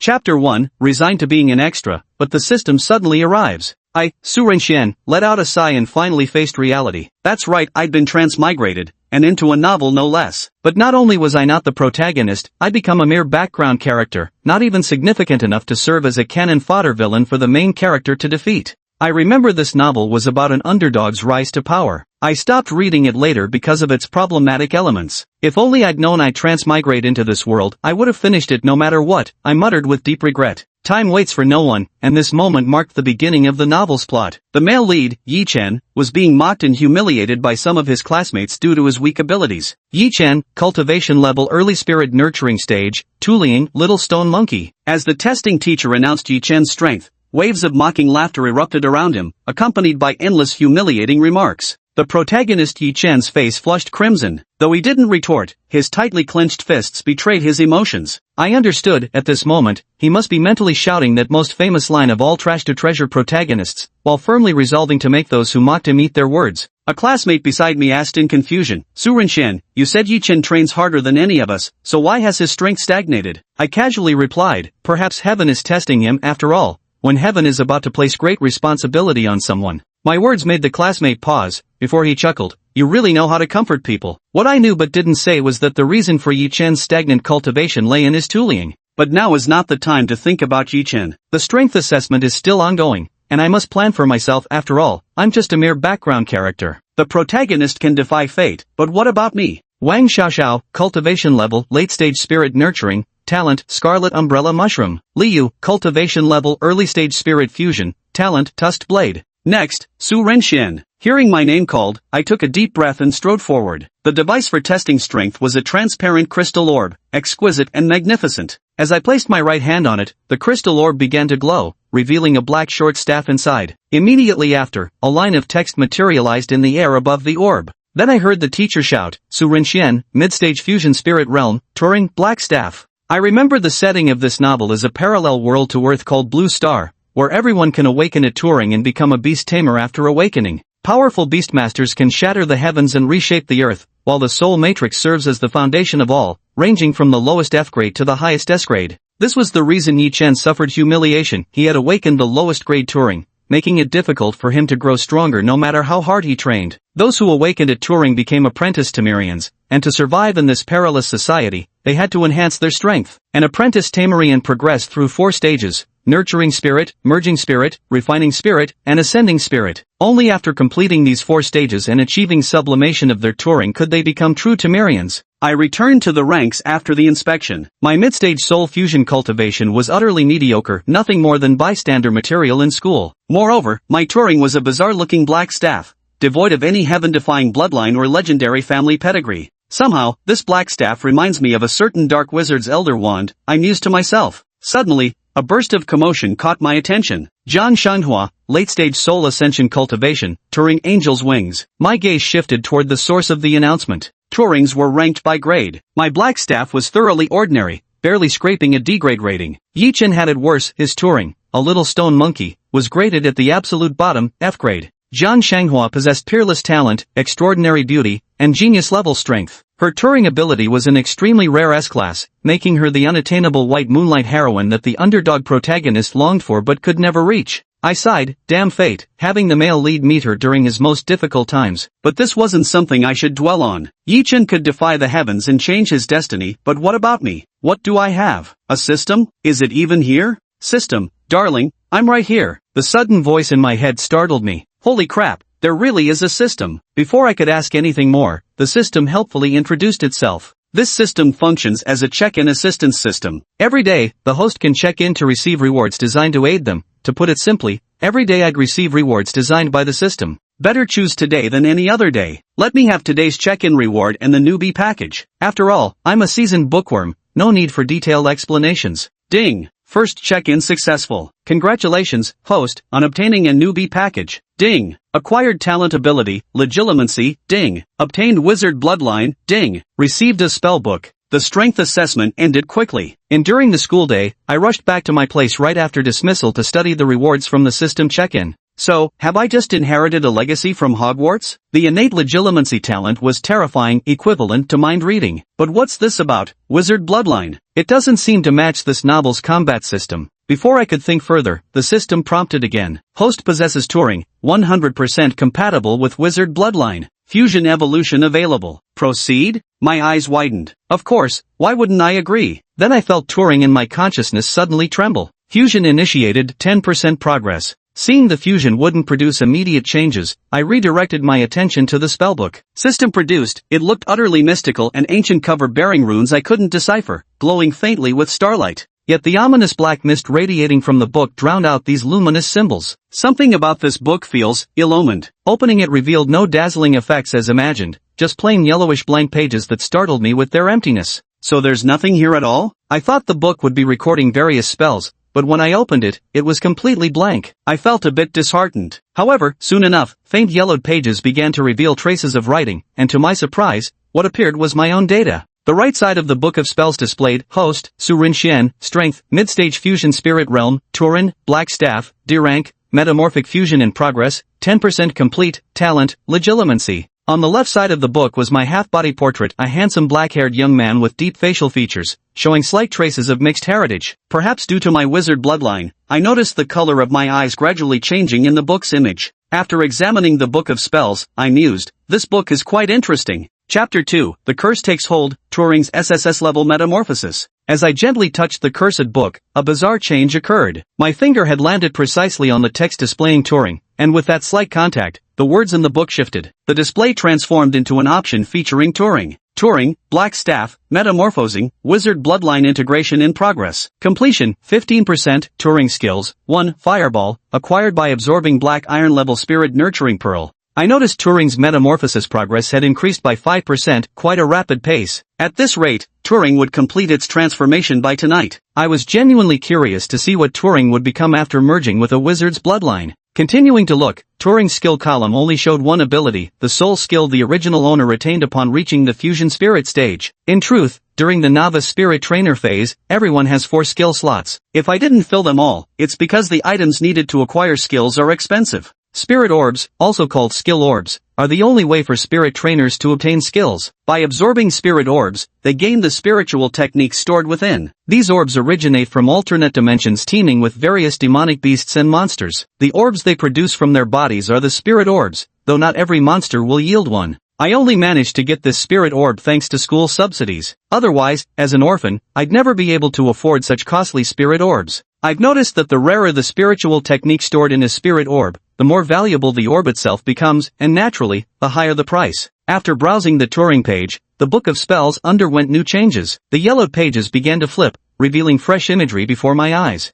Chapter 1, resigned to being an extra, but the system suddenly arrives. Su Renxian, let out a sigh and finally faced reality. That's right, I'd been transmigrated, and into a novel no less. But not only was I not the protagonist, I'd become a mere background character, not even significant enough to serve as a cannon fodder villain for the main character to defeat. I remember this novel was about an underdog's rise to power. I stopped reading it later because of its problematic elements. If only I'd known I'd transmigrate into this world, I would have finished it no matter what, I muttered with deep regret. Time waits for no one, and this moment marked the beginning of the novel's plot. The male lead, Yi Chen, was being mocked and humiliated by some of his classmates due to his weak abilities. Yi Chen, cultivation level early spirit nurturing stage, Tuliang, little stone monkey. As the testing teacher announced Yi Chen's strength, waves of mocking laughter erupted around him, accompanied by endless humiliating remarks. The protagonist Yi Chen's face flushed crimson. Though he didn't retort, his tightly clenched fists betrayed his emotions. I understood, at this moment, he must be mentally shouting that most famous line of all trash to treasure protagonists, while firmly resolving to make those who mocked him eat their words. A classmate beside me asked in confusion, Su Renxian, you said Yi Chen trains harder than any of us, so why has his strength stagnated? I casually replied, perhaps heaven is testing him after all, when heaven is about to place great responsibility on someone. My words made the classmate pause, before he chuckled, you really know how to comfort people. What I knew but didn't say was that the reason for Yi Chen's stagnant cultivation lay in his Tuliang. But now is not the time to think about Yi Chen. The strength assessment is still ongoing, and I must plan for myself after all, I'm just a mere background character. The protagonist can defy fate, but what about me? Wang Xiaoxiao, cultivation level, late stage spirit nurturing, talent, scarlet umbrella mushroom. Liu, cultivation level early stage spirit fusion, talent, tusked blade. Next, Su Renxian. Hearing my name called, I took a deep breath and strode forward. The device for testing strength was a transparent crystal orb, exquisite and magnificent. As I placed my right hand on it, the crystal orb began to glow, revealing a black short staff inside. Immediately after, a line of text materialized in the air above the orb. Then I heard the teacher shout, Su Renxian, mid-stage fusion spirit realm, Turing, black staff. I remember the setting of this novel as a parallel world to Earth called Blue Star, where everyone can awaken at Turing and become a beast tamer after awakening. Powerful beastmasters can shatter the heavens and reshape the earth, while the soul matrix serves as the foundation of all, ranging from the lowest F grade to the highest S grade. This was the reason Yi Chen suffered humiliation. He had awakened the lowest grade Turing, making it difficult for him to grow stronger no matter how hard he trained. Those who awakened at Turing became apprentice Tamarians, and to survive in this perilous society, they had to enhance their strength. An apprentice Tamarian progressed through 4 stages: nurturing spirit, merging spirit, refining spirit, and ascending spirit. Only after completing these 4 stages and achieving sublimation of their Turing could they become true Tamarians. I returned to the ranks after the inspection. My mid-stage soul fusion cultivation was utterly mediocre, nothing more than bystander material in school. Moreover, my Turing was a bizarre-looking black staff, devoid of any heaven-defying bloodline or legendary family pedigree. Somehow, this black staff reminds me of a certain dark wizard's elder wand, I mused to myself. Suddenly, a burst of commotion caught my attention. Zhang Shanhua, late-stage soul ascension cultivation, Turing angel's wings. My gaze shifted toward the source of the announcement. Turings were ranked by grade. My black staff was thoroughly ordinary, barely scraping a D-grade rating. Yi Chen had it worse. His Turing, a little stone monkey, was graded at the absolute bottom, F grade. Zhang Shanghua possessed peerless talent, extraordinary beauty, and genius-level strength. Her Turing ability was an extremely rare S-class, making her the unattainable white moonlight heroine that the underdog protagonist longed for but could never reach. I sighed, damn fate, having the male lead meet her during his most difficult times. But this wasn't something I should dwell on. Yi Chen could defy the heavens and change his destiny, but what about me? What do I have? A system? Is it even here? System, darling, I'm right here. The sudden voice in my head startled me. Holy crap, there really is a system. Before I could ask anything more, the system helpfully introduced itself. This system functions as a check-in assistance system. Every day, the host can check in to receive rewards designed to aid them. To put it simply, every day I'd receive rewards designed by the system. Better choose today than any other day. Let me have today's check-in reward and the newbie package. After all, I'm a seasoned bookworm, no need for detailed explanations. Ding! First check-in successful. Congratulations, host, on obtaining a newbie package. Ding! Acquired talent ability, legilimency, ding. Obtained wizard bloodline, ding. Received a spellbook. The strength assessment ended quickly. During the school day, I rushed back to my place right after dismissal to study the rewards from the system check-in. So, have I just inherited a legacy from Hogwarts? The innate legilimency talent was terrifying, equivalent to mind reading. But what's this about? Wizard bloodline. It doesn't seem to match this novel's combat system. Before I could think further, the system prompted again. Host possesses Turing, 100% compatible with wizard bloodline. Fusion evolution available. Proceed? My eyes widened. Of course, why wouldn't I agree? Then I felt Turing in my consciousness suddenly tremble. Fusion initiated, 10% progress. Seeing the fusion wouldn't produce immediate changes, I redirected my attention to the spellbook. System produced, it looked utterly mystical and ancient cover-bearing runes I couldn't decipher, glowing faintly with starlight. Yet the ominous black mist radiating from the book drowned out these luminous symbols. Something about this book feels ill-omened. Opening it revealed no dazzling effects as imagined, just plain yellowish blank pages that startled me with their emptiness. So there's nothing here at all? I thought the book would be recording various spells, but when I opened it, it was completely blank. I felt a bit disheartened. However, soon enough, faint yellowed pages began to reveal traces of writing, and to my surprise, what appeared was my own data. The right side of the book of spells displayed, Host, Surin Xian, Strength, Mid-Stage Fusion Spirit Realm, Turin, Black Staff, D rank, Metamorphic Fusion in Progress, 10% complete, Talent, Legilimency. On the left side of the book was my half-body portrait, a handsome black-haired young man with deep facial features, showing slight traces of mixed heritage. Perhaps due to my wizard bloodline, I noticed the color of my eyes gradually changing in the book's image. After examining the book of spells, I mused, this book is quite interesting. Chapter 2, The Curse Takes Hold, Turing's SSS-level metamorphosis. As I gently touched the cursed book, a bizarre change occurred. My finger had landed precisely on the text displaying Turing, and with that slight contact, the words in the book shifted. The display transformed into an option featuring Turing. Turing, Black Staff, Metamorphosing, Wizard Bloodline Integration in Progress. Completion, 15%, Turing Skills, 1, Fireball, acquired by absorbing Black Iron Level Spirit Nurturing Pearl. I noticed Turing's metamorphosis progress had increased by 5%, quite a rapid pace. At this rate, Turing would complete its transformation by tonight. I was genuinely curious to see what Turing would become after merging with a wizard's bloodline. Continuing to look, Turing's skill column only showed one ability, the sole skill the original owner retained upon reaching the fusion spirit stage. In truth, during the novice spirit trainer phase, everyone has 4 skill slots. If I didn't fill them all, it's because the items needed to acquire skills are expensive. Spirit orbs, also called skill orbs, are the only way for spirit trainers to obtain skills. By absorbing spirit orbs, they gain the spiritual techniques stored within. These orbs originate from alternate dimensions teeming with various demonic beasts and monsters. The orbs they produce from their bodies are the spirit orbs, though not every monster will yield one. I only managed to get this spirit orb thanks to school subsidies. Otherwise, as an orphan, I'd never be able to afford such costly spirit orbs. I've noticed that the rarer the spiritual technique stored in a spirit orb, the more valuable the orb itself becomes, and naturally, the higher the price. After browsing the Turing page, the Book of Spells underwent new changes. The yellowed pages began to flip, revealing fresh imagery before my eyes.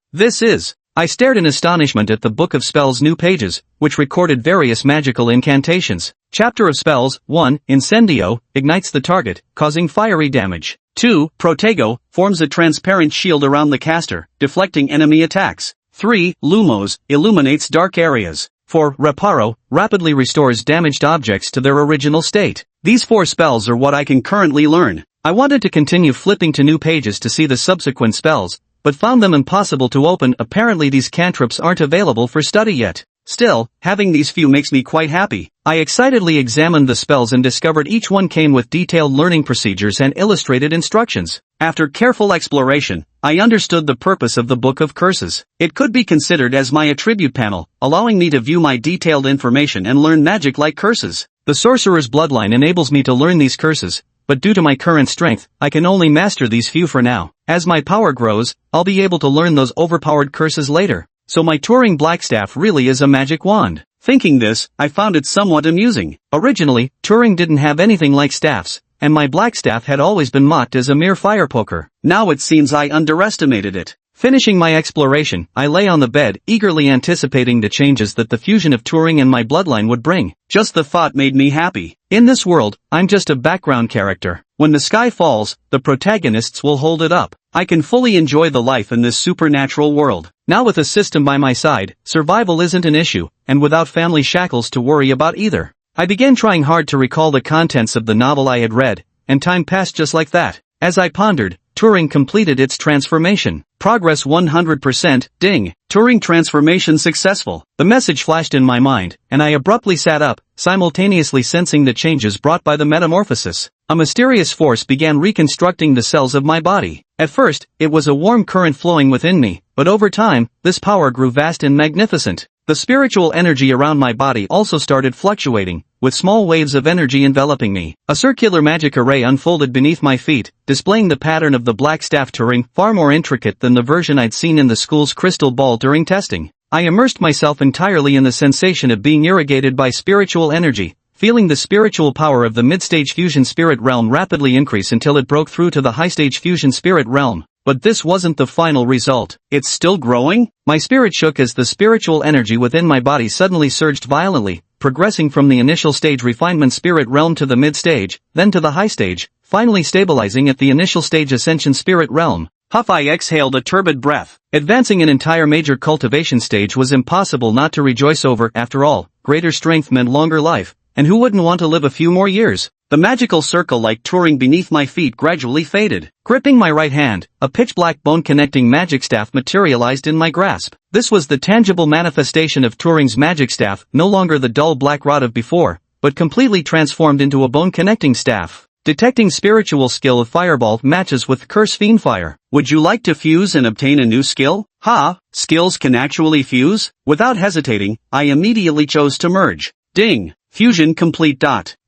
I stared in astonishment at the Book of Spells' new pages, which recorded various magical incantations. Chapter of Spells, 1, Incendio, ignites the target, causing fiery damage. 2, Protego, forms a transparent shield around the caster, deflecting enemy attacks. 3, Lumos, illuminates dark areas. 4, Reparo, rapidly restores damaged objects to their original state. These 4 spells are what I can currently learn. I wanted to continue flipping to new pages to see the subsequent spells, but found them impossible to open. Apparently these cantrips aren't available for study yet. Still, having these few makes me quite happy. I excitedly examined the spells and discovered each one came with detailed learning procedures and illustrated instructions. After careful exploration, I understood the purpose of the Book of Curses. It could be considered as my attribute panel, allowing me to view my detailed information and learn magic like curses. The sorcerer's bloodline enables me to learn these curses, but due to my current strength, I can only master these few for now. As my power grows, I'll be able to learn those overpowered curses later. So my Turing Blackstaff really is a magic wand. Thinking this, I found it somewhat amusing. Originally, Turing didn't have anything like staffs, and my Blackstaff had always been mocked as a mere fire poker. Now it seems I underestimated it. Finishing my exploration, I lay on the bed, eagerly anticipating the changes that the fusion of Turing and my bloodline would bring. Just the thought made me happy. In this world, I'm just a background character. When the sky falls, the protagonists will hold it up. I can fully enjoy the life in this supernatural world. Now with a system by my side, survival isn't an issue, and without family shackles to worry about either. I began trying hard to recall the contents of the novel I had read, and time passed just like that. As I pondered, Turing completed its transformation. Progress 100%, ding. Turing transformation successful. The message flashed in my mind, and I abruptly sat up, simultaneously sensing the changes brought by the metamorphosis. A mysterious force began reconstructing the cells of my body. At first, it was a warm current flowing within me, but over time, this power grew vast and magnificent. The spiritual energy around my body also started fluctuating, with small waves of energy enveloping me. A circular magic array unfolded beneath my feet, displaying the pattern of the black staff Turing, far more intricate than the version I'd seen in the school's crystal ball during testing. I immersed myself entirely in the sensation of being irrigated by spiritual energy, feeling the spiritual power of the mid-stage fusion spirit realm rapidly increase until it broke through to the high-stage fusion spirit realm. But this wasn't the final result. It's still growing? My spirit shook as the spiritual energy within my body suddenly surged violently, progressing from the initial stage refinement spirit realm to the mid-stage, then to the high stage, finally stabilizing at the initial stage ascension spirit realm. Huff, I exhaled a turbid breath. Advancing an entire major cultivation stage was impossible not to rejoice over. After all, greater strength meant longer life, and who wouldn't want to live a few more years? The magical circle-like Turing beneath my feet gradually faded. Gripping my right hand, a pitch-black bone-connecting magic staff materialized in my grasp. This was the tangible manifestation of Turing's magic staff, no longer the dull black rod of before, but completely transformed into a bone-connecting staff. Detecting spiritual skill of Fireball matches with Curse Fiend Fire. Would you like to fuse and obtain a new skill? Ha! Skills can actually fuse? Without hesitating, I immediately chose to merge. Ding! Fusion complete.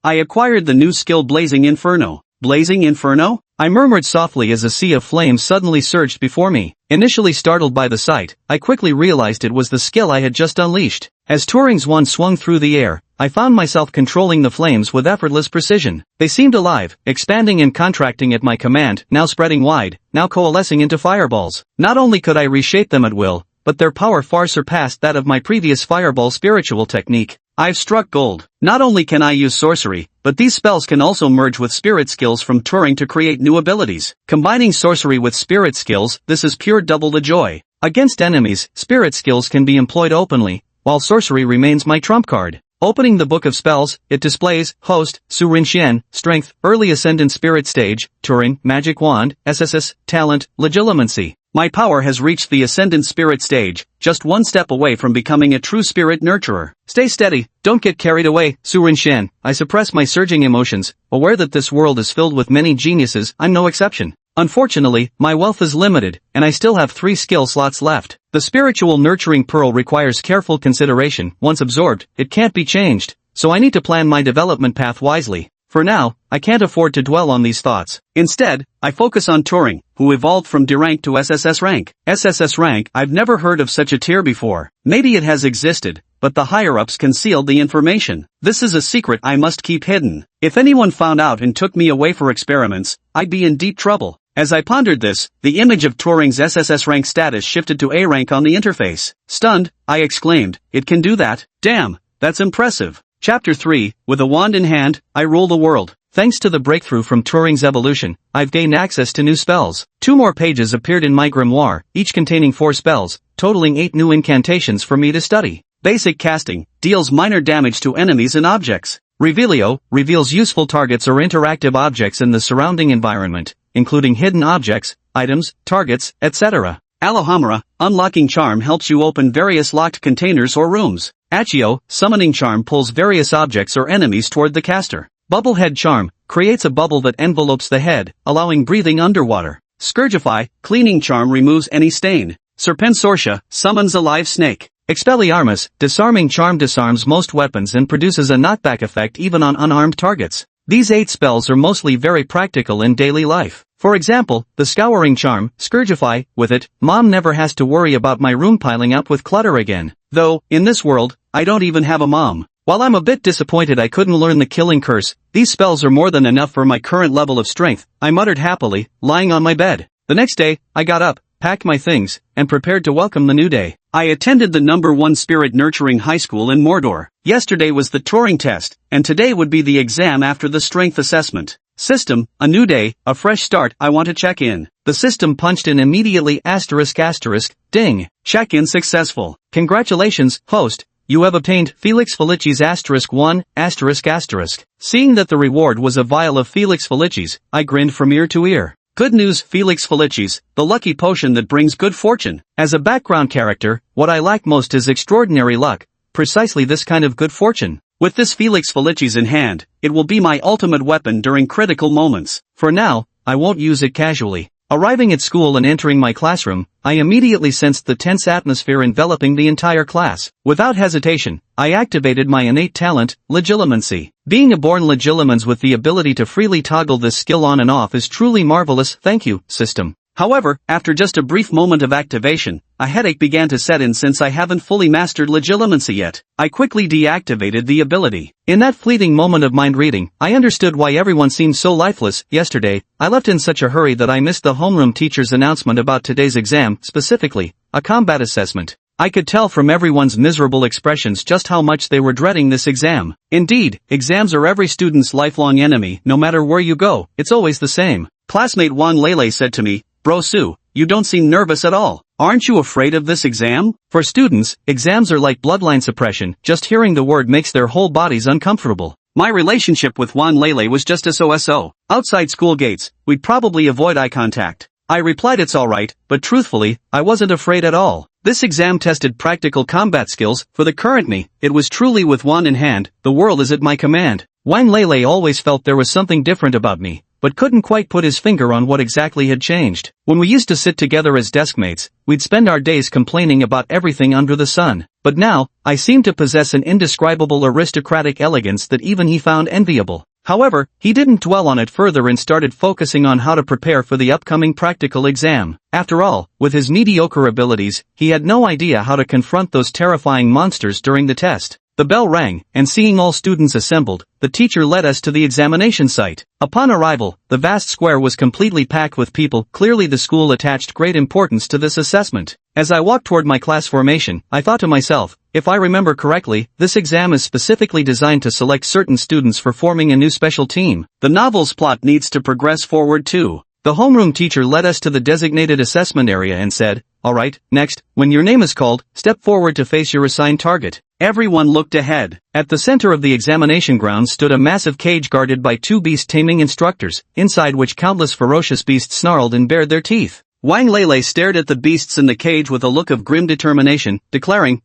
I acquired the new skill Blazing Inferno. Blazing Inferno? I murmured softly as a sea of flames suddenly surged before me. Initially startled by the sight, I quickly realized it was the skill I had just unleashed. As Turing's wand swung through the air, I found myself controlling the flames with effortless precision. They seemed alive, expanding and contracting at my command, now spreading wide, now coalescing into fireballs. Not only could I reshape them at will, but their power far surpassed that of my previous fireball spiritual technique. I've struck gold. Not only can I use sorcery, but these spells can also merge with spirit skills from Turing to create new abilities. Combining sorcery with spirit skills, this is pure double the joy. Against enemies, spirit skills can be employed openly, while sorcery remains my trump card. Opening the book of spells, it displays, Host, Su Rin Xian, Strength, Early Ascendant Spirit Stage, Turing, Magic Wand, SSS, Talent, Legilimency. My power has reached the Ascendant Spirit Stage, just one step away from becoming a true spirit nurturer. Stay steady, don't get carried away, Su Rin Xian. I suppress my surging emotions, aware that this world is filled with many geniuses, I'm no exception. Unfortunately, my wealth is limited, and I still have 3 skill slots left. The spiritual nurturing pearl requires careful consideration. Once absorbed, it can't be changed, so I need to plan my development path wisely. For now, I can't afford to dwell on these thoughts. Instead, I focus on Turing, who evolved from D rank to SSS rank. SSS rank, I've never heard of such a tier before. Maybe it has existed, but the higher-ups concealed the information. This is a secret I must keep hidden. If anyone found out and took me away for experiments, I'd be in deep trouble. As I pondered this, the image of Turing's SSS rank status shifted to A rank on the interface. Stunned, I exclaimed, it can do that? Damn, that's impressive. Chapter 3, with a wand in hand, I rule the world. Thanks to the breakthrough from Turing's evolution, I've gained access to new spells. 2 more pages appeared in my grimoire, each containing 4 spells, totaling 8 new incantations for me to study. Basic casting, deals minor damage to enemies and objects. Revealio, reveals useful targets or interactive objects in the surrounding environment, including hidden objects, items, targets, etc. Allohamra, unlocking charm helps you open various locked containers or rooms. Accio, summoning charm pulls various objects or enemies toward the caster. Bubblehead charm, creates a bubble that envelopes the head, allowing breathing underwater. Scourgify, cleaning charm removes any stain. Serpensortia, summons a live snake. Expelliarmus, disarming charm disarms most weapons and produces a knockback effect even on unarmed targets. These 8 spells are mostly very practical in daily life. For example, the scouring charm, Scourgify, with it, Mom never has to worry about my room piling up with clutter again. Though, in this world, I don't even have a mom. While I'm a bit disappointed I couldn't learn the killing curse, these spells are more than enough for my current level of strength, I muttered happily, lying on my bed. The next day, I got up, packed my things, and prepared to welcome the new day. I attended the #1 spirit nurturing high school in Mordor. Yesterday was the Turing test, and today would be the exam after the strength assessment. System, a new day, a fresh start, I want to check in. The system punched in immediately ***, ding. Check-in successful. Congratulations, host, you have obtained Felix Felicis *1, ***. Seeing that the reward was a vial of Felix Felicis, I grinned from ear to ear. Good news, Felix Felicis, the lucky potion that brings good fortune. As a background character, what I lack most is extraordinary luck, precisely this kind of good fortune. With this Felix Felicis in hand, it will be my ultimate weapon during critical moments. For now, I won't use it casually. Arriving at school and entering my classroom, I immediately sensed the tense atmosphere enveloping the entire class. Without hesitation, I activated my innate talent, legilimency. Being a born legilimens with the ability to freely toggle this skill on and off is truly marvelous, thank you, system. However, after just a brief moment of activation, a headache began to set in since I haven't fully mastered legilimency yet. I quickly deactivated the ability. In that fleeting moment of mind reading, I understood why everyone seemed so lifeless. Yesterday, I left in such a hurry that I missed the homeroom teacher's announcement about today's exam, specifically, a combat assessment. I could tell from everyone's miserable expressions just how much they were dreading this exam. Indeed, exams are every student's lifelong enemy. No matter where you go, it's always the same. Classmate Wang Lele said to me, "Bro Su, you don't seem nervous at all. Aren't you afraid of this exam?" For students, exams are like bloodline suppression. Just hearing the word makes their whole bodies uncomfortable. My relationship with Wang Lele was just so. Outside school gates, we'd probably avoid eye contact. I replied it's alright, but truthfully, I wasn't afraid at all. This exam tested practical combat skills. For the current me, it was truly with wand in hand, the world is at my command. Wang Lele always felt there was something different about me, but couldn't quite put his finger on what exactly had changed. When we used to sit together as deskmates, we'd spend our days complaining about everything under the sun. But now, I seemed to possess an indescribable aristocratic elegance that even he found enviable. However, he didn't dwell on it further and started focusing on how to prepare for the upcoming practical exam. After all, with his mediocre abilities, he had no idea how to confront those terrifying monsters during the test. The bell rang, and seeing all students assembled, the teacher led us to the examination site. Upon arrival, the vast square was completely packed with people. Clearly the school attached great importance to this assessment. As I walked toward my class formation, I thought to myself, if I remember correctly, this exam is specifically designed to select certain students for forming a new special team. The novel's plot needs to progress forward too. The homeroom teacher led us to the designated assessment area and said, "Alright, next, when your name is called, step forward to face your assigned target." Everyone looked ahead. At the center of the examination grounds stood a massive cage guarded by two beast-taming instructors, inside which countless ferocious beasts snarled and bared their teeth. Wang Lele stared at the beasts in the cage with a look of grim determination, declaring,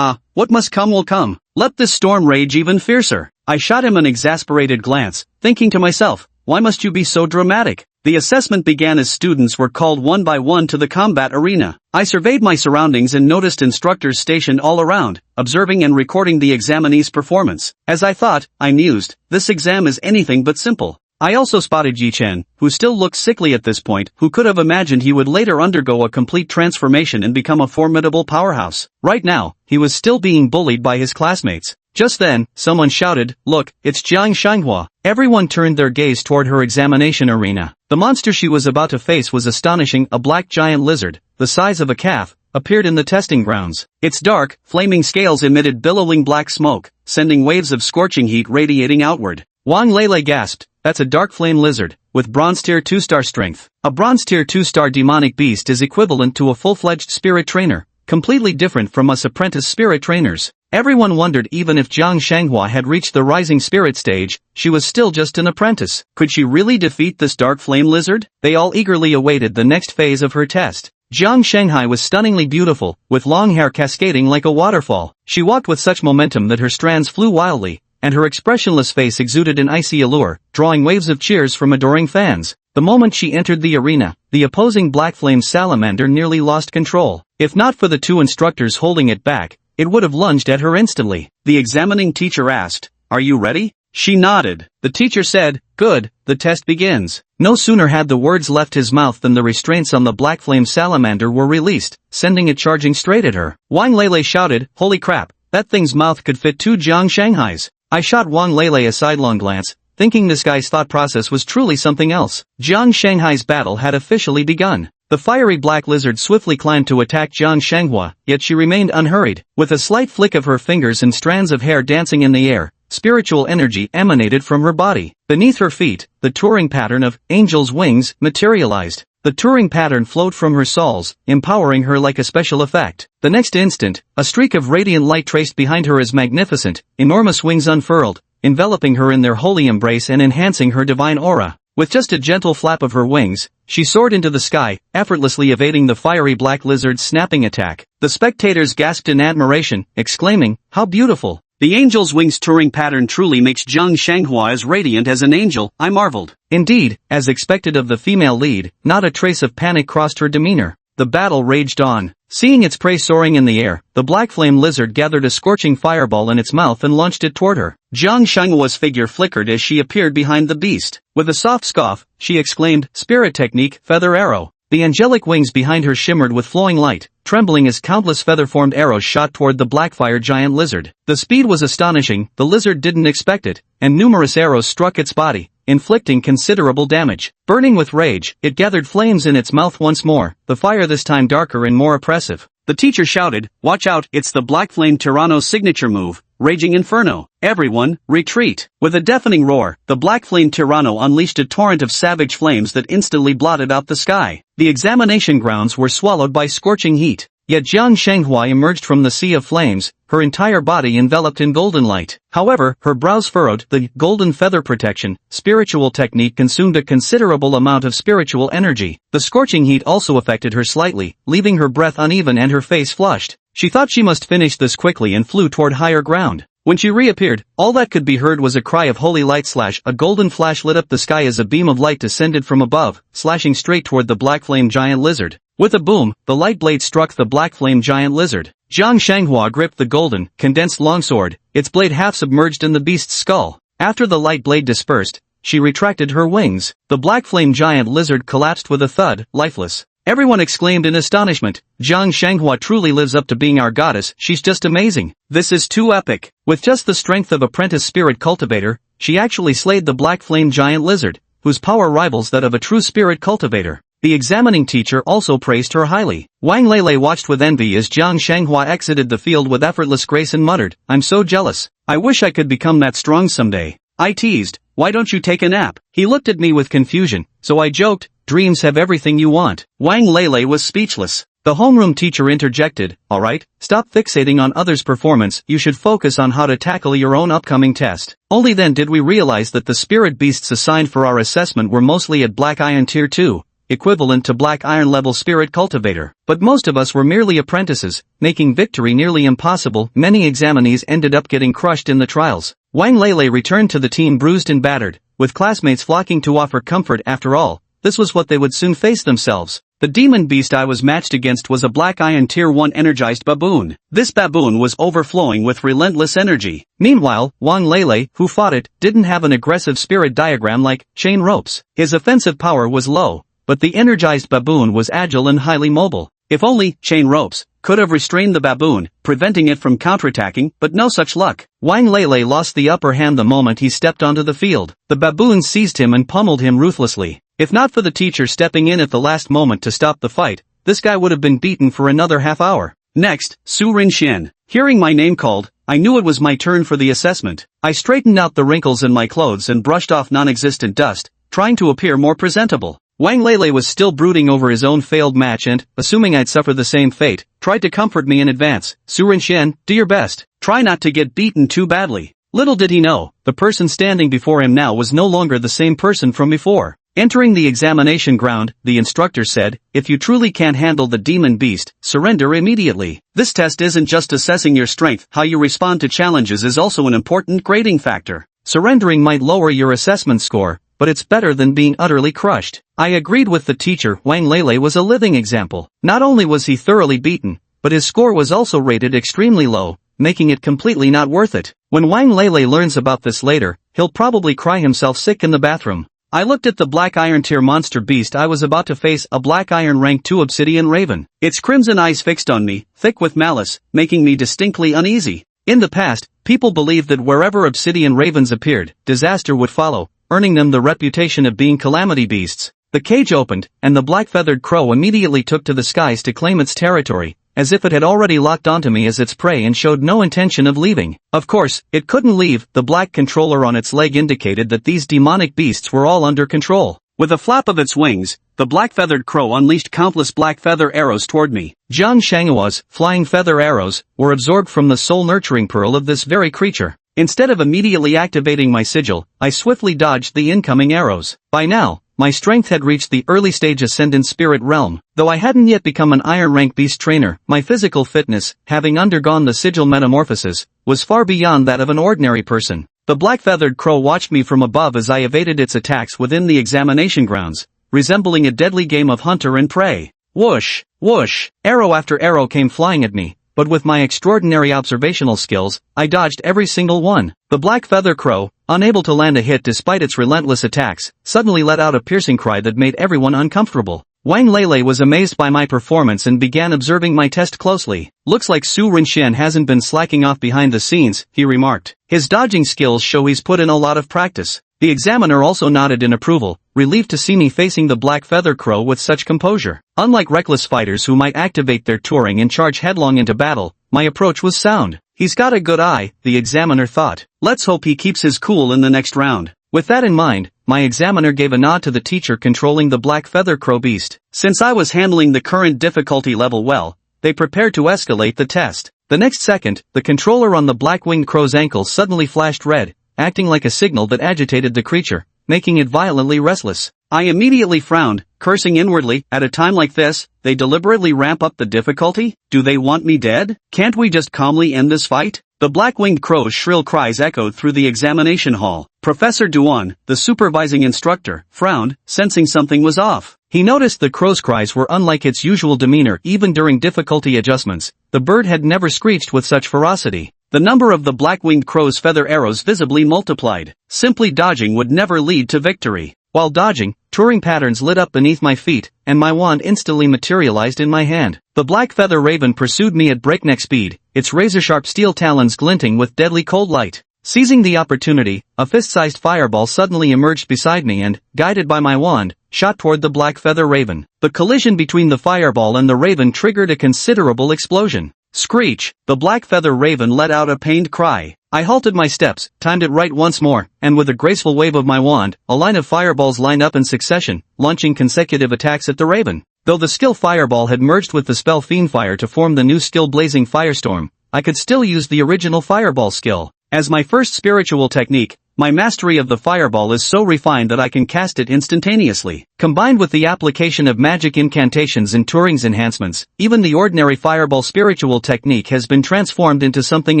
"What must come will come. Let this storm rage even fiercer." I shot him an exasperated glance, thinking to myself, why must you be so dramatic? The assessment began as students were called one by one to the combat arena. I surveyed my surroundings and noticed instructors stationed all around, observing and recording the examinee's performance. As I thought, I mused, this exam is anything but simple. I also spotted Yi Chen, who still looked sickly at this point. Who could have imagined he would later undergo a complete transformation and become a formidable powerhouse? Right now, he was still being bullied by his classmates. Just then, someone shouted, "Look, it's Jiang Shanghua." Everyone turned their gaze toward her examination arena. The monster she was about to face was astonishing. A black giant lizard, the size of a calf, appeared in the testing grounds. Its dark, flaming scales emitted billowing black smoke, sending waves of scorching heat radiating outward. Wang Lele gasped, "That's a dark flame lizard, with bronze tier 2-star strength." A bronze tier 2-star demonic beast is equivalent to a full-fledged spirit trainer, completely different from us apprentice spirit trainers. Everyone wondered even if Jiang Shanghua had reached the rising spirit stage, she was still just an apprentice. Could she really defeat this dark flame lizard? They all eagerly awaited the next phase of her test. Jiang Shanghai was stunningly beautiful, with long hair cascading like a waterfall. She walked with such momentum that her strands flew wildly, and her expressionless face exuded an icy allure, drawing waves of cheers from adoring fans. The moment she entered the arena, the opposing black flame salamander nearly lost control. If not for the two instructors holding it back, it would have lunged at her instantly. The examining teacher asked, "Are you ready?" She nodded. The teacher said, "Good, the test begins." No sooner had the words left his mouth than the restraints on the black flame salamander were released, sending it charging straight at her. Wang Lele shouted, "Holy crap, that thing's mouth could fit two Jiang Shanghais." I shot Wang Lele a sidelong glance, thinking this guy's thought process was truly something else. Jiang Shanghai's battle had officially begun. The fiery black lizard swiftly climbed to attack Jiang Shanghua, yet she remained unhurried. With a slight flick of her fingers and strands of hair dancing in the air, spiritual energy emanated from her body. Beneath her feet, the touring pattern of angel's wings materialized. The touring pattern flowed from her soles, empowering her like a special effect. The next instant, a streak of radiant light traced behind her as magnificent, enormous wings unfurled, enveloping her in their holy embrace and enhancing her divine aura. With just a gentle flap of her wings, she soared into the sky, effortlessly evading the fiery black lizard's snapping attack. The spectators gasped in admiration, exclaiming, "How beautiful!" "The angel's wings touring pattern truly makes Zhang Shanghua as radiant as an angel," I marveled. Indeed, as expected of the female lead, not a trace of panic crossed her demeanor. The battle raged on. Seeing its prey soaring in the air, the black flame lizard gathered a scorching fireball in its mouth and launched it toward her. Zhang Shenghua's figure flickered as she appeared behind the beast. With a soft scoff, she exclaimed, "Spirit technique, feather arrow." The angelic wings behind her shimmered with flowing light, trembling as countless feather-formed arrows shot toward the black-fire giant lizard. The speed was astonishing, the lizard didn't expect it, and numerous arrows struck its body, inflicting considerable damage. Burning with rage, it gathered flames in its mouth once more, the fire this time darker and more oppressive. The teacher shouted, "Watch out, it's the Black Flame Tyranno's signature move, Raging Inferno. Everyone, retreat." With a deafening roar, the Black Flame Tyranno unleashed a torrent of savage flames that instantly blotted out the sky. The examination grounds were swallowed by scorching heat. Yet Zhang Shenghua emerged from the sea of flames, her entire body enveloped in golden light. However, her brows furrowed, the golden feather protection, spiritual technique consumed a considerable amount of spiritual energy. The scorching heat also affected her slightly, leaving her breath uneven and her face flushed. She thought she must finish this quickly and flew toward higher ground. When she reappeared, all that could be heard was a cry of holy light slash. A golden flash lit up the sky as a beam of light descended from above, slashing straight toward the black flame giant lizard. With a boom, the light blade struck the black flame giant lizard. Zhang Shenghua gripped the golden, condensed longsword, its blade half submerged in the beast's skull. After the light blade dispersed, she retracted her wings. The black flame giant lizard collapsed with a thud, lifeless. Everyone exclaimed in astonishment, "Zhang Shenghua truly lives up to being our goddess, she's just amazing. This is too epic." With just the strength of apprentice spirit cultivator, she actually slayed the black flame giant lizard, whose power rivals that of a true spirit cultivator. The examining teacher also praised her highly. Wang Lele watched with envy as Zhang Shenghua exited the field with effortless grace and muttered, "I'm so jealous. I wish I could become that strong someday." I teased, "Why don't you take a nap?" He looked at me with confusion, so I joked, "Dreams have everything you want." Wang Lele was speechless. The homeroom teacher interjected, "Alright, stop fixating on others' performance, you should focus on how to tackle your own upcoming test." Only then did we realize that the spirit beasts assigned for our assessment were mostly at Black Iron Tier 2. Equivalent to Black Iron level spirit cultivator. But most of us were merely apprentices, making victory nearly impossible. Many examinees ended up getting crushed in the trials. Wang Lele returned to the team bruised and battered, with classmates flocking to offer comfort. After all, this was what they would soon face themselves. The demon beast I was matched against was a Black Iron Tier 1 energized baboon. This baboon was overflowing with relentless energy. Meanwhile, Wang Lele, who fought it, didn't have an aggressive spirit diagram like chain ropes. His offensive power was low, but the energized baboon was agile and highly mobile. If only chain ropes could have restrained the baboon, preventing it from counterattacking, but no such luck. Wang Lele lost the upper hand the moment he stepped onto the field. The baboon seized him and pummeled him ruthlessly. If not for the teacher stepping in at the last moment to stop the fight, this guy would have been beaten for another half hour. Next, Su Rinxian. Hearing my name called, I knew it was my turn for the assessment. I straightened out the wrinkles in my clothes and brushed off non-existent dust, trying to appear more presentable. Wang Lele was still brooding over his own failed match and, assuming I'd suffer the same fate, tried to comfort me in advance. "Su Rinxian, do your best. Try not to get beaten too badly." Little did he know, the person standing before him now was no longer the same person from before. Entering the examination ground, the instructor said, "If you truly can't handle the demon beast, surrender immediately. This test isn't just assessing your strength, how you respond to challenges is also an important grading factor. Surrendering might lower your assessment score, but it's better than being utterly crushed." I agreed with the teacher. Wang Lele was a living example. Not only was he thoroughly beaten, but his score was also rated extremely low, making it completely not worth it. When Wang Lele learns about this later, he'll probably cry himself sick in the bathroom. I looked at the Black Iron Tier monster beast I was about to face, a Black Iron Rank 2 Obsidian Raven. Its crimson eyes fixed on me, thick with malice, making me distinctly uneasy. In the past, people believed that wherever Obsidian Ravens appeared, disaster would follow, earning them the reputation of being calamity beasts. The cage opened, and the black-feathered crow immediately took to the skies to claim its territory, as if it had already locked onto me as its prey and showed no intention of leaving. Of course, it couldn't leave. The black controller on its leg indicated that these demonic beasts were all under control. With a flap of its wings, the black-feathered crow unleashed countless black feather arrows toward me. Zhang Shenghua's flying feather arrows were absorbed from the soul nurturing pearl of this very creature. Instead of immediately activating my sigil, I swiftly dodged the incoming arrows. By now, my strength had reached the early stage ascendant spirit realm. Though I hadn't yet become an iron rank beast trainer, my physical fitness, having undergone the sigil metamorphosis, was far beyond that of an ordinary person. The black-feathered crow watched me from above as I evaded its attacks within the examination grounds, resembling a deadly game of hunter and prey. Whoosh, whoosh, arrow after arrow came flying at me, but with my extraordinary observational skills, I dodged every single one. The black feather crow, unable to land a hit despite its relentless attacks, suddenly let out a piercing cry that made everyone uncomfortable. Wang Lele was amazed by my performance and began observing my test closely. Looks like Su Rinxian hasn't been slacking off behind the scenes, he remarked. His dodging skills show he's put in a lot of practice. The examiner also nodded in approval, relieved to see me facing the black feather crow with such composure. Unlike reckless fighters who might activate their Turing and charge headlong into battle, my approach was sound. He's got a good eye, the examiner thought. Let's hope he keeps his cool in the next round. With that in mind, my examiner gave a nod to the teacher controlling the black feather crow beast. Since I was handling the current difficulty level well, they prepared to escalate the test. The next second, the controller on the black-winged crow's ankle suddenly flashed red, acting like a signal that agitated the creature, making it violently restless. I immediately frowned, cursing inwardly. At a time like this, they deliberately ramp up the difficulty? Do they want me dead? Can't we just calmly end this fight? The black-winged crow's shrill cries echoed through the examination hall. Professor Duan, the supervising instructor, frowned, sensing something was off. He noticed the crow's cries were unlike its usual demeanor even during difficulty adjustments. The bird had never screeched with such ferocity. The number of the black-winged crow's feather arrows visibly multiplied. Simply dodging would never lead to victory. While dodging, Turing patterns lit up beneath my feet, and my wand instantly materialized in my hand. The black feather raven pursued me at breakneck speed, its razor-sharp steel talons glinting with deadly cold light. Seizing the opportunity, a fist-sized fireball suddenly emerged beside me and, guided by my wand, shot toward the black feather raven. The collision between the fireball and the raven triggered a considerable explosion. Screech! The black feather raven let out a pained cry. I halted my steps, timed it right once more, and with a graceful wave of my wand, a line of fireballs lined up in succession, launching consecutive attacks at the raven. Though the skill fireball had merged with the spell fiendfire to form the new skill blazing firestorm, I could still use the original fireball skill. As my first spiritual technique, my mastery of the fireball is so refined that I can cast it instantaneously. Combined with the application of magic incantations and Turing's enhancements, even the ordinary fireball spiritual technique has been transformed into something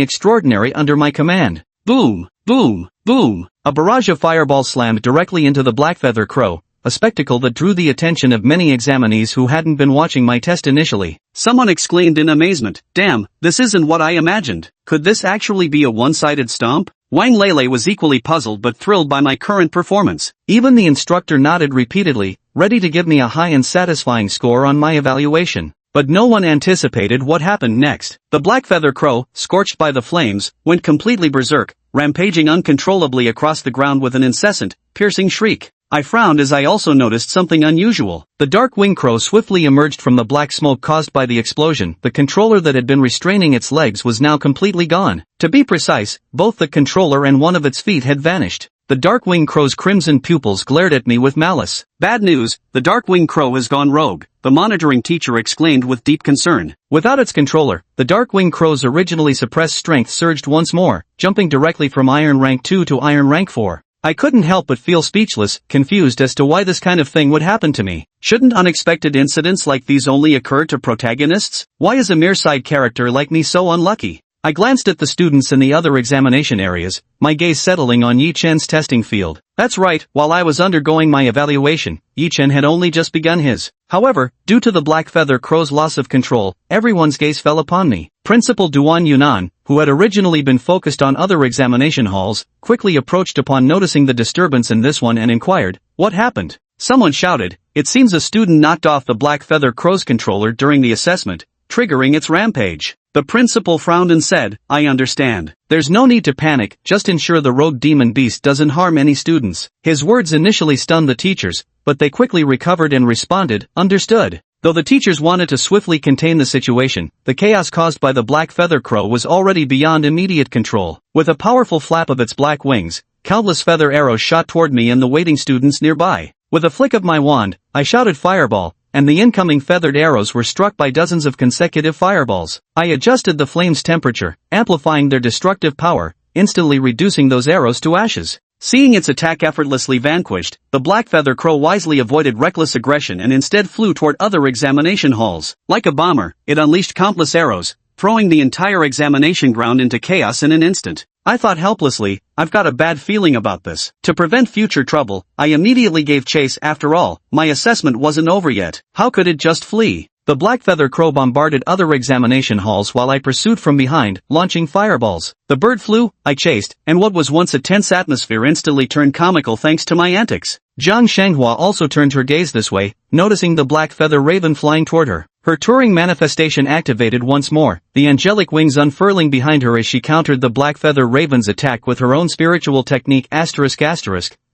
extraordinary under my command. Boom! Boom! Boom! A barrage of fireballs slammed directly into the black feather crow, a spectacle that drew the attention of many examinees who hadn't been watching my test initially. Someone exclaimed in amazement, "Damn, this isn't what I imagined. Could this actually be a one-sided stomp?" Wang Lele was equally puzzled but thrilled by my current performance. Even the instructor nodded repeatedly, ready to give me a high and satisfying score on my evaluation. But no one anticipated what happened next. The black feather crow, scorched by the flames, went completely berserk, rampaging uncontrollably across the ground with an incessant, piercing shriek. I frowned as I also noticed something unusual. The dark winged crow swiftly emerged from the black smoke caused by the explosion. The controller that had been restraining its legs was now completely gone. To be precise, both the controller and one of its feet had vanished. The dark winged crow's crimson pupils glared at me with malice. "Bad news, the dark winged crow has gone rogue," the monitoring teacher exclaimed with deep concern. Without its controller, the dark winged crow's originally suppressed strength surged once more, jumping directly from Iron Rank 2 to Iron Rank 4. I couldn't help but feel speechless, confused as to why this kind of thing would happen to me. Shouldn't unexpected incidents like these only occur to protagonists? Why is a mere side character like me so unlucky? I glanced at the students in the other examination areas, my gaze settling on Yi Chen's testing field. That's right, while I was undergoing my evaluation, Yi Chen had only just begun his. However, due to the black feather crow's loss of control, everyone's gaze fell upon me. Principal Duan Yunnan, who had originally been focused on other examination halls, quickly approached upon noticing the disturbance in this one and inquired, "What happened?" Someone shouted, "It seems a student knocked off the black feather crow's controller during the assessment, triggering its rampage." The principal frowned and said, "I understand. There's no need to panic, just ensure the rogue demon beast doesn't harm any students." His words initially stunned the teachers, but they quickly recovered and responded, "Understood." Though the teachers wanted to swiftly contain the situation, the chaos caused by the black feather crow was already beyond immediate control. With a powerful flap of its black wings, countless feather arrows shot toward me and the waiting students nearby. With a flick of my wand, I shouted fireball, and the incoming feathered arrows were struck by dozens of consecutive fireballs. I adjusted the flame's temperature, amplifying their destructive power, instantly reducing those arrows to ashes. Seeing its attack effortlessly vanquished, the black feather crow wisely avoided reckless aggression and instead flew toward other examination halls. Like a bomber, it unleashed countless arrows, throwing the entire examination ground into chaos in an instant. I thought helplessly, I've got a bad feeling about this. To prevent future trouble, I immediately gave chase. After all, my assessment wasn't over yet. How could it just flee? The black feather crow bombarded other examination halls while I pursued from behind, launching fireballs. The bird flew, I chased, and what was once a tense atmosphere instantly turned comical thanks to my antics. Zhang Shanghua also turned her gaze this way, noticing the black feather raven flying toward her. Her Turing manifestation activated once more, the angelic wings unfurling behind her as she countered the black feather raven's attack with her own spiritual technique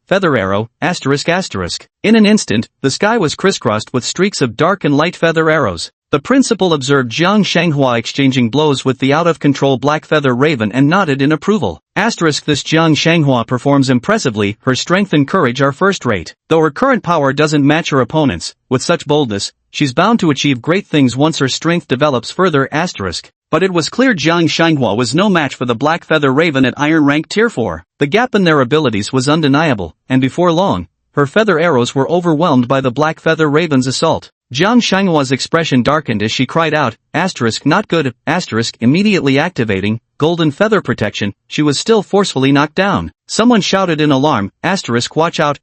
feather arrow, In an instant, the sky was crisscrossed with streaks of dark and light feather arrows. The principal observed Zhang Shanghua exchanging blows with the out-of-control black feather raven and nodded in approval. This Zhang Shanghua performs impressively, her strength and courage are first-rate. Though her current power doesn't match her opponents, with such boldness, she's bound to achieve great things once her strength develops further. But it was clear Zhang Shanghua was no match for the black feather raven at Iron Rank Tier 4. The gap in their abilities was undeniable, and before long, her feather arrows were overwhelmed by the black feather raven's assault. Zhang Shanghua's expression darkened as she cried out, not good, immediately activating golden feather protection. She was still forcefully knocked down. Someone shouted in alarm, watch out,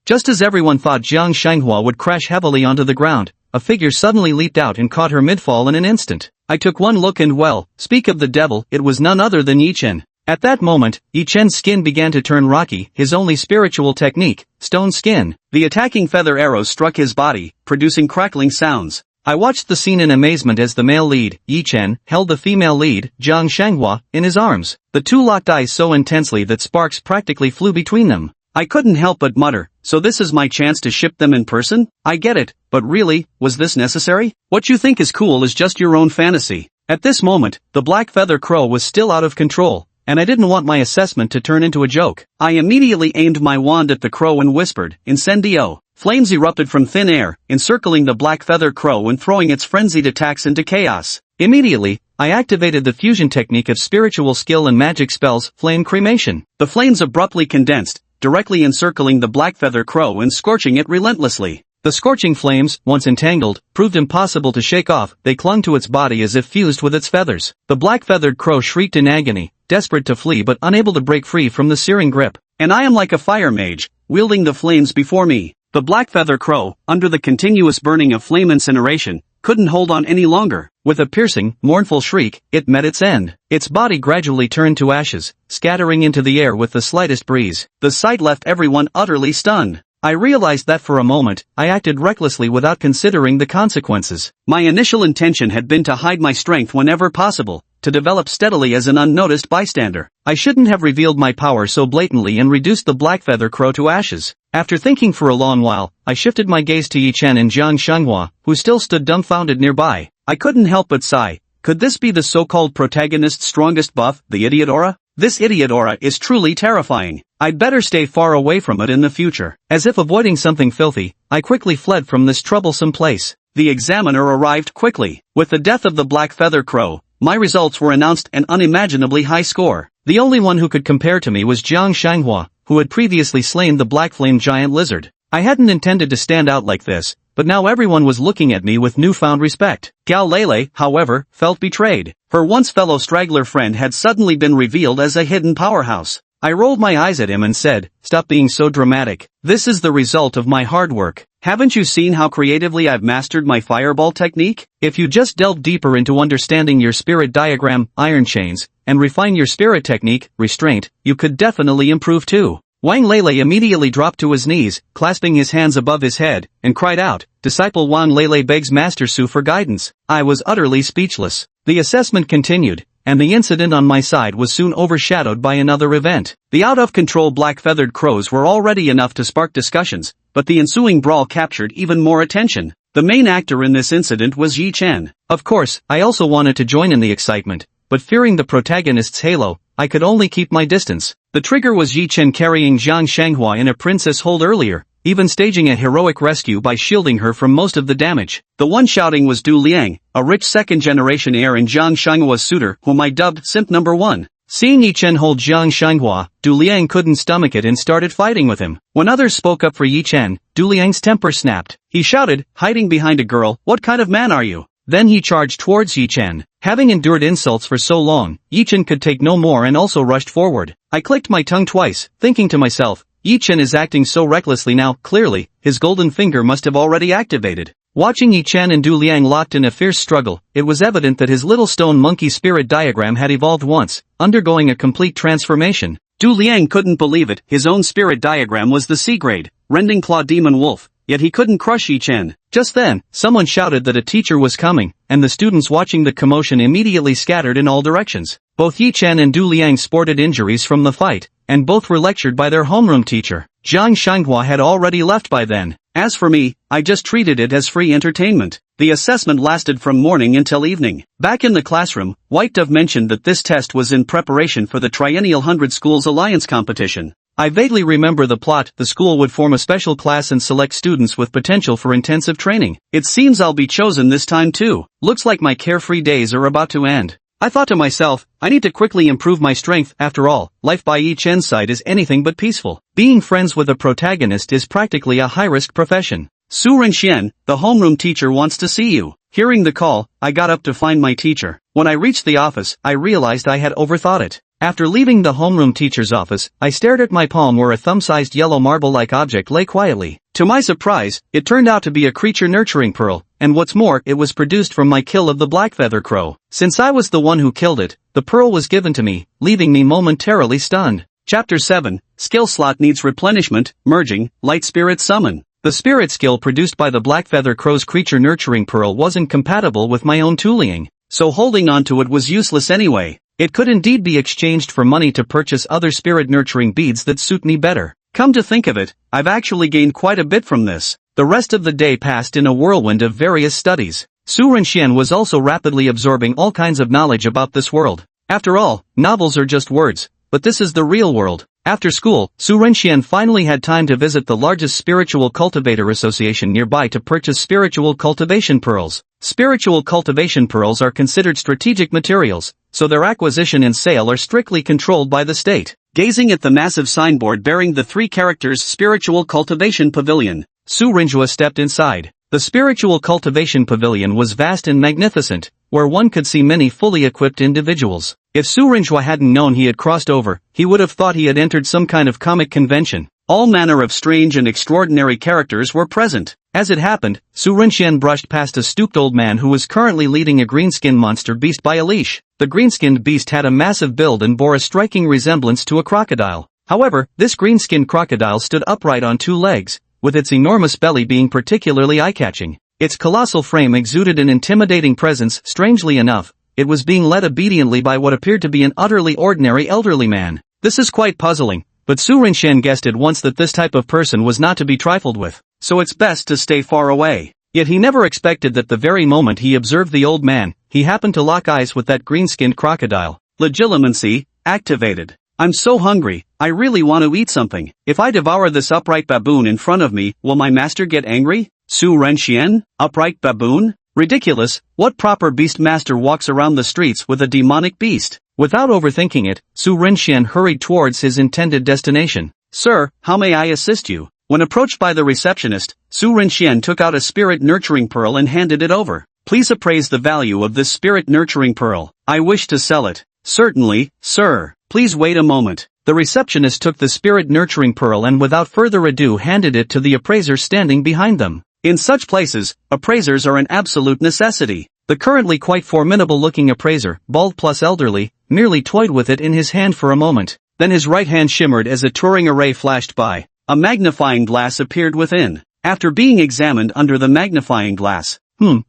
Just as everyone thought Zhang Shanghua would crash heavily onto the ground, a figure suddenly leaped out and caught her mid-fall in an instant. I took one look and well, speak of the devil, it was none other than Yi Chen. At that moment, Yi Chen's skin began to turn rocky, his only spiritual technique, stone skin. The attacking feather arrows struck his body, producing crackling sounds. I watched the scene in amazement as the male lead, Yi Chen, held the female lead, Zhang Shanghua, in his arms. The two locked eyes so intensely that sparks practically flew between them. I couldn't help but mutter, so this is my chance to ship them in person? I get it, but really, was this necessary? What you think is cool is just your own fantasy. At this moment, the black feather crow was still out of control, and I didn't want my assessment to turn into a joke. I immediately aimed my wand at the crow and whispered, Incendio. Flames erupted from thin air, encircling the black feather crow and throwing its frenzied attacks into chaos. Immediately, I activated the fusion technique of spiritual skill and magic spells, flame cremation. The flames abruptly condensed, directly encircling the black feather crow and scorching it relentlessly. The scorching flames, once entangled, proved impossible to shake off. They clung to its body as if fused with its feathers. The black-feathered crow shrieked in agony, desperate to flee but unable to break free from the searing grip. And I am like a fire mage, wielding the flames before me. The black feather crow, under the continuous burning of flame incineration, couldn't hold on any longer. With a piercing, mournful shriek, it met its end. Its body gradually turned to ashes, scattering into the air with the slightest breeze. The sight left everyone utterly stunned. I realized that for a moment, I acted recklessly without considering the consequences. My initial intention had been to hide my strength whenever possible, to develop steadily as an unnoticed bystander. I shouldn't have revealed my power so blatantly and reduced the black feather crow to ashes. After thinking for a long while, I shifted my gaze to Yi Chen and Zhang Shanghua, who still stood dumbfounded nearby. I couldn't help but sigh. Could this be the so-called protagonist's strongest buff, the idiot aura? This idiot aura is truly terrifying. I'd better stay far away from it in the future. As if avoiding something filthy, I quickly fled from this troublesome place. The examiner arrived quickly. With the death of the black feather crow, my results were announced, an unimaginably high score. The only one who could compare to me was Zhang Shanghua, who had previously slain the black flame giant lizard. I hadn't intended to stand out like this, but now everyone was looking at me with newfound respect. Gao Lele, however, felt betrayed. Her once fellow straggler friend had suddenly been revealed as a hidden powerhouse. I rolled my eyes at him and said, "Stop being so dramatic. This is the result of my hard work. Haven't you seen how creatively I've mastered my fireball technique? If you just delve deeper into understanding your spirit diagram, iron chains, and refine your spirit technique, restraint, you could definitely improve too." Wang Lele immediately dropped to his knees, clasping his hands above his head, and cried out, "Disciple Wang Lele begs Master Su for guidance." I was utterly speechless. The assessment continued, and the incident on my side was soon overshadowed by another event. The out-of-control black-feathered crows were already enough to spark discussions, but the ensuing brawl captured even more attention. The main actor in this incident was Yi Chen. Of course, I also wanted to join in the excitement, but fearing the protagonist's halo, I could only keep my distance. The trigger was Yi Chen carrying Zhang Shanghua in a princess hold earlier, even staging a heroic rescue by shielding her from most of the damage. The one shouting was Du Liang, a rich second-generation heir and Zhang Shanghua's suitor, whom I dubbed Simp Number 1. Seeing Yi Chen hold Jiang Xinhua, Du Liang couldn't stomach it and started fighting with him. When others spoke up for Yi Chen, Du Liang's temper snapped. He shouted, hiding behind a girl, "What kind of man are you?" Then he charged towards Yi Chen. Having endured insults for so long, Yi Chen could take no more and also rushed forward. I clicked my tongue twice, thinking to myself, Yi Chen is acting so recklessly now, clearly, his golden finger must have already activated. Watching Yi Chen and Du Liang locked in a fierce struggle, it was evident that his little stone monkey spirit diagram had evolved once, undergoing a complete transformation. Du Liang couldn't believe it, his own spirit diagram was the C-grade, rending claw demon wolf, yet he couldn't crush Yi Chen. Just then, someone shouted that a teacher was coming, and the students watching the commotion immediately scattered in all directions. Both Yi Chen and Du Liang sported injuries from the fight, and both were lectured by their homeroom teacher. Jiang Xinhua had already left by then. As for me, I just treated it as free entertainment. The assessment lasted from morning until evening. Back in the classroom, White Dove mentioned that this test was in preparation for the Triennial 100 Schools Alliance competition. I vaguely remember the plot. The school would form a special class and select students with potential for intensive training. It seems I'll be chosen this time too. Looks like my carefree days are about to end. I thought to myself, I need to quickly improve my strength. After all, life by Yi Chen's side is anything but peaceful. Being friends with a protagonist is practically a high-risk profession. Su Renxian, the homeroom teacher wants to see you. Hearing the call, I got up to find my teacher. When I reached the office, I realized I had overthought it. After leaving the homeroom teacher's office, I stared at my palm where a thumb-sized yellow marble-like object lay quietly. To my surprise, it turned out to be a creature nurturing pearl, and what's more, it was produced from my kill of the black feather crow. Since I was the one who killed it, the pearl was given to me, leaving me momentarily stunned. Chapter 7, Skill Slot Needs Replenishment, Merging, Light Spirit Summon. The spirit skill produced by the black feather crow's creature nurturing pearl wasn't compatible with my own tooling, so holding onto it was useless anyway. It could indeed be exchanged for money to purchase other spirit nurturing beads that suit me better. Come to think of it, I've actually gained quite a bit from this. The rest of the day passed in a whirlwind of various studies. Su Renxian was also rapidly absorbing all kinds of knowledge about this world. After all, novels are just words, but this is the real world. After school, Su Renxian finally had time to visit the largest spiritual cultivator association nearby to purchase spiritual cultivation pearls. Spiritual cultivation pearls are considered strategic materials, so their acquisition and sale are strictly controlled by the state. Gazing at the massive signboard bearing the 3 characters Spiritual Cultivation Pavilion, Su Renxua stepped inside. The Spiritual Cultivation Pavilion was vast and magnificent, where one could see many fully equipped individuals. If Su Renxua hadn't known he had crossed over, he would have thought he had entered some kind of comic convention. All manner of strange and extraordinary characters were present. As it happened, Su Renxian brushed past a stooped old man who was currently leading a green-skinned monster beast by a leash. The green-skinned beast had a massive build and bore a striking resemblance to a crocodile. However, this green-skinned crocodile stood upright on 2 legs, with its enormous belly being particularly eye-catching. Its colossal frame exuded an intimidating presence. Strangely enough, it was being led obediently by what appeared to be an utterly ordinary elderly man. This is quite puzzling, but Su Renxian guessed at once that this type of person was not to be trifled with, so it's best to stay far away. Yet he never expected that the very moment he observed the old man, he happened to lock eyes with that green-skinned crocodile. Legilimency activated. I'm so hungry, I really want to eat something. If I devour this upright baboon in front of me, will my master get angry? Su Renxian? Upright baboon? Ridiculous, what proper beast master walks around the streets with a demonic beast? Without overthinking it, Su Renxian hurried towards his intended destination. Sir, how may I assist you? When approached by the receptionist, Su Renxian took out a spirit nurturing pearl and handed it over. Please appraise the value of this spirit nurturing pearl. I wish to sell it. Certainly, sir. Please wait a moment. The receptionist took the spirit nurturing pearl and without further ado handed it to the appraiser standing behind them. In such places, appraisers are an absolute necessity. The currently quite formidable-looking appraiser, bald plus elderly, merely toyed with it in his hand for a moment. Then his right hand shimmered as a Turing array flashed by. A magnifying glass appeared within. After being examined under the magnifying glass,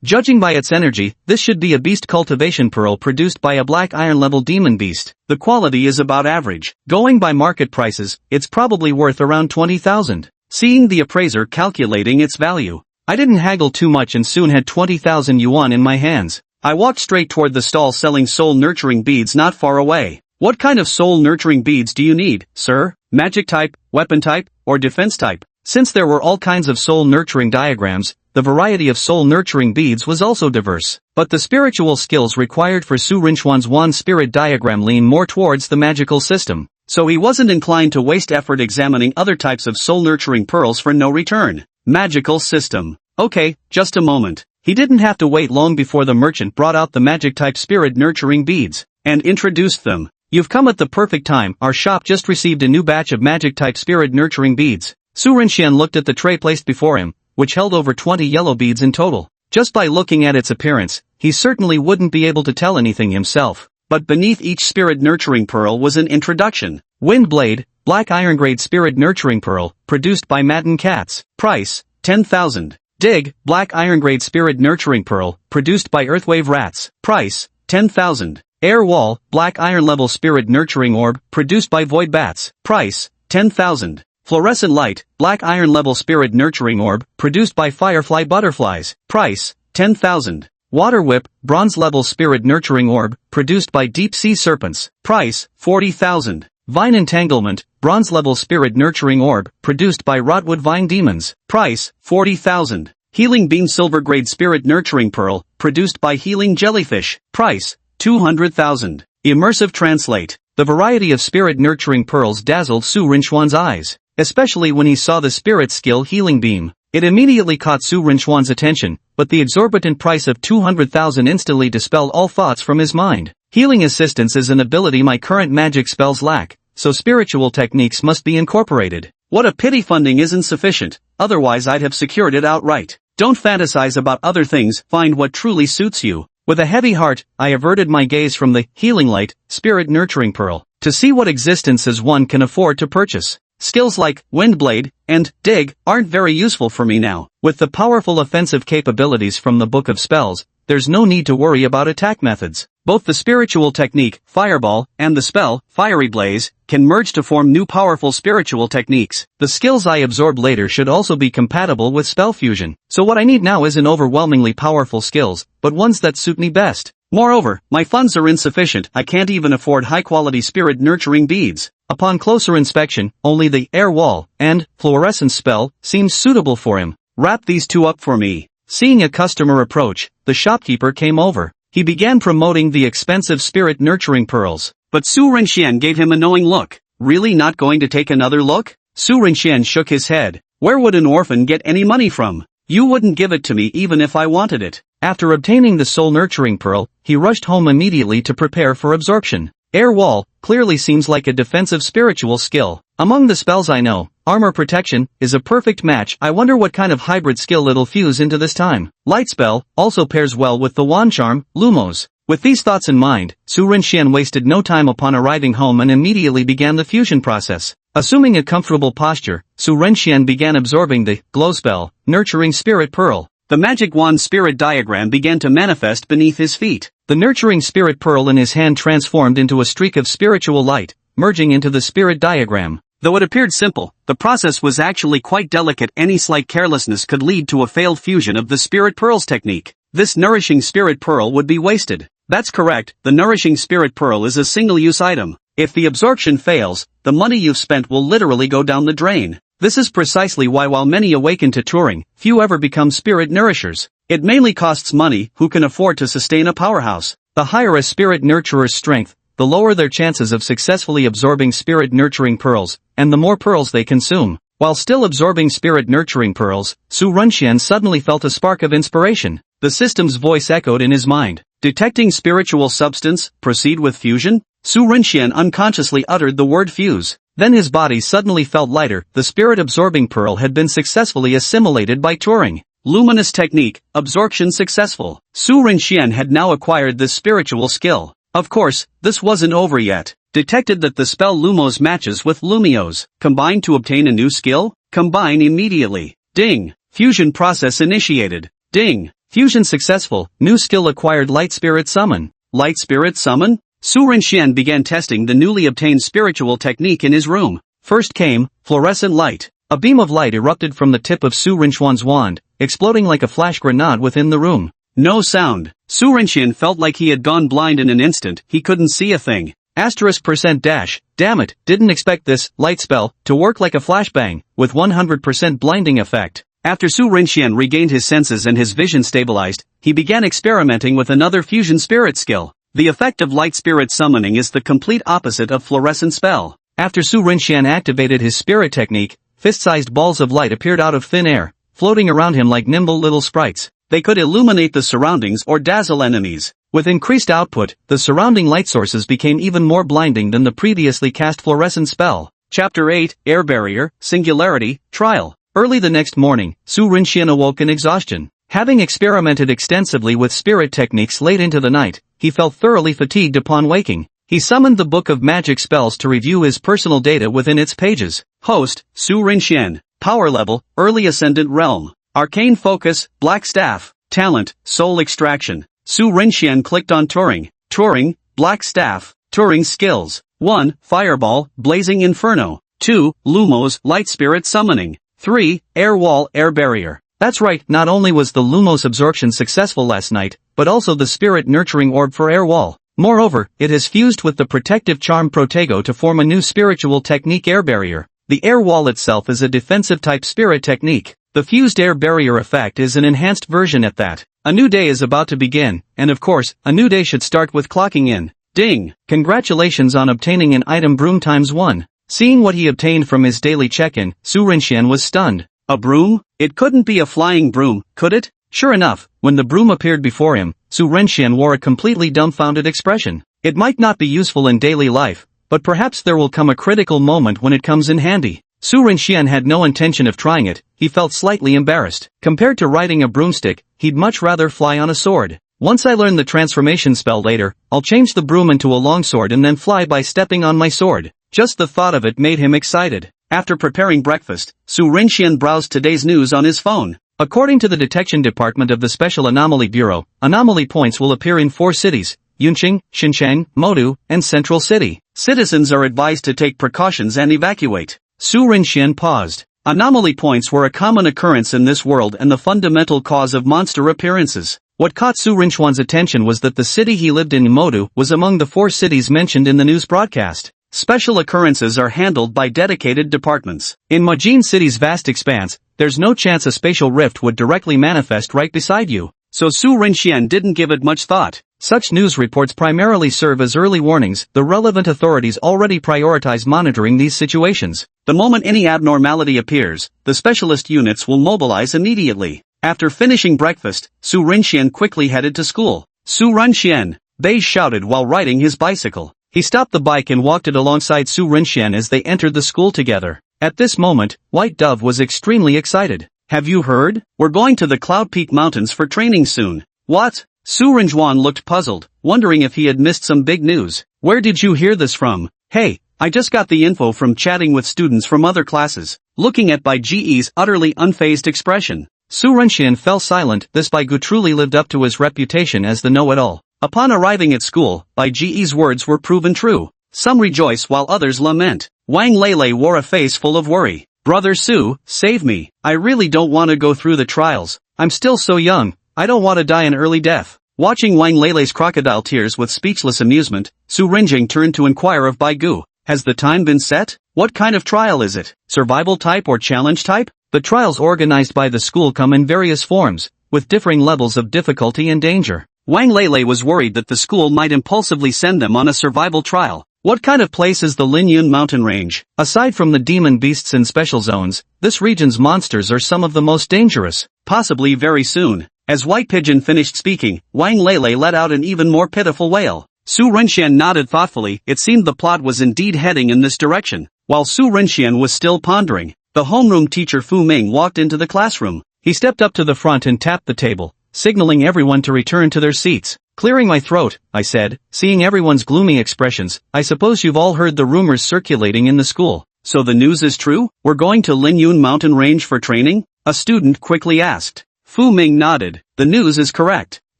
judging by its energy, this should be a beast cultivation pearl produced by a black iron-level demon beast. The quality is about average. Going by market prices, it's probably worth around 20,000. Seeing the appraiser calculating its value, I didn't haggle too much and soon had 20,000 yuan in my hands. I walked straight toward the stall selling soul-nurturing beads not far away. What kind of soul-nurturing beads do you need, sir? Magic type, weapon type, or defense type? Since there were all kinds of soul-nurturing diagrams, the variety of soul-nurturing beads was also diverse. But the spiritual skills required for Su Rinchuan's wand spirit diagram lean more towards the magical system. So he wasn't inclined to waste effort examining other types of soul-nurturing pearls for no return. Magical system. Okay, just a moment. He didn't have to wait long before the merchant brought out the magic-type spirit-nurturing beads and introduced them. You've come at the perfect time, our shop just received a new batch of magic-type spirit-nurturing beads. Su Rinxian looked at the tray placed before him, which held over 20 yellow beads in total. Just by looking at its appearance, he certainly wouldn't be able to tell anything himself. But beneath each spirit-nurturing pearl was an introduction. Wind Blade, Black Iron Grade Spirit-Nurturing Pearl, produced by Madden Cats. Price, 10,000. Dig, Black Iron Grade Spirit-Nurturing Pearl, produced by Earthwave Rats. Price, 10,000. Air Wall, Black Iron Level Spirit Nurturing Orb, produced by Void Bats. Price, 10,000. Fluorescent Light, Black Iron Level Spirit Nurturing Orb, produced by Firefly Butterflies. Price, 10,000. Water Whip, Bronze Level Spirit Nurturing Orb, produced by Deep Sea Serpents. Price, 40,000. Vine Entanglement, Bronze Level Spirit Nurturing Orb, produced by Rotwood Vine Demons. Price, 40,000. Healing Beam Silver Grade Spirit Nurturing Pearl, produced by Healing Jellyfish. Price, 200,000. Immersive Translate. The variety of spirit-nurturing pearls dazzled Su Rinchuan's eyes, especially when he saw the spirit skill Healing Beam. It immediately caught Su Rinchuan's attention, but the exorbitant price of 200,000 instantly dispelled all thoughts from his mind. Healing Assistance is an ability my current magic spells lack, so spiritual techniques must be incorporated. What a pity funding isn't sufficient, otherwise I'd have secured it outright. Don't fantasize about other things, find what truly suits you. With a heavy heart, I averted my gaze from the Healing Light, Spirit Nurturing Pearl, to see what existences one can afford to purchase. Skills like Windblade and Dig aren't very useful for me now. With the powerful offensive capabilities from the Book of Spells, there's no need to worry about attack methods. Both the spiritual technique, Fireball, and the spell, Fiery Blaze, can merge to form new powerful spiritual techniques. The skills I absorb later should also be compatible with spell fusion. So what I need now isn't overwhelmingly powerful skills, but ones that suit me best. Moreover, my funds are insufficient, I can't even afford high-quality spirit-nurturing beads. Upon closer inspection, only the Air Wall and Fluorescence spell seems suitable for him. Wrap these two up for me. Seeing a customer approach, the shopkeeper came over. He began promoting the expensive spirit-nurturing pearls. But Su Rinxian gave him a knowing look. Really not going to take another look? Su Rinxian shook his head. Where would an orphan get any money from? You wouldn't give it to me even if I wanted it. After obtaining the soul-nurturing pearl, he rushed home immediately to prepare for absorption. Air Wall clearly seems like a defensive spiritual skill. Among the spells I know, Armor Protection is a perfect match. I wonder what kind of hybrid skill it'll fuse into this time. Light Spell also pairs well with the Wand Charm, Lumos. With these thoughts in mind, Su Rinxian wasted no time upon arriving home and immediately began the fusion process. Assuming a comfortable posture, Su Rinxian began absorbing the Glow Spell, Nurturing Spirit Pearl. The magic wand spirit diagram began to manifest beneath his feet. The nurturing spirit pearl in his hand transformed into a streak of spiritual light, merging into the spirit diagram. Though it appeared simple, the process was actually quite delicate. Any slight carelessness could lead to a failed fusion of the spirit pearls technique. This nourishing spirit pearl would be wasted. That's correct, the nourishing spirit pearl is a single-use item. If the absorption fails, the money you've spent will literally go down the drain. This is precisely why while many awaken to Turing, few ever become spirit nourishers. It mainly costs money. Who can afford to sustain a powerhouse? The higher a spirit nurturer's strength, the lower their chances of successfully absorbing spirit nurturing pearls, and the more pearls they consume. While still absorbing spirit nurturing pearls, Su Rinxian suddenly felt a spark of inspiration. The system's voice echoed in his mind. Detecting spiritual substance, proceed with fusion? Su Rinxian unconsciously uttered the word fuse. Then his body suddenly felt lighter. The spirit-absorbing pearl had been successfully assimilated by Turing. Luminous technique, absorption successful. Su Rinxian had now acquired this spiritual skill. Of course, this wasn't over yet. Detected that the spell Lumos matches with Lumios. Combine to obtain a new skill? Combine immediately. Ding. Fusion process initiated. Ding. Fusion successful. New skill acquired. Light Spirit Summon. Light Spirit Summon? Su Rinxian began testing the newly obtained spiritual technique in his room. First came fluorescent light. A beam of light erupted from the tip of Su Rinchuan's wand, exploding like a flash grenade within the room. No sound. Su Rinxian felt like he had gone blind in an instant. He couldn't see a thing. *%. Damn it, didn't expect this light spell to work like a flashbang, with 100% blinding effect. After Su Rinxian regained his senses and his vision stabilized, he began experimenting with another fusion spirit skill. The effect of light spirit summoning is the complete opposite of fluorescent spell. After Su Rinxian activated his spirit technique, fist-sized balls of light appeared out of thin air, floating around him like nimble little sprites. They could illuminate the surroundings or dazzle enemies. With increased output, the surrounding light sources became even more blinding than the previously cast fluorescent spell. Chapter 8, Air Barrier, Singularity, Trial. Early the next morning, Su Rinxian awoke in exhaustion. Having experimented extensively with spirit techniques late into the night, he felt thoroughly fatigued upon waking. He summoned the Book of Magic Spells to review his personal data within its pages. Host, Su Rinxian. Power level, Early Ascendant Realm. Arcane Focus, Black Staff. Talent, Soul Extraction. Su Rinxian clicked on Turing. Turing, Black Staff. Turing Skills. 1. Fireball, Blazing Inferno. 2. Lumos, Light Spirit Summoning. 3. Air Wall, Air Barrier. That's right, not only was the Lumos absorption successful last night, but also the Spirit Nurturing Orb for Air Wall. Moreover, it has fused with the Protective Charm Protego to form a new spiritual technique Air Barrier. The Air Wall itself is a defensive type spirit technique. The fused Air Barrier effect is an enhanced version at that. A new day is about to begin, and of course, a new day should start with clocking in. Ding! Congratulations on obtaining an item broom ×1. Seeing what he obtained from his daily check-in, Su Rinxian was stunned. A broom? It couldn't be a flying broom, could it? Sure enough, when the broom appeared before him, Su Rinxian wore a completely dumbfounded expression. It might not be useful in daily life, but perhaps there will come a critical moment when it comes in handy. Su Rinxian had no intention of trying it. He felt slightly embarrassed. Compared to riding a broomstick, he'd much rather fly on a sword. Once I learn the transformation spell later, I'll change the broom into a longsword and then fly by stepping on my sword. Just the thought of it made him excited. After preparing breakfast, Su Rinxian browsed today's news on his phone. According to the detection department of the Special Anomaly Bureau, anomaly points will appear in 4 cities: Yunqing, Xincheng, Modu, and Central City. Citizens are advised to take precautions and evacuate. Su Rinxian paused. Anomaly points were a common occurrence in this world and the fundamental cause of monster appearances. What caught Su Rinxian's attention was that the city he lived in, Modu, was among the 4 cities mentioned in the news broadcast. Special occurrences are handled by dedicated departments. In Majin City's vast expanse, there's no chance a spatial rift would directly manifest right beside you. So Su Rinxian didn't give it much thought. Such news reports primarily serve as early warnings. The relevant authorities already prioritize monitoring these situations. The moment any abnormality appears, the specialist units will mobilize immediately. After finishing breakfast, Su Rinxian quickly headed to school. Su Rinxian, Bei shouted while riding his bicycle. He stopped the bike and walked it alongside Su Rinxian as they entered the school together. At this moment, White Dove was extremely excited. Have you heard? We're going to the Cloud Peak Mountains for training soon. What? Su Rinxian looked puzzled, wondering if he had missed some big news. Where did you hear this from? Hey, I just got the info from chatting with students from other classes. Looking at Bai Ge's utterly unfazed expression, Su Rinxian fell silent. This Bai Gu truly lived up to his reputation as the know-it-all. Upon arriving at school, Bai Ge's words were proven true. Some rejoice while others lament. Wang Lele wore a face full of worry. Brother Su, save me. I really don't want to go through the trials. I'm still so young. I don't want to die an early death. Watching Wang Lele's crocodile tears with speechless amusement, Su Rinjing turned to inquire of Bai Gu. Has the time been set? What kind of trial is it? Survival type or challenge type? The trials organized by the school come in various forms, with differing levels of difficulty and danger. Wang Lele was worried that the school might impulsively send them on a survival trial. What kind of place is the Linyun mountain range? Aside from the demon beasts and special zones, this region's monsters are some of the most dangerous. Possibly very soon. As White Pigeon finished speaking, Wang Lele let out an even more pitiful wail. Su Rinxian nodded thoughtfully. It seemed the plot was indeed heading in this direction. While Su Rinxian was still pondering, the homeroom teacher Fu Ming walked into the classroom. He stepped up to the front and tapped the table, signaling everyone to return to their seats. Clearing my throat, I said, seeing everyone's gloomy expressions, I suppose you've all heard the rumors circulating in the school. So the news is true? We're going to Linyun mountain range for training? A student quickly asked. Fu Ming nodded. The news is correct.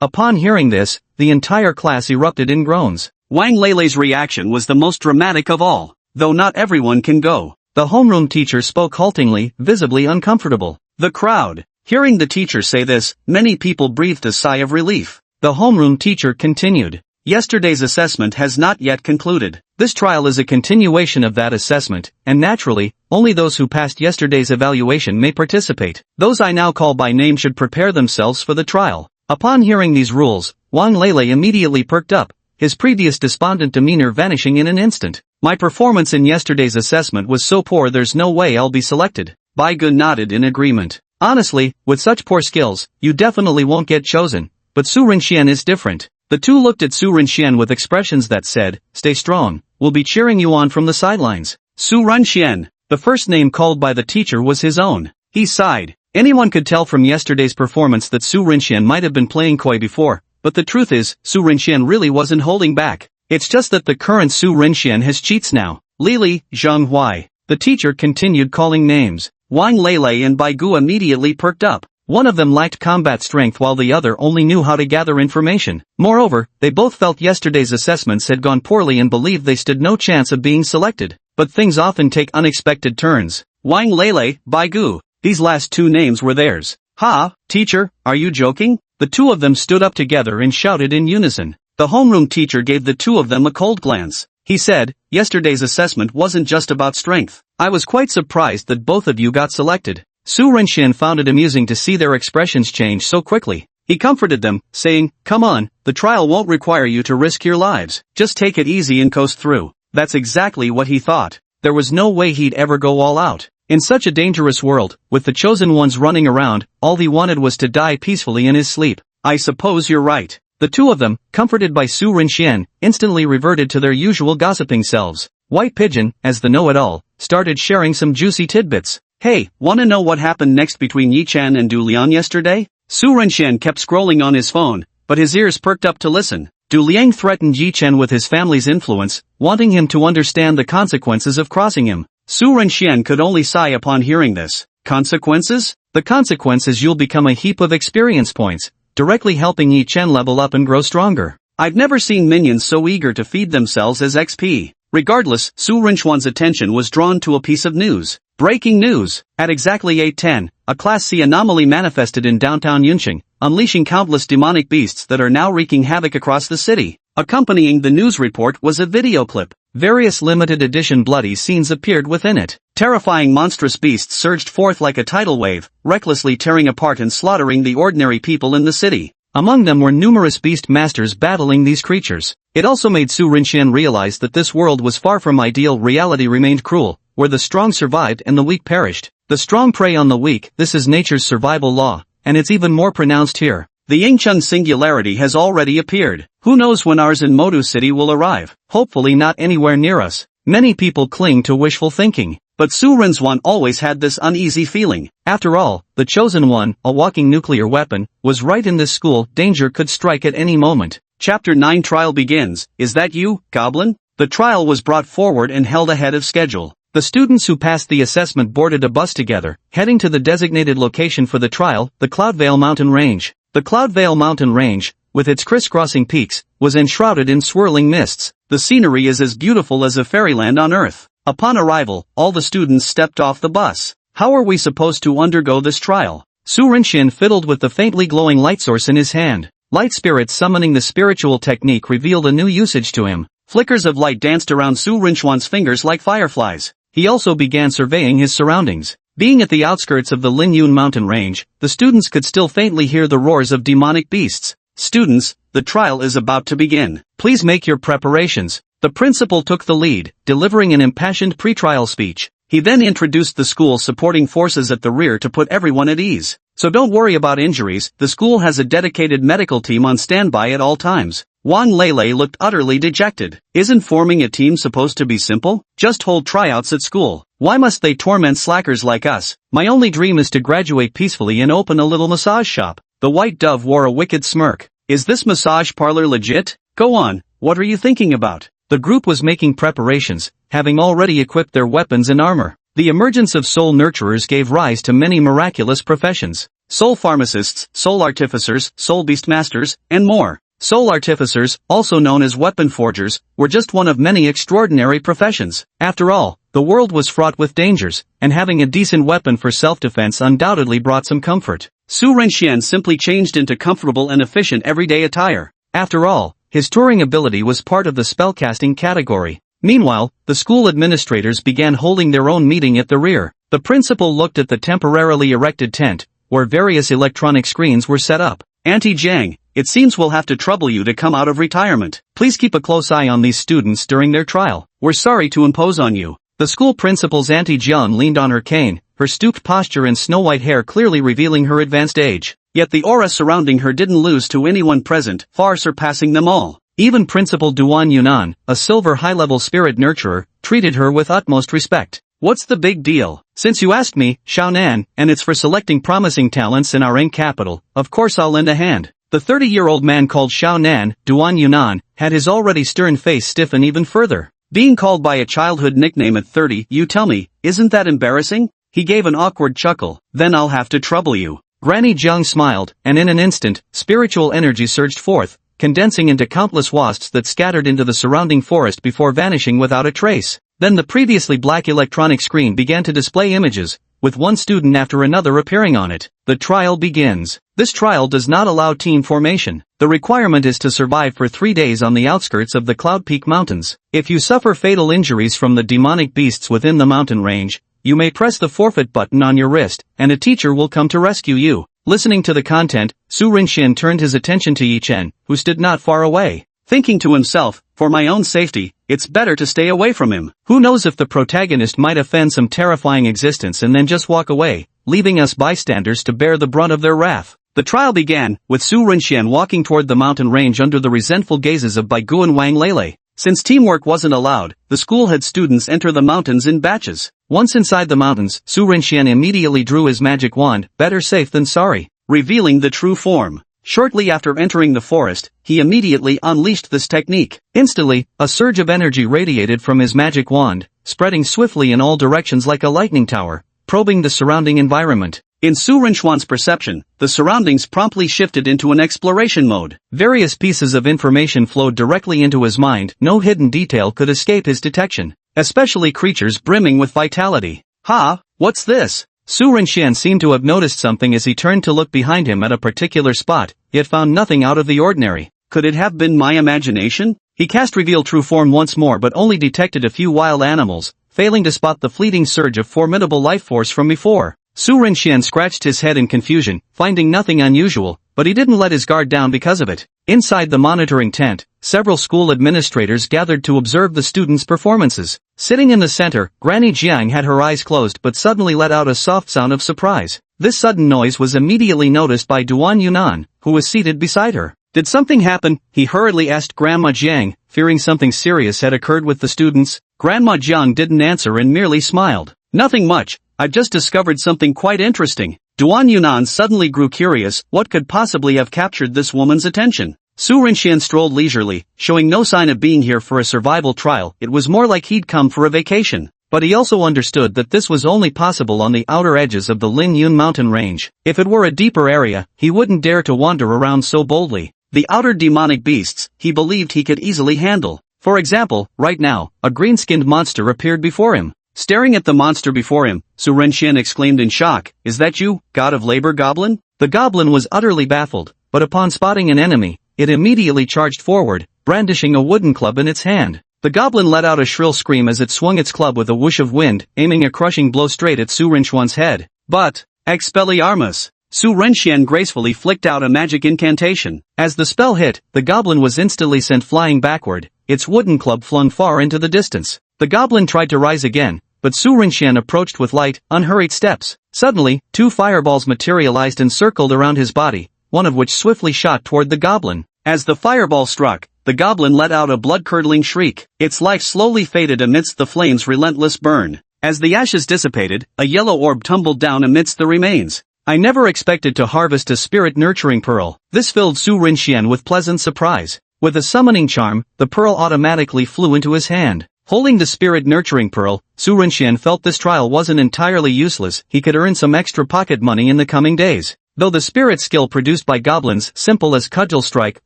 Upon hearing this, the entire class erupted in groans. Wang Lele's reaction was the most dramatic of all. Though not everyone can go. The homeroom teacher spoke haltingly, visibly uncomfortable. The crowd. Hearing the teacher say this, many people breathed a sigh of relief. The homeroom teacher continued. Yesterday's assessment has not yet concluded. This trial is a continuation of that assessment, and naturally, only those who passed yesterday's evaluation may participate. Those I now call by name should prepare themselves for the trial. Upon hearing these rules, Wang Lele immediately perked up, his previous despondent demeanor vanishing in an instant. My performance in yesterday's assessment was so poor there's no way I'll be selected. Bai Gu nodded in agreement. Honestly, with such poor skills, you definitely won't get chosen. But Su Rinxian is different. The two looked at Su Rinxian with expressions that said, stay strong, we'll be cheering you on from the sidelines. Su Rinxian, the first name called by the teacher was his own. He sighed. Anyone could tell from yesterday's performance that Su Rinxian might have been playing coy before, but the truth is, Su Rinxian really wasn't holding back. It's just that the current Su Rinxian has cheats now. Lili, Zhang Huai. The teacher continued calling names. Wang Lele and Bai Gu immediately perked up. One of them lacked combat strength while the other only knew how to gather information. Moreover, they both felt yesterday's assessments had gone poorly and believed they stood no chance of being selected. But things often take unexpected turns. Wang Lele, Bai Gu. These last two names were theirs. Ha, teacher, are you joking? The two of them stood up together and shouted in unison. The homeroom teacher gave the two of them a cold glance. He said, yesterday's assessment wasn't just about strength. I was quite surprised that both of you got selected. Su Rinxian found it amusing to see their expressions change so quickly. He comforted them, saying, come on, the trial won't require you to risk your lives. Just take it easy and coast through. That's exactly what he thought. There was no way he'd ever go all out. In such a dangerous world, with the chosen ones running around, all he wanted was to die peacefully in his sleep. I suppose you're right. The two of them, comforted by Su Rinxian, instantly reverted to their usual gossiping selves. White Pigeon, as the know-it-all, started sharing some juicy tidbits. Hey, wanna know what happened next between Yi Chan and Du Liang yesterday? Su Rinxian kept scrolling on his phone, but his ears perked up to listen. Du Liang threatened Yi Chen with his family's influence, wanting him to understand the consequences of crossing him. Su Rinxian could only sigh upon hearing this. Consequences? The consequence is you'll become a heap of experience points, directly helping Yi Chen level up and grow stronger. I've never seen minions so eager to feed themselves as XP. Regardless, Su Rinxuan's attention was drawn to a piece of news. Breaking news! At exactly 8:10, a Class C anomaly manifested in downtown Yunqing, unleashing countless demonic beasts that are now wreaking havoc across the city. Accompanying the news report was a video clip. Various limited edition bloody scenes appeared within it. Terrifying monstrous beasts surged forth like a tidal wave, recklessly tearing apart and slaughtering the ordinary people in the city. Among them were numerous beast masters battling these creatures. It also made Su Rinxian realize that this world was far from ideal. Reality remained cruel, where the strong survived and the weak perished. The strong prey on the weak. This is nature's survival law, and it's even more pronounced here. The Yingcheng singularity has already appeared. Who knows when ours in Modu City will arrive? Hopefully not anywhere near us. Many people cling to wishful thinking, but Su Rinxuan always had this uneasy feeling. After all, the chosen one, a walking nuclear weapon, was right in this school. Danger could strike at any moment. Chapter 9 Trial begins. Is that you, Goblin? The trial was brought forward and held ahead of schedule. The students who passed the assessment boarded a bus together, heading to the designated location for the trial, the Cloudvale Mountain Range. The Cloudvale Mountain Range, with its crisscrossing peaks, was enshrouded in swirling mists. The scenery is as beautiful as a fairyland on Earth. Upon arrival, all the students stepped off the bus. How are we supposed to undergo this trial? Su Rinxian fiddled with the faintly glowing light source in his hand. Light spirits summoning the spiritual technique revealed a new usage to him. Flickers of light danced around Su Rinxuan's fingers like fireflies. He also began surveying his surroundings. Being at the outskirts of the Linyun mountain range, the students could still faintly hear the roars of demonic beasts. Students, the trial is about to begin. Please make your preparations. The principal took the lead, delivering an impassioned pre-trial speech. He then introduced the school's supporting forces at the rear to put everyone at ease. So don't worry about injuries, the school has a dedicated medical team on standby at all times. Wang Lele looked utterly dejected. Isn't forming a team supposed to be simple? Just hold tryouts at school. Why must they torment slackers like us? My only dream is to graduate peacefully and open a little massage shop. The white dove wore a wicked smirk. Is this massage parlor legit? Go on, what are you thinking about? The group was making preparations, having already equipped their weapons and armor. The emergence of soul nurturers gave rise to many miraculous professions. Soul pharmacists, soul artificers, soul beastmasters, and more. Soul artificers, also known as weapon forgers, were just one of many extraordinary professions. After all, the world was fraught with dangers, and having a decent weapon for self-defense undoubtedly brought some comfort. Su Rinxian simply changed into comfortable and efficient everyday attire. After all, his touring ability was part of the spellcasting category. Meanwhile, the school administrators began holding their own meeting at the rear. The principal looked at the temporarily erected tent, where various electronic screens were set up. Auntie Jiang, it seems we'll have to trouble you to come out of retirement. Please keep a close eye on these students during their trial. We're sorry to impose on you. The school principal's Auntie Jiang leaned on her cane, her stooped posture and snow-white hair clearly revealing her advanced age. Yet the aura surrounding her didn't lose to anyone present, far surpassing them all. Even Principal Duan Yunan, a silver high-level spirit nurturer, treated her with utmost respect. What's the big deal? Since you asked me, Xiaonan, and it's for selecting promising talents in our ink capital, of course I'll lend a hand. The 30-year-old man called Xiaonan, Duan Yunan, had his already stern face stiffen even further. Being called by a childhood nickname at 30, you tell me, isn't that embarrassing? He gave an awkward chuckle. Then I'll have to trouble you. Granny Jiang smiled, and in an instant, spiritual energy surged forth, condensing into countless wasps that scattered into the surrounding forest before vanishing without a trace. Then the previously black electronic screen began to display images, with one student after another appearing on it. The trial begins. This trial does not allow team formation. The requirement is to survive for 3 days on the outskirts of the Cloud Peak Mountains. If you suffer fatal injuries from the demonic beasts within the mountain range, you may press the forfeit button on your wrist, and a teacher will come to rescue you. Listening to the content, Su Rinxin turned his attention to Yi Chen, who stood not far away. Thinking to himself, for my own safety, it's better to stay away from him. Who knows if the protagonist might offend some terrifying existence and then just walk away, leaving us bystanders to bear the brunt of their wrath. The trial began, with Su Rinxian walking toward the mountain range under the resentful gazes of Baigu and Wang Lele. Since teamwork wasn't allowed, the school had students enter the mountains in batches. Once inside the mountains, Su Rinxian immediately drew his magic wand, better safe than sorry, revealing the true form. Shortly after entering the forest, he immediately unleashed this technique. Instantly, a surge of energy radiated from his magic wand, spreading swiftly in all directions like a lightning tower, probing the surrounding environment. In Su Rinxuan's perception, the surroundings promptly shifted into an exploration mode. Various pieces of information flowed directly into his mind. No hidden detail could escape his detection, especially creatures brimming with vitality. Ha! What's this? Su Rinxian seemed to have noticed something as he turned to look behind him at a particular spot, yet found nothing out of the ordinary. Could it have been my imagination? He cast Reveal True Form once more but only detected a few wild animals, failing to spot the fleeting surge of formidable life force from before. Su Rinxian scratched his head in confusion, finding nothing unusual, but he didn't let his guard down because of it. Inside the monitoring tent, several school administrators gathered to observe the students' performances. Sitting in the center, Granny Jiang had her eyes closed but suddenly let out a soft sound of surprise. This sudden noise was immediately noticed by Duan Yunan, who was seated beside her. Did something happen? He hurriedly asked Grandma Jiang, fearing something serious had occurred with the students. Grandma Jiang didn't answer and merely smiled. Nothing much. I've just discovered something quite interesting. Duan Yunan suddenly grew curious. What could possibly have captured this woman's attention? Su Rinxian strolled leisurely, showing no sign of being here for a survival trial. It was more like he'd come for a vacation. But he also understood that this was only possible on the outer edges of the Lin Yun mountain range. If it were a deeper area, he wouldn't dare to wander around so boldly. The outer demonic beasts, he believed he could easily handle. For example, right now, a green-skinned monster appeared before him. Staring at the monster before him, Su Rinxian exclaimed in shock, "Is that you, god of labor goblin?" The goblin was utterly baffled, but upon spotting an enemy, it immediately charged forward, brandishing a wooden club in its hand. The goblin let out a shrill scream as it swung its club with a whoosh of wind, aiming a crushing blow straight at Su Rinxuan's head. But, Expelliarmus! Su Rinxian gracefully flicked out a magic incantation. As the spell hit, the goblin was instantly sent flying backward, its wooden club flung far into the distance. The goblin tried to rise again, but Su Rinxian approached with light, unhurried steps. Suddenly, 2 fireballs materialized and circled around his body, one of which swiftly shot toward the goblin. As the fireball struck, the goblin let out a blood-curdling shriek. Its life slowly faded amidst the flame's relentless burn. As the ashes dissipated, a yellow orb tumbled down amidst the remains. I never expected to harvest a spirit-nurturing pearl. This filled Su Rinxian with pleasant surprise. With a summoning charm, the pearl automatically flew into his hand. Holding the spirit-nurturing pearl, Su Rinxian felt this trial wasn't entirely useless. He could earn some extra pocket money in the coming days. Though the spirit skill produced by goblins, simple as cudgel strike,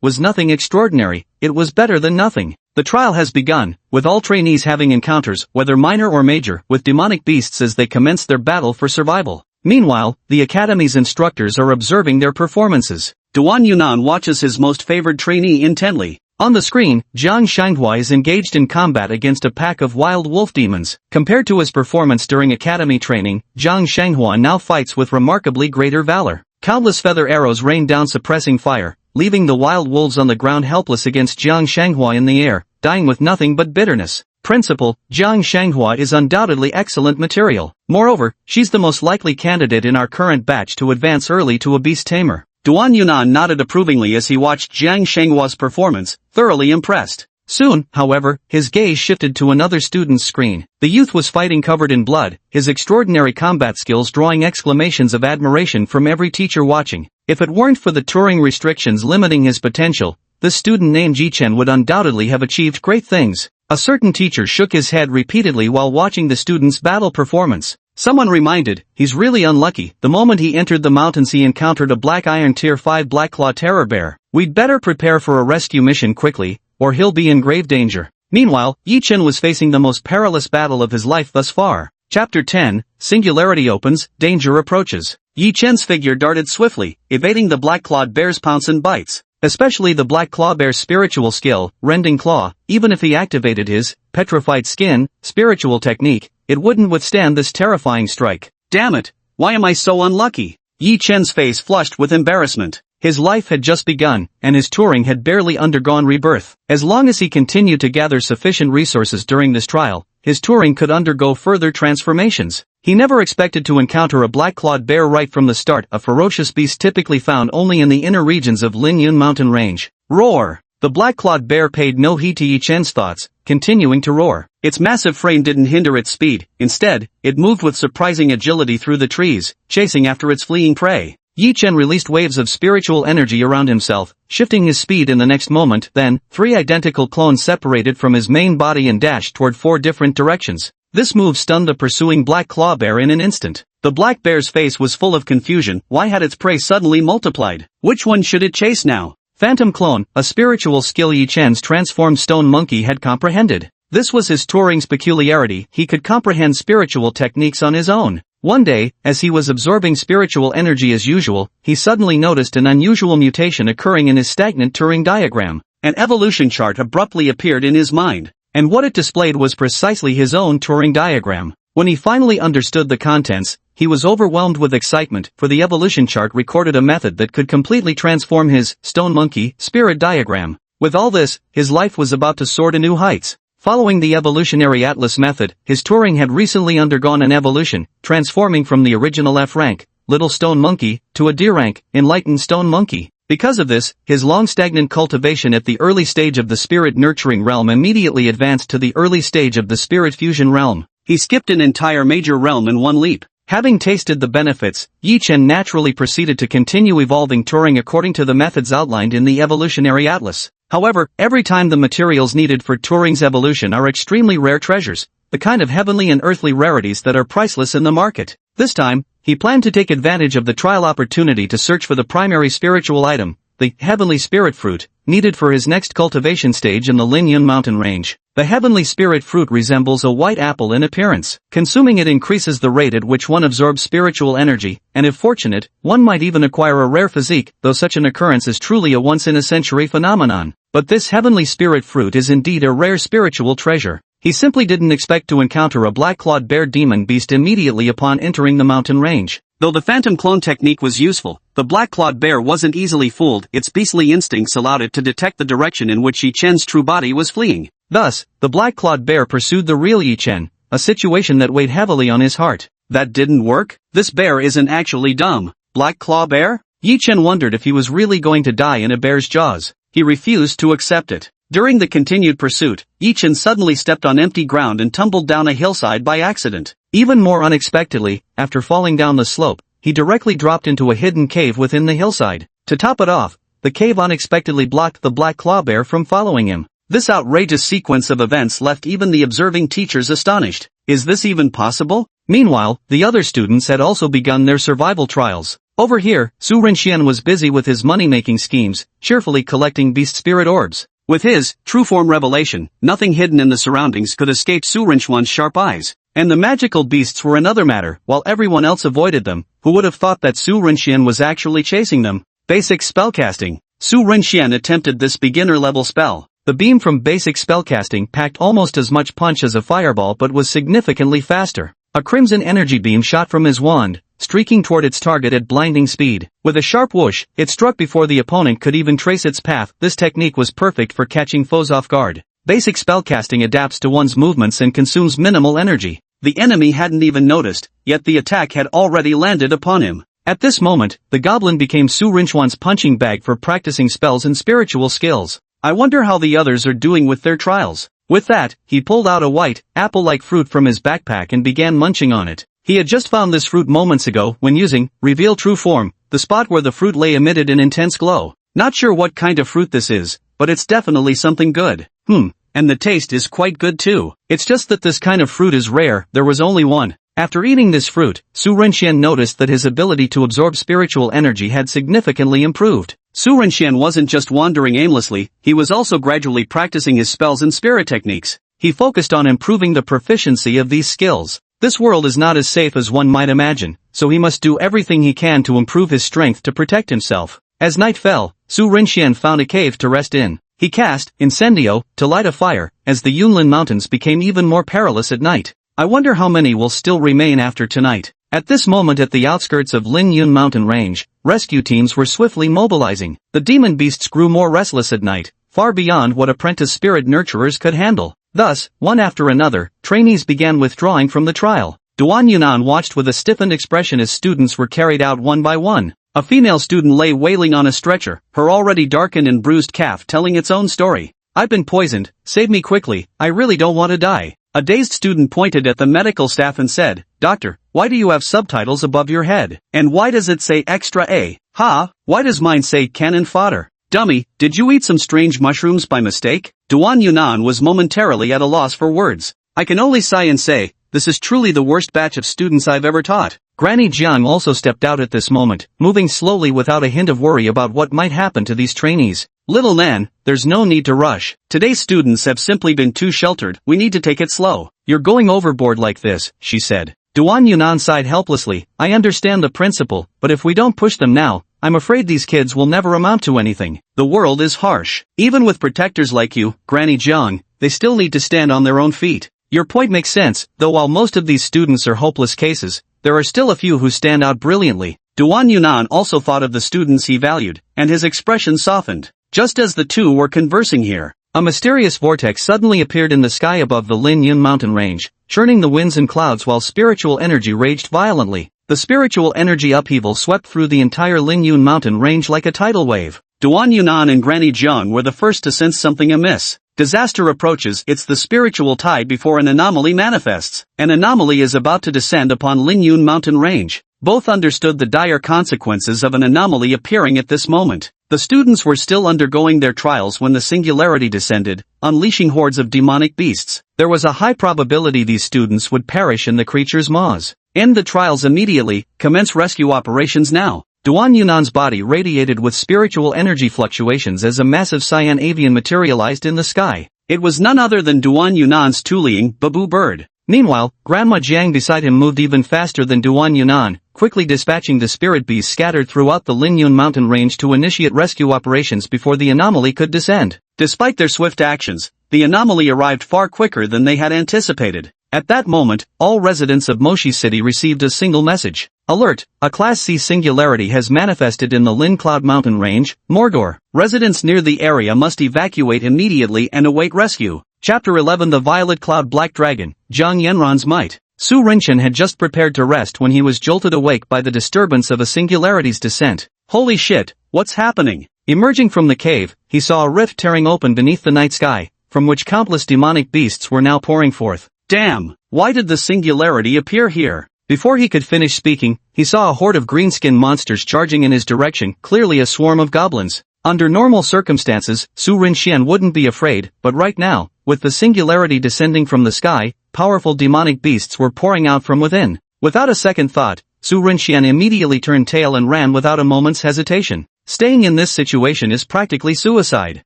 was nothing extraordinary, it was better than nothing. The trial has begun, with all trainees having encounters, whether minor or major, with demonic beasts as they commence their battle for survival. Meanwhile, the academy's instructors are observing their performances. Duan Yunan watches his most favored trainee intently. On the screen, Jiang Shanghua is engaged in combat against a pack of wild wolf demons. Compared to his performance during academy training, Jiang Shanghua now fights with remarkably greater valor. Countless feather arrows rain down suppressing fire, leaving the wild wolves on the ground helpless against Jiang Shanghua in the air, dying with nothing but bitterness. Principal, Jiang Shanghua is undoubtedly excellent material. Moreover, she's the most likely candidate in our current batch to advance early to a beast tamer. Duan Yunan nodded approvingly as he watched Jiang Shenghua's performance, thoroughly impressed. Soon, however, his gaze shifted to another student's screen. The youth was fighting covered in blood, his extraordinary combat skills drawing exclamations of admiration from every teacher watching. If it weren't for the Turing restrictions limiting his potential, this student named Ji Chen would undoubtedly have achieved great things. A certain teacher shook his head repeatedly while watching the student's battle performance. Someone reminded, he's really unlucky. The moment he entered the mountains he encountered a black iron tier 5 black claw terror bear. We'd better prepare for a rescue mission quickly, or he'll be in grave danger. Meanwhile, Yi Chen was facing the most perilous battle of his life thus far. Chapter 10, Singularity opens, danger approaches. Yi Chen's figure darted swiftly, evading the black-clawed bear's pounce and bites. Especially the black claw bear's spiritual skill, Rending Claw. Even if he activated his petrified skin spiritual technique, it wouldn't withstand this terrifying strike. Damn it, why am I so unlucky? Yi Chen's face flushed with embarrassment. His life had just begun, and his Turing had barely undergone rebirth. As long as he continued to gather sufficient resources during this trial, his Turing could undergo further transformations. He never expected to encounter a black-clawed bear right from the start, a ferocious beast typically found only in the inner regions of Linyun mountain range. Roar! The black-clawed bear paid no heed to Yi Chen's thoughts, continuing to roar. Its massive frame didn't hinder its speed. Instead, it moved with surprising agility through the trees, chasing after its fleeing prey. Yi Chen released waves of spiritual energy around himself, shifting his speed in the next moment. Then, 3 identical clones separated from his main body and dashed toward 4 different directions. This move stunned the pursuing black claw bear in an instant. The black bear's face was full of confusion. Why had its prey suddenly multiplied? Which one should it chase now? Phantom Clone, a spiritual skill Yi Chen's transformed stone monkey had comprehended. This was his Turing's peculiarity, he could comprehend spiritual techniques on his own. One day, as he was absorbing spiritual energy as usual, he suddenly noticed an unusual mutation occurring in his stagnant Turing diagram. An evolution chart abruptly appeared in his mind. And what it displayed was precisely his own Turing diagram. When he finally understood the contents, he was overwhelmed with excitement, for the evolution chart recorded a method that could completely transform his stone monkey spirit diagram. With all this, his life was about to soar to new heights. Following the evolutionary atlas method, his Turing had recently undergone an evolution, transforming from the original F rank, little stone monkey, to a D rank, enlightened stone monkey. Because of this, his long-stagnant cultivation at the early stage of the spirit nurturing realm immediately advanced to the early stage of the spirit fusion realm. He skipped an entire major realm in one leap. Having tasted the benefits, Yi Chen naturally proceeded to continue evolving Turing according to the methods outlined in the evolutionary atlas. However, every time the materials needed for Turing's evolution are extremely rare treasures, the kind of heavenly and earthly rarities that are priceless in the market. This time, he planned to take advantage of the trial opportunity to search for the primary spiritual item, the heavenly spirit fruit, needed for his next cultivation stage in the Linyun mountain range. The heavenly spirit fruit resembles a white apple in appearance. Consuming it increases the rate at which one absorbs spiritual energy, and if fortunate, one might even acquire a rare physique, though such an occurrence is truly a once-in-a-century phenomenon. But this heavenly spirit fruit is indeed a rare spiritual treasure. He simply didn't expect to encounter a black-clawed bear demon beast immediately upon entering the mountain range. Though the phantom clone technique was useful, the black-clawed bear wasn't easily fooled. Its beastly instincts allowed it to detect the direction in which Yi Chen's true body was fleeing. Thus, the black-clawed bear pursued the real Yi Chen, a situation that weighed heavily on his heart. That didn't work? This bear isn't actually dumb. Black claw bear? Yi Chen wondered if he was really going to die in a bear's jaws. He refused to accept it. During the continued pursuit, Yi Chen suddenly stepped on empty ground and tumbled down a hillside by accident. Even more unexpectedly, after falling down the slope, he directly dropped into a hidden cave within the hillside. To top it off, the cave unexpectedly blocked the black claw bear from following him. This outrageous sequence of events left even the observing teachers astonished. Is this even possible? Meanwhile, the other students had also begun their survival trials. Over here, Su Renxian was busy with his money-making schemes, cheerfully collecting beast spirit orbs. With his true form revelation, nothing hidden in the surroundings could escape Su Renxian's sharp eyes. And the magical beasts were another matter. While everyone else avoided them, who would have thought that Su Renxian was actually chasing them? Basic spellcasting. Su Renxian attempted this beginner-level spell. The beam from basic spellcasting packed almost as much punch as a fireball but was significantly faster. A crimson energy beam shot from his wand, streaking toward its target at blinding speed. With a sharp whoosh, it struck before the opponent could even trace its path. This technique was perfect for catching foes off guard. Basic spellcasting adapts to one's movements and consumes minimal energy. The enemy hadn't even noticed, yet the attack had already landed upon him. At this moment, the goblin became Su Rinchuan's punching bag for practicing spells and spiritual skills. I wonder how the others are doing with their trials. With that, he pulled out a white, apple-like fruit from his backpack and began munching on it. He had just found this fruit moments ago when using Reveal True Form. The spot where the fruit lay emitted an intense glow. Not sure what kind of fruit this is, but it's definitely something good. And the taste is quite good too. It's just that this kind of fruit is rare. There was only one. After eating this fruit, Su Rinxian noticed that his ability to absorb spiritual energy had significantly improved. Su Rinxian wasn't just wandering aimlessly, he was also gradually practicing his spells and spirit techniques. He focused on improving the proficiency of these skills. This world is not as safe as one might imagine, so he must do everything he can to improve his strength to protect himself. As night fell, Su Rinxian found a cave to rest in. He cast Incendio to light a fire, as the Yunlin Mountains became even more perilous at night. I wonder how many will still remain after tonight. At this moment at the outskirts of Lin Yun Mountain Range, rescue teams were swiftly mobilizing. The demon beasts grew more restless at night, far beyond what apprentice spirit nurturers could handle. Thus, one after another, trainees began withdrawing from the trial. Duan Yunan watched with a stiffened expression as students were carried out one by one. A female student lay wailing on a stretcher, her already darkened and bruised calf telling its own story. "I've been poisoned, save me quickly, I really don't want to die." A dazed student pointed at the medical staff and said, "Doctor, why do you have subtitles above your head? And why does it say extra A? Why does mine say cannon fodder? Dummy, did you eat some strange mushrooms by mistake?" Duan Yunan was momentarily at a loss for words. "I can only sigh and say, this is truly the worst batch of students I've ever taught." Granny Jiang also stepped out at this moment, moving slowly without a hint of worry about what might happen to these trainees. "Little Nan, there's no need to rush. Today's students have simply been too sheltered, we need to take it slow." "You're going overboard like this," she said. Duan Yunan sighed helplessly. "I understand the principle, but if we don't push them now, I'm afraid these kids will never amount to anything. The world is harsh. Even with protectors like you, Granny Jiang, they still need to stand on their own feet." "Your point makes sense, though while most of these students are hopeless cases, there are still a few who stand out brilliantly." Duan Yunan also thought of the students he valued, and his expression softened. Just as the two were conversing here, a mysterious vortex suddenly appeared in the sky above the Lin Yun mountain range, churning the winds and clouds while spiritual energy raged violently. The spiritual energy upheaval swept through the entire Lin Yun mountain range like a tidal wave. Duan Yunan and Granny Jiang were the first to sense something amiss. Disaster approaches. It's the spiritual tide before an anomaly manifests. An anomaly is about to descend upon Lin Yun mountain range. Both understood the dire consequences of an anomaly appearing at this moment. The students were still undergoing their trials when the singularity descended, unleashing hordes of demonic beasts. There was a high probability these students would perish in the creature's maws. End the trials immediately, commence rescue operations now. Duan Yunan's body radiated with spiritual energy fluctuations as a massive cyan avian materialized in the sky. It was none other than Duan Yunan's Tuliang Babu bird. Meanwhile, Grandma Jiang beside him moved even faster than Duan Yunan, quickly dispatching the spirit beasts scattered throughout the Lin Yun mountain range to initiate rescue operations before the anomaly could descend. Despite their swift actions, the anomaly arrived far quicker than they had anticipated. At that moment, all residents of Moshi City received a single message. Alert! A Class C singularity has manifested in the Lin Cloud mountain range, Mordor. Residents near the area must evacuate immediately and await rescue. Chapter 11 The Violet Cloud Black Dragon, Zhang Yanran's Might. Su Rinchen had just prepared to rest when he was jolted awake by the disturbance of a singularity's descent. Holy shit, what's happening? Emerging from the cave, he saw a rift tearing open beneath the night sky, from which countless demonic beasts were now pouring forth. Damn, why did the singularity appear here? Before he could finish speaking, he saw a horde of green-skinned monsters charging in his direction, clearly a swarm of goblins. Under normal circumstances, Su Rinxian wouldn't be afraid, but right now, with the singularity descending from the sky, powerful demonic beasts were pouring out from within. Without a second thought, Su Rinxian immediately turned tail and ran without a moment's hesitation. Staying in this situation is practically suicide.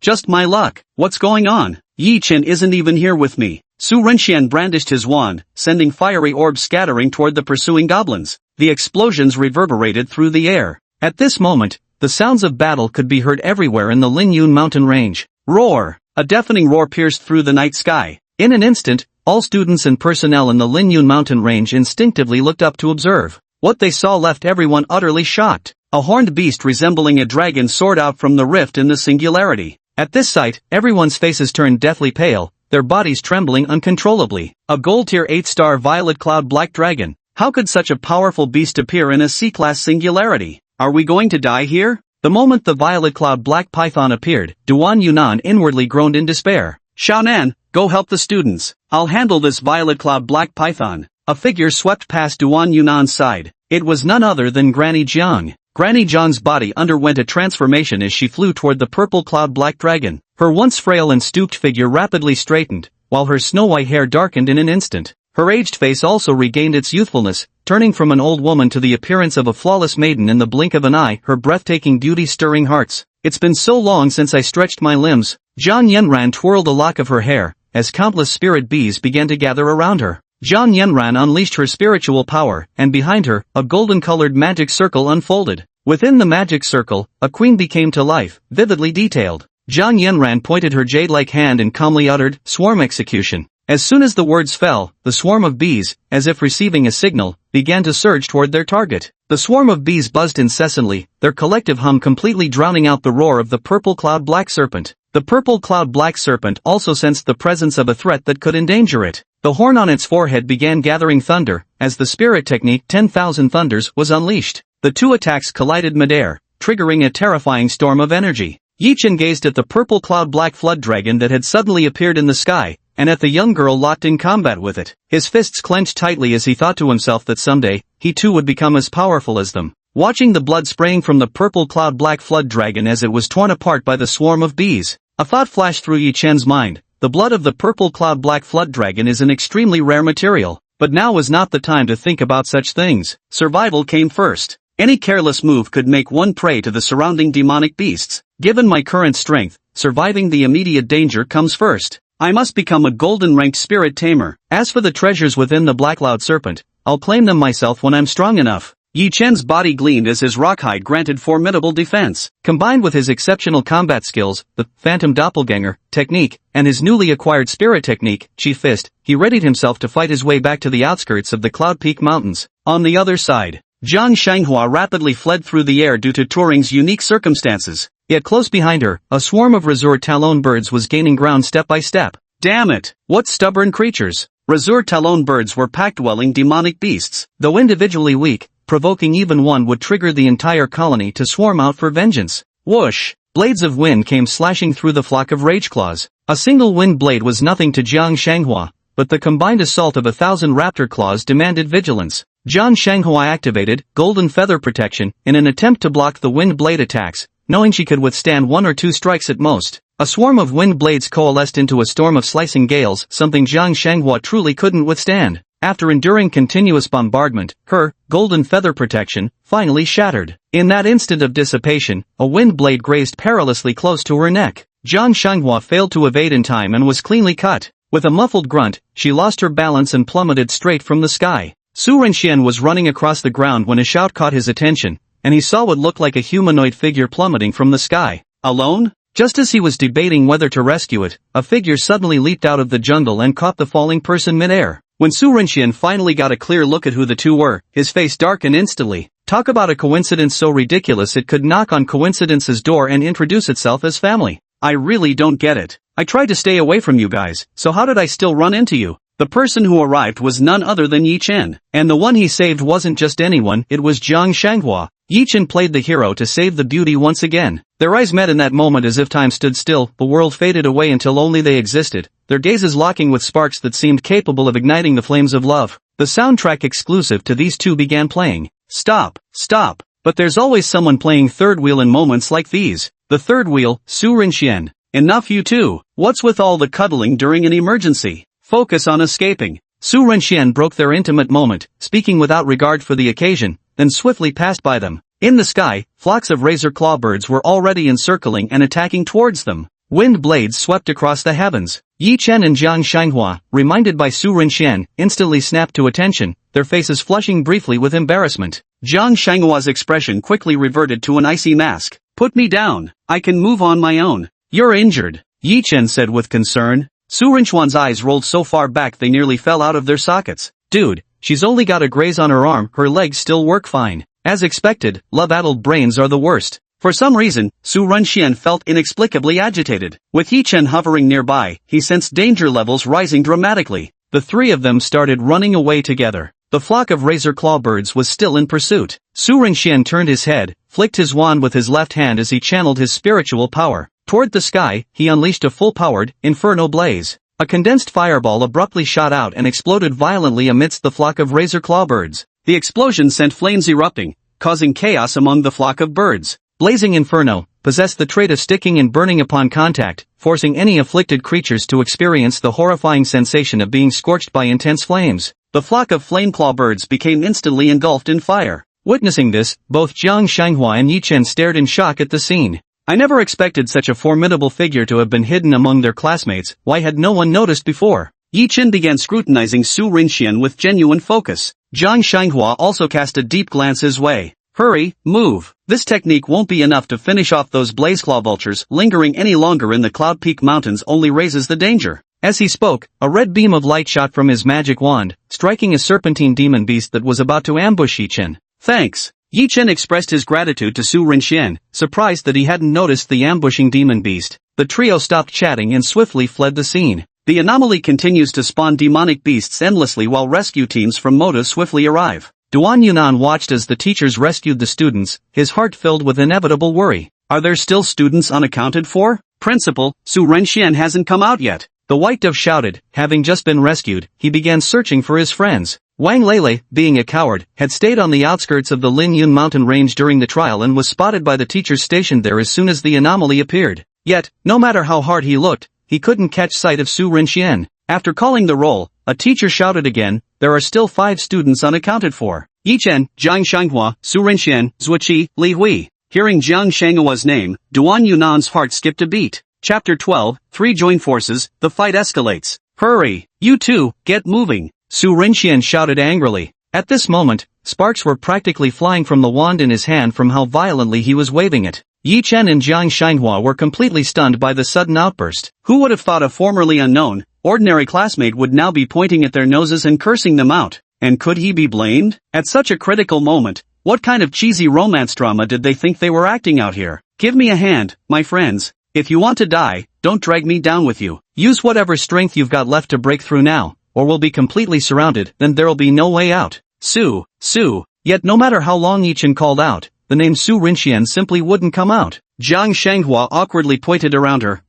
Just my luck. What's going on? Yi Chen isn't even here with me. Su Rinxian brandished his wand, sending fiery orbs scattering toward the pursuing goblins. The explosions reverberated through the air. At this moment, the sounds of battle could be heard everywhere in the Lin Yun mountain range. Roar! A deafening roar pierced through the night sky. In an instant, all students and personnel in the Linyun mountain range instinctively looked up to observe. What they saw left everyone utterly shocked. A horned beast resembling a dragon soared out from the rift in the singularity. At this sight, everyone's faces turned deathly pale, their bodies trembling uncontrollably. A gold-tier 8-star violet cloud black dragon. How could such a powerful beast appear in a C-class singularity? Are we going to die here? The moment the violet cloud black python appeared, Duan Yunan inwardly groaned in despair. Xiaonan, go help the students. I'll handle this violet cloud black python. A figure swept past Duan Yunan's side. It was none other than Granny Jiang. Granny Jiang's body underwent a transformation as she flew toward the purple cloud black dragon. Her once frail and stooped figure rapidly straightened, while her snow-white hair darkened in an instant. Her aged face also regained its youthfulness, turning from an old woman to the appearance of a flawless maiden in the blink of an eye, her breathtaking beauty stirring hearts. It's been so long since I stretched my limbs. Zhang Yanran twirled a lock of her hair, as countless spirit bees began to gather around her. Zhang Yanran unleashed her spiritual power, and behind her, a golden-colored magic circle unfolded. Within the magic circle, a queen became to life, vividly detailed. Zhang Yanran pointed her jade-like hand and calmly uttered, "Swarm execution." As soon as the words fell, the swarm of bees, as if receiving a signal, began to surge toward their target. The swarm of bees buzzed incessantly, their collective hum completely drowning out the roar of the purple cloud black serpent. The purple cloud black serpent also sensed the presence of a threat that could endanger it. The horn on its forehead began gathering thunder, as the spirit technique 10,000 Thunders was unleashed. The two attacks collided midair, triggering a terrifying storm of energy. Yichen gazed at the purple cloud black flood dragon that had suddenly appeared in the sky, and at the young girl locked in combat with it. His fists clenched tightly as he thought to himself that someday, he too would become as powerful as them. Watching the blood spraying from the purple cloud black flood dragon as it was torn apart by the swarm of bees, a thought flashed through Yi Chen's mind. The blood of the purple cloud black flood dragon is an extremely rare material, but now was not the time to think about such things. Survival came first. Any careless move could make one prey to the surrounding demonic beasts. Given my current strength, surviving the immediate danger comes first. I must become a golden-ranked spirit tamer. As for the treasures within the black cloud serpent, I'll claim them myself when I'm strong enough. Yi Chen's body gleamed as his rock hide granted formidable defense. Combined with his exceptional combat skills, the Phantom Doppelganger technique, and his newly acquired spirit technique, Chi Fist, he readied himself to fight his way back to the outskirts of the Cloud Peak Mountains. On the other side, Zhang Shanghua rapidly fled through the air due to Turing's unique circumstances. Yet close behind her, a swarm of Razur Talon birds was gaining ground step by step. Damn it! What stubborn creatures! Razur Talon birds were pack-dwelling demonic beasts. Though individually weak, provoking even one would trigger the entire colony to swarm out for vengeance. Whoosh! Blades of wind came slashing through the flock of rage claws. A single wind blade was nothing to Jiang Shanghua, but the combined assault of 1,000 raptor claws demanded vigilance. Jiang Shanghua activated Golden Feather Protection in an attempt to block the wind blade attacks, knowing she could withstand 1 or 2 strikes at most. A swarm of wind blades coalesced into a storm of slicing gales, something Jiang Shanghua truly couldn't withstand. After enduring continuous bombardment, her Golden Feather Protection finally shattered. In that instant of dissipation, a wind blade grazed perilously close to her neck. Jiang Shanghua failed to evade in time and was cleanly cut. With a muffled grunt, she lost her balance and plummeted straight from the sky. Su Renxian was running across the ground when a shout caught his attention, and he saw what looked like a humanoid figure plummeting from the sky. Alone? Just as he was debating whether to rescue it, a figure suddenly leaped out of the jungle and caught the falling person midair. When Su Renxian finally got a clear look at who the two were, his face darkened instantly. Talk about a coincidence so ridiculous it could knock on coincidence's door and introduce itself as family. I really don't get it. I tried to stay away from you guys, so how did I still run into you? The person who arrived was none other than Yi Chen, and the one he saved wasn't just anyone, it was Jiang Shanghua. Yi Chen played the hero to save the beauty once again. Their eyes met in that moment as if time stood still, the world faded away until only they existed, their gazes locking with sparks that seemed capable of igniting the flames of love. The soundtrack exclusive to these two began playing. Stop, stop. But there's always someone playing third wheel in moments like these. The third wheel, Su Renxian. Enough you two. What's with all the cuddling during an emergency? Focus on escaping. Su Renxian broke their intimate moment, speaking without regard for the occasion, then swiftly passed by them. In the sky, flocks of razor claw birds were already encircling and attacking towards them. Wind blades swept across the heavens. Yi Chen and Jiang Shanghua, reminded by Su Renxian, instantly snapped to attention, their faces flushing briefly with embarrassment. Jiang Shanghua's expression quickly reverted to an icy mask. Put me down. I can move on my own. You're injured. Yi Chen said with concern. Su Rinchuan's eyes rolled so far back they nearly fell out of their sockets. Dude, she's only got a graze on her arm, her legs still work fine. As expected, love-addled brains are the worst. For some reason, Su Renxian felt inexplicably agitated. With Yi Chen hovering nearby, he sensed danger levels rising dramatically. The three of them started running away together. The flock of razor claw birds was still in pursuit. Su Renxian turned his head, flicked his wand with his left hand as he channeled his spiritual power. Toward the sky, he unleashed a full-powered, inferno blaze. A condensed fireball abruptly shot out and exploded violently amidst the flock of razor claw birds. The explosion sent flames erupting, causing chaos among the flock of birds. Blazing Inferno possessed the trait of sticking and burning upon contact, forcing any afflicted creatures to experience the horrifying sensation of being scorched by intense flames. The flock of flameclaw birds became instantly engulfed in fire. Witnessing this, both Jiang Shanghua and Yi Chen stared in shock at the scene. I never expected such a formidable figure to have been hidden among their classmates. Why had no one noticed before? Yi Chen began scrutinizing Su Rinxian with genuine focus. Jiang Shanghua also cast a deep glance his way. Hurry, move. This technique won't be enough to finish off those blazeclaw vultures. Lingering any longer in the Cloud Peak Mountains only raises the danger. As he spoke, a red beam of light shot from his magic wand, striking a serpentine demon beast that was about to ambush Yi Chen. Thanks. Yi Chen expressed his gratitude to Su Rinxian, surprised that he hadn't noticed the ambushing demon beast. The trio stopped chatting and swiftly fled the scene. The anomaly continues to spawn demonic beasts endlessly while rescue teams from Moda swiftly arrive. Duan Yunan watched as the teachers rescued the students, his heart filled with inevitable worry. Are there still students unaccounted for? Principal, Su Renxian hasn't come out yet. The white dove shouted. Having just been rescued, he began searching for his friends. Wang Lele, being a coward, had stayed on the outskirts of the Lin Yun mountain range during the trial and was spotted by the teachers stationed there as soon as the anomaly appeared. Yet, no matter how hard he looked, he couldn't catch sight of Su Renxian. After calling the roll, a teacher shouted again, there are still 5 students unaccounted for. Yi Chen, Jiang Shanghua, Su Renxian, Zuoqi, Li Hui. Hearing Jiang Shanghua's name, Duan Yunan's heart skipped a beat. Chapter 12, 3 join forces, the fight escalates. Hurry, you two, get moving. Su Renxian shouted angrily. At this moment, sparks were practically flying from the wand in his hand from how violently he was waving it. Yi Chen and Jiang Shanghua were completely stunned by the sudden outburst. Who would have thought a formerly unknown, ordinary classmate would now be pointing at their noses and cursing them out? And could he be blamed? At such a critical moment, what kind of cheesy romance drama did they think they were acting out here? Give me a hand, my friends. If you want to die, don't drag me down with you. Use whatever strength you've got left to break through now, or we'll be completely surrounded, then there'll be no way out. Su. Yet no matter how long Yi Chen called out, the name Su Renxian simply wouldn't come out. Jiang Shanghua awkwardly pointed around her.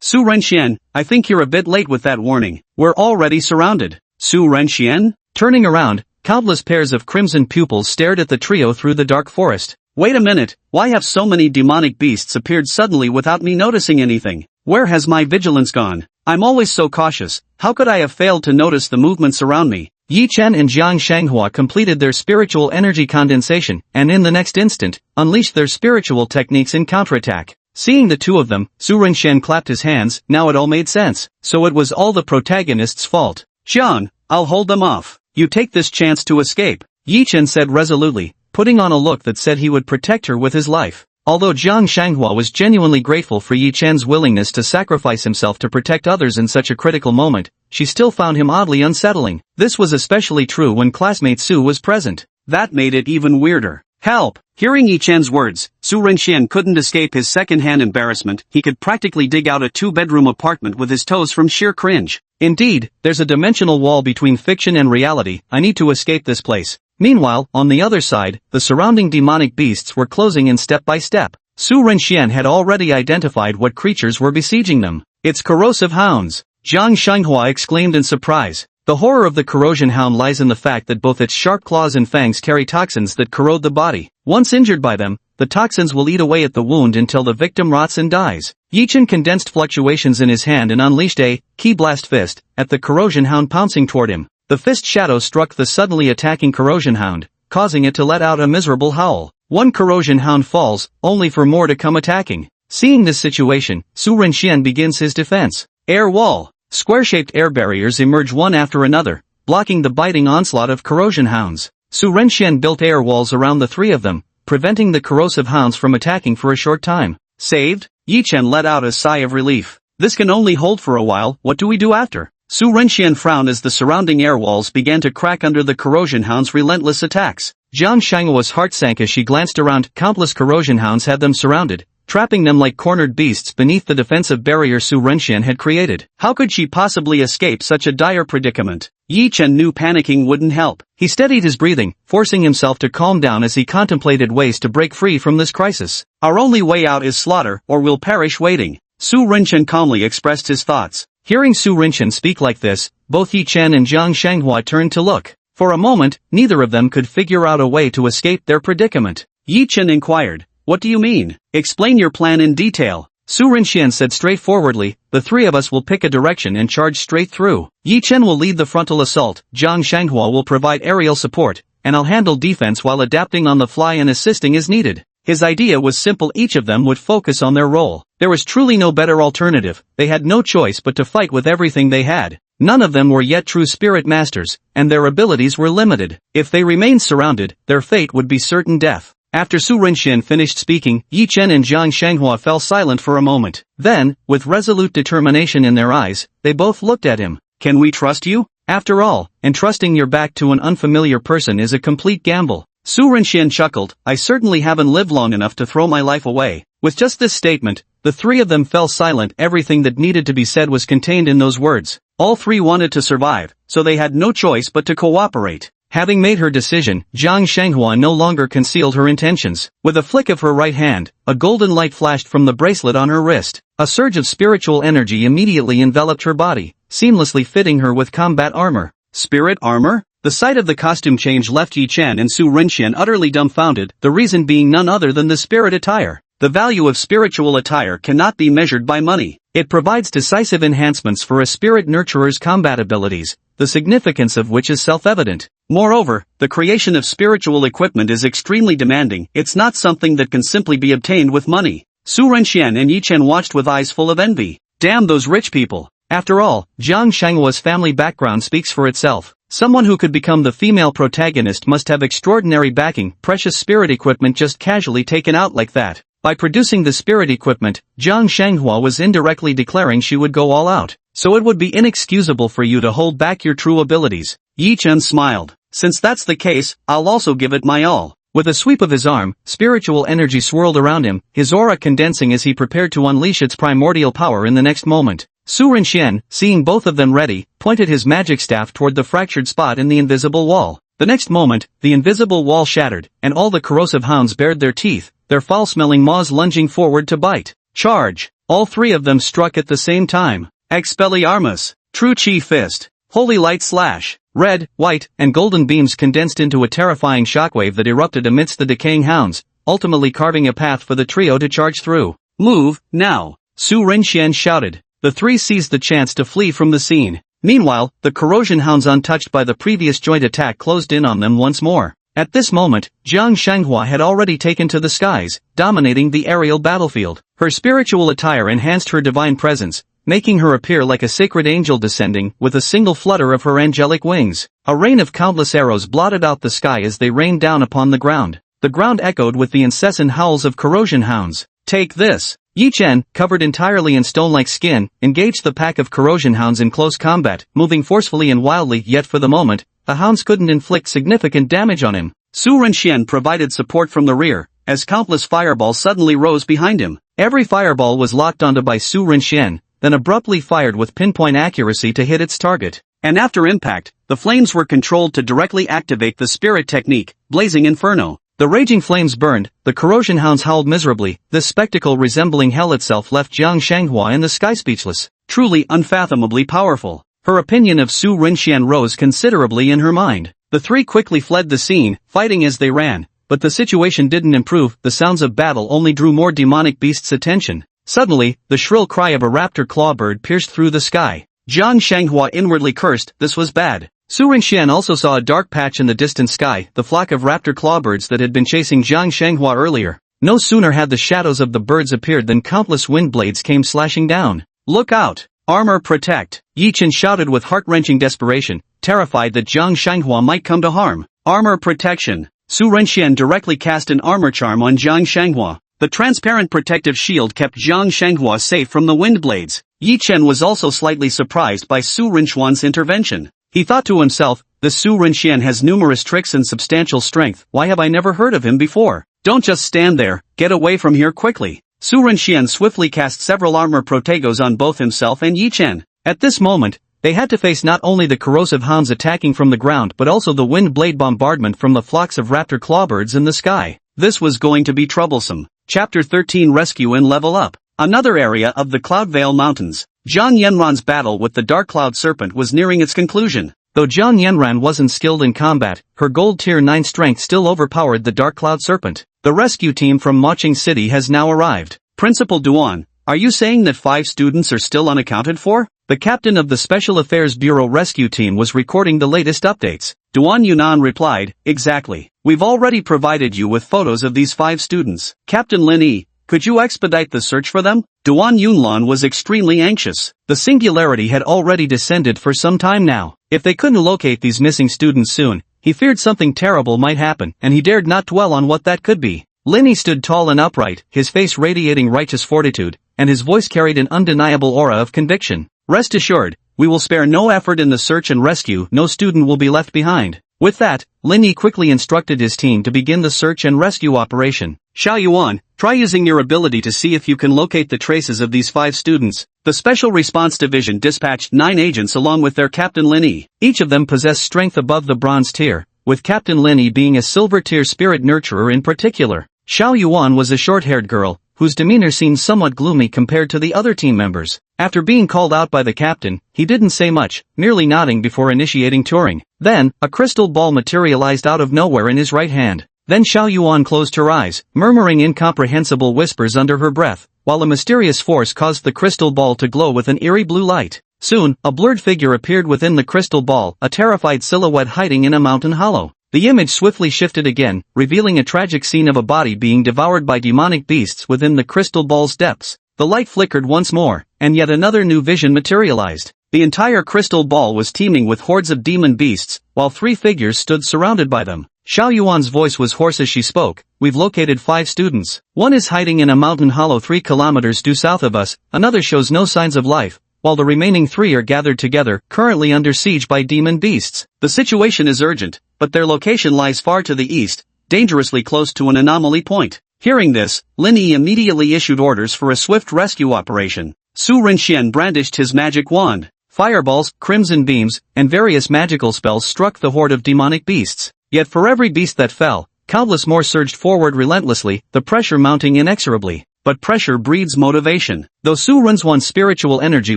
Su Renxian, I think you're a bit late with that warning. We're already surrounded. Su Renxian? Turning around, countless pairs of crimson pupils stared at the trio through the dark forest. Wait a minute, why have so many demonic beasts appeared suddenly without me noticing anything? Where has my vigilance gone? I'm always so cautious, how could I have failed to notice the movements around me? Yi Chen and Jiang Shanghua completed their spiritual energy condensation, and in the next instant, unleashed their spiritual techniques in counterattack. Seeing the two of them, Su Renxian clapped his hands. Now it all made sense. So it was all the protagonist's fault. Jiang, I'll hold them off. You take this chance to escape, Yi Chen said resolutely, putting on a look that said he would protect her with his life. Although Jiang Shanghua was genuinely grateful for Yi Chen's willingness to sacrifice himself to protect others in such a critical moment, she still found him oddly unsettling. This was especially true when classmate Su was present. That made it even weirder. Help! Hearing Yi Chen's words, Su Renxian couldn't escape his second-hand embarrassment. He could practically dig out a 2-bedroom apartment with his toes from sheer cringe. Indeed, there's a dimensional wall between fiction and reality. I need to escape this place. Meanwhile, on the other side, the surrounding demonic beasts were closing in step by step. Su Renxian had already identified what creatures were besieging them. It's corrosive hounds. Jiang Shanghua exclaimed in surprise. The horror of the corrosion hound lies in the fact that both its sharp claws and fangs carry toxins that corrode the body. Once injured by them, the toxins will eat away at the wound until the victim rots and dies. Yi Chen condensed fluctuations in his hand and unleashed a key blast fist at the corrosion hound pouncing toward him. The fist shadow struck the suddenly attacking corrosion hound, causing it to let out a miserable howl. One corrosion hound falls, only for more to come attacking. Seeing this situation, Su Renxian begins his defense. Air wall. Square-shaped air barriers emerge one after another, blocking the biting onslaught of corrosion hounds. Su Renxian built air walls around the 3 of them, preventing the corrosive hounds from attacking for a short time. Saved? Yi Chen let out a sigh of relief. This can only hold for a while, what do we do after? Su Renxian frowned as the surrounding air walls began to crack under the corrosion hound's relentless attacks. Jiang Shanghua's heart sank as she glanced around. Countless corrosion hounds had them surrounded, trapping them like cornered beasts beneath the defensive barrier Su Renxian had created. How could she possibly escape such a dire predicament? Yi Chen knew panicking wouldn't help. He steadied his breathing, forcing himself to calm down as he contemplated ways to break free from this crisis. Our only way out is slaughter, or we'll perish waiting. Su Renxian calmly expressed his thoughts. Hearing Su Renxian speak like this, both Yi Chen and Jiang Shanghua turned to look. For a moment, neither of them could figure out a way to escape their predicament. Yi Chen inquired, "What do you mean? Explain your plan in detail." Su Renxian said straightforwardly, "The three of us will pick a direction and charge straight through. Yi Chen will lead the frontal assault, Jiang Shanghua will provide aerial support, and I'll handle defense while adapting on the fly and assisting as needed." His idea was simple: each of them would focus on their role. There was truly no better alternative. They had no choice but to fight with everything they had. None of them were yet true spirit masters, and their abilities were limited. If they remained surrounded, their fate would be certain death. After Su Renxian finished speaking, Yi Chen and Jiang Shanghua fell silent for a moment. Then, with resolute determination in their eyes, they both looked at him. "Can we trust you? After all, entrusting your back to an unfamiliar person is a complete gamble." Su Renxian chuckled, "I certainly haven't lived long enough to throw my life away." With just this statement, the three of them fell silent. Everything that needed to be said was contained in those words. All three wanted to survive, so they had no choice but to cooperate. Having made her decision, Jiang Shanghua no longer concealed her intentions. With a flick of her right hand, a golden light flashed from the bracelet on her wrist. A surge of spiritual energy immediately enveloped her body, seamlessly fitting her with combat armor. Spirit armor? The sight of the costume change left Yi Chen and Su Renxian utterly dumbfounded, the reason being none other than the spirit attire. The value of spiritual attire cannot be measured by money. It provides decisive enhancements for a spirit nurturer's combat abilities, the significance of which is self-evident. Moreover, the creation of spiritual equipment is extremely demanding. It's not something that can simply be obtained with money. Su Renxian and Yi Chen watched with eyes full of envy. Damn those rich people. After all, Jiang Shanghua's family background speaks for itself. Someone who could become the female protagonist must have extraordinary backing. Precious spirit equipment just casually taken out like that. By producing the spirit equipment, Jiang Shanghua was indirectly declaring she would go all out. So it would be inexcusable for you to hold back your true abilities. Yi Chen smiled. Since that's the case, I'll also give it my all. With a sweep of his arm, spiritual energy swirled around him, his aura condensing as he prepared to unleash its primordial power in the next moment. Su Renxian, seeing both of them ready, pointed his magic staff toward the fractured spot in the invisible wall. The next moment, the invisible wall shattered, and all the corrosive hounds bared their teeth, their foul-smelling maws lunging forward to bite. Charge! All three of them struck at the same time. Expelliarmus! True Chi Fist! Holy Light Slash! Red, white, and golden beams condensed into a terrifying shockwave that erupted amidst the decaying hounds, ultimately carving a path for the trio to charge through. "Move, now!" Su Renxian shouted. The three seized the chance to flee from the scene. Meanwhile, the corrosion hounds, untouched by the previous joint attack, closed in on them once more. At this moment, Jiang Shanghua had already taken to the skies, dominating the aerial battlefield. Her spiritual attire enhanced her divine presence, making her appear like a sacred angel descending with a single flutter of her angelic wings. A rain of countless arrows blotted out the sky as they rained down upon the ground. The ground echoed with the incessant howls of corrosion hounds. "Take this!" Yi Chen, covered entirely in stone-like skin, engaged the pack of corrosion hounds in close combat, moving forcefully and wildly. Yet for the moment, the hounds couldn't inflict significant damage on him. Su Renxian provided support from the rear, as countless fireballs suddenly rose behind him. Every fireball was locked onto by Su Renxian, then abruptly fired with pinpoint accuracy to hit its target. And after impact, the flames were controlled to directly activate the spirit technique, Blazing Inferno. The raging flames burned, the corrosion hounds howled miserably. This spectacle, resembling hell itself, left Jiang Shanghua in the sky speechless. Truly unfathomably powerful. Her opinion of Su Renxian rose considerably in her mind. The three quickly fled the scene, fighting as they ran, but the situation didn't improve. The sounds of battle only drew more demonic beasts' attention. Suddenly, the shrill cry of a raptor clawbird pierced through the sky. Jiang Shanghua inwardly cursed. This was bad. Su Renxian also saw a dark patch in the distant sky, the flock of raptor clawbirds that had been chasing Jiang Shanghua earlier. No sooner had the shadows of the birds appeared than countless wind blades came slashing down. "Look out! Armor protect!" Yi Chen shouted with heart-wrenching desperation, terrified that Jiang Shanghua might come to harm. "Armor protection!" Su Renxian directly cast an armor charm on Jiang Shanghua. The transparent protective shield kept Jiang Shanghua safe from the wind blades. Yi Chen was also slightly surprised by Su Rinchuan's intervention. He thought to himself, this Su Rinxian has numerous tricks and substantial strength, why have I never heard of him before? Don't just stand there, get away from here quickly. Su Rinxian swiftly cast several armor protegos on both himself and Yi Chen. At this moment, they had to face not only the corrosive hounds attacking from the ground but also the wind blade bombardment from the flocks of raptor clawbirds in the sky. This was going to be troublesome. Chapter 13 Rescue and Level Up. Another area of the Cloudvale Mountains. Zhang Yanran's battle with the Dark Cloud Serpent was nearing its conclusion. Though Zhang Yanran wasn't skilled in combat, her gold tier 9 strength still overpowered the Dark Cloud Serpent. The rescue team from Maching City has now arrived. Principal Duan, are you saying that 5 students are still unaccounted for? The captain of the Special Affairs Bureau rescue team was recording the latest updates. Duan Yunan replied, exactly. We've already provided you with photos of these 5 students. Captain Lin Yi, could you expedite the search for them? Duan Yunlan was extremely anxious. The singularity had already descended for some time now. If they couldn't locate these missing students soon, he feared something terrible might happen, and he dared not dwell on what that could be. Lin Yi stood tall and upright, his face radiating righteous fortitude, and his voice carried an undeniable aura of conviction. Rest assured, we will spare no effort in the search and rescue, no student will be left behind. With that, Lin Yi quickly instructed his team to begin the search and rescue operation. Xiao Yuan, try using your ability to see if you can locate the traces of these 5 students. The Special Response Division dispatched 9 agents along with their Captain Lin Yi. Each of them possessed strength above the bronze tier, with Captain Lin Yi being a silver tier spirit nurturer in particular. Xiao Yuan was a short-haired girl, whose demeanor seemed somewhat gloomy compared to the other team members. After being called out by the captain, he didn't say much, merely nodding before initiating touring. Then, a crystal ball materialized out of nowhere in his right hand. Then Xiao Yuan closed her eyes, murmuring incomprehensible whispers under her breath, while a mysterious force caused the crystal ball to glow with an eerie blue light. Soon, a blurred figure appeared within the crystal ball, a terrified silhouette hiding in a mountain hollow. The image swiftly shifted again, revealing a tragic scene of a body being devoured by demonic beasts within the crystal ball's depths. The light flickered once more, and yet another new vision materialized. The entire crystal ball was teeming with hordes of demon beasts, while 3 figures stood surrounded by them. Xiao Yuan's voice was hoarse as she spoke. We've located 5 students. One is hiding in a mountain hollow 3 kilometers due south of us, another shows no signs of life, while the remaining 3 are gathered together, currently under siege by demon beasts. The situation is urgent, but their location lies far to the east, dangerously close to an anomaly point. Hearing this, Lin Yi immediately issued orders for a swift rescue operation. Su Rinxian brandished his magic wand. Fireballs, crimson beams, and various magical spells struck the horde of demonic beasts. Yet for every beast that fell, countless more surged forward relentlessly, the pressure mounting inexorably. But pressure breeds motivation. Though Su Rinchuan's spiritual energy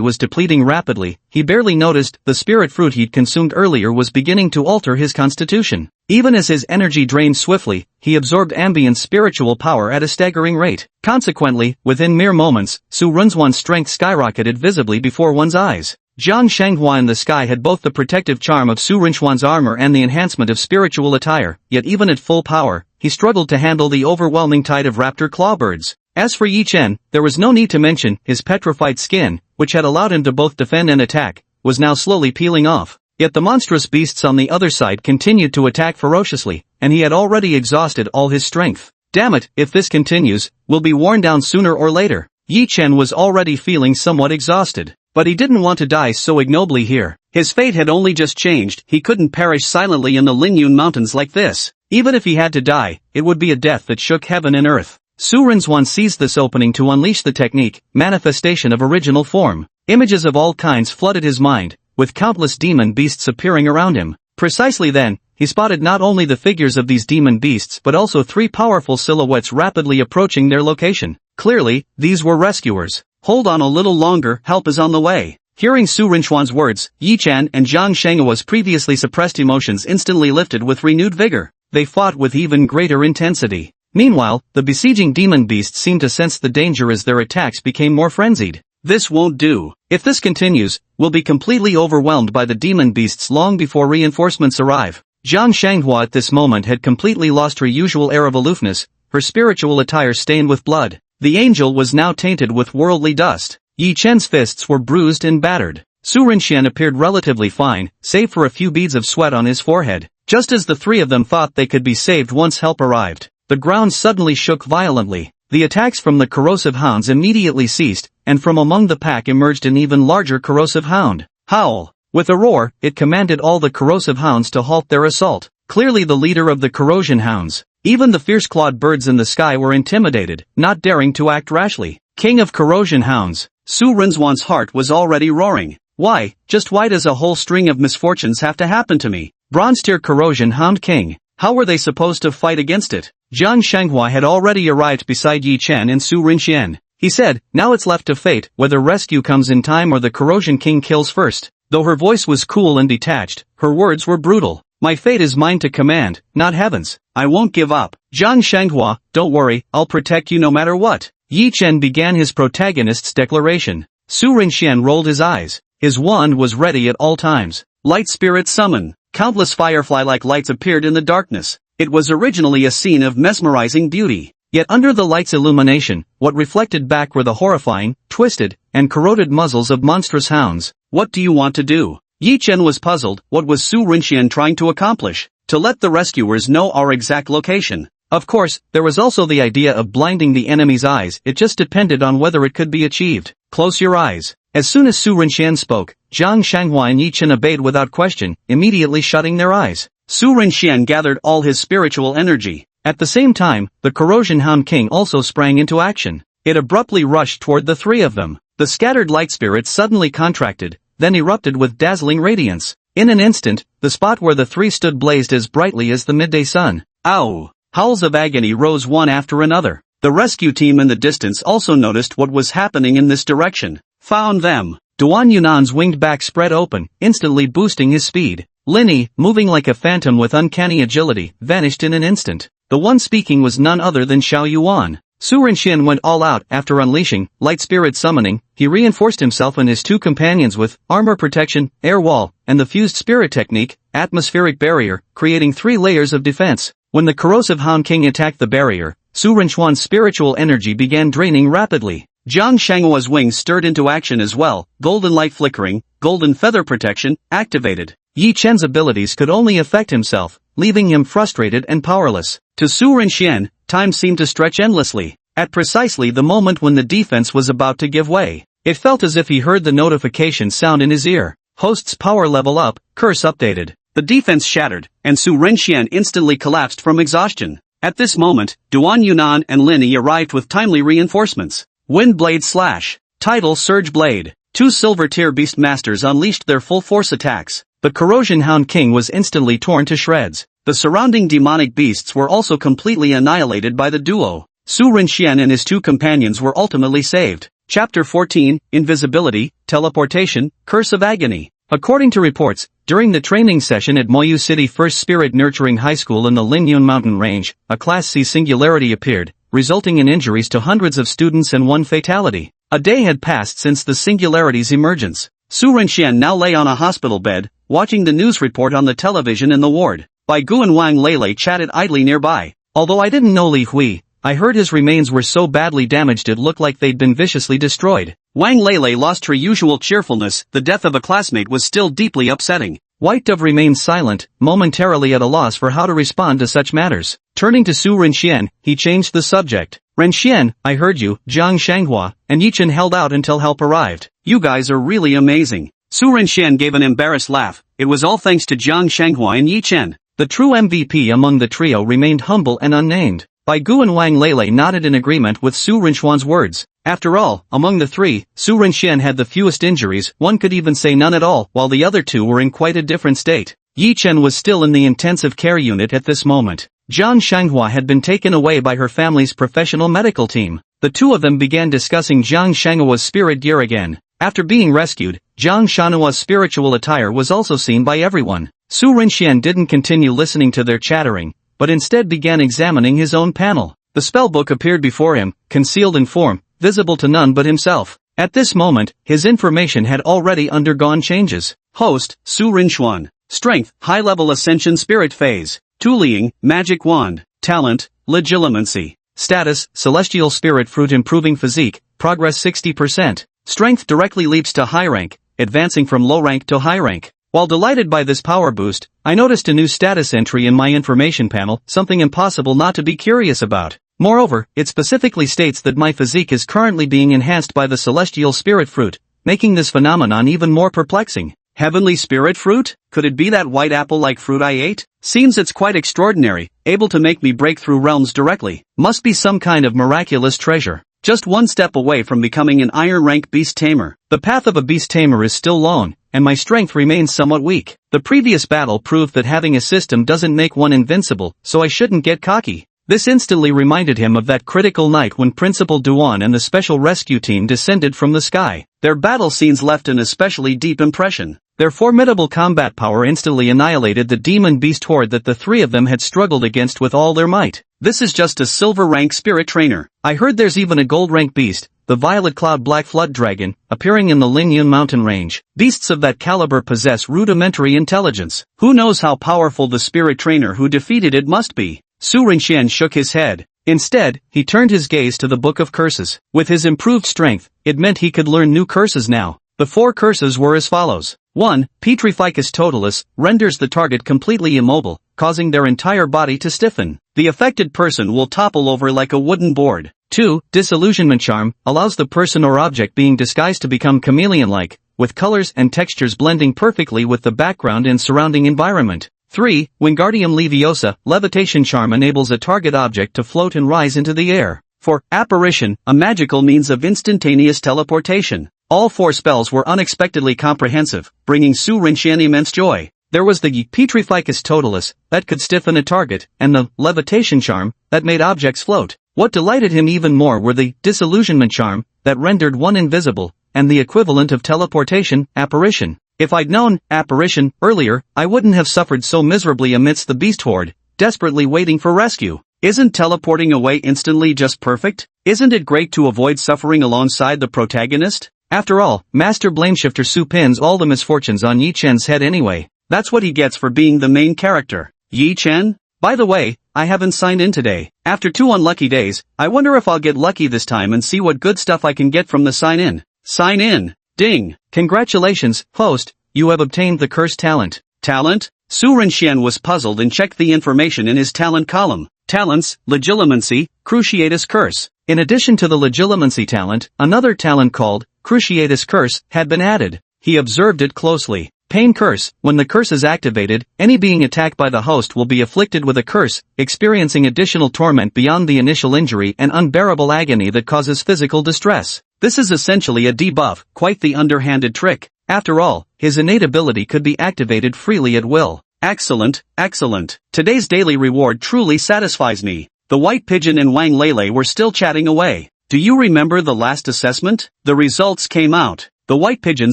was depleting rapidly, he barely noticed the spirit fruit he'd consumed earlier was beginning to alter his constitution. Even as his energy drained swiftly, he absorbed ambient spiritual power at a staggering rate. Consequently, within mere moments, Su Rinchuan's strength skyrocketed visibly before one's eyes. Zhang Shanghua in the sky had both the protective charm of Su Rinchuan's armor and the enhancement of spiritual attire, yet even at full power, he struggled to handle the overwhelming tide of raptor clawbirds. As for Yi Chen, there was no need to mention, his petrified skin, which had allowed him to both defend and attack, was now slowly peeling off. Yet the monstrous beasts on the other side continued to attack ferociously, and he had already exhausted all his strength. Damn it, if this continues, we'll be worn down sooner or later. Yi Chen was already feeling somewhat exhausted. But he didn't want to die so ignobly here. His fate had only just changed, he couldn't perish silently in the Lingyun Mountains like this. Even if he had to die, it would be a death that shook heaven and earth. Su Rinchuan seized this opening to unleash the technique, manifestation of original form. Images of all kinds flooded his mind, with countless demon beasts appearing around him. Precisely then, he spotted not only the figures of these demon beasts but also 3 powerful silhouettes rapidly approaching their location. Clearly, these were rescuers. Hold on a little longer, help is on the way. Hearing Su Rinchuan's words, Yi Chen and Zhang Shenghua's previously suppressed emotions instantly lifted with renewed vigor. They fought with even greater intensity. Meanwhile, the besieging demon beasts seemed to sense the danger as their attacks became more frenzied. This won't do. If this continues, we'll be completely overwhelmed by the demon beasts long before reinforcements arrive. Zhang Shanghua at this moment had completely lost her usual air of aloofness, her spiritual attire stained with blood. The angel was now tainted with worldly dust. Yi Chen's fists were bruised and battered. Su Rinxian appeared relatively fine, save for a few beads of sweat on his forehead. Just as the 3 of them thought they could be saved once help arrived, the ground suddenly shook violently. The attacks from the corrosive hounds immediately ceased, and from among the pack emerged an even larger corrosive hound. Howl! With a roar, it commanded all the corrosive hounds to halt their assault. Clearly the leader of the corrosion hounds. Even the fierce-clawed birds in the sky were intimidated, not daring to act rashly. King of corrosion hounds. Su Rinzhuan's heart was already roaring. Why, just why does a whole string of misfortunes have to happen to me? Bronze-tier corrosion hound king. How were they supposed to fight against it? Zhang Shanghua had already arrived beside Yi Chen and Su Rinxian. He said, now it's left to fate, whether rescue comes in time or the corrosion king kills first. Though her voice was cool and detached, her words were brutal. My fate is mine to command, not heaven's. I won't give up. Zhang Shanghua, don't worry, I'll protect you no matter what. Yi Chen began his protagonist's declaration. Su Rinxian rolled his eyes. His wand was ready at all times. Light spirit summon. Countless firefly-like lights appeared in the darkness. It was originally a scene of mesmerizing beauty. Yet under the light's illumination, what reflected back were the horrifying, twisted, and corroded muzzles of monstrous hounds. What do you want to do? Yi Chen was puzzled. What was Su Rinxian trying to accomplish? To let the rescuers know our exact location. Of course, there was also the idea of blinding the enemy's eyes. It just depended on whether it could be achieved. Close your eyes. As soon as Su Rinxian spoke, Zhang Shanghua and Yi Chen obeyed without question, immediately shutting their eyes. Su Rinxian gathered all his spiritual energy. At the same time, the corrosion hound king also sprang into action. It abruptly rushed toward the three of them. The scattered light spirits suddenly contracted, then erupted with dazzling radiance. In an instant, the spot where the three stood blazed as brightly as the midday sun. Ow! Howls of agony rose one after another. The rescue team in the distance also noticed what was happening in this direction. Found them. Duan Yunan's winged back spread open, instantly boosting his speed. Linny, moving like a phantom with uncanny agility, vanished in an instant. The one speaking was none other than Xiao Yuan. Su Rinxian went all out after unleashing light spirit summoning. He reinforced himself and his two companions with armor protection, air wall, and the fused spirit technique, atmospheric barrier, creating 3 layers of defense. When the corrosive hound king attacked the barrier, Su Rinxuan's spiritual energy began draining rapidly. Zhang Shanghua's wings stirred into action as well, golden light flickering, golden feather protection, activated. Yi Chen's abilities could only affect himself, leaving him frustrated and powerless. To Su Rinxian, time seemed to stretch endlessly. At precisely the moment when the defense was about to give way, it felt as if he heard the notification sound in his ear. Host's power level up, curse updated. The defense shattered, and Su Rinxian instantly collapsed from exhaustion. At this moment, Duan Yunan and Linny arrived with timely reinforcements. Wind Blade Slash. Tidal Surge Blade. 2 silver-tier beast masters unleashed their full-force attacks. The Corrosion Hound King was instantly torn to shreds. The surrounding demonic beasts were also completely annihilated by the duo. Su Rinxian and his 2 companions were ultimately saved. Chapter 14, Invisibility, Teleportation, Curse of Agony. According to reports, during the training session at Moyu City First Spirit Nurturing High School in the Lingyun Mountain Range, a Class C singularity appeared, resulting in injuries to hundreds of students and 1 fatality. A day had passed since the singularity's emergence. Su Rinxian now lay on a hospital bed, watching the news report on the television in the ward. Bai Gu and Wang Lele chatted idly nearby. Although I didn't know Li Hui, I heard his remains were so badly damaged it looked like they'd been viciously destroyed. Wang Lele lost her usual cheerfulness. The death of a classmate was still deeply upsetting. White Dove remained silent, momentarily at a loss for how to respond to such matters. Turning to Su Rinxian, he changed the subject. Rinxian, I heard you. Zhang Shanghua and Yichen held out until help arrived. You guys are really amazing. Su Rinxian gave an embarrassed laugh. It was all thanks to Zhang Shanghua and Yichen. The true MVP among the trio remained humble and unnamed. Bai Gu and Wang Lele nodded in agreement with Su Rinxuan's words. After all, among the 3, Su Rinxian had the fewest injuries, one could even say none at all, while the other 2 were in quite a different state. Yi Chen was still in the intensive care unit at this moment. Zhang Shanghua had been taken away by her family's professional medical team. The 2 of them began discussing Zhang Shanghua's spirit gear again. After being rescued, Zhang Shanhua's spiritual attire was also seen by everyone. Su Rinxian didn't continue listening to their chattering, but instead began examining his own panel. The spellbook appeared before him, concealed in form, visible to none but himself. At this moment, his information had already undergone changes. Host, Su Rinxuan. Strength, high-level ascension spirit phase. Tuliying, magic wand. Talent, legilimency. Status, celestial spirit fruit improving physique, progress 60%. Strength directly leaps to high rank, advancing from low rank to high rank. While delighted by this power boost, I noticed a new status entry in my information panel, something impossible not to be curious about. Moreover, it specifically states that my physique is currently being enhanced by the celestial spirit fruit, making this phenomenon even more perplexing. Heavenly spirit fruit? Could it be that white apple-like fruit I ate? Seems it's quite extraordinary, able to make me break through realms directly. Must be some kind of miraculous treasure. Just one step away from becoming an iron rank beast tamer. The path of a beast tamer is still long, and my strength remains somewhat weak. The previous battle proved that having a system doesn't make one invincible, so I shouldn't get cocky. This instantly reminded him of that critical night when Principal Duan and the special rescue team descended from the sky. Their battle scenes left an especially deep impression. Their formidable combat power instantly annihilated the demon beast horde that the three of them had struggled against with all their might. This is just a silver rank spirit trainer. I heard there's even a gold rank beast, the Violet Cloud Black Flood Dragon, appearing in the Lingyun mountain range. Beasts of that caliber possess rudimentary intelligence. Who knows how powerful the spirit trainer who defeated it must be? Su Rinxian shook his head. Instead, he turned his gaze to the Book of Curses. With his improved strength, it meant he could learn new curses now. The 4 curses were as follows. 1. Petrificus totalis, renders the target completely immobile, causing their entire body to stiffen. The affected person will topple over like a wooden board. 2. Disillusionment charm, allows the person or object being disguised to become chameleon-like, with colors and textures blending perfectly with the background and surrounding environment. 3. Wingardium Leviosa, levitation charm enables a target object to float and rise into the air. 4. Apparition, a magical means of instantaneous teleportation. All 4 spells were unexpectedly comprehensive, bringing Su Rinxian immense joy. There was the Petrificus totalis, that could stiffen a target, and the levitation charm, that made objects float. What delighted him even more were the disillusionment charm, that rendered one invisible, and the equivalent of teleportation, apparition. If I'd known apparition earlier, I wouldn't have suffered so miserably amidst the beast horde, desperately waiting for rescue. Isn't teleporting away instantly just perfect? Isn't it great to avoid suffering alongside the protagonist? After all, Master Blameshifter Su pins all the misfortunes on Yi Chen's head anyway. That's what he gets for being the main character. Yi Chen? By the way, I haven't signed in today. After 2 unlucky days, I wonder if I'll get lucky this time and see what good stuff I can get from the sign in. Sign in. Ding. Congratulations, host, you have obtained the cursed talent. Talent? Su Rinxian was puzzled and checked the information in his talent column. Talents, Legilimency, Cruciatus Curse. In addition to the Legilimency talent, another talent called Cruciatus Curse had been added. He observed it closely. Pain Curse, when the curse is activated, any being attacked by the host will be afflicted with a curse, experiencing additional torment beyond the initial injury and unbearable agony that causes physical distress. This is essentially a debuff, quite the underhanded trick. After all, his innate ability could be activated freely at will. Excellent, excellent. Today's daily reward truly satisfies me. The White Pigeon and Wang Lele were still chatting away. Do you remember the last assessment? The results came out. The White Pigeon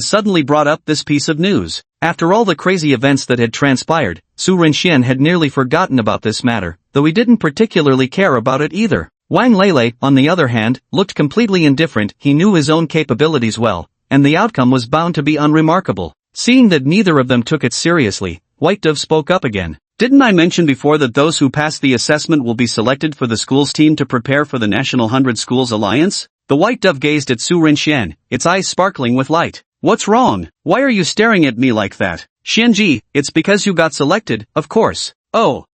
suddenly brought up this piece of news. After all the crazy events that had transpired, Su Rinxian had nearly forgotten about this matter, though he didn't particularly care about it either. Wang Lele, on the other hand, looked completely indifferent. He knew his own capabilities well, and the outcome was bound to be unremarkable. Seeing that neither of them took it seriously, White Dove spoke up again. Didn't I mention before that those who pass the assessment will be selected for the school's team to prepare for the National 100 Schools Alliance? The White Dove gazed at Su Rinxian, its eyes sparkling with light. What's wrong? Why are you staring at me like that? Xianji, it's because you got selected, of course. Oh,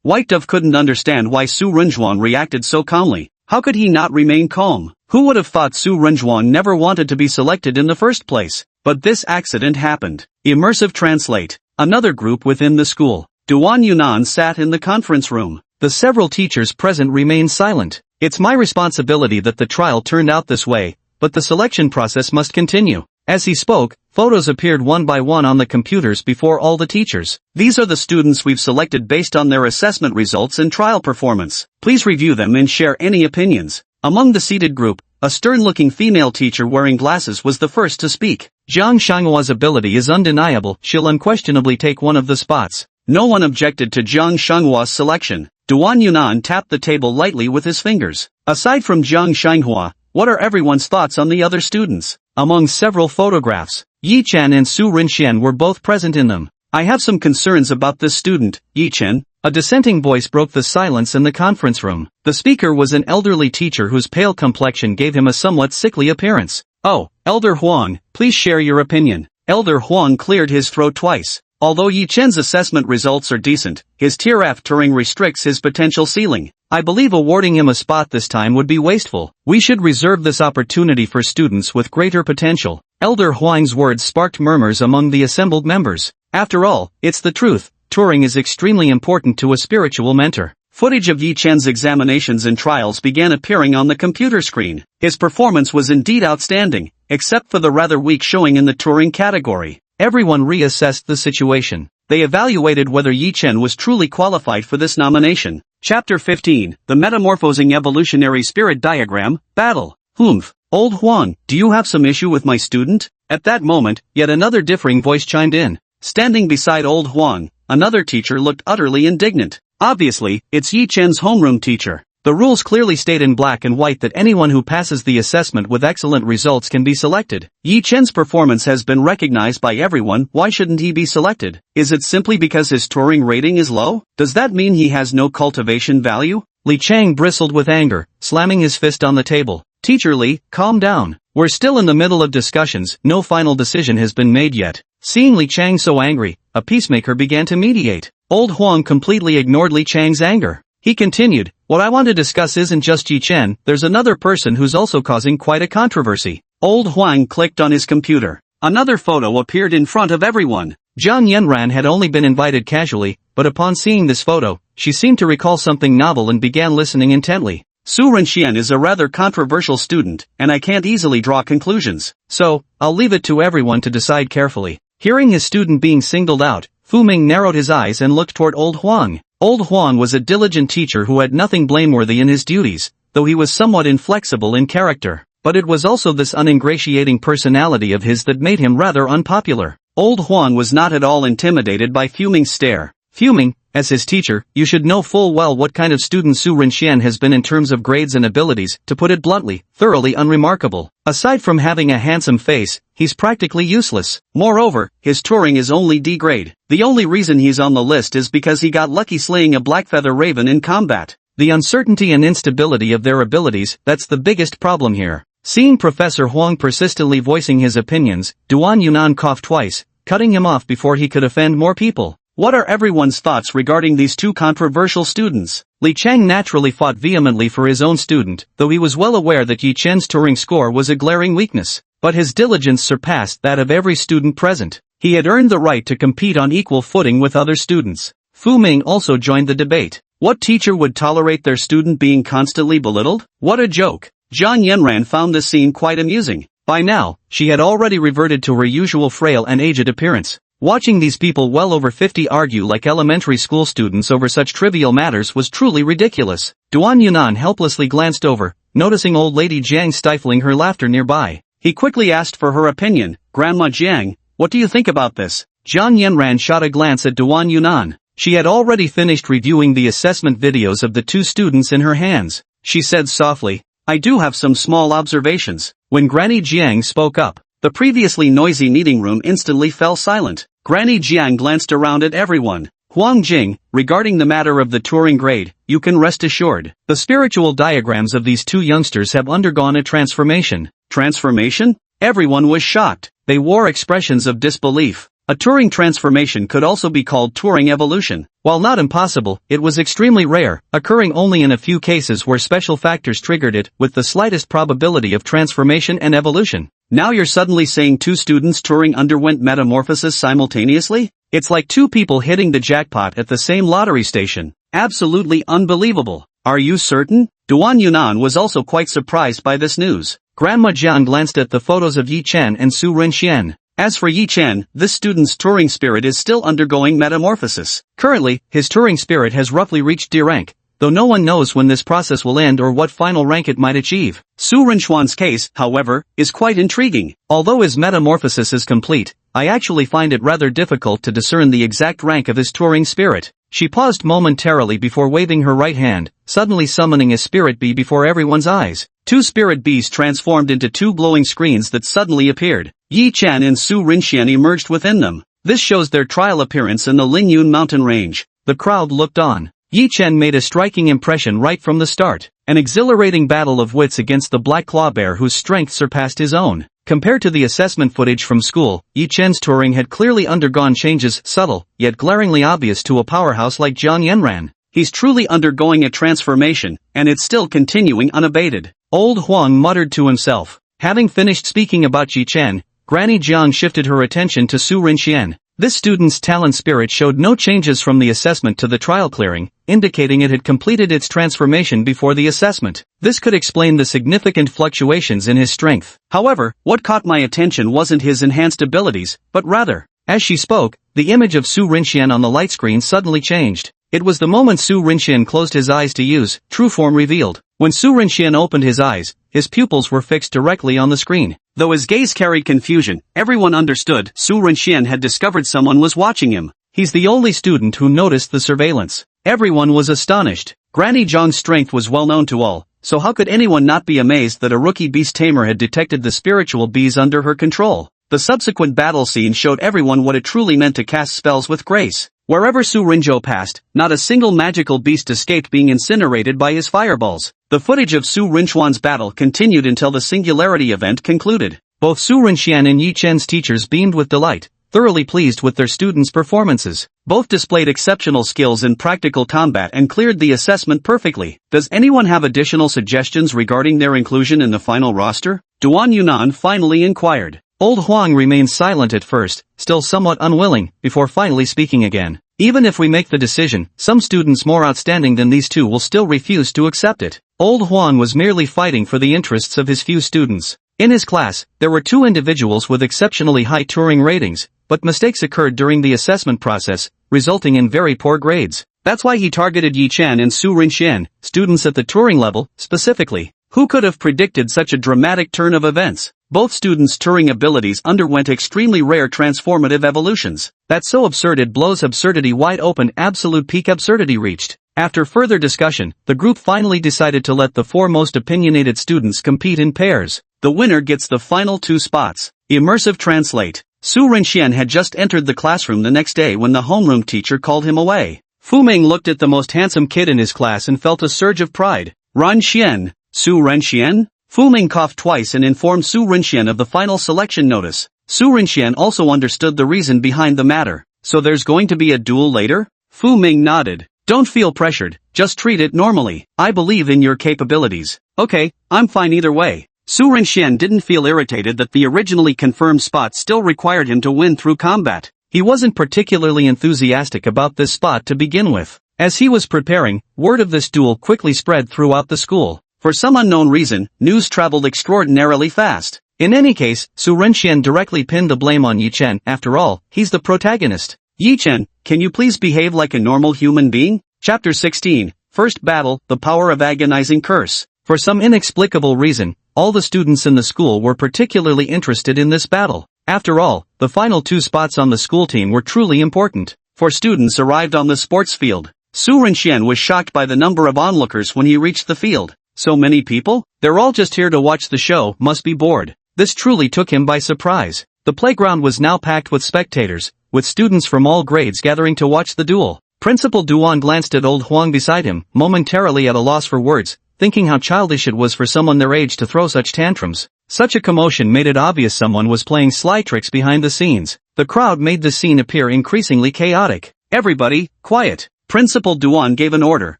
White Dove couldn't understand why Su Rinjuan reacted so calmly. How could he not remain calm? Who would have thought Su Rinjuan never wanted to be selected in the first place? But this accident happened. Immersive Translate. Another group within the school. Duan Yunan sat in the conference room. The several teachers present remained silent. It's my responsibility that the trial turned out this way, but the selection process must continue. As he spoke, photos appeared one by one on the computers before all the teachers. These are the students we've selected based on their assessment results and trial performance. Please review them and share any opinions. Among the seated group, a stern-looking female teacher wearing glasses was the first to speak. Zhang Shanghua's ability is undeniable. She'll unquestionably take one of the spots. No one objected to Zhang Shanghua's selection. Duan Yunan tapped the table lightly with his fingers. Aside from Zhang Shanghua, what are everyone's thoughts on the other students? Among several photographs, Yi Chen and Su Rinxian were both present in them. I have some concerns about this student, Yi Chen. A dissenting voice broke the silence in the conference room. The speaker was an elderly teacher whose pale complexion gave him a somewhat sickly appearance. Oh, Elder Huang, please share your opinion. Elder Huang cleared his throat twice. Although Yi Chen's assessment results are decent, his Tier F Turing restricts his potential ceiling. I believe awarding him a spot this time would be wasteful. We should reserve this opportunity for students with greater potential. Elder Huang's words sparked murmurs among the assembled members. After all, it's the truth. Turing is extremely important to a spiritual mentor. Footage of Yi Chen's examinations and trials began appearing on the computer screen. His performance was indeed outstanding, except for the rather weak showing in the Turing category. Everyone reassessed the situation. They evaluated whether Yi Chen was truly qualified for this nomination. Chapter 15, The Metamorphosing Evolutionary Spirit Diagram, Battle. Humph. Old Huang, do you have some issue with my student? At that moment, yet another differing voice chimed in. Standing beside Old Huang, another teacher looked utterly indignant. Obviously, it's Yi Chen's homeroom teacher. The rules clearly state in black and white that anyone who passes the assessment with excellent results can be selected. Yi Chen's performance has been recognized by everyone, why shouldn't he be selected? Is it simply because his Turing rating is low? Does that mean he has no cultivation value? Li Chang bristled with anger, slamming his fist on the table. Teacher Li, calm down. We're still in the middle of discussions, no final decision has been made yet. Seeing Li Chang so angry, a peacemaker began to mediate. Old Huang completely ignored Li Chang's anger. He continued, what I want to discuss isn't just Yi Chen, there's another person who's also causing quite a controversy. Old Huang clicked on his computer. Another photo appeared in front of everyone. Zhang Yanran had only been invited casually, but upon seeing this photo, she seemed to recall something novel and began listening intently. Su Renxian is a rather controversial student, and I can't easily draw conclusions. So, I'll leave it to everyone to decide carefully. Hearing his student being singled out, Fu Ming narrowed his eyes and looked toward Old Huang. Old Huang was a diligent teacher who had nothing blameworthy in his duties, though he was somewhat inflexible in character. But it was also this uningratiating personality of his that made him rather unpopular. Old Huang was not at all intimidated by Fu Ming's stare. Fu Ming, as his teacher, you should know full well what kind of student Su Renxian has been in terms of grades and abilities, to put it bluntly, thoroughly unremarkable. Aside from having a handsome face, he's practically useless. Moreover, his Turing is only D grade. The only reason he's on the list is because he got lucky slaying a blackfeather raven in combat. The uncertainty and instability of their abilities, that's the biggest problem here. Seeing Professor Huang persistently voicing his opinions, Duan Yunan coughed twice, cutting him off before he could offend more people. What are everyone's thoughts regarding these two controversial students? Li Chang naturally fought vehemently for his own student, though he was well aware that Yi Chen's Turing score was a glaring weakness. But his diligence surpassed that of every student present. He had earned the right to compete on equal footing with other students. Fu Ming also joined the debate. What teacher would tolerate their student being constantly belittled? What a joke! Zhang Yanran found this scene quite amusing. By now, she had already reverted to her usual frail and aged appearance. Watching these people well over 50 argue like elementary school students over such trivial matters was truly ridiculous. Duan Yunan helplessly glanced over, noticing old lady Jiang stifling her laughter nearby. He quickly asked for her opinion. Grandma Jiang, what do you think about this? Zhang Yanran shot a glance at Duan Yunan. She had already finished reviewing the assessment videos of the two students in her hands. She said softly, I do have some small observations. When Granny Jiang spoke up, the previously noisy meeting room instantly fell silent. Granny Jiang glanced around at everyone. Huang Jing, regarding the matter of the Turing grade, you can rest assured. The spiritual diagrams of these two youngsters have undergone a transformation. Transformation? Everyone was shocked. They wore expressions of disbelief. A Turing transformation could also be called Turing evolution. While not impossible, it was extremely rare, occurring only in a few cases where special factors triggered it, with the slightest probability of transformation and evolution. Now you're suddenly saying two students Turing underwent metamorphosis simultaneously? It's like two people hitting the jackpot at the same lottery station. Absolutely unbelievable. Are you certain? Duan Yunan was also quite surprised by this news. Grandma Jiang glanced at the photos of Yi Chen and Su Renxian. As for Yi Chen, this student's Turing spirit is still undergoing metamorphosis. Currently, his Turing spirit has roughly reached D rank, though no one knows when this process will end or what final rank it might achieve. Su Renxuan's case, however, is quite intriguing. Although his metamorphosis is complete, I actually find it rather difficult to discern the exact rank of his Turing spirit. She paused momentarily before waving her right hand, suddenly summoning a spirit bee before everyone's eyes. Two spirit bees transformed into two glowing screens that suddenly appeared. Yi Chen and Su Renxian emerged within them. This shows their trial appearance in the Lingyun mountain range. The crowd looked on. Yi Chen made a striking impression right from the start. An exhilarating battle of wits against the Black Claw Bear whose strength surpassed his own. Compared to the assessment footage from school, Yi Chen's touring had clearly undergone changes subtle, yet glaringly obvious to a powerhouse like Jiang Yanran. He's truly undergoing a transformation, and it's still continuing unabated. Old Huang muttered to himself. Having finished speaking about Yi Chen, Granny Jiang shifted her attention to Su Rinxian. This student's talent spirit showed no changes from the assessment to the trial clearing, indicating it had completed its transformation before the assessment. This could explain the significant fluctuations in his strength. However, what caught my attention wasn't his enhanced abilities, but rather, as she spoke, the image of Su Rinxian on the light screen suddenly changed. It was the moment Su Rinxian closed his eyes to use, true form revealed. When Su Rinxian opened his eyes, his pupils were fixed directly on the screen. Though his gaze carried confusion, everyone understood Su Rinxian had discovered someone was watching him. He's the only student who noticed the surveillance. Everyone was astonished. Granny Jiang's strength was well known to all, so how could anyone not be amazed that a rookie beast tamer had detected the spiritual bees under her control? The subsequent battle scene showed everyone what it truly meant to cast spells with grace. Wherever Su Rinzhou passed, not a single magical beast escaped being incinerated by his fireballs. The footage of Su Rinchuan's battle continued until the singularity event concluded. Both Su Rinxian and Yi Chen's teachers beamed with delight, thoroughly pleased with their students' performances. Both displayed exceptional skills in practical combat and cleared the assessment perfectly. Does anyone have additional suggestions regarding their inclusion in the final roster? Duan Yunan finally inquired. Old Huang remained silent at first, still somewhat unwilling, before finally speaking again. Even if we make the decision, some students more outstanding than these two will still refuse to accept it. Old Huang was merely fighting for the interests of his few students. In his class, there were two individuals with exceptionally high Turing ratings, but mistakes occurred during the assessment process, resulting in very poor grades. That's why he targeted Yi Chen and Su Rinxian, students at the Turing level, specifically. Who could have predicted such a dramatic turn of events? Both students' Turing abilities underwent extremely rare transformative evolutions. That's so absurd it blows absurdity wide open. Absolute peak absurdity reached. After further discussion, the group finally decided to let the four most opinionated students compete in pairs. The winner gets the final 2 spots. Immersive translate. Su Rinxian had just entered the classroom the next day when the homeroom teacher called him away. Fu Ming looked at the most handsome kid in his class and felt a surge of pride. Ran Xian. Su Renxian? Fu Ming coughed twice and informed Su Rinxian of the final selection notice. Su Rinxian also understood the reason behind the matter. So there's going to be a duel later? Fu Ming nodded. Don't feel pressured, just treat it normally. I believe in your capabilities. Okay, I'm fine either way. Su Rinxian didn't feel irritated that the originally confirmed spot still required him to win through combat. He wasn't particularly enthusiastic about this spot to begin with. As he was preparing, word of this duel quickly spread throughout the school. For some unknown reason, news traveled extraordinarily fast. In any case, Su Rinxian directly pinned the blame on Yi Chen. After all, he's the protagonist. Yi Chen, can you please behave like a normal human being? Chapter 16, First Battle, The Power of Agonizing Curse. For some inexplicable reason, all the students in the school were particularly interested in this battle. After all, the final 2 spots on the school team were truly important. 4 students arrived on the sports field. Su Rinxian was shocked by the number of onlookers when he reached the field. So many people? They're all just here to watch the show, must be bored. This truly took him by surprise. The playground was now packed with spectators, with students from all grades gathering to watch the duel. Principal Duan glanced at old Huang beside him, momentarily at a loss for words, thinking how childish it was for someone their age to throw such tantrums. Such a commotion made it obvious someone was playing sly tricks behind the scenes. The crowd made the scene appear increasingly chaotic. Everybody, quiet. Principal Duan gave an order,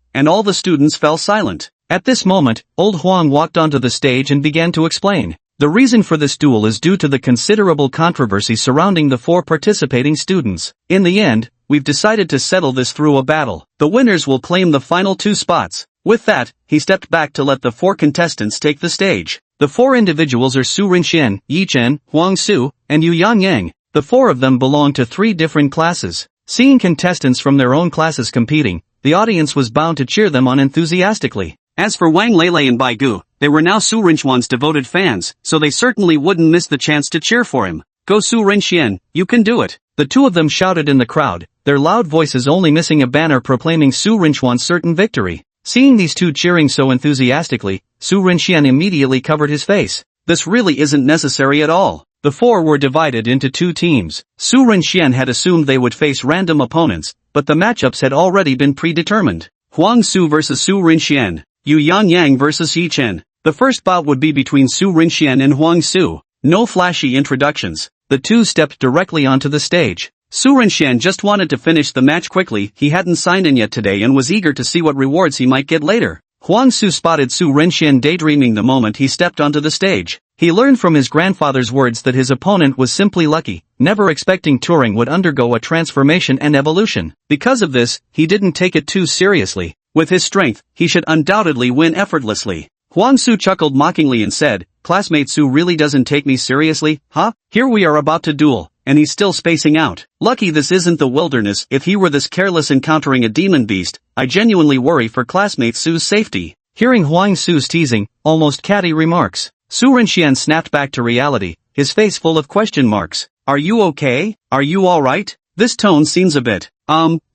and all the students fell silent. At this moment, old Huang walked onto the stage and began to explain. The reason for this duel is due to the considerable controversy surrounding the 4 participating students. In the end, we've decided to settle this through a battle. The winners will claim the final 2 spots. With that, he stepped back to let the 4 contestants take the stage. The 4 individuals are Su Rinxian, Yi Chen, Huang Su, and Yu Yang. The 4 of them belong to 3 different classes. Seeing contestants from their own classes competing, the audience was bound to cheer them on enthusiastically. As for Wang Lele and Bai Gu, they were now Su Rinchuan's devoted fans, so they certainly wouldn't miss the chance to cheer for him. Go Su Rinxian, you can do it. The 2 of them shouted in the crowd, their loud voices only missing a banner proclaiming Su Rinchuan's certain victory. Seeing these 2 cheering so enthusiastically, Su Rinxian immediately covered his face. This really isn't necessary at all. The 4 were divided into 2 teams. Su Rinxian had assumed they would face random opponents, but the matchups had already been predetermined. Huang Su vs Su Rinxian, Yu Yang vs Yi Chen. The first bout would be between Su Rinxian and Huang Su. No flashy introductions. The two stepped directly onto the stage. Su Rinxian just wanted to finish the match quickly. He hadn't signed in yet today and was eager to see what rewards he might get later. Huang Su spotted Su Rinxian daydreaming the moment he stepped onto the stage. He learned from his grandfather's words that his opponent was simply lucky, never expecting Turing would undergo a transformation and evolution. Because of this, he didn't take it too seriously. With his strength, he should undoubtedly win effortlessly. Huang Su chuckled mockingly and said, "Classmate Su really doesn't take me seriously, huh? Here we are about to duel, and he's still spacing out. Lucky this isn't the wilderness. If he were this careless encountering a demon beast, I genuinely worry for classmate Su's safety." Hearing Huang Su's teasing, almost catty remarks, Su Rinxian snapped back to reality, his face full of question marks. "Are you okay? Are you alright? This tone seems a bit,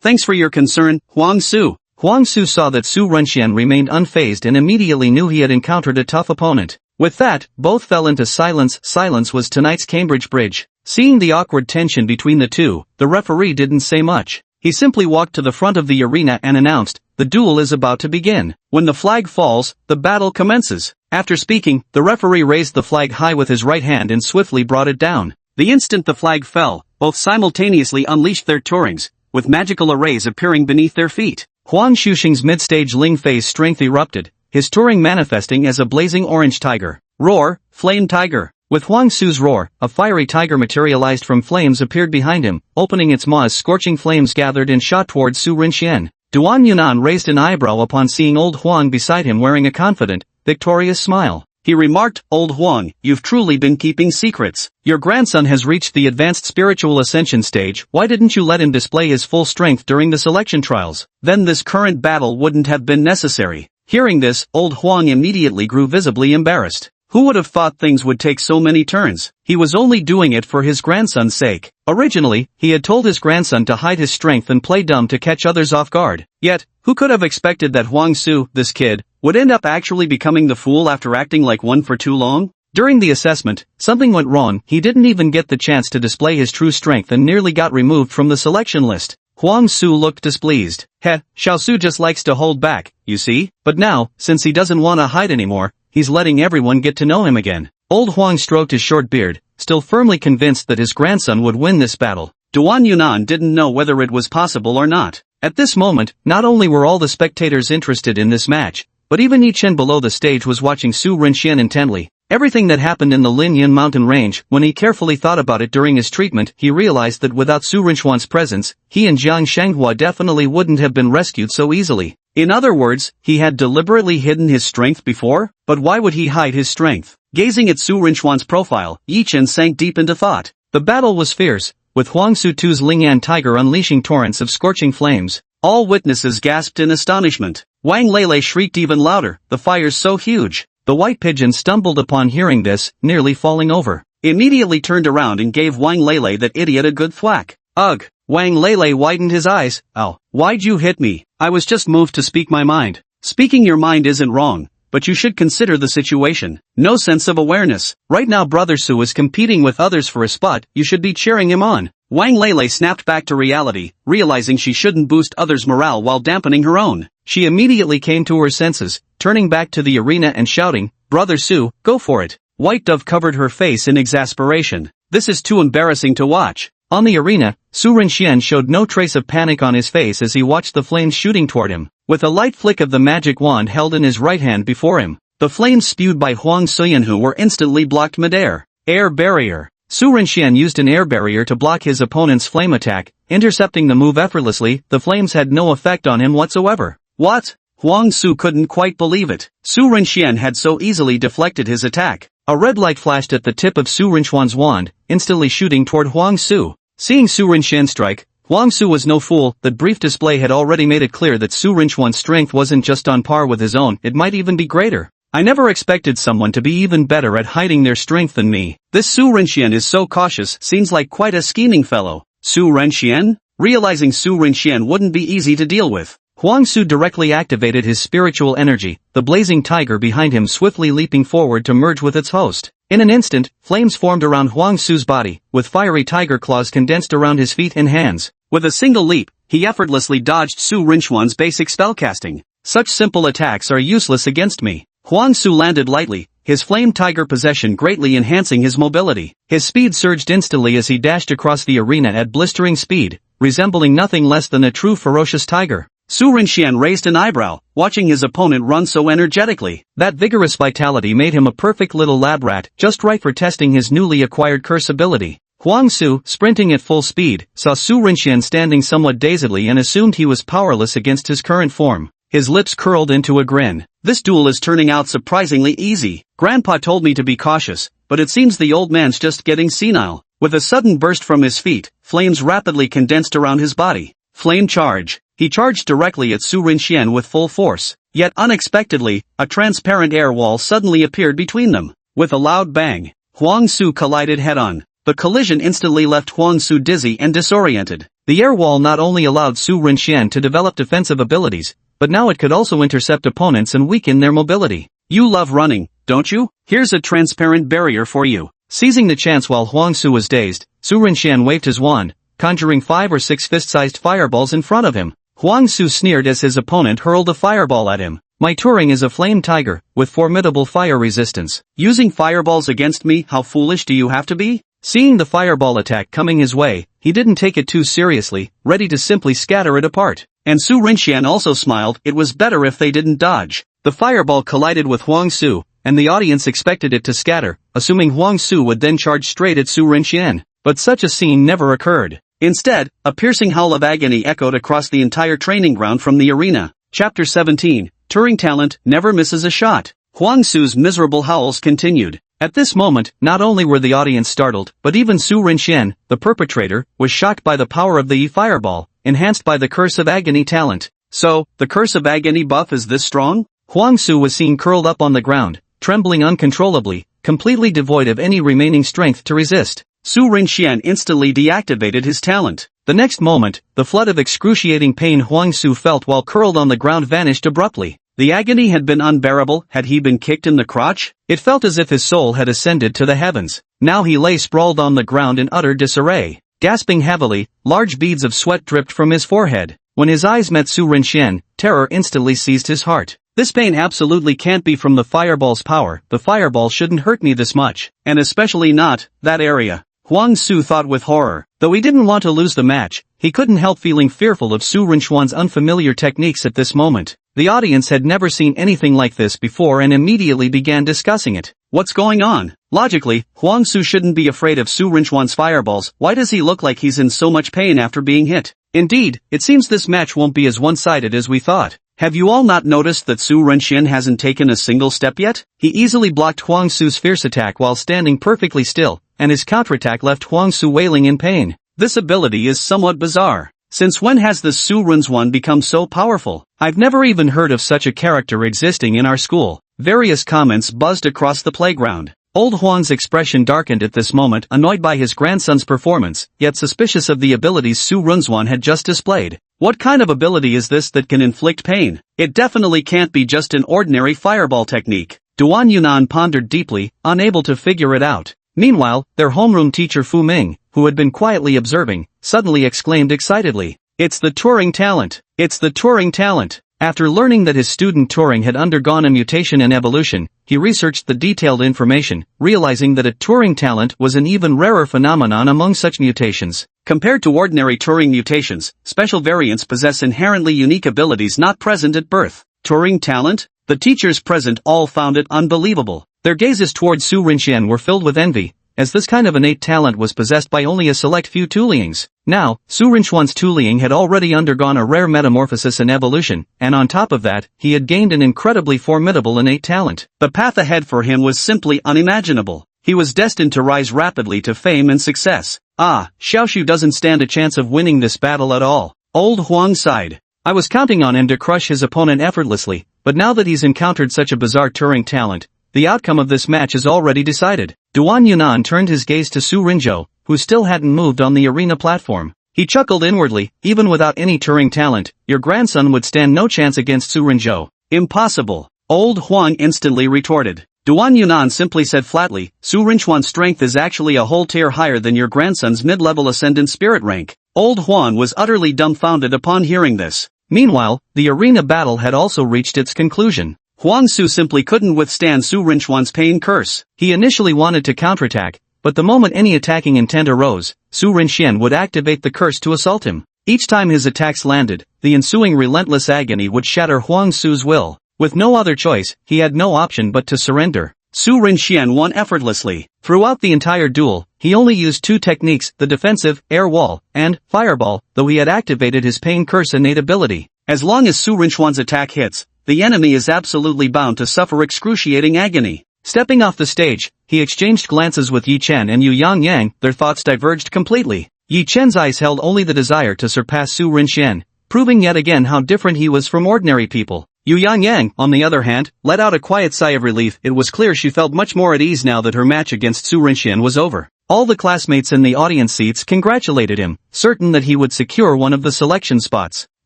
thanks for your concern, Huang Su." Huang Su saw that Su Rinxian remained unfazed and immediately knew he had encountered a tough opponent. With that, both fell into silence. Silence was tonight's Cambridge Bridge. Seeing the awkward tension between the two, the referee didn't say much. He simply walked to the front of the arena and announced, "The duel is about to begin. When the flag falls, the battle commences." After speaking, the referee raised the flag high with his right hand and swiftly brought it down. The instant the flag fell, both simultaneously unleashed their Turings, with magical arrays appearing beneath their feet. Huang Xuxing's mid-stage Ling Fei's strength erupted, his Turing manifesting as a blazing orange tiger. Roar, flame tiger. With Huang Su's roar, a fiery tiger materialized from flames appeared behind him, opening its maws. Scorching flames gathered and shot towards Su Rinxian. Duan Yunan raised an eyebrow upon seeing old Huang beside him wearing a confident, victorious smile. He remarked, "Old Huang, you've truly been keeping secrets. Your grandson has reached the advanced spiritual ascension stage. Why didn't you let him display his full strength during the selection trials? Then this current battle wouldn't have been necessary." Hearing this, old Huang immediately grew visibly embarrassed. Who would have thought things would take so many turns? He was only doing it for his grandson's sake. Originally, he had told his grandson to hide his strength and play dumb to catch others off guard. Yet, who could have expected that Huang Su, this kid, would end up actually becoming the fool after acting like one for too long? During the assessment, something went wrong. He didn't even get the chance to display his true strength and nearly got removed from the selection list. Huang Su looked displeased. Xiao Su just likes to hold back, you see? But now, since he doesn't want to hide anymore, he's letting everyone get to know him again. Old Huang stroked his short beard, still firmly convinced that his grandson would win this battle. Duan Yunan didn't know whether it was possible or not. At this moment, not only were all the spectators interested in this match, but even Yi Chen below the stage was watching Su Rinxian intently. Everything that happened in the Linyan mountain range, when he carefully thought about it during his treatment, he realized that without Su Rinxian's presence, he and Jiang Shanghua definitely wouldn't have been rescued so easily. In other words, he had deliberately hidden his strength before? But why would he hide his strength? Gazing at Su Rinxian's profile, Yi Chen sank deep into thought. The battle was fierce, with Huang Su-Tu's Lingyan tiger unleashing torrents of scorching flames. All witnesses gasped in astonishment. Wang Lele shrieked even louder, "The fire's so huge." The white pigeon stumbled upon hearing this, nearly falling over. Immediately turned around and gave Wang Lele that idiot a good thwack. Ugh! Wang Lele widened his eyes. "Ow, why'd you hit me? I was just moved to speak my mind." Speaking your mind isn't wrong, but you should consider the situation. No sense of awareness. Right now Brother Su is competing with others for a spot, you should be cheering him on. Wang Lele snapped back to reality, realizing she shouldn't boost others' morale while dampening her own. She immediately came to her senses, turning back to the arena and shouting, "Brother Su, go for it." White Dove covered her face in exasperation. This is too embarrassing to watch. On the arena, Su Rinxian showed no trace of panic on his face as he watched the flames shooting toward him. With a light flick of the magic wand held in his right hand before him, the flames spewed by Huang Suyanhu were instantly blocked midair. Air barrier. Su Rinxian used an air barrier to block his opponent's flame attack, intercepting the move effortlessly. The flames had no effect on him whatsoever. What? Huang Su couldn't quite believe it. Su Rinxian had so easily deflected his attack. A red light flashed at the tip of Su Rinxian's wand, instantly shooting toward Huang Su. Seeing Su Rinxian strike, Huang Su was no fool. That brief display had already made it clear that Su Rinxian's strength wasn't just on par with his own, it might even be greater. I never expected someone to be even better at hiding their strength than me. This Su Rinxian is so cautious, seems like quite a scheming fellow. Su Rinxian? Realizing Su Rinxian wouldn't be easy to deal with, Huang Su directly activated his spiritual energy, the blazing tiger behind him swiftly leaping forward to merge with its host. In an instant, flames formed around Huang Su's body, with fiery tiger claws condensed around his feet and hands. With a single leap, he effortlessly dodged Su Rinchuan's basic spellcasting. Such simple attacks are useless against me. Huang Su landed lightly, his flame tiger possession greatly enhancing his mobility. His speed surged instantly as he dashed across the arena at blistering speed, resembling nothing less than a true ferocious tiger. Su Rinxian raised an eyebrow, watching his opponent run so energetically. That vigorous vitality made him a perfect little lab rat, just right for testing his newly acquired curse ability. Huang Su, sprinting at full speed, saw Su Rinxian standing somewhat dazedly and assumed he was powerless against his current form. His lips curled into a grin. This duel is turning out surprisingly easy. Grandpa told me to be cautious, but it seems the old man's just getting senile. With a sudden burst from his feet, flames rapidly condensed around his body. Flame charge. He charged directly at Su Rinxian with full force. Yet unexpectedly, a transparent air wall suddenly appeared between them. With a loud bang, Huang Su collided head-on. The collision instantly left Huang Su dizzy and disoriented. The air wall not only allowed Su Rinxian to develop defensive abilities, but now it could also intercept opponents and weaken their mobility. You love running, don't you? Here's a transparent barrier for you. Seizing the chance while Huang Su was dazed, Su Rinxian waved his wand, conjuring 5 or 6 fist-sized fireballs in front of him. Huang Su sneered as his opponent hurled a fireball at him. My Turing is a flame tiger, with formidable fire resistance. Using fireballs against me, how foolish do you have to be? Seeing the fireball attack coming his way, he didn't take it too seriously, ready to simply scatter it apart. And Su Rinxian also smiled. It was better if they didn't dodge. The fireball collided with Huang Su, and the audience expected it to scatter, assuming Huang Su would then charge straight at Su Rinxian. But such a scene never occurred. Instead, a piercing howl of agony echoed across the entire training ground from the arena. Chapter 17, Turing Talent Never Misses a Shot. Huang Su's miserable howls continued. At this moment, not only were the audience startled, but even Su Rinxian, the perpetrator, was shocked by the power of the fireball, enhanced by the Curse of Agony talent. So, the Curse of Agony buff is this strong? Huang Su was seen curled up on the ground, trembling uncontrollably, completely devoid of any remaining strength to resist. Su Rinxian instantly deactivated his talent. The next moment, the flood of excruciating pain Huang Su felt while curled on the ground vanished abruptly. The agony had been unbearable. Had he been kicked in the crotch? It felt as if his soul had ascended to the heavens. Now he lay sprawled on the ground in utter disarray. Gasping heavily, large beads of sweat dripped from his forehead. When his eyes met Su Rinxian, terror instantly seized his heart. This pain absolutely can't be from the fireball's power. The fireball shouldn't hurt me this much, and especially not that area. Huang Su thought with horror. Though he didn't want to lose the match, he couldn't help feeling fearful of Su Rinchuan's unfamiliar techniques at this moment. The audience had never seen anything like this before and immediately began discussing it. What's going on? Logically, Huang Su shouldn't be afraid of Su Rinchuan's fireballs. Why does he look like he's in so much pain after being hit? Indeed, it seems this match won't be as one-sided as we thought. Have you all not noticed that Su Rinxian hasn't taken a single step yet? He easily blocked Huang Su's fierce attack while standing perfectly still, and his counterattack left Huang Su wailing in pain. This ability is somewhat bizarre. Since when has the Su Rinchuan become so powerful? I've never even heard of such a character existing in our school. Various comments buzzed across the playground. Old Huang's expression darkened at this moment, annoyed by his grandson's performance, yet suspicious of the abilities Su Rinchuan had just displayed. What kind of ability is this that can inflict pain? It definitely can't be just an ordinary fireball technique. Duan Yunan pondered deeply, unable to figure it out. Meanwhile, their homeroom teacher Fu Ming, who had been quietly observing, suddenly exclaimed excitedly, "It's the Turing talent! It's the Turing talent!" After learning that his student Turing had undergone a mutation in evolution, he researched the detailed information, realizing that a Turing talent was an even rarer phenomenon among such mutations. Compared to ordinary Turing mutations, special variants possess inherently unique abilities not present at birth. Turing talent? The teachers present all found it unbelievable. Their gazes toward Su Rinxian were filled with envy, as this kind of innate talent was possessed by only a select few Tuliings. Now, Su Rinchuan's Tuliing had already undergone a rare metamorphosis and evolution, and on top of that, he had gained an incredibly formidable innate talent. The path ahead for him was simply unimaginable. He was destined to rise rapidly to fame and success. Xiaoshu doesn't stand a chance of winning this battle at all. Old Huang sighed. I was counting on him to crush his opponent effortlessly, but now that he's encountered such a bizarre Turing talent, the outcome of this match is already decided. Duan Yunan turned his gaze to Su Rinzhou, who still hadn't moved on the arena platform. He chuckled inwardly. Even without any Turing talent, your grandson would stand no chance against Su Rinzhou. Impossible. Old Huang instantly retorted. Duan Yunan simply said flatly, Su Rinchuan's strength is actually a whole tier higher than your grandson's mid-level ascendant spirit rank. Old Huan was utterly dumbfounded upon hearing this. Meanwhile, the arena battle had also reached its conclusion. Huang Su simply couldn't withstand Su Rinchuan's pain curse. He initially wanted to counterattack, but the moment any attacking intent arose, Su Rinxian would activate the curse to assault him. Each time his attacks landed, the ensuing relentless agony would shatter Huang Su's will. With no other choice, he had no option but to surrender. Su Rinxian won effortlessly. Throughout the entire duel, he only used two techniques, the defensive, air wall, and fireball, though he had activated his pain curse innate ability. As long as Su Rinchuan's attack hits, the enemy is absolutely bound to suffer excruciating agony. Stepping off the stage, he exchanged glances with Yi Chen and Yu Yang. Their thoughts diverged completely. Yi Chen's eyes held only the desire to surpass Su Rinxian, proving yet again how different he was from ordinary people. Yu Yang, on the other hand, let out a quiet sigh of relief. It was clear she felt much more at ease now that her match against Su Rinxian was over. All the classmates in the audience seats congratulated him, certain that he would secure one of the selection spots.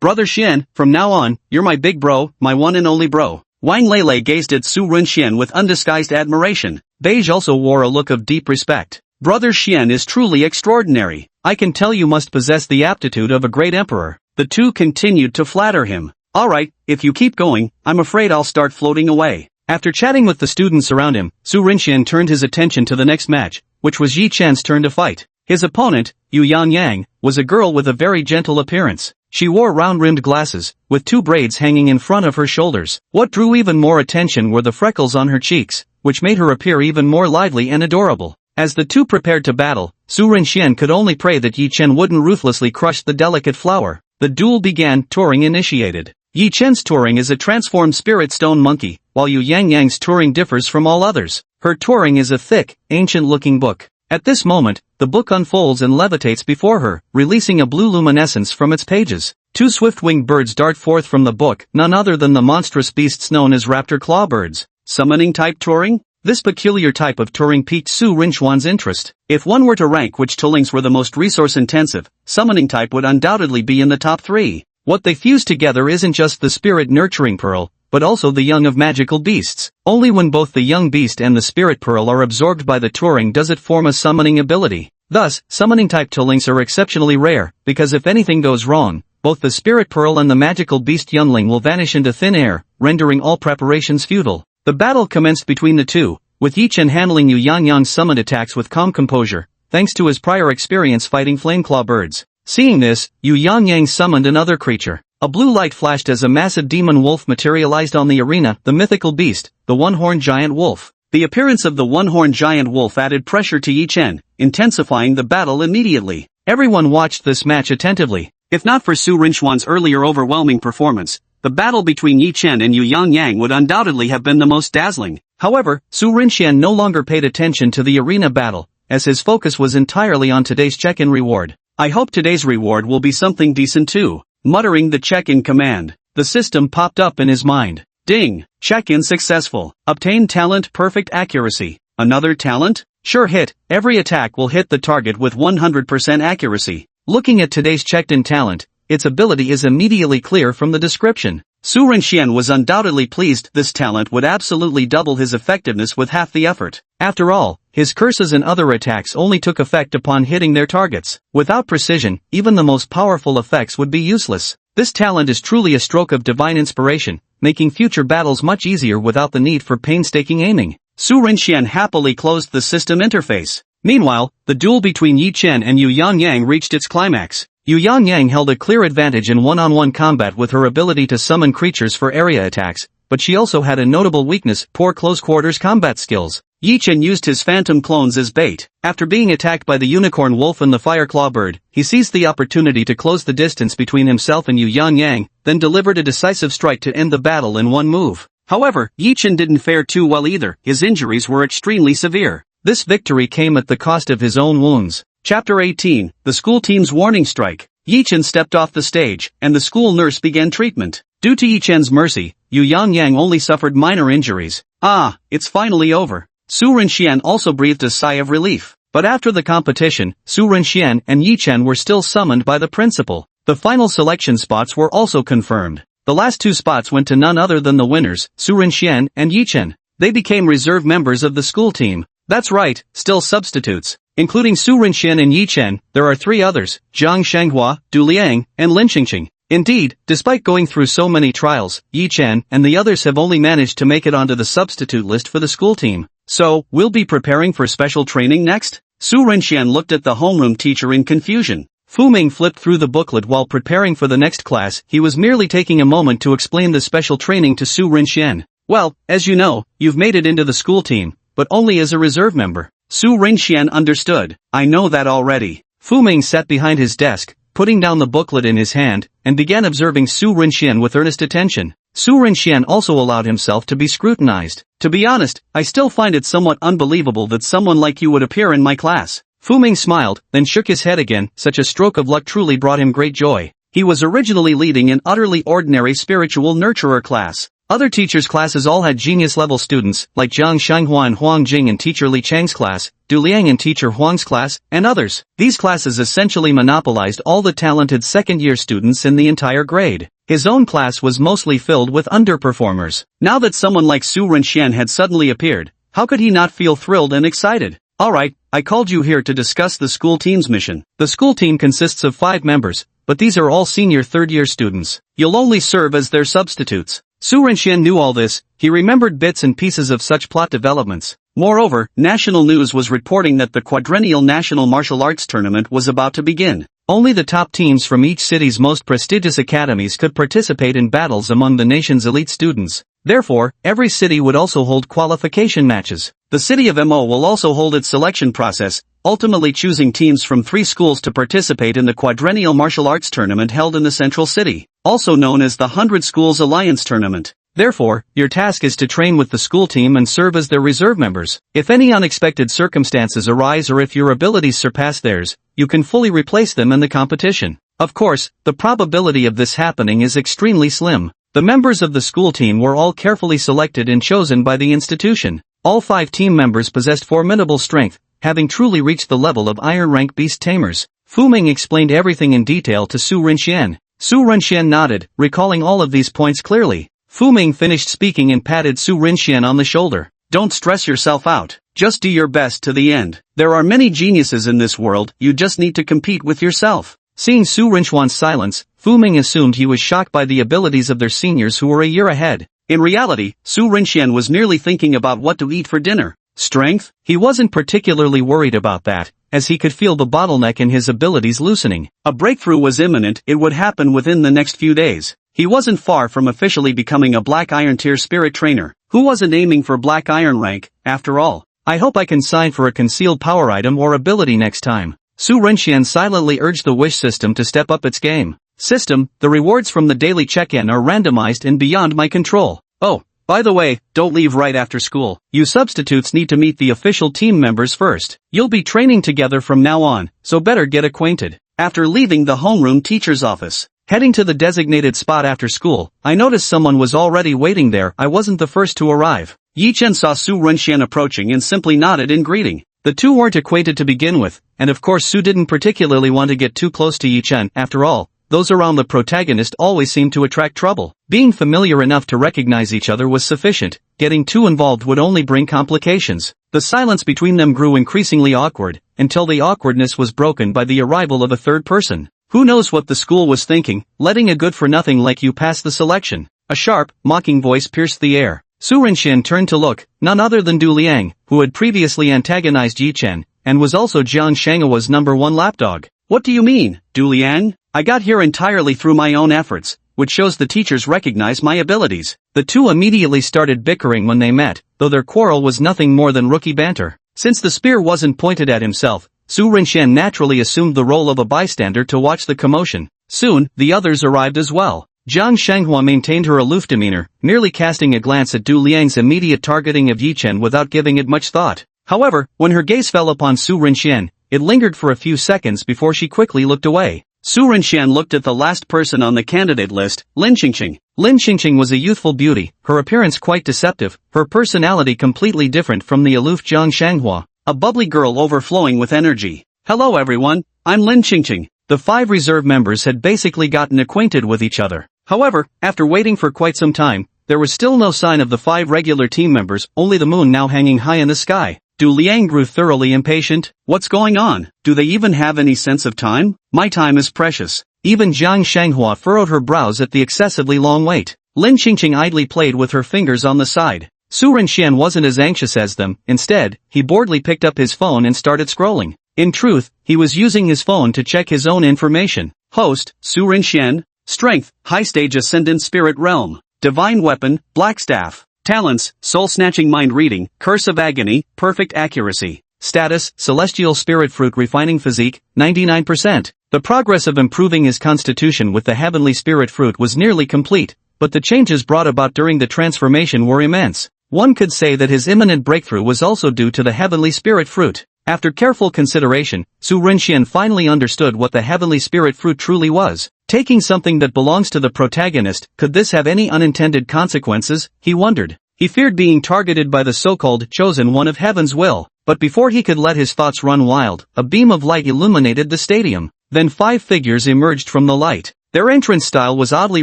Brother Xian, from now on, you're my big bro, my one and only bro. Wang Lele gazed at Su Rinxian with undisguised admiration. Beige also wore a look of deep respect. Brother Xian is truly extraordinary. I can tell you must possess the aptitude of a great emperor. The two continued to flatter him. Alright, if you keep going, I'm afraid I'll start floating away. After chatting with the students around him, Su Rinxian turned his attention to the next match, which was Yi Chen's turn to fight. His opponent, Yu Yang, was a girl with a very gentle appearance. She wore round-rimmed glasses, with two braids hanging in front of her shoulders. What drew even more attention were the freckles on her cheeks, which made her appear even more lively and adorable. As the two prepared to battle, Su Rinxian could only pray that Yi Chen wouldn't ruthlessly crush the delicate flower. The duel began. Touring initiated. Yi Chen's touring is a transformed spirit stone monkey, while Yu Yang's touring differs from all others. Her touring is a thick, ancient-looking book. At this moment, the book unfolds and levitates before her, releasing a blue luminescence from its pages. Two swift-winged birds dart forth from the book, none other than the monstrous beasts known as raptor claw birds. Summoning-type touring? This peculiar type of touring piqued Su Rinchuan's interest. If one were to rank which toolings were the most resource-intensive, summoning type would undoubtedly be in the top 3. What they fuse together isn't just the spirit-nurturing pearl, but also the young of magical beasts. Only when both the young beast and the spirit pearl are absorbed by the touring does it form a summoning ability. Thus, summoning-type toolings are exceptionally rare, because if anything goes wrong, both the spirit pearl and the magical beast youngling will vanish into thin air, rendering all preparations futile. The battle commenced between the two, with Yi Chen handling Yu Yang's summoned attacks with calm composure, thanks to his prior experience fighting flameclaw birds. Seeing this, Yu Yang summoned another creature. A blue light flashed as a massive demon wolf materialized on the arena, the mythical beast, the one-horned giant wolf. The appearance of the one-horned giant wolf added pressure to Yi Chen, intensifying the battle immediately. Everyone watched this match attentively. If not for Su Rinchuan's earlier overwhelming performance, the battle between Yi Chen and Yu Yang would undoubtedly have been the most dazzling. However, Su Rinxian no longer paid attention to the arena battle, as his focus was entirely on today's check-in reward. I hope today's reward will be something decent too. Muttering the check-in command, the system popped up in his mind. Ding! Check-in successful. Obtained talent perfect accuracy. Another talent? Sure hit. Every attack will hit the target with 100% accuracy. Looking at today's checked-in talent, its ability is immediately clear from the description. Su Rinxian was undoubtedly pleased. This talent would absolutely double his effectiveness with half the effort. After all, his curses and other attacks only took effect upon hitting their targets. Without precision, even the most powerful effects would be useless. This talent is truly a stroke of divine inspiration, making future battles much easier without the need for painstaking aiming. Su Rinxian happily closed the system interface. Meanwhile, the duel between Yi Chen and Yu Yang reached its climax. Yu Yang held a clear advantage in one-on-one combat with her ability to summon creatures for area attacks, but she also had a notable weakness: poor close-quarters combat skills. Yi Chen used his phantom clones as bait. After being attacked by the unicorn wolf and the fireclaw bird, he seized the opportunity to close the distance between himself and Yu Yang, then delivered a decisive strike to end the battle in one move. However, Yi Chen didn't fare too well either. His injuries were extremely severe. This victory came at the cost of his own wounds. Chapter 18, The School Team's Warning Strike. Yi Chen stepped off the stage, and the school nurse began treatment. Due to Yi Chen's mercy, Yu Yang only suffered minor injuries. Ah, it's finally over. Su Rinxian also breathed a sigh of relief. But after the competition, Su Rinxian and Yi Chen were still summoned by the principal. The final selection spots were also confirmed. The last two spots went to none other than the winners, Su Rinxian and Yi Chen. They became reserve members of the school team. That's right, still substitutes. Including Su Rinxian and Yi Chen, there are 3 others, Zhang Shanghua, Du Liang, and Lin Qingqing. Indeed, despite going through so many trials, Yi Chen and the others have only managed to make it onto the substitute list for the school team. So, we'll be preparing for special training next? Su Rinxian looked at the homeroom teacher in confusion. Fu Ming flipped through the booklet while preparing for the next class. He was merely taking a moment to explain the special training to Su Rinxian. Well, as you know, you've made it into the school team, but only as a reserve member. Su Rinxian understood. I know that already. Fu Ming sat behind his desk, putting down the booklet in his hand, and began observing Su Rinxian with earnest attention. Su Rinxian also allowed himself to be scrutinized. To be honest, I still find it somewhat unbelievable that someone like you would appear in my class. Fu Ming smiled, then shook his head again. Such a stroke of luck truly brought him great joy. He was originally leading an utterly ordinary spiritual nurturer class. Other teachers' classes all had genius-level students, like Zhang Shanghua and Huang Jing in teacher Li Chang's class, Du Liang in teacher Huang's class, and others. These classes essentially monopolized all the talented second-year students in the entire grade. His own class was mostly filled with underperformers. Now that someone like Su Rinxian had suddenly appeared, how could he not feel thrilled and excited? Alright, I called you here to discuss the school team's mission. The school team consists of 5 members, but these are all senior third-year students. You'll only serve as their substitutes. Su Rinxian knew all this. He remembered bits and pieces of such plot developments. Moreover, national news was reporting that the quadrennial national martial arts tournament was about to begin. Only the top teams from each city's most prestigious academies could participate in battles among the nation's elite students. Therefore, every city would also hold qualification matches. The city of Mo will also hold its selection process, ultimately choosing teams from 3 schools to participate in the quadrennial martial arts tournament held in the central city, also known as the 100 Schools Alliance Tournament. Therefore, your task is to train with the school team and serve as their reserve members. If any unexpected circumstances arise or if your abilities surpass theirs, you can fully replace them in the competition. Of course, the probability of this happening is extremely slim. The members of the school team were all carefully selected and chosen by the institution. All 5 team members possessed formidable strength, having truly reached the level of Iron Rank Beast Tamers. Fu Ming explained everything in detail to Su Rinxian. Su Rinxian nodded, recalling all of these points clearly. Fu Ming finished speaking and patted Su Rinxian on the shoulder. Don't stress yourself out. Just do your best to the end. There are many geniuses in this world, you just need to compete with yourself. Seeing Su Rinxian's silence, Fu Ming assumed he was shocked by the abilities of their seniors who were a year ahead. In reality, Su Rinxian was merely thinking about what to eat for dinner. Strength? He wasn't particularly worried about that, as he could feel the bottleneck in his abilities loosening. A breakthrough was imminent. It would happen within the next few days. He wasn't far from officially becoming a Black Iron Tier Spirit Trainer. Who wasn't aiming for Black Iron rank, after all? I hope I can sign for a concealed power item or ability next time. Su Rinxian silently urged the wish system to step up its game. System, the rewards from the daily check-in are randomized and beyond my control. Oh, by the way, don't leave right after school. You substitutes need to meet the official team members first. You'll be training together from now on, so better get acquainted. After leaving the homeroom teacher's office, heading to the designated spot after school, I noticed someone was already waiting there. I wasn't the first to arrive. Yi Chen saw Su Rinxian approaching and simply nodded in greeting. The two weren't acquainted to begin with, and of course Su didn't particularly want to get too close to Yi Chen. After all, those around the protagonist always seemed to attract trouble. Being familiar enough to recognize each other was sufficient. Getting too involved would only bring complications. The silence between them grew increasingly awkward, until the awkwardness was broken by the arrival of a third person. Who knows what the school was thinking, letting a good-for-nothing like you pass the selection? A sharp, mocking voice pierced the air. Su Rinxian turned to look, none other than Du Liang, who had previously antagonized Yi Chen, and was also Jiang Shanghua's #1 lapdog. What do you mean, Du Liang? I got here entirely through my own efforts, which shows the teachers recognize my abilities. The two immediately started bickering when they met, though their quarrel was nothing more than rookie banter. Since the spear wasn't pointed at himself, Su Rinxian naturally assumed the role of a bystander to watch the commotion. Soon, the others arrived as well. Jiang Shanghua maintained her aloof demeanor, merely casting a glance at Du Liang's immediate targeting of Yi Chen without giving it much thought. However, when her gaze fell upon Su Rinxian, it lingered for a few seconds before she quickly looked away. Su Rinxian looked at the last person on the candidate list, Lin Qingqing. Lin Qingqing was a youthful beauty, her appearance quite deceptive, her personality completely different from the aloof Jiang Shanghua, a bubbly girl overflowing with energy. Hello everyone, I'm Lin Qingqing. The 5 reserve members had basically gotten acquainted with each other. However, after waiting for quite some time, there was still no sign of the 5 regular team members, only the moon now hanging high in the sky. Du Liang grew thoroughly impatient. What's going on? Do they even have any sense of time? My time is precious. Even Jiang Shanghua furrowed her brows at the excessively long wait. Lin Qingqing idly played with her fingers on the side. Su Renxian wasn't as anxious as them. Instead, he boredly picked up his phone and started scrolling. In truth, he was using his phone to check his own information. Host, Su Renxian. Strength, High Stage Ascendant Spirit Realm. Divine Weapon, Black Staff. Talents, Soul-Snatching Mind Reading, Curse of Agony, Perfect Accuracy. Status, Celestial Spirit Fruit Refining Physique, 99%. The progress of improving his constitution with the Heavenly Spirit Fruit was nearly complete, but the changes brought about during the transformation were immense. One could say that his imminent breakthrough was also due to the Heavenly Spirit Fruit. After careful consideration, Su Renxian finally understood what the Heavenly Spirit Fruit truly was. Taking something that belongs to the protagonist, could this have any unintended consequences, he wondered. He feared being targeted by the so-called chosen one of Heaven's will, but before he could let his thoughts run wild, a beam of light illuminated the stadium. Then 5 figures emerged from the light. Their entrance style was oddly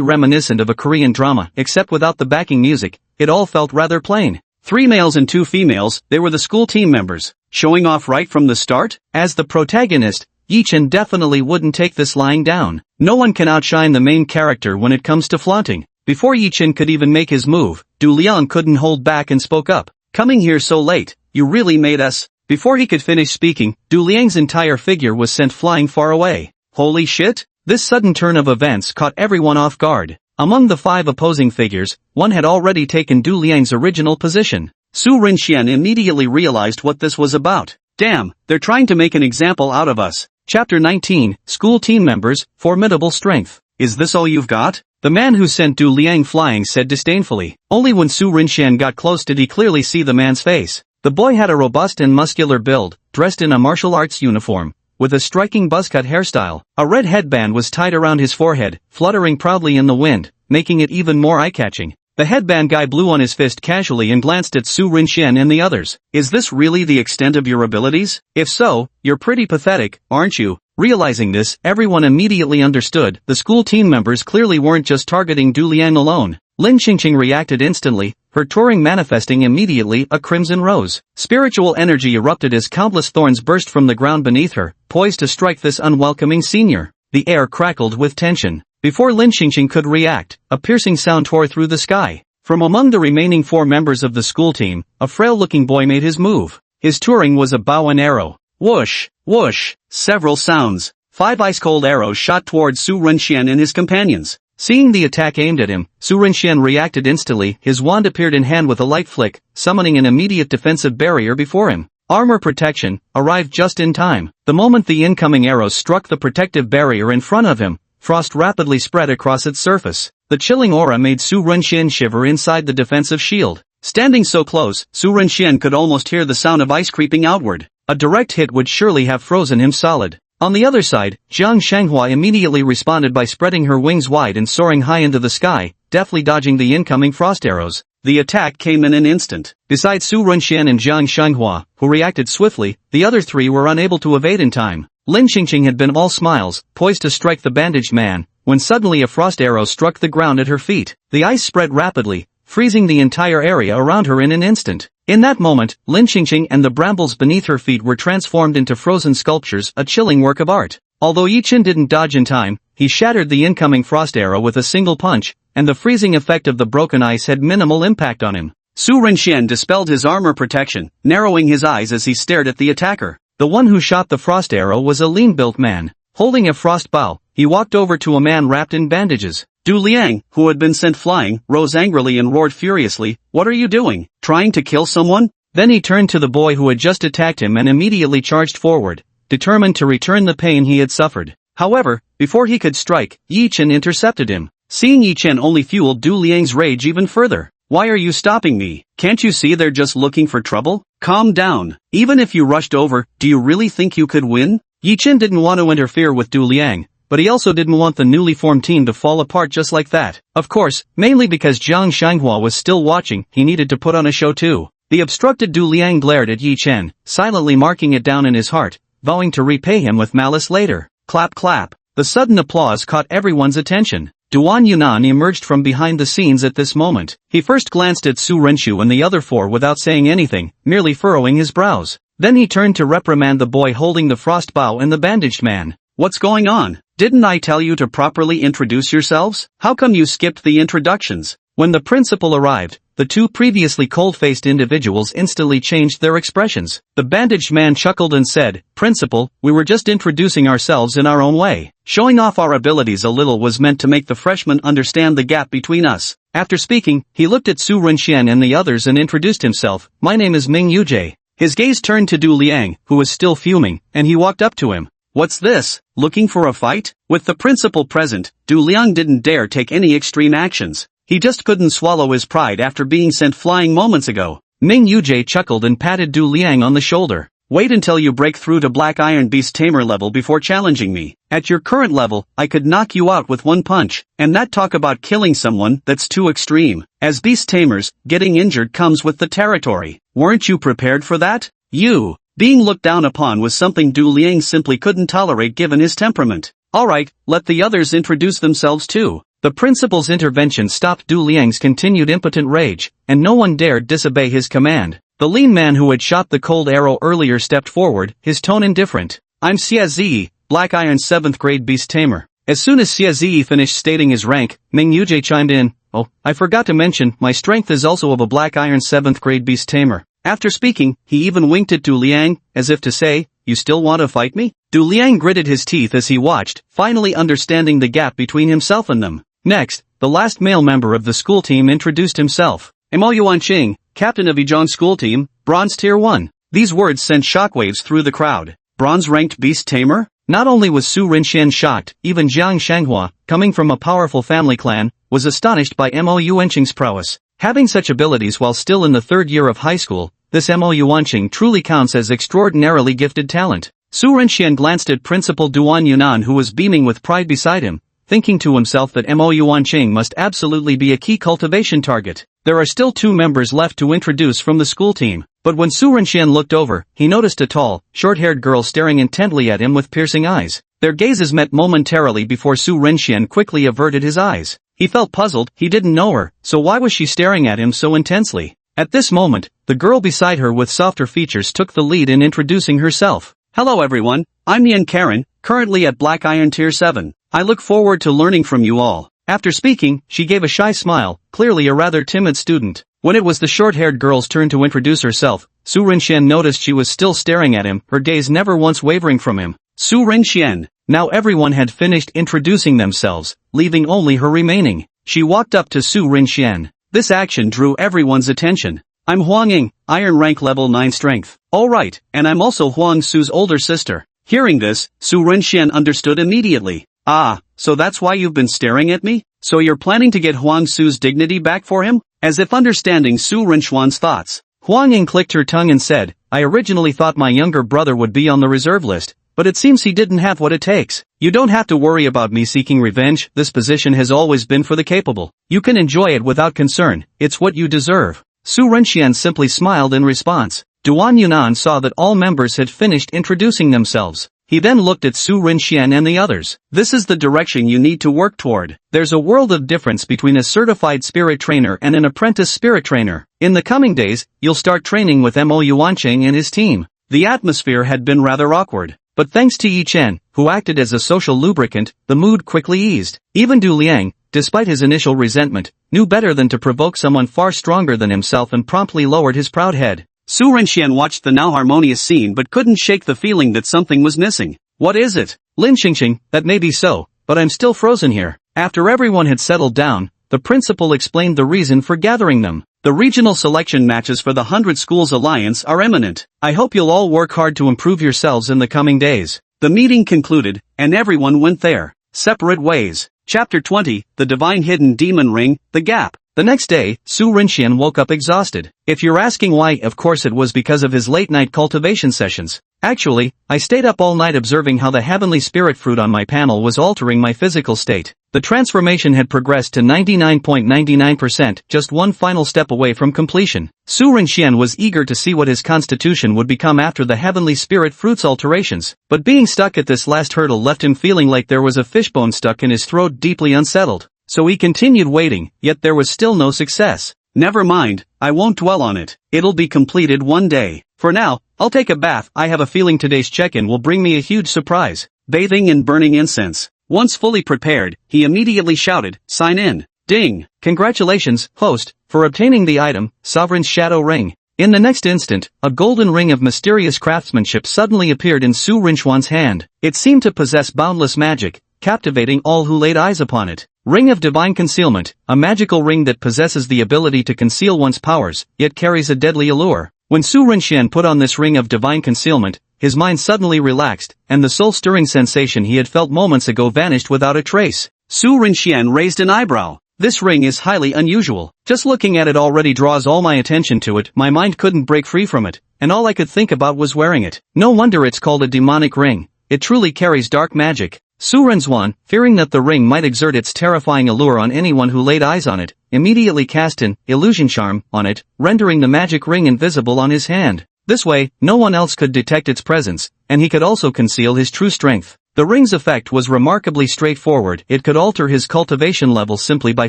reminiscent of a Korean drama, except without the backing music. It all felt rather plain. 3 males and 2 females, they were the school team members. Showing off right from the start? As the protagonist, Yi-Chen definitely wouldn't take this lying down. No one can outshine the main character when it comes to flaunting. Before Yi-Chen could even make his move, Du Liang couldn't hold back and spoke up. Coming here so late, you really made us. Before he could finish speaking, Du Liang's entire figure was sent flying far away. Holy shit! This sudden turn of events caught everyone off guard. Among the 5 opposing figures, one had already taken Du Liang's original position. Su Renxian immediately realized what this was about. Damn, they're trying to make an example out of us. Chapter 19, School Team Members, Formidable Strength. Is this all you've got? The man who sent Du Liang flying said disdainfully. Only when Su Renxian got close did he clearly see the man's face. The boy had a robust and muscular build, dressed in a martial arts uniform, with a striking buzzcut hairstyle. A red headband was tied around his forehead, fluttering proudly in the wind, making it even more eye-catching. The headband guy blew on his fist casually and glanced at Su Renxian and the others. Is this really the extent of your abilities? If so, you're pretty pathetic, aren't you? Realizing this, everyone immediately understood. The school team members clearly weren't just targeting Du Liang alone. Lin Qingqing reacted instantly, her touring manifesting immediately a crimson rose. Spiritual energy erupted as countless thorns burst from the ground beneath her, poised to strike this unwelcoming senior. The air crackled with tension. Before Lin Qingqing could react, a piercing sound tore through the sky. From among the remaining 4 members of the school team, a frail-looking boy made his move. His touring was a bow and arrow. Whoosh, whoosh, several sounds. 5 ice-cold arrows shot towards Su Renxian and his companions. Seeing the attack aimed at him, Su Renxian reacted instantly. His wand appeared in hand with a light flick, summoning an immediate defensive barrier before him. Armor protection arrived just in time. The moment the incoming arrows struck the protective barrier in front of him, frost rapidly spread across its surface. The chilling aura made Su Renxian shiver inside the defensive shield. Standing so close, Su Renxian could almost hear the sound of ice creeping outward. A direct hit would surely have frozen him solid. On the other side, Jiang Shanghua immediately responded by spreading her wings wide and soaring high into the sky, deftly dodging the incoming frost arrows. The attack came in an instant. Besides Su Renxian and Jiang Shanghua, who reacted swiftly, the other 3 were unable to evade in time. Lin Qingqing had been all smiles, poised to strike the bandaged man, when suddenly a frost arrow struck the ground at her feet. The ice spread rapidly, freezing the entire area around her in an instant. In that moment, Lin Qingqing and the brambles beneath her feet were transformed into frozen sculptures, a chilling work of art. Although Yi-Chen didn't dodge in time, he shattered the incoming frost arrow with a single punch, and the freezing effect of the broken ice had minimal impact on him. Su Renxian dispelled his armor protection, narrowing his eyes as he stared at the attacker. The one who shot the frost arrow was a lean-built man. Holding a frost bow, he walked over to a man wrapped in bandages. Du Liang, who had been sent flying, rose angrily and roared furiously, "What are you doing? Trying to kill someone?" Then he turned to the boy who had just attacked him and immediately charged forward, determined to return the pain he had suffered. However, before he could strike, Yi-Chen intercepted him. Seeing Yi-Chen only fueled Du Liang's rage even further. "Why are you stopping me? Can't you see they're just looking for trouble? Calm down. Even if you rushed over, do you really think you could win?" Yi-Chen didn't want to interfere with Du Liang, but he also didn't want the newly formed team to fall apart just like that. Of course, mainly because Jiang Shanghua was still watching, he needed to put on a show too. The obstructed Du Liang glared at Yi-Chen, silently marking it down in his heart, vowing to repay him with malice later. Clap clap. The sudden applause caught everyone's attention. Duan Yunan emerged from behind the scenes at this moment. He first glanced at Su Renshu and the other four without saying anything, merely furrowing his brows. Then he turned to reprimand the boy holding the frost bow and the bandaged man. What's going on? Didn't I tell you to properly introduce yourselves? How come you skipped the introductions? When the principal arrived, the two previously cold-faced individuals instantly changed their expressions. The bandaged man chuckled and said, "Principal, we were just introducing ourselves in our own way. Showing off our abilities a little was meant to make the freshmen understand the gap between us." After speaking, he looked at Su Renxian and the others and introduced himself. "My name is Ming Yujie." His gaze turned to Du Liang, who was still fuming, and he walked up to him. "What's this? Looking for a fight?" With the principal present, Du Liang didn't dare take any extreme actions. He just couldn't swallow his pride after being sent flying moments ago. Ming Yujie chuckled and patted Du Liang on the shoulder. "Wait until you break through to Black Iron Beast Tamer level before challenging me. At your current level, I could knock you out with one punch, and not talk about killing someone, that's too extreme. As Beast Tamers, getting injured comes with the territory. Weren't you prepared for that? You." Being looked down upon was something Du Liang simply couldn't tolerate given his temperament. "Alright, let the others introduce themselves too." The principal's intervention stopped Du Liang's continued impotent rage, and no one dared disobey his command. The lean man who had shot the cold arrow earlier stepped forward, his tone indifferent. "I'm Xie Ziyi, Black Iron 7th grade Beast Tamer." As soon as Xie Ziyi finished stating his rank, Ming Yujie chimed in, "Oh, I forgot to mention, my strength is also of a Black Iron 7th grade Beast Tamer." After speaking, he even winked at Du Liang, as if to say, "You still want to fight me?" Du Liang gritted his teeth as he watched, finally understanding the gap between himself and them. Next, the last male member of the school team introduced himself. "I'm Yuan Qing, captain of Yizhong school team, Bronze Tier 1. These words sent shockwaves through the crowd. Bronze-ranked Beast Tamer? Not only was Su Renxian shocked, even Jiang Shanghua, coming from a powerful family clan, was astonished by Yuan Qing's prowess. Having such abilities while still in the third year of high school, this Yuan Qing truly counts as extraordinarily gifted talent. Su Renxian glanced at Principal Duan Yunan who was beaming with pride beside him, thinking to himself that Yuan Qing must absolutely be a key cultivation target. There are still 2 members left to introduce from the school team, but when Su Renxian looked over, he noticed a tall, short-haired girl staring intently at him with piercing eyes. Their gazes met momentarily before Su Renxian quickly averted his eyes. He felt puzzled, he didn't know her, so why was she staring at him so intensely? At this moment, the girl beside her with softer features took the lead in introducing herself. "Hello everyone, I'm Yan Karen, currently at Black Iron Tier 7. I look forward to learning from you all." After speaking, she gave a shy smile, clearly a rather timid student. When it was the short-haired girl's turn to introduce herself, Su Renxian noticed she was still staring at him, her gaze never once wavering from him. Su Renxian. Now everyone had finished introducing themselves, leaving only her remaining. She walked up to Su Renxian. This action drew everyone's attention. "I'm Huang Ying, Iron Rank Level 9 Strength. Alright, and I'm also Huang Su's older sister." Hearing this, Su Renxian understood immediately. "Ah, so that's why you've been staring at me? So you're planning to get Huang Su's dignity back for him?" As if understanding Su Renxian's thoughts, Huang Ying clicked her tongue and said, "I originally thought my younger brother would be on the reserve list, but it seems he didn't have what it takes. You don't have to worry about me seeking revenge, this position has always been for the capable. You can enjoy it without concern, it's what you deserve." Su Renxian simply smiled in response. Duan Yunan saw that all members had finished introducing themselves. He then looked at Su Renxian and the others. "This is the direction you need to work toward. There's a world of difference between a certified spirit trainer and an apprentice spirit trainer. In the coming days, you'll start training with Yuan Qing and his team." The atmosphere had been rather awkward, but thanks to Yi Chen, who acted as a social lubricant, the mood quickly eased. Even Du Liang, despite his initial resentment, knew better than to provoke someone far stronger than himself and promptly lowered his proud head. Su Renxian watched the now harmonious scene but couldn't shake the feeling that something was missing. "What is it?" "Lin Xingxing, that may be so, but I'm still frozen here." After everyone had settled down, the principal explained the reason for gathering them. "The regional selection matches for the 100 Schools Alliance are imminent. I hope you'll all work hard to improve yourselves in the coming days." The meeting concluded, and everyone went their separate ways. Chapter 20, The Divine Hidden Demon Ring, The Gap. The next day, Su Renxian woke up exhausted. If you're asking why, of course it was because of his late-night cultivation sessions. "Actually, I stayed up all night observing how the heavenly spirit fruit on my panel was altering my physical state. The transformation had progressed to 99.99%, just one final step away from completion." Su Renxian was eager to see what his constitution would become after the heavenly spirit fruit's alterations, but being stuck at this last hurdle left him feeling like there was a fishbone stuck in his throat, deeply unsettled. so he continued waiting, yet there was still no success. Never mind, I won't dwell on it. It'll be completed one day. For now, I'll take a bath. I have a feeling today's check-in will bring me a huge surprise. Bathing and burning incense. Once fully prepared, he immediately shouted, "Sign in." Ding! Congratulations, host, for obtaining the item, Sovereign's Shadow Ring. In the next instant, a golden ring of mysterious craftsmanship suddenly appeared in Su Rinchuan's hand. It seemed to possess boundless magic, captivating all who laid eyes upon it. Ring of Divine Concealment, a magical ring that possesses the ability to conceal one's powers, yet carries a deadly allure. When Su Rinxian put on this Ring of Divine Concealment, his mind suddenly relaxed, and the soul-stirring sensation he had felt moments ago vanished without a trace. Su Rinxian raised an eyebrow. This ring is highly unusual. Just looking at it already draws all my attention to it. My mind couldn't break free from it, and all I could think about was wearing it. No wonder it's called a demonic ring. It truly carries dark magic. Su Rinzuan, fearing that the ring might exert its terrifying allure on anyone who laid eyes on it, immediately cast an illusion charm on it, rendering the magic ring invisible on his hand. This way, no one else could detect its presence, and he could also conceal his true strength. The ring's effect was remarkably straightforward. It could alter his cultivation level simply by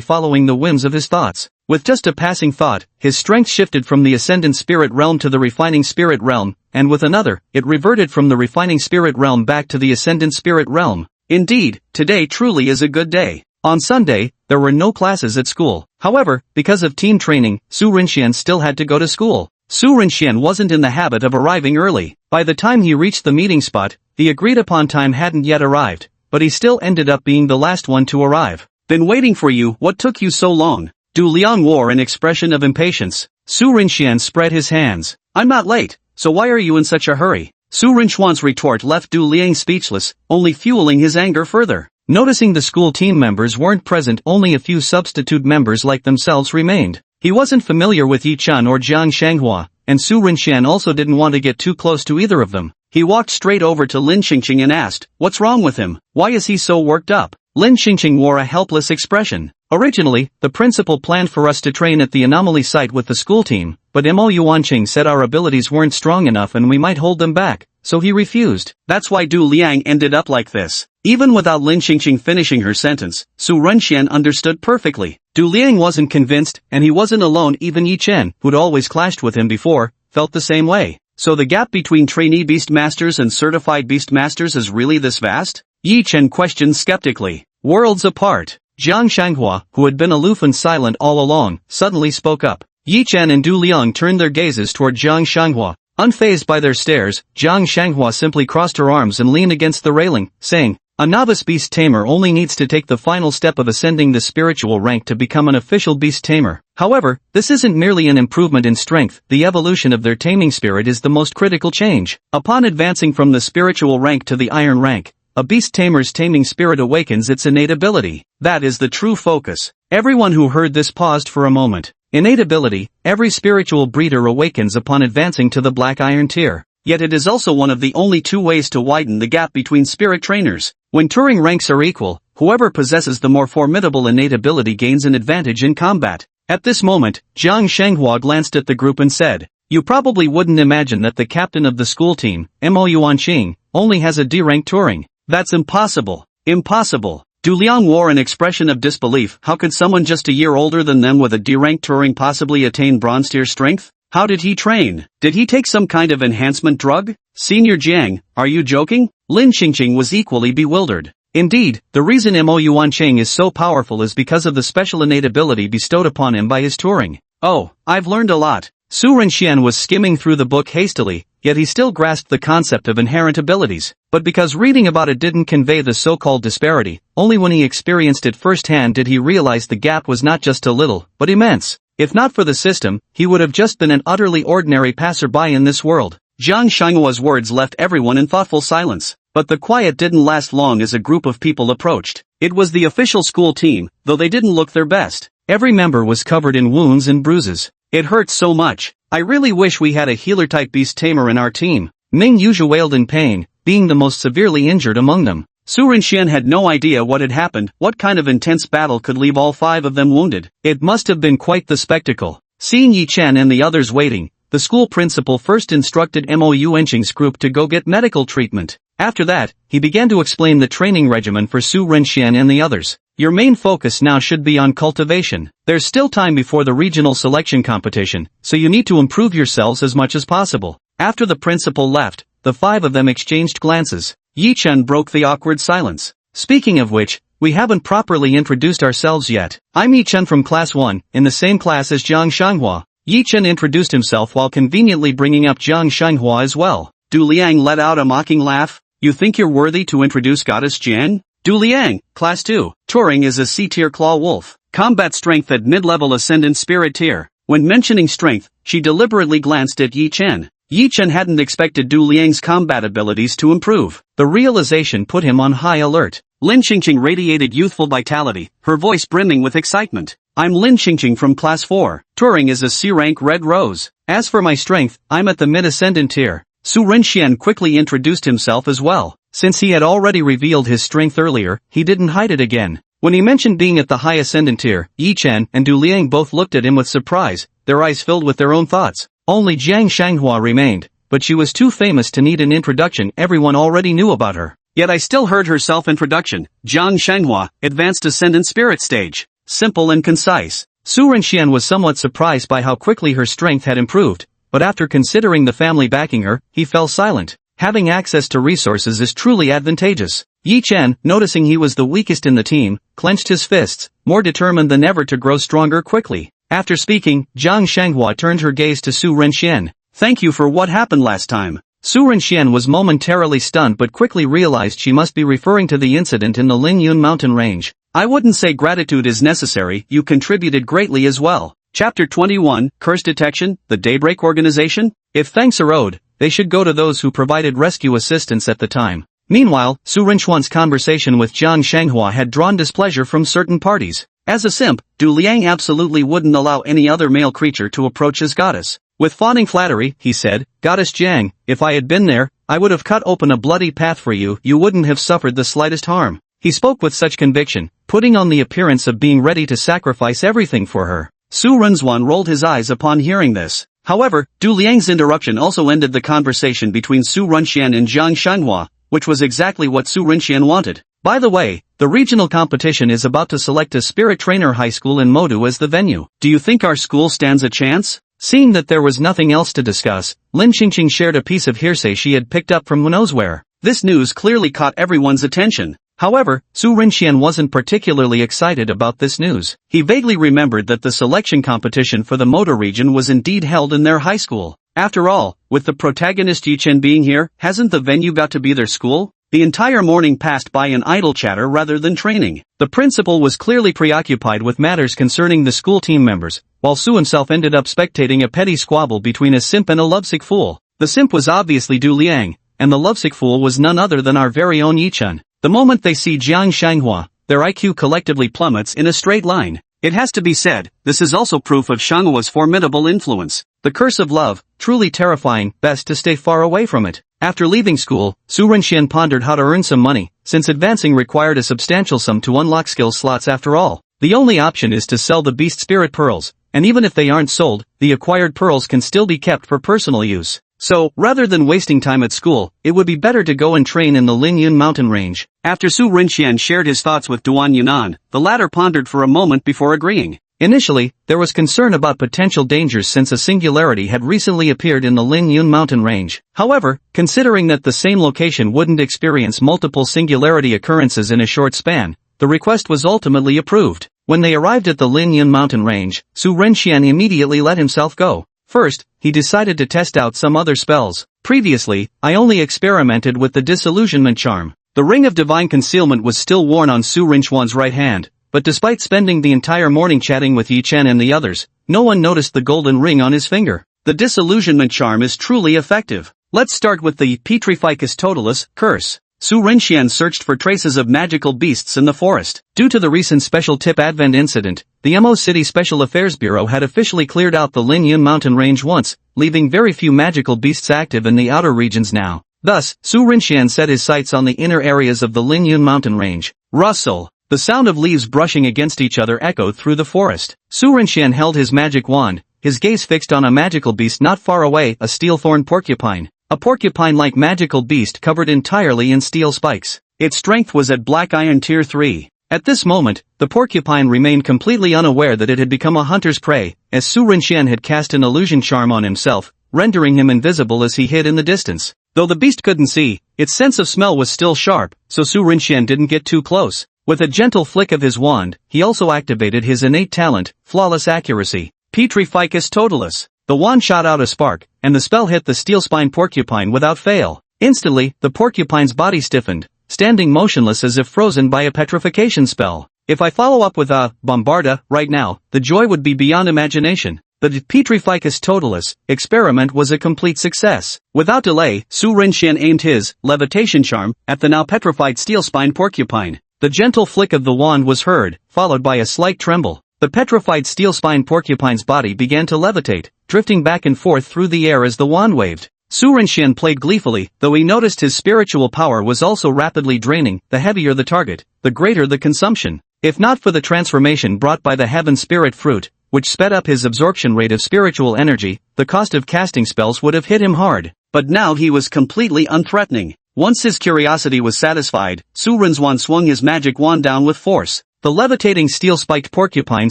following the whims of his thoughts. With just a passing thought, his strength shifted from the ascendant spirit realm to the refining spirit realm, and with another, it reverted from the refining spirit realm back to the ascendant spirit realm. Indeed, today truly is a good day. On Sunday, there were no classes at school. However, because of team training, Su Rinxian still had to go to school. Su Rinxian wasn't in the habit of arriving early. By the time he reached the meeting spot, the agreed-upon time hadn't yet arrived, but he still ended up being the last one to arrive. "Been waiting for you. What took you so long?" Du Liang wore an expression of impatience. Su Rinxian spread his hands. "I'm not late, so why are you in such a hurry?" Su Rinchuan's retort left Du Liang speechless, only fueling his anger further. Noticing the school team members weren't present, only a few substitute members like themselves remained. He wasn't familiar with Yi Chun or Jiang Shanghua, and Su Rinxian also didn't want to get too close to either of them. He walked straight over to Lin Xingqing and asked, "What's wrong with him? Why is he so worked up?" Lin Xingqing wore a helpless expression. "Originally, the principal planned for us to train at the anomaly site with the school team, but Mo Yuanqing said our abilities weren't strong enough and we might hold them back, so he refused. That's why Du Liang ended up like this." Even without Lin Xingqing finishing her sentence, Su Renxian understood perfectly. Du Liang wasn't convinced, and he wasn't alone. Even Yi Chen, who'd always clashed with him before, felt the same way. So the gap between trainee beastmasters and certified beastmasters is really this vast? Yi Chen questioned skeptically. Worlds apart. Jiang Shanghua, who had been aloof and silent all along, suddenly spoke up. Yi Chen and Du Liang turned their gazes toward Jiang Shanghua. Unfazed by their stares, Jiang Shanghua simply crossed her arms and leaned against the railing, saying, "A novice beast tamer only needs to take the final step of ascending the spiritual rank to become an official beast tamer. However, this isn't merely an improvement in strength, the evolution of their taming spirit is the most critical change. Upon advancing from the spiritual rank to the iron rank, a beast tamer's taming spirit awakens its innate ability. That is the true focus." Everyone who heard this paused for a moment. Innate ability, every spiritual breeder awakens upon advancing to the black iron tier. Yet it is also one of the only two ways to widen the gap between spirit trainers. When Turing ranks are equal, whoever possesses the more formidable innate ability gains an advantage in combat. At this moment, Jiang Shanghua glanced at the group and said, "You probably wouldn't imagine that the captain of the school team, Mo Yuanqing, only has a D-rank Turing. That's impossible. Impossible." Du Liang wore an expression of disbelief. How could someone just a year older than them with a D-rank Turing possibly attain bronze tier strength? How did he train? Did he take some kind of enhancement drug? Senior Jiang, are you joking? Lin Xingqing was equally bewildered. Indeed, the reason Mo Yuanqing is so powerful is because of the special innate ability bestowed upon him by his Turing. Oh, I've learned a lot. Su Renxian was skimming through the book hastily, yet he still grasped the concept of inherent abilities. But because reading about it didn't convey the so-called disparity, only when he experienced it firsthand did he realize the gap was not just a little, but immense. If not for the system, he would have just been an utterly ordinary passerby in this world. Jiang Shanghua's words left everyone in thoughtful silence. But the quiet didn't last long as a group of people approached. It was the official school team, though they didn't look their best. Every member was covered in wounds and bruises. "It hurts so much. I really wish we had a healer-type beast tamer in our team." Ming Yuzhu wailed in pain, being the most severely injured among them. Su Renxian had no idea what had happened. What kind of intense battle could leave all five of them wounded? It must have been quite the spectacle. Seeing Yi Chen and the others waiting, the school principal first instructed Mo Yuanqing's group to go get medical treatment. After that, he began to explain the training regimen for Su Renxian and the others. Your main focus now should be on cultivation. There's still time before the regional selection competition, so you need to improve yourselves as much as possible. After the principal left, the five of them exchanged glances. Yi Chen broke the awkward silence. Speaking of which, we haven't properly introduced ourselves yet. I'm Yi Chen from Class 1, in the same class as Jiang Shanghua. Yi Chen introduced himself while conveniently bringing up Jiang Shanghua as well. Du Liang let out a mocking laugh. You think you're worthy to introduce Goddess Jiang? Du Liang, Class 2. Turing is a C-tier claw wolf. Combat strength at mid-level ascendant spirit tier. When mentioning strength, she deliberately glanced at Yi Chen. Yi Chen hadn't expected Du Liang's combat abilities to improve. The realization put him on high alert. Lin Qingqing radiated youthful vitality, her voice brimming with excitement. I'm Lin Qingqing from Class 4. Turing is a C-rank red rose. As for my strength, I'm at the mid-ascendant tier. Su Renxian quickly introduced himself as well. Since he had already revealed his strength earlier, he didn't hide it again. When he mentioned being at the high ascendant tier, Yi Chen and Du Liang both looked at him with surprise, their eyes filled with their own thoughts. Only Jiang Shanghua remained, but she was too famous to need an introduction. Everyone already knew about her. Yet I still heard her self-introduction. Jiang Shanghua, Advanced Ascendant Spirit Stage. Simple and concise. Su Renxian was somewhat surprised by how quickly her strength had improved, but after considering the family backing her, he fell silent. Having access to resources is truly advantageous. Yi Chen, noticing he was the weakest in the team, clenched his fists, more determined than ever to grow stronger quickly. After speaking, Jiang Shanghua turned her gaze to Su Renxian. Thank you for what happened last time. Su Renxian was momentarily stunned but quickly realized she must be referring to the incident in the Lingyun mountain range. I wouldn't say gratitude is necessary, you contributed greatly as well. Chapter 21, Curse Detection, the Daybreak Organization? If thanks are owed, they should go to those who provided rescue assistance at the time. Meanwhile, Su Renxuan's conversation with Jiang Shanghua had drawn displeasure from certain parties. As a simp, Du Liang absolutely wouldn't allow any other male creature to approach his goddess. With fawning flattery, he said, Goddess Jiang, if I had been there, I would have cut open a bloody path for you. You wouldn't have suffered the slightest harm. He spoke with such conviction, putting on the appearance of being ready to sacrifice everything for her. Su Renxuan rolled his eyes upon hearing this. However, Du Liang's interruption also ended the conversation between Su Renxian and Jiang Shanghua, which was exactly what Su Renxian wanted. By the way, the regional competition is about to select a spirit trainer high school in Modu as the venue. Do you think our school stands a chance? Seeing that there was nothing else to discuss, Lin Qingqing shared a piece of hearsay she had picked up from who knows where. This news clearly caught everyone's attention. However, Su Renxian wasn't particularly excited about this news. He vaguely remembered that the selection competition for the Moda region was indeed held in their high school. After all, with the protagonist Yi Chen being here, hasn't the venue got to be their school? The entire morning passed by in idle chatter rather than training. The principal was clearly preoccupied with matters concerning the school team members, while Su himself ended up spectating a petty squabble between a simp and a lovesick fool. The simp was obviously Du Liang, and the lovesick fool was none other than our very own Yi Chen. The moment they see Jiang Shanghua, their IQ collectively plummets in a straight line. It has to be said, this is also proof of Shanghua's formidable influence. The curse of love, truly terrifying, best to stay far away from it. After leaving school, Su Renxian pondered how to earn some money, since advancing required a substantial sum to unlock skill slots after all. The only option is to sell the beast spirit pearls, and even if they aren't sold, the acquired pearls can still be kept for personal use. So, rather than wasting time at school, it would be better to go and train in the Lingyun mountain range. After Su Renxian shared his thoughts with Duan Yunan, the latter pondered for a moment before agreeing. Initially, there was concern about potential dangers since a singularity had recently appeared in the Lingyun mountain range. However, considering that the same location wouldn't experience multiple singularity occurrences in a short span, the request was ultimately approved. When they arrived at the Lingyun mountain range, Su Renxian immediately let himself go. First, he decided to test out some other spells. Previously, I only experimented with the disillusionment charm. The ring of divine concealment was still worn on Su Renxuan's right hand, but despite spending the entire morning chatting with Yi Chen and the others, no one noticed the golden ring on his finger. The disillusionment charm is truly effective. Let's start with the Petrificus Totalis curse. Su Renxian searched for traces of magical beasts in the forest. Due to the recent Special Tip Advent incident, the Mo City Special Affairs Bureau had officially cleared out the Lingyun mountain range once, leaving very few magical beasts active in the outer regions now. Thus, Su Renxian set his sights on the inner areas of the Lingyun mountain range. Rustle. The sound of leaves brushing against each other echoed through the forest. Su Renxian held his magic wand, his gaze fixed on a magical beast not far away, a steel-thorn porcupine. A porcupine-like magical beast covered entirely in steel spikes. Its strength was at Black Iron Tier 3. At this moment, the porcupine remained completely unaware that it had become a hunter's prey, as Su Rinxian had cast an illusion charm on himself, rendering him invisible as he hid in the distance. Though the beast couldn't see, its sense of smell was still sharp, so Su Rinxian didn't get too close. With a gentle flick of his wand, he also activated his innate talent, flawless accuracy. Petrificus totalis. The wand shot out a spark, and the spell hit the steel-spine porcupine without fail. Instantly, the porcupine's body stiffened, standing motionless as if frozen by a petrification spell. If I follow up with a bombarda right now, the joy would be beyond imagination. The Petrificus totalis experiment was a complete success. Without delay, Su Rinxian aimed his levitation charm at the now petrified steel-spine porcupine. The gentle flick of the wand was heard, followed by a slight tremble. The petrified steel-spine porcupine's body began to levitate, drifting back and forth through the air as the wand waved. Su Rinxian played gleefully, though he noticed his spiritual power was also rapidly draining. The heavier the target, the greater the consumption. If not for the transformation brought by the heaven spirit fruit, which sped up his absorption rate of spiritual energy, the cost of casting spells would have hit him hard. But now he was completely unthreatening. Once his curiosity was satisfied, Su Rinxian swung his magic wand down with force. The levitating steel-spiked porcupine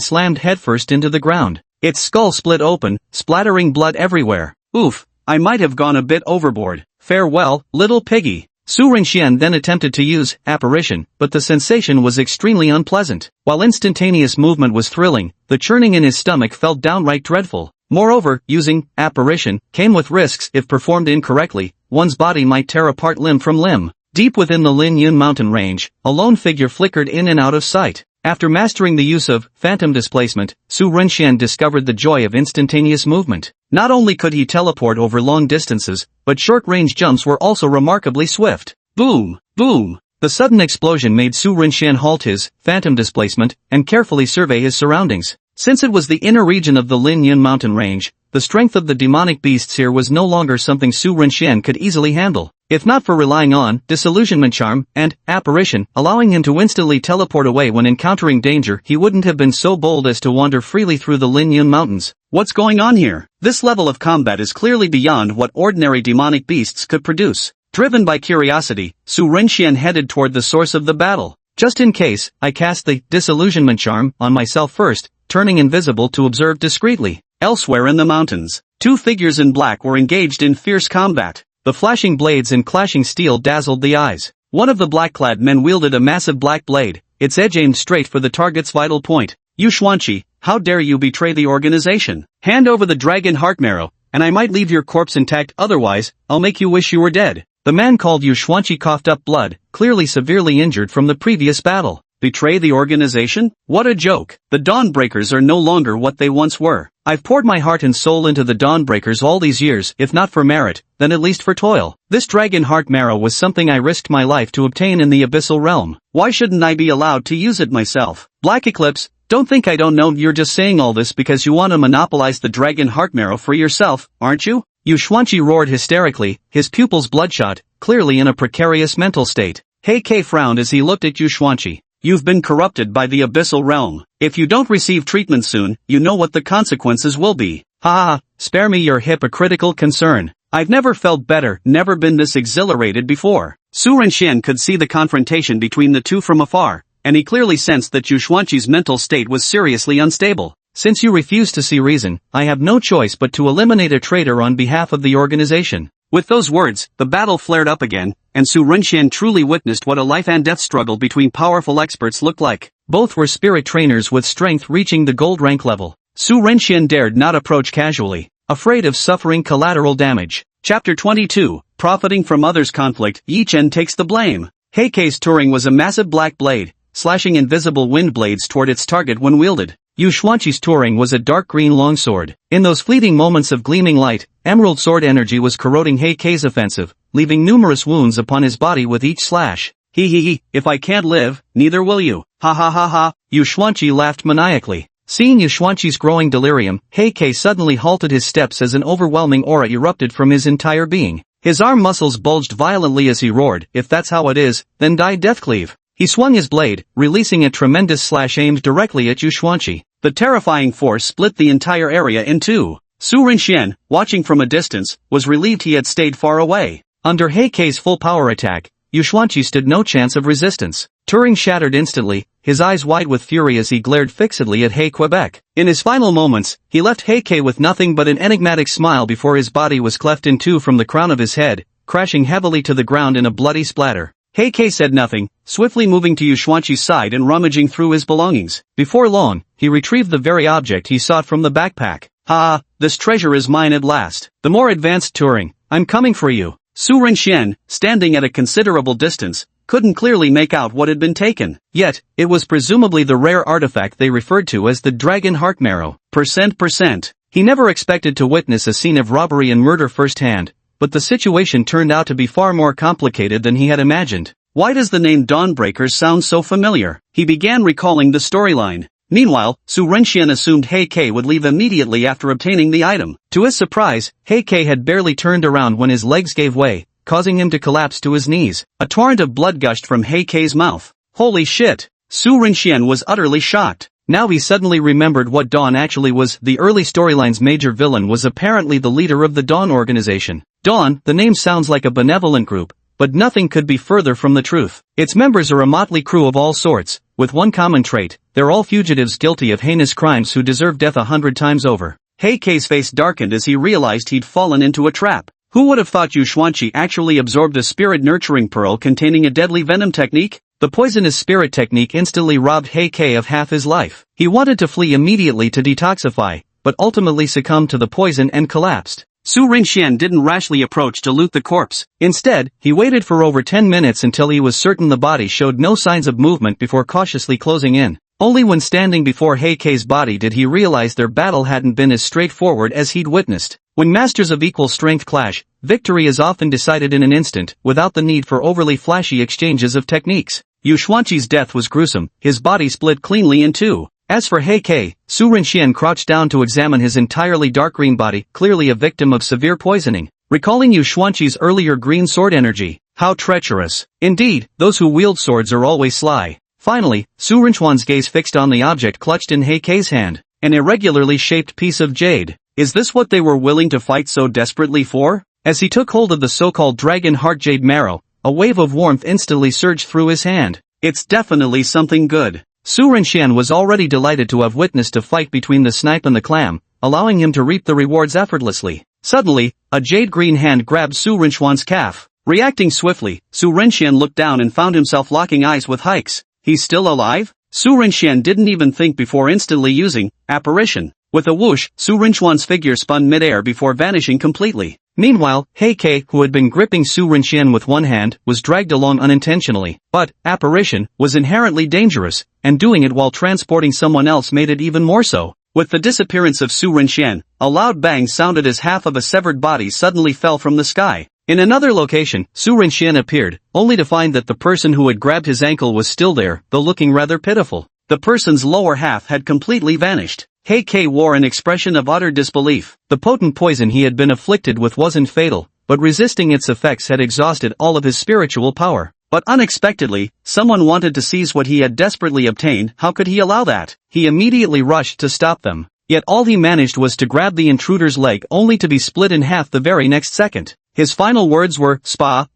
slammed headfirst into the ground. Its skull split open, splattering blood everywhere. Oof, I might have gone a bit overboard. Farewell, little piggy. Su Rinxian then attempted to use apparition, but the sensation was extremely unpleasant. While instantaneous movement was thrilling, the churning in his stomach felt downright dreadful. Moreover, using apparition came with risks. If performed incorrectly, one's body might tear apart limb from limb. Deep within the Lin Yun mountain range, a lone figure flickered in and out of sight. After mastering the use of phantom displacement, Su Rinxian discovered the joy of instantaneous movement. Not only could he teleport over long distances, but short-range jumps were also remarkably swift. Boom! Boom! The sudden explosion made Su Rinxian halt his phantom displacement and carefully survey his surroundings. Since it was the inner region of the Lin Yun mountain range, the strength of the demonic beasts here was no longer something Su Rinxian could easily handle. If not for relying on disillusionment charm and apparition, allowing him to instantly teleport away when encountering danger, he wouldn't have been so bold as to wander freely through the Lin Yun mountains. What's going on here? This level of combat is clearly beyond what ordinary demonic beasts could produce. Driven by curiosity, Su Rinxian headed toward the source of the battle. Just in case, I cast the disillusionment charm on myself first, turning invisible to observe discreetly. Elsewhere in the mountains, two figures in black were engaged in fierce combat. The flashing blades and clashing steel dazzled the eyes. One of the black-clad men wielded a massive black blade, its edge aimed straight for the target's vital point. "You Xuanqi, how dare you betray the organization? Hand over the dragon heart marrow, and I might leave your corpse intact, otherwise, I'll make you wish you were dead." The man called Yu Xuanqi coughed up blood, clearly severely injured from the previous battle. Betray the organization? What a joke. The Dawnbreakers are no longer what they once were. I've poured my heart and soul into the Dawnbreakers all these years, if not for merit, then at least for toil. This dragon heart marrow was something I risked my life to obtain in the abyssal realm. Why shouldn't I be allowed to use it myself? Black Eclipse, don't think I don't know you're just saying all this because you want to monopolize the dragon heart marrow for yourself, aren't you? Yu Xuanqi roared hysterically, his pupils bloodshot, clearly in a precarious mental state. Heike frowned as he looked at Yu Xuanqi. You've been corrupted by the abyssal realm. If you don't receive treatment soon, you know what the consequences will be. Ha ha, spare me your hypocritical concern. I've never felt better, never been this exhilarated before. Su Rinxian could see the confrontation between the two from afar, and he clearly sensed that Yu Xuanqi's mental state was seriously unstable. Since you refuse to see reason, I have no choice but to eliminate a traitor on behalf of the organization. With those words, the battle flared up again, and Su Rinxian truly witnessed what a life-and-death struggle between powerful experts looked like. Both were spirit trainers with strength reaching the gold rank level. Su Rinxian dared not approach casually, afraid of suffering collateral damage. Chapter 22, Profiting from Others' Conflict, Yi Chen Takes the Blame. Heike's Turing was a massive black blade, slashing invisible wind blades toward its target when wielded. Yu Xuanqi's Turing was a dark green longsword. In those fleeting moments of gleaming light, emerald sword energy was corroding Heike's offensive, leaving numerous wounds upon his body with each slash. He, if I can't live, neither will you. Ha ha ha ha, Yu Xuanqi laughed maniacally. Seeing Yu Xuanqi's growing delirium, Heike suddenly halted his steps as an overwhelming aura erupted from his entire being. His arm muscles bulged violently as he roared, if that's how it is, then die Deathcleave. He swung his blade, releasing a tremendous slash aimed directly at Yu Xuanqi. The terrifying force split the entire area in two. Su Rinxian, watching from a distance, was relieved he had stayed far away. Under Heike's full power attack, Yu Xuanqi stood no chance of resistance. Turing shattered instantly, his eyes wide with fury as he glared fixedly at Hey Quebec. In his final moments, he left Hey with nothing but an enigmatic smile before his body was cleft in two from the crown of his head, crashing heavily to the ground in a bloody splatter. Hey said nothing, swiftly moving to Yu Xuanqi's side and rummaging through his belongings. Before long, he retrieved the very object he sought from the backpack. "Ha, this treasure is mine at last. The more advanced Turing, I'm coming for you." Su Renxian, standing at a considerable distance, couldn't clearly make out what had been taken. Yet, it was presumably the rare artifact they referred to as the Dragon Heart Marrow. %. He never expected to witness a scene of robbery and murder firsthand, but the situation turned out to be far more complicated than he had imagined. Why does the name Dawnbreakers sound so familiar? He began recalling the storyline. Meanwhile, Su Renxian assumed He would leave immediately after obtaining the item. To his surprise, He had barely turned around when his legs gave way, causing him to collapse to his knees. A torrent of blood gushed from He's mouth. Holy shit! Su Renxian was utterly shocked. Now he suddenly remembered what Dawn actually was. The early storyline's major villain was apparently the leader of the Dawn organization. Dawn, the name sounds like a benevolent group, but nothing could be further from the truth. Its members are a motley crew of all sorts, with one common trait: they're all fugitives guilty of heinous crimes who deserve death 100 times over. He's face darkened as he realized he'd fallen into a trap. Who would have thought Yu Xuanqi actually absorbed a spirit-nurturing pearl containing a deadly venom technique? The poisonous spirit technique instantly robbed He of half his life. He wanted to flee immediately to detoxify, but ultimately succumbed to the poison and collapsed. Su Renxian didn't rashly approach to loot the corpse. Instead, he waited for over 10 minutes until he was certain the body showed no signs of movement before cautiously closing in. Only when standing before He's body did he realize their battle hadn't been as straightforward as he'd witnessed. When masters of equal strength clash, victory is often decided in an instant, without the need for overly flashy exchanges of techniques. Yu Xuanqi's death was gruesome, his body split cleanly in two. As for He, Su Renxian crouched down to examine his entirely dark green body, clearly a victim of severe poisoning. Recalling Yu Xuanqi's earlier green sword energy, how treacherous. Indeed, those who wield swords are always sly. Finally, Su Renxian's gaze fixed on the object clutched in He's hand, an irregularly shaped piece of jade. Is this what they were willing to fight so desperately for? As he took hold of the so-called Dragon Heart Jade Marrow, a wave of warmth instantly surged through his hand. It's definitely something good. Su Renxian was already delighted to have witnessed a fight between the snipe and the clam, allowing him to reap the rewards effortlessly. Suddenly, a jade-green hand grabbed Su Renxian's calf. Reacting swiftly, Su Renxian looked down and found himself locking eyes with He's. He's still alive? Su Renxian didn't even think before instantly using apparition. With a whoosh, Su Renxian's figure spun mid-air before vanishing completely. Meanwhile, He, who had been gripping Su Renxian with one hand, was dragged along unintentionally. But, apparition, was inherently dangerous, and doing it while transporting someone else made it even more so. With the disappearance of Su Renxian, a loud bang sounded as half of a severed body suddenly fell from the sky. In another location, Su Renxian appeared, only to find that the person who had grabbed his ankle was still there, though looking rather pitiful. The person's lower half had completely vanished. He wore an expression of utter disbelief. The potent poison he had been afflicted with wasn't fatal, but resisting its effects had exhausted all of his spiritual power. But unexpectedly, someone wanted to seize what he had desperately obtained. How could he allow that? He immediately rushed to stop them. Yet all he managed was to grab the intruder's leg only to be split in half the very next second. His final words were,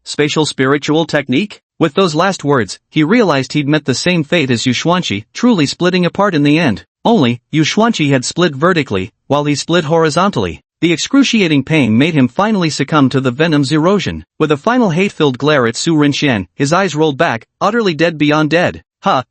spatial spiritual technique? With those last words, he realized he'd met the same fate as Yu Xuanqi, truly splitting apart in the end. Only, Yu Xuanqi had split vertically, while he split horizontally. The excruciating pain made him finally succumb to the venom's erosion. With a final hate-filled glare at Su Renxian, his eyes rolled back, utterly dead beyond dead.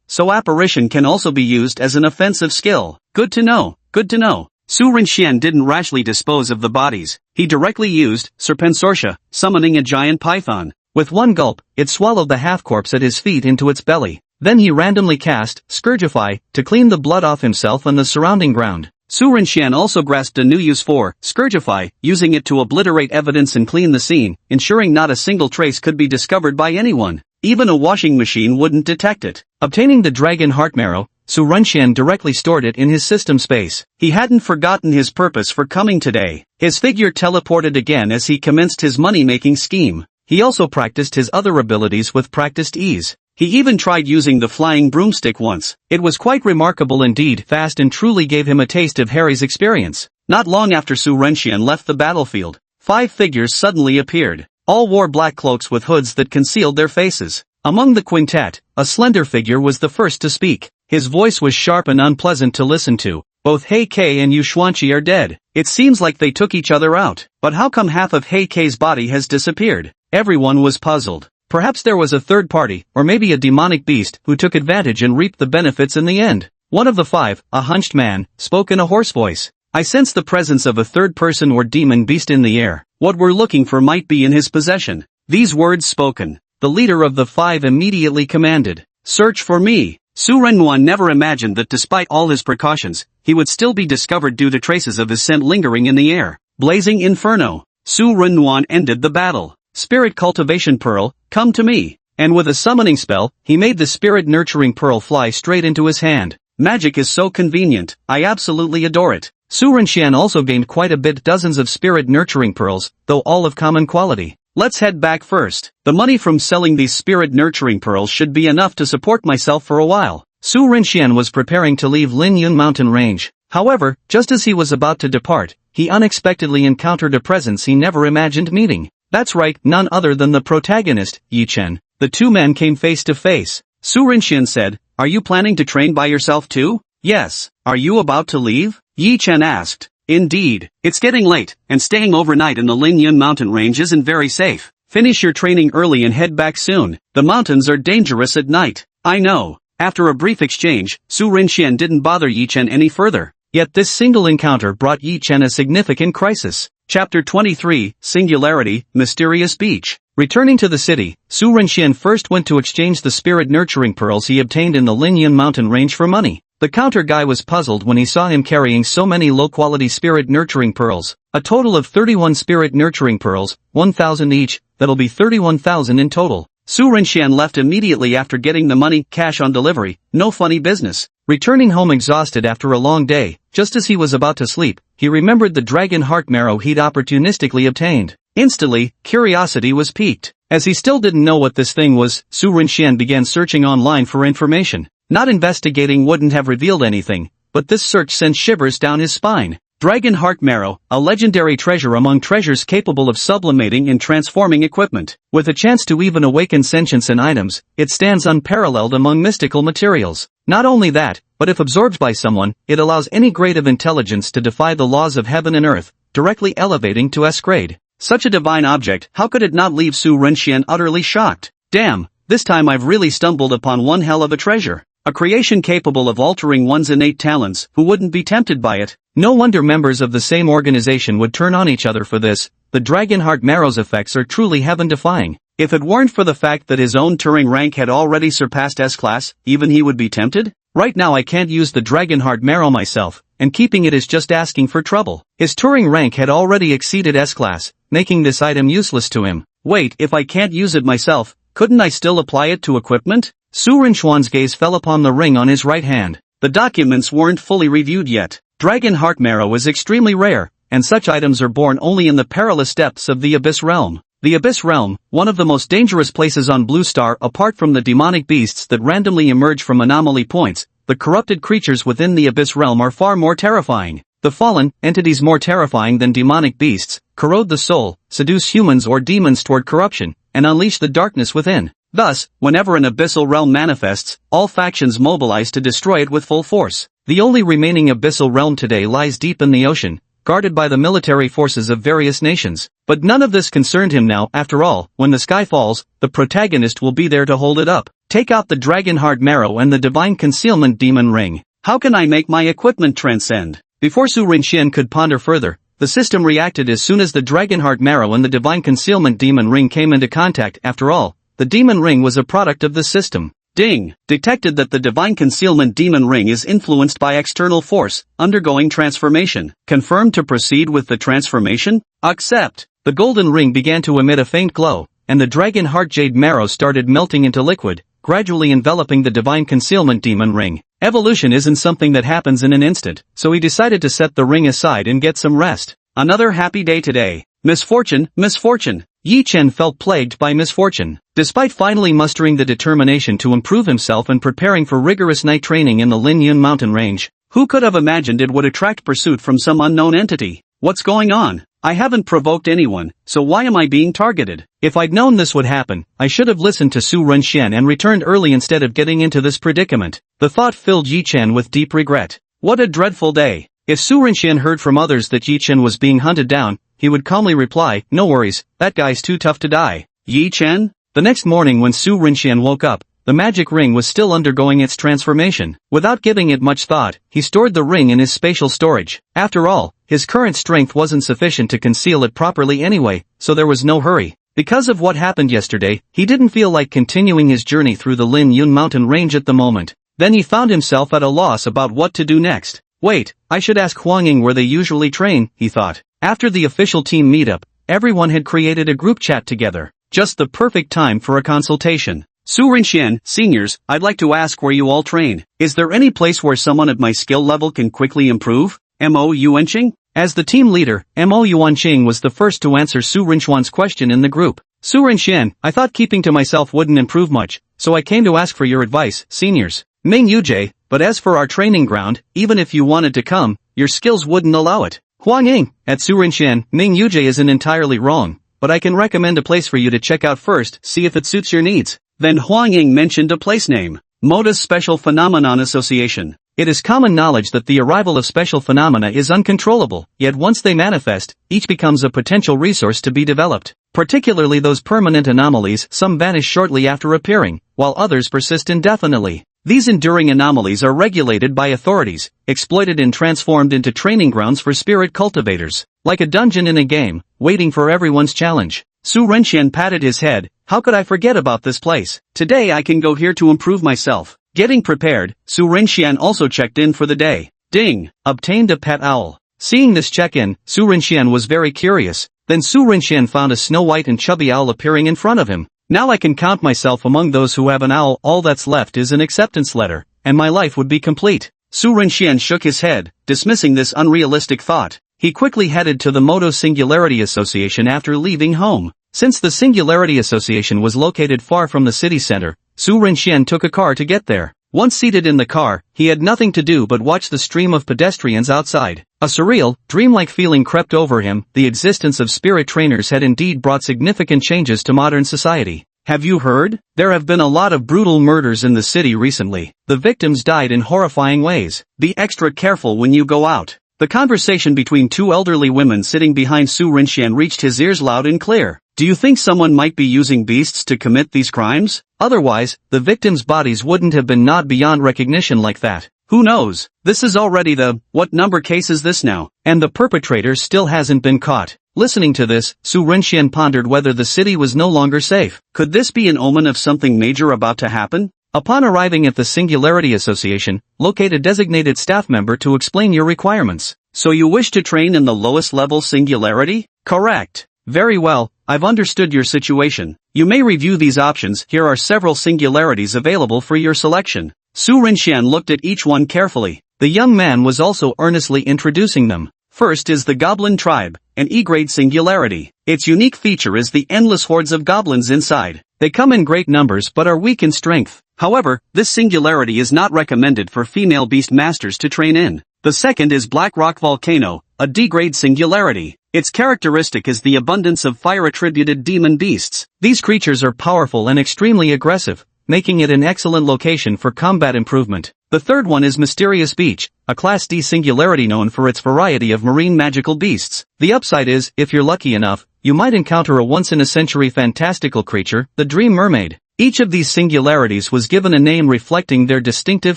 So apparition can also be used as an offensive skill. Good to know, good to know. Su Renxian didn't rashly dispose of the bodies. He directly used Serpensortia, summoning a giant python. With one gulp, it swallowed the half-corpse at his feet into its belly. Then he randomly cast Scourgify to clean the blood off himself and the surrounding ground. Su Renxian also grasped a new use for Scourgify, using it to obliterate evidence and clean the scene, ensuring not a single trace could be discovered by anyone. Even a washing machine wouldn't detect it. Obtaining the Dragon Heart Marrow, Su Renxian directly stored it in his system space. He hadn't forgotten his purpose for coming today. His figure teleported again as he commenced his money-making scheme. He also practiced his other abilities with practiced ease. He even tried using the flying broomstick once. It was quite remarkable indeed, fast and truly gave him a taste of Harry's experience. Not long after Su Renxian left the battlefield, 5 figures suddenly appeared. All wore black cloaks with hoods that concealed their faces. Among the quintet, a slender figure was the first to speak. His voice was sharp and unpleasant to listen to. Both Heikei and Yu Xuanqi are dead. It seems like they took each other out. But how come half of Heikei's body has disappeared? Everyone was puzzled. Perhaps there was a third party, or maybe a demonic beast, who took advantage and reaped the benefits in the end. One of the five, a hunched man, spoke in a hoarse voice. I sense the presence of a third person or demon beast in the air. What we're looking for might be in his possession. These words spoken, the leader of the five immediately commanded, search for me. Su Rennuan never imagined that despite all his precautions, he would still be discovered due to traces of his scent lingering in the air. Blazing inferno. Su Rennuan ended the battle. Spirit cultivation pearl, come to me. And with a summoning spell, he made the spirit nurturing pearl fly straight into his hand. Magic is so convenient, I absolutely adore it. Su Renxian also gained quite a bit, dozens of spirit nurturing pearls, though all of common quality. Let's head back first. The money from selling these spirit nurturing pearls should be enough to support myself for a while. Su Renxian was preparing to leave Linyun mountain range. However, just as he was about to depart, he unexpectedly encountered a presence he never imagined meeting. That's right, none other than the protagonist, Yi Chen. The two men came face to face. Su Renxian said, are you planning to train by yourself too? Yes. Are you about to leave? Yi Chen asked. Indeed. It's getting late, and staying overnight in the Linyun mountain range isn't very safe. Finish your training early and head back soon. The mountains are dangerous at night. I know. After a brief exchange, Su Renxian didn't bother Yi Chen any further. Yet this single encounter brought Yi Chen a significant crisis. Chapter 23, Singularity, Mysterious Beach. Returning to the city, Su Renxian first went to exchange the spirit nurturing pearls he obtained in the Linyun mountain range for money. The counter guy was puzzled when he saw him carrying so many low-quality spirit nurturing pearls. A total of 31 spirit nurturing pearls, 1,000 each, that'll be 31,000 in total. Su Renxian left immediately after getting the money, cash on delivery, no funny business. Returning home exhausted after a long day, just as he was about to sleep, he remembered the dragon heart marrow he'd opportunistically obtained. Instantly, curiosity was piqued. As he still didn't know what this thing was, Su Renxian began searching online for information. Not investigating wouldn't have revealed anything, but this search sent shivers down his spine. Dragon Heart Marrow, a legendary treasure among treasures capable of sublimating and transforming equipment. With a chance to even awaken sentience in items, it stands unparalleled among mystical materials. Not only that, but if absorbed by someone, it allows any grade of intelligence to defy the laws of heaven and earth, directly elevating to S grade. Such a divine object, how could it not leave Su Renxian utterly shocked? Damn, this time I've really stumbled upon one hell of a treasure. A creation capable of altering one's innate talents, who wouldn't be tempted by it? No wonder members of the same organization would turn on each other for this. The Dragon Heart Marrow's effects are truly heaven-defying. If it weren't for the fact that his own Turing rank had already surpassed S-class, even he would be tempted? Right now I can't use the Dragon Heart Marrow myself, and keeping it is just asking for trouble. His Turing rank had already exceeded S-class, making this item useless to him. Wait, if I can't use it myself, couldn't I still apply it to equipment? Su Renxuan's gaze fell upon the ring on his right hand. The documents weren't fully reviewed yet. Dragon Heart Marrow is extremely rare, and such items are born only in the perilous depths of the Abyss Realm. The Abyss Realm, one of the most dangerous places on Blue Star apart from the demonic beasts that randomly emerge from anomaly points, the corrupted creatures within the Abyss Realm are far more terrifying. The fallen, entities more terrifying than demonic beasts, corrode the soul, seduce humans or demons toward corruption, and unleash the darkness within. Thus, whenever an abyssal realm manifests, all factions mobilize to destroy it with full force. The only remaining abyssal realm today lies deep in the ocean, guarded by the military forces of various nations. But none of this concerned him now. After all, when the sky falls, the protagonist will be there to hold it up. Take out the Dragon Heart Marrow and the Divine Concealment Demon Ring. How can I make my equipment transcend? Before Su Renxian could ponder further, the system reacted as soon as the Dragon Heart Marrow and the Divine Concealment Demon Ring came into contact. After all, the Demon Ring was a product of the system. Ding! Detected that the Divine Concealment Demon Ring is influenced by external force, undergoing transformation. Confirmed to proceed with the transformation? Accept. The golden ring began to emit a faint glow, and the Dragon Heart Jade Marrow started melting into liquid, gradually enveloping the Divine Concealment Demon Ring. Evolution isn't something that happens in an instant, so he decided to set the ring aside and get some rest. Another happy day today. Misfortune, misfortune. Yi Chen felt plagued by misfortune. Despite finally mustering the determination to improve himself and preparing for rigorous night training in the Linyun mountain range, who could have imagined it would attract pursuit from some unknown entity? What's going on? I haven't provoked anyone, so why am I being targeted? If I'd known this would happen, I should have listened to Su Renxian and returned early instead of getting into this predicament. The thought filled Yi Chen with deep regret. What a dreadful day. If Su Renxian heard from others that Yi Chen was being hunted down, he would calmly reply, "No worries, that guy's too tough to die." Yi Chen? The next morning when Su Renxian woke up, the magic ring was still undergoing its transformation. Without giving it much thought, he stored the ring in his spatial storage. After all, his current strength wasn't sufficient to conceal it properly anyway, so there was no hurry. Because of what happened yesterday, he didn't feel like continuing his journey through the Lin Yun mountain range at the moment. Then he found himself at a loss about what to do next. Wait, I should ask Huang Ying where they usually train, he thought. After the official team meetup, everyone had created a group chat together. Just the perfect time for a consultation. Su Renxian, seniors, I'd like to ask where you all train. Is there any place where someone at my skill level can quickly improve? Mo Yuanqing? As the team leader, Mo Yuanqing was the first to answer Su Renxian's question in the group. Su Renxian, I thought keeping to myself wouldn't improve much, so I came to ask for your advice, seniors. Ming Yujie, but as for our training ground, even if you wanted to come, your skills wouldn't allow it. Huang Ying, at Su Renxian, Ming Yujie isn't entirely wrong, but I can recommend a place for you to check out first, see if it suits your needs. Then Huang Ying mentioned a place name, Moda's Special Phenomenon Association. It is common knowledge that the arrival of special phenomena is uncontrollable, yet once they manifest, each becomes a potential resource to be developed. Particularly those permanent anomalies, some vanish shortly after appearing, while others persist indefinitely. These enduring anomalies are regulated by authorities, exploited and transformed into training grounds for spirit cultivators. Like a dungeon in a game, waiting for everyone's challenge. Su Renxian patted his head. How could I forget about this place? Today I can go here to improve myself. Getting prepared, Su Renxian also checked in for the day. Ding! Obtained a pet owl. Seeing this check-in, Su Renxian was very curious. Then Su Renxian found a snow-white and chubby owl appearing in front of him. Now I can count myself among those who have an owl. All that's left is an acceptance letter, and my life would be complete. Su Renxian shook his head, dismissing this unrealistic thought. He quickly headed to the Moto Singularity Association after leaving home. Since the Singularity Association was located far from the city center, Su Renxian took a car to get there. Once seated in the car, he had nothing to do but watch the stream of pedestrians outside. A surreal, dreamlike feeling crept over him. The existence of spirit trainers had indeed brought significant changes to modern society. Have you heard? There have been a lot of brutal murders in the city recently. The victims died in horrifying ways. Be extra careful when you go out. The conversation between two elderly women sitting behind Su Renxian reached his ears loud and clear. Do you think someone might be using beasts to commit these crimes? Otherwise, the victims' bodies wouldn't have been gnawed beyond recognition like that. Who knows? This is already the, what number case is this now? And the perpetrator still hasn't been caught. Listening to this, Su Renxian pondered whether the city was no longer safe. Could this be an omen of something major about to happen? Upon arriving at the Singularity Association, locate a designated staff member to explain your requirements. So you wish to train in the lowest level Singularity? Correct. Very well, I've understood your situation. You may review these options. Here are several singularities available for your selection. Su Renxian looked at each one carefully. The young man was also earnestly introducing them. First is the Goblin Tribe, an E-grade singularity. Its unique feature is the endless hordes of goblins inside. They come in great numbers but are weak in strength. However, this singularity is not recommended for female beast masters to train in. The second is Black Rock Volcano, a D-grade singularity. Its characteristic is the abundance of fire-attributed demon beasts. These creatures are powerful and extremely aggressive, making it an excellent location for combat improvement. The third one is Mysterious Beach, a Class D singularity known for its variety of marine magical beasts. The upside is, if you're lucky enough, you might encounter a once-in-a-century fantastical creature, the Dream Mermaid. Each of these singularities was given a name reflecting their distinctive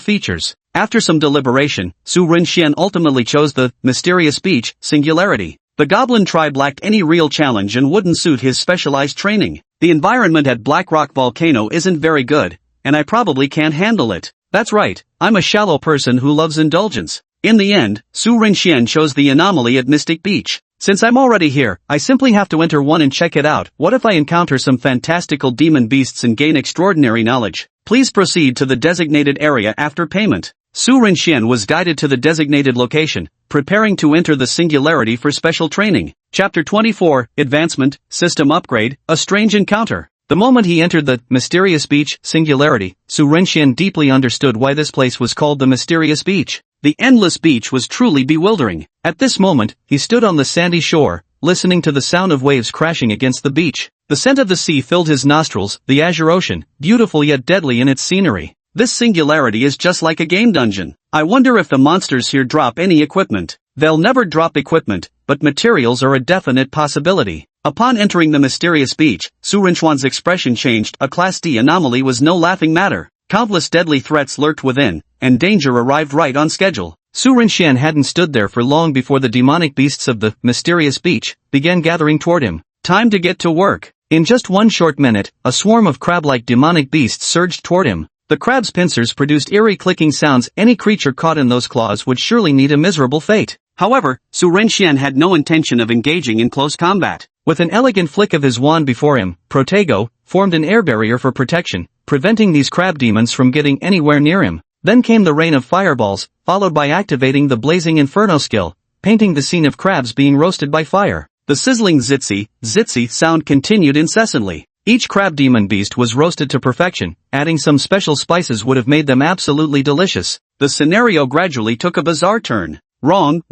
features. After some deliberation, Su Renxian ultimately chose the Mysterious Beach singularity. The Goblin Tribe lacked any real challenge and wouldn't suit his specialized training. The environment at Black Rock Volcano isn't very good, and I probably can't handle it. That's right, I'm a shallow person who loves indulgence. In the end, Su Renxian chose the anomaly at Mystic Beach. Since I'm already here, I simply have to enter one and check it out. What if I encounter some fantastical demon beasts and gain extraordinary knowledge? Please proceed to the designated area after payment. Su Renxian was guided to the designated location, preparing to enter the singularity for special training. Chapter 24, Advancement, System Upgrade, A Strange Encounter. The moment he entered the Mysterious Beach singularity, Su Renxian deeply understood why this place was called the Mysterious Beach. The endless beach was truly bewildering. At this moment, he stood on the sandy shore, listening to the sound of waves crashing against the beach. The scent of the sea filled his nostrils, the azure ocean, beautiful yet deadly in its scenery. This singularity is just like a game dungeon. I wonder if the monsters here drop any equipment. They'll never drop equipment, but materials are a definite possibility. Upon entering the mysterious beach, Su Rinchuan's expression changed. A Class D anomaly was no laughing matter. Countless deadly threats lurked within, and danger arrived right on schedule. Su Rinxian hadn't stood there for long before the demonic beasts of the mysterious beach began gathering toward him. Time to get to work. In just one short minute, a swarm of crab-like demonic beasts surged toward him. The crab's pincers produced eerie clicking sounds. Any creature caught in those claws would surely meet a miserable fate. However, Su Renxian had no intention of engaging in close combat. With an elegant flick of his wand before him, Protego formed an air barrier for protection, preventing these crab demons from getting anywhere near him. Then came the rain of fireballs, followed by activating the blazing inferno skill, painting the scene of crabs being roasted by fire. The sizzling zitsy sound continued incessantly. Each crab demon beast was roasted to perfection. Adding some special spices would have made them absolutely delicious. The scenario gradually took a bizarre turn. Wrong,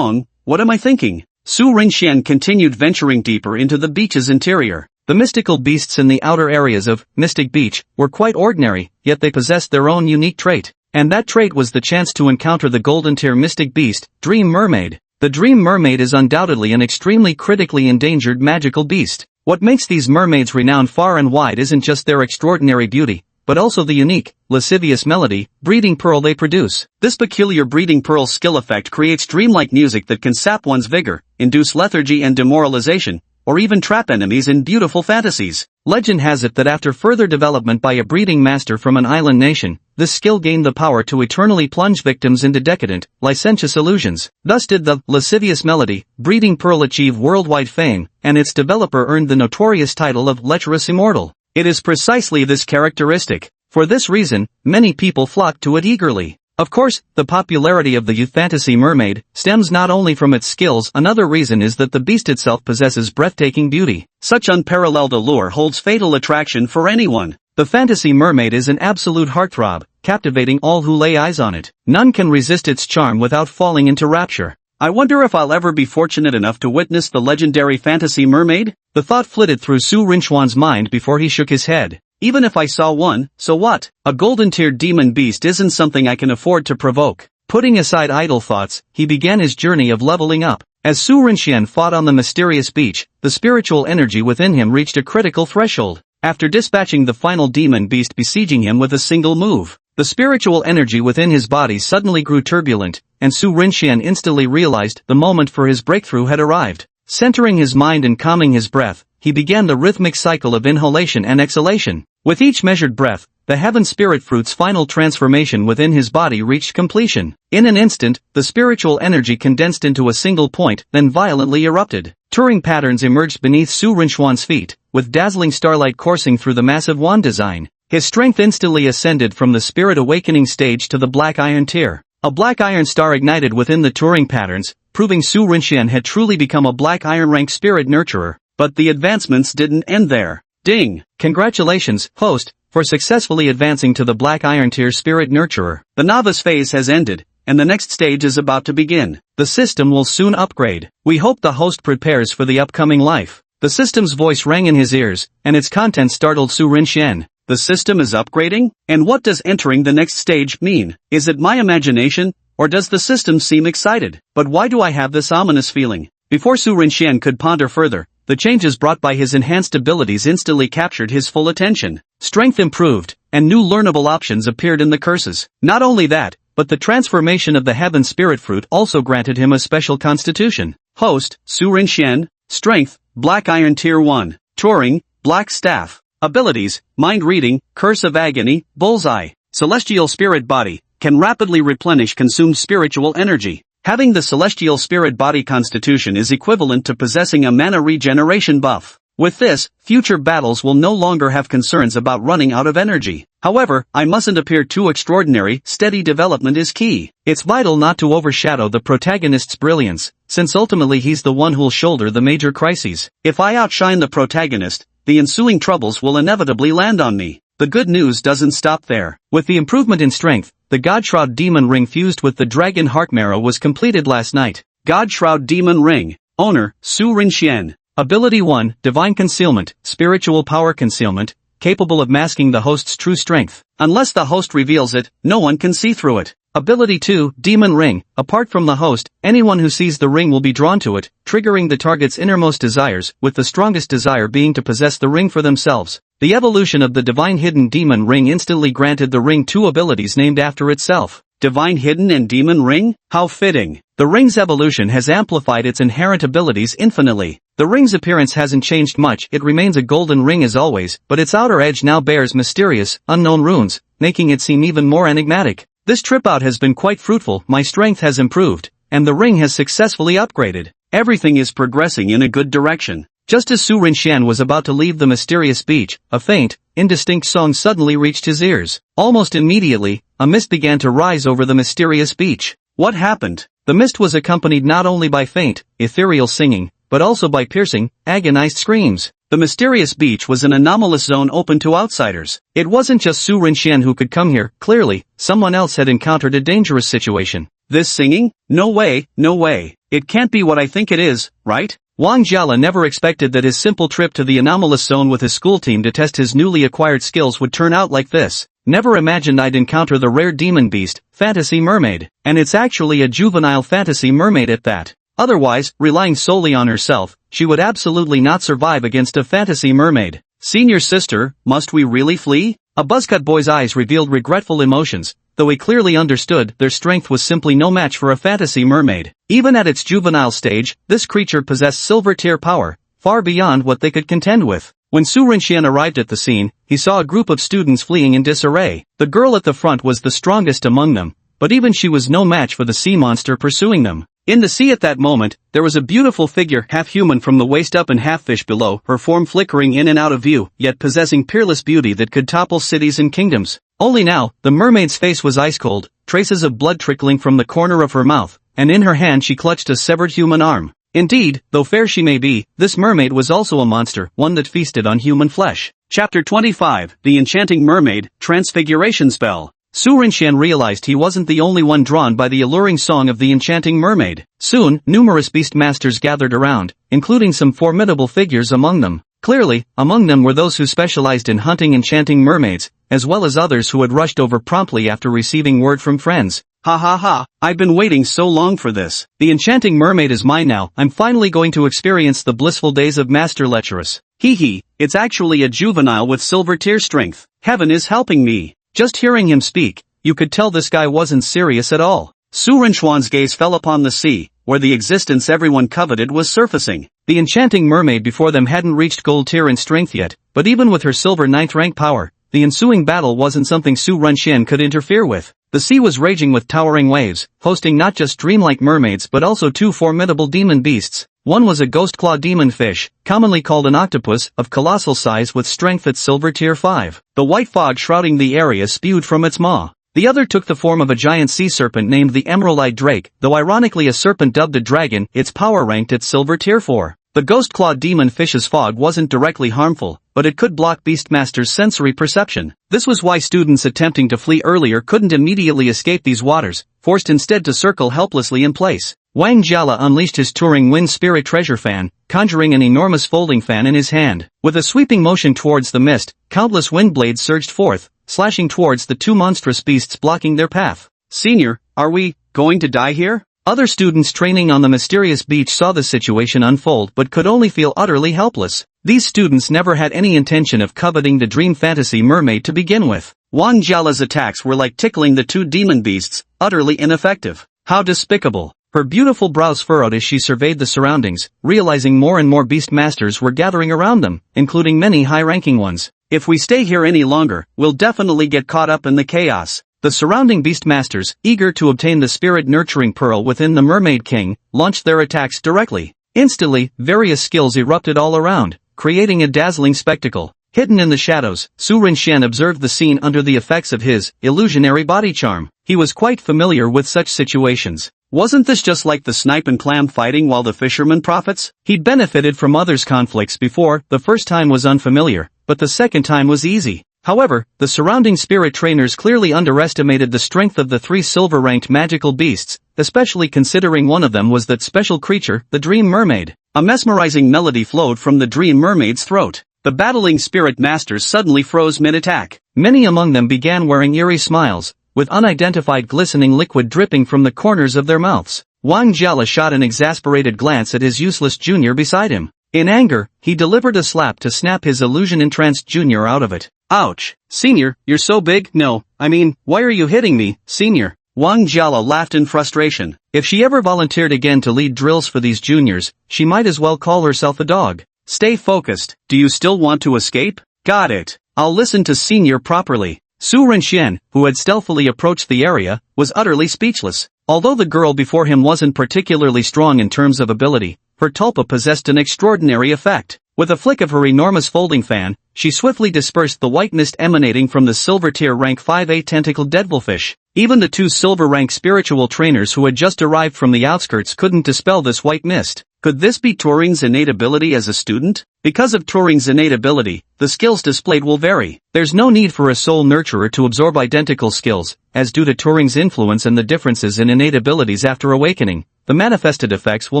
what am I thinking? Su Rinxian continued venturing deeper into the beach's interior. The mystical beasts in the outer areas of Mystic Beach were quite ordinary, yet they possessed their own unique trait. And that trait was the chance to encounter the golden tier mystic beast, Dream Mermaid. The Dream Mermaid is undoubtedly an extremely critically endangered magical beast. What makes these mermaids renowned far and wide isn't just their extraordinary beauty, but also the unique, lascivious melody, breeding pearl they produce. This peculiar breeding pearl skill effect creates dreamlike music that can sap one's vigor, induce lethargy and demoralization, or even trap enemies in beautiful fantasies. Legend has it that after further development by a breeding master from an island nation, this skill gained the power to eternally plunge victims into decadent, licentious illusions. Thus did the lascivious melody, breeding pearl achieve worldwide fame, and its developer earned the notorious title of lecherous immortal. It is precisely this characteristic. For this reason, many people flock to it eagerly. Of course, the popularity of the youth fantasy mermaid stems not only from its skills. Another reason is that the beast itself possesses breathtaking beauty. Such unparalleled allure holds fatal attraction for anyone. The fantasy mermaid is an absolute heartthrob, captivating all who lay eyes on it. None can resist its charm without falling into rapture. I wonder if I'll ever be fortunate enough to witness the legendary fantasy mermaid? The thought flitted through Su Rinchuan's mind before he shook his head. Even if I saw one, so what? A golden-tiered demon beast isn't something I can afford to provoke. Putting aside idle thoughts, he began his journey of leveling up. As Su Rinxian fought on the mysterious beach, the spiritual energy within him reached a critical threshold. After dispatching the final demon beast besieging him with a single move, the spiritual energy within his body suddenly grew turbulent, and Su Rinxian instantly realized the moment for his breakthrough had arrived. Centering his mind and calming his breath, he began the rhythmic cycle of inhalation and exhalation. With each measured breath, the heaven spirit fruit's final transformation within his body reached completion. In an instant, the spiritual energy condensed into a single point, then violently erupted. Turing patterns emerged beneath Su Rinchuan's feet, with dazzling starlight coursing through the massive wand design. His strength instantly ascended from the spirit awakening stage to the black iron tier. A black iron star ignited within the Turing patterns, proving Su Rinxian had truly become a black iron rank spirit nurturer. But the advancements didn't end there. Ding! Congratulations, host, for successfully advancing to the Black Iron Tier Spirit Nurturer. The novice phase has ended, and the next stage is about to begin. The system will soon upgrade. We hope the host prepares for the upcoming life. The system's voice rang in his ears, and its content startled Su Rinxian. The system is upgrading? And what does entering the next stage mean? Is it my imagination, or does the system seem excited? But why do I have this ominous feeling? Before Su Rinxian could ponder further, the changes brought by his enhanced abilities instantly captured his full attention. Strength improved, and new learnable options appeared in the curses. Not only that, but the transformation of the Heaven Spirit Fruit also granted him a special constitution. Host, Su Rinxian. Strength, Black Iron Tier 1. Turing, Black Staff. Abilities, Mind Reading, Curse of Agony, Bullseye. Celestial Spirit Body, can rapidly replenish consumed spiritual energy. Having the Celestial Spirit Body constitution is equivalent to possessing a mana regeneration buff. With this, future battles will no longer have concerns about running out of energy. However, I mustn't appear too extraordinary. Steady development is key. It's vital not to overshadow the protagonist's brilliance, since ultimately he's the one who'll shoulder the major crises. If I outshine the protagonist, the ensuing troubles will inevitably land on me. The good news doesn't stop there. With the improvement in strength, the God Shroud Demon Ring fused with the Dragon Heart Marrow was completed last night. God Shroud Demon Ring. Owner, Su Rinxian. Ability 1, Divine Concealment, Spiritual Power Concealment, capable of masking the host's true strength. Unless the host reveals it, no one can see through it. Ability 2, Demon Ring. Apart from the host, anyone who sees the ring will be drawn to it, triggering the target's innermost desires, with the strongest desire being to possess the ring for themselves. The evolution of the Divine Hidden Demon Ring instantly granted the ring 2 abilities named after itself. Divine Hidden and Demon Ring? How fitting. The ring's evolution has amplified its inherent abilities infinitely. The ring's appearance hasn't changed much, it remains a golden ring as always, but its outer edge now bears mysterious, unknown runes, making it seem even more enigmatic. This trip out has been quite fruitful, my strength has improved, and the ring has successfully upgraded. Everything is progressing in a good direction. Just as Su Rinxian was about to leave the mysterious beach, a faint, indistinct song suddenly reached his ears. Almost immediately, a mist began to rise over the mysterious beach. What happened? The mist was accompanied not only by faint, ethereal singing, but also by piercing, agonized screams. The mysterious beach was an anomalous zone open to outsiders. It wasn't just Su Rinxian who could come here, clearly, someone else had encountered a dangerous situation. This singing? No way, no way. It can't be what I think it is, right? Wang Jiala never expected that his simple trip to the anomalous zone with his school team to test his newly acquired skills would turn out like this. Never imagined I'd encounter the rare demon beast, Fantasy Mermaid. And it's actually a juvenile fantasy mermaid at that. Otherwise, relying solely on herself, she would absolutely not survive against a fantasy mermaid. Senior sister, must we really flee? A buzzcut boy's eyes revealed regretful emotions, though he clearly understood their strength was simply no match for a fantasy mermaid. Even at its juvenile stage, this creature possessed silver tier power, far beyond what they could contend with. When Su Rinxian arrived at the scene, he saw a group of students fleeing in disarray. The girl at the front was the strongest among them, but even she was no match for the sea monster pursuing them. In the sea at that moment, there was a beautiful figure, half human from the waist up and half fish below, her form flickering in and out of view, yet possessing peerless beauty that could topple cities and kingdoms. Only now, the mermaid's face was ice cold, traces of blood trickling from the corner of her mouth, and in her hand she clutched a severed human arm. Indeed, though fair she may be, this mermaid was also a monster, one that feasted on human flesh. Chapter 25, The Enchanting Mermaid, Transfiguration Spell. Su Rinxian realized he wasn't the only one drawn by the alluring song of the enchanting mermaid. Soon, numerous beast masters gathered around, including some formidable figures among them. Clearly, among them were those who specialized in hunting enchanting mermaids, as well as others who had rushed over promptly after receiving word from friends. Ha ha ha, I've been waiting so long for this. The enchanting mermaid is mine now, I'm finally going to experience the blissful days of Master Lecherous. Hee hee, it's actually a juvenile with silver tier strength. Heaven is helping me. Just hearing him speak, you could tell this guy wasn't serious at all. Su Rinxian's gaze fell upon the sea, where the existence everyone coveted was surfacing. The enchanting mermaid before them hadn't reached gold tier in strength yet, but even with her silver 9th rank power, the ensuing battle wasn't something Su Rinxian could interfere with. The sea was raging with towering waves, hosting not just dreamlike mermaids but also 2 formidable demon beasts. One was a ghost claw demon fish, commonly called an octopus, of colossal size with strength at silver tier 5. The white fog shrouding the area spewed from its maw. The other took the form of a giant sea serpent named the Emerald-Eyed Drake, though ironically a serpent dubbed a dragon, its power ranked at silver tier 4. The ghost claw demon fish's fog wasn't directly harmful, but it could block Beastmaster's sensory perception. This was why students attempting to flee earlier couldn't immediately escape these waters, forced instead to circle helplessly in place. Wang Jiala unleashed his Turing Wind Spirit Treasure Fan, conjuring an enormous folding fan in his hand. With a sweeping motion towards the mist, countless wind blades surged forth, slashing towards the 2 monstrous beasts blocking their path. Senior, are we going to die here? Other students training on the mysterious beach saw the situation unfold but could only feel utterly helpless. These students never had any intention of coveting the dream fantasy mermaid to begin with. Wang Jiala's attacks were like tickling the 2 demon beasts, utterly ineffective. How despicable. Her beautiful brows furrowed as she surveyed the surroundings, realizing more and more beast masters were gathering around them, including many high-ranking ones. If we stay here any longer, we'll definitely get caught up in the chaos. The surrounding beast masters, eager to obtain the spirit-nurturing pearl within the Mermaid King, launched their attacks directly. Instantly, various skills erupted all around, creating a dazzling spectacle. Hidden in the shadows, Su Rinxian observed the scene under the effects of his illusionary body charm. He was quite familiar with such situations. Wasn't this just like the snipe and clam fighting while the fisherman profits? He'd benefited from others' conflicts before. The first time was unfamiliar, but the second time was easy. However, the surrounding spirit trainers clearly underestimated the strength of the 3 silver-ranked magical beasts, especially considering one of them was that special creature, the Dream Mermaid. A mesmerizing melody flowed from the Dream Mermaid's throat. The battling spirit masters suddenly froze mid-attack. Many among them began wearing eerie smiles, with unidentified glistening liquid dripping from the corners of their mouths. Wang Jiala shot an exasperated glance at his useless junior beside him. In anger, he delivered a slap to snap his illusion-entranced junior out of it. Ouch! Senior, you're so big. No, I mean, why are you hitting me, senior? Wang Jiala laughed in frustration. If she ever volunteered again to lead drills for these juniors, she might as well call herself a dog. Stay focused. Do you still want to escape? Got it. I'll listen to senior properly. Su Renxian, who had stealthily approached the area, was utterly speechless. Although the girl before him wasn't particularly strong in terms of ability, her tulpa possessed an extraordinary effect. With a flick of her enormous folding fan, she swiftly dispersed the white mist emanating from the silver-tier rank 5A tentacled devilfish. Even the 2 silver-rank spiritual trainers who had just arrived from the outskirts couldn't dispel this white mist. Could this be Turing's innate ability as a student? Because of Turing's innate ability, the skills displayed will vary. There's no need for a soul nurturer to absorb identical skills, as due to Turing's influence and the differences in innate abilities after awakening, the manifested effects will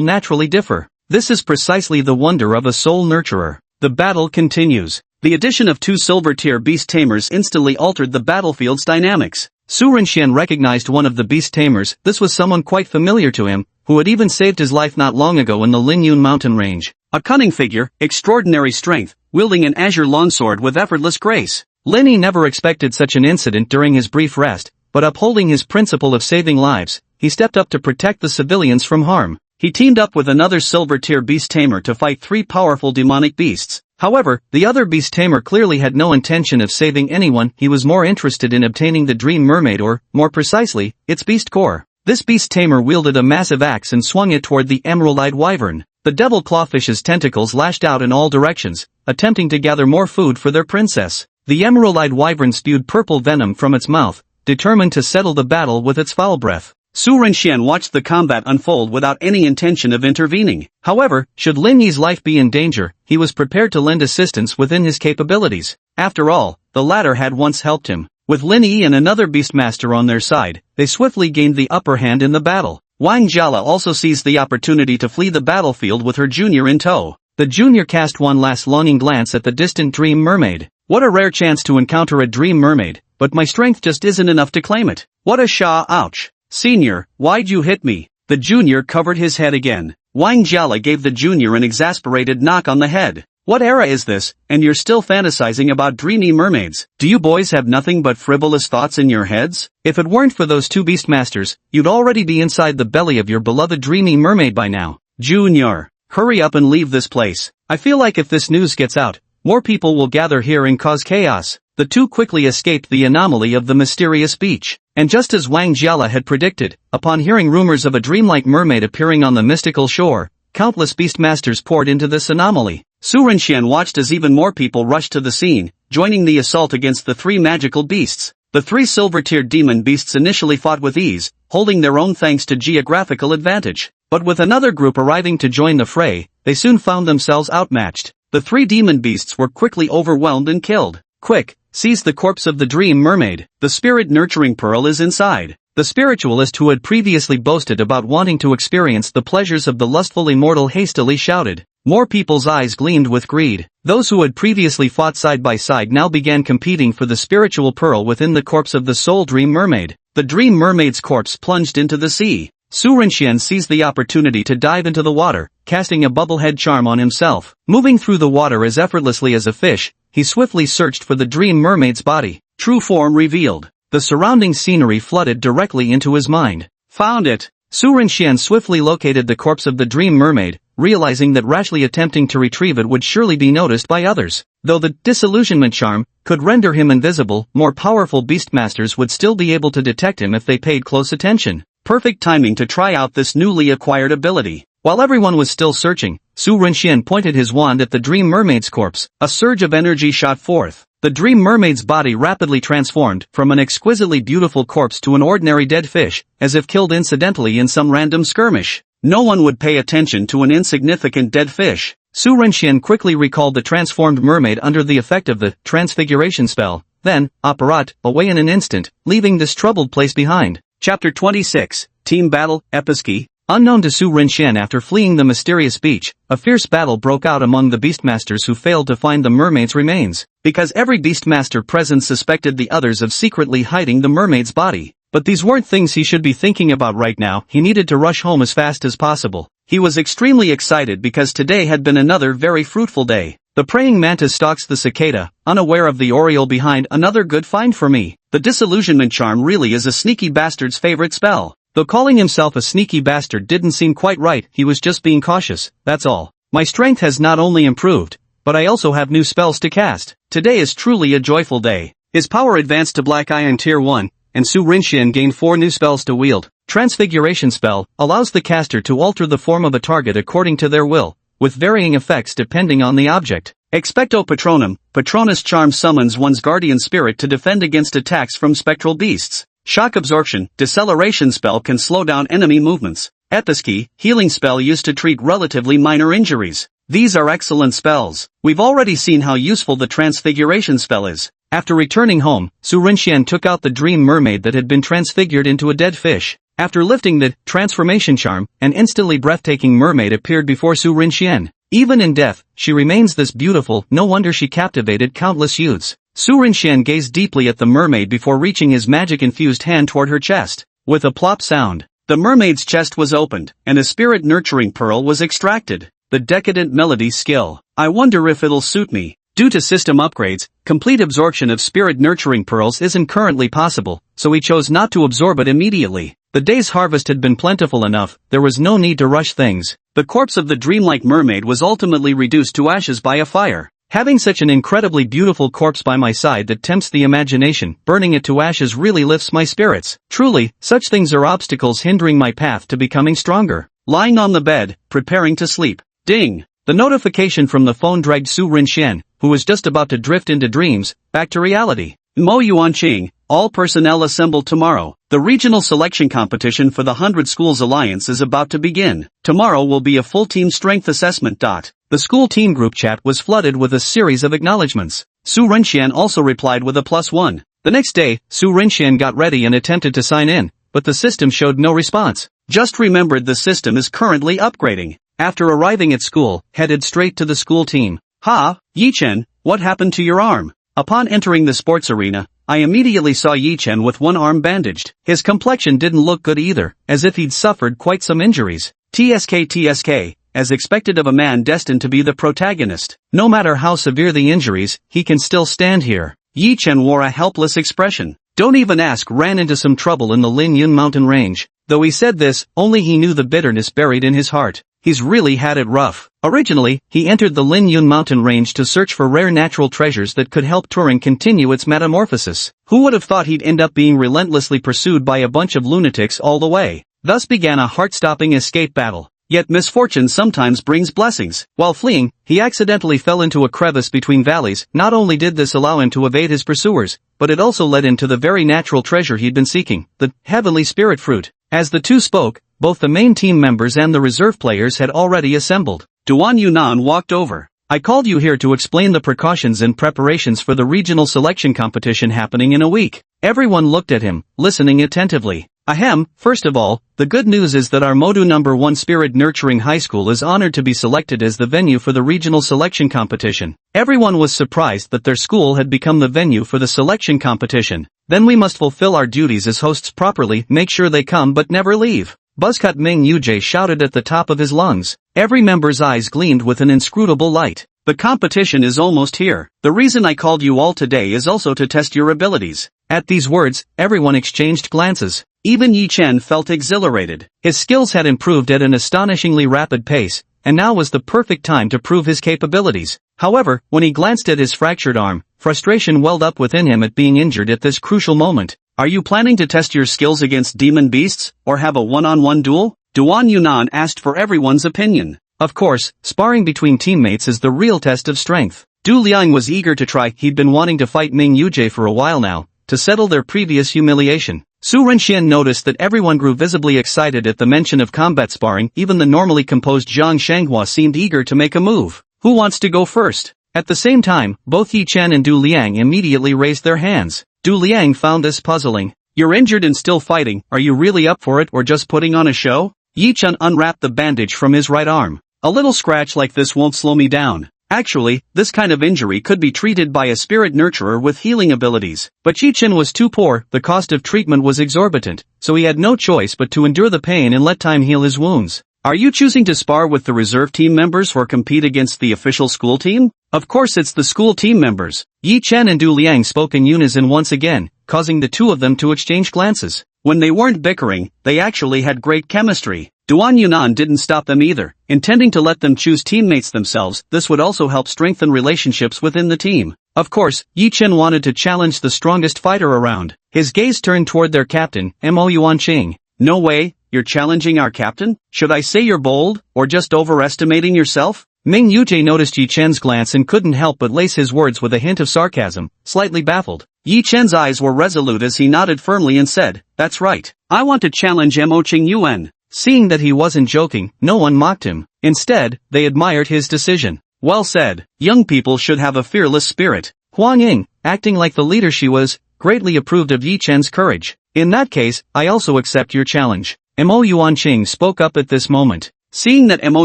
naturally differ. This is precisely the wonder of a soul nurturer. The battle continues. The addition of 2 silver-tier beast tamers instantly altered the battlefield's dynamics. Su Renxian recognized one of the beast tamers. This was someone quite familiar to him, who had even saved his life not long ago in the Linyun mountain range. A cunning figure, extraordinary strength, wielding an azure longsword with effortless grace. Lin Yi never expected such an incident during his brief rest, but upholding his principle of saving lives, he stepped up to protect the civilians from harm. He teamed up with another silver-tier beast tamer to fight 3 powerful demonic beasts. However, the other beast tamer clearly had no intention of saving anyone. He was more interested in obtaining the Dream Mermaid or, more precisely, its beast core. This beast tamer wielded a massive axe and swung it toward the emerald-eyed wyvern. The devil clawfish's tentacles lashed out in all directions, attempting to gather more food for their princess. The emerald-eyed wyvern spewed purple venom from its mouth, determined to settle the battle with its foul breath. Su Renxian watched the combat unfold without any intention of intervening. However, should Lin Yi's life be in danger, he was prepared to lend assistance within his capabilities. After all, the latter had once helped him. With Lin Yi and another beastmaster on their side, they swiftly gained the upper hand in the battle. Wang Jiala also seized the opportunity to flee the battlefield with her junior in tow. The junior cast one last longing glance at the distant Dream Mermaid. What a rare chance to encounter a Dream Mermaid, but my strength just isn't enough to claim it. What a ouch. Senior, why'd you hit me? The junior covered his head again. Wang Jiala gave the junior an exasperated knock on the head. What era is this, and you're still fantasizing about dreamy mermaids? Do you boys have nothing but frivolous thoughts in your heads? If it weren't for those 2 beastmasters, you'd already be inside the belly of your beloved dreamy mermaid by now. Junior, hurry up and leave this place. I feel like if this news gets out, more people will gather here and cause chaos. The 2 quickly escaped the anomaly of the mysterious beach. And just as Wang Jiala had predicted, upon hearing rumors of a dreamlike mermaid appearing on the mystical shore, countless beastmasters poured into this anomaly. Su Renxian watched as even more people rushed to the scene, joining the assault against the 3 magical beasts. The 3 silver-tiered demon beasts initially fought with ease, holding their own thanks to geographical advantage. But with another group arriving to join the fray, they soon found themselves outmatched. The 3 demon beasts were quickly overwhelmed and killed. Quick! Seize the corpse of the Dream Mermaid. The spirit nurturing pearl is inside. The spiritualist who had previously boasted about wanting to experience the pleasures of the lustful immortal hastily shouted. More people's eyes gleamed with greed. Those who had previously fought side by side now began competing for the spiritual pearl within the corpse of the soul Dream Mermaid. The Dream Mermaid's corpse plunged into the sea. Su Renxian seized the opportunity to dive into the water, casting a bubblehead charm on himself. Moving through the water as effortlessly as a fish, he swiftly searched for the Dream Mermaid's body. True form revealed. The surrounding scenery flooded directly into his mind. Found it! Su Renxian swiftly located the corpse of the Dream Mermaid, realizing that rashly attempting to retrieve it would surely be noticed by others. Though the disillusionment charm could render him invisible, more powerful beastmasters would still be able to detect him if they paid close attention. Perfect timing to try out this newly acquired ability. While everyone was still searching, Su Renxian pointed his wand at the Dream Mermaid's corpse. A surge of energy shot forth. The Dream Mermaid's body rapidly transformed from an exquisitely beautiful corpse to an ordinary dead fish, as if killed incidentally in some random skirmish. No one would pay attention to an insignificant dead fish. Su Renxian quickly recalled the transformed mermaid under the effect of the transfiguration spell. then, apparat, away in an instant, leaving this troubled place behind. Chapter 26, Team Battle, Episki. Unknown to Su Rinxian after fleeing the mysterious beach, a fierce battle broke out among the beastmasters who failed to find the mermaid's remains, because every beastmaster present suspected the others of secretly hiding the mermaid's body. But these weren't things he should be thinking about right now. He needed to rush home as fast as possible. He was extremely excited because today had been another very fruitful day. The praying mantis stalks the cicada, unaware of the oriole behind. Another good find for me. The disillusionment charm really is a sneaky bastard's favorite spell. Though calling himself a sneaky bastard didn't seem quite right, he was just being cautious, that's all. My strength has not only improved, but I also have new spells to cast. Today is truly a joyful day. His power advanced to Black Iron Tier 1, and Su Rinxian gained 4 new spells to wield. Transfiguration spell allows the caster to alter the form of a target according to their will, with varying effects depending on the object. Expecto Patronum, Patronus charm summons one's guardian spirit to defend against attacks from spectral beasts. Shock absorption, deceleration spell can slow down enemy movements. Episki, healing spell used to treat relatively minor injuries. These are excellent spells. We've already seen how useful the transfiguration spell is. After returning home, Su Rinxian took out the dream mermaid that had been transfigured into a dead fish. After lifting the transformation charm, an instantly breathtaking mermaid appeared before Su Rinxian. Even in death, she remains this beautiful. No wonder she captivated countless youths. Su Rinxian gazed deeply at the mermaid before reaching his magic-infused hand toward her chest. With a plop sound, the mermaid's chest was opened, and a spirit-nurturing pearl was extracted. The decadent melody skill. I wonder if it'll suit me. Due to system upgrades, complete absorption of spirit-nurturing pearls isn't currently possible, so he chose not to absorb it immediately. The day's harvest had been plentiful enough, there was no need to rush things. The corpse of the dreamlike mermaid was ultimately reduced to ashes by a fire. Having such an incredibly beautiful corpse by my side that tempts the imagination, burning it to ashes really lifts my spirits. Truly, such things are obstacles hindering my path to becoming stronger. Lying on the bed, preparing to sleep. Ding! The notification from the phone dragged Su Rinxian, who was just about to drift into dreams, back to reality. Mo Yuanqing, all personnel assemble tomorrow. The regional selection competition for the 100 Schools Alliance is about to begin. Tomorrow will be a full team strength assessment. The school team group chat was flooded with a series of acknowledgements. Su Rinxian also replied with a +1. The next day, Su Rinxian got ready and attempted to sign in, but the system showed no response. Just remembered the system is currently upgrading. After arriving at school, headed straight to the school team. Ha, Yichen, what happened to your arm? Upon entering the sports arena, I immediately saw Yichen with one arm bandaged. His complexion didn't look good either, as if he'd suffered quite some injuries. TSK, as expected of a man destined to be the protagonist. No matter how severe the injuries, he can still stand here. Yichen wore a helpless expression. Don't even ask, ran into some trouble in the Lin Yun mountain range. Though he said this, only he knew the bitterness buried in his heart. He's really had it rough. Originally, he entered the Lin Yun mountain range to search for rare natural treasures that could help Turing continue its metamorphosis. Who would have thought he'd end up being relentlessly pursued by a bunch of lunatics all the way? Thus began a heart-stopping escape battle. Yet misfortune sometimes brings blessings. While fleeing, he accidentally fell into a crevice between valleys. Not only did this allow him to evade his pursuers, but it also led him to the very natural treasure he'd been seeking, the heavenly spirit fruit. As the two spoke, both the main team members and the reserve players had already assembled. Duan Yunan walked over. I called you here to explain the precautions and preparations for the regional selection competition happening in a week. Everyone looked at him, listening attentively. Ahem, first of all, the good news is that our Modu No. 1 Spirit Nurturing High School is honored to be selected as the venue for the regional selection competition. Everyone was surprised that their school had become the venue for the selection competition. Then we must fulfill our duties as hosts properly, make sure they come but never leave. Buzzcut Ming Yujie shouted at the top of his lungs. Every member's eyes gleamed with an inscrutable light. The competition is almost here. The reason I called you all today is also to test your abilities. At these words, everyone exchanged glances. Even Yi Chen felt exhilarated. His skills had improved at an astonishingly rapid pace, and now was the perfect time to prove his capabilities. However, when he glanced at his fractured arm, frustration welled up within him at being injured at this crucial moment. Are you planning to test your skills against demon beasts, or have a one-on-one duel? Duan Yunan asked for everyone's opinion. Of course, sparring between teammates is the real test of strength. Du Liang was eager to try. He'd been wanting to fight Ming Yujie for a while now, to settle their previous humiliation. Su Rinxian noticed that everyone grew visibly excited at the mention of combat sparring. Even the normally composed Zhang Shanghua seemed eager to make a move. Who wants to go first? At the same time, both Yi Chen and Du Liang immediately raised their hands. Du Liang found this puzzling. You're injured and still fighting, are you really up for it or just putting on a show? Yi Chen unwrapped the bandage from his right arm. A little scratch like this won't slow me down. Actually, this kind of injury could be treated by a spirit nurturer with healing abilities. But Yi Chen was too poor, the cost of treatment was exorbitant, so he had no choice but to endure the pain and let time heal his wounds. Are you choosing to spar with the reserve team members or compete against the official school team? Of course it's the school team members. Yi Chen and Du Liang spoke in unison once again, causing the two of them to exchange glances. When they weren't bickering, they actually had great chemistry. Duan Yunan didn't stop them either, intending to let them choose teammates themselves. This would also help strengthen relationships within the team. Of course, Yi Chen wanted to challenge the strongest fighter around. His gaze turned toward their captain, Mo Yuanqing. No way, you're challenging our captain? Should I say you're bold, or just overestimating yourself? Ming Yujie noticed Yi Chen's glance and couldn't help but lace his words with a hint of sarcasm, slightly baffled. Yi Chen's eyes were resolute as he nodded firmly and said, that's right. I want to challenge Mo Qing Yuan. Seeing that he wasn't joking, no one mocked him. Instead, they admired his decision. Well said. Young people should have a fearless spirit. Huang Ying, acting like the leader she was, greatly approved of Yi Chen's courage. In that case, I also accept your challenge. Mo Yuanqing spoke up at this moment. Seeing that Mo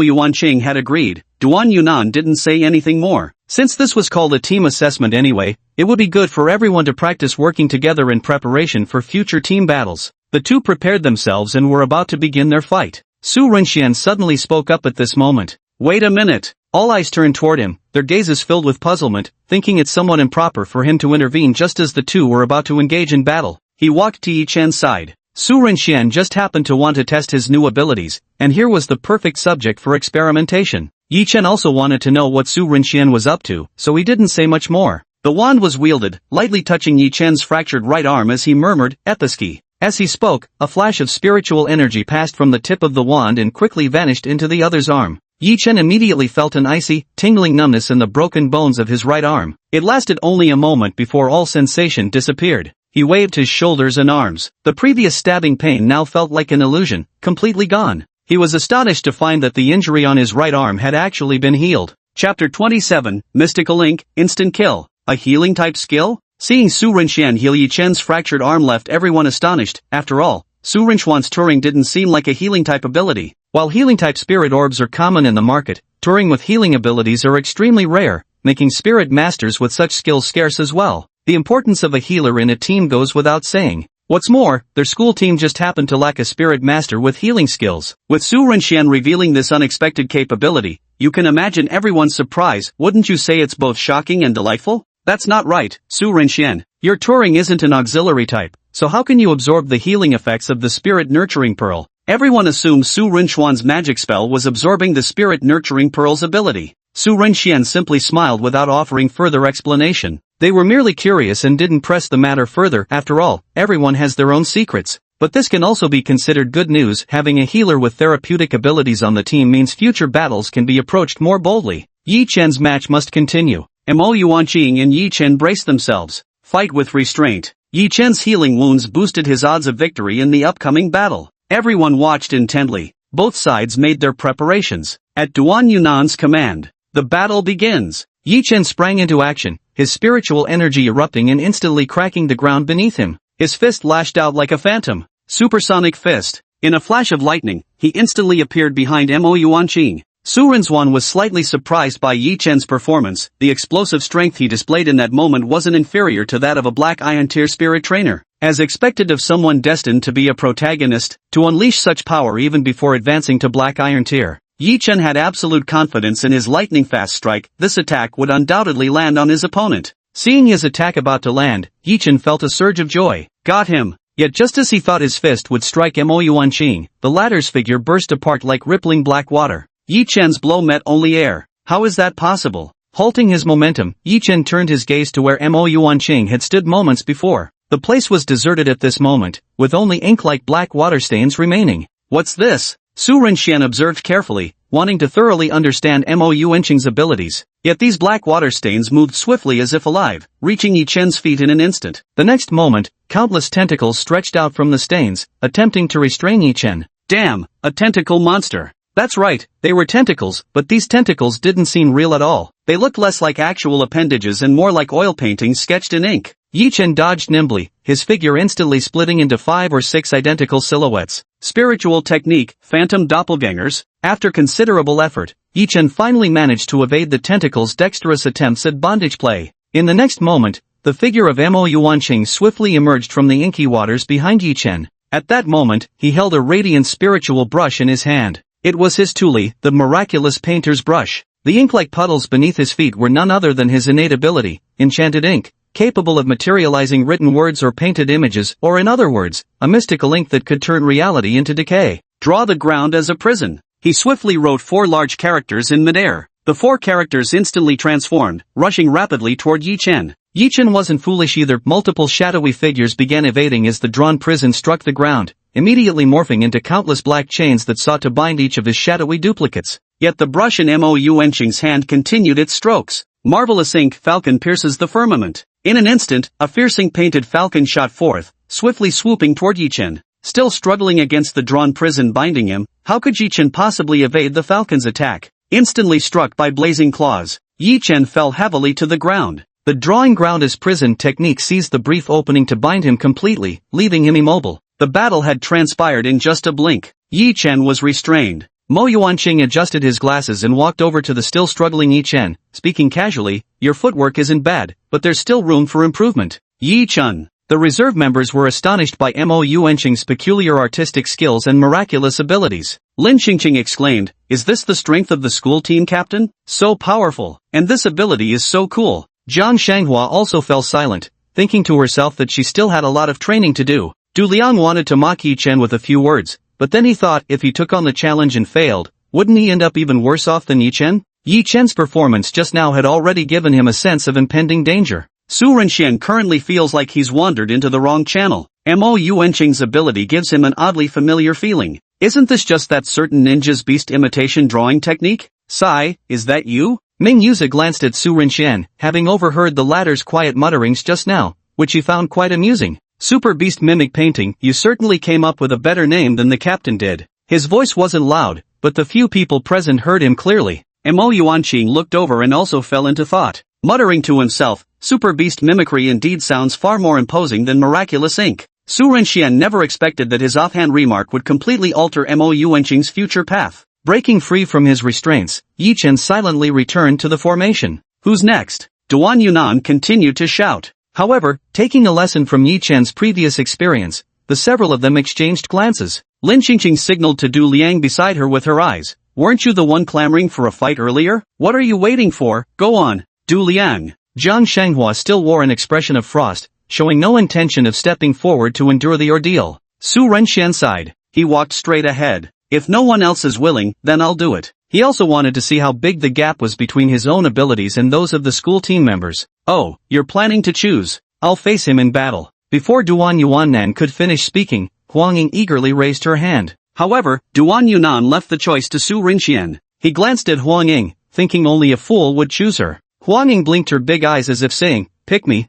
Yuanqing had agreed, Duan Yunan didn't say anything more. Since this was called a team assessment anyway, it would be good for everyone to practice working together in preparation for future team battles. The two prepared themselves and were about to begin their fight. Su Renxian suddenly spoke up at this moment. Wait a minute. All eyes turned toward him, their gazes filled with puzzlement, thinking it somewhat improper for him to intervene just as the two were about to engage in battle. He walked to Yi Chen's side. Su Renxian just happened to want to test his new abilities, and here was the perfect subject for experimentation. Yi Chen also wanted to know what Su Renxian was up to, so he didn't say much more. The wand was wielded, lightly touching Yi Chen's fractured right arm as he murmured, Episki. As he spoke, a flash of spiritual energy passed from the tip of the wand and quickly vanished into the other's arm. Yi Chen immediately felt an icy, tingling numbness in the broken bones of his right arm. It lasted only a moment before all sensation disappeared. He waved his shoulders and arms. The previous stabbing pain now felt like an illusion, completely gone. He was astonished to find that the injury on his right arm had actually been healed. Chapter 27, Mystical Ink, Instant Kill. A healing type skill? Seeing Su Renxian heal Yi Chen's fractured arm left everyone astonished. After all, Su Renxian's Turing didn't seem like a healing type ability. While healing type spirit orbs are common in the market, Turing with healing abilities are extremely rare, making spirit masters with such skills scarce as well. The importance of a healer in a team goes without saying. What's more, their school team just happened to lack a spirit master with healing skills. With Su Renxian revealing this unexpected capability, you can imagine everyone's surprise. Wouldn't you say it's both shocking and delightful? That's not right, Su Renxian. Your Turing isn't an auxiliary type, so how can you absorb the healing effects of the spirit nurturing pearl? Everyone assumed Su Renxian's magic spell was absorbing the spirit nurturing pearl's ability. Su Renxian simply smiled without offering further explanation. They were merely curious and didn't press the matter further. After all, everyone has their own secrets. But this can also be considered good news. Having a healer with therapeutic abilities on the team means future battles can be approached more boldly. Yi Chen's match must continue. Mo Yuanqing and Yi Chen braced themselves. Fight with restraint. Yi Chen's healing wounds boosted his odds of victory in the upcoming battle. Everyone watched intently. Both sides made their preparations. At Duan Yunan's command, the battle begins. Yi Chen sprang into action, his spiritual energy erupting and instantly cracking the ground beneath him. His fist lashed out like a phantom. Supersonic fist. In a flash of lightning, he instantly appeared behind Mo Yuanqing. Su Renxian was slightly surprised by Yi Chen's performance. The explosive strength he displayed in that moment wasn't inferior to that of a Black Iron Tier spirit trainer. As expected of someone destined to be a protagonist, to unleash such power even before advancing to Black Iron Tier, Yi Chen had absolute confidence in his lightning-fast strike. This attack would undoubtedly land on his opponent. Seeing his attack about to land, Yi Chen felt a surge of joy. Got him! Yet just as he thought his fist would strike Mo Yuanqing, the latter's figure burst apart like rippling black water. Yi Chen's blow met only air. How is that possible? Halting his momentum, Yi Chen turned his gaze to where Mo Yuanqing had stood moments before. The place was deserted at this moment, with only ink-like black water stains remaining. What's this? Su Renxian observed carefully, wanting to thoroughly understand Mo Yuanqing's abilities. Yet these black water stains moved swiftly as if alive, reaching Yi Chen's feet in an instant. The next moment, countless tentacles stretched out from the stains, attempting to restrain Yi Chen. Damn, a tentacle monster. That's right, they were tentacles, but these tentacles didn't seem real at all. They looked less like actual appendages and more like oil paintings sketched in ink. Yi Chen dodged nimbly, his figure instantly splitting into 5 or 6 identical silhouettes. Spiritual technique, phantom doppelgangers. After considerable effort, Yi Chen finally managed to evade the tentacles' dexterous attempts at bondage play. In the next moment, the figure of Mo Yuanqing swiftly emerged from the inky waters behind Yi Chen. At that moment, he held a radiant spiritual brush in his hand. It was his tuli, the miraculous painter's brush. The ink-like puddles beneath his feet were none other than his innate ability, enchanted ink, capable of materializing written words or painted images, or in other words, a mystical ink that could turn reality into decay. Draw the ground as a prison. He swiftly wrote 4 large characters in midair. The 4 characters instantly transformed, rushing rapidly toward Yi Chen. Yi Chen wasn't foolish either. Multiple shadowy figures began evading as the drawn prison struck the ground, immediately morphing into countless black chains that sought to bind each of his shadowy duplicates. Yet the brush in Mo Yuanqing's hand continued its strokes. Marvelous ink falcon pierces the firmament. In an instant, a fierce ink-painted falcon shot forth, swiftly swooping toward Yi Chen. Still struggling against the drawn prison binding him, how could Yi Chen possibly evade the falcon's attack? Instantly struck by blazing claws, Yi Chen fell heavily to the ground. The drawing ground as prison technique seized the brief opening to bind him completely, leaving him immobile. The battle had transpired in just a blink. Yi Chen was restrained. Mo Yuanqing adjusted his glasses and walked over to the still struggling Yi Chen, speaking casually, "Your footwork isn't bad, but there's still room for improvement." Yi Chen. The reserve members were astonished by Mo Yuanqing's peculiar artistic skills and miraculous abilities. Lin Qingqing exclaimed, "Is this the strength of the school team captain? So powerful, and this ability is so cool." Jiang Shanghua also fell silent, thinking to herself that she still had a lot of training to do. Du Liang wanted to mock Yi Chen with a few words, but then he thought if he took on the challenge and failed, wouldn't he end up even worse off than Yi Chen? Yi Chen's performance just now had already given him a sense of impending danger. Su Renxian currently feels like he's wandered into the wrong channel. Mo Yuanqing's ability gives him an oddly familiar feeling. Isn't this just that certain ninja's beast imitation drawing technique? Sai, is that you? Ming Yuzi glanced at Su Renxian, having overheard the latter's quiet mutterings just now, which he found quite amusing. Super Beast Mimic Painting, you certainly came up with a better name than the captain did. His voice wasn't loud, but the few people present heard him clearly. Mo Yuanqing looked over and also fell into thought. Muttering to himself, Super Beast Mimicry indeed sounds far more imposing than Miraculous Ink. Su Renxian never expected that his offhand remark would completely alter Mo Yuanqing's future path. Breaking free from his restraints, Yi Chen silently returned to the formation. Who's next? Duan Yunan continued to shout. However, taking a lesson from Yi Chen's previous experience, the several of them exchanged glances. Lin Qingqing signaled to Du Liang beside her with her eyes. Weren't you the one clamoring for a fight earlier? What are you waiting for? Go on. Du Liang. Jiang Shanghua still wore an expression of frost, showing no intention of stepping forward to endure the ordeal. Su Renxian sighed. He walked straight ahead. If no one else is willing, then I'll do it. He also wanted to see how big the gap was between his own abilities and those of the school team members. Oh, you're planning to choose. I'll face him in battle. Before Duan Yuannan could finish speaking, Huang Ying eagerly raised her hand. However, Duan Yunan left the choice to Su Renxian. He glanced at Huang Ying, thinking only a fool would choose her. Huang Ying blinked her big eyes as if saying, pick me,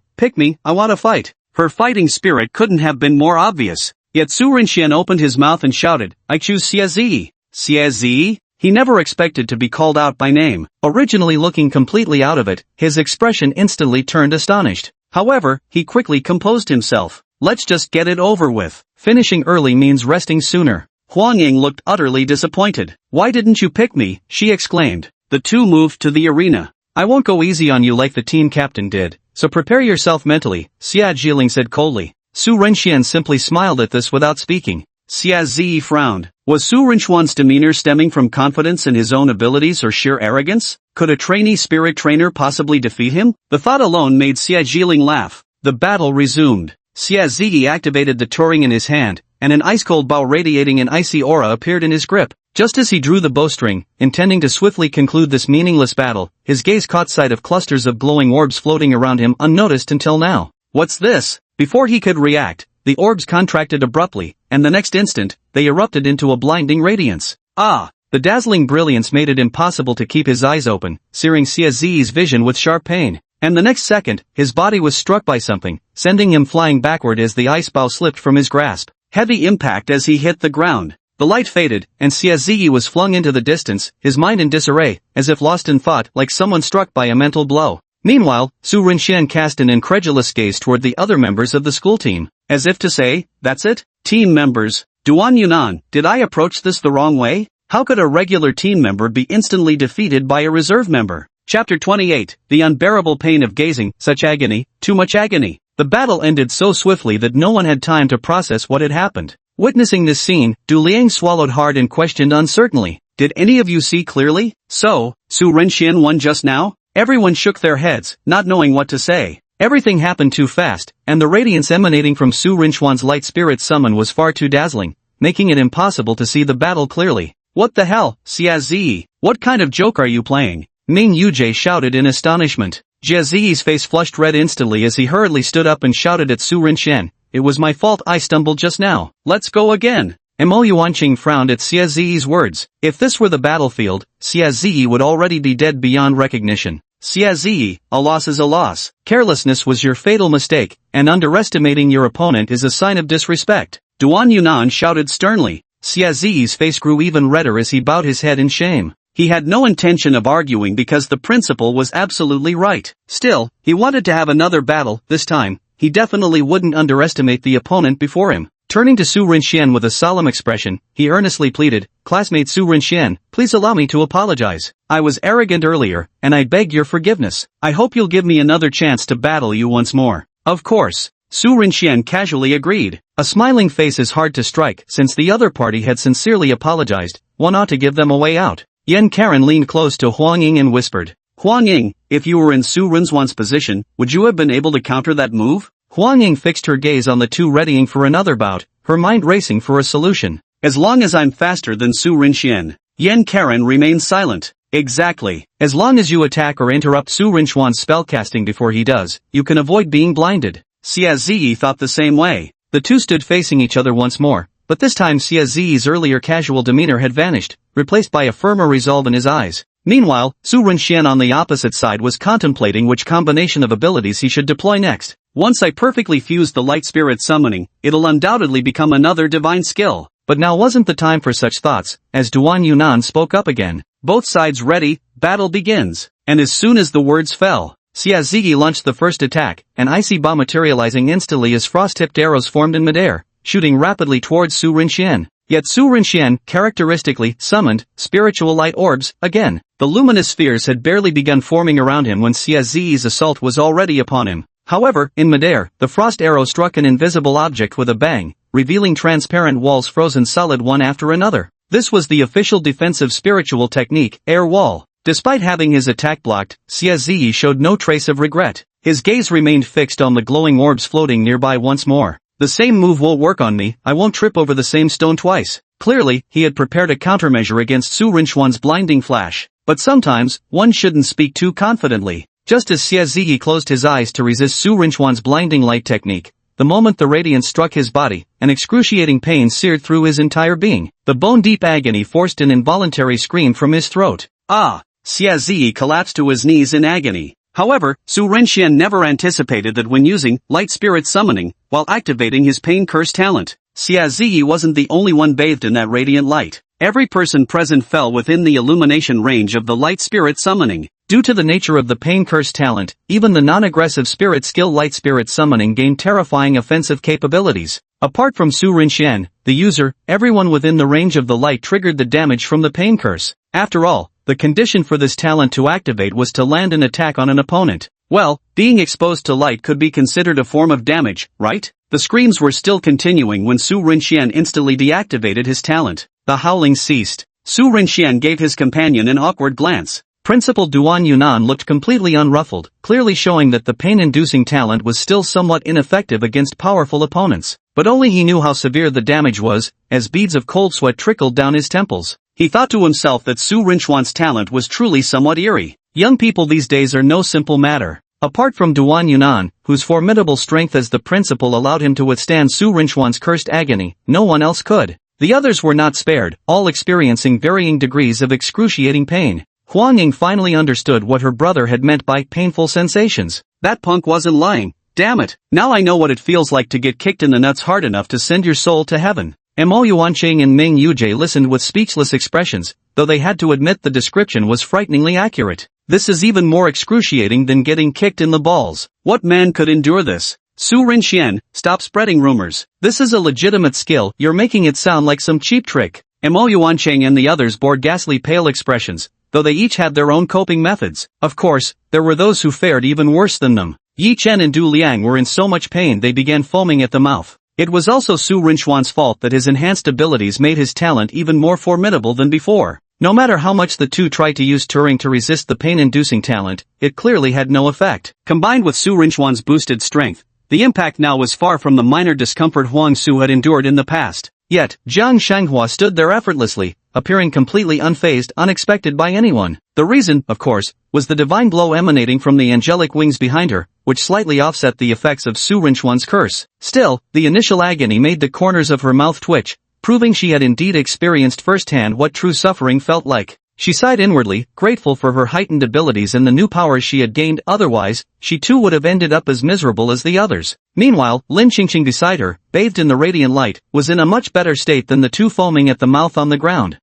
I want to fight. Her fighting spirit couldn't have been more obvious. Yet Su Renxian opened his mouth and shouted, I choose Xie Zi. Xie Zi? He never expected to be called out by name. Originally looking completely out of it, his expression instantly turned astonished. However, he quickly composed himself. Let's just get it over with. Finishing early means resting sooner. Huang Ying looked utterly disappointed. Why didn't you pick me? She exclaimed. The two moved to the arena. I won't go easy on you like the team captain did, so prepare yourself mentally, Xia Jiling said coldly. Su Renxian simply smiled at this without speaking. Xia Zi frowned. Was Su Renxian's demeanor stemming from confidence in his own abilities or sheer arrogance? Could a trainee spirit trainer possibly defeat him? The thought alone made Xia Jiling laugh. The battle resumed. Xia Zi activated the Turing in his hand, and an ice-cold bow radiating an icy aura appeared in his grip. Just as he drew the bowstring, intending to swiftly conclude this meaningless battle, his gaze caught sight of clusters of glowing orbs floating around him unnoticed until now. What's this? Before he could react, the orbs contracted abruptly, and the next instant, they erupted into a blinding radiance. Ah! The dazzling brilliance made it impossible to keep his eyes open, searing Xia Zi's vision with sharp pain. And the next second, his body was struck by something, sending him flying backward as the ice bow slipped from his grasp. Heavy impact as he hit the ground. The light faded, and Xiaozi was flung into the distance, his mind in disarray, as if lost in thought, like someone struck by a mental blow. Meanwhile, Su Rinxian cast an incredulous gaze toward the other members of the school team, as if to say, "That's it? Team members, Duan Yunan, did I approach this the wrong way? How could a regular team member be instantly defeated by a reserve member?" Chapter 28, The Unbearable Pain of Gazing, Such Agony, Too Much Agony. The battle ended so swiftly that no one had time to process what had happened. Witnessing this scene, Du Liang swallowed hard and questioned uncertainly, "Did any of you see clearly? So, Su Rinxian won just now?" Everyone shook their heads, not knowing what to say. Everything happened too fast, and the radiance emanating from Su Rinchuan's light spirit summon was far too dazzling, making it impossible to see the battle clearly. "What the hell, Xiaozi? What kind of joke are you playing?" Ming Yujie shouted in astonishment. Xiaozi's face flushed red instantly as he hurriedly stood up and shouted at Su Rinxian, "It was my fault, I stumbled just now. Let's go again." Mo Yuanqing frowned at Xiaozi's words. If this were the battlefield, Xiaozi would already be dead beyond recognition. "Xiaozi, a loss is a loss. Carelessness was your fatal mistake, and underestimating your opponent is a sign of disrespect," Duan Yunan shouted sternly. Xiaozi's face grew even redder as he bowed his head in shame. He had no intention of arguing because the principal was absolutely right. Still, he wanted to have another battle. This time, he definitely wouldn't underestimate the opponent before him. Turning to Su Rinxian with a solemn expression, he earnestly pleaded, "Classmate Su Rinxian, please allow me to apologize. I was arrogant earlier, and I beg your forgiveness. I hope you'll give me another chance to battle you once more." "Of course," Su Rinxian casually agreed. A smiling face is hard to strike. Since the other party had sincerely apologized, one ought to give them a way out. Yan Karen leaned close to Huang Ying and whispered, "Huang Ying, if you were in Su Rinchuan's position, would you have been able to counter that move?" Huang Ying fixed her gaze on the two, readying for another bout, her mind racing for a solution. "As long as I'm faster than Su Rinxian." Yan Karen remained silent. "Exactly. As long as you attack or interrupt Su Rinchuan's spellcasting before he does, you can avoid being blinded." Xiaozi thought the same way. The two stood facing each other once more, but this time Xiaozi's earlier casual demeanor had vanished, replaced by a firmer resolve in his eyes. Meanwhile, Su Rinxian on the opposite side was contemplating which combination of abilities he should deploy next. "Once I perfectly fuse the light spirit summoning, it'll undoubtedly become another divine skill." But now wasn't the time for such thoughts, as Duan Yunan spoke up again. "Both sides ready, battle begins." And as soon as the words fell, Xiaozi launched the first attack, an icy bomb materializing instantly as frost-tipped arrows formed in midair, shooting rapidly towards Su Rinxian. Yet Su Rinxian characteristically summoned spiritual light orbs again. The luminous spheres had barely begun forming around him when Xiaozi's assault was already upon him. However, in midair, the frost arrow struck an invisible object with a bang, revealing transparent walls frozen solid one after another. This was the official defensive spiritual technique, air wall. Despite having his attack blocked, Xiaozi showed no trace of regret. His gaze remained fixed on the glowing orbs floating nearby once more. "The same move will work on me, I won't trip over the same stone twice." Clearly, he had prepared a countermeasure against Su Rinchuan's blinding flash. But sometimes, one shouldn't speak too confidently. Just as Xiaozi closed his eyes to resist Su Rinchuan's blinding light technique, the moment the radiance struck his body, an excruciating pain seared through his entire being. The bone-deep agony forced an involuntary scream from his throat. "Ah!" Xiaozi collapsed to his knees in agony. However, Su Rinxian never anticipated that when using light spirit summoning, while activating his pain curse talent, Xiaozi wasn't the only one bathed in that radiant light. Every person present fell within the illumination range of the light spirit summoning. Due to the nature of the pain curse talent, even the non-aggressive spirit skill light spirit summoning gained terrifying offensive capabilities. Apart from Su Rinxian, the user, everyone within the range of the light triggered the damage from the pain curse. After all, the condition for this talent to activate was to land an attack on an opponent. Well, being exposed to light could be considered a form of damage, right? The screams were still continuing when Su Rinxian instantly deactivated his talent. The howling ceased. Su Rinxian gave his companion an awkward glance. Principal Duan Yunan looked completely unruffled, clearly showing that the pain-inducing talent was still somewhat ineffective against powerful opponents. But only he knew how severe the damage was, as beads of cold sweat trickled down his temples. He thought to himself that Su Rinchuan's talent was truly somewhat eerie. Young people these days are no simple matter. Apart from Duan Yunan, whose formidable strength as the principal allowed him to withstand Su Rinchuan's cursed agony, no one else could. The others were not spared, all experiencing varying degrees of excruciating pain. Huang Ying finally understood what her brother had meant by painful sensations. That punk wasn't lying. Damn it, now I know what it feels like to get kicked in the nuts hard enough to send your soul to heaven. Mo Yuanqing and Ming Yujie listened with speechless expressions, though they had to admit the description was frighteningly accurate. This is even more excruciating than getting kicked in the balls. What man could endure this? Su Rinxian, stop spreading rumors. This is a legitimate skill, you're making it sound like some cheap trick. Mo Yuanqing and the others bore ghastly pale expressions, though they each had their own coping methods. Of course, there were those who fared even worse than them. Yi Chen and Du Liang were in so much pain they began foaming at the mouth. It was also Su Rinxuan's fault that his enhanced abilities made his talent even more formidable than before. No matter how much the two tried to use Turing to resist the pain-inducing talent, it clearly had no effect. Combined with Su Rinxuan's boosted strength, the impact now was far from the minor discomfort Huang Su had endured in the past. Yet, Jiang Shanghua stood there effortlessly, appearing completely unfazed, unexpected by anyone. The reason, of course, was the divine glow emanating from the angelic wings behind her, which slightly offset the effects of Su Rinxuan's curse. Still, the initial agony made the corners of her mouth twitch, proving she had indeed experienced firsthand what true suffering felt like. She sighed inwardly, grateful for her heightened abilities and the new powers she had gained, otherwise, she too would have ended up as miserable as the others. Meanwhile, Lin Qingqing beside her, bathed in the radiant light, was in a much better state than the two foaming at the mouth on the ground.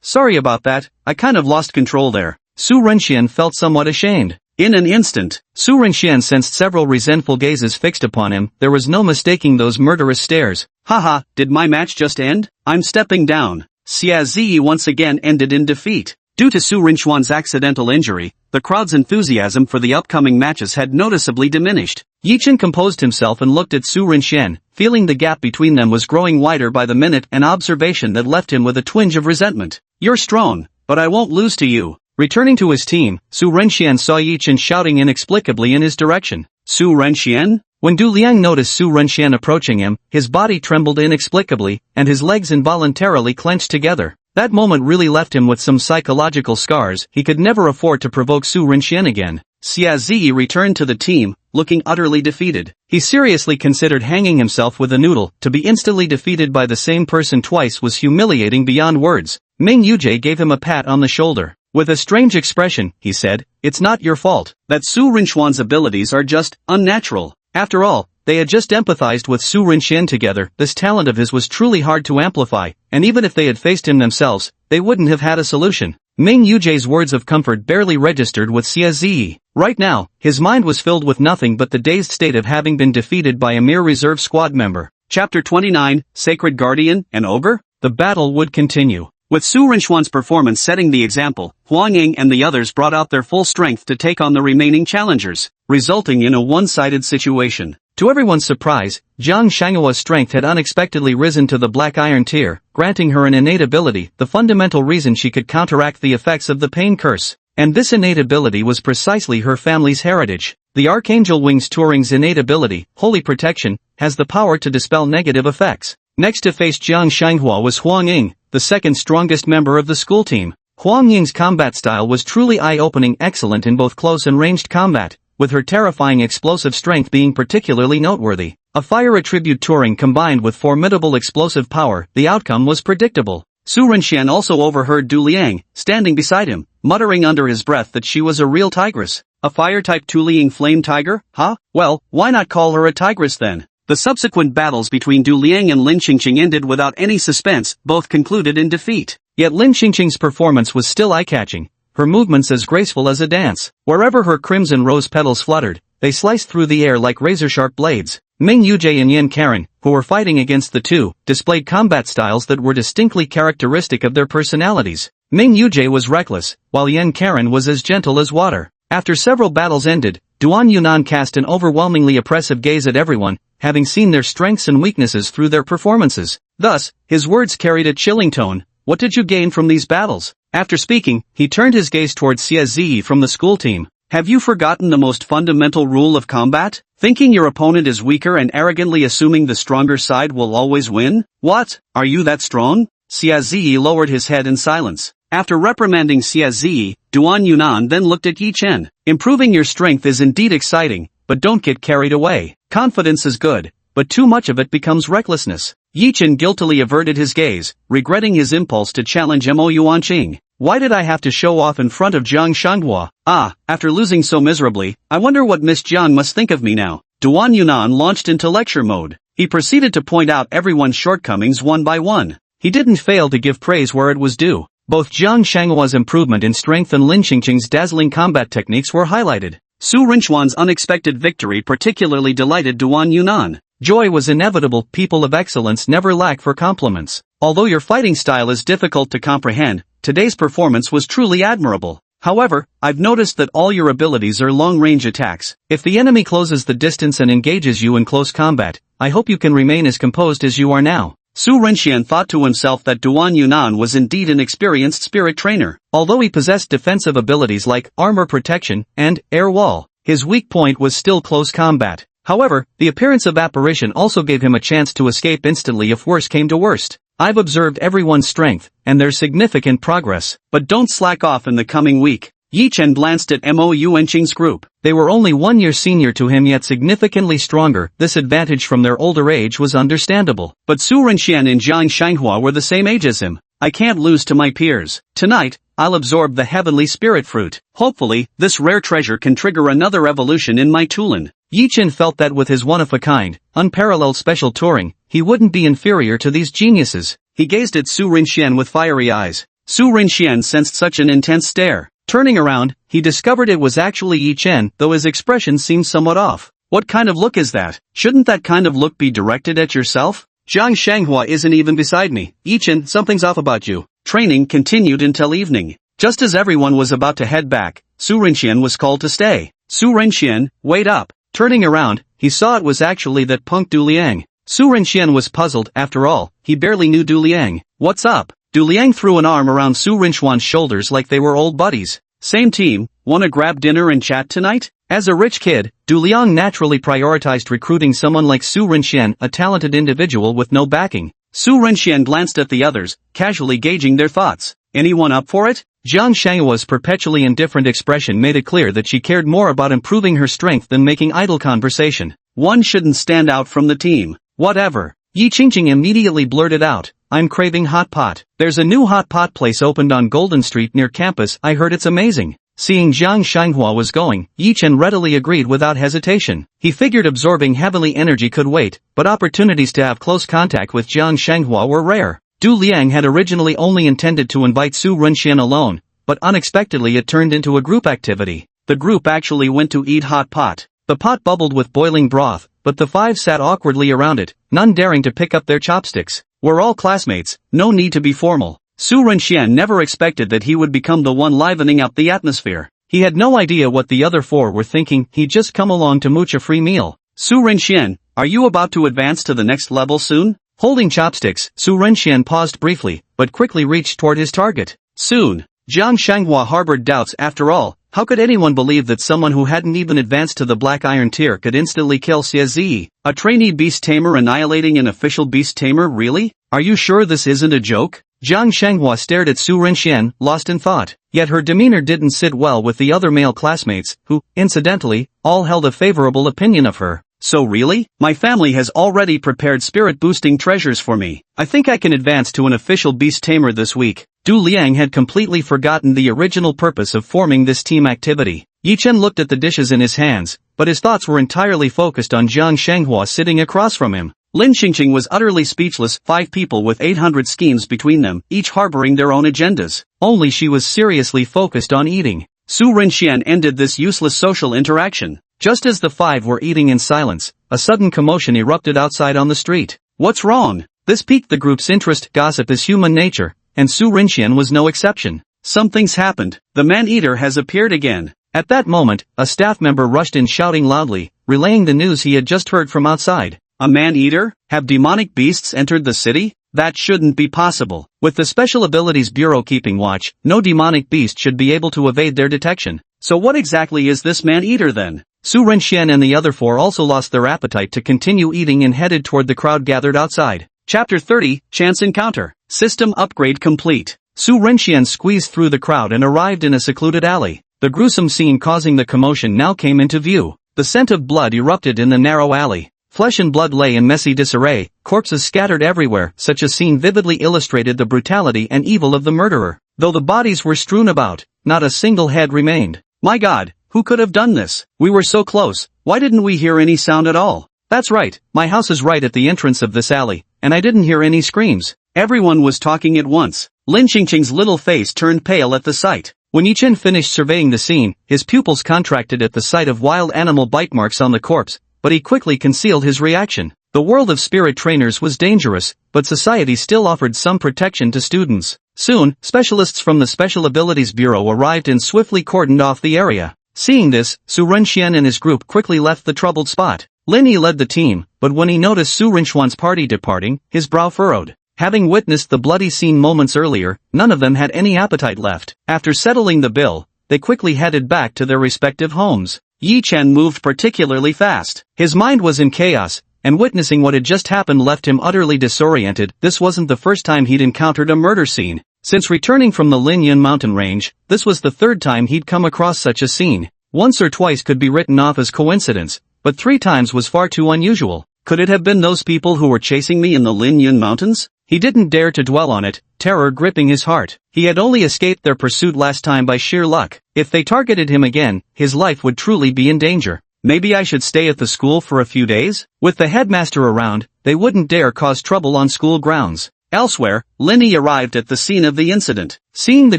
Sorry about that, I kind of lost control there. Su Renxian felt somewhat ashamed. In an instant, Su Renxian sensed several resentful gazes fixed upon him. There was no mistaking those murderous stares. Haha, did my match just end? I'm stepping down. Xia Ziyi once again ended in defeat. Due to Su Rinxuan's accidental injury, the crowd's enthusiasm for the upcoming matches had noticeably diminished. Yi Chen composed himself and looked at Su Rinxian, feeling the gap between them was growing wider by the minute, an observation that left him with a twinge of resentment. You're strong, but I won't lose to you. Returning to his team, Su Renxian saw Yi Chen shouting inexplicably in his direction. Su Renxian? When Du Liang noticed Su Renxian approaching him, his body trembled inexplicably, and his legs involuntarily clenched together. That moment really left him with some psychological scars. He could never afford to provoke Su Renxian again. Xia Ziyi returned to the team, looking utterly defeated. He seriously considered hanging himself with a noodle. To be instantly defeated by the same person twice was humiliating beyond words. Ming Yujie gave him a pat on the shoulder. With a strange expression, he said, "It's not your fault. That Su Rinxuan's abilities are just unnatural." After all, they had just empathized with Su Rinxian together. This talent of his was truly hard to amplify, and even if they had faced him themselves, they wouldn't have had a solution. Ming Yujie's words of comfort barely registered with Xia Ziyi. Right now, his mind was filled with nothing but the dazed state of having been defeated by a mere reserve squad member. Chapter 29, Sacred Guardian and Ogre? The battle would continue. With Su Rinxuan's performance setting the example, Huang Ying and the others brought out their full strength to take on the remaining challengers, resulting in a one-sided situation. To everyone's surprise, Jiang Shanghua's strength had unexpectedly risen to the Black Iron tier, granting her an innate ability, the fundamental reason she could counteract the effects of the pain curse. And this innate ability was precisely her family's heritage. The Archangel Wings Turing's innate ability, Holy Protection, has the power to dispel negative effects. Next to face Jiang Shanghua was Huang Ying, the second strongest member of the school team. Huang Ying's combat style was truly eye-opening, excellent in both close and ranged combat, with her terrifying explosive strength being particularly noteworthy. A fire attribute Turing combined with formidable explosive power, the outcome was predictable. Su Renxian also overheard Du Liang, standing beside him, muttering under his breath that she was a real tigress. A fire-type Tu-Liang flame tiger? Huh? Well, why not call her a tigress then? The subsequent battles between Du Liang and Lin Qingqing ended without any suspense, both concluded in defeat. Yet Lin Qingqing's performance was still eye-catching, her movements as graceful as a dance. Wherever her crimson rose petals fluttered, they sliced through the air like razor-sharp blades. Ming Yujie and Yan Karen, who were fighting against the two, displayed combat styles that were distinctly characteristic of their personalities. Ming Yujie was reckless, while Yan Karen was as gentle as water. After several battles ended, Duan Yunan cast an overwhelmingly oppressive gaze at everyone, having seen their strengths and weaknesses through their performances. Thus, his words carried a chilling tone. What did you gain from these battles? After speaking, he turned his gaze towards Xia Ziyi from the school team. Have you forgotten the most fundamental rule of combat? Thinking your opponent is weaker and arrogantly assuming the stronger side will always win? What? Are you that strong? Xia Ziyi lowered his head in silence. After reprimanding Xia Ziyi, Duan Yunan then looked at Yi Chen. Improving your strength is indeed exciting, but don't get carried away. Confidence is good, but too much of it becomes recklessness. Yi Chen guiltily averted his gaze, regretting his impulse to challenge Mo Yuanqing. Why did I have to show off in front of Jiang Shanghua? After losing so miserably, I wonder what Miss Jiang must think of me now. Duan Yunan launched into lecture mode. He proceeded to point out everyone's shortcomings one by one. He didn't fail to give praise where it was due. Both Jiang Shanghua's improvement in strength and Lin Qingqing's dazzling combat techniques were highlighted. Su Rinchuan's unexpected victory particularly delighted Duan Yunan. Joy was inevitable. People of excellence never lack for compliments. Although your fighting style is difficult to comprehend, today's performance was truly admirable. However, I've noticed that all your abilities are long-range attacks. If the enemy closes the distance and engages you in close combat, I hope you can remain as composed as you are now. Su Renxian thought to himself that Duan Yunan was indeed an experienced spirit trainer. Although he possessed defensive abilities like armor protection and air wall, his weak point was still close combat. However, the appearance of apparition also gave him a chance to escape instantly if worse came to worst. I've observed everyone's strength, and there's significant progress, but don't slack off in the coming week. Yi Chen glanced at Mo Yuanqing's group. They were only 1 year senior to him yet significantly stronger. This advantage from their older age was understandable. But Su Renxian and Jiang Shanghua were the same age as him. I can't lose to my peers. Tonight, I'll absorb the heavenly spirit fruit. Hopefully, this rare treasure can trigger another evolution in my Tulin. Yi Chen felt that with his one-of-a-kind, unparalleled special touring, he wouldn't be inferior to these geniuses. He gazed at Su Renxian with fiery eyes. Su Renxian sensed such an intense stare. Turning around, he discovered it was actually Yi Chen, though his expression seemed somewhat off. What kind of look is that? Shouldn't that kind of look be directed at yourself? Jiang Shanghua isn't even beside me. Yi Chen, something's off about you. Training continued until evening. Just as everyone was about to head back, Su Renxian was called to stay. Su Renxian, wait up. Turning around, he saw it was actually that punk Du Liang. Su Renxian was puzzled. After all, he barely knew Du Liang. What's up? Du Liang threw an arm around Su Rinchuan's shoulders like they were old buddies. Same team, wanna grab dinner and chat tonight? As a rich kid, Du Liang naturally prioritized recruiting someone like Su Renxian, a talented individual with no backing. Su Renxian glanced at the others, casually gauging their thoughts. Anyone up for it? Jiang Shanghua's perpetually indifferent expression made it clear that she cared more about improving her strength than making idle conversation. One shouldn't stand out from the team. Whatever. Yi Qingqing immediately blurted out, I'm craving hot pot. There's a new hot pot place opened on Golden Street near campus. I heard it's amazing. Seeing Jiang Shanghua was going, Yi Chen readily agreed without hesitation. He figured absorbing heavenly energy could wait, but opportunities to have close contact with Jiang Shanghua were rare. Du Liang had originally only intended to invite Su Renxian alone, but unexpectedly it turned into a group activity. The group actually went to eat hot pot. The pot bubbled with boiling broth, but the five sat awkwardly around it, none daring to pick up their chopsticks. We're all classmates, no need to be formal. Su Renxian never expected that he would become the one livening up the atmosphere. He had no idea what the other four were thinking. He'd just come along to mooch a free meal. Su Renxian, are you about to advance to the next level soon? Holding chopsticks, Su Renxian paused briefly, but quickly reached toward his target. Soon. Jiang Shanghua harbored doubts. After all, how could anyone believe that someone who hadn't even advanced to the Black Iron tier could instantly kill Xie Zi? A trainee beast tamer annihilating an official beast tamer, really? Are you sure this isn't a joke? Jiang Shanghua stared at Su Renxian, lost in thought. Yet her demeanor didn't sit well with the other male classmates, who, incidentally, all held a favorable opinion of her. So really? My family has already prepared spirit-boosting treasures for me. I think I can advance to an official beast tamer this week. Du Liang had completely forgotten the original purpose of forming this team activity. Yi Chen looked at the dishes in his hands, but his thoughts were entirely focused on Jiang Shanghua sitting across from him. Lin Qingqing was utterly speechless. 5 people with 800 schemes between them, each harboring their own agendas. Only she was seriously focused on eating. Su Renxian ended this useless social interaction. Just as the 5 were eating in silence, a sudden commotion erupted outside on the street. What's wrong? This piqued the group's interest. Gossip is human nature, and Su Renxian was no exception. Something's happened. The man-eater has appeared again. At that moment, a staff member rushed in shouting loudly, relaying the news he had just heard from outside. A man-eater? Have demonic beasts entered the city? That shouldn't be possible. With the Special Abilities Bureau keeping watch, no demonic beast should be able to evade their detection. So what exactly is this man-eater then? Su Renxian and the other 4 also lost their appetite to continue eating and headed toward the crowd gathered outside. Chapter 30, Chance Encounter. System upgrade complete. Su Renxian squeezed through the crowd and arrived in a secluded alley. The gruesome scene causing the commotion now came into view. The scent of blood erupted in the narrow alley. Flesh and blood lay in messy disarray, corpses scattered everywhere. Such a scene vividly illustrated the brutality and evil of the murderer. Though the bodies were strewn about, not a single head remained. My God, who could have done this? We were so close, why didn't we hear any sound at all? That's right, my house is right at the entrance of this alley, and I didn't hear any screams. Everyone was talking at once. Lin Qingqing's little face turned pale at the sight. When Yi Chen finished surveying the scene, his pupils contracted at the sight of wild animal bite marks on the corpse, but he quickly concealed his reaction. The world of spirit trainers was dangerous, but society still offered some protection to students. Soon, specialists from the Special Abilities Bureau arrived and swiftly cordoned off the area. Seeing this, Su Renxian and his group quickly left the troubled spot. Lin Yi led the team, but when he noticed Su Renxuan's party departing, his brow furrowed. Having witnessed the bloody scene moments earlier, none of them had any appetite left. After settling the bill, they quickly headed back to their respective homes. Yi Chen moved particularly fast. His mind was in chaos, and witnessing what had just happened left him utterly disoriented. This wasn't the first time he'd encountered a murder scene. Since returning from the Linyan mountain range, this was the third time he'd come across such a scene. Once or twice could be written off as coincidence, but 3 times was far too unusual. Could it have been those people who were chasing me in the Linyan mountains? He didn't dare to dwell on it, terror gripping his heart. He had only escaped their pursuit last time by sheer luck. If they targeted him again, his life would truly be in danger. Maybe I should stay at the school for a few days? With the headmaster around, they wouldn't dare cause trouble on school grounds. Elsewhere, Lin Yi arrived at the scene of the incident. Seeing the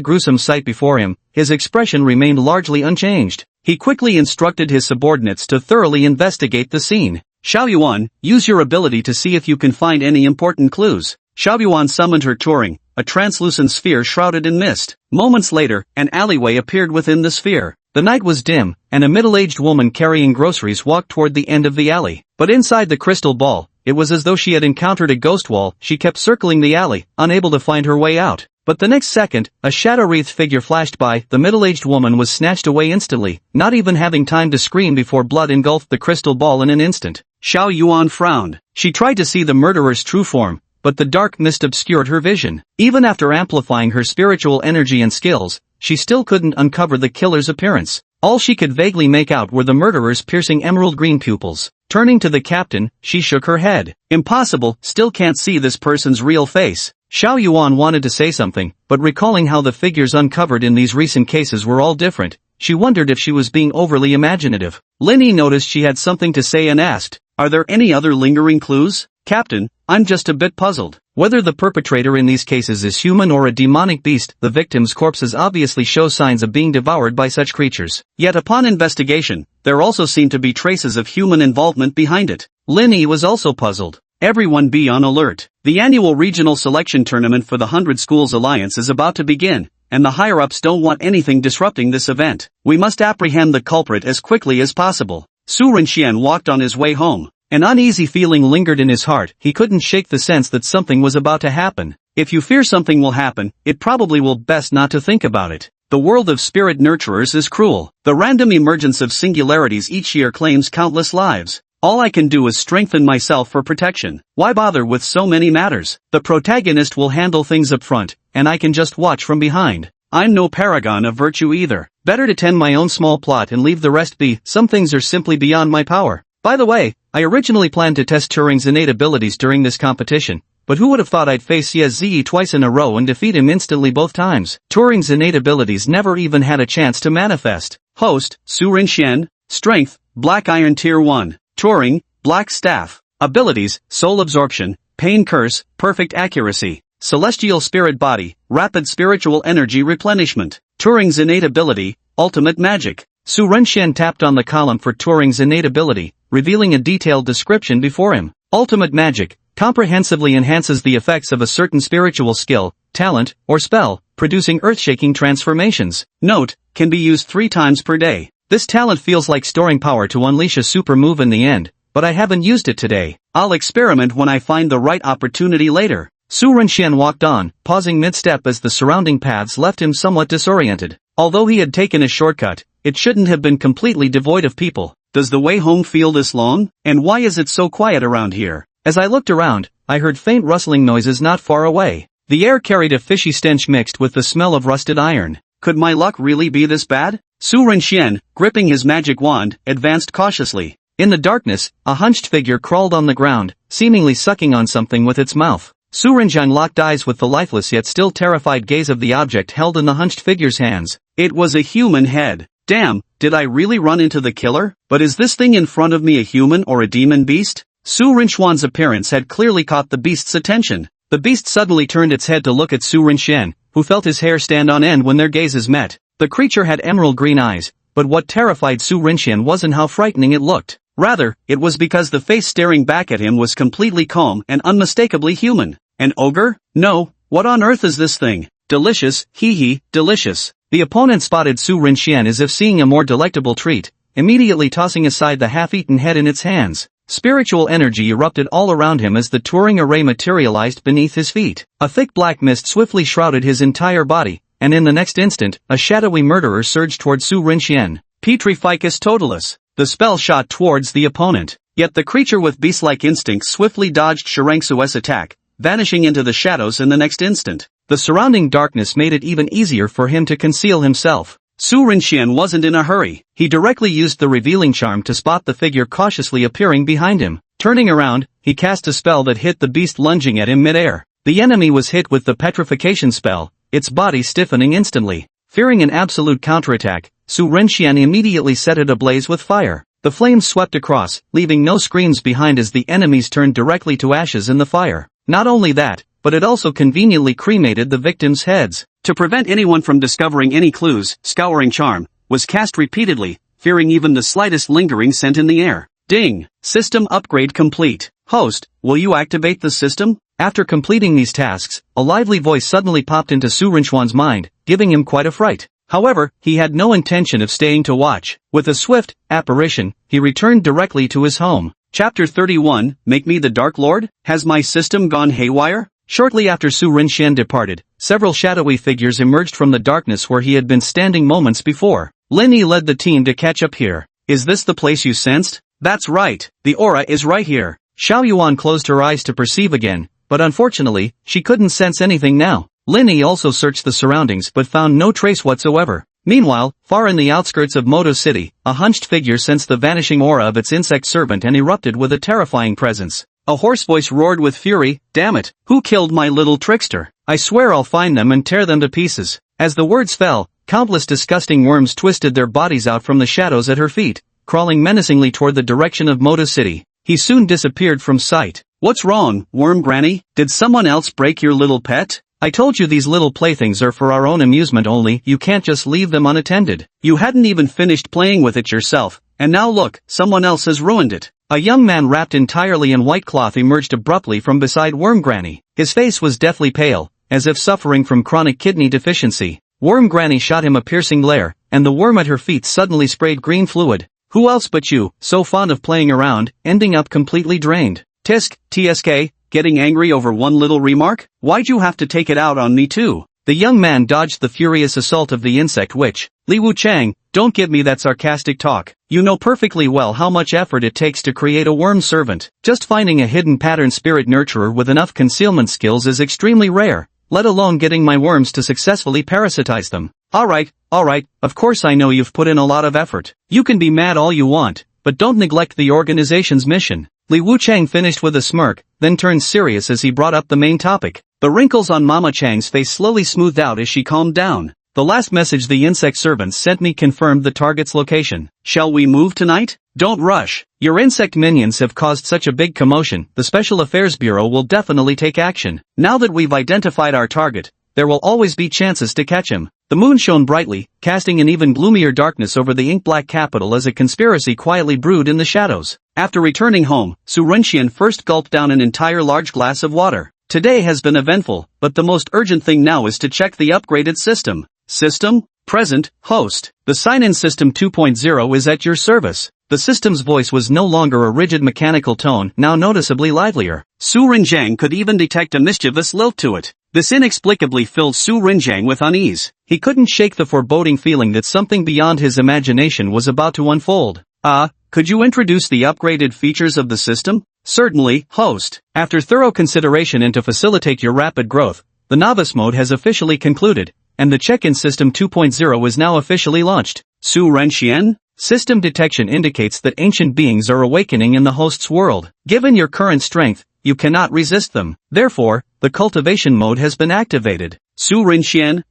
gruesome sight before him, his expression remained largely unchanged. He quickly instructed his subordinates to thoroughly investigate the scene. Xiao Yuan, use your ability to see if you can find any important clues. Xiao Yuan summoned her Turing, a translucent sphere shrouded in mist. Moments later, an alleyway appeared within the sphere. The night was dim, and a middle-aged woman carrying groceries walked toward the end of the alley. But inside the crystal ball, it was as though she had encountered a ghost wall. She kept circling the alley, unable to find her way out. But the next second, a shadow-wreathed figure flashed by. The middle-aged woman was snatched away instantly, not even having time to scream before blood engulfed the crystal ball in an instant. Xiao Yuan frowned. She tried to see the murderer's true form, but the dark mist obscured her vision. Even after amplifying her spiritual energy and skills, she still couldn't uncover the killer's appearance. All she could vaguely make out were the murderer's piercing emerald-green pupils. Turning to the captain, she shook her head. Impossible, still can't see this person's real face. Xiao Yuan wanted to say something, but recalling how the figures uncovered in these recent cases were all different, she wondered if she was being overly imaginative. Lin Yi noticed she had something to say and asked, "Are there any other lingering clues? Captain, I'm just a bit puzzled. Whether the perpetrator in these cases is human or a demonic beast, the victim's corpses obviously show signs of being devoured by such creatures. Yet upon investigation, there also seem to be traces of human involvement behind it." Lin Yi was also puzzled. Everyone be on alert. The annual regional selection tournament for the 100 Schools Alliance is about to begin, and the higher-ups don't want anything disrupting this event. We must apprehend the culprit as quickly as possible. Su Renxian walked on his way home. An uneasy feeling lingered in his heart. He couldn't shake the sense that something was about to happen. If you fear something will happen, it probably will best not to think about it. The world of spirit nurturers is cruel. The random emergence of singularities each year claims countless lives. All I can do is strengthen myself for protection. Why bother with so many matters? The protagonist will handle things up front, and I can just watch from behind. I'm no paragon of virtue either. Better to tend my own small plot and leave the rest be. Some things are simply beyond my power. By the way, I originally planned to test Turing's innate abilities during this competition, but who would have thought I'd face Ye twice in a row and defeat him instantly both times? Turing's innate abilities never even had a chance to manifest. Host, Su Renxian. Strength, Black Iron Tier 1. Turing, Black Staff. Abilities, Soul Absorption, Pain Curse, Perfect Accuracy. Celestial Spirit Body, Rapid Spiritual Energy Replenishment. Turing's innate ability, Ultimate Magic. Su Renxian tapped on the column for Turing's innate ability, revealing a detailed description before him. Ultimate Magic comprehensively enhances the effects of a certain spiritual skill, talent, or spell, producing earth-shaking transformations. Note, can be used 3 times per day. This talent feels like storing power to unleash a super move in the end, but I haven't used it today. I'll experiment when I find the right opportunity later. Su Renxian walked on, pausing mid-step as the surrounding paths left him somewhat disoriented. Although he had taken a shortcut, it shouldn't have been completely devoid of people. Does the way home feel this long? And why is it so quiet around here? As I looked around, I heard faint rustling noises not far away. The air carried a fishy stench mixed with the smell of rusted iron. Could my luck really be this bad? Su Renxian, gripping his magic wand, advanced cautiously. In the darkness, a hunched figure crawled on the ground, seemingly sucking on something with its mouth. Su Renxian locked eyes with the lifeless yet still terrified gaze of the object held in the hunched figure's hands. It was a human head. Damn, did I really run into the killer? But is this thing in front of me a human or a demon beast? Su Rinchuan's appearance had clearly caught the beast's attention. The beast suddenly turned its head to look at Su Rinxian, who felt his hair stand on end when their gazes met. The creature had emerald green eyes, but what terrified Su Rinxian wasn't how frightening it looked. Rather, it was because the face staring back at him was completely calm and unmistakably human. An ogre? No, what on earth is this thing? Delicious, hee, delicious. The opponent spotted Su Rinxian as if seeing a more delectable treat, immediately tossing aside the half-eaten head in its hands. Spiritual energy erupted all around him as the Turing array materialized beneath his feet. A thick black mist swiftly shrouded his entire body, and in the next instant, a shadowy murderer surged toward Su Rinxian. Petrificus totalis. The spell shot towards the opponent. Yet the creature with beast-like instincts swiftly dodged Shirangsu's attack, vanishing into the shadows in the next instant. The surrounding darkness made it even easier for him to conceal himself. Su Rinxian wasn't in a hurry. He directly used the revealing charm to spot the figure cautiously appearing behind him. Turning around, he cast a spell that hit the beast lunging at him mid-air. The enemy was hit with the petrification spell, its body stiffening instantly. Fearing an absolute counterattack, Su Rinxian immediately set it ablaze with fire. The flames swept across, leaving no screams behind as the enemies turned directly to ashes in the fire. Not only that, but it also conveniently cremated the victims' heads. To prevent anyone from discovering any clues, Scouring Charm was cast repeatedly, fearing even the slightest lingering scent in the air. Ding! System upgrade complete. Host, will you activate the system? After completing these tasks, a lively voice suddenly popped into Su Rinchuan's mind, giving him quite a fright. However, he had no intention of staying to watch. With a swift apparition, he returned directly to his home. Chapter 31, Make Me the Dark Lord? Has my system gone haywire? Shortly after Su Rinxian departed, several shadowy figures emerged from the darkness where he had been standing moments before. Lin Yi led the team to catch up here. Is this the place you sensed? That's right, the aura is right here. Xiao Yuan closed her eyes to perceive again, but unfortunately, she couldn't sense anything now. Lin Yi also searched the surroundings but found no trace whatsoever. Meanwhile, far in the outskirts of Moto City, a hunched figure sensed the vanishing aura of its insect servant and erupted with a terrifying presence. A hoarse voice roared with fury, "Damn it, who killed my little trickster? I swear I'll find them and tear them to pieces." As the words fell, countless disgusting worms twisted their bodies out from the shadows at her feet, crawling menacingly toward the direction of Moto City. He soon disappeared from sight. What's wrong, Worm Granny? Did someone else break your little pet? I told you these little playthings are for our own amusement only, you can't just leave them unattended. You hadn't even finished playing with it yourself, and now look, someone else has ruined it. A young man wrapped entirely in white cloth emerged abruptly from beside Worm Granny. His face was deathly pale, as if suffering from chronic kidney deficiency. Worm Granny shot him a piercing glare, and the worm at her feet suddenly sprayed green fluid. Who else but you, so fond of playing around, ending up completely drained? Tisk, TSK, getting angry over one little remark? Why'd you have to take it out on me too? The young man dodged the furious assault of the insect witch. Li Wu Chang, don't give me that sarcastic talk. You know perfectly well how much effort it takes to create a worm servant. Just finding a hidden pattern spirit nurturer with enough concealment skills is extremely rare, let alone getting my worms to successfully parasitize them. Alright, of course I know you've put in a lot of effort. You can be mad all you want, but don't neglect the organization's mission. Li Wuchang finished with a smirk, then turned serious as he brought up the main topic. The wrinkles on Mama Chang's face slowly smoothed out as she calmed down. The last message the insect servants sent me confirmed the target's location. Shall we move tonight? Don't rush. Your insect minions have caused such a big commotion, the Special Affairs Bureau will definitely take action. Now that we've identified our target, there will always be chances to catch him. The moon shone brightly, casting an even gloomier darkness over the ink-black capital as a conspiracy quietly brewed in the shadows. After returning home, Su Renxian first gulped down an entire large glass of water. Today has been eventful, but the most urgent thing now is to check the upgraded system. System? Present, host. The sign-in system 2.0 is at your service. The system's voice was no longer a rigid mechanical tone, now noticeably livelier. Su Renjiang could even detect a mischievous lilt to it. This inexplicably filled Su Renjiang with unease. He couldn't shake the foreboding feeling that something beyond his imagination was about to unfold. Could you introduce the upgraded features of the system? Certainly, host. After thorough consideration and to facilitate your rapid growth, the novice mode has officially concluded, and the check-in system 2.0 is now officially launched. Su Renxian? System detection indicates that ancient beings are awakening in the host's world. Given your current strength, you cannot resist them. Therefore, the cultivation mode has been activated. Su Renxian,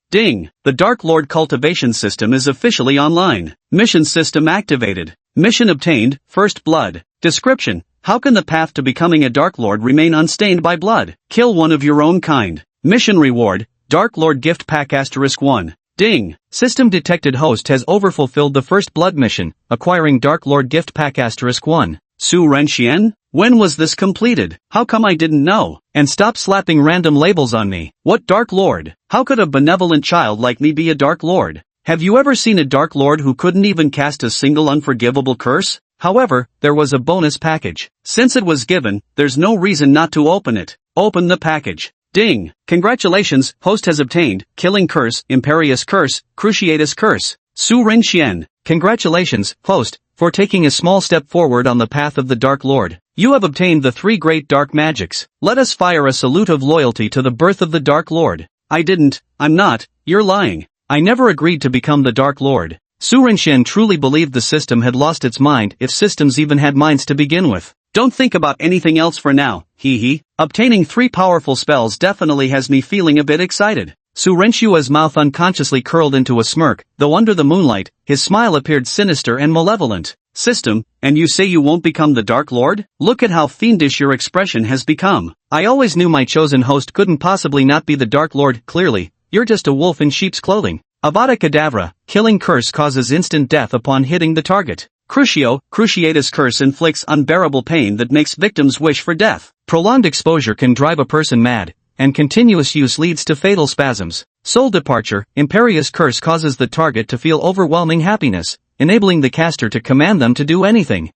Ding! The Dark Lord cultivation system is officially online. Mission system activated. Mission obtained, First Blood. Description: how can the path to becoming a Dark Lord remain unstained by blood? Kill one of your own kind. Mission reward, Dark Lord gift pack *1. Ding! System detected host has overfulfilled the First Blood mission, acquiring Dark Lord gift pack *1. Su Renxian? When was this completed? How come I didn't know? And stop slapping random labels on me. What Dark Lord? How could a benevolent child like me be a Dark Lord? Have you ever seen a Dark Lord who couldn't even cast a single unforgivable curse? However, there was a bonus package. Since it was given, there's no reason not to open it. Open the package. Ding! Congratulations, host has obtained, Killing Curse, Imperious Curse, Cruciatus Curse. Su Renxian. Congratulations, host, for taking a small step forward on the path of the Dark Lord. You have obtained the 3 great dark magics. Let us fire a salute of loyalty to the birth of the Dark Lord. I didn't, I'm not, you're lying. I never agreed to become the Dark Lord. Su Renxian truly believed the system had lost its mind, if systems even had minds to begin with. Don't think about anything else for now, hee. Obtaining 3 powerful spells definitely has me feeling a bit excited. Su Renshua's mouth unconsciously curled into a smirk, though under the moonlight, his smile appeared sinister and malevolent. System, and you say you won't become the Dark Lord? Look at how fiendish your expression has become. I always knew my chosen host couldn't possibly not be the Dark Lord. Clearly, you're just a wolf in sheep's clothing. Avada Kedavra, Killing Curse causes instant death upon hitting the target. Cruciatus Curse inflicts unbearable pain that makes victims wish for death. Prolonged exposure can drive a person mad, and continuous use leads to fatal spasms. Soul Departure, Imperious Curse causes the target to feel overwhelming happiness, enabling the caster to command them to do anything.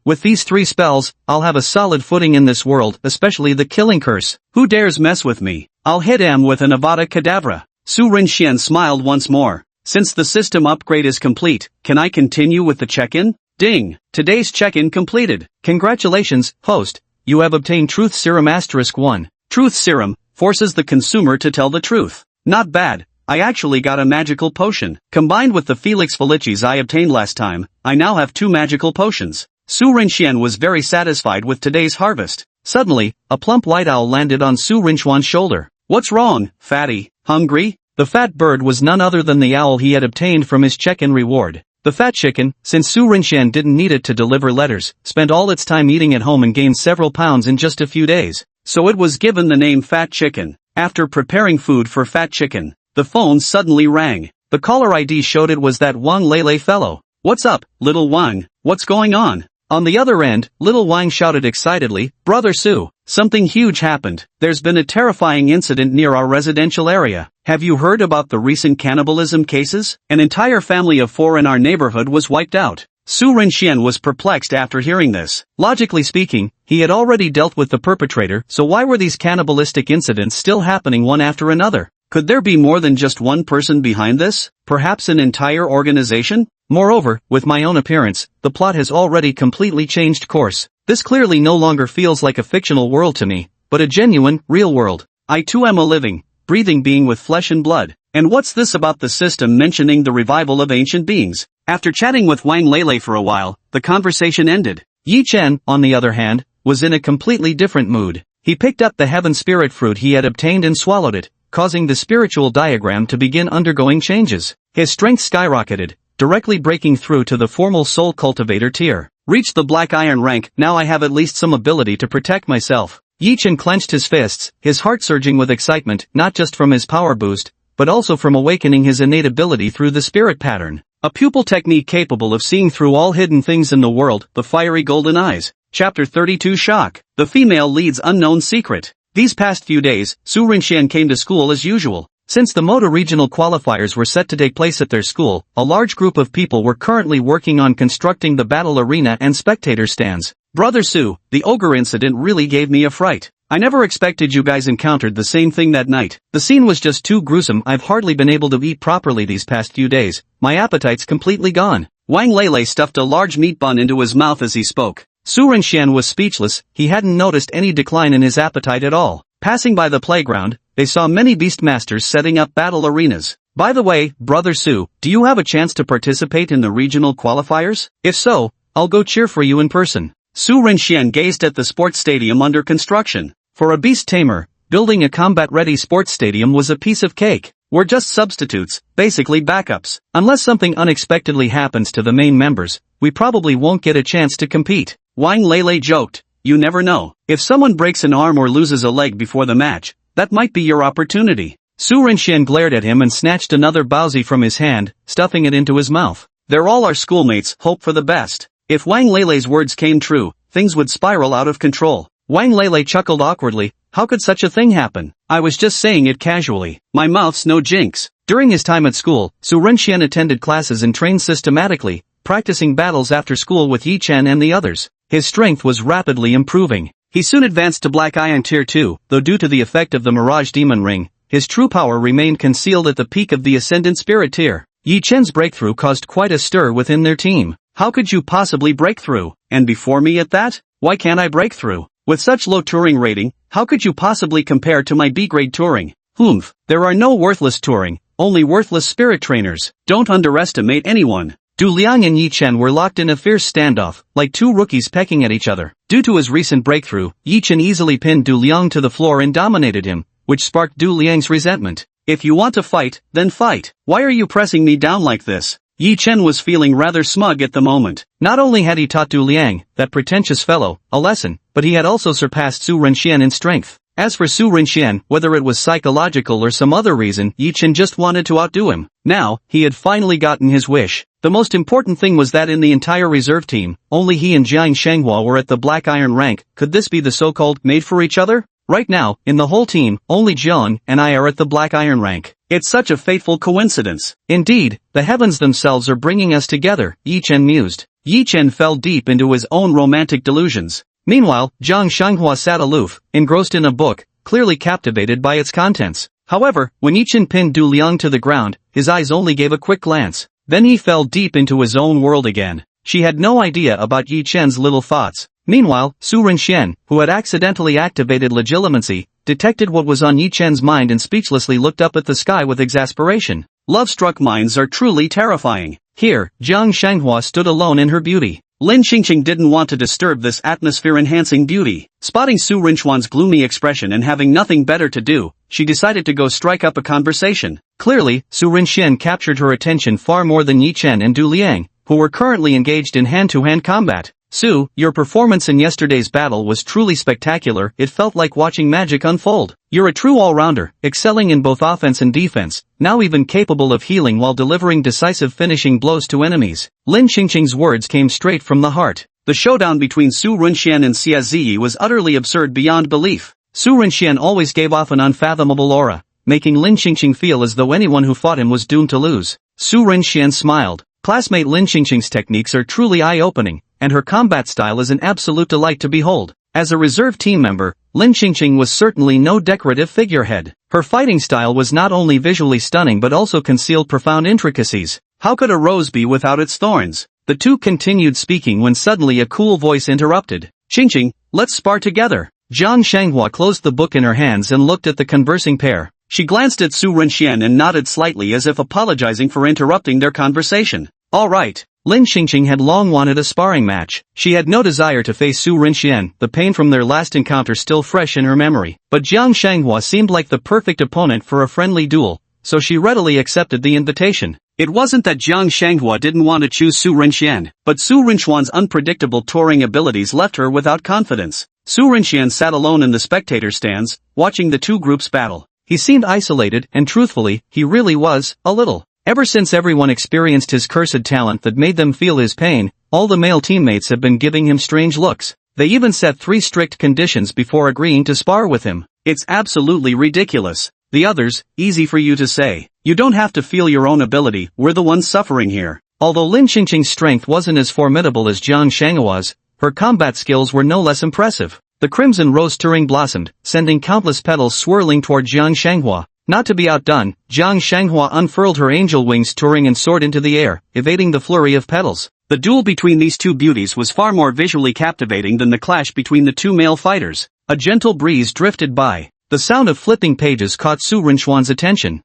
With these 3 spells, I'll have a solid footing in this world, especially the Killing Curse. Who dares mess with me? I'll hit him with an Avada Kedavra. Su Renxian smiled once more. Since the system upgrade is complete, can I continue with the check-in? Ding! Today's check-in completed. Congratulations, host. You have obtained Truth Serum *1. Truth Serum forces the consumer to tell the truth. Not bad. I actually got a magical potion. Combined with the Felix Felicis I obtained last time, I now have 2 magical potions. Su Renxian was very satisfied with today's harvest. Suddenly, a plump white owl landed on Su Renxian's shoulder. What's wrong, fatty? Hungry? The fat bird was none other than the owl he had obtained from his check-in reward. The fat chicken, since Su Renxian didn't need it to deliver letters, spent all its time eating at home and gained several pounds in just a few days. So it was given the name Fat Chicken. After preparing food for Fat Chicken, the phone suddenly rang. The caller ID showed it was that Wang Lele fellow. What's up, little Wang? What's going on? On the other end, little Wang shouted excitedly, Brother Su, something huge happened. There's been a terrifying incident near our residential area. Have you heard about the recent cannibalism cases? An entire family of 4 in our neighborhood was wiped out. Su Renxian was perplexed after hearing this. Logically speaking, he had already dealt with the perpetrator, so why were these cannibalistic incidents still happening one after another? Could there be more than just one person behind this? Perhaps an entire organization? Moreover, with my own appearance, the plot has already completely changed course. This clearly no longer feels like a fictional world to me, but a genuine, real world. I too am a living, breathing being with flesh and blood. And what's this about the system mentioning the revival of ancient beings? After chatting with Wang Lele for a while, the conversation ended. Yi Chen, on the other hand, was in a completely different mood. He picked up the heaven spirit fruit he had obtained and swallowed it, causing the spiritual diagram to begin undergoing changes. His strength skyrocketed, directly breaking through to the formal soul cultivator tier. Reached the black iron rank, now I have at least some ability to protect myself. Yi Chen clenched his fists, his heart surging with excitement, not just from his power boost, but also from awakening his innate ability through the spirit pattern. A pupil technique capable of seeing through all hidden things in the world, the fiery golden eyes. Chapter 32 Shock. The female lead's unknown secret. These past few days, Su Renxian came to school as usual. Since the Moda regional qualifiers were set to take place at their school, a large group of people were currently working on constructing the battle arena and spectator stands. Brother Su, the ogre incident really gave me a fright. I never expected you guys encountered the same thing that night. The scene was just too gruesome. I've hardly been able to eat properly these past few days. My appetite's completely gone. Wang Lele stuffed a large meat bun into his mouth as he spoke. Su Renxian was speechless. He hadn't noticed any decline in his appetite at all. Passing by the playground, they saw many beastmasters setting up battle arenas. By the way, Brother Su, do you have a chance to participate in the regional qualifiers? If so, I'll go cheer for you in person. Su Renxian gazed at the sports stadium under construction. For a beast tamer, building a combat-ready sports stadium was a piece of cake. We're just substitutes, basically backups. Unless something unexpectedly happens to the main members, we probably won't get a chance to compete. Wang Lele joked. You never know. If someone breaks an arm or loses a leg before the match, that might be your opportunity. Su Renxian glared at him and snatched another baozi from his hand, stuffing it into his mouth. They're all our schoolmates, hope for the best. If Wang Lele's words came true, things would spiral out of control. Wang Lele chuckled awkwardly. How could such a thing happen? I was just saying it casually. My mouth's no jinx. During his time at school, Su Renxian attended classes and trained systematically, practicing battles after school with Yi Chen and the others. His strength was rapidly improving. He soon advanced to Black Iron Tier 2, though due to the effect of the Mirage Demon Ring, his true power remained concealed at the peak of the Ascendant Spirit Tier. Yi Chen's breakthrough caused quite a stir within their team. How could you possibly break through? And before me at that? Why can't I break through? With such low Turing rating, how could you possibly compare to my B-grade Turing? Humph, there are no worthless Turing, only worthless spirit trainers. Don't underestimate anyone. Du Liang and Yi Chen were locked in a fierce standoff, like two rookies pecking at each other. Due to his recent breakthrough, Yi Chen easily pinned Du Liang to the floor and dominated him, which sparked Du Liang's resentment. If you want to fight, then fight. Why are you pressing me down like this? Yi Chen was feeling rather smug at the moment. Not only had he taught Du Liang, that pretentious fellow, a lesson, but he had also surpassed Su Renxian in strength. As for Su Renxian, whether it was psychological or some other reason, Yi Chen just wanted to outdo him. Now, he had finally gotten his wish. The most important thing was that in the entire reserve team, only he and Jiang Shenghua were at the Black Iron rank. Could this be the so-called made for each other? Right now, in the whole team, only Jiang and I are at the Black Iron rank. It's such a fateful coincidence. Indeed, the heavens themselves are bringing us together, Yi Chen mused. Yi Chen fell deep into his own romantic delusions. Meanwhile, Jiang Shenghua sat aloof, engrossed in a book, clearly captivated by its contents. However, when Yi Chen pinned Du Liang to the ground, his eyes only gave a quick glance. Then he fell deep into his own world again. She had no idea about Yi Chen's little thoughts. Meanwhile, Su Renxian, who had accidentally activated legitimacy, detected what was on Yi Chen's mind and speechlessly looked up at the sky with exasperation. Love-struck minds are truly terrifying. Here, Jiang Shenghua stood alone in her beauty. Lin Xingqing didn't want to disturb this atmosphere-enhancing beauty. Spotting Su Renxian's gloomy expression and having nothing better to do, she decided to go strike up a conversation. Clearly, Su Renxian captured her attention far more than Yi Chen and Du Liang, who were currently engaged in hand-to-hand combat. Su, your performance in yesterday's battle was truly spectacular. It felt like watching magic unfold. You're a true all-rounder, excelling in both offense and defense, now even capable of healing while delivering decisive finishing blows to enemies. Lin Xingqing's words came straight from the heart. The showdown between Su Renxian and Xia Ziyi was utterly absurd beyond belief. Su Renxian always gave off an unfathomable aura, making Lin Xingqing feel as though anyone who fought him was doomed to lose. Su Renxian smiled. Classmate Lin Xingqing's techniques are truly eye-opening, and her combat style is an absolute delight to behold. As a reserve team member, Lin Xingqing was certainly no decorative figurehead. Her fighting style was not only visually stunning but also concealed profound intricacies. How could a rose be without its thorns? The two continued speaking when suddenly a cool voice interrupted. Xingqing, let's spar together. Jiang Shenghua closed the book in her hands and looked at the conversing pair. She glanced at Su Renxian and nodded slightly as if apologizing for interrupting their conversation. All right. Lin Xingqing had long wanted a sparring match. She had no desire to face Su Renxian, the pain from their last encounter still fresh in her memory. But Jiang Shenghua seemed like the perfect opponent for a friendly duel, so she readily accepted the invitation. It wasn't that Jiang Shenghua didn't want to choose Su Renxian, but Su Renxian's unpredictable touring abilities left her without confidence. Su Renxian sat alone in the spectator stands, watching the two groups battle. He seemed isolated, and truthfully, he really was, a little. Ever since everyone experienced his cursed talent that made them feel his pain, all the male teammates have been giving him strange looks. They even set 3 strict conditions before agreeing to spar with him. It's absolutely ridiculous. The others, easy for you to say. You don't have to feel your own ability, we're the ones suffering here. Although Lin Xingqing's strength wasn't as formidable as Jiang Shenghua's, her combat skills were no less impressive. The crimson rose Turing blossomed, sending countless petals swirling toward Jiang Shenghua. Not to be outdone, Jiang Shenghua unfurled her angel wings Turing and soared into the air, evading the flurry of petals. The duel between these two beauties was far more visually captivating than the clash between the two male fighters. A gentle breeze drifted by. The sound of flipping pages caught Su Renxian's attention.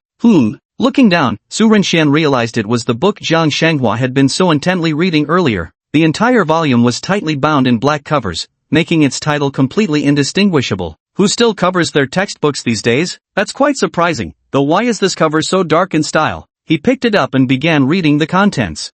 Looking down, Su Renxian realized it was the book Jiang Shenghua had been so intently reading earlier. The entire volume was tightly bound in black covers, making its title completely indistinguishable. Who still covers their textbooks these days? That's quite surprising, though why is this cover so dark in style? He picked it up and began reading the contents.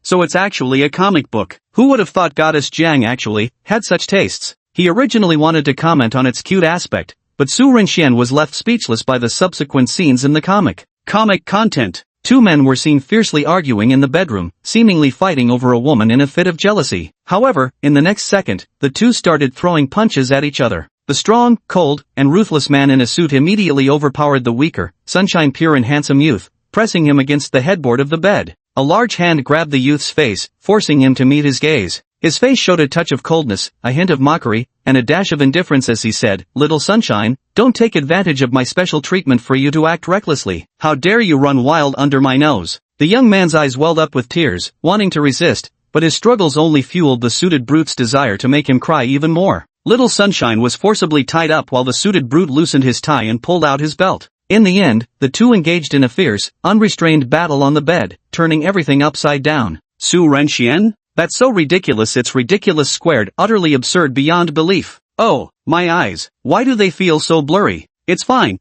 So it's actually a comic book. Who would have thought Goddess Jiang actually had such tastes? He originally wanted to comment on its cute aspect, but Su Renxian was left speechless by the subsequent scenes in the comic. Comic content. Two men were seen fiercely arguing in the bedroom, seemingly fighting over a woman in a fit of jealousy. However, in the next second, the two started throwing punches at each other. The strong, cold, and ruthless man in a suit immediately overpowered the weaker, sunshine-pure and handsome youth, pressing him against the headboard of the bed. A large hand grabbed the youth's face, forcing him to meet his gaze. His face showed a touch of coldness, a hint of mockery, and a dash of indifference as he said, "Little sunshine, don't take advantage of my special treatment for you to act recklessly. How dare you run wild under my nose?" The young man's eyes welled up with tears, wanting to resist, but his struggles only fueled the suited brute's desire to make him cry even more. Little Sunshine was forcibly tied up while the suited brute loosened his tie and pulled out his belt. In the end, the two engaged in a fierce, unrestrained battle on the bed, turning everything upside down. Su Renxian? That's so ridiculous it's ridiculous squared, utterly absurd beyond belief. Oh, my eyes, why do they feel so blurry? It's fine,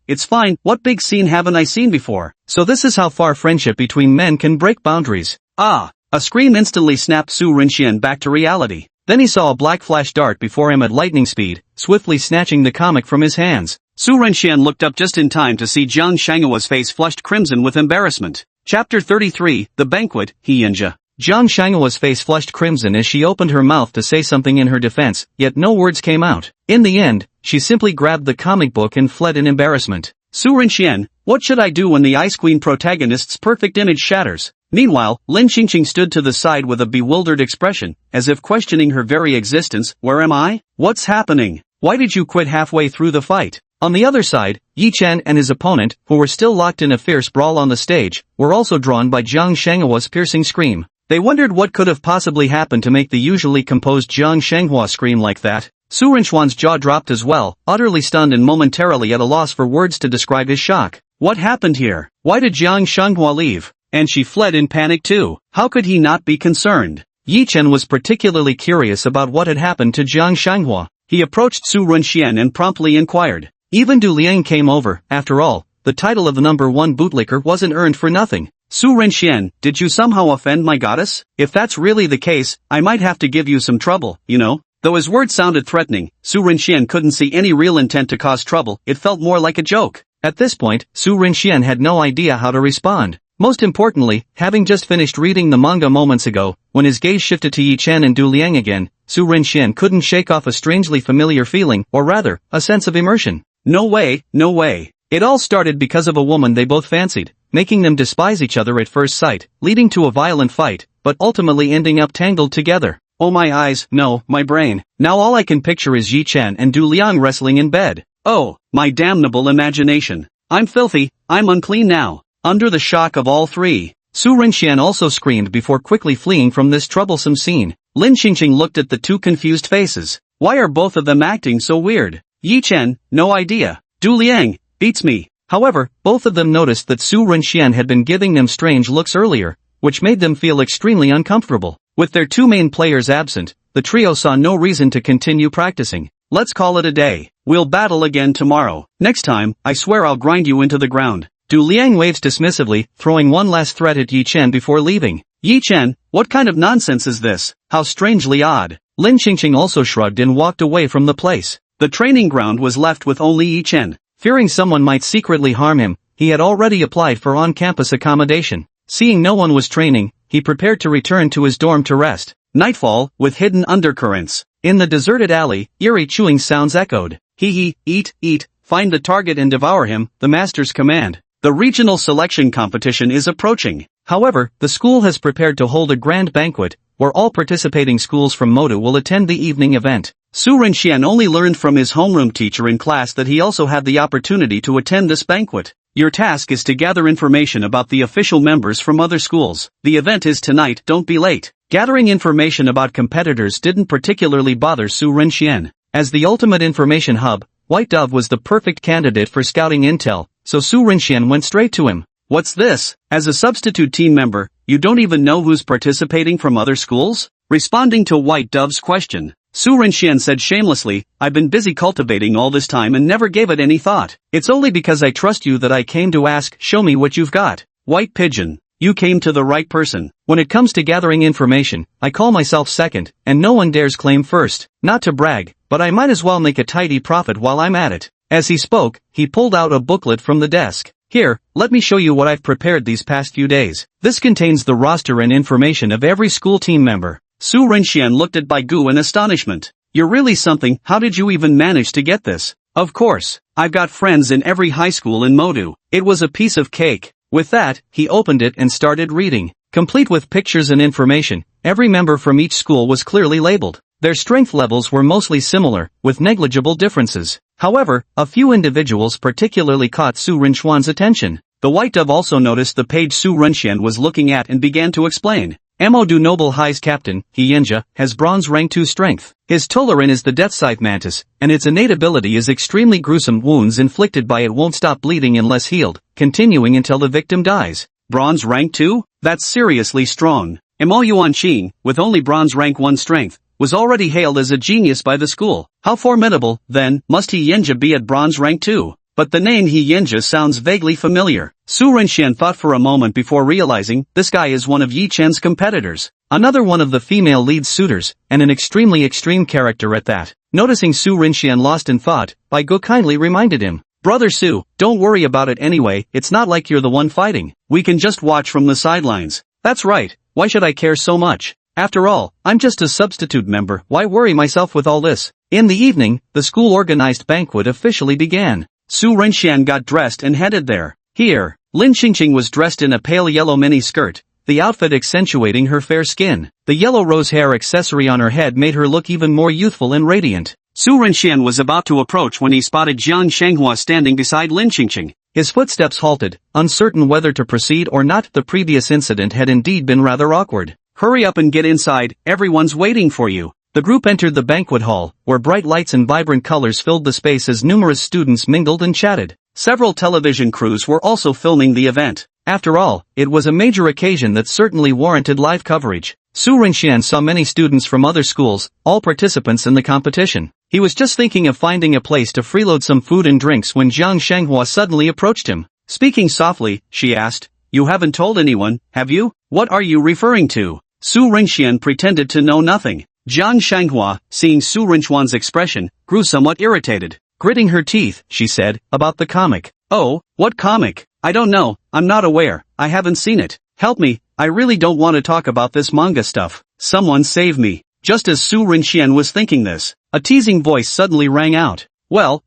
what big scene haven't I seen before? So this is how far friendship between men can break boundaries. Ah! A scream instantly snapped Su Renxian back to reality. Then he saw a black flash dart before him at lightning speed, swiftly snatching the comic from his hands. Su Renxian looked up just in time to see Jiang Shanghua's face flushed crimson with embarrassment. Chapter 33, The Banquet, Hyinja. Jiang Shanghua's face flushed crimson as she opened her mouth to say something in her defense, yet no words came out. In the end, she simply grabbed the comic book and fled in embarrassment. Su Renxian, what should I do when the Ice Queen protagonist's perfect image shatters? Meanwhile, Lin Qingqing stood to the side with a bewildered expression, as if questioning her very existence. Where am I? What's happening? Why did you quit halfway through the fight? On the other side, Yi Chen and his opponent, who were still locked in a fierce brawl on the stage, were also drawn by Jiang Shanghua's piercing scream. They wondered what could have possibly happened to make the usually composed Jiang Shanghua scream like that. Su Renxian's jaw dropped as well, utterly stunned and momentarily at a loss for words to describe his shock. What happened here? Why did Jiang Shanghua leave? And she fled in panic too. How could he not be concerned? Yi Chen was particularly curious about what had happened to Jiang Shanghua. He approached Su Renxian and promptly inquired. Even Du Liang came over. After all, the title of the #1 bootlicker wasn't earned for nothing. Su Renxian, did you somehow offend my goddess? If that's really the case, I might have to give you some trouble, you know? Though his words sounded threatening, Su Renxian couldn't see any real intent to cause trouble. It felt more like a joke. At this point, Su Renxian had no idea how to respond. Most importantly, having just finished reading the manga moments ago, when his gaze shifted to Yi Chen and Du Liang again, Su Renxian couldn't shake off a strangely familiar feeling, or rather, a sense of immersion. No way, no way. It all started because of a woman they both fancied, making them despise each other at first sight, leading to a violent fight, but ultimately ending up tangled together. Oh my eyes, no, my brain. Now all I can picture is Yi Chen and Du Liang wrestling in bed. Oh, my damnable imagination. I'm filthy, I'm unclean now. Under the shock of all three, Su Renxian also screamed before quickly fleeing from this troublesome scene. Lin Qingqing looked at the two confused faces. Why are both of them acting so weird? Yi Chen, no idea. Du Liang, beats me. However, both of them noticed that Su Renxian had been giving them strange looks earlier, which made them feel extremely uncomfortable. With their two main players absent, the trio saw no reason to continue practicing. Let's call it a day. We'll battle again tomorrow. Next time, I swear I'll grind you into the ground. Du Liang waves dismissively, throwing one last threat at Yi Chen before leaving. Yi Chen, what kind of nonsense is this? How strangely odd. Lin Qingqing also shrugged and walked away from the place. The training ground was left with only Yi Chen. Fearing someone might secretly harm him, he had already applied for on-campus accommodation. Seeing no one was training, he prepared to return to his dorm to rest. Nightfall, with hidden undercurrents. In the deserted alley, eerie chewing sounds echoed. Hee, eat, find the target and devour him, the master's command. The regional selection competition is approaching. However, the school has prepared to hold a grand banquet, where all participating schools from Modu will attend the evening event. Su Renxian only learned from his homeroom teacher in class that he also had the opportunity to attend this banquet. Your task is to gather information about the official members from other schools. The event is tonight, don't be late. Gathering information about competitors didn't particularly bother Su Renxian. As the ultimate information hub, White Dove was the perfect candidate for scouting intel, so Su Renxian went straight to him. What's this? As a substitute team member, you don't even know who's participating from other schools? Responding to White Dove's question, Su Rinxian said shamelessly, I've been busy cultivating all this time and never gave it any thought. It's only because I trust you that I came to ask, show me what you've got. White pigeon. You came to the right person. When it comes to gathering information, I call myself second, and no one dares claim first. Not to brag, but I might as well make a tidy profit while I'm at it. As he spoke, he pulled out a booklet from the desk. Here, let me show you what I've prepared these past few days. This contains the roster and information of every school team member. Su Rinxian looked at Baigu in astonishment. You're really something, how did you even manage to get this? Of course, I've got friends in every high school in Modu. It was a piece of cake. With that, he opened it and started reading. Complete with pictures and information, every member from each school was clearly labeled. Their strength levels were mostly similar, with negligible differences. However, a few individuals particularly caught Su Rinxian's attention. The white dove also noticed the page Su Rinxian was looking at and began to explain. Modu Noble High's captain, Hyinja, has bronze rank 2 strength. His Tolarin is the death scythe mantis, and its innate ability is extremely gruesome. Wounds inflicted by it won't stop bleeding unless healed, continuing until the victim dies. Bronze rank 2? That's seriously strong. Mo Yuanqing, with only bronze rank 1 strength, was already hailed as a genius by the school. How formidable, then, must Hyinja be at bronze rank 2? But the name Hyinja sounds vaguely familiar. Su Rinxian thought for a moment before realizing, this guy is one of Yi Chen's competitors. Another one of the female lead suitors, and an extremely extreme character at that. Noticing Su Rinxian lost in thought, Baigu kindly reminded him. Brother Su, don't worry about it anyway, it's not like you're the one fighting. We can just watch from the sidelines. That's right, why should I care so much? After all, I'm just a substitute member, why worry myself with all this? In the evening, the school-organized banquet officially began. Su Rinxian got dressed and headed there. Here, Lin Qingqing was dressed in a pale yellow mini-skirt, the outfit accentuating her fair skin. The yellow rose hair accessory on her head made her look even more youthful and radiant. Su Rinxian was about to approach when he spotted Jiang Shanghua standing beside Lin Qingqing. His footsteps halted, uncertain whether to proceed or not. The previous incident had indeed been rather awkward. Hurry up and get inside, everyone's waiting for you. The group entered the banquet hall, where bright lights and vibrant colors filled the space as numerous students mingled and chatted. Several television crews were also filming the event. After all, it was a major occasion that certainly warranted live coverage. Su Rinxian saw many students from other schools, all participants in the competition. He was just thinking of finding a place to freeload some food and drinks when Jiang Shanghua suddenly approached him. Speaking softly, she asked, You haven't told anyone, have you? What are you referring to? Su Rinxian pretended to know nothing. Jiang Shanghua, seeing Su Rinxian's expression, grew somewhat irritated. Gritting her teeth, she said, about the comic. Oh, what comic? I don't know, I'm not aware, I haven't seen it. Help me, I really don't want to talk about this manga stuff. Someone save me. Just as Su Rinxian was thinking this, a teasing voice suddenly rang out. Well,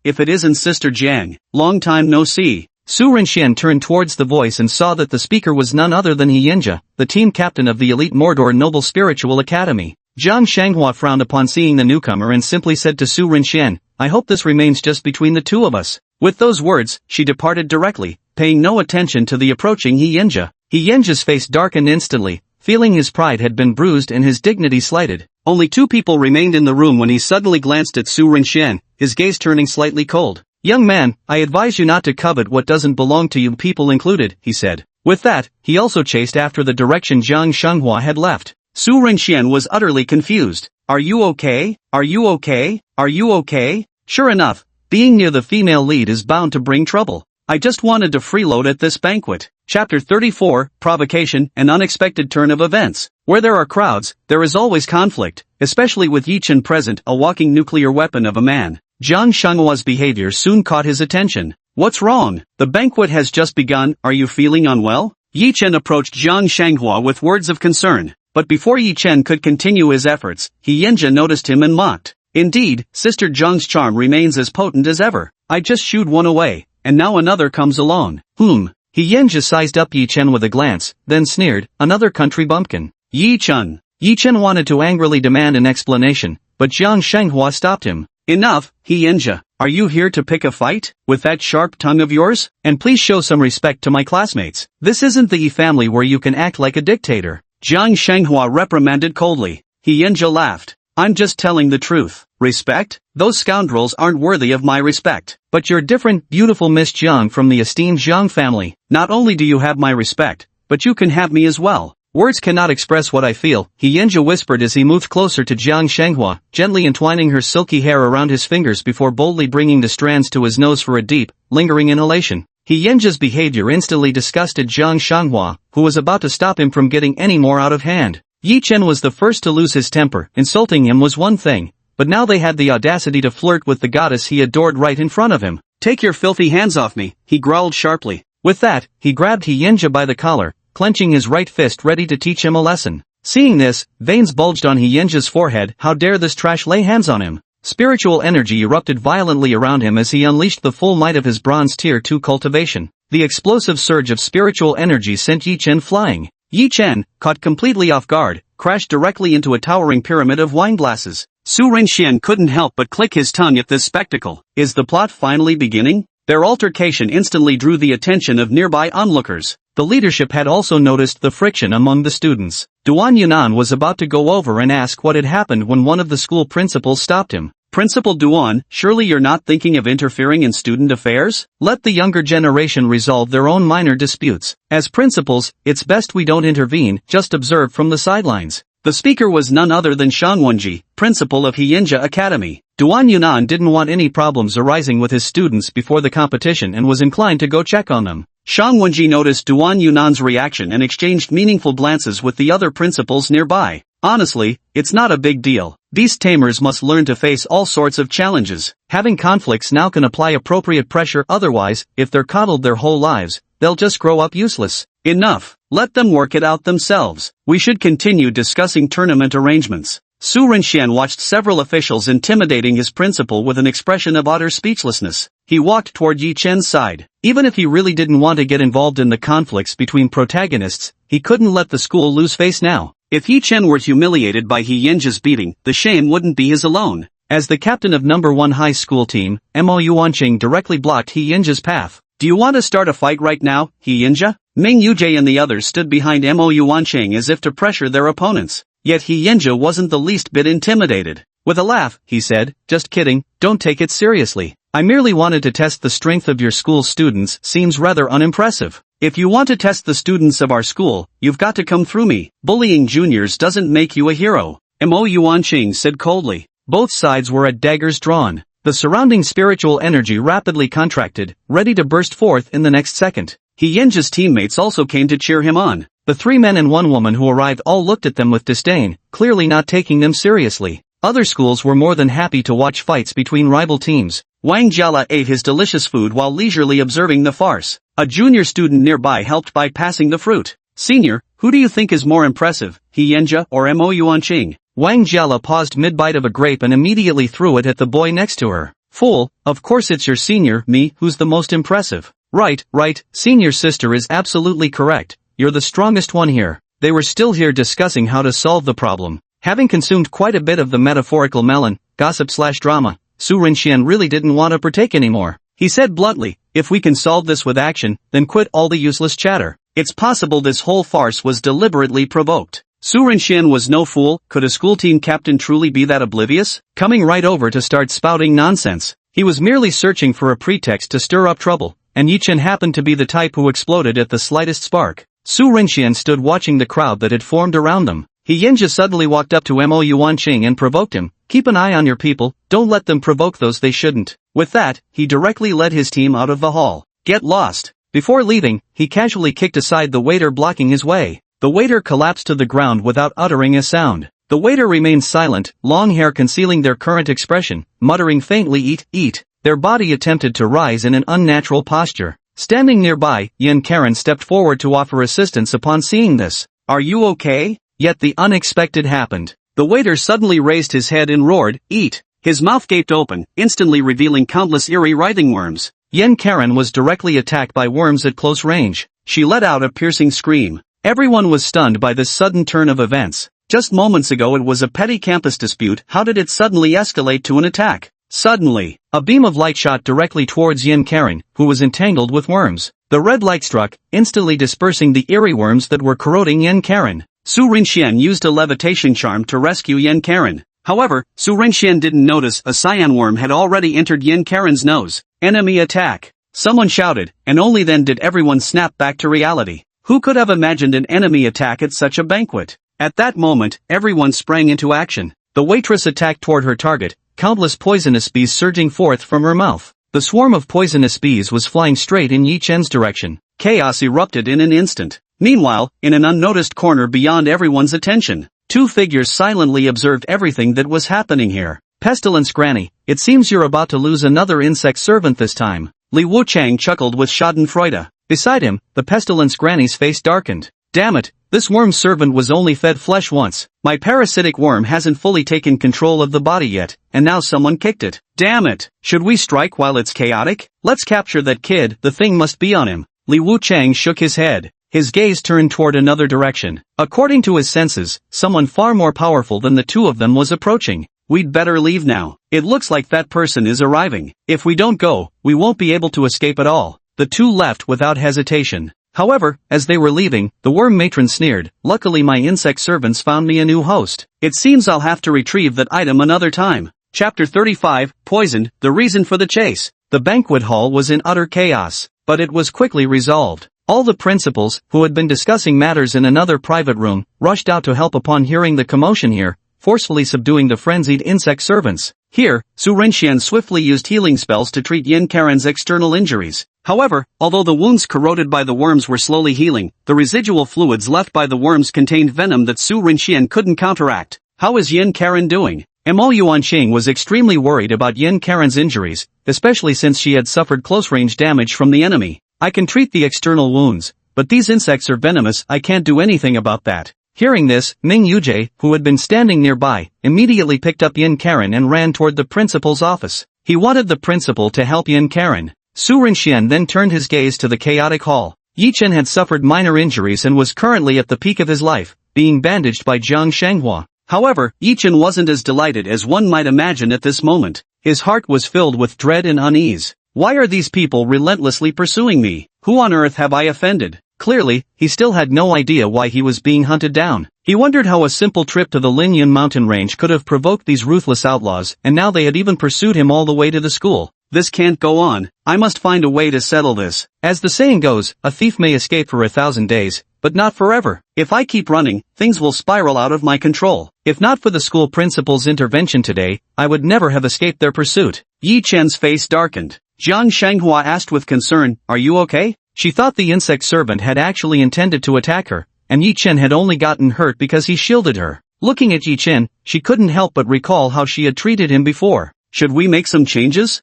if it isn't Sister Jiang, long time no see. Su Rinxian turned towards the voice and saw that the speaker was none other than Hyinja, the team captain of the elite Mordor Noble Spiritual Academy. Jiang Shanghua frowned upon seeing the newcomer and simply said to Su Rinxian, I hope this remains just between the two of us. With those words, she departed directly, paying no attention to the approaching Hyinja. Hyinja's face darkened instantly, feeling his pride had been bruised and his dignity slighted. Only 2 people remained in the room when he suddenly glanced at Su Rinxian, his gaze turning slightly cold. Young man, I advise you not to covet what doesn't belong to you, people included, he said. With that, he also chased after the direction Jiang Shanghua had left. Su Rinxian was utterly confused. Are you okay? Are you okay? Are you okay? Sure enough, being near the female lead is bound to bring trouble. I just wanted to freeload at this banquet. Chapter 34, Provocation, an unexpected turn of events. Where there are crowds, there is always conflict, especially with Yi Chen present, a walking nuclear weapon of a man. Jiang Shanghua's behavior soon caught his attention. What's wrong? The banquet has just begun, are you feeling unwell? Yi Chen approached Jiang Shanghua with words of concern. But before Yi Chen could continue his efforts, Hyinja noticed him and mocked. Indeed, Sister Zhang's charm remains as potent as ever. I just shooed one away, and now another comes along. Hyinja sized up Yi Chen with a glance, then sneered, another country bumpkin. Yi Chen. Yi Chen wanted to angrily demand an explanation, but Jiang Shanghua stopped him. Enough, Hyinja. Are you here to pick a fight? With that sharp tongue of yours? And please show some respect to my classmates. This isn't the Yi family where you can act like a dictator. Jiang Shanghua reprimanded coldly. Hyinja laughed. I'm just telling the truth. Respect? Those scoundrels aren't worthy of my respect. But you're different, beautiful Miss Jiang from the esteemed Jiang family. Not only do you have my respect, but you can have me as well. Words cannot express what I feel, Hyunja whispered as he moved closer to Jiang Shanghua, gently entwining her silky hair around his fingers before boldly bringing the strands to his nose for a deep, lingering inhalation. Hyunja's behavior instantly disgusted Jiang Shanghua, who was about to stop him from getting any more out of hand. Yi Chen was the first to lose his temper. Insulting him was one thing, but now they had the audacity to flirt with the goddess he adored right in front of him. "Take your filthy hands off me," he growled sharply. With that, he grabbed Hyunja by the collar, clenching his right fist ready to teach him a lesson. Seeing this, veins bulged on Hyunja's forehead. How dare this trash lay hands on him? Spiritual energy erupted violently around him as he unleashed the full might of his bronze tier 2 cultivation. The explosive surge of spiritual energy sent Yi Chen flying. Yi Chen, caught completely off guard, crashed directly into a towering pyramid of wine glasses. Su Renxian couldn't help but click his tongue at this spectacle. Is the plot finally beginning? Their altercation instantly drew the attention of nearby onlookers. The leadership had also noticed the friction among the students. Duan Yunan was about to go over and ask what had happened when one of the school principals stopped him. "Principal Duan, surely you're not thinking of interfering in student affairs? Let the younger generation resolve their own minor disputes. As principals, it's best we don't intervene, just observe from the sidelines." The speaker was none other than Shang Wenji, principal of Hyunja Academy. Duan Yunan didn't want any problems arising with his students before the competition and was inclined to go check on them. Shang Wenji noticed Duan Yunan's reaction and exchanged meaningful glances with the other principals nearby. Honestly, it's not a big deal. Beast tamers must learn to face all sorts of challenges. Having conflicts now can apply appropriate pressure, otherwise, if they're coddled their whole lives, they'll just grow up useless. Enough. Let them work it out themselves. We should continue discussing tournament arrangements. Su Renxian watched several officials intimidating his principal with an expression of utter speechlessness. He walked toward Yi Chen's side. Even if he really didn't want to get involved in the conflicts between protagonists, he couldn't let the school lose face now. If Yi Chen were humiliated by Hyunja's beating, the shame wouldn't be his alone. As the captain of number 1 high school team, Mo Yuanqing directly blocked Hyunja's path. "Do you want to start a fight right now, Hyunja?" Ming Yujie and the others stood behind Mo Yuanqing as if to pressure their opponents. Yet Hyunja wasn't the least bit intimidated. With a laugh, he said, "Just kidding, don't take it seriously. I merely wanted to test the strength of your school's students. Seems rather unimpressive. If you want to test the students of our school, you've got to come through me. Bullying juniors doesn't make you a hero," Mo Yuanqing said coldly. Both sides were at daggers drawn. The surrounding spiritual energy rapidly contracted, ready to burst forth in the next second. Hyunja's teammates also came to cheer him on. The 3 men and 1 woman who arrived all looked at them with disdain, clearly not taking them seriously. Other schools were more than happy to watch fights between rival teams. Wang Jiala ate his delicious food while leisurely observing the farce. A junior student nearby helped by passing the fruit. "Senior, who do you think is more impressive, Hyunja or Mo Yuanqing?" Wang Jiala paused mid-bite of a grape and immediately threw it at the boy next to her. "Fool, of course it's your senior, me, who's the most impressive." Right, senior sister is absolutely correct. You're the strongest one here." They were still here discussing how to solve the problem. Having consumed quite a bit of the metaphorical melon, gossip/drama, Su Renxian really didn't want to partake anymore. He said bluntly, "If we can solve this with action, then quit all the useless chatter. It's possible this whole farce was deliberately provoked." Su Renxian was no fool. Could a school team captain truly be that oblivious? Coming right over to start spouting nonsense. He was merely searching for a pretext to stir up trouble, and Yi Chen happened to be the type who exploded at the slightest spark. Su Renxian stood watching the crowd that had formed around them. Hyunja suddenly walked up to Mo Yuanqing and provoked him. "Keep an eye on your people, don't let them provoke those they shouldn't." With that, he directly led his team out of the hall. "Get lost." Before leaving, he casually kicked aside the waiter blocking his way. The waiter collapsed to the ground without uttering a sound. The waiter remained silent, long hair concealing their current expression, muttering faintly, "Eat, eat." Their body attempted to rise in an unnatural posture. Standing nearby, Yin Karen stepped forward to offer assistance upon seeing this. "Are you okay?" Yet the unexpected happened. The waiter suddenly raised his head and roared, "Eat!" His mouth gaped open, instantly revealing countless eerie writhing worms. Yin Karen was directly attacked by worms at close range. She let out a piercing scream. Everyone was stunned by this sudden turn of events. Just moments ago it was a petty campus dispute. How did it suddenly escalate to an attack? Suddenly, a beam of light shot directly towards Yin Karen, who was entangled with worms. The red light struck, instantly dispersing the eerie worms that were corroding Yin Karen. Su Renxian used a levitation charm to rescue Yin Karen. However, Su Renxian didn't notice a cyan worm had already entered Yin Karen's nose. Enemy attack! Someone shouted, and only then did everyone snap back to reality. Who could have imagined an enemy attack at such a banquet? At that moment, everyone sprang into action. The waitress attacked toward her target, countless poisonous bees surging forth from her mouth. The swarm of poisonous bees was flying straight in Yi Chen's direction. Chaos erupted in an instant. Meanwhile, in an unnoticed corner beyond everyone's attention, two figures silently observed everything that was happening here. Pestilence Granny, it seems you're about to lose another insect servant this time. Li Wuchang chuckled with schadenfreude. Beside him, the Pestilence Granny's face darkened. Damn it, this worm servant was only fed flesh once. My parasitic worm hasn't fully taken control of the body yet, and now someone kicked it. Damn it, should we strike while it's chaotic? Let's capture that kid, the thing must be on him. Li Wuchang shook his head. His gaze turned toward another direction. According to his senses, someone far more powerful than the two of them was approaching. We'd better leave now. It looks like that person is arriving. If we don't go, we won't be able to escape at all. The two left without hesitation. However, as they were leaving, the worm matron sneered, luckily my insect servants found me a new host. It seems I'll have to retrieve that item another time. Chapter 35, Poisoned, the reason for the chase. The banquet hall was in utter chaos, but it was quickly resolved. All the principals, who had been discussing matters in another private room, rushed out to help upon hearing the commotion here, forcefully subduing the frenzied insect servants. Here, Su Renxian swiftly used healing spells to treat Yin Karen's external injuries. However, although the wounds corroded by the worms were slowly healing, the residual fluids left by the worms contained venom that Su Renxian couldn't counteract. How is Yin Karen doing? Mo Yuanqing was extremely worried about Yin Karen's injuries, especially since she had suffered close-range damage from the enemy. I can treat the external wounds, but these insects are venomous, I can't do anything about that. Hearing this, Ming Yujie, who had been standing nearby, immediately picked up Yin Karen and ran toward the principal's office. He wanted the principal to help Yin Karen. Su Renxian then turned his gaze to the chaotic hall. Yi Chen had suffered minor injuries and was currently at the peak of his life, being bandaged by Jiang Shanghua. However, Yi Chen wasn't as delighted as one might imagine at this moment. His heart was filled with dread and unease. Why are these people relentlessly pursuing me? Who on earth have I offended? Clearly, he still had no idea why he was being hunted down. He wondered how a simple trip to the Linyun mountain range could have provoked these ruthless outlaws, and now they had even pursued him all the way to the school. This can't go on. I must find a way to settle this. As the saying goes, a thief may escape for 1,000 days, but not forever. If I keep running, things will spiral out of my control. If not for the school principal's intervention today, I would never have escaped their pursuit. Yi Chen's face darkened. Jiang Shanghua asked with concern, "Are you okay?" She thought the insect servant had actually intended to attack her, and Yi Chen had only gotten hurt because he shielded her. Looking at Yi Chen, she couldn't help but recall how she had treated him before. Should we make some changes?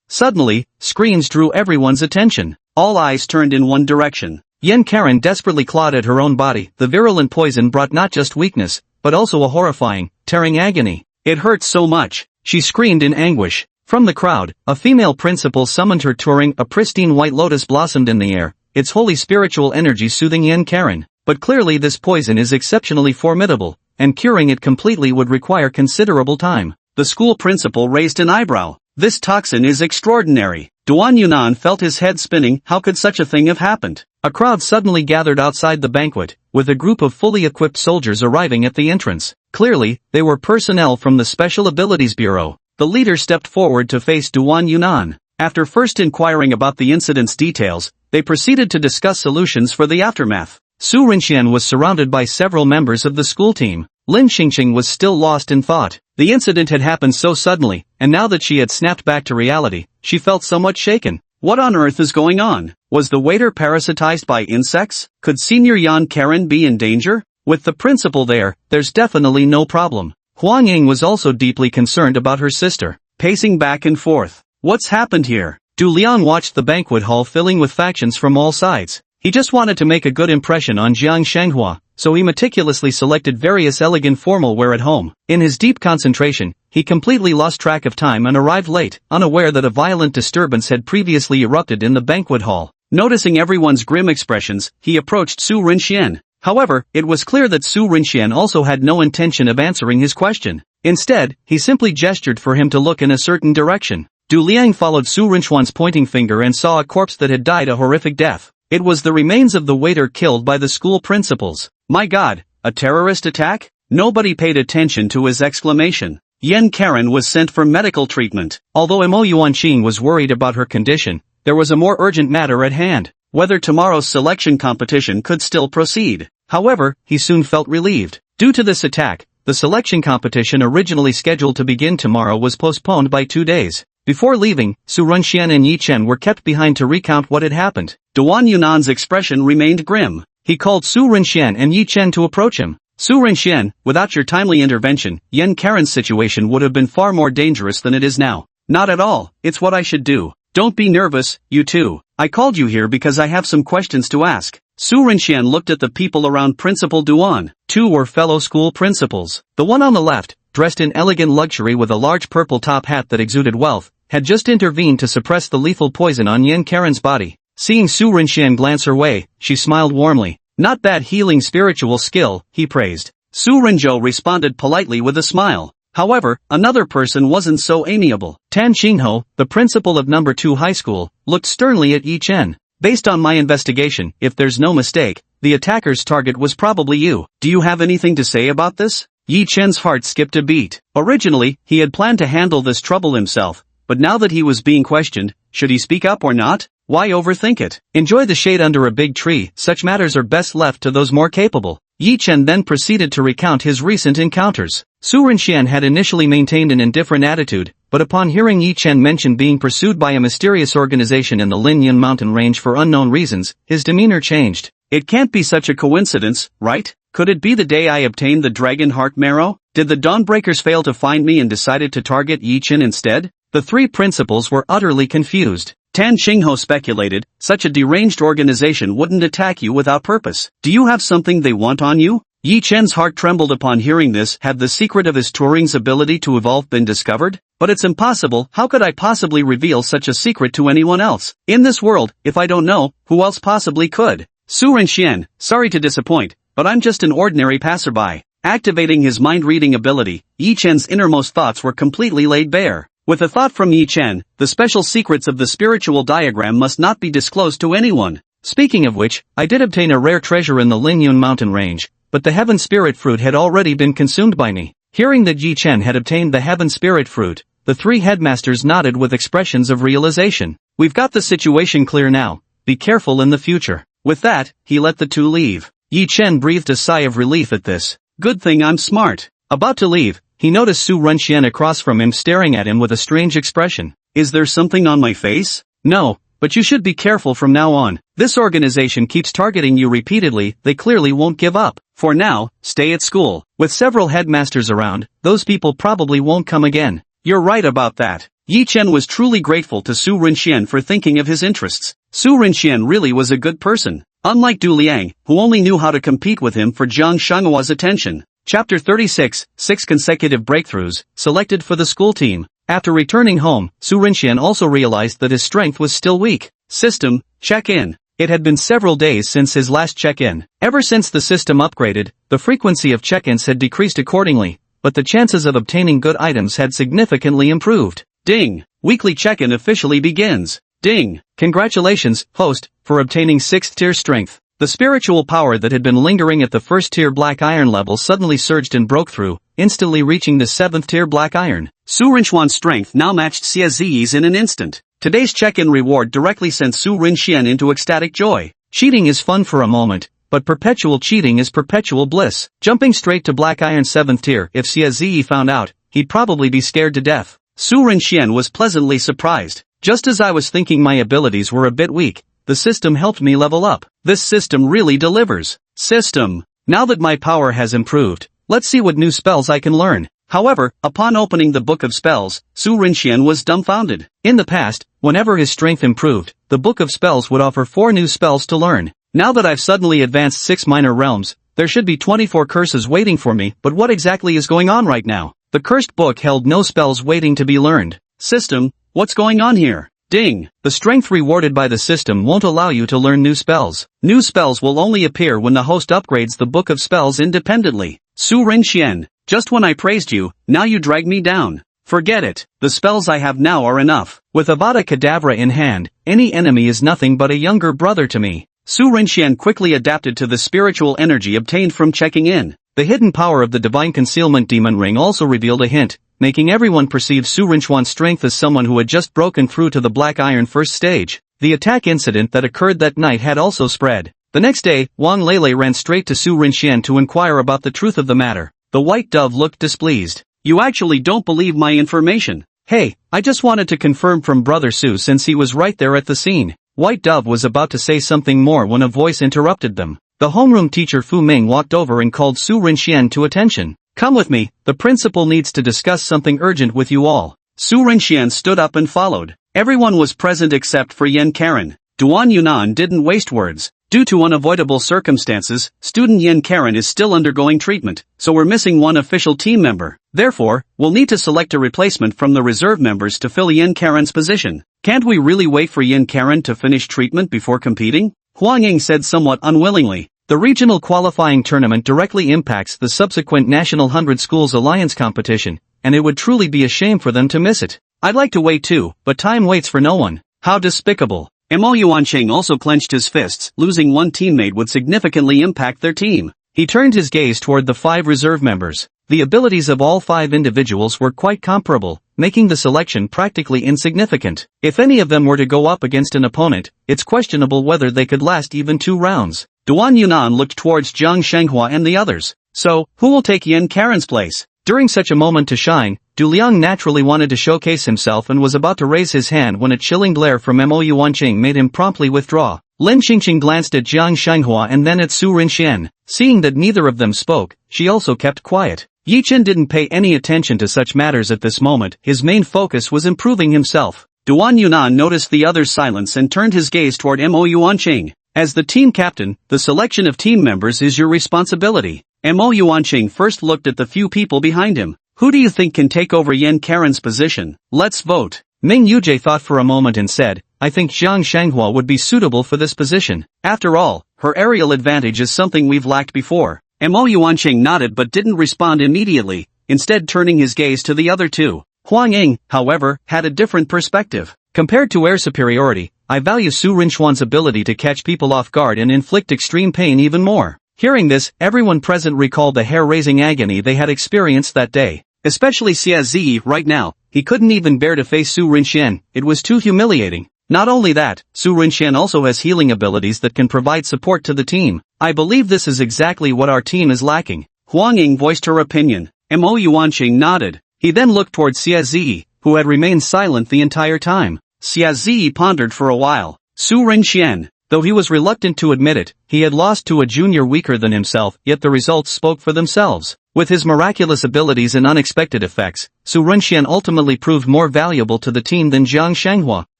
Suddenly, screams drew everyone's attention. All eyes turned in one direction. Yin Karen desperately clawed at her own body. The virulent poison brought not just weakness, but also a horrifying, tearing agony. It hurt so much, she screamed in anguish. From the crowd, a female principal summoned her touring. A pristine white lotus blossomed in the air, its holy spiritual energy soothing Yin Karen. But clearly this poison is exceptionally formidable, and curing it completely would require considerable time. The school principal raised an eyebrow. This toxin is extraordinary. Duan Yunan felt his head spinning. How could such a thing have happened? A crowd suddenly gathered outside the banquet, with a group of fully equipped soldiers arriving at the entrance. Clearly, they were personnel from the Special Abilities Bureau. The leader stepped forward to face Duan Yunan. After first inquiring about the incident's details, they proceeded to discuss solutions for the aftermath. Su Renxian was surrounded by several members of the school team. Lin Xingxing was still lost in thought. The incident had happened so suddenly, and now that she had snapped back to reality, she felt somewhat shaken. What on earth is going on? Was the waiter parasitized by insects? Could Senior Yan Karen be in danger? With the principal there, there's definitely no problem. Huang Ying was also deeply concerned about her sister, pacing back and forth. What's happened here? Du Liang watched the banquet hall filling with factions from all sides. He just wanted to make a good impression on Jiang Shanghua, so he meticulously selected various elegant formal wear at home. In his deep concentration, he completely lost track of time and arrived late, unaware that a violent disturbance had previously erupted in the banquet hall. Noticing everyone's grim expressions, he approached Su Renxian. However, it was clear that Su Renxian also had no intention of answering his question. Instead, he simply gestured for him to look in a certain direction. Du Liang followed Su Renxian's pointing finger and saw a corpse that had died a horrific death. It was the remains of the waiter killed by the school principals. My God, a terrorist attack? Nobody paid attention to his exclamation. Yin Karen was sent for medical treatment. Although Mo Yuanqing was worried about her condition, there was a more urgent matter at hand. whether tomorrow's selection competition could still proceed. However, he soon felt relieved. Due to this attack, the selection competition originally scheduled to begin tomorrow was postponed by 2 days. Before leaving, Su Renxian and Yi Chen were kept behind to recount what had happened. Duan Yunan's expression remained grim. He called Su Renxian and Yi Chen to approach him. Su Renxian, without your timely intervention, Yan Karen's situation would have been far more dangerous than it is now. Not at all, it's what I should do. Don't be nervous, you two. I called you here because I have some questions to ask. Su Renxian looked at the people around Principal Duan. 2 were fellow school principals. The one on the left, dressed in elegant luxury with a large purple top hat that exuded wealth, had just intervened to suppress the lethal poison on Yan Karen's body. Seeing Su Renxian glance her way, she smiled warmly. Not bad healing spiritual skill, he praised. Su Renzhou responded politely with a smile. However, another person wasn't so amiable. Tan Qingho, the principal of number 2 high school, looked sternly at Yi Chen. Based on my investigation, if there's no mistake, the attacker's target was probably you. Do you have anything to say about this? Yi Chen's heart skipped a beat. Originally, he had planned to handle this trouble himself, but now that he was being questioned, should he speak up or not? Why overthink it? Enjoy the shade under a big tree, such matters are best left to those more capable. Yi Chen then proceeded to recount his recent encounters. Su Renxian had initially maintained an indifferent attitude, but upon hearing Yi Chen mention being pursued by a mysterious organization in the Linyan mountain range for unknown reasons, his demeanor changed. It can't be such a coincidence, right? Could it be the day I obtained the dragon heart marrow? Did the Dawnbreakers fail to find me and decided to target Yi Chen instead? The 3 principals were utterly confused. Tan Qingho speculated, such a deranged organization wouldn't attack you without purpose. Do you have something they want on you? Yi Chen's heart trembled upon hearing this. Had the secret of his Turing's ability to evolve been discovered? But it's impossible. How could I possibly reveal such a secret to anyone else? In this world, if I don't know, who else possibly could? Su Renxian, sorry to disappoint, but I'm just an ordinary passerby. Activating his mind-reading ability, Yi Chen's innermost thoughts were completely laid bare. With a thought from Yi Chen, the special secrets of the spiritual diagram must not be disclosed to anyone. Speaking of which, I did obtain a rare treasure in the Lingyun mountain range, but the heaven spirit fruit had already been consumed by me. Hearing that Yi Chen had obtained the heaven spirit fruit, the 3 headmasters nodded with expressions of realization. We've got the situation clear now. Be careful in the future. With that, he let the 2 leave. Yi Chen breathed a sigh of relief at this. Good thing I'm smart. About to leave, he noticed Su Renxian across from him staring at him with a strange expression. Is there something on my face? No, but you should be careful from now on. This organization keeps targeting you repeatedly, they clearly won't give up. For now, stay at school. With several headmasters around, those people probably won't come again. You're right about that. Yi Chen was truly grateful to Su Renxian for thinking of his interests. Su Renxian really was a good person. Unlike Du Liang, who only knew how to compete with him for Jiang Shanghua's attention. Chapter 36, 6 consecutive breakthroughs, selected for the school team. After returning home, Su Renxian also realized that his strength was still weak. System, check-in. It had been several days since his last check-in. Ever since the system upgraded, the frequency of check-ins had decreased accordingly, but the chances of obtaining good items had significantly improved. Ding! Weekly check-in officially begins. Ding! Congratulations, host, for obtaining 6th tier strength. The spiritual power that had been lingering at the 1st tier black iron level suddenly surged and broke through, instantly reaching the 7th tier black iron. Su Renxian's strength now matched Xie Ziyi's in an instant. Today's check-in reward directly sent Su Renxian into ecstatic joy. Cheating is fun for a moment, but perpetual cheating is perpetual bliss. Jumping straight to black iron 7th tier, if Xie Ziyi found out, he'd probably be scared to death. Su Renxian was pleasantly surprised. Just as I was thinking my abilities were a bit weak, the system helped me level up. This system really delivers. System. Now that my power has improved, let's see what new spells I can learn. However, upon opening the book of spells, Su Renxian was dumbfounded. In the past, whenever his strength improved, the book of spells would offer 4 new spells to learn. Now that I've suddenly advanced 6 minor realms, there should be 24 curses waiting for me, but what exactly is going on right now? The cursed book held no spells waiting to be learned. System, what's going on here? Ding! The strength rewarded by the system won't allow you to learn new spells. New spells will only appear when the host upgrades the book of spells independently. Su Renxian, just when I praised you, now you drag me down. Forget it. The spells I have now are enough. With Avada Kedavra in hand, any enemy is nothing but a younger brother to me. Su Renxian quickly adapted to the spiritual energy obtained from checking in. The hidden power of the Divine Concealment Demon Ring also revealed a hint, making everyone perceive Su Renxian's strength as someone who had just broken through to the Black Iron first stage. The attack incident that occurred that night had also spread. The next day, Wang Lele ran straight to Su Rinxian to inquire about the truth of the matter. The white dove looked displeased. You actually don't believe my information. Hey, I just wanted to confirm from Brother Su since he was right there at the scene. White Dove was about to say something more when a voice interrupted them. The homeroom teacher Fu Ming walked over and called Su Rinxian to attention. Come with me, the principal needs to discuss something urgent with you all. Su Rinxian stood up and followed. Everyone was present except for Yan Karen. Duan Yunan didn't waste words. Due to unavoidable circumstances, student Yan Karen is still undergoing treatment, so we're missing one official team member. Therefore, we'll need to select a replacement from the reserve members to fill Yan Karen's position. Can't we really wait for Yan Karen to finish treatment before competing? Huang Ying said somewhat unwillingly. The regional qualifying tournament directly impacts the subsequent National 100 Schools Alliance competition, and it would truly be a shame for them to miss it. I'd like to wait too, but time waits for no one. How despicable. Mo Yuanqing also clenched his fists. Losing one teammate would significantly impact their team. He turned his gaze toward the 5 reserve members. The abilities of all 5 individuals were quite comparable, making the selection practically insignificant. If any of them were to go up against an opponent, it's questionable whether they could last even 2 rounds. Duan Yunan looked towards Zhang Shenghua and the others. So, who will take Yan Karen's place? During such a moment to shine, Du Liang naturally wanted to showcase himself and was about to raise his hand when a chilling glare from Mo Yuanqing made him promptly withdraw. Lin Qingqing glanced at Zhang Shenghua and then at Su Rinxian. Seeing that neither of them spoke, she also kept quiet. Yi Chen didn't pay any attention to such matters at this moment. His main focus was improving himself. Duan Yunan noticed the other's silence and turned his gaze toward Mo Yuanqing. As the team captain, the selection of team members is your responsibility. Mo Yuanqing first looked at the few people behind him. Who do you think can take over Yan Karen's position? Let's vote. Ming Yujie thought for a moment and said, I think Zhang Shenghua would be suitable for this position. After all, her aerial advantage is something we've lacked before. Mo Yuanqing nodded but didn't respond immediately, instead turning his gaze to the other 2. Huang Ying, however, had a different perspective. Compared to air superiority, I value Su Rinxuan's ability to catch people off guard and inflict extreme pain even more. Hearing this, everyone present recalled the hair-raising agony they had experienced that day. Especially Xia Ziyi right now, he couldn't even bear to face Su Rinxian, it was too humiliating. Not only that, Su Rinxian also has healing abilities that can provide support to the team. I believe this is exactly what our team is lacking. Huang Ying voiced her opinion. Mo Yuanqing nodded. He then looked toward Xia Ziyi, who had remained silent the entire time. Xia Ziyi pondered for a while. Su Rinxian. Though he was reluctant to admit it, he had lost to a junior weaker than himself, yet the results spoke for themselves. With his miraculous abilities and unexpected effects, Su Rinxian ultimately proved more valuable to the team than Zhang Shenghua.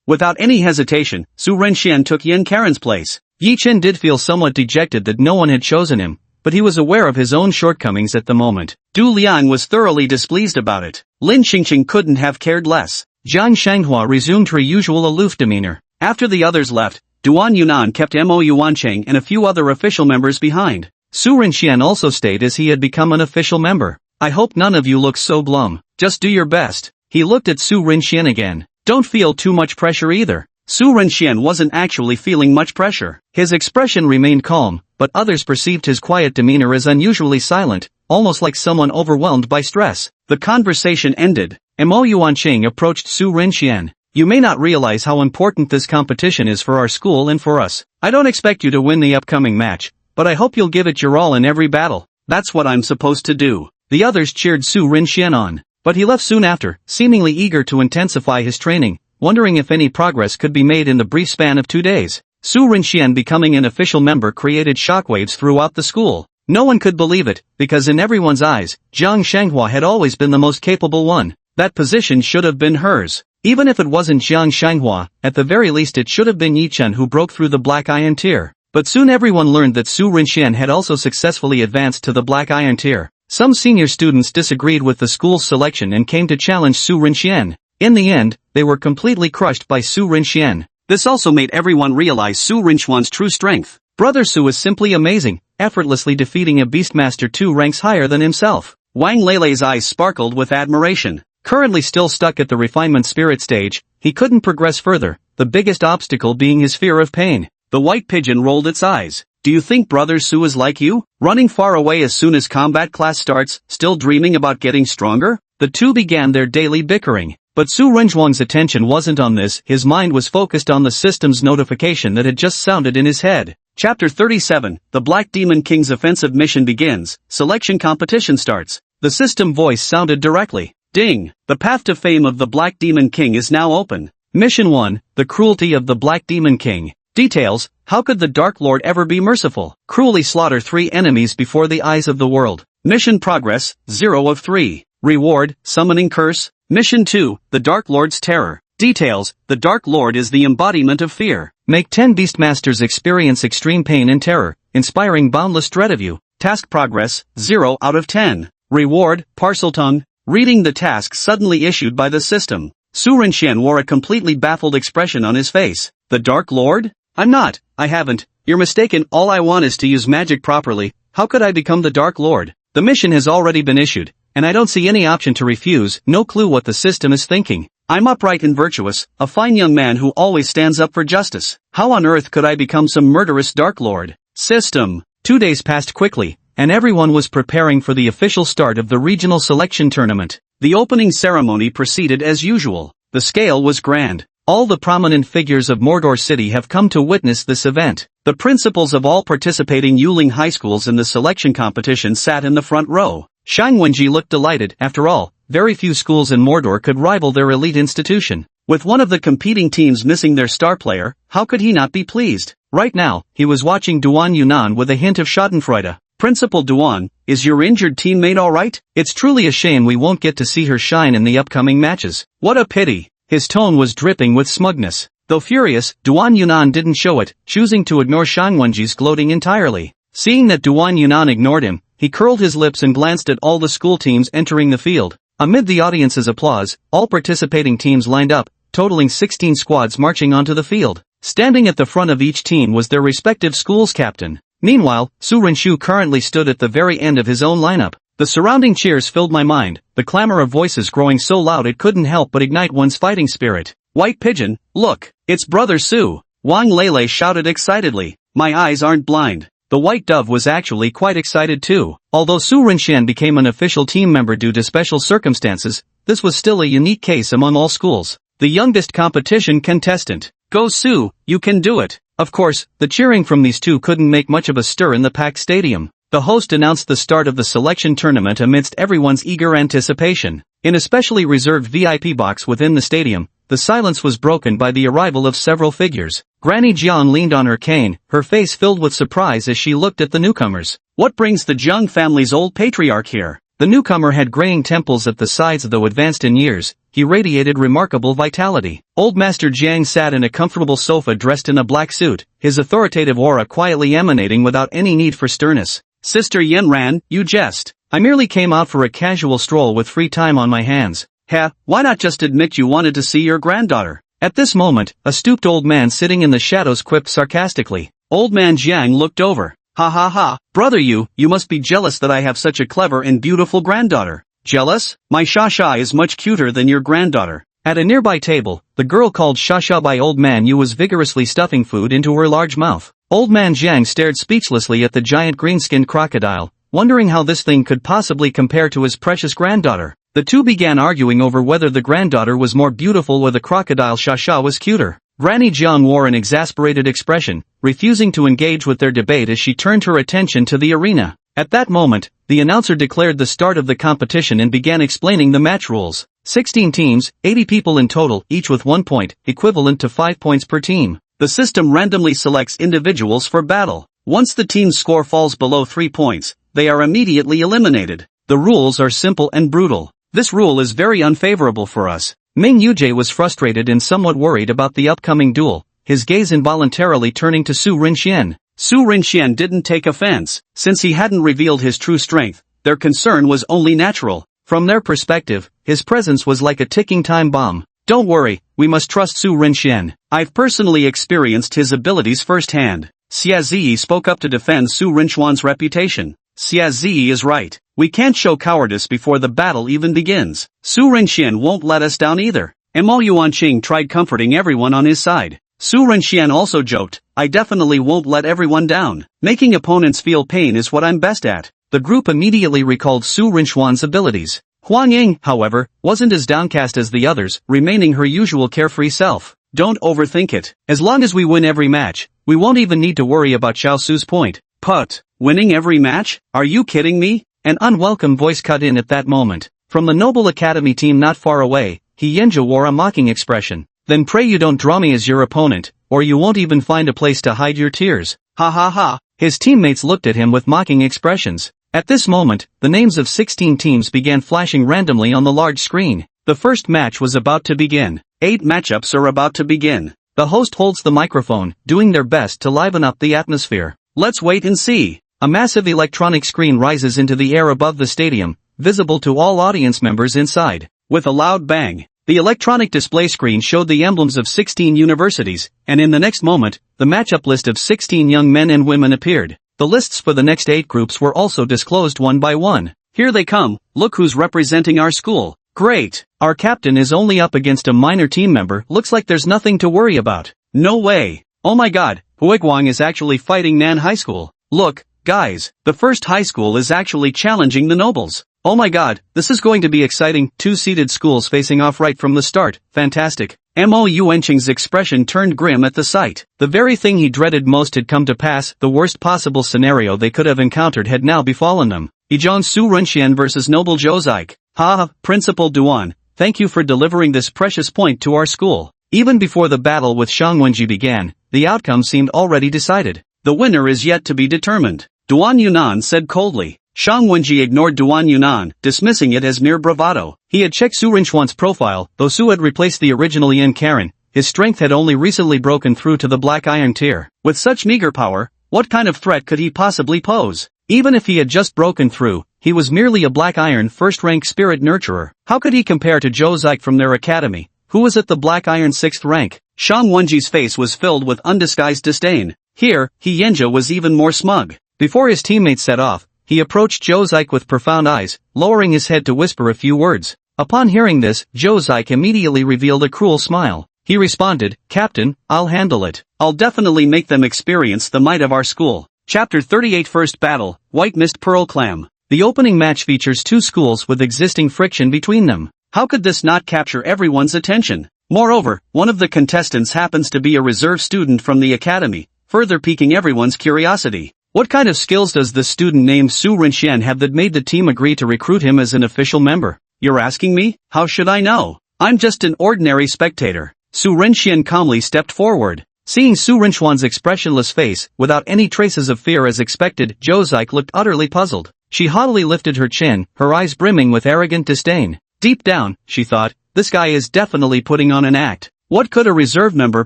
Without any hesitation, Su Rinxian took Yan Karen's place. Yi Chen did feel somewhat dejected that no one had chosen him, but he was aware of his own shortcomings at the moment. Du Liang was thoroughly displeased about it. Lin Qingqing couldn't have cared less. Zhang Shenghua resumed her usual aloof demeanor. After the others left, Duan Yunan kept Mo Yuanqing and a few other official members behind. Su Rinxian also stayed as he had become an official member. I hope none of you look so glum. Just do your best. He looked at Su Rinxian again. Don't feel too much pressure either. Su Rinxian wasn't actually feeling much pressure. His expression remained calm, but others perceived his quiet demeanor as unusually silent, almost like someone overwhelmed by stress. The conversation ended. Mo Yuanqing approached Su Rinxian. You may not realize how important this competition is for our school and for us. I don't expect you to win the upcoming match, but I hope you'll give it your all in every battle. That's what I'm supposed to do. The others cheered Su Rinxian on, but he left soon after, seemingly eager to intensify his training, wondering if any progress could be made in the brief span of 2 days. Su Rinxian becoming an official member created shockwaves throughout the school. No one could believe it, because in everyone's eyes, Zhang Shenghua had always been the most capable one. That position should have been hers. Even if it wasn't Zhang Shenghua, at the very least it should have been Yi Chen who broke through the Black Iron Tier. But soon everyone learned that Su Rinxian had also successfully advanced to the Black Iron Tier. Some senior students disagreed with the school's selection and came to challenge Su Rinxian. In the end, they were completely crushed by Su Rinxian. This also made everyone realize Su Rinxuan's true strength. Brother Su is simply amazing, effortlessly defeating a Beastmaster 2 ranks higher than himself. Wang Lele's eyes sparkled with admiration. Currently still stuck at the refinement spirit stage, he couldn't progress further, the biggest obstacle being his fear of pain. The white pigeon rolled its eyes. Do you think Brother Su is like you? Running far away as soon as combat class starts, still dreaming about getting stronger? The two began their daily bickering. But Su Renjuang's attention wasn't on this, his mind was focused on the system's notification that had just sounded in his head. Chapter 37, The Black Demon King's offensive mission begins, selection competition starts. The system voice sounded directly. Ding! The path to fame of the Black Demon King is now open. Mission 1, The Cruelty of the Black Demon King. Details, how could the Dark Lord ever be merciful? Cruelly slaughter 3 enemies before the eyes of the world. Mission progress, 0 of 3. Reward, summoning curse. Mission 2, The Dark Lord's Terror. Details, the Dark Lord is the embodiment of fear. Make 10 Beastmasters experience extreme pain and terror, inspiring boundless dread of you. Task progress, 0 out of 10. Reward, Parseltongue. Reading the task suddenly issued by the system, Su Renxian wore a completely baffled expression on his face. The Dark Lord? I'm not, I haven't, you're mistaken, all I want is to use magic properly. How could I become the Dark Lord? The mission has already been issued, and I don't see any option to refuse, no clue what the system is thinking. I'm upright and virtuous, a fine young man who always stands up for justice. How on earth could I become some murderous Dark Lord? System. 2 days passed quickly, and everyone was preparing for the official start of the regional selection tournament. The opening ceremony proceeded as usual. The scale was grand. All the prominent figures of Mordor City have come to witness this event. The principals of all participating Yuling high schools in the selection competition sat in the front row. Shang Wenji looked delighted. After all, very few schools in Mordor could rival their elite institution. With one of the competing teams missing their star player, how could he not be pleased? Right now, he was watching Duan Yunan with a hint of schadenfreude. Principal Duan, is your injured teammate alright? It's truly a shame we won't get to see her shine in the upcoming matches. What a pity. His tone was dripping with smugness. Though furious, Duan Yunan didn't show it, choosing to ignore Shang Wenji's gloating entirely. Seeing that Duan Yunan ignored him, he curled his lips and glanced at all the school teams entering the field. Amid the audience's applause, all participating teams lined up, totaling 16 squads marching onto the field. Standing at the front of each team was their respective school's captain. Meanwhile, Su Renshu currently stood at the very end of his own lineup. The surrounding cheers filled my mind, the clamor of voices growing so loud it couldn't help but ignite one's fighting spirit. White Pigeon, look, it's Brother Su! Wang Lele shouted excitedly. My eyes aren't blind. The White Dove was actually quite excited too. Although Su Renxian became an official team member due to special circumstances, this was still a unique case among all schools. The youngest competition contestant. Go Su, you can do it! Of course, the cheering from these two couldn't make much of a stir in the packed stadium. The host announced the start of the selection tournament amidst everyone's eager anticipation. In a specially reserved VIP box within the stadium, the silence was broken by the arrival of several figures. Granny Jiang leaned on her cane, her face filled with surprise as she looked at the newcomers. What brings the Jiang family's old patriarch here? The newcomer had graying temples at the sides, though advanced in years. He radiated remarkable vitality. Old Master Jiang sat in a comfortable sofa dressed in a black suit, his authoritative aura quietly emanating without any need for sternness. Sister Yenran, you jest. I merely came out for a casual stroll with free time on my hands. Heh, why not just admit you wanted to see your granddaughter? At this moment, a stooped old man sitting in the shadows quipped sarcastically. Old man Jiang looked over. Ha ha ha, brother you must be jealous that I have such a clever and beautiful granddaughter. Jealous? My Shasha is much cuter than your granddaughter. At a nearby table, the girl called Shasha by Old Man Yu was vigorously stuffing food into her large mouth. Old Man Jiang stared speechlessly at the giant green-skinned crocodile, wondering how this thing could possibly compare to his precious granddaughter. The two began arguing over whether the granddaughter was more beautiful or the crocodile Shasha was cuter. Granny Jiang wore an exasperated expression, refusing to engage with their debate as she turned her attention to the arena. At that moment, the announcer declared the start of the competition and began explaining the match rules. 16 teams, 80 people in total, each with 1 point, equivalent to 5 points per team. The system randomly selects individuals for battle. Once the team's score falls below 3 points, they are immediately eliminated. The rules are simple and brutal. This rule is very unfavorable for us. Ming Yujie was frustrated and somewhat worried about the upcoming duel, his gaze involuntarily turning to Su Renxian. Su Renxian didn't take offense, since he hadn't revealed his true strength. Their concern was only natural. From their perspective, his presence was like a ticking time bomb. Don't worry, we must trust Su Renxian. I've personally experienced his abilities firsthand. Xia Ziyi spoke up to defend Su Renxuan's reputation. Xia Ziyi is right. We can't show cowardice before the battle even begins. Su Renxian won't let us down either. Mo Yuanqing tried comforting everyone on his side. Su Renxian also joked, I definitely won't let everyone down. Making opponents feel pain is what I'm best at. The group immediately recalled Su Renxuan's abilities. Huang Ying, however, wasn't as downcast as the others, remaining her usual carefree self. Don't overthink it. As long as we win every match, we won't even need to worry about Xiao Su's point. Put. Winning every match? Are you kidding me? An unwelcome voice cut in at that moment. From the Noble Academy team not far away, He Yenja wore a mocking expression. Then pray you don't draw me as your opponent, or you won't even find a place to hide your tears. Ha ha ha. His teammates looked at him with mocking expressions. At this moment, the names of 16 teams began flashing randomly on the large screen. The first match was about to begin. 8 matchups are about to begin. The host holds the microphone, doing their best to liven up the atmosphere. Let's wait and see. A massive electronic screen rises into the air above the stadium, visible to all audience members inside. With a loud bang, the electronic display screen showed the emblems of 16 universities, and in the next moment, the matchup list of 16 young men and women appeared. The lists for the next 8 groups were also disclosed one by one. Here they come, look who's representing our school. Great! Our captain is only up against a minor team member, looks like there's nothing to worry about. No way! Oh my god, Huiguang is actually fighting Nan High School. Look, guys, the first high school is actually challenging the nobles. Oh my god, this is going to be exciting. 2 seeded schools facing off right from the start. Fantastic. Mo Yuanqing's expression turned grim at the sight. The very thing he dreaded most had come to pass. The worst possible scenario they could have encountered had now befallen them. Ijiang Su Renxian versus Noble Zhou Zik. Ha, Principal Duan, thank you for delivering this precious point to our school. Even before the battle with Shang Wenji began, the outcome seemed already decided. The winner is yet to be determined. Duan Yunan said coldly. Shang Wenji ignored Duan Yunan, dismissing it as mere bravado. He had checked Su Rinchuan's profile, though Su had replaced the original Yan Karen. His strength had only recently broken through to the Black Iron tier. With such meager power, what kind of threat could he possibly pose? Even if he had just broken through, he was merely a Black Iron first-rank spirit nurturer. How could he compare to Zhou Zik from their academy, who was at the Black Iron 6th rank? Shang Wenji's face was filled with undisguised disdain. Here, He Yenja was even more smug. Before his teammates set off, he approached Zhou Zik with profound eyes, lowering his head to whisper a few words. Upon hearing this, Zhou Zik immediately revealed a cruel smile. He responded, Captain, I'll handle it. I'll definitely make them experience the might of our school. Chapter 38 First Battle, White Mist Pearl Clam. The opening match features 2 schools with existing friction between them. How could this not capture everyone's attention? Moreover, one of the contestants happens to be a reserve student from the academy, further piquing everyone's curiosity. What kind of skills does the student named Su Renxian have that made the team agree to recruit him as an official member? You're asking me? How should I know? I'm just an ordinary spectator. Su Renxian calmly stepped forward. Seeing Su Rinchuan's expressionless face, without any traces of fear as expected, Zhou Zik looked utterly puzzled. She haughtily lifted her chin, her eyes brimming with arrogant disdain. Deep down, she thought, this guy is definitely putting on an act. What could a reserve member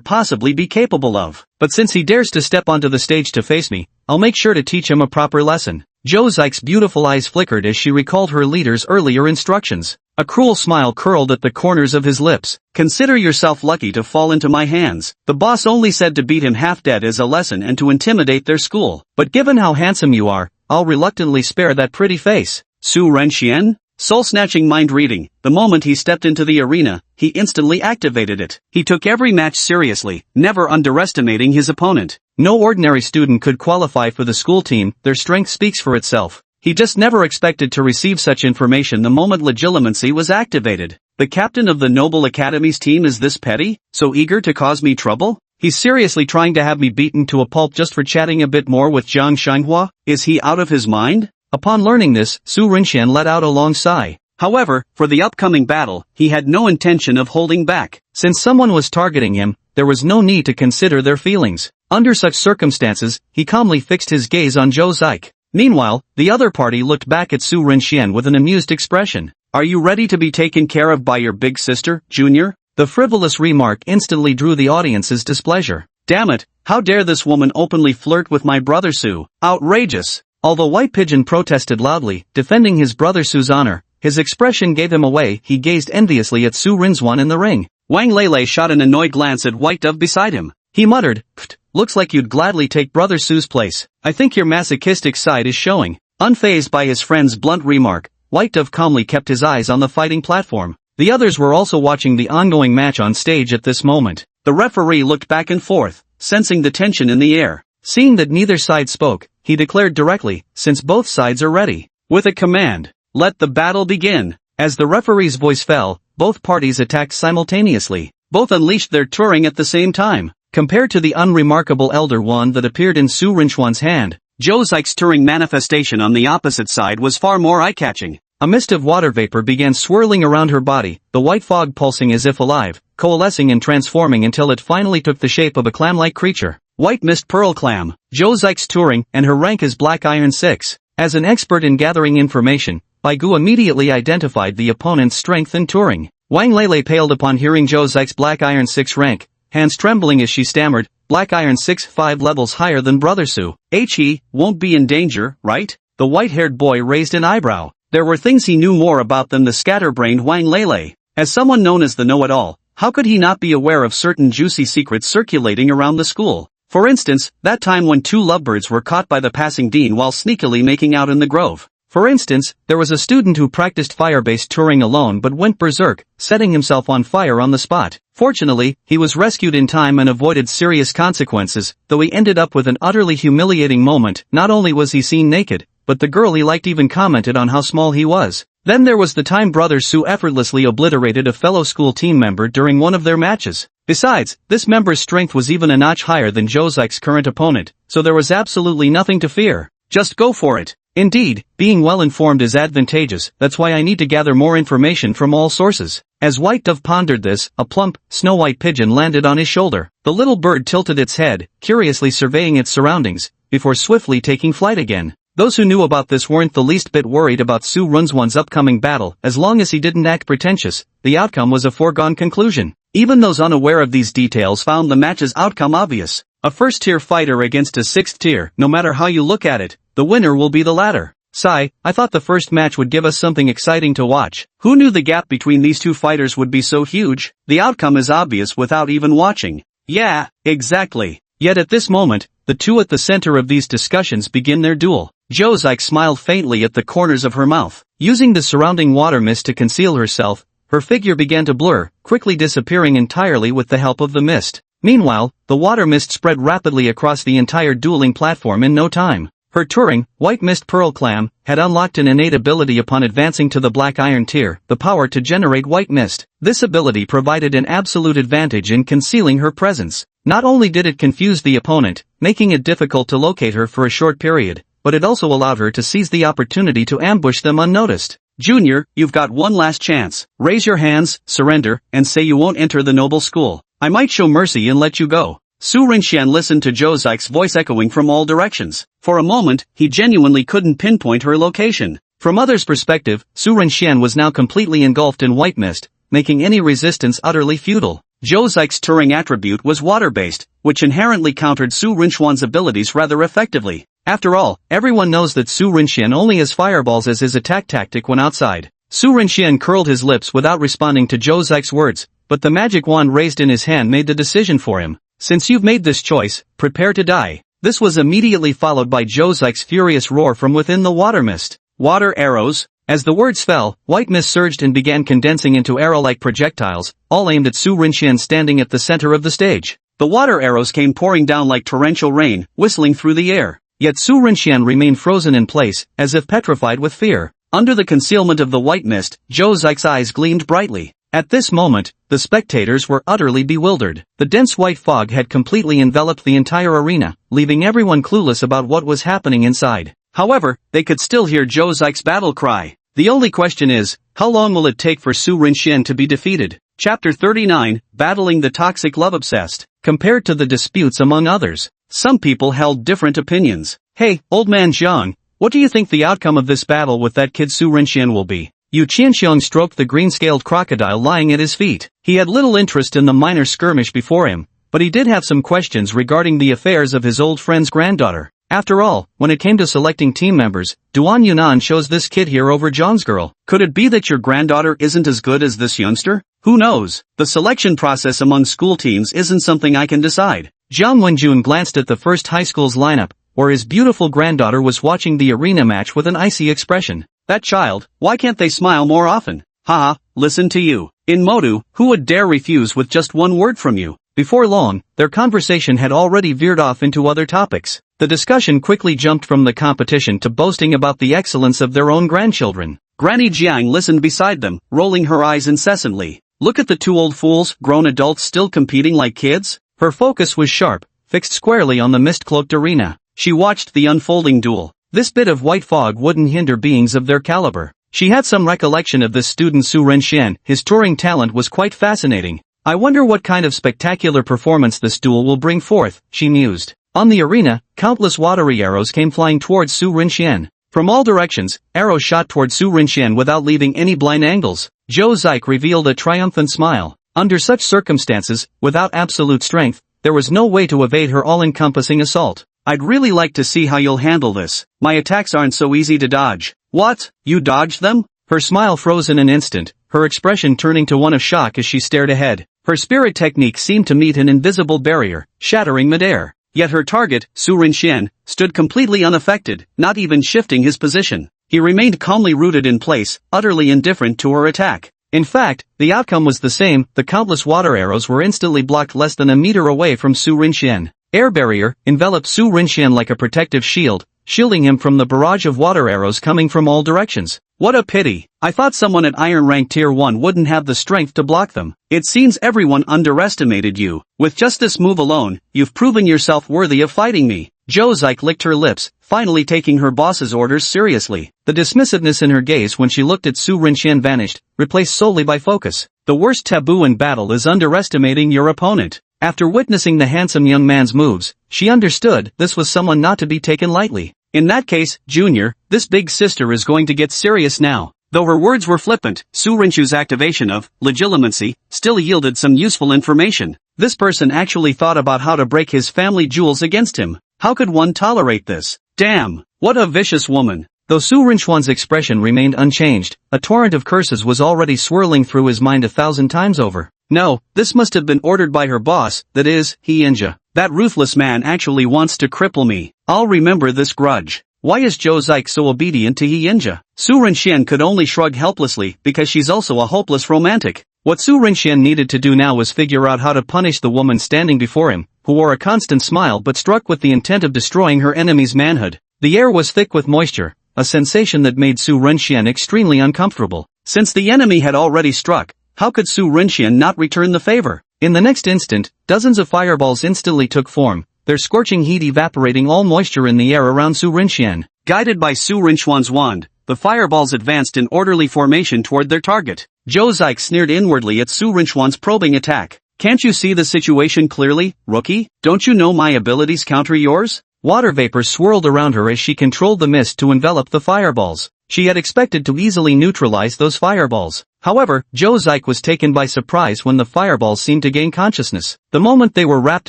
possibly be capable of? But since he dares to step onto the stage to face me, I'll make sure to teach him a proper lesson. Zhou Zik's beautiful eyes flickered as she recalled her leader's earlier instructions. A cruel smile curled at the corners of his lips. Consider yourself lucky to fall into my hands. The boss only said to beat him half dead as a lesson and to intimidate their school. But given how handsome you are, I'll reluctantly spare that pretty face. Su Renxian? Soul-snatching mind-reading. The moment he stepped into the arena, he instantly activated it. He took every match seriously, never underestimating his opponent. No ordinary student could qualify for the school team, their strength speaks for itself. He just never expected to receive such information the moment legitimacy was activated. The captain of the Noble Academy's team is this petty? So eager to cause me trouble? He's seriously trying to have me beaten to a pulp just for chatting a bit more with Jiang Shanghua? Is he out of his mind? Upon learning this, Su Renxian let out a long sigh. However, for the upcoming battle, he had no intention of holding back. Since someone was targeting him, there was no need to consider their feelings. Under such circumstances, he calmly fixed his gaze on Zhou Zik. Meanwhile, the other party looked back at Su Renxian with an amused expression. Are you ready to be taken care of by your big sister, Junior? The frivolous remark instantly drew the audience's displeasure. Damn it, how dare this woman openly flirt with my brother Su? Outrageous! Although White Pigeon protested loudly, defending his brother Su's honor, his expression gave him away. He gazed enviously at Su Rinchuan in the ring. Wang Lele shot an annoyed glance at White Dove beside him. He muttered, Pfft, looks like you'd gladly take brother Su's place. I think your masochistic side is showing. Unfazed by his friend's blunt remark, White Dove calmly kept his eyes on the fighting platform. The others were also watching the ongoing match on stage at this moment. The referee looked back and forth, sensing the tension in the air. Seeing that neither side spoke, he declared directly, since both sides are ready. With a command, let the battle begin. As the referee's voice fell, both parties attacked simultaneously. Both unleashed their Turing at the same time. Compared to the unremarkable Elder Wand that appeared in Su Rinchuan's hand, Zhou Zix's Turing manifestation on the opposite side was far more eye-catching. A mist of water vapor began swirling around her body, the white fog pulsing as if alive, coalescing and transforming until it finally took the shape of a clam-like creature. White Mist Pearl Clam, Zhou Zix's Turing, and her rank is Black Iron 6. As an expert in gathering information, Bai Gu immediately identified the opponent's strength in Turing. Wang Lele paled upon hearing Zhou Zix's Black Iron 6 rank, hands trembling as she stammered, Black Iron 6 5 levels higher than Brother Su. He won't be in danger, right? The white-haired boy raised an eyebrow. There were things he knew more about than the scatterbrained Wang Lele. As someone known as the know-it-all, how could he not be aware of certain juicy secrets circulating around the school? For instance, that time when two lovebirds were caught by the passing dean while sneakily making out in the grove. For instance, there was a student who practiced fire-based Turing alone but went berserk, setting himself on fire on the spot. Fortunately, he was rescued in time and avoided serious consequences, though he ended up with an utterly humiliating moment. Not only was he seen naked, but the girl he liked even commented on how small he was. Then there was the time Brother Su effortlessly obliterated a fellow school team member during one of their matches. Besides, this member's strength was even a notch higher than Zhou Zix's current opponent, so there was absolutely nothing to fear. Just go for it. Indeed, being well-informed is advantageous, that's why I need to gather more information from all sources. As White Dove pondered this, a plump, snow-white pigeon landed on his shoulder. The little bird tilted its head, curiously surveying its surroundings, before swiftly taking flight again. Those who knew about this weren't the least bit worried about Su Rinchuan's upcoming battle. As long as he didn't act pretentious, the outcome was a foregone conclusion. Even those unaware of these details found the match's outcome obvious. A first-tier fighter against a sixth-tier, no matter how you look at it, the winner will be the latter. Sigh, I thought the first match would give us something exciting to watch. Who knew the gap between these two fighters would be so huge? The outcome is obvious without even watching. Yeah, exactly. Yet at this moment, the two at the center of these discussions begin their duel. Zhou Zix smiled faintly at the corners of her mouth. Using the surrounding water mist to conceal herself, her figure began to blur, quickly disappearing entirely with the help of the mist. Meanwhile, the water mist spread rapidly across the entire dueling platform in no time. Her Turing, White Mist Pearl Clam, had unlocked an innate ability upon advancing to the Black Iron tier, the power to generate white mist. This ability provided an absolute advantage in concealing her presence. Not only did it confuse the opponent, making it difficult to locate her for a short period, but it also allowed her to seize the opportunity to ambush them unnoticed. Junior, you've got one last chance. Raise your hands, surrender, and say you won't enter the noble school. I might show mercy and let you go. Su Rinxian listened to Zhou Zix's voice echoing from all directions. For a moment, he genuinely couldn't pinpoint her location. From others' perspective, Su Rinxian was now completely engulfed in white mist, making any resistance utterly futile. Zhou Zix's Turing attribute was water-based, which inherently countered Su Rinchuan's abilities rather effectively. After all, everyone knows that Su Rinxian only has fireballs as his attack tactic when outside. Su Rinxian curled his lips without responding to Zhou Zix's words, but the magic wand raised in his hand made the decision for him. Since you've made this choice, prepare to die. This was immediately followed by Zhou Zix's furious roar from within the water mist. Water arrows. As the words fell, white mist surged and began condensing into arrow-like projectiles, all aimed at Su Rinxian standing at the center of the stage. The water arrows came pouring down like torrential rain, whistling through the air. Yet Su Rinxian remained frozen in place, as if petrified with fear. Under the concealment of the white mist, Zhou Zix's eyes gleamed brightly. At this moment, the spectators were utterly bewildered. The dense white fog had completely enveloped the entire arena, leaving everyone clueless about what was happening inside. However, they could still hear Zhou Zix's battle cry. The only question is, how long will it take for Su Rinxian to be defeated? Chapter 39, Battling the Toxic Love-Obsessed. Compared to the disputes among others, some people held different opinions. Hey, old man Zhang, what do you think the outcome of this battle with that kid Su Rinxian will be? Yu Qianxiong stroked the green-scaled crocodile lying at his feet. He had little interest in the minor skirmish before him, but he did have some questions regarding the affairs of his old friend's granddaughter. After all, when it came to selecting team members, Duan Yunan chose this kid here over Zhang's girl. Could it be that your granddaughter isn't as good as this youngster? Who knows? The selection process among school teams isn't something I can decide. Jiang Wenjun glanced at the first high school's lineup, where his beautiful granddaughter was watching the arena match with an icy expression. That child, why can't they smile more often? Haha, listen to you. In Modu, who would dare refuse with just one word from you? Before long, their conversation had already veered off into other topics. The discussion quickly jumped from the competition to boasting about the excellence of their own grandchildren. Granny Jiang listened beside them, rolling her eyes incessantly. Look at the two old fools, grown adults still competing like kids? Her focus was sharp, fixed squarely on the mist-cloaked arena. She watched the unfolding duel. This bit of white fog wouldn't hinder beings of their caliber. She had some recollection of this student Su Renxian. His touring talent was quite fascinating. I wonder what kind of spectacular performance this duel will bring forth, she mused. On the arena, countless watery arrows came flying towards Su Renxian. From all directions, arrows shot toward Su Renxian without leaving any blind angles. Zhou Zik revealed a triumphant smile. Under such circumstances, without absolute strength, there was no way to evade her all-encompassing assault. I'd really like to see how you'll handle this. My attacks aren't so easy to dodge. What? You dodged them? Her smile froze in an instant, her expression turning to one of shock as she stared ahead. Her spirit technique seemed to meet an invisible barrier, shattering midair. Yet her target, Su Renxian, stood completely unaffected, not even shifting his position. He remained calmly rooted in place, utterly indifferent to her attack. In fact, the outcome was the same. The countless water arrows were instantly blocked less than a meter away from Su Renxian. Air barrier enveloped Su Renxian like a protective shield, shielding him from the barrage of water arrows coming from all directions. What a pity. I thought someone at Iron Rank Tier 1 wouldn't have the strength to block them. It seems everyone underestimated you. With just this move alone, you've proven yourself worthy of fighting me. Zhou Zik licked her lips, finally taking her boss's orders seriously. The dismissiveness in her gaze when she looked at Su Renxian vanished, replaced solely by focus. The worst taboo in battle is underestimating your opponent. After witnessing the handsome young man's moves, she understood this was someone not to be taken lightly. In that case, Junior, this big sister is going to get serious now. Though her words were flippant, Su Renchu's activation of legitimacy still yielded some useful information. This person actually thought about how to break his family jewels against him. How could one tolerate this? Damn, what a vicious woman. Though Su Renchuan's expression remained unchanged, a torrent of curses was already swirling through his mind 1,000 times over. No, this must have been ordered by her boss, that is, He Inja. That ruthless man actually wants to cripple me. I'll remember this grudge. Why is Zhou Zik so obedient to He Inja? Su Renxian could only shrug helplessly because she's also a hopeless romantic. What Su Renxian needed to do now was figure out how to punish the woman standing before him, who wore a constant smile but struck with the intent of destroying her enemy's manhood. The air was thick with moisture, a sensation that made Su Renxian extremely uncomfortable. Since the enemy had already struck, how could Su Renxian not return the favor? In the next instant, dozens of fireballs instantly took form, their scorching heat evaporating all moisture in the air around Su Renxian. Guided by Su Renchuan's wand, the fireballs advanced in orderly formation toward their target. Zhou Zik sneered inwardly at Su Renchuan's probing attack. Can't you see the situation clearly, rookie? Don't you know my abilities counter yours? Water vapor swirled around her as she controlled the mist to envelop the fireballs. She had expected to easily neutralize those fireballs. However, Zhou Zik was taken by surprise when the fireballs seemed to gain consciousness. The moment they were wrapped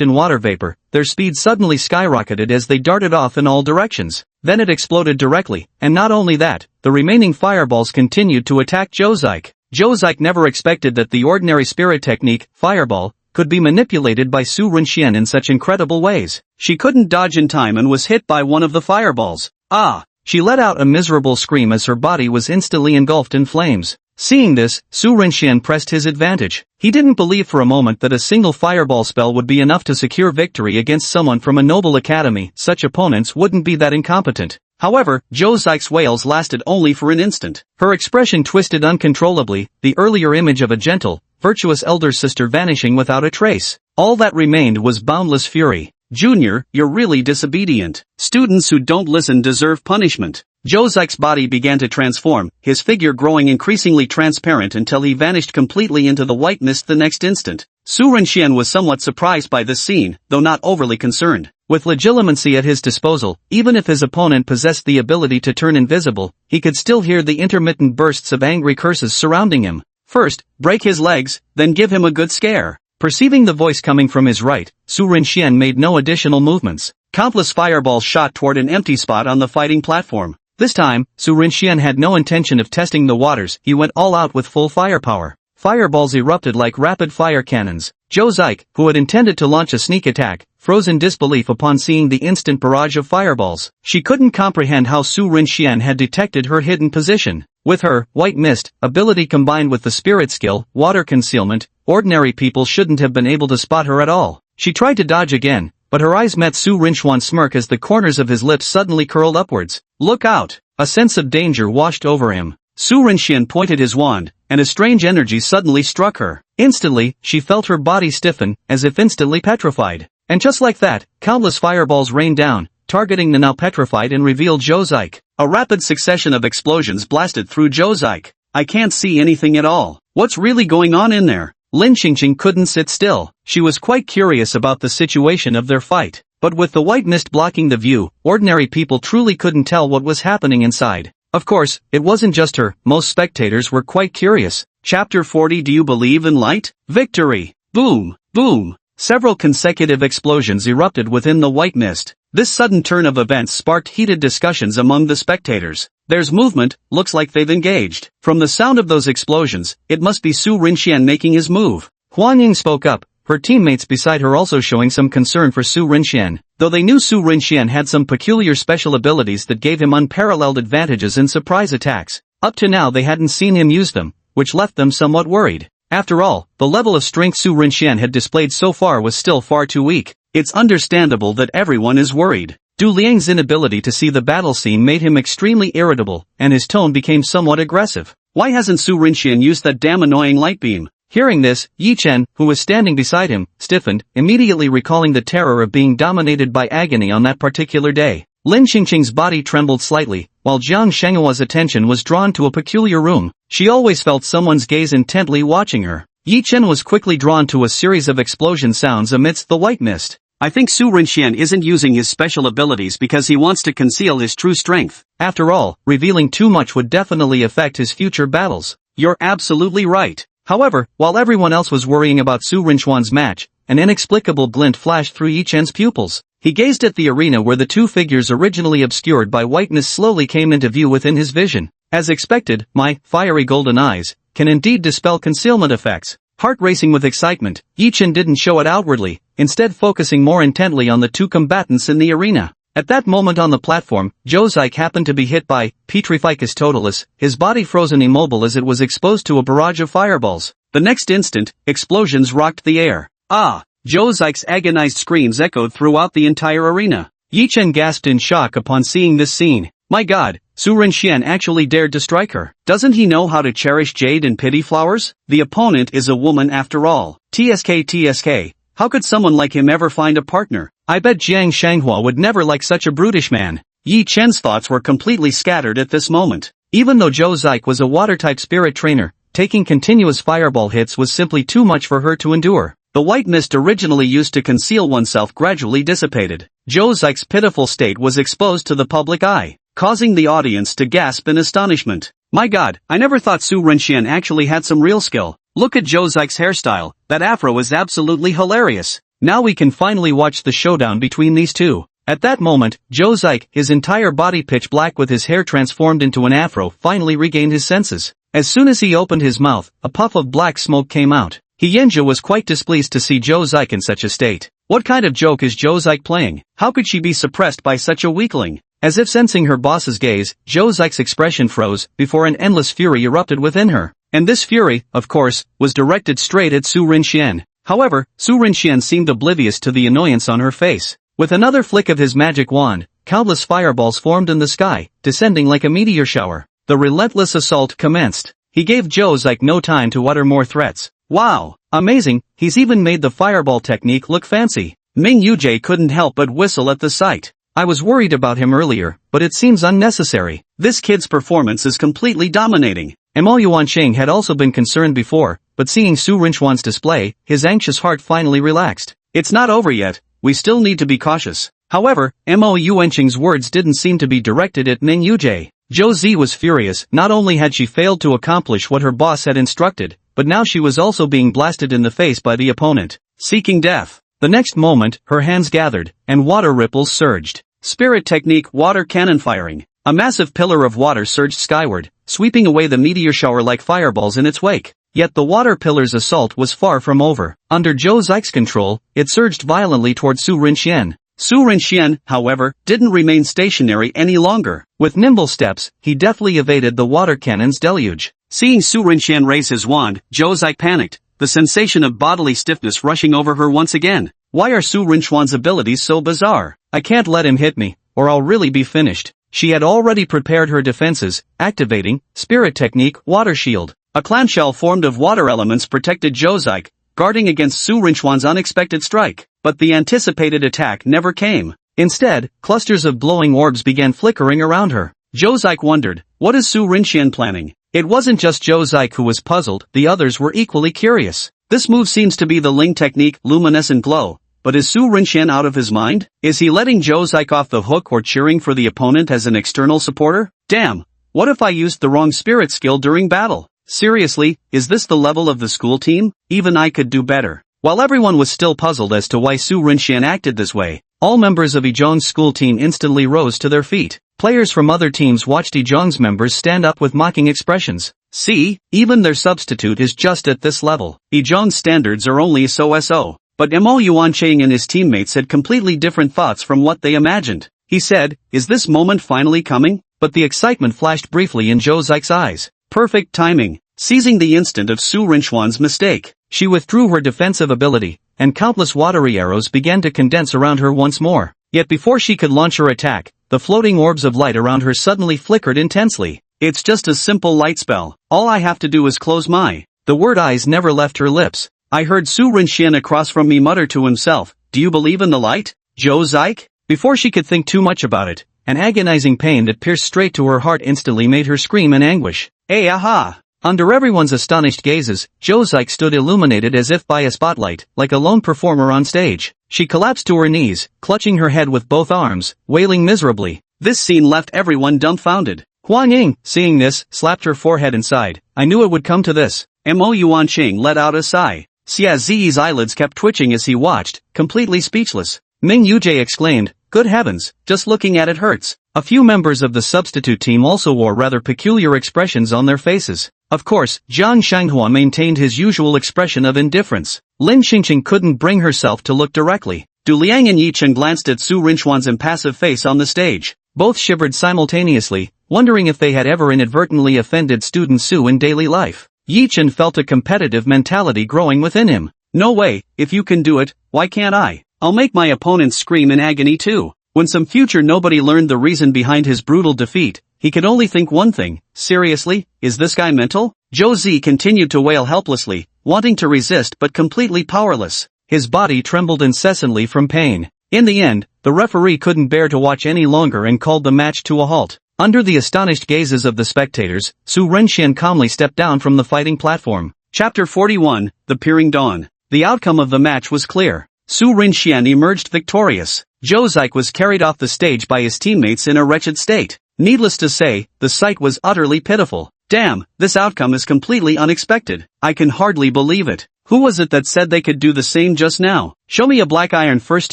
in water vapor, their speed suddenly skyrocketed as they darted off in all directions. Then it exploded directly, and not only that, the remaining fireballs continued to attack Zhou Zik. Zhou Zik never expected that the ordinary spirit technique, fireball, could be manipulated by Su Renxian in such incredible ways. She couldn't dodge in time and was hit by one of the fireballs. Ah! She let out a miserable scream as her body was instantly engulfed in flames. Seeing this, Su Renxian pressed his advantage. He didn't believe for a moment that a single fireball spell would be enough to secure victory against someone from a noble academy. Such opponents wouldn't be that incompetent. However, Zhou Zik's wails lasted only for an instant. Her expression twisted uncontrollably, the earlier image of a gentle, virtuous elder sister vanishing without a trace. All that remained was boundless fury. Junior, you're really disobedient. Students who don't listen deserve punishment. Zhou Zik's body began to transform, his figure growing increasingly transparent until he vanished completely into the white mist the next instant. Su Renxian was somewhat surprised by this scene, though not overly concerned. With legitimacy at his disposal, even if his opponent possessed the ability to turn invisible, he could still hear the intermittent bursts of angry curses surrounding him. First, break his legs, then give him a good scare. Perceiving the voice coming from his right, Su Renxian made no additional movements. Countless fireballs shot toward an empty spot on the fighting platform. This time, Su Renxian had no intention of testing the waters, he went all out with full firepower. Fireballs erupted like rapid fire cannons. Zhou Zik, who had intended to launch a sneak attack, froze in disbelief upon seeing the instant barrage of fireballs. She couldn't comprehend how Su Renxian had detected her hidden position. With her white mist ability combined with the spirit skill, water concealment, ordinary people shouldn't have been able to spot her at all. She tried to dodge again, but her eyes met Su Renchuan's smirk as the corners of his lips suddenly curled upwards. Look out! A sense of danger washed over him. Su Rinxian pointed his wand, and a strange energy suddenly struck her. Instantly, she felt her body stiffen, as if instantly petrified. And just like that, countless fireballs rained down, targeting the now petrified and revealed Josike. A rapid succession of explosions blasted through Josike. I can't see anything at all. What's really going on in there? Lin Qingqing couldn't sit still. She was quite curious about the situation of their fight. But with the white mist blocking the view, ordinary people truly couldn't tell what was happening inside. Of course, it wasn't just her, most spectators were quite curious. Chapter 40. Do you believe in light? Victory! Boom! Boom! Several consecutive explosions erupted within the white mist. This sudden turn of events sparked heated discussions among the spectators. There's movement, looks like they've engaged. From the sound of those explosions, it must be Su Rinxian making his move. Huang Ying spoke up, her teammates beside her also showing some concern for Su Rinxian. Though they knew Su Rinxian had some peculiar special abilities that gave him unparalleled advantages in surprise attacks, up to now they hadn't seen him use them, which left them somewhat worried. After all, the level of strength Su Rinxian had displayed so far was still far too weak. It's understandable that everyone is worried. Du Liang's inability to see the battle scene made him extremely irritable, and his tone became somewhat aggressive. Why hasn't Su Rinxian used that damn annoying light beam? Hearing this, Yi Chen, who was standing beside him, stiffened, immediately recalling the terror of being dominated by agony on that particular day. Lin Qingqing's body trembled slightly, while Jiang Shenghua's attention was drawn to a peculiar room. She always felt someone's gaze intently watching her. Yi Chen was quickly drawn to a series of explosion sounds amidst the white mist. I think Su Rinxian isn't using his special abilities because he wants to conceal his true strength. After all, revealing too much would definitely affect his future battles. You're absolutely right. However, while everyone else was worrying about Su Rinxian's match, an inexplicable glint flashed through Yi Chen's pupils. He gazed at the arena where the two figures originally obscured by white mist slowly came into view within his vision. As expected, my fiery golden eyes can indeed dispel concealment effects. Heart racing with excitement, Yi Chen didn't show it outwardly, instead focusing more intently on the two combatants in the arena. At that moment on the platform, Josike happened to be hit by Petrificus Totalis, his body frozen immobile as it was exposed to a barrage of fireballs. The next instant, explosions rocked the air. Ah! Josike's agonized screams echoed throughout the entire arena. Yi Chen gasped in shock upon seeing this scene. My god, Su Rinxian actually dared to strike her. Doesn't he know how to cherish jade and pity flowers? The opponent is a woman after all. TSK. How could someone like him ever find a partner? I bet Jiang Shanghua would never like such a brutish man. Yi Chen's thoughts were completely scattered at this moment. Even though Josike was a water-type spirit trainer, taking continuous fireball hits was simply too much for her to endure. The white mist originally used to conceal oneself gradually dissipated. Josike's pitiful state was exposed to the public eye, causing the audience to gasp in astonishment. My god, I never thought Su Rinxian actually had some real skill. Look at Josike's hairstyle, that afro is absolutely hilarious. Now we can finally watch the showdown between these two. At that moment, Josike, his entire body pitch black with his hair transformed into an afro, finally regained his senses. As soon as he opened his mouth, a puff of black smoke came out. Hiyenja was quite displeased to see Josike in such a state. What kind of joke is Josike playing? How could she be suppressed by such a weakling? As if sensing her boss's gaze, Josike's expression froze, before an endless fury erupted within her. And this fury, of course, was directed straight at Su Rinxian. However, Su Rinxian seemed oblivious to the annoyance on her face. With another flick of his magic wand, countless fireballs formed in the sky, descending like a meteor shower. The relentless assault commenced. He gave Josike no time to utter more threats. Wow! Amazing, he's even made the fireball technique look fancy. Ming Yujie couldn't help but whistle at the sight. I was worried about him earlier, but it seems unnecessary. This kid's performance is completely dominating. Mo Yuanqing had also been concerned before, but seeing Su Rinxian's display, his anxious heart finally relaxed. It's not over yet, we still need to be cautious. However, Mo Yuanqing's words didn't seem to be directed at Ming Yujie. Zhou Zi was furious. Not only had she failed to accomplish what her boss had instructed, but now she was also being blasted in the face by the opponent, seeking death. The next moment, her hands gathered, and water ripples surged. Spirit technique water cannon firing. A massive pillar of water surged skyward, sweeping away the meteor shower like fireballs in its wake. Yet the water pillar's assault was far from over. Under Josike's control, it surged violently toward Su Rinxian. Su Rinxian, however, didn't remain stationary any longer. With nimble steps, he deftly evaded the water cannon's deluge. Seeing Su Rinxian raise his wand, Josike panicked, the sensation of bodily stiffness rushing over her once again. Why are Su Rinxian's abilities so bizarre? I can't let him hit me, or I'll really be finished. She had already prepared her defenses, activating Spirit Technique Water Shield. A clamshell formed of water elements protected Josike, guarding against Su Rinchuan's unexpected strike. But the anticipated attack never came. Instead, clusters of glowing orbs began flickering around her. Josike wondered, what is Su Rinxian planning? It wasn't just Josike who was puzzled, the others were equally curious. This move seems to be the Ling technique, luminescent glow. But is Su Rinxian out of his mind? Is he letting Josike off the hook or cheering for the opponent as an external supporter? Damn! What if I used the wrong spirit skill during battle? Seriously, is this the level of the school team? Even I could do better. While everyone was still puzzled as to why Su Rinxian acted this way, all members of Ijong's school team instantly rose to their feet. Players from other teams watched Ijong's members stand up with mocking expressions. See, even their substitute is just at this level. Ijong's standards are only so. But Mo Yuancheng and his teammates had completely different thoughts from what they imagined. He said, is this moment finally coming? But the excitement flashed briefly in Josike's eyes. Perfect timing. Seizing the instant of Su Rinchuan's mistake, she withdrew her defensive ability, and countless watery arrows began to condense around her once more. Yet before she could launch her attack, the floating orbs of light around her suddenly flickered intensely. It's just a simple light spell. All I have to do is close my... The word eyes never left her lips. I heard Su Rinxian across from me mutter to himself, do you believe in the light, Josike? Before she could think too much about it, an agonizing pain that pierced straight to her heart instantly made her scream in anguish. Hey aha! Under everyone's astonished gazes, Josike stood illuminated as if by a spotlight, like a lone performer on stage. She collapsed to her knees, clutching her head with both arms, wailing miserably. This scene left everyone dumbfounded. Huang Ying, seeing this, slapped her forehead and sighed. I knew it would come to this. Mo Yuanqing let out a sigh. Xia Ziyi's eyelids kept twitching as he watched, completely speechless. Ming Yujie exclaimed, good heavens, just looking at it hurts. A few members of the substitute team also wore rather peculiar expressions on their faces. Of course, Zhang Shanghua maintained his usual expression of indifference. Lin Xingqing couldn't bring herself to look directly. Du Liang and Yi Chen glanced at Su Rinchuan's impassive face on the stage. Both shivered simultaneously, wondering if they had ever inadvertently offended student Su in daily life. Yi Chen felt a competitive mentality growing within him. No way, if you can do it, why can't I? I'll make my opponents scream in agony too. When some future nobody learned the reason behind his brutal defeat, he could only think one thing, seriously, is this guy mental? Zhou Zi continued to wail helplessly, wanting to resist but completely powerless. His body trembled incessantly from pain. In the end, the referee couldn't bear to watch any longer and called the match to a halt. Under the astonished gazes of the spectators, Su Renxian calmly stepped down from the fighting platform. Chapter 41, The Peering Dawn. The outcome of the match was clear. Su Renxian emerged victorious. Josike was carried off the stage by his teammates in a wretched state. Needless to say, the sight was utterly pitiful. Damn, this outcome is completely unexpected. I can hardly believe it. Who was it that said they could do the same just now? Show me a black iron first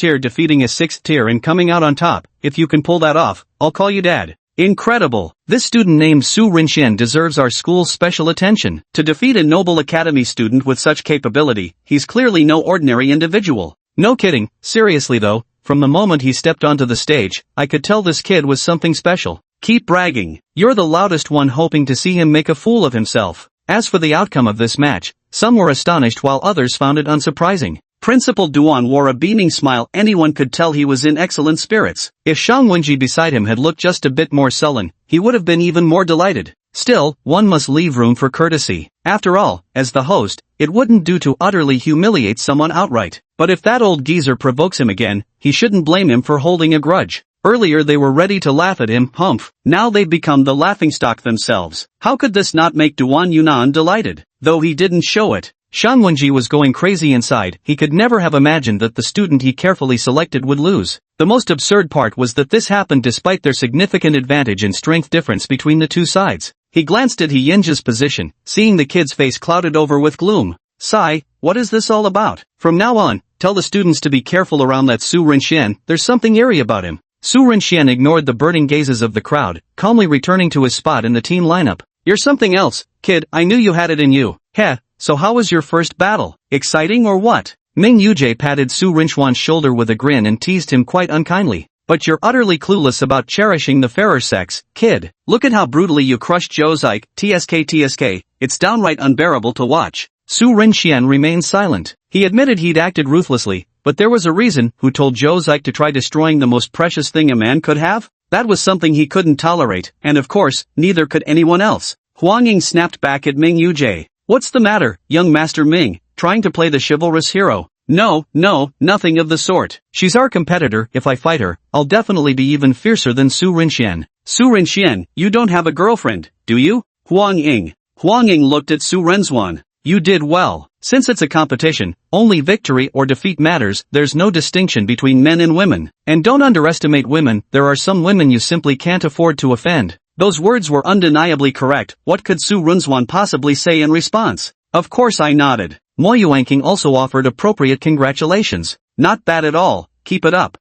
tier defeating a sixth tier and coming out on top. If you can pull that off, I'll call you dad. Incredible! This student named Su Renxian deserves our school's special attention. To defeat a noble academy student with such capability, he's clearly no ordinary individual. No kidding, seriously though, from the moment he stepped onto the stage, I could tell this kid was something special. Keep bragging. You're the loudest one hoping to see him make a fool of himself. As for the outcome of this match, some were astonished while others found it unsurprising. Principal Duan wore a beaming smile. Anyone could tell he was in excellent spirits. If Shang Wenji beside him had looked just a bit more sullen, he would have been even more delighted. Still, one must leave room for courtesy. After all, as the host, it wouldn't do to utterly humiliate someone outright. But if that old geezer provokes him again, he shouldn't blame him for holding a grudge. Earlier they were ready to laugh at him, humph. Now they've become the laughingstock themselves. How could this not make Duan Yunan delighted? Though he didn't show it. Shang Wenji was going crazy inside. He could never have imagined that the student he carefully selected would lose. The most absurd part was that this happened despite their significant advantage in strength difference between the two sides. He glanced at He Yinja's position, seeing the kid's face clouded over with gloom. Sigh, what is this all about? From now on, tell the students to be careful around that Su Renxian. There's something eerie about him. Su Renxian ignored the burning gazes of the crowd, calmly returning to his spot in the team lineup. You're something else, kid. I knew you had it in you. Heh, so how was your first battle? Exciting or what? Ming Yujie patted Su Renchuan's shoulder with a grin and teased him quite unkindly. But you're utterly clueless about cherishing the fairer sex, kid. Look at how brutally you crushed Josike, TSK. It's downright unbearable to watch. Su Renxian remained silent. He admitted he'd acted ruthlessly, but there was a reason. Who told Josike to try destroying the most precious thing a man could have? That was something he couldn't tolerate, and of course, neither could anyone else. Huang Ying snapped back at Ming Yujie. What's the matter, young Master Ming, trying to play the chivalrous hero? No, nothing of the sort. She's our competitor. If I fight her, I'll definitely be even fiercer than Su Rinxian. Su Rinxian, you don't have a girlfriend, do you? Huang Ying. Huang Ying looked at Su Renzuan. You did well. Since it's a competition, only victory or defeat matters. There's no distinction between men and women. And don't underestimate women. There are some women you simply can't afford to offend. Those words were undeniably correct. What could Su Renzuan possibly say in response? Of course I nodded. Mo Yuanqing also offered appropriate congratulations. Not bad at all. Keep it up.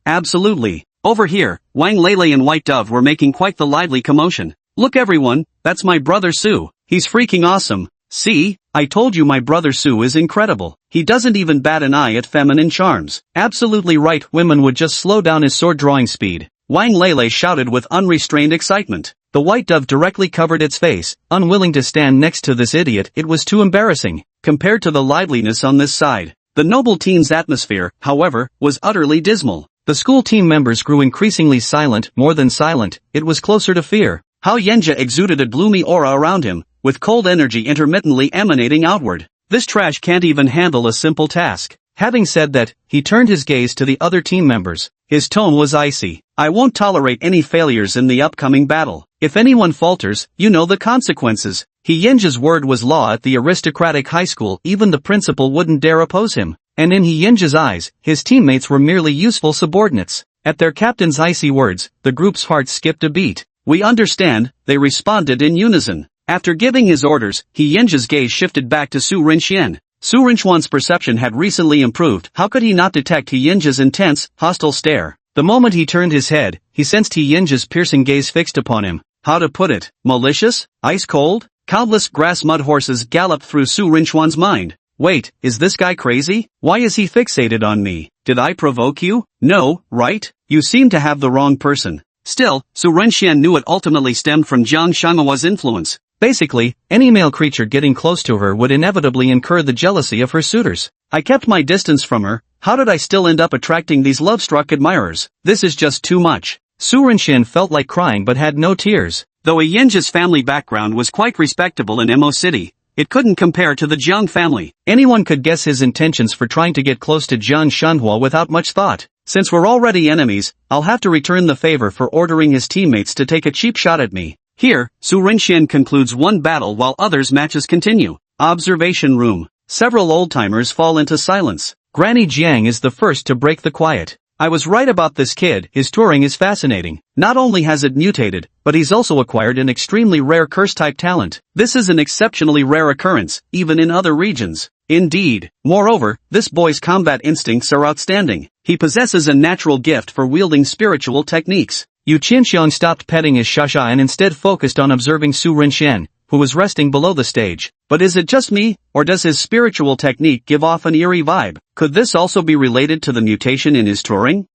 Absolutely. Over here, Wang Lele and White Dove were making quite the lively commotion. Look everyone, that's my brother Su. He's freaking awesome. See, I told you my brother Su is incredible. He doesn't even bat an eye at feminine charms. Absolutely right, women would just slow down his sword drawing speed. Wang Lele shouted with unrestrained excitement. The White Dove directly covered its face, unwilling to stand next to this idiot. It was too embarrassing, compared to the liveliness on this side. The noble team's atmosphere, however, was utterly dismal. The school team members grew increasingly silent, more than silent, it was closer to fear. Hao Yenjia exuded a gloomy aura around him, with cold energy intermittently emanating outward. This trash can't even handle a simple task. Having said that, he turned his gaze to the other team members. His tone was icy. I won't tolerate any failures in the upcoming battle. If anyone falters, you know the consequences. He Yenjia's word was law at the aristocratic high school. Even the principal wouldn't dare oppose him. And in He Yenjia's eyes, his teammates were merely useful subordinates. At their captain's icy words, the group's hearts skipped a beat. We understand, they responded in unison. After giving his orders, He Yenjia's gaze shifted back to Su Rinxian. Su Rinchuan's perception had recently improved. How could he not detect He Yenjia's intense, hostile stare? The moment he turned his head, he sensed He Yenjia's piercing gaze fixed upon him. How to put it? Malicious? Ice cold? Countless grass mud horses galloped through Su Rinchuan's mind. Wait, is this guy crazy? Why is he fixated on me? Did I provoke you? No, right? You seem to have the wrong person. Still, Su Renxian knew it ultimately stemmed from Jiang Shanghua's influence. Basically, any male creature getting close to her would inevitably incur the jealousy of her suitors. I kept my distance from her. How did I still end up attracting these love-struck admirers? This is just too much. Su Renxian felt like crying but had no tears. Though Yenjia's family background was quite respectable in Mo City, it couldn't compare to the Jiang family. Anyone could guess his intentions for trying to get close to Jiang Shanhua without much thought. Since we're already enemies, I'll have to return the favor for ordering his teammates to take a cheap shot at me. Here, Su Renxian concludes one battle while others' matches continue. Observation room. Several old-timers fall into silence. Granny Jiang is the first to break the quiet. I was right about this kid. His touring is fascinating. Not only has it mutated, but he's also acquired an extremely rare curse-type talent. This is an exceptionally rare occurrence, even in other regions. Indeed. Moreover, this boy's combat instincts are outstanding. He possesses a natural gift for wielding spiritual techniques. Yu Qianxiang stopped petting his Shasha and instead focused on observing Su Renxian, who was resting below the stage. But is it just me, or does his spiritual technique give off an eerie vibe? Could this also be related to the mutation in his touring?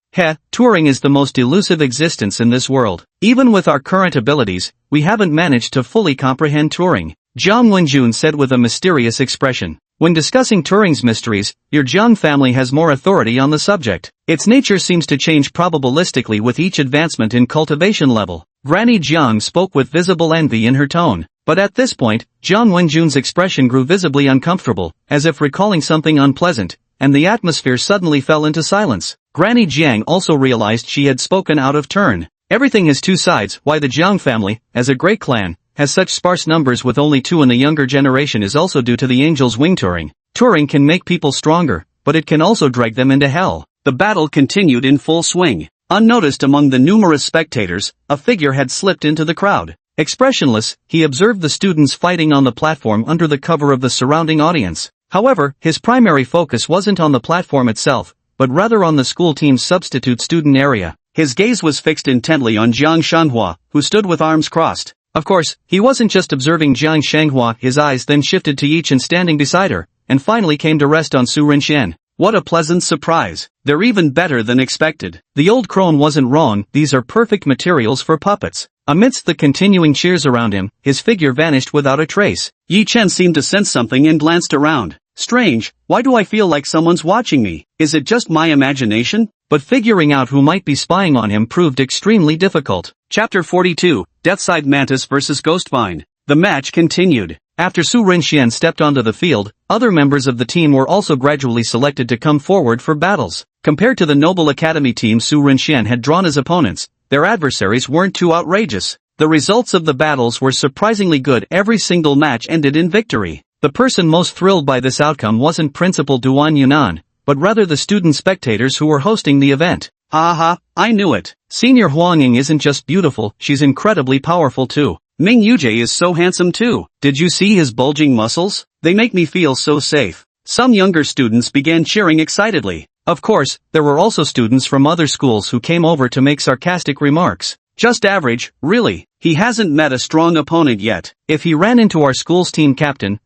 Touring is the most elusive existence in this world. Even with our current abilities, we haven't managed to fully comprehend touring. Jiang Wenjun said with a mysterious expression. When discussing Turing's mysteries, your Jiang family has more authority on the subject. Its nature seems to change probabilistically with each advancement in cultivation level. Granny Jiang spoke with visible envy in her tone. But at this point, Jiang Wenjun's expression grew visibly uncomfortable, as if recalling something unpleasant, and the atmosphere suddenly fell into silence. Granny Jiang also realized she had spoken out of turn. Everything has two sides. Why the Jiang family, as a great clan, has such sparse numbers with only 2 in the younger generation is also due to the Angel's Wing touring. Touring can make people stronger, but it can also drag them into hell. The battle continued in full swing. Unnoticed among the numerous spectators, a figure had slipped into the crowd. Expressionless, he observed the students fighting on the platform under the cover of the surrounding audience. However, his primary focus wasn't on the platform itself, but rather on the school team's substitute student area. His gaze was fixed intently on Jiang Shanhua, who stood with arms crossed. Of course, he wasn't just observing Jiang Shanhua. His eyes then shifted to Yichen standing beside her, and finally came to rest on Su Renxian. What a pleasant surprise. They're even better than expected. The old crone wasn't wrong. These are perfect materials for puppets. Amidst the continuing cheers around him, his figure vanished without a trace. Yi Chen seemed to sense something and glanced around. Strange, why do I feel like someone's watching me? Is it just my imagination? But figuring out who might be spying on him proved extremely difficult. Chapter 42, Deathside Mantis vs. Ghostvine. The match continued. After Su Renxian stepped onto the field, other members of the team were also gradually selected to come forward for battles. Compared to the Noble Academy team Su Renxian had drawn as opponents, their adversaries weren't too outrageous. The results of the battles were surprisingly good. Every single match ended in victory. The person most thrilled by this outcome wasn't Principal Duan Yunan, but rather the student spectators who were hosting the event. Haha, I knew it. Senior Huang Ying isn't just beautiful, she's incredibly powerful too. Ming Yujie is so handsome too. Did you see his bulging muscles? They make me feel so safe. Some younger students began cheering excitedly. Of course, there were also students from other schools who came over to make sarcastic remarks. Just average, really. He hasn't met a strong opponent yet. If he ran into our school's team captain,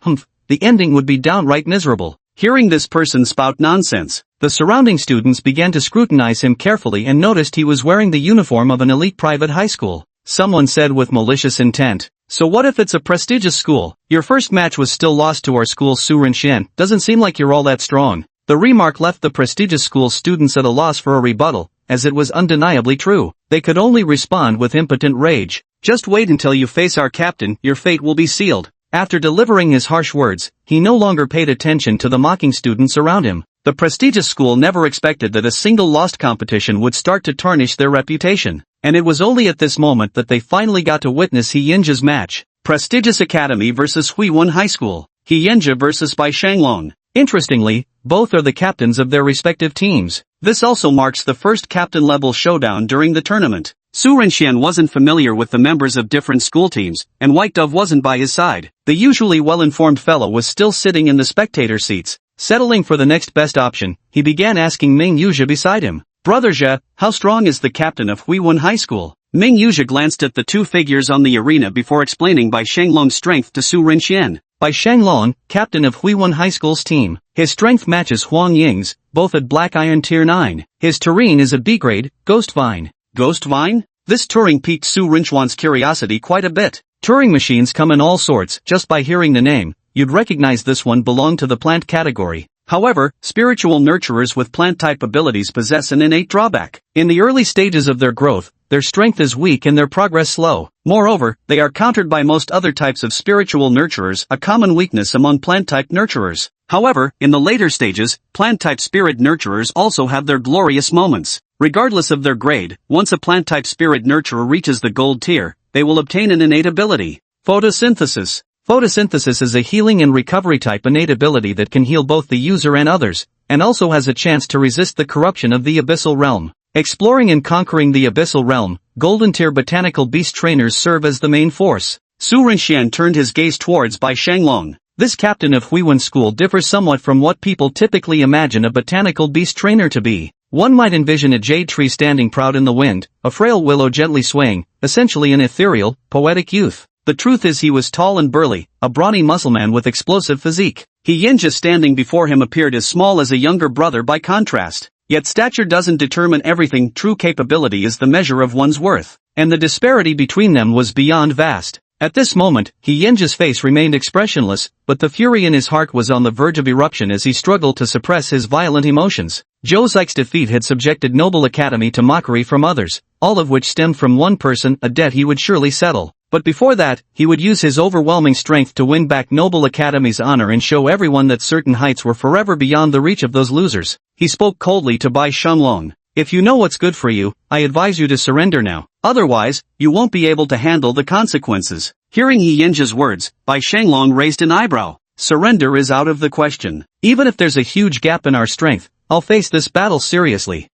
the ending would be downright miserable. Hearing this person spout nonsense, the surrounding students began to scrutinize him carefully and noticed he was wearing the uniform of an elite private high school. Someone said with malicious intent, "So what if it's a prestigious school? Your first match was still lost to our school's Su Renxian. Doesn't seem like you're all that strong." The remark left the prestigious school's students at a loss for a rebuttal, as it was undeniably true. They could only respond with impotent rage. "Just wait until you face our captain, your fate will be sealed." After delivering his harsh words, he no longer paid attention to the mocking students around him. The prestigious school never expected that a single lost competition would start to tarnish their reputation. And it was only at this moment that they finally got to witness He Yinja's match. Prestigious Academy vs. Huiwen High School. He Yinja vs. Bai Shanglong. Interestingly, both are the captains of their respective teams. This also marks the first captain-level showdown during the tournament. Su Renxian wasn't familiar with the members of different school teams, and White Dove wasn't by his side. The usually well-informed fellow was still sitting in the spectator seats. Settling for the next best option, he began asking Ming Yuzhe beside him, "Brother Zhe, how strong is the captain of Huiwen High School?" Ming Yuzhe glanced at the two figures on the arena before explaining Bai Shanglong's strength to Su Renxian. Bai Shanglong, captain of Huiwen High School's team. His strength matches Huang Ying's, both at Black Iron Tier 9. His terrain is a B-grade, Ghostvine. Ghostvine? This Turing piqued Su Renxian's curiosity quite a bit. Turing machines come in all sorts. Just by hearing the name, you'd recognize this one belonged to the plant category. However, spiritual nurturers with plant-type abilities possess an innate drawback. In the early stages of their growth, their strength is weak and their progress slow. Moreover, they are countered by most other types of spiritual nurturers, a common weakness among plant-type nurturers. However, in the later stages, plant-type spirit nurturers also have their glorious moments. Regardless of their grade, once a plant-type spirit nurturer reaches the gold tier, they will obtain an innate ability. Photosynthesis. Photosynthesis is a healing and recovery type innate ability that can heal both the user and others, and also has a chance to resist the corruption of the abyssal realm. Exploring and conquering the abyssal realm, golden tier botanical beast trainers serve as the main force. Su Renxian turned his gaze towards Bai Shanglong. This captain of Huiwen School differs somewhat from what people typically imagine a botanical beast trainer to be. One might envision a jade tree standing proud in the wind, a frail willow gently swaying, essentially an ethereal, poetic youth. The truth is he was tall and burly, a brawny muscleman with explosive physique. He Yinja standing before him appeared as small as a younger brother by contrast. Yet stature doesn't determine everything. True capability is the measure of one's worth. And the disparity between them was beyond vast. At this moment, He Yinja's face remained expressionless, but the fury in his heart was on the verge of eruption as he struggled to suppress his violent emotions. Zhou Zix's defeat had subjected Noble Academy to mockery from others, all of which stemmed from one person, a debt he would surely settle. But before that, he would use his overwhelming strength to win back Noble Academy's honor and show everyone that certain heights were forever beyond the reach of those losers. He spoke coldly to Bai Shanglong. "If you know what's good for you, I advise you to surrender now. Otherwise, you won't be able to handle the consequences." Hearing He Yinja's words, Bai Shanglong raised an eyebrow. "Surrender is out of the question. Even if there's a huge gap in our strength, I'll face this battle seriously."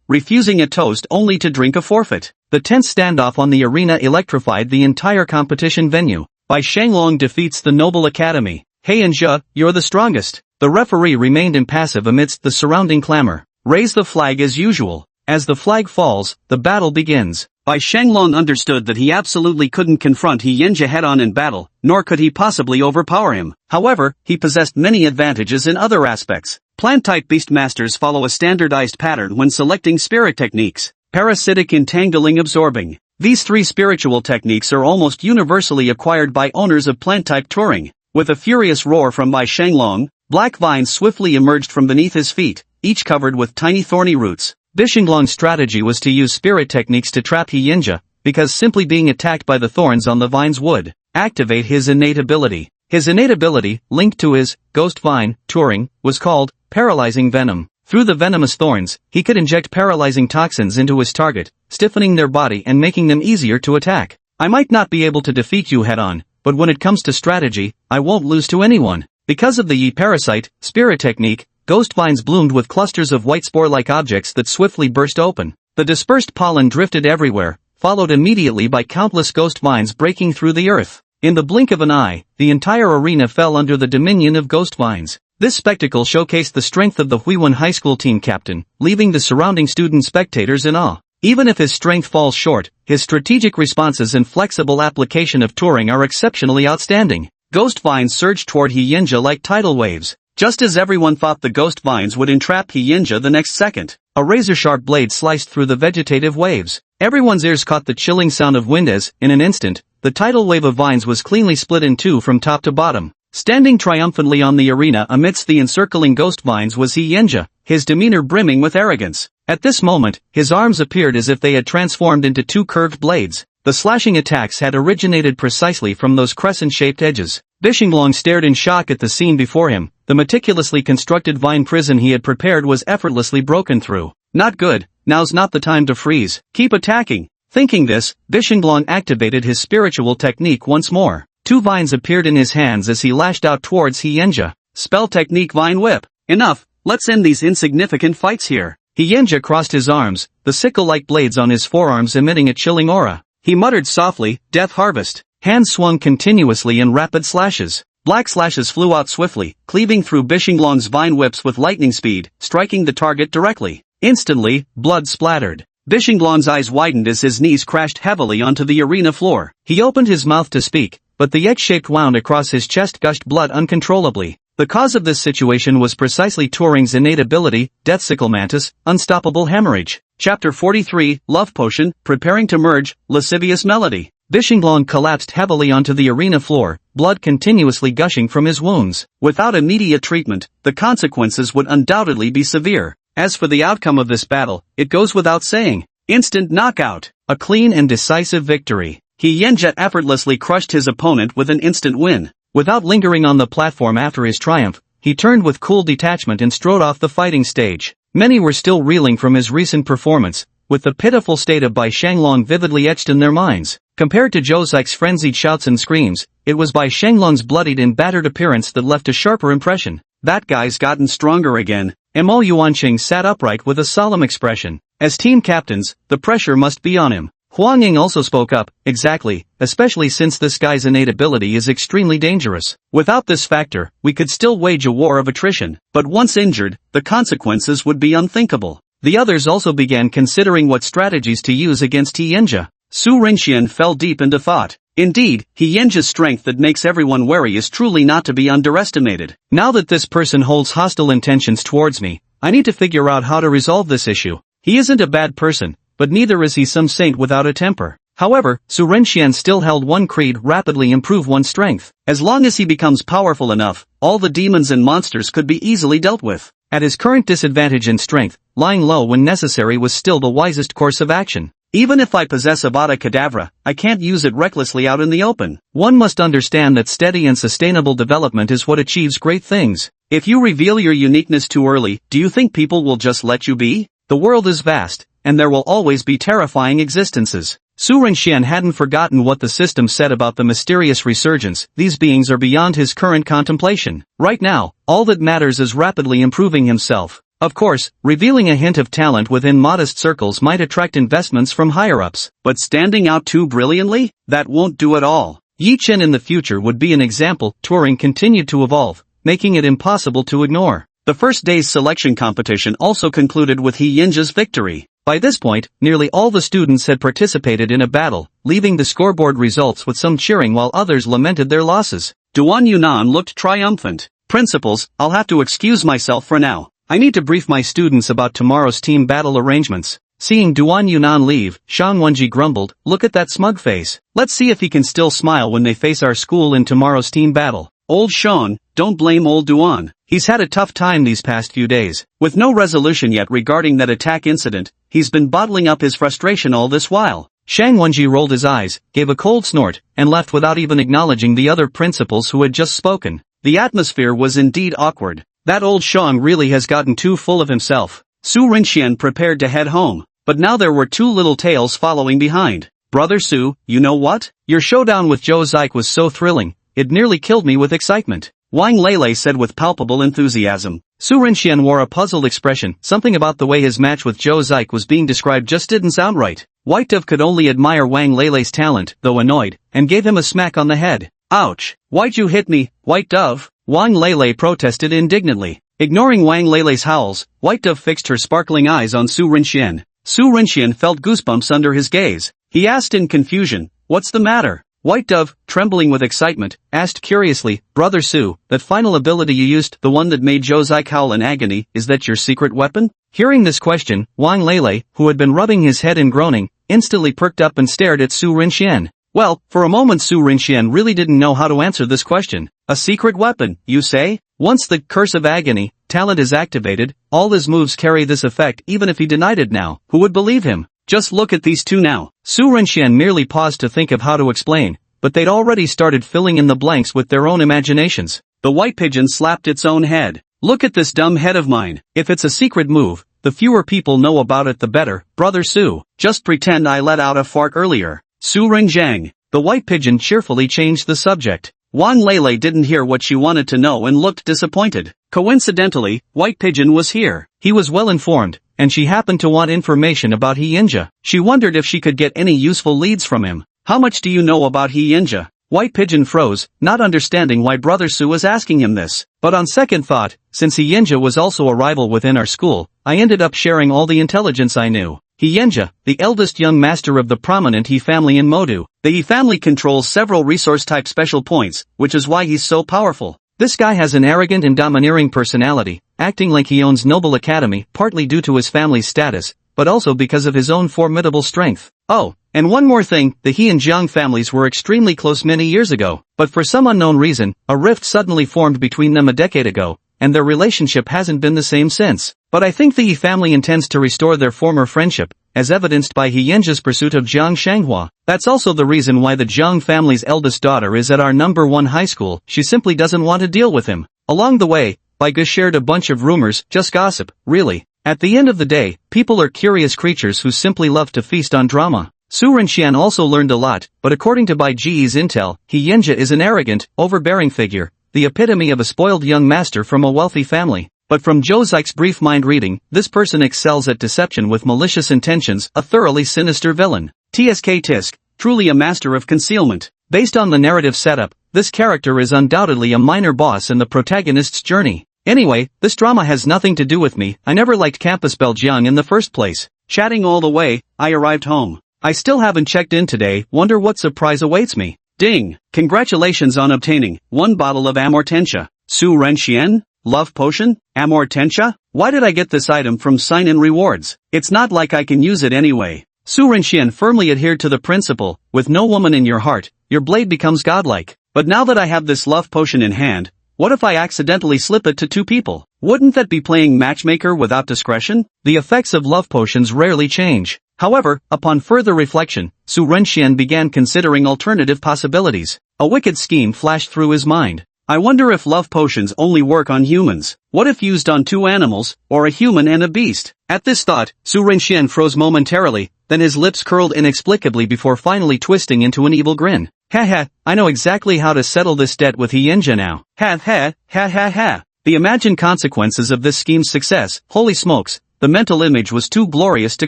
Refusing a toast only to drink a forfeit. The tense standoff on the arena electrified the entire competition venue. Bai Shanglong defeats the Noble Academy. "Hey Yinja, you're the strongest." The referee remained impassive amidst the surrounding clamor. "Raise the flag as usual." As the flag falls, the battle begins. Bai Shanglong understood that he absolutely couldn't confront He Yinja head-on in battle, nor could he possibly overpower him. However, he possessed many advantages in other aspects. Plant-type beastmasters follow a standardized pattern when selecting spirit techniques. Parasitic, entangling, absorbing. These three spiritual techniques are almost universally acquired by owners of plant-type Turing. With a furious roar from Bai Shanglong, Black vines swiftly emerged from beneath his feet, each covered with tiny thorny roots. Bishinglong's strategy was to use spirit techniques to trap Hyinja, because simply being attacked by the thorns on the vines would activate his innate ability. His innate ability, linked to his ghost vine touring, was called paralyzing venom. Through the venomous thorns, he could inject paralyzing toxins into his target, stiffening their body and making them easier to attack. I might not be able to defeat you head-on, but when it comes to strategy, I won't lose to anyone. Because of the Yi parasite spirit technique, ghost vines bloomed with clusters of white spore-like objects that swiftly burst open. The dispersed pollen drifted everywhere, followed immediately by countless ghost vines breaking through the earth. In the blink of an eye, the entire arena fell under the dominion of ghost vines. This spectacle showcased the strength of the Huiwen High School team captain, leaving the surrounding student spectators in awe. Even if his strength falls short, his strategic responses and flexible application of touring are exceptionally outstanding. Ghost vines surged toward Hyinja like tidal waves. Just as everyone thought the ghost vines would entrap Hyinja the next second, a razor-sharp blade sliced through the vegetative waves. Everyone's ears caught the chilling sound of wind as, in an instant, the tidal wave of vines was cleanly split in two from top to bottom. Standing triumphantly on the arena amidst the encircling ghost vines was Hyinja, his demeanor brimming with arrogance. At this moment, his arms appeared as if they had transformed into two curved blades. The slashing attacks had originated precisely from those crescent-shaped edges. Bishinglong stared in shock at the scene before him. The meticulously constructed vine prison he had prepared was effortlessly broken through. Not good, now's not the time to freeze. Keep attacking. Thinking this, Bishinglong activated his spiritual technique once more. Two vines appeared in his hands as he lashed out towards Hyinja. Spell technique Vine Whip. Enough, let's end these insignificant fights here. Hyinja crossed his arms, the sickle-like blades on his forearms emitting a chilling aura. He muttered softly, Death Harvest. Hands swung continuously in rapid slashes. Black slashes flew out swiftly, cleaving through Bishinglong's vine whips with lightning speed, striking the target directly. Instantly, blood splattered. Bishinglong's eyes widened as his knees crashed heavily onto the arena floor. He opened his mouth to speak, but the egg-shaped wound across his chest gushed blood uncontrollably. The cause of this situation was precisely Turing's innate ability, Death Sickle Mantis, Unstoppable Hemorrhage. Chapter 43, Love Potion, Preparing to Merge, Lascivious Melody. Bishinglong collapsed heavily onto the arena floor, blood continuously gushing from his wounds. Without immediate treatment, the consequences would undoubtedly be severe. As for the outcome of this battle, it goes without saying. Instant knockout. A clean and decisive victory. Hyinja effortlessly crushed his opponent with an instant win. Without lingering on the platform after his triumph, he turned with cool detachment and strode off the fighting stage. Many were still reeling from his recent performance, with the pitiful state of Bai Shanglong vividly etched in their minds. Compared to Zhou Zix's frenzied shouts and screams, it was Bai Shanglong's bloodied and battered appearance that left a sharper impression. That guy's gotten stronger again. Mo Yuanqing sat upright with a solemn expression. As team captains, the pressure must be on him. Huang Ying also spoke up, exactly, especially since this guy's innate ability is extremely dangerous. Without this factor, we could still wage a war of attrition, but once injured, the consequences would be unthinkable. The others also began considering what strategies to use against Hyinja. Su Rinxian fell deep into thought. Indeed, Hyinja's strength that makes everyone wary is truly not to be underestimated. Now that this person holds hostile intentions towards me, I need to figure out how to resolve this issue. He isn't a bad person, but neither is he some saint without a temper. However, Su Renxian still held one creed: rapidly improve one's strength. As long as he becomes powerful enough, all the demons and monsters could be easily dealt with. At his current disadvantage in strength, lying low when necessary was still the wisest course of action. Even if I possess Avada Kedavra, I can't use it recklessly out in the open. One must understand that steady and sustainable development is what achieves great things. If you reveal your uniqueness too early, do you think people will just let you be? The world is vast, and there will always be terrifying existences. Su Renxian hadn't forgotten what the system said about the mysterious resurgence. These beings are beyond his current contemplation. Right now, all that matters is rapidly improving himself. Of course, revealing a hint of talent within modest circles might attract investments from higher-ups, but standing out too brilliantly? That won't do at all. Yi Chen in the future would be an example. Turing continued to evolve, making it impossible to ignore. The first day's selection competition also concluded with Hyinja's victory. By this point, nearly all the students had participated in a battle, leaving the scoreboard results with some cheering while others lamented their losses. Duan Yunan looked triumphant. Principals, I'll have to excuse myself for now. I need to brief my students about tomorrow's team battle arrangements. Seeing Duan Yunan leave, Shang Wenji grumbled, look at that smug face. Let's see if he can still smile when they face our school in tomorrow's team battle. Old Sean, don't blame old Duan. He's had a tough time these past few days. With no resolution yet regarding that attack incident, he's been bottling up his frustration all this while. Shang Wenji rolled his eyes, gave a cold snort, and left without even acknowledging the other principals who had just spoken. The atmosphere was indeed awkward. That old Shang really has gotten too full of himself. Su Rinxian prepared to head home, but now there were two little tails following behind. Brother Su, you know what? Your showdown with Zhou Zik was so thrilling, it nearly killed me with excitement. Wang Lele said with palpable enthusiasm. Su Rinxian wore a puzzled expression. Something about the way his match with Zhou Zik was being described just didn't sound right. White Dove could only admire Wang Lele's talent, though annoyed, and gave him a smack on the head. Ouch! Why'd you hit me, White Dove? Wang Lele protested indignantly. Ignoring Wang Lele's howls, White Dove fixed her sparkling eyes on Su Rinxian. Su Rinxian felt goosebumps under his gaze. He asked in confusion, "What's the matter?" White Dove, trembling with excitement, asked curiously, "Brother Su, that final ability you used, the one that made Zhou Zik howl in agony, is that your secret weapon?" Hearing this question, Wang Lele, who had been rubbing his head and groaning, instantly perked up and stared at Su Rinxian. Well, for a moment Su Rinxian really didn't know how to answer this question. A secret weapon, you say? Once the Curse of Agony talent is activated, all his moves carry this effect even if he denied it now. Who would believe him? Just look at these two now. Su Rinxian merely paused to think of how to explain, but they'd already started filling in the blanks with their own imaginations. The white pigeon slapped its own head. Look at this dumb head of mine. If it's a secret move, the fewer people know about it the better. Brother Su, just pretend I let out a fart earlier. Su Rinjiang. The white pigeon cheerfully changed the subject. Wang Lele didn't hear what she wanted to know and looked disappointed. Coincidentally, White Pigeon was here. He was well informed, and she happened to want information about He Yinja. She wondered if she could get any useful leads from him. How much do you know about He Yinja? White Pigeon froze, not understanding why Brother Su was asking him this. But on second thought, since He Yinja was also a rival within our school, I ended up sharing all the intelligence I knew. He Yinja, the eldest young master of the prominent He family in Modu. The He family controls several resource-type special points, which is why he's so powerful. This guy has an arrogant and domineering personality, acting like he owns Noble Academy, partly due to his family's status, but also because of his own formidable strength. Oh, and one more thing, the He and Jiang families were extremely close many years ago, but for some unknown reason, a rift suddenly formed between them a decade ago, and their relationship hasn't been the same since. But I think the He family intends to restore their former friendship, as evidenced by He Yinja's pursuit of Jiang Shanghua. That's also the reason why the Jiang family's eldest daughter is at our #1 high school. She simply doesn't want to deal with him. Along the way, Bai Ge shared a bunch of rumors, just gossip, really. At the end of the day, people are curious creatures who simply love to feast on drama. Su Rinxian also learned a lot, but according to Bai Ji's intel, He Yinja is an arrogant, overbearing figure, the epitome of a spoiled young master from a wealthy family. But from Zhou Zik's brief mind reading, this person excels at deception with malicious intentions, a thoroughly sinister villain. TSK Tisk, truly a master of concealment. Based on the narrative setup, this character is undoubtedly a minor boss in the protagonist's journey. Anyway, this drama has nothing to do with me. I never liked Campus Belgiang in the first place. Chatting all the way, I arrived home. I still haven't checked in today, wonder what surprise awaits me. Ding! Congratulations on obtaining 1 bottle of Amortentia. Su Renxian? Love potion? Amortentia? Why did I get this item from sign-in rewards? It's not like I can use it anyway. Su Renxian firmly adhered to the principle, with no woman in your heart, your blade becomes godlike. But now that I have this love potion in hand, what if I accidentally slip it to 2 people? Wouldn't that be playing matchmaker without discretion? The effects of love potions rarely change. However, upon further reflection, Su Renxian began considering alternative possibilities. A wicked scheme flashed through his mind. I wonder if love potions only work on humans. What if used on 2 animals, or a human and a beast? At this thought, Su Renxian froze momentarily, then his lips curled inexplicably before finally twisting into an evil grin. Ha ha, I know exactly how to settle this debt with He Yinja now. Ha ha, ha ha ha. The imagined consequences of this scheme's success, holy smokes, the mental image was too glorious to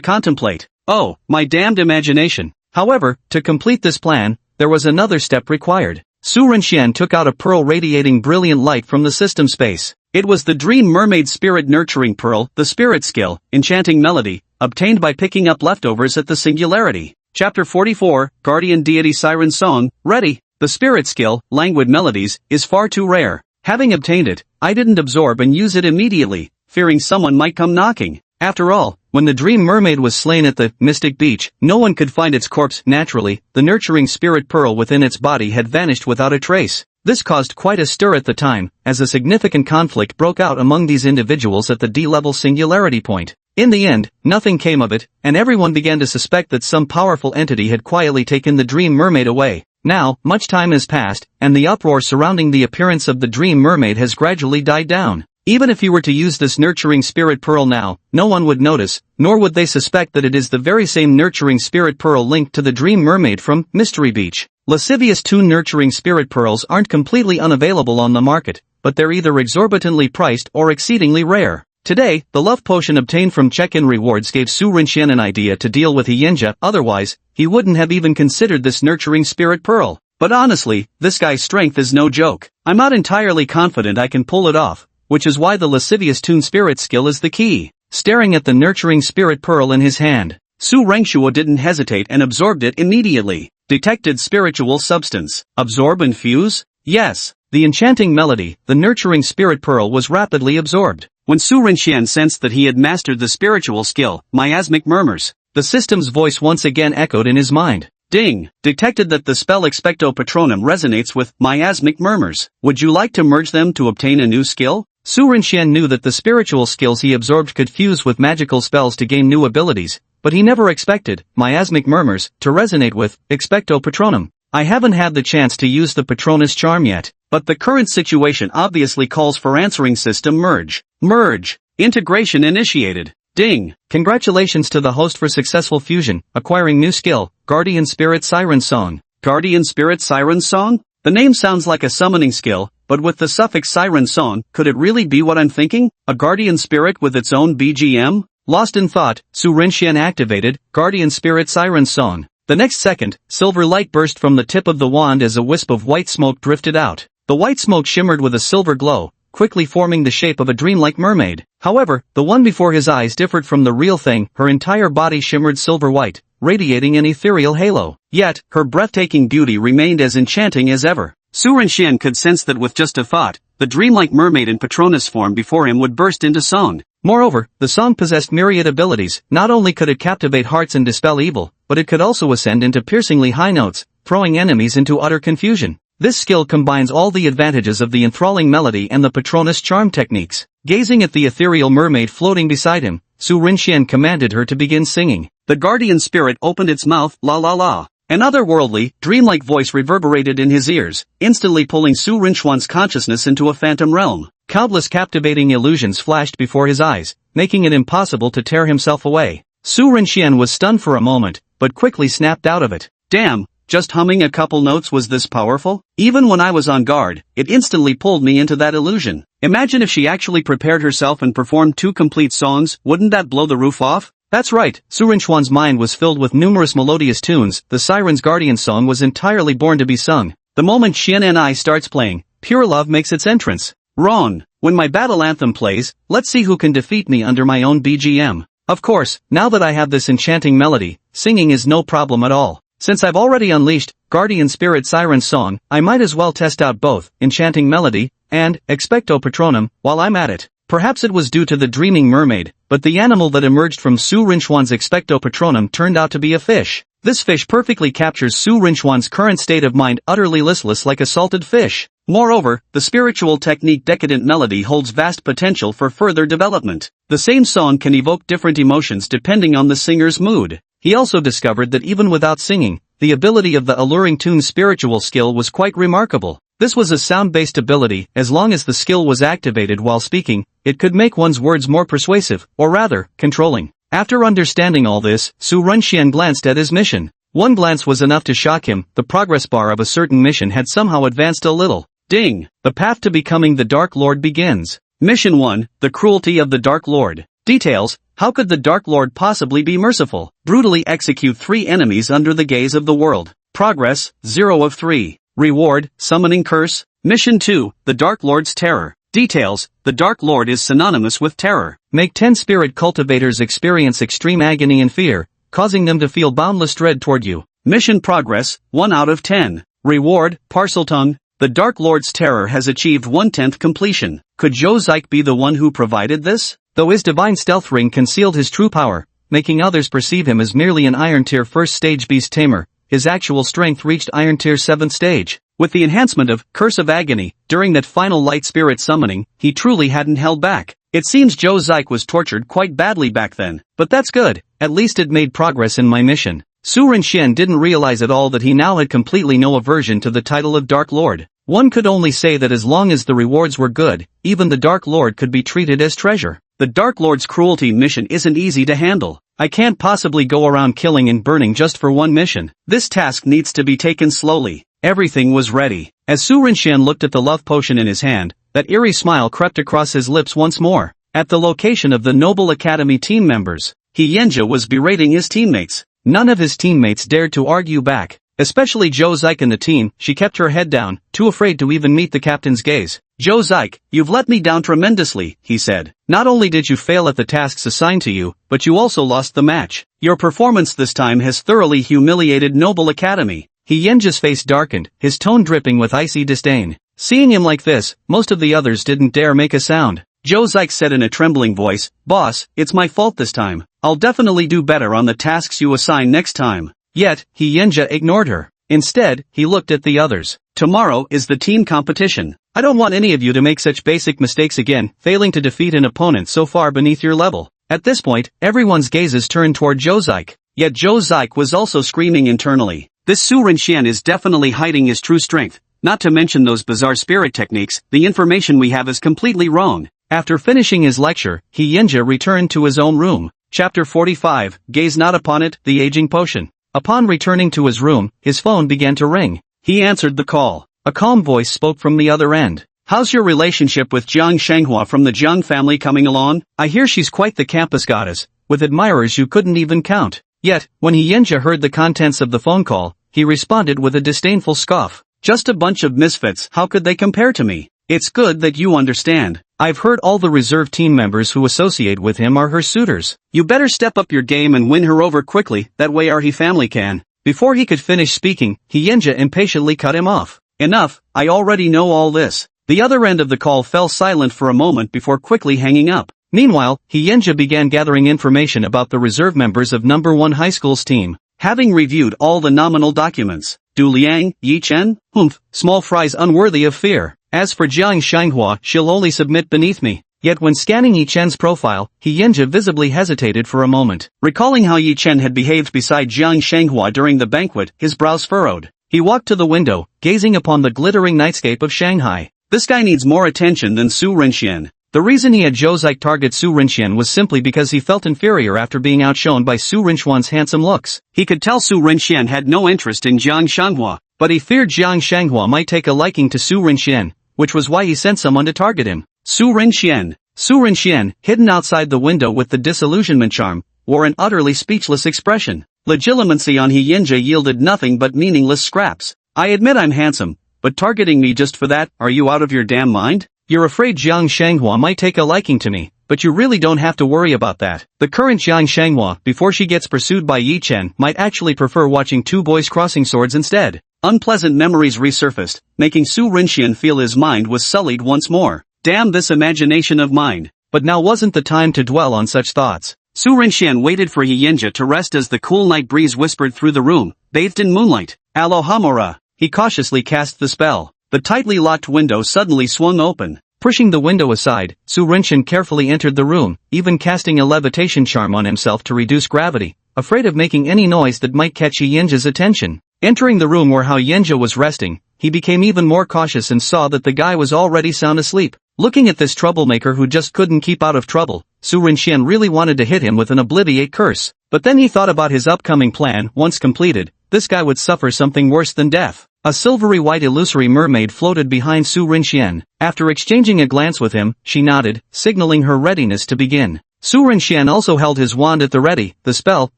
contemplate. Oh, my damned imagination. However, to complete this plan, there was another step required. Su Renxian took out a pearl radiating brilliant light from the system space. It was the Dream Mermaid Spirit Nurturing Pearl, the Spirit Skill, Enchanting Melody, obtained by picking up leftovers at the Singularity. Chapter 44, Guardian Deity Siren Song, ready. The Spirit Skill, Languid Melodies, is far too rare. Having obtained it, I didn't absorb and use it immediately, fearing someone might come knocking. After all, When the dream mermaid was slain at the mystic beach, no one could find its corpse. Naturally, the nurturing spirit pearl within its body had vanished without a trace. This caused quite a stir at the time, as a significant conflict broke out among these individuals at the D-level singularity point. In the end, nothing came of it, and everyone began to suspect that some powerful entity had quietly taken the dream mermaid away. Now, much time has passed, and the uproar surrounding the appearance of the dream mermaid has gradually died down. Even if you were to use this nurturing spirit pearl now, no one would notice, nor would they suspect that it is the very same nurturing spirit pearl linked to the dream mermaid from Mystery Beach. Lascivious tune nurturing spirit pearls aren't completely unavailable on the market, but they're either exorbitantly priced or exceedingly rare. Today, the love potion obtained from check-in rewards gave Su Rinxian an idea to deal with Hyinja, otherwise, he wouldn't have even considered this nurturing spirit pearl. But honestly, this guy's strength is no joke. I'm not entirely confident I can pull it off, which is why the lascivious tune spirit skill is the key. Staring at the nurturing spirit pearl in his hand, Su Rengshua didn't hesitate and absorbed it immediately. Detected spiritual substance. Absorb and fuse? Yes. The enchanting melody, the nurturing spirit pearl was rapidly absorbed. When Su Rinxian sensed that he had mastered the spiritual skill, miasmic murmurs. The system's voice once again echoed in his mind. Ding! Detected that the spell Expecto Patronum resonates with miasmic murmurs. Would you like to merge them to obtain a new skill? Su Rinxian knew that the spiritual skills he absorbed could fuse with magical spells to gain new abilities, but he never expected miasmic murmurs to resonate with Expecto Patronum. I haven't had the chance to use the Patronus charm yet, but the current situation obviously calls for answering system merge. Merge. Integration initiated. Ding! Congratulations to the host for successful fusion, acquiring new skill, Guardian Spirit Siren Song. Guardian Spirit Siren Song? The name sounds like a summoning skill, but with the suffix Siren Song, could it really be what I'm thinking? A guardian spirit with its own BGM? Lost in thought, Su Rinxian activated Guardian Spirit Siren Song. The next second, silver light burst from the tip of the wand as a wisp of white smoke drifted out. The white smoke shimmered with a silver glow, quickly forming the shape of a dreamlike mermaid. However, the one before his eyes differed from the real thing. Her entire body shimmered silver white, radiating an ethereal halo. Yet, her breathtaking beauty remained as enchanting as ever. Su Rinxian could sense that with just a thought, the dreamlike mermaid in Patronus form before him would burst into song. Moreover, the song possessed myriad abilities. Not only could it captivate hearts and dispel evil, but it could also ascend into piercingly high notes, throwing enemies into utter confusion. This skill combines all the advantages of the enthralling melody and the Patronus charm techniques. Gazing at the ethereal mermaid floating beside him, Su Rinxian commanded her to begin singing. The guardian spirit opened its mouth, la la la. An otherworldly, dreamlike voice reverberated in his ears, instantly pulling Su Rinxian's consciousness into a phantom realm. Countless captivating illusions flashed before his eyes, making it impossible to tear himself away. Su Rinxian was stunned for a moment, but quickly snapped out of it. Damn! Just humming a couple notes was this powerful? Even when I was on guard, it instantly pulled me into that illusion. Imagine if she actually prepared herself and performed 2 complete songs, wouldn't that blow the roof off? That's right, Su Rinxian's mind was filled with numerous melodious tunes. The Siren's Guardian song was entirely born to be sung. The moment Xian and I starts playing, pure love makes its entrance. Wrong. When my battle anthem plays, let's see who can defeat me under my own BGM. Of course, now that I have this enchanting melody, singing is no problem at all. Since I've already unleashed Guardian Spirit Siren Song, I might as well test out both enchanting melody and Expecto Patronum while I'm at it. Perhaps it was due to the dreaming mermaid, but the animal that emerged from Su Rinxian's Expecto Patronum turned out to be a fish. This fish perfectly captures Su Rinxian's current state of mind, utterly listless like a salted fish. Moreover, the spiritual technique Decadent Melody holds vast potential for further development. The same song can evoke different emotions depending on the singer's mood. He also discovered that even without singing, the ability of the alluring tune's spiritual skill was quite remarkable. This was a sound-based ability. As long as the skill was activated while speaking, it could make one's words more persuasive, or rather, controlling. After understanding all this, Su Rinxian glanced at his mission. One glance was enough to shock him. The progress bar of a certain mission had somehow advanced a little. Ding! The path to becoming the Dark Lord begins. Mission 1, The Cruelty of the Dark Lord. Details: how could the Dark Lord possibly be merciful? Brutally execute 3 enemies under the gaze of the world. Progress, 0 of 3. Reward, Summoning Curse. Mission 2, The Dark Lord's Terror. Details: the Dark Lord is synonymous with terror. Make 10 spirit cultivators experience extreme agony and fear, causing them to feel boundless dread toward you. Mission progress, 1 out of 10. Reward, Parseltongue. The Dark Lord's terror has achieved 1/10 completion. Could Zhou Zik be the one who provided this? though his divine stealth ring concealed his true power, making others perceive him as merely an Iron Tier 1st stage beast tamer. His actual strength reached Iron Tier 7th stage. With the enhancement of Curse of Agony, during that final light spirit summoning, he truly hadn't held back. It seems Joe Zyke was tortured quite badly back then. But that's good, at least it made progress in my mission. Su Rinxian didn't realize at all that he now had completely no aversion to the title of Dark Lord. One could only say that as long as the rewards were good, even the Dark Lord could be treated as treasure. The Dark Lord's cruelty mission isn't easy to handle. I can't possibly go around killing and burning just for one mission. This task needs to be taken slowly. Everything was ready. As Su Rinxian looked at the love potion in his hand, that eerie smile crept across his lips once more. At the location of the Noble Academy team members, He Yenja was berating his teammates. None of his teammates dared to argue back, especially Joe Zyke and the team. She kept her head down, too afraid to even meet the captain's gaze. Joe Zyke, you've let me down tremendously, he said. Not only did you fail at the tasks assigned to you, but you also lost the match. Your performance this time has thoroughly humiliated Noble Academy. He Yenja's face darkened, his tone dripping with icy disdain. Seeing him like this, most of the others didn't dare make a sound. Joe Zyke said in a trembling voice, "Boss, it's my fault this time. I'll definitely do better on the tasks you assign next time." Yet, He Yenja ignored her. Instead, he looked at the others. Tomorrow is the team competition. I don't want any of you to make such basic mistakes again, failing to defeat an opponent so far beneath your level. At this point, everyone's gazes turned toward Joe Zyke. Yet Joe Zyke was also screaming internally. This Su Rinxian is definitely hiding his true strength. Not to mention those bizarre spirit techniques, the information we have is completely wrong. After finishing his lecture, He Yenja returned to his own room. Chapter 45, Gaze Not Upon It, the Aging Potion. Upon returning to his room, his phone began to ring. He answered the call. A calm voice spoke from the other end. "How's your relationship with Jiang Shanghua from the Jiang family coming along? I hear she's quite the campus goddess, with admirers you couldn't even count." Yet, when He Yenja heard the contents of the phone call, he responded with a disdainful scoff. "Just a bunch of misfits, how could they compare to me? It's good that you understand. I've heard all the reserve team members who associate with him are her suitors. You better step up your game and win her over quickly, that way our He family can." Before he could finish speaking, He Yenja impatiently cut him off. "Enough, I already know all this." The other end of the call fell silent for a moment before quickly hanging up. Meanwhile, He Yenja began gathering information about the reserve members of number 1 high school's team. Having reviewed all the nominal documents, Du Liang, Yi Chen, humph, small fries unworthy of fear. As for Jiang Shanghua, she'll only submit beneath me. Yet when scanning Yi Chen's profile, He Yenja visibly hesitated for a moment. Recalling how Yi Chen had behaved beside Jiang Shanghua during the banquet, his brows furrowed. He walked to the window, gazing upon the glittering nightscape of Shanghai. This guy needs more attention than Su Rinxian. The reason he had Joe Zyke target Su Rinxian was simply because he felt inferior after being outshone by Su Rinxian's handsome looks. He could tell Su Rinxian had no interest in Jiang Shanghua, but he feared Jiang Shanghua might take a liking to Su Rinxian, which was why he sent someone to target him. Su Rinxian, hidden outside the window with the disillusionment charm, wore an utterly speechless expression. Legitimacy on He Yenja yielded nothing but meaningless scraps. "I admit I'm handsome, but targeting me just for that, are you out of your damn mind? You're afraid Jiang Shanghua might take a liking to me, but you really don't have to worry about that. The current Jiang Shanghua, before she gets pursued by Yi Chen, might actually prefer watching two boys crossing swords instead." Unpleasant memories resurfaced, making Su Rinxian feel his mind was sullied once more. Damn this imagination of mine. But now wasn't the time to dwell on such thoughts. Su Rinxian waited for He Yenja to rest as the cool night breeze whispered through the room, bathed in moonlight. "Alohomora." He cautiously cast the spell. The tightly locked window suddenly swung open. Pushing the window aside, Su Rinxian carefully entered the room, even casting a levitation charm on himself to reduce gravity, afraid of making any noise that might catch He Yenja's attention. Entering the room where He Yenja was resting, he became even more cautious and saw that the guy was already sound asleep. Looking at this troublemaker who just couldn't keep out of trouble, Su Rinxian really wanted to hit him with an obliviate curse. But then he thought about his upcoming plan. Once completed, this guy would suffer something worse than death. A silvery white illusory mermaid floated behind Su Rinxian. After exchanging a glance with him, she nodded, signaling her readiness to begin. Su Rinxian also held his wand at the ready, the spell,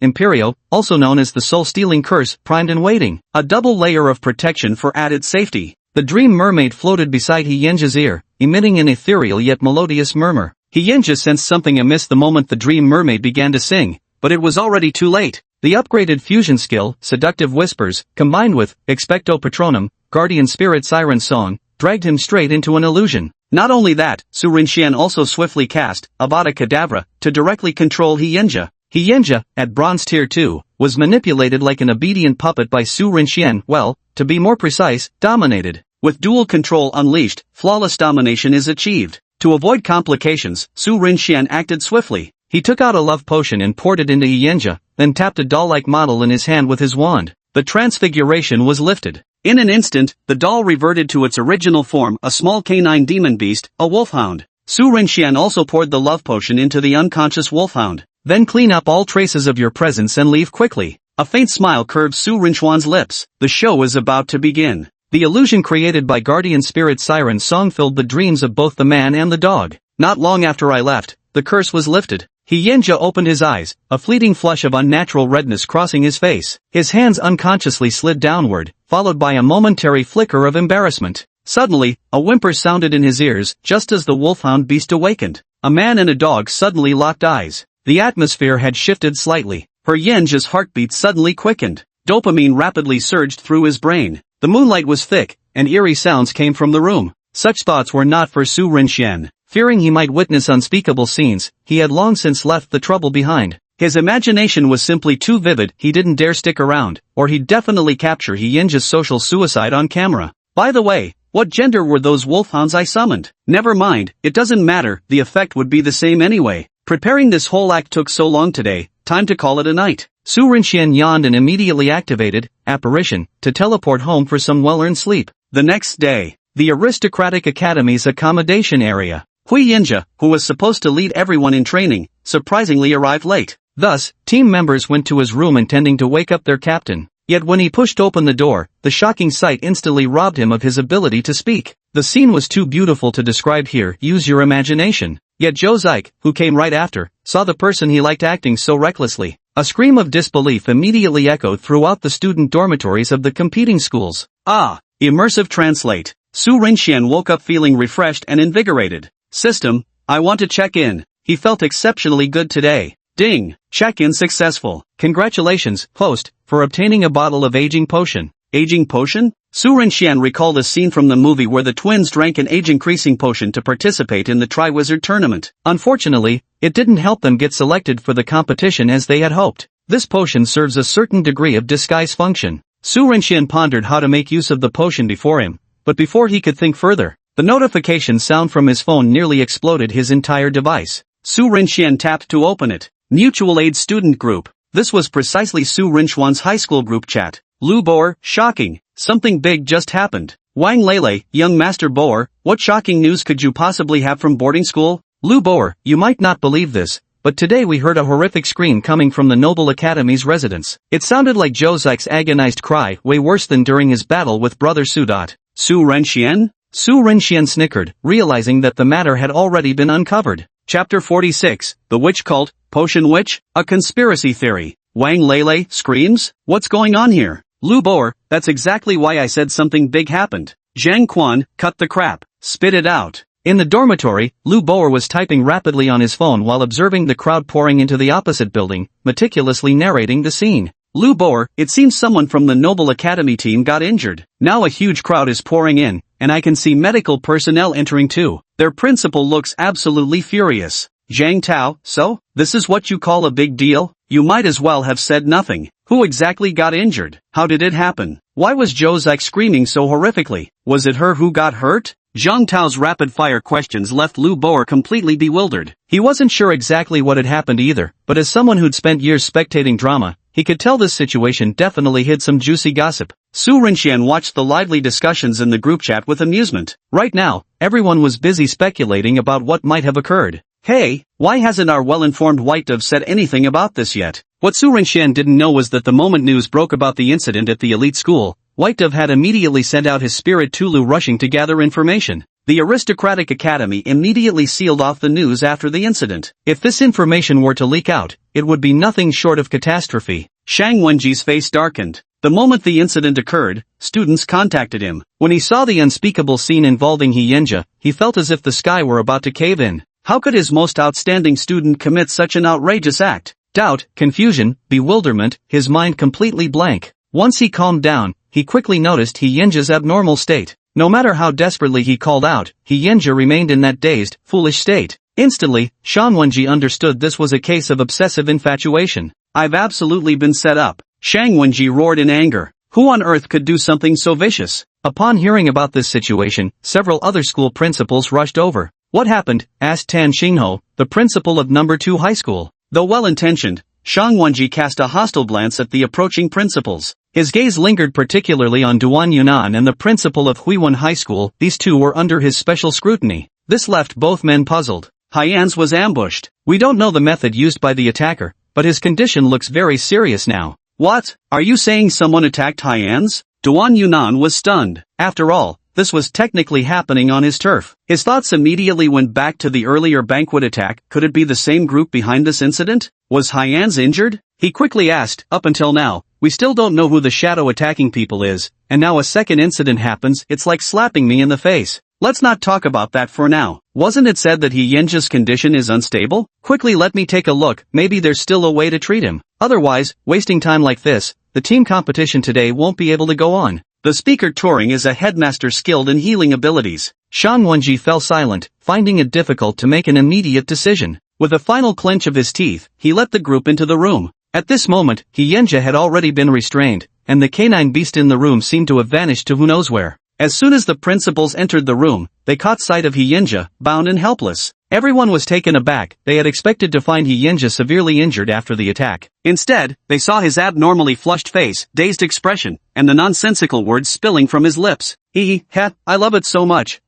Imperio, also known as the soul-stealing curse, primed and waiting. A double layer of protection for added safety. The dream mermaid floated beside He Yenja's ear, emitting an ethereal yet melodious murmur. He Yenja sensed something amiss the moment the dream mermaid began to sing, but it was already too late. The upgraded fusion skill, Seductive Whispers, combined with Expecto Patronum, Guardian Spirit Siren Song, dragged him straight into an illusion. Not only that, Su Rinxian also swiftly cast Avada Kedavra to directly control Hyinja. Hyinja, at Bronze Tier 2, was manipulated like an obedient puppet by Su Rinxian, well, to be more precise, dominated. With dual control unleashed, flawless domination is achieved. To avoid complications, Su Rinxian acted swiftly. He took out a love potion and poured it into Hyinja, then tapped a doll-like model in his hand with his wand. The transfiguration was lifted. In an instant, the doll reverted to its original form, a small canine demon beast, a wolfhound. Su Rinxian also poured the love potion into the unconscious wolfhound. Then clean up all traces of your presence and leave quickly. A faint smile curved Su Rinchuan's lips. The show is about to begin. The illusion created by Guardian Spirit Siren's song filled the dreams of both the man and the dog. Not long after I left, the curse was lifted. Hyinja opened his eyes, a fleeting flush of unnatural redness crossing his face. His hands unconsciously slid downward, followed by a momentary flicker of embarrassment. Suddenly, a whimper sounded in his ears, just as the wolfhound beast awakened. A man and a dog suddenly locked eyes. The atmosphere had shifted slightly. Hyinja's heartbeat suddenly quickened. Dopamine rapidly surged through his brain. The moonlight was thick, and eerie sounds came from the room. Such thoughts were not for Su Rinxian. Fearing he might witness unspeakable scenes, he had long since left the trouble behind. His imagination was simply too vivid. He didn't dare stick around, or he'd definitely capture Hyinja's social suicide on camera. By the way, what gender were those wolfhounds I summoned? Never mind, it doesn't matter, the effect would be the same anyway. Preparing this whole act took so long today, time to call it a night. Su Rinxian yawned and immediately activated Apparition to teleport home for some well-earned sleep. The next day, the Aristocratic Academy's accommodation area. Hyinja, who was supposed to lead everyone in training, surprisingly arrived late. Thus, team members went to his room intending to wake up their captain. Yet when he pushed open the door, the shocking sight instantly robbed him of his ability to speak. The scene was too beautiful to describe here, use your imagination. Yet Joe Zyke, who came right after, saw the person he liked acting so recklessly. A scream of disbelief immediately echoed throughout the student dormitories of the competing schools. Ah! Immersive translate. Su Rinxian woke up feeling refreshed and invigorated. System, I want to check in. He felt exceptionally good today. Ding! Check-in successful. Congratulations, host, for obtaining a bottle of aging potion. Aging potion? Su Rinxian recalled a scene from the movie where the twins drank an age-increasing potion to participate in the Tri-Wizard tournament. Unfortunately, it didn't help them get selected for the competition as they had hoped. This potion serves a certain degree of disguise function. Su Rinxian pondered how to make use of the potion before him, but before he could think further, the notification sound from his phone nearly exploded his entire device. Su Rinxian tapped to open it. Mutual Aid Student Group. This was precisely Su Rinchuan's high school group chat. Lu Boer, shocking. Something big just happened. Wang Lele, young Master Boer, what shocking news could you possibly have from boarding school? Lu Boer, you might not believe this, but today we heard a horrific scream coming from the Noble Academy's residence. It sounded like Joe Zyke's agonized cry, way worse than during his battle with Brother Su. Su Rinxian? Su Rinxian snickered, realizing that the matter had already been uncovered. Chapter 46, The Witch Cult, Potion Witch, a conspiracy theory. Wang Lele screams? What's going on here? Lu Boer, that's exactly why I said something big happened. Zhang Quan, cut the crap. Spit it out. In the dormitory, Lu Boer was typing rapidly on his phone while observing the crowd pouring into the opposite building, meticulously narrating the scene. Lu Boer, it seems someone from the Noble Academy team got injured. Now a huge crowd is pouring in, and I can see medical personnel entering too. Their principal looks absolutely furious. Zhang Tao, so? This is what you call a big deal? You might as well have said nothing. Who exactly got injured? How did it happen? Why was Joe Zyke screaming so horrifically? Was it her who got hurt? Zhang Tao's rapid-fire questions left Lu Boer completely bewildered. He wasn't sure exactly what had happened either, but as someone who'd spent years spectating drama, he could tell this situation definitely hid some juicy gossip. Su Rinxian watched the lively discussions in the group chat with amusement. Right now, everyone was busy speculating about what might have occurred. Hey, why hasn't our well-informed White Dove said anything about this yet? What Su Rinxian didn't know was that the moment news broke about the incident at the elite school, White Dove had immediately sent out his spirit Tulu rushing to gather information. The Aristocratic Academy immediately sealed off the news after the incident. If this information were to leak out, it would be nothing short of catastrophe. Shang Wenji's face darkened. The moment the incident occurred, students contacted him. When he saw the unspeakable scene involving Hyinja, he felt as if the sky were about to cave in. How could his most outstanding student commit such an outrageous act? Doubt, confusion, bewilderment, his mind completely blank. Once he calmed down, he quickly noticed Hyinja's abnormal state. No matter how desperately he called out, Hyunja remained in that dazed, foolish state. Instantly, Shang Wenji understood this was a case of obsessive infatuation. I've absolutely been set up. Shang Wenji roared in anger. Who on earth could do something so vicious? Upon hearing about this situation, several other school principals rushed over. What happened? Asked Tan Xingho, the principal of number 2 high school. Though well-intentioned, Shang Wenji cast a hostile glance at the approaching principals. His gaze lingered particularly on Duan Yunan and the principal of Huiwen High School. These two were under his special scrutiny. This left both men puzzled. Hyan's was ambushed. We don't know the method used by the attacker, but his condition looks very serious now. What? Are you saying someone attacked Hyan's? Duan Yunan was stunned. After all, this was technically happening on his turf. His thoughts immediately went back to the earlier banquet attack. Could it be the same group behind this incident? Was Hyan's injured? He quickly asked. Up until now, we still don't know who the shadow attacking people is, and now a second incident happens. It's like slapping me in the face. Let's not talk about that for now. Wasn't it said that Hyunja's condition is unstable? Quickly let me take a look, maybe there's still a way to treat him. Otherwise, wasting time like this, the team competition today won't be able to go on. The speaker touring is a headmaster skilled in healing abilities. Shang Wenji fell silent, finding it difficult to make an immediate decision. With a final clench of his teeth, he let the group into the room. At this moment, Hyunja had already been restrained, and the canine beast in the room seemed to have vanished to who knows where. As soon as the principals entered the room, they caught sight of Hyunja, bound and helpless. Everyone was taken aback. They had expected to find Hyunja severely injured after the attack. Instead, they saw his abnormally flushed face, dazed expression, and the nonsensical words spilling from his lips. Hee, I love it so much.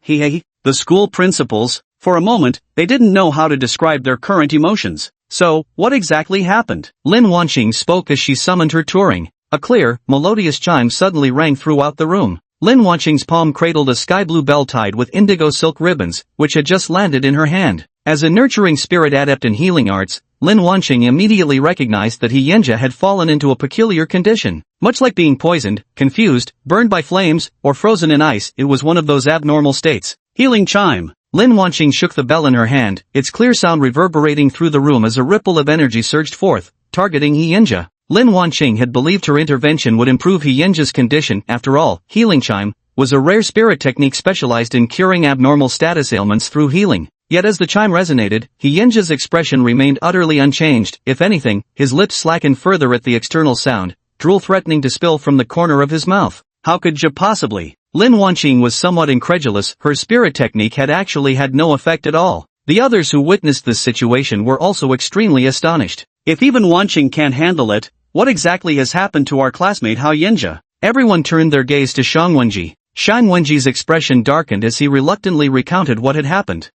He. The school principals, for a moment, they didn't know how to describe their current emotions. So, what exactly happened? Lin Wanqing spoke as she summoned her touring. A clear, melodious chime suddenly rang throughout the room. Lin Wanqing's palm cradled a sky-blue bell tied with indigo silk ribbons, which had just landed in her hand. As a nurturing spirit adept in healing arts, Lin Wanqing immediately recognized that Hyunja had fallen into a peculiar condition. Much like being poisoned, confused, burned by flames, or frozen in ice, it was one of those abnormal states. Healing chime. Lin Wanqing shook the bell in her hand, its clear sound reverberating through the room as a ripple of energy surged forth, targeting Hyunja. Lin Wanqing had believed her intervention would improve Hyunja's condition. After all, healing chime was a rare spirit technique specialized in curing abnormal status ailments through healing. Yet as the chime resonated, Hyunja's expression remained utterly unchanged. If anything, his lips slackened further at the external sound, drool threatening to spill from the corner of his mouth. How could you possibly? Lin Wanqing was somewhat incredulous. Her spirit technique had actually had no effect at all. The others who witnessed this situation were also extremely astonished. If even Wanqing can't handle it, what exactly has happened to our classmate Hyunja? Everyone turned their gaze to Shang Wenji. Shang Wenji's expression darkened as he reluctantly recounted what had happened.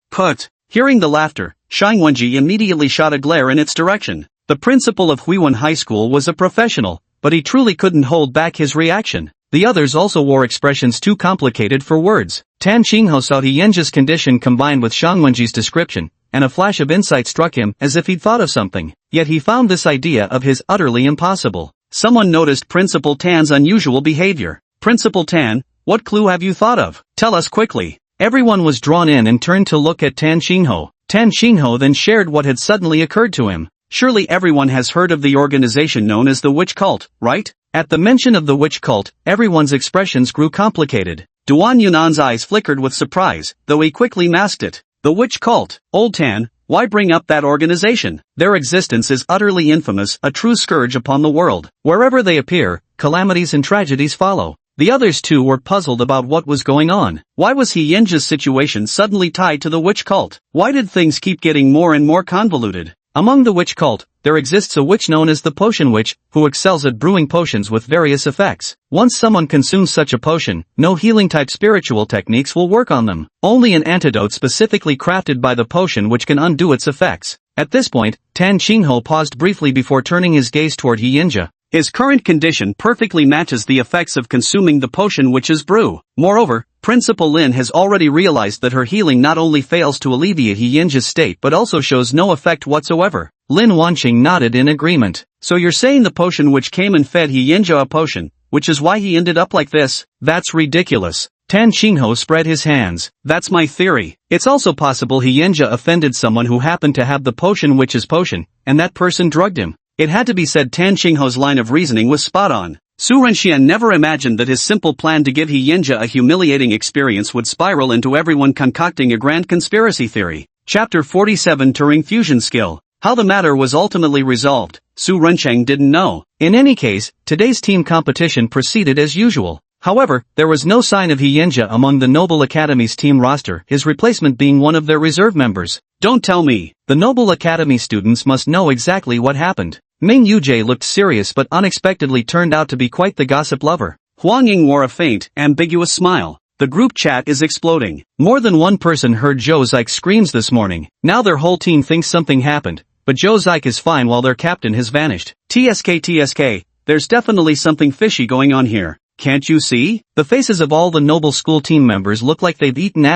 Hearing the laughter, Shang Wenji immediately shot a glare in its direction. The principal of Huiwen High School was a professional, but he truly couldn't hold back his reaction. The others also wore expressions too complicated for words. Tan Xingho saw Hyunja's condition combined with Shang Wenji's description, and a flash of insight struck him as if he'd thought of something. Yet he found this idea of his utterly impossible. Someone noticed Principal Tan's unusual behavior. Principal Tan, what clue have you thought of? Tell us quickly. Everyone was drawn in and turned to look at Tan Xingho. Tan Xingho then shared what had suddenly occurred to him. Surely everyone has heard of the organization known as the witch cult, right? At the mention of the witch cult, everyone's expressions grew complicated. Duan Yunan's eyes flickered with surprise, though he quickly masked it. The witch cult. Old Tan, why bring up that organization? Their existence is utterly infamous, a true scourge upon the world. Wherever they appear, calamities and tragedies follow. The others too were puzzled about what was going on. Why was Hyunja's situation suddenly tied to the witch cult? Why did things keep getting more and more convoluted? Among the witch cult, there exists a witch known as the Potion Witch, who excels at brewing potions with various effects. Once someone consumes such a potion, no healing-type spiritual techniques will work on them. Only an antidote specifically crafted by the potion which can undo its effects. At this point, Tan Xingho paused briefly before turning his gaze toward Hyunja. His current condition perfectly matches the effects of consuming the potion witch's brew. Moreover, Principal Lin has already realized that her healing not only fails to alleviate Hyunja's state but also shows no effect whatsoever. Lin Wanqing nodded in agreement. So you're saying the potion which came and fed Hyunja a potion, which is why he ended up like this? That's ridiculous. Tan Xingho spread his hands. That's my theory. It's also possible Hyunja offended someone who happened to have the potion witch's potion, and that person drugged him. It had to be said Tan Xingho's line of reasoning was spot on. Su Renxian never imagined that his simple plan to give Hyinja a humiliating experience would spiral into everyone concocting a grand conspiracy theory. Chapter 47 Turing Fusion Skill. How the matter was ultimately resolved, Su Renqiang didn't know. In any case, today's team competition proceeded as usual. However, there was no sign of Hyinja among the Noble Academy's team roster, his replacement being one of their reserve members. Don't tell me. The Noble Academy students must know exactly what happened. Ming Yujie looked serious but unexpectedly turned out to be quite the gossip lover. Huang Ying wore a faint, ambiguous smile. The group chat is exploding. More than one person heard Zhou Zike screams this morning. Now their whole team thinks something happened, but Zhou Zike is fine while their captain has vanished. TSK, there's definitely something fishy going on here. Can't you see? The faces of all the Noble School team members look like they've eaten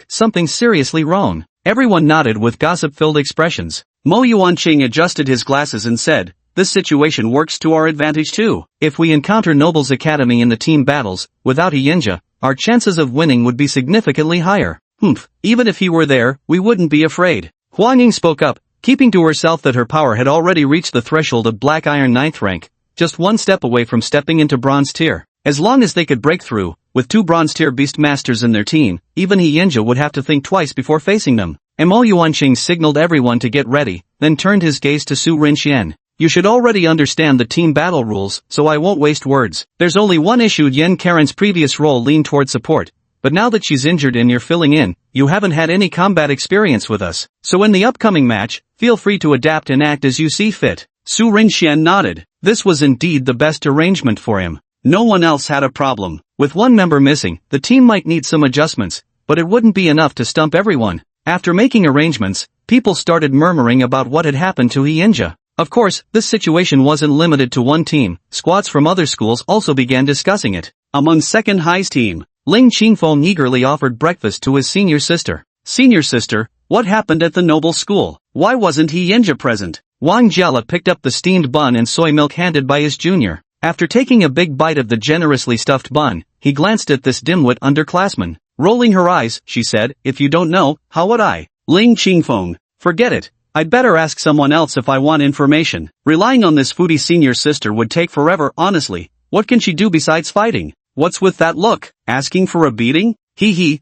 something seriously wrong. Everyone nodded with gossip-filled expressions. Mo Yuanqing adjusted his glasses and said, this situation works to our advantage too. If we encounter Noble's Academy in the team battles, without Hyinja, our chances of winning would be significantly higher. Even if he were there, we wouldn't be afraid. Huang Ying spoke up, keeping to herself that her power had already reached the threshold of Black Iron 9th rank, just one step away from stepping into Bronze Tier. As long as they could break through, with 2 Bronze Tier Beastmasters in their team, even Hyinja would have to think twice before facing them. Mo Yuanqing signaled everyone to get ready, then turned his gaze to Su Renxian. You should already understand the team battle rules, so I won't waste words. There's only one issue. Yen Karen's previous role leaned toward support, but now that she's injured and you're filling in, you haven't had any combat experience with us. So in the upcoming match, feel free to adapt and act as you see fit. Su Renxian nodded. This was indeed the best arrangement for him. No one else had a problem. With one member missing, the team might need some adjustments, but it wouldn't be enough to stump everyone. After making arrangements, people started murmuring about what had happened to Hyinja. Of course, this situation wasn't limited to one team. Squads from other schools also began discussing it. Among Second High's team, Ling Qingfeng eagerly offered breakfast to his senior sister. Senior sister, what happened at the Noble School? Why wasn't Hyinja present? Wang Jiala picked up the steamed bun and soy milk handed by his junior. After taking a big bite of the generously stuffed bun, he glanced at this dimwit underclassman. Rolling her eyes, she said, if you don't know, how would I? Ling Qingfeng, forget it. I'd better ask someone else if I want information. Relying on this foodie senior sister would take forever. Honestly, what can she do besides fighting? What's with that look? Asking for a beating?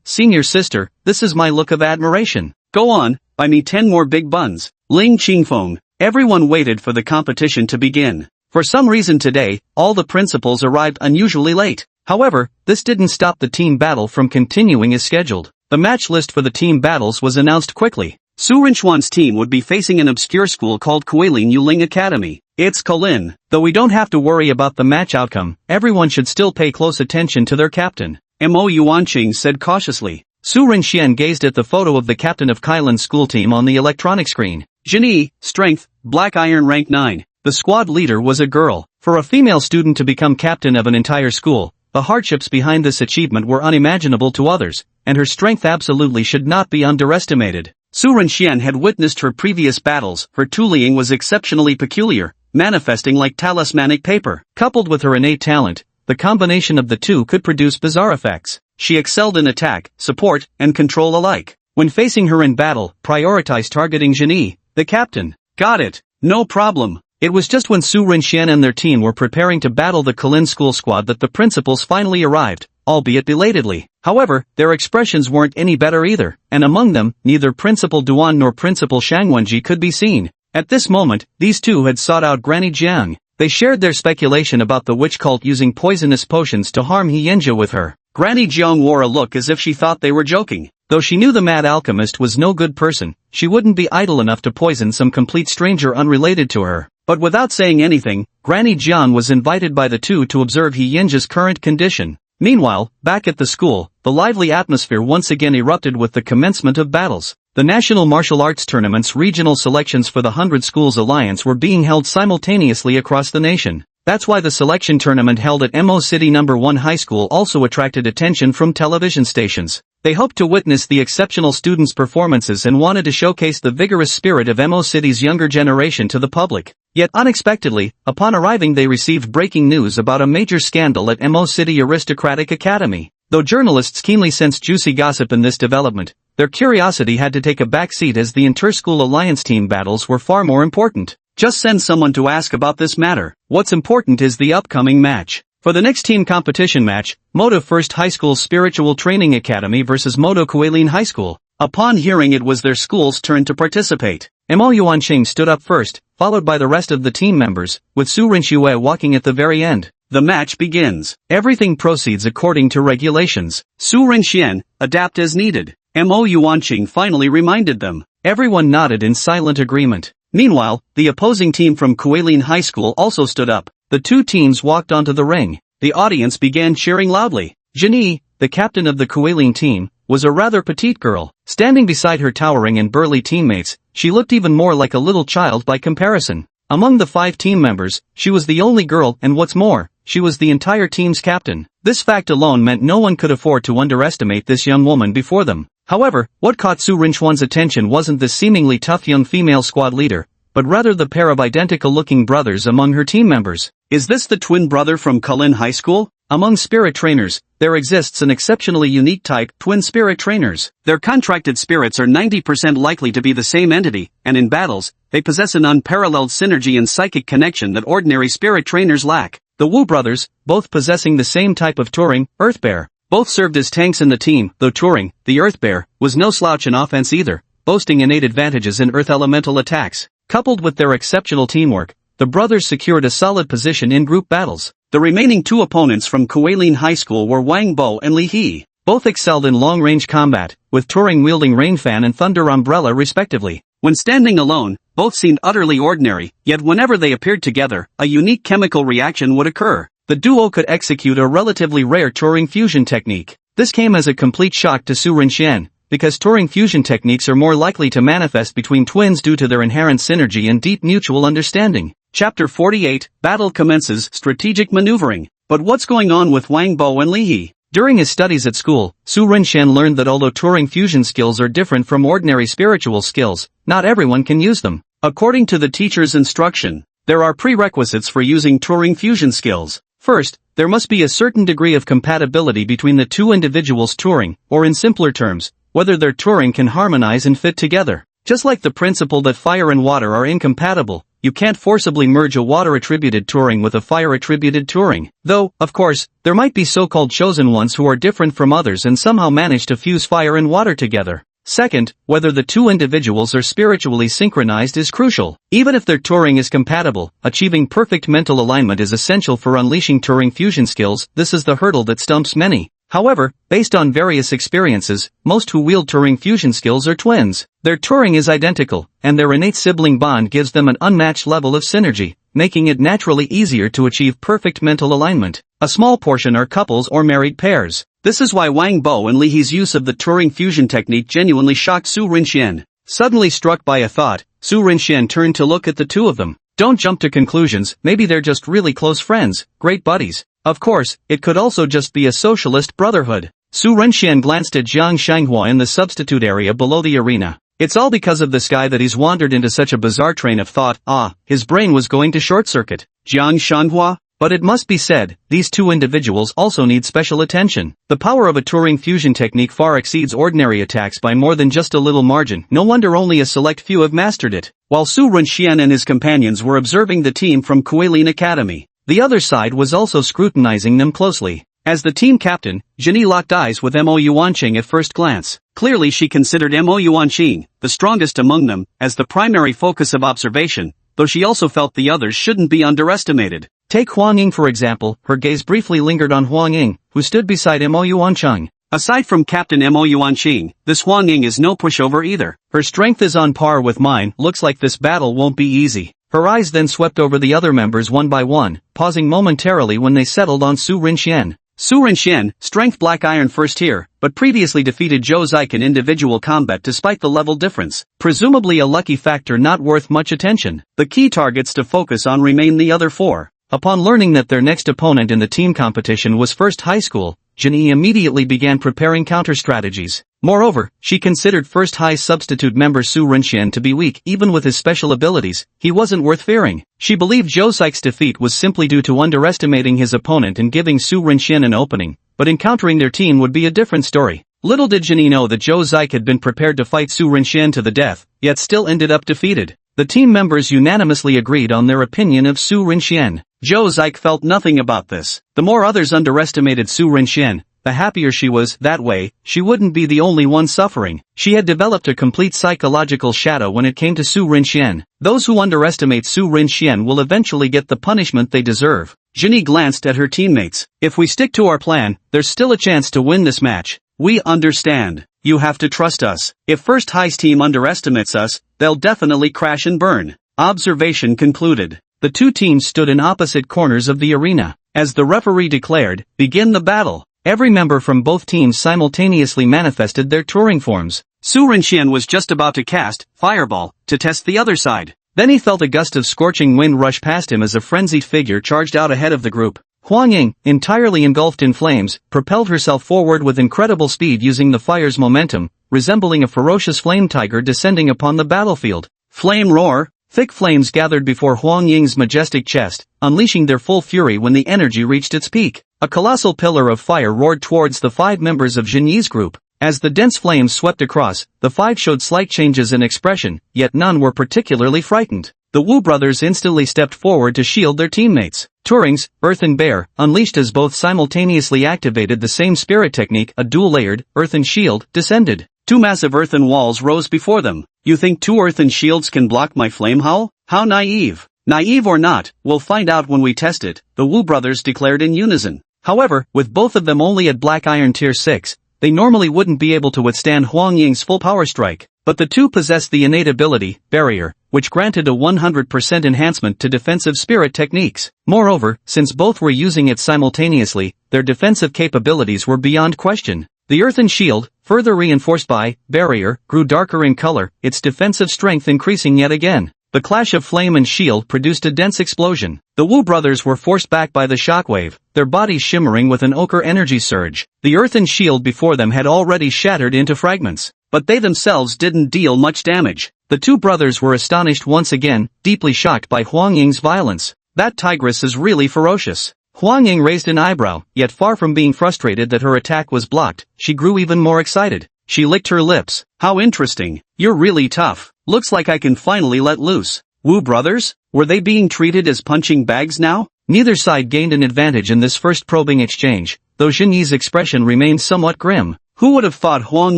Senior sister, this is my look of admiration. Go on, buy me 10 more big buns. Ling Qingfeng. Everyone waited for the competition to begin. For some reason today, all the principals arrived unusually late. However, this didn't stop the team battle from continuing as scheduled. The match list for the team battles was announced quickly. Su Renchuan's team would be facing an obscure school called Kuilin Yuling Academy. It's Kulin. Though we don't have to worry about the match outcome, everyone should still pay close attention to their captain. Mo Yuanqing said cautiously. Su Renxian gazed at the photo of the captain of Kailin's school team on the electronic screen. Zheni, strength, Black Iron rank 9. The squad leader was a girl. For a female student to become captain of an entire school, the hardships behind this achievement were unimaginable to others, and her strength absolutely should not be underestimated. Su Renxian had witnessed her previous battles. Her Tuliing was exceptionally peculiar, manifesting like talismanic paper. Coupled with her innate talent, the combination of the two could produce bizarre effects. She excelled in attack, support, and control alike. When facing her in battle, prioritize targeting Zheni, the captain. Got it. No problem. It was just when Su Renxian and their team were preparing to battle the Kulin school squad that the principals finally arrived, albeit belatedly. However, their expressions weren't any better either, and among them, neither Principal Duan nor Principal Shangwenji could be seen. At this moment, these two had sought out Granny Jiang. They shared their speculation about the witch cult using poisonous potions to harm Hyinja with her. Granny Jiang wore a look as if she thought they were joking. Though she knew the mad alchemist was no good person, she wouldn't be idle enough to poison some complete stranger unrelated to her. But without saying anything, Granny Jiang was invited by the two to observe Hyinja's current condition. Meanwhile, back at the school, the lively atmosphere once again erupted with the commencement of battles. The National Martial Arts Tournament's regional selections for the 100 Schools Alliance were being held simultaneously across the nation. That's why the selection tournament held at Mo City No. 1 High School also attracted attention from television stations. They hoped to witness the exceptional students' performances and wanted to showcase the vigorous spirit of Mo City's younger generation to the public. Yet unexpectedly, upon arriving they received breaking news about a major scandal at Mo City Aristocratic Academy. Though journalists keenly sensed juicy gossip in this development, their curiosity had to take a back seat as the inter-school alliance team battles were far more important. Just send someone to ask about this matter. What's important is the upcoming match. For the next team competition match, Moto First High School Spiritual Training Academy versus Moto Kuelin High School. Upon hearing it was their school's turn to participate, Mo Yuanqing stood up first, followed by the rest of the team members, with Su Rinxue walking at the very end. The match begins. Everything proceeds according to regulations. Su Rinxian, adapt as needed. Mo Yuanqing finally reminded them. Everyone nodded in silent agreement. Meanwhile, the opposing team from Kuelin High School also stood up. The two teams walked onto the ring. The audience began cheering loudly. Jenny, the captain of the Kuelin team, was a rather petite girl. Standing beside her towering and burly teammates, she looked even more like a little child by comparison. Among the 5 team members, she was the only girl, and what's more, she was the entire team's captain. This fact alone meant no one could afford to underestimate this young woman before them. However, what caught Su Rinxuan's attention wasn't the seemingly tough young female squad leader, but rather the pair of identical-looking brothers among her team members. Is this the twin brother from Kulin High School? Among spirit trainers, there exists an exceptionally unique type, twin spirit trainers. Their contracted spirits are 90% likely to be the same entity, and in battles, they possess an unparalleled synergy and psychic connection that ordinary spirit trainers lack. The Wu brothers, both possessing the same type of Turing, Earth Bear, both served as tanks in the team, though Turing, the Earth Bear, was no slouch in offense either, boasting innate advantages in Earth elemental attacks. Coupled with their exceptional teamwork, the brothers secured a solid position in group battles. The remaining 2 opponents from Kuelin High School were Wang Bo and Li He. Both excelled in long-range combat, with Turing wielding Rain Fan and Thunder Umbrella respectively. When standing alone, both seemed utterly ordinary, yet whenever they appeared together, a unique chemical reaction would occur. The duo could execute a relatively rare Turing fusion technique. This came as a complete shock to Su Rinxian, because Turing fusion techniques are more likely to manifest between twins due to their inherent synergy and deep mutual understanding. Chapter 48, Battle Commences, Strategic Maneuvering. But what's going on with Wang Bo and Li He? During his studies at school, Su Rinxian learned that although Turing fusion skills are different from ordinary spiritual skills, not everyone can use them. According to the teacher's instruction, there are prerequisites for using Turing fusion skills. First, there must be a certain degree of compatibility between the two individuals' Turing, or in simpler terms, whether their Turing can harmonize and fit together. Just like the principle that fire and water are incompatible, you can't forcibly merge a water-attributed Turing with a fire-attributed Turing. Though, of course, there might be so-called chosen ones who are different from others and somehow manage to fuse fire and water together. Second, whether the two individuals are spiritually synchronized is crucial. Even if their Turing is compatible, achieving perfect mental alignment is essential for unleashing Turing fusion skills. This is the hurdle that stumps many. However, based on various experiences, most who wield Turing fusion skills are twins. Their Turing is identical, and their innate sibling bond gives them an unmatched level of synergy, making it naturally easier to achieve perfect mental alignment. A small portion are couples or married pairs. This is why Wang Bo and Li He's use of the Turing fusion technique genuinely shocked Su Rinxian. Suddenly struck by a thought, Su Rinxian turned to look at the two of them. Don't jump to conclusions, maybe they're just really close friends, great buddies. Of course, it could also just be a socialist brotherhood. Su Rinxian glanced at Jiang Shanghua in the substitute area below the arena. It's all because of this guy that he's wandered into such a bizarre train of thought. His brain was going to short-circuit. Jiang Shanghua? But it must be said, these two individuals also need special attention. The power of a Turing fusion technique far exceeds ordinary attacks by more than just a little margin. No wonder only a select few have mastered it. While Su Rinxian and his companions were observing the team from Kuelin Academy, the other side was also scrutinizing them closely. As the team captain, Jenny locked eyes with Mo Yuanqing at first glance. Clearly she considered Mo Yuanqing, the strongest among them, as the primary focus of observation, though she also felt the others shouldn't be underestimated. Take Huang Ying for example. Her gaze briefly lingered on Huang Ying, who stood beside Mo Yuanqing. Aside from Captain Mo Yuanqing, this Huang Ying is no pushover either. Her strength is on par with mine. Looks like this battle won't be easy. Her eyes then swept over the other members one by one, pausing momentarily when they settled on Su Rinxian. Su Rinxian, strength Black Iron first here, but previously defeated Zhou Zik in individual combat despite the level difference. Presumably a lucky factor not worth much attention. The key targets to focus on remain the other four. Upon learning that their next opponent in the team competition was First High School, Jenny immediately began preparing counter-strategies. Moreover, she considered First High substitute member Su Rinxian to be weak. Even with his special abilities, he wasn't worth fearing. She believed Zhou Zik's defeat was simply due to underestimating his opponent and giving Su Rinxian an opening, but encountering their team would be a different story. Little did Jenny know that Zhou Zik had been prepared to fight Su Rinxian to the death, yet still ended up defeated. The team members unanimously agreed on their opinion of Su Rinxian. Zhou Zike felt nothing about this. The more others underestimated Su Rinxian, the happier she was. That way, she wouldn't be the only one suffering. She had developed a complete psychological shadow when it came to Su Rinxian. Those who underestimate Su Rinxian will eventually get the punishment they deserve. Jinyi glanced at her teammates. If we stick to our plan, there's still a chance to win this match. We understand. You have to trust us. If First High's team underestimates us, they'll definitely crash and burn. Observation concluded. The two teams stood in opposite corners of the arena. As the referee declared, "Begin the battle." Every member from both teams simultaneously manifested their touring forms. Su Rinxian was just about to cast Fireball to test the other side. Then he felt a gust of scorching wind rush past him as a frenzied figure charged out ahead of the group. Huang Ying, entirely engulfed in flames, propelled herself forward with incredible speed using the fire's momentum, resembling a ferocious flame tiger descending upon the battlefield. Flame roar! Thick flames gathered before Huang Ying's majestic chest, unleashing their full fury when the energy reached its peak. A colossal pillar of fire roared towards the 5 members of Jinyi's group. As the dense flames swept across, the 5 showed slight changes in expression, yet none were particularly frightened. The Wu brothers instantly stepped forward to shield their teammates. Turing's Earthen Bear, unleashed as both simultaneously activated the same spirit technique, a dual-layered, earthen shield, descended. 2 massive earthen walls rose before them. You think 2 earthen shields can block my flame howl? How naive. Naive or not, we'll find out when we test it, the Wu brothers declared in unison. However, with both of them only at Black Iron Tier 6, they normally wouldn't be able to withstand Huang Ying's full power strike. But the two possessed the innate ability, Barrier, which granted a 100% enhancement to defensive spirit techniques. Moreover, since both were using it simultaneously, their defensive capabilities were beyond question. The earthen shield, further reinforced by Barrier, grew darker in color, its defensive strength increasing yet again. The clash of flame and shield produced a dense explosion. The Wu brothers were forced back by the shockwave, their bodies shimmering with an ochre energy surge. The earthen shield before them had already shattered into fragments, but they themselves didn't deal much damage. The two brothers were astonished once again, deeply shocked by Huang Ying's violence. That tigress is really ferocious. Huang Ying raised an eyebrow, yet far from being frustrated that her attack was blocked, she grew even more excited. She licked her lips. How interesting. You're really tough. Looks like I can finally let loose. Wu brothers? Were they being treated as punching bags now? Neither side gained an advantage in this first probing exchange, though Jinyi's expression remained somewhat grim. Who would have thought Huang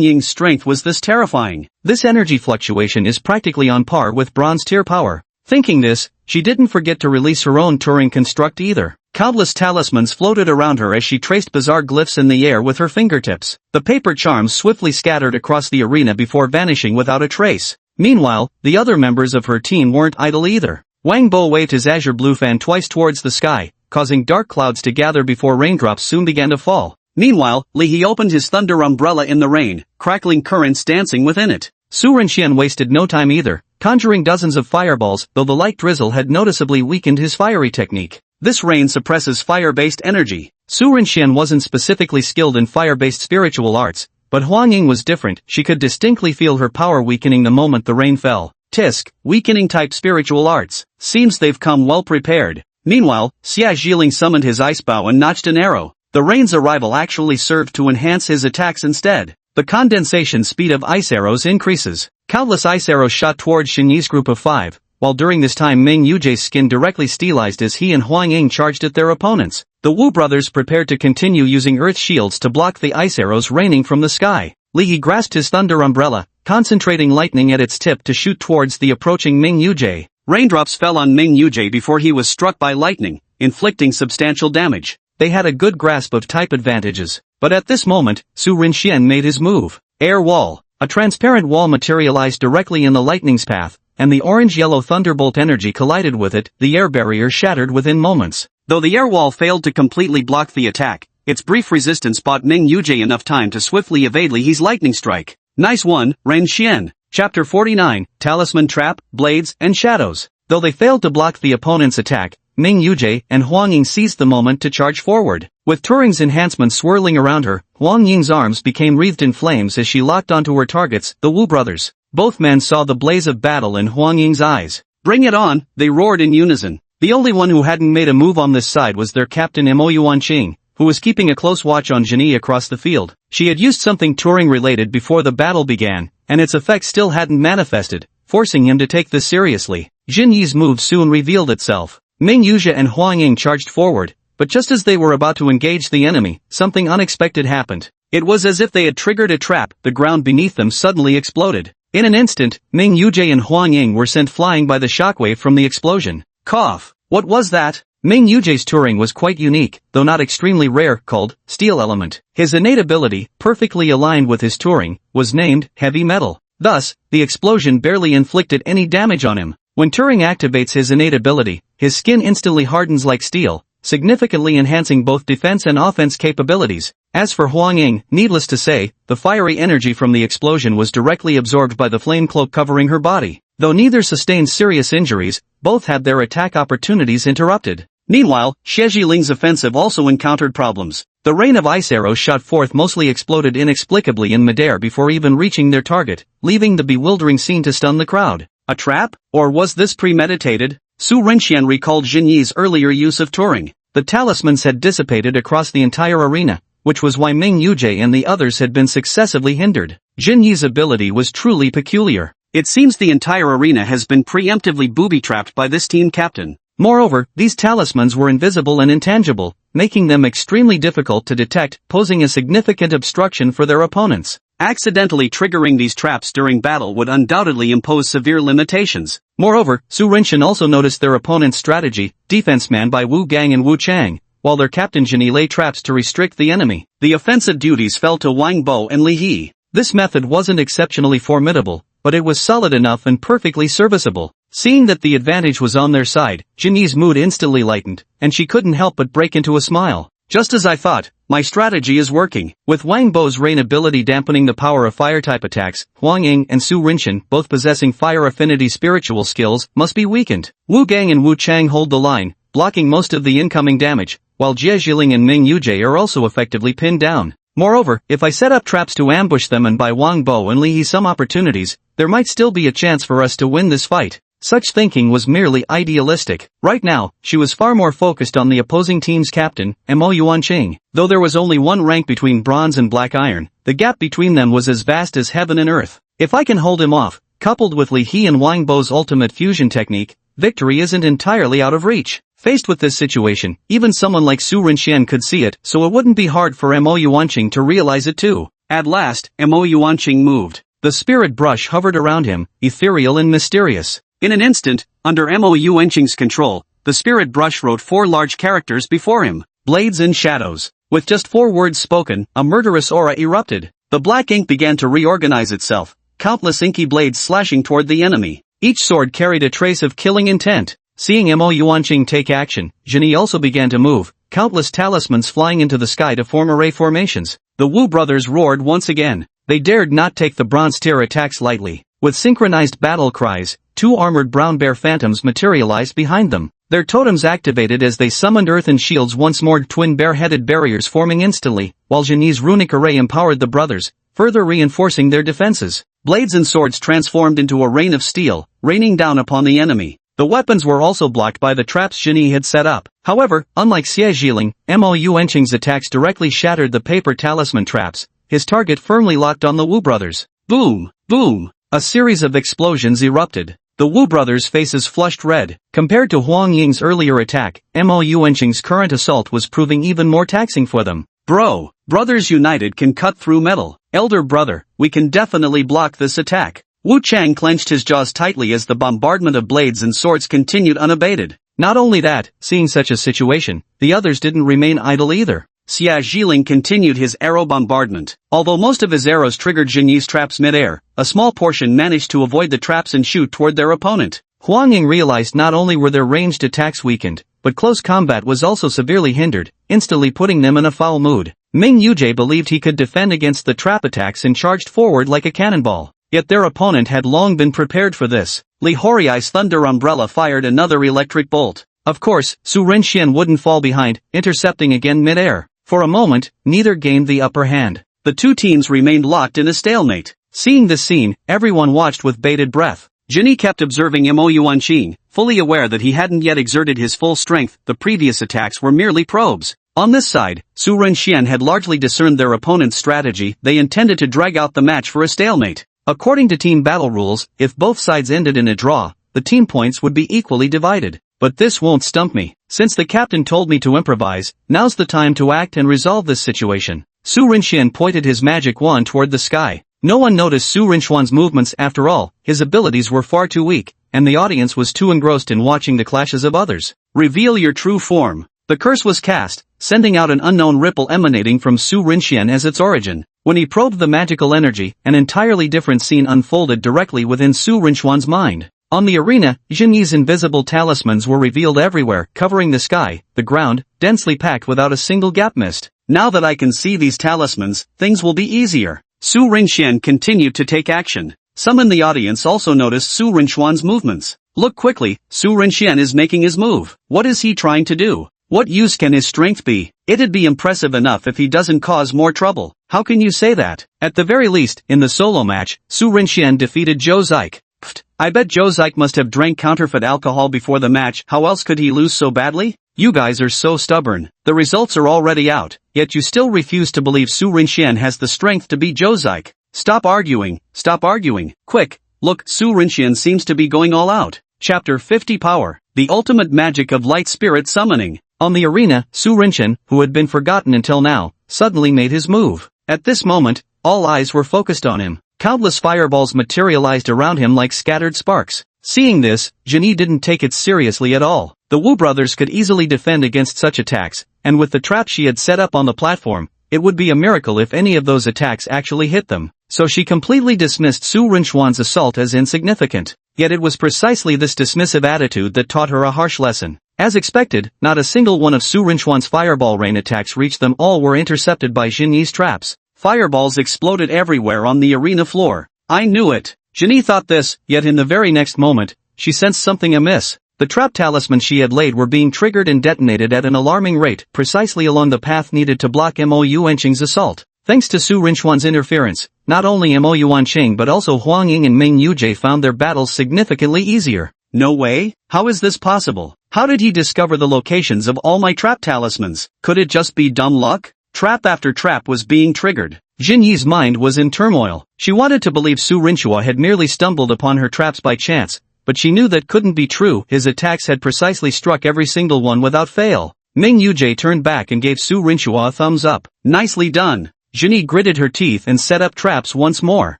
Ying's strength was this terrifying? This energy fluctuation is practically on par with bronze tier power. Thinking this, she didn't forget to release her own Turing construct either. Countless talismans floated around her as she traced bizarre glyphs in the air with her fingertips. The paper charms swiftly scattered across the arena before vanishing without a trace. Meanwhile, the other members of her team weren't idle either. Wang Bo waved his azure blue fan twice towards the sky, causing dark clouds to gather before raindrops soon began to fall. Meanwhile, Li He opened his thunder umbrella in the rain, crackling currents dancing within it. Su Rinxian wasted no time either, conjuring dozens of fireballs, though the light drizzle had noticeably weakened his fiery technique. This rain suppresses fire-based energy. Su Rinxian wasn't specifically skilled in fire-based spiritual arts, but Huang Ying was different. She could distinctly feel her power weakening the moment the rain fell. Tisk, weakening type spiritual arts. Seems they've come well prepared. Meanwhile, Xia Zhiling summoned his ice bow and notched an arrow. The rain's arrival actually served to enhance his attacks instead. The condensation speed of ice arrows increases. Countless ice arrows shot towards Xinyi's group of 5, while during this time Meng Yuji's skin directly steelized as he and Huang Ying charged at their opponents. The Wu brothers prepared to continue using earth shields to block the ice arrows raining from the sky. Li He grasped his thunder umbrella, concentrating lightning at its tip to shoot towards the approaching Meng Yuji. Raindrops fell on Meng Yuji before he was struck by lightning, inflicting substantial damage. They had a good grasp of type advantages, but at this moment, Su Rinxian made his move. Air wall. A transparent wall materialized directly in the lightning's path, and the orange-yellow thunderbolt energy collided with it. The air barrier shattered within moments. Though the air wall failed to completely block the attack, its brief resistance bought Meng Yuji enough time to swiftly evade Li He's lightning strike. Nice one, Ren Xian. Chapter 49, Talisman Trap, Blades, and Shadows. Though they failed to block the opponent's attack, Meng Yuji and Huang Ying seized the moment to charge forward. With Turing's enhancements swirling around her, Huang Ying's arms became wreathed in flames as she locked onto her targets, the Wu brothers. Both men saw the blaze of battle in Huang Ying's eyes. Bring it on, they roared in unison. The only one who hadn't made a move on this side was their captain Mo Yuanqing, who was keeping a close watch on Jinyi across the field. She had used something Turing-related before the battle began, and its effect still hadn't manifested, forcing him to take this seriously. Jinyi's move soon revealed itself. Ming Yuzhe and Huang Ying charged forward, but just as they were about to engage the enemy, something unexpected happened. It was as if they had triggered a trap. The ground beneath them suddenly exploded. In an instant, Ming Yuzhe and Huang Ying were sent flying by the shockwave from the explosion. Cough. What was that? Ming Yuzhe's Turing was quite unique, though not extremely rare, called Steel Element. His innate ability, perfectly aligned with his Turing, was named Heavy Metal. Thus, the explosion barely inflicted any damage on him. When Turing activates his innate ability, his skin instantly hardens like steel, significantly enhancing both defense and offense capabilities. As for Huang Ying, needless to say, the fiery energy from the explosion was directly absorbed by the flame cloak covering her body. Though neither sustained serious injuries, both had their attack opportunities interrupted. Meanwhile, Xie Jiling's offensive also encountered problems. The rain of ice arrows shot forth mostly exploded inexplicably in midair before even reaching their target, leaving the bewildering scene to stun the crowd. A trap? Or was this premeditated? Su Renxian recalled Jin Yi's earlier use of Turing. The talismans had dissipated across the entire arena, which was why Ming Yuzhe and the others had been successively hindered. Jin Yi's ability was truly peculiar. It seems the entire arena has been preemptively booby-trapped by this team captain. Moreover, these talismans were invisible and intangible, making them extremely difficult to detect, posing a significant obstruction for their opponents. Accidentally triggering these traps during battle would undoubtedly impose severe limitations. Moreover, Su Renxian also noticed their opponent's strategy, defense manned by Wu Gang and Wu Chang, while their captain Jinyi lay traps to restrict the enemy. The offensive duties fell to Wang Bo and Li He. This method wasn't exceptionally formidable, but it was solid enough and perfectly serviceable. Seeing that the advantage was on their side, Jinyi's mood instantly lightened, and she couldn't help but break into a smile. Just as I thought, my strategy is working. With Wang Bo's rain ability dampening the power of fire-type attacks, Huang Ying and Su Renxian, both possessing fire affinity spiritual skills, must be weakened. Wu Gang and Wu Chang hold the line, blocking most of the incoming damage, while Jie Jiling and Ming Yuzhe are also effectively pinned down. Moreover, if I set up traps to ambush them and buy Wang Bo and Li He some opportunities, there might still be a chance for us to win this fight. Such thinking was merely idealistic. Right now, she was far more focused on the opposing team's captain, Mo Yuanqing. Though there was only one rank between bronze and black iron, the gap between them was as vast as heaven and earth. If I can hold him off, coupled with Li He and Wang Bo's ultimate fusion technique, victory isn't entirely out of reach. Faced with this situation, even someone like Su Renxian could see it, so it wouldn't be hard for Mo Yuanqing to realize it too. At last, Mo Yuanqing moved. The spirit brush hovered around him, ethereal and mysterious. In an instant, under Mo Yuanqing's control, the spirit brush wrote 4 large characters before him. Blades and shadows. With just 4 words spoken, a murderous aura erupted. The black ink began to reorganize itself, countless inky blades slashing toward the enemy. Each sword carried a trace of killing intent. Seeing Mo Yuanqing take action, Jinyi also began to move, countless talismans flying into the sky to form array formations. The Wu brothers roared once again. They dared not take the bronze tier attacks lightly. With synchronized battle cries, 2 armored brown bear phantoms materialized behind them. Their totems activated as they summoned earthen shields once more, twin bear-headed barriers forming instantly, while Jinyi's runic array empowered the brothers, further reinforcing their defenses. Blades and swords transformed into a rain of steel, raining down upon the enemy. The weapons were also blocked by the traps Jinyi had set up. However, unlike Xie Jiling, Mo Yuanqing's attacks directly shattered the paper talisman traps, his target firmly locked on the Wu brothers. Boom! Boom! A series of explosions erupted. The Wu brothers' faces flushed red. Compared to Huang Ying's earlier attack, Mo Yuanqing's current assault was proving even more taxing for them. Bro, brothers united can cut through metal. Elder brother, we can definitely block this attack. Wu Chang clenched his jaws tightly as the bombardment of blades and swords continued unabated. Not only that, seeing such a situation, the others didn't remain idle either. Xia Jiling continued his arrow bombardment. Although most of his arrows triggered Jinyi's traps mid-air, a small portion managed to avoid the traps and shoot toward their opponent. Huang Ying realized not only were their ranged attacks weakened, but close combat was also severely hindered, instantly putting them in a foul mood. Ming Yuzhe believed he could defend against the trap attacks and charged forward like a cannonball. Yet their opponent had long been prepared for this. Li Horiai's thunder umbrella fired another electric bolt. Of course, Su Renxian wouldn't fall behind, intercepting again mid-air. For a moment, neither gained the upper hand. The two teams remained locked in a stalemate. Seeing this scene, everyone watched with bated breath. Jinyi kept observing Mo Yuanqing, fully aware that he hadn't yet exerted his full strength. The previous attacks were merely probes. On this side, Su Renxian had largely discerned their opponent's strategy. They intended to drag out the match for a stalemate. According to team battle rules, if both sides ended in a draw, the team points would be equally divided. But this won't stump me. Since the captain told me to improvise, now's the time to act and resolve this situation. Su Rinxian pointed his magic wand toward the sky. No one noticed Su Rinxuan's movements after all, his abilities were far too weak, and the audience was too engrossed in watching the clashes of others. Reveal your true form. The curse was cast, sending out an unknown ripple emanating from Su Rinxian as its origin. When he probed the magical energy, an entirely different scene unfolded directly within Su Rinxuan's mind. On the arena, Jin Yi's invisible talismans were revealed everywhere, covering the sky, the ground, densely packed without a single gap missed. Now that I can see these talismans, things will be easier. Su Rinxian continued to take action. Some in the audience also noticed Su Rinxuan's movements. Look quickly, Su Rinxian is making his move. What is he trying to do? What use can his strength be? It'd be impressive enough if he doesn't cause more trouble. How can you say that? At the very least, in the solo match, Su Rinxian defeated Zhou Zik. Pfft, I bet Zhou Zik must have drank counterfeit alcohol before the match. How else could he lose so badly? You guys are so stubborn. The results are already out, yet you still refuse to believe Su Rinxian has the strength to beat Zhou Zik. Stop arguing, quick, look, Su Rinxian seems to be going all out. Chapter 50 Power, the ultimate magic of light spirit summoning. On the arena, Su Rinxian, who had been forgotten until now, suddenly made his move. At this moment, all eyes were focused on him. Countless fireballs materialized around him like scattered sparks. Seeing this, Jin Yi didn't take it seriously at all. The Wu brothers could easily defend against such attacks, and with the trap she had set up on the platform, it would be a miracle if any of those attacks actually hit them. So she completely dismissed Su Rinxuan's assault as insignificant. Yet it was precisely this dismissive attitude that taught her a harsh lesson. As expected, not a single one of Su Rinxuan's fireball rain attacks reached them. All were intercepted by Jin Yi's traps. Fireballs exploded everywhere on the arena floor. I knew it. Jin Yi thought this, yet in the very next moment, she sensed something amiss. The trap talismans she had laid were being triggered and detonated at an alarming rate, precisely along the path needed to block Mo Yuanqing's assault. Thanks to Su Rinxuan's interference, not only Mo Yuanqing but also Huang Ying and Ming Yujie found their battles significantly easier. No way? How is this possible? How did he discover the locations of all my trap talismans? Could it just be dumb luck? Trap after trap was being triggered. Jin Yi's mind was in turmoil. She wanted to believe Su Rinxua had merely stumbled upon her traps by chance, but she knew that couldn't be true. His attacks had precisely struck every single one without fail. Ming Yujie turned back and gave Su Rinxua a thumbs up. Nicely done. Jin Yi gritted her teeth and set up traps once more.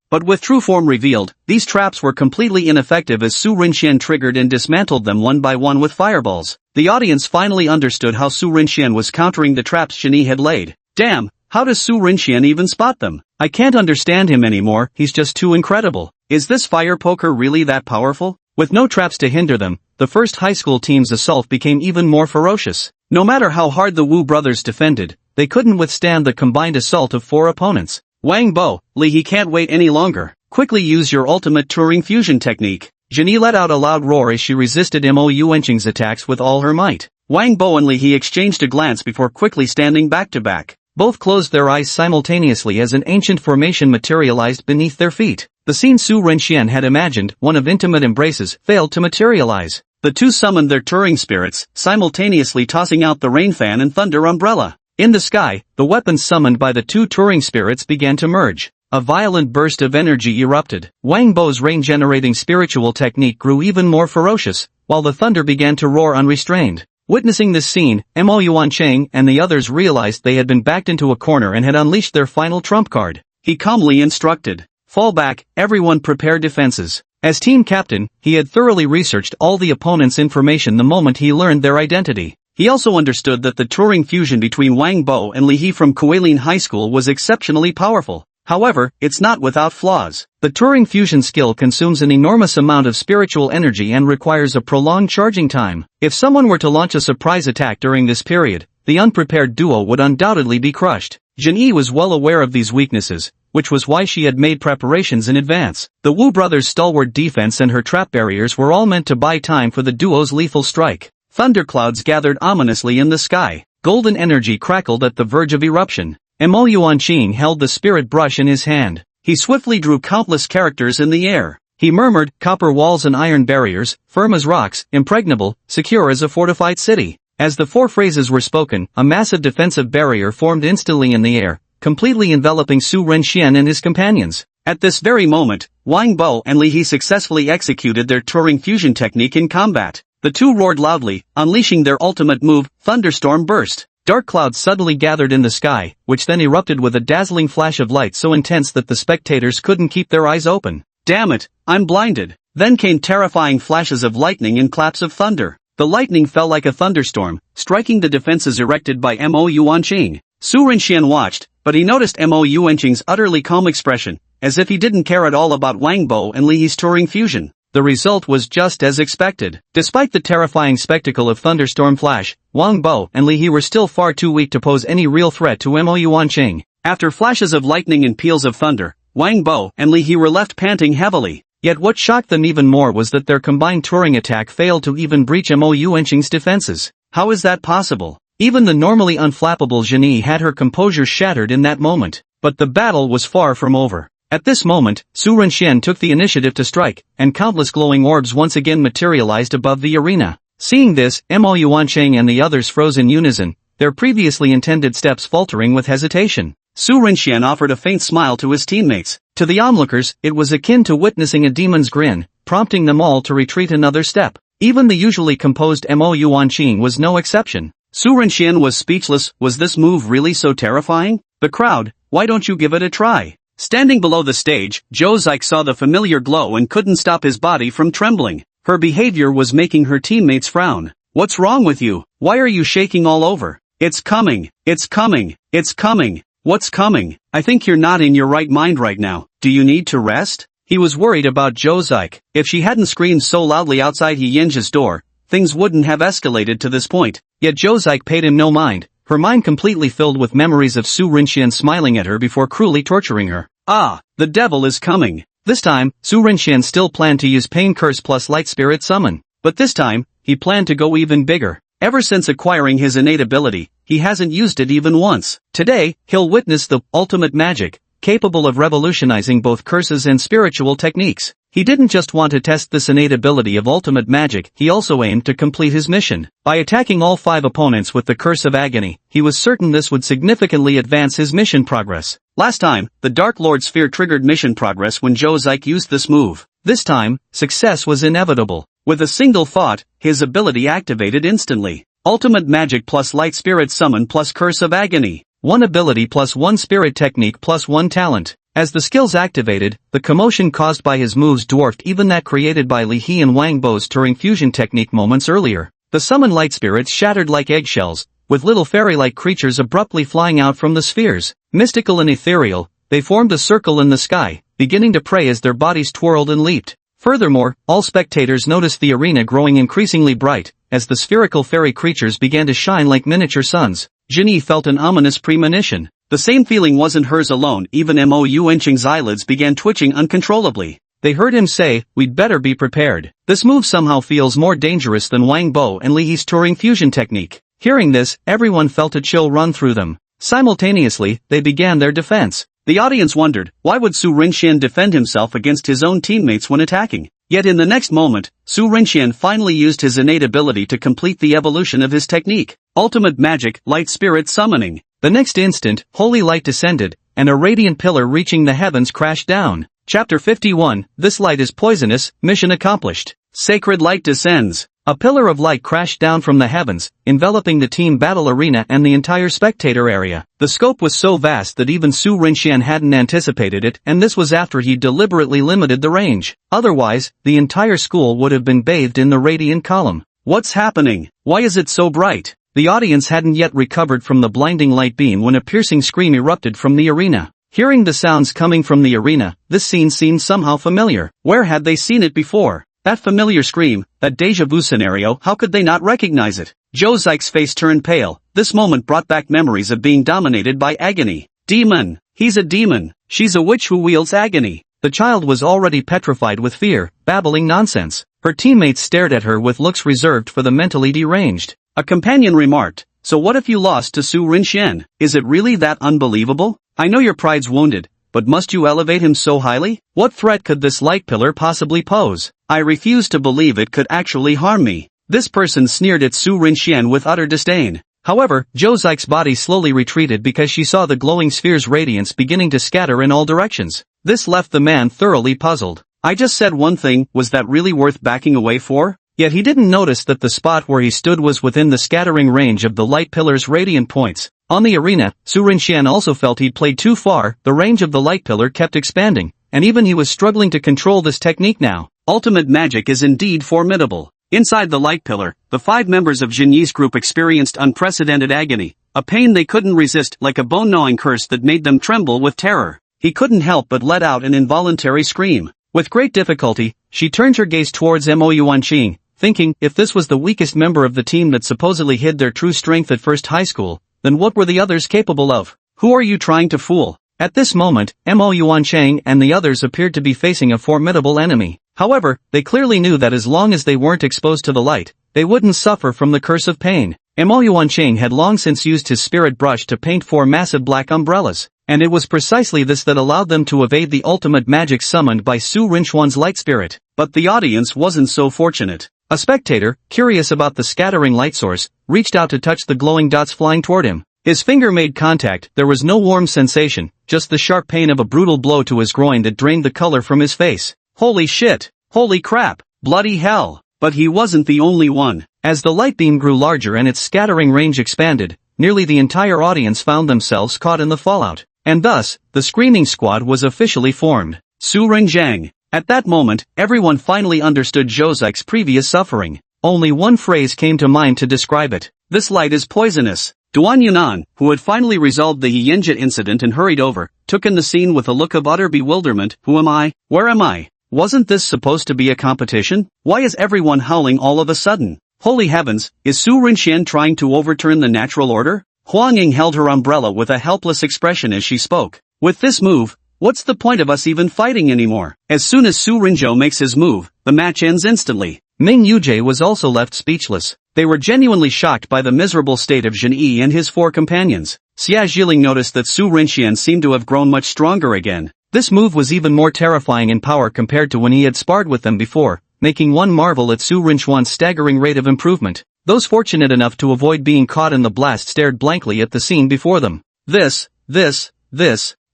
But with true form revealed, these traps were completely ineffective as Su Rinxian triggered and dismantled them one by one with fireballs. The audience finally understood how Su Rinxian was countering the traps Jin Yi had laid. Damn, how does Su Rinxian even spot them? I can't understand him anymore, he's just too incredible. Is this fire poker really that powerful? With no traps to hinder them, the first high school team's assault became even more ferocious. No matter how hard the Wu brothers defended, they couldn't withstand the combined assault of 4 opponents. Wang Bo, Li He can't wait any longer. Quickly use your ultimate Turing fusion technique. Jin Yi let out a loud roar as she resisted Mo Yuanqing's attacks with all her might. Wang Bo and Li He exchanged a glance before quickly standing back to back. Both closed their eyes simultaneously as an ancient formation materialized beneath their feet. The scene Su Rinxian had imagined, one of intimate embraces, failed to materialize. The two summoned their Turing spirits, simultaneously tossing out the rain fan and thunder umbrella. In the sky, the weapons summoned by the two Turing spirits began to merge. A violent burst of energy erupted. Wang Bo's rain-generating spiritual technique grew even more ferocious, while the thunder began to roar unrestrained. Witnessing this scene, Mo Yuanqing and the others realized they had been backed into a corner and had unleashed their final trump card. He calmly instructed, "Fall back, everyone prepare defenses." As team captain, he had thoroughly researched all the opponents' information the moment he learned their identity. He also understood that the Turing fusion between Wang Bo and Li He from Kuilin High School was exceptionally powerful. However, it's not without flaws. The Turing fusion skill consumes an enormous amount of spiritual energy and requires a prolonged charging time. If someone were to launch a surprise attack during this period, the unprepared duo would undoubtedly be crushed. Jin Yi was well aware of these weaknesses, which was why she had made preparations in advance. The Wu brothers' stalwart defense and her trap barriers were all meant to buy time for the duo's lethal strike. Thunderclouds gathered ominously in the sky. Golden energy crackled at the verge of eruption. Mo Yuanqing held the spirit brush in his hand. He swiftly drew countless characters in the air. He murmured, "Copper walls and iron barriers, firm as rocks, impregnable, secure as a fortified city." As the 4 phrases were spoken, a massive defensive barrier formed instantly in the air, completely enveloping Su Rinxian and his companions. At this very moment, Wang Bo and Li He successfully executed their Turing fusion technique in combat. The two roared loudly, unleashing their ultimate move, Thunderstorm Burst. Dark clouds suddenly gathered in the sky, which then erupted with a dazzling flash of light so intense that the spectators couldn't keep their eyes open. Damn it, I'm blinded. Then came terrifying flashes of lightning and claps of thunder. The lightning fell like a thunderstorm, striking the defenses erected by Mo Yuanqing. Su Rinxian watched, but he noticed Mo Yuanqing's utterly calm expression, as if he didn't care at all about Wang Bo and Li He's Turing fusion. The result was just as expected. Despite the terrifying spectacle of thunderstorm flash, Wang Bo and Li He were still far too weak to pose any real threat to Mo Yuanqing. After flashes of lightning and peals of thunder, Wang Bo and Li He were left panting heavily. Yet what shocked them even more was that their combined Turing attack failed to even breach Mo Yuanqing's defenses. How is that possible? Even the normally unflappable Genie had her composure shattered in that moment. But the battle was far from over. At this moment, Su Rinxian took the initiative to strike, and countless glowing orbs once again materialized above the arena. Seeing this, Mo Yuanqing and the others froze in unison, their previously intended steps faltering with hesitation. Su Rinxian offered a faint smile to his teammates. To the onlookers, it was akin to witnessing a demon's grin, prompting them all to retreat another step. Even the usually composed Mo Yuanqing was no exception. Su Rinxian was speechless. Was this move really so terrifying? The crowd, why don't you give it a try? Standing below the stage, Zhou Zik saw the familiar glow and couldn't stop his body from trembling. Her behavior was making her teammates frown. What's wrong with you? Why are you shaking all over? It's coming, it's coming, it's coming. What's coming? I think you're not in your right mind right now. Do you need to rest? He was worried about Zhou Zik. If she hadn't screamed so loudly outside He Yinja's door, things wouldn't have escalated to this point. Yet Zhou Zik paid him no mind, her mind completely filled with memories of Su Rinxian smiling at her before cruelly torturing her. Ah, the devil is coming. This time, Su Rinxian still planned to use Pain Curse plus Light Spirit Summon. But this time, he planned to go even bigger. Ever since acquiring his innate ability, he hasn't used it even once. Today, he'll witness the ultimate magic, capable of revolutionizing both curses and spiritual techniques. He didn't just want to test this innate ability of ultimate magic, he also aimed to complete his mission. By attacking all 5 opponents with the Curse of Agony, he was certain this would significantly advance his mission progress. Last time, the Dark Lord Sphere triggered mission progress when Zhou Zik used this move. This time, success was inevitable. With a single thought, his ability activated instantly. Ultimate Magic plus Light Spirit Summon plus Curse of Agony. 1 ability plus 1 spirit technique plus 1 talent. As the skills activated, the commotion caused by his moves dwarfed even that created by Li He and Wang Bo's Turing fusion technique moments earlier. The summoned light spirits shattered like eggshells, with little fairy-like creatures abruptly flying out from the spheres. Mystical and ethereal, they formed a circle in the sky, beginning to pray as their bodies twirled and leaped. Furthermore, all spectators noticed the arena growing increasingly bright, as the spherical fairy creatures began to shine like miniature suns. Genie felt an ominous premonition. The same feeling wasn't hers alone. Even Mo Yuanqing's eyelids began twitching uncontrollably. They heard him say, "We'd better be prepared. This move somehow feels more dangerous than Wang Bo and Li He's Turing fusion technique." Hearing this, everyone felt a chill run through them. Simultaneously, they began their defense. The audience wondered, why would Su Rinxian defend himself against his own teammates when attacking? Yet in the next moment, Su Rinxian finally used his innate ability to complete the evolution of his technique. Ultimate Magic, Light Spirit Summoning. The next instant, holy light descended, and a radiant pillar reaching the heavens crashed down. Chapter 51, This light is poisonous, mission accomplished. Sacred light descends. A pillar of light crashed down from the heavens, enveloping the team battle arena and the entire spectator area. The scope was so vast that even Su Rinxian hadn't anticipated it, and this was after he deliberately limited the range. Otherwise, the entire school would have been bathed in the radiant column. What's happening? Why is it so bright? The audience hadn't yet recovered from the blinding light beam when a piercing scream erupted from the arena. Hearing the sounds coming from the arena, this scene seemed somehow familiar. Where had they seen it before? That familiar scream, that déjà vu scenario, how could they not recognize it? Zhou Zik's face turned pale. This moment brought back memories of being dominated by agony. Demon! He's a demon! She's a witch who wields agony! The child was already petrified with fear, babbling nonsense. Her teammates stared at her with looks reserved for the mentally deranged. A companion remarked, "So what if you lost to Su Rinxian? Is it really that unbelievable? I know your pride's wounded, but must you elevate him so highly? What threat could this light pillar possibly pose? I refuse to believe it could actually harm me." This person sneered at Su Rinxian with utter disdain. However, Zhou Zik's body slowly retreated because she saw the glowing sphere's radiance beginning to scatter in all directions. This left the man thoroughly puzzled. I just said one thing, was that really worth backing away for? Yet he didn't notice that the spot where he stood was within the scattering range of the light pillar's radiant points. On the arena, Su Rinxian also felt he'd played too far. The range of the light pillar kept expanding, and even he was struggling to control this technique now. Ultimate magic is indeed formidable. Inside the light pillar, the 5 members of Jinyi's group experienced unprecedented agony, a pain they couldn't resist, like a bone-gnawing curse that made them tremble with terror. He couldn't help but let out an involuntary scream. With great difficulty, she turned her gaze towards Mo Yuanqing, thinking, if this was the weakest member of the team that supposedly hid their true strength at first high school, then what were the others capable of? Who are you trying to fool? At this moment, Mo Yuanqing and the others appeared to be facing a formidable enemy. However, they clearly knew that as long as they weren't exposed to the light, they wouldn't suffer from the curse of pain. Mo Yuanqing had long since used his spirit brush to paint 4 massive black umbrellas, and it was precisely this that allowed them to evade the ultimate magic summoned by Su Rinchuan's light spirit. But the audience wasn't so fortunate. A spectator, curious about the scattering light source, reached out to touch the glowing dots flying toward him. His finger made contact. There was no warm sensation, just the sharp pain of a brutal blow to his groin that drained the color from his face. Holy shit! Holy crap! Bloody hell! But he wasn't the only one. As the light beam grew larger and its scattering range expanded, nearly the entire audience found themselves caught in the fallout. And thus, the screaming squad was officially formed. Su Rinjiang. At that moment, everyone finally understood Zhozik's previous suffering. Only one phrase came to mind to describe it. This light is poisonous. Duan Yunan, who had finally resolved the Yinjit incident and hurried over, took in the scene with a look of utter bewilderment. Who am I? Where am I? Wasn't this supposed to be a competition? Why is everyone howling all of a sudden? Holy heavens, is Su Rinxian trying to overturn the natural order? Huang Ying held her umbrella with a helpless expression as she spoke. With this move, what's the point of us even fighting anymore? As soon as Su Rinzhou makes his move, the match ends instantly. Ming Yujie was also left speechless. They were genuinely shocked by the miserable state of Zhen Yi and his 4 companions. Xia Zhiling noticed that Su Rinxian seemed to have grown much stronger again. This move was even more terrifying in power compared to when he had sparred with them before, making one marvel at Su Rinchuan's staggering rate of improvement. Those fortunate enough to avoid being caught in the blast stared blankly at the scene before them. This,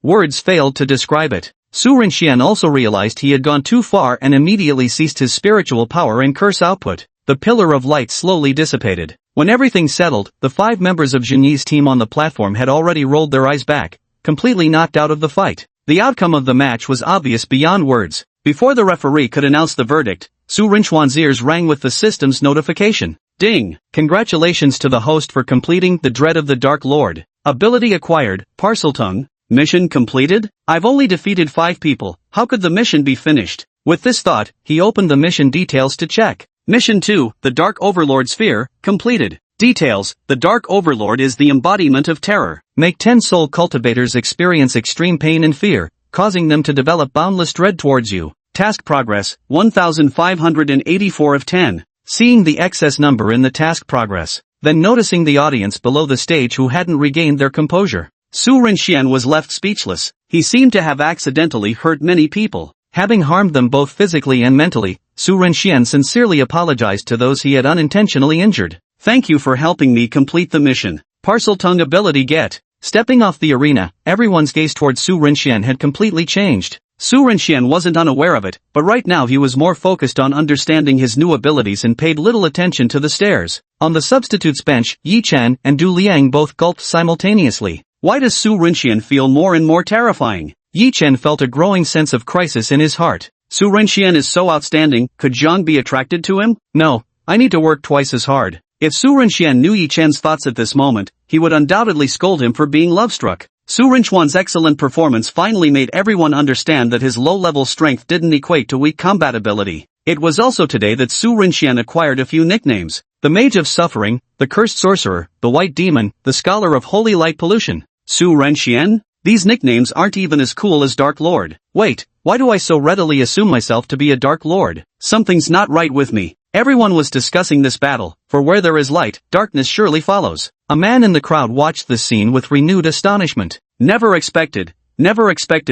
words failed to describe it. Su Rinxian also realized he had gone too far and immediately ceased his spiritual power and curse output. The pillar of light slowly dissipated. When everything settled, the 5 members of Jinyi's team on the platform had already rolled their eyes back, completely knocked out of the fight. The outcome of the match was obvious beyond words. Before the referee could announce the verdict, Su Rinchuan's ears rang with the system's notification. Ding! Congratulations to the host for completing the Dread of the Dark Lord. Ability acquired, Parseltongue. Mission completed? I've only defeated 5 people, how could the mission be finished? With this thought, he opened the mission details to check. Mission 2, the Dark Overlord Sphere, completed. Details, the Dark Overlord is the embodiment of terror. Make 10 soul cultivators experience extreme pain and fear, causing them to develop boundless dread towards you. Task progress, 1584 of 10. Seeing the excess number in the task progress, then noticing the audience below the stage who hadn't regained their composure. Su Rinxian was left speechless. He seemed to have accidentally hurt many people. Having harmed them both physically and mentally, Su Rinxian sincerely apologized to those he had unintentionally injured. Thank you for helping me complete the mission. Parseltongue ability get. Stepping off the arena, everyone's gaze towards Su Rinxian had completely changed. Su Rinxian wasn't unaware of it, but right now he was more focused on understanding his new abilities and paid little attention to the stares. On the substitutes bench, Yi Chen and Du Liang both gulped simultaneously. Why does Su Rinxian feel more and more terrifying? Yi Chen felt a growing sense of crisis in his heart. Su Rinxian is so outstanding, could Zhang be attracted to him? No, I need to work twice as hard. If Su Rinxian knew Yi Chen's thoughts at this moment, he would undoubtedly scold him for being love-struck. Su Rinchuan's excellent performance finally made everyone understand that his low-level strength didn't equate to weak combat ability. It was also today that Su Rinxian acquired a few nicknames. The Mage of Suffering, the Cursed Sorcerer, the White Demon, the Scholar of Holy Light Pollution. Su Rinxian? These nicknames aren't even as cool as Dark Lord. Wait, why do I so readily assume myself to be a Dark Lord? Something's not right with me. Everyone was discussing this battle, for where there is light, darkness surely follows. A man in the crowd watched this scene with renewed astonishment. Never expected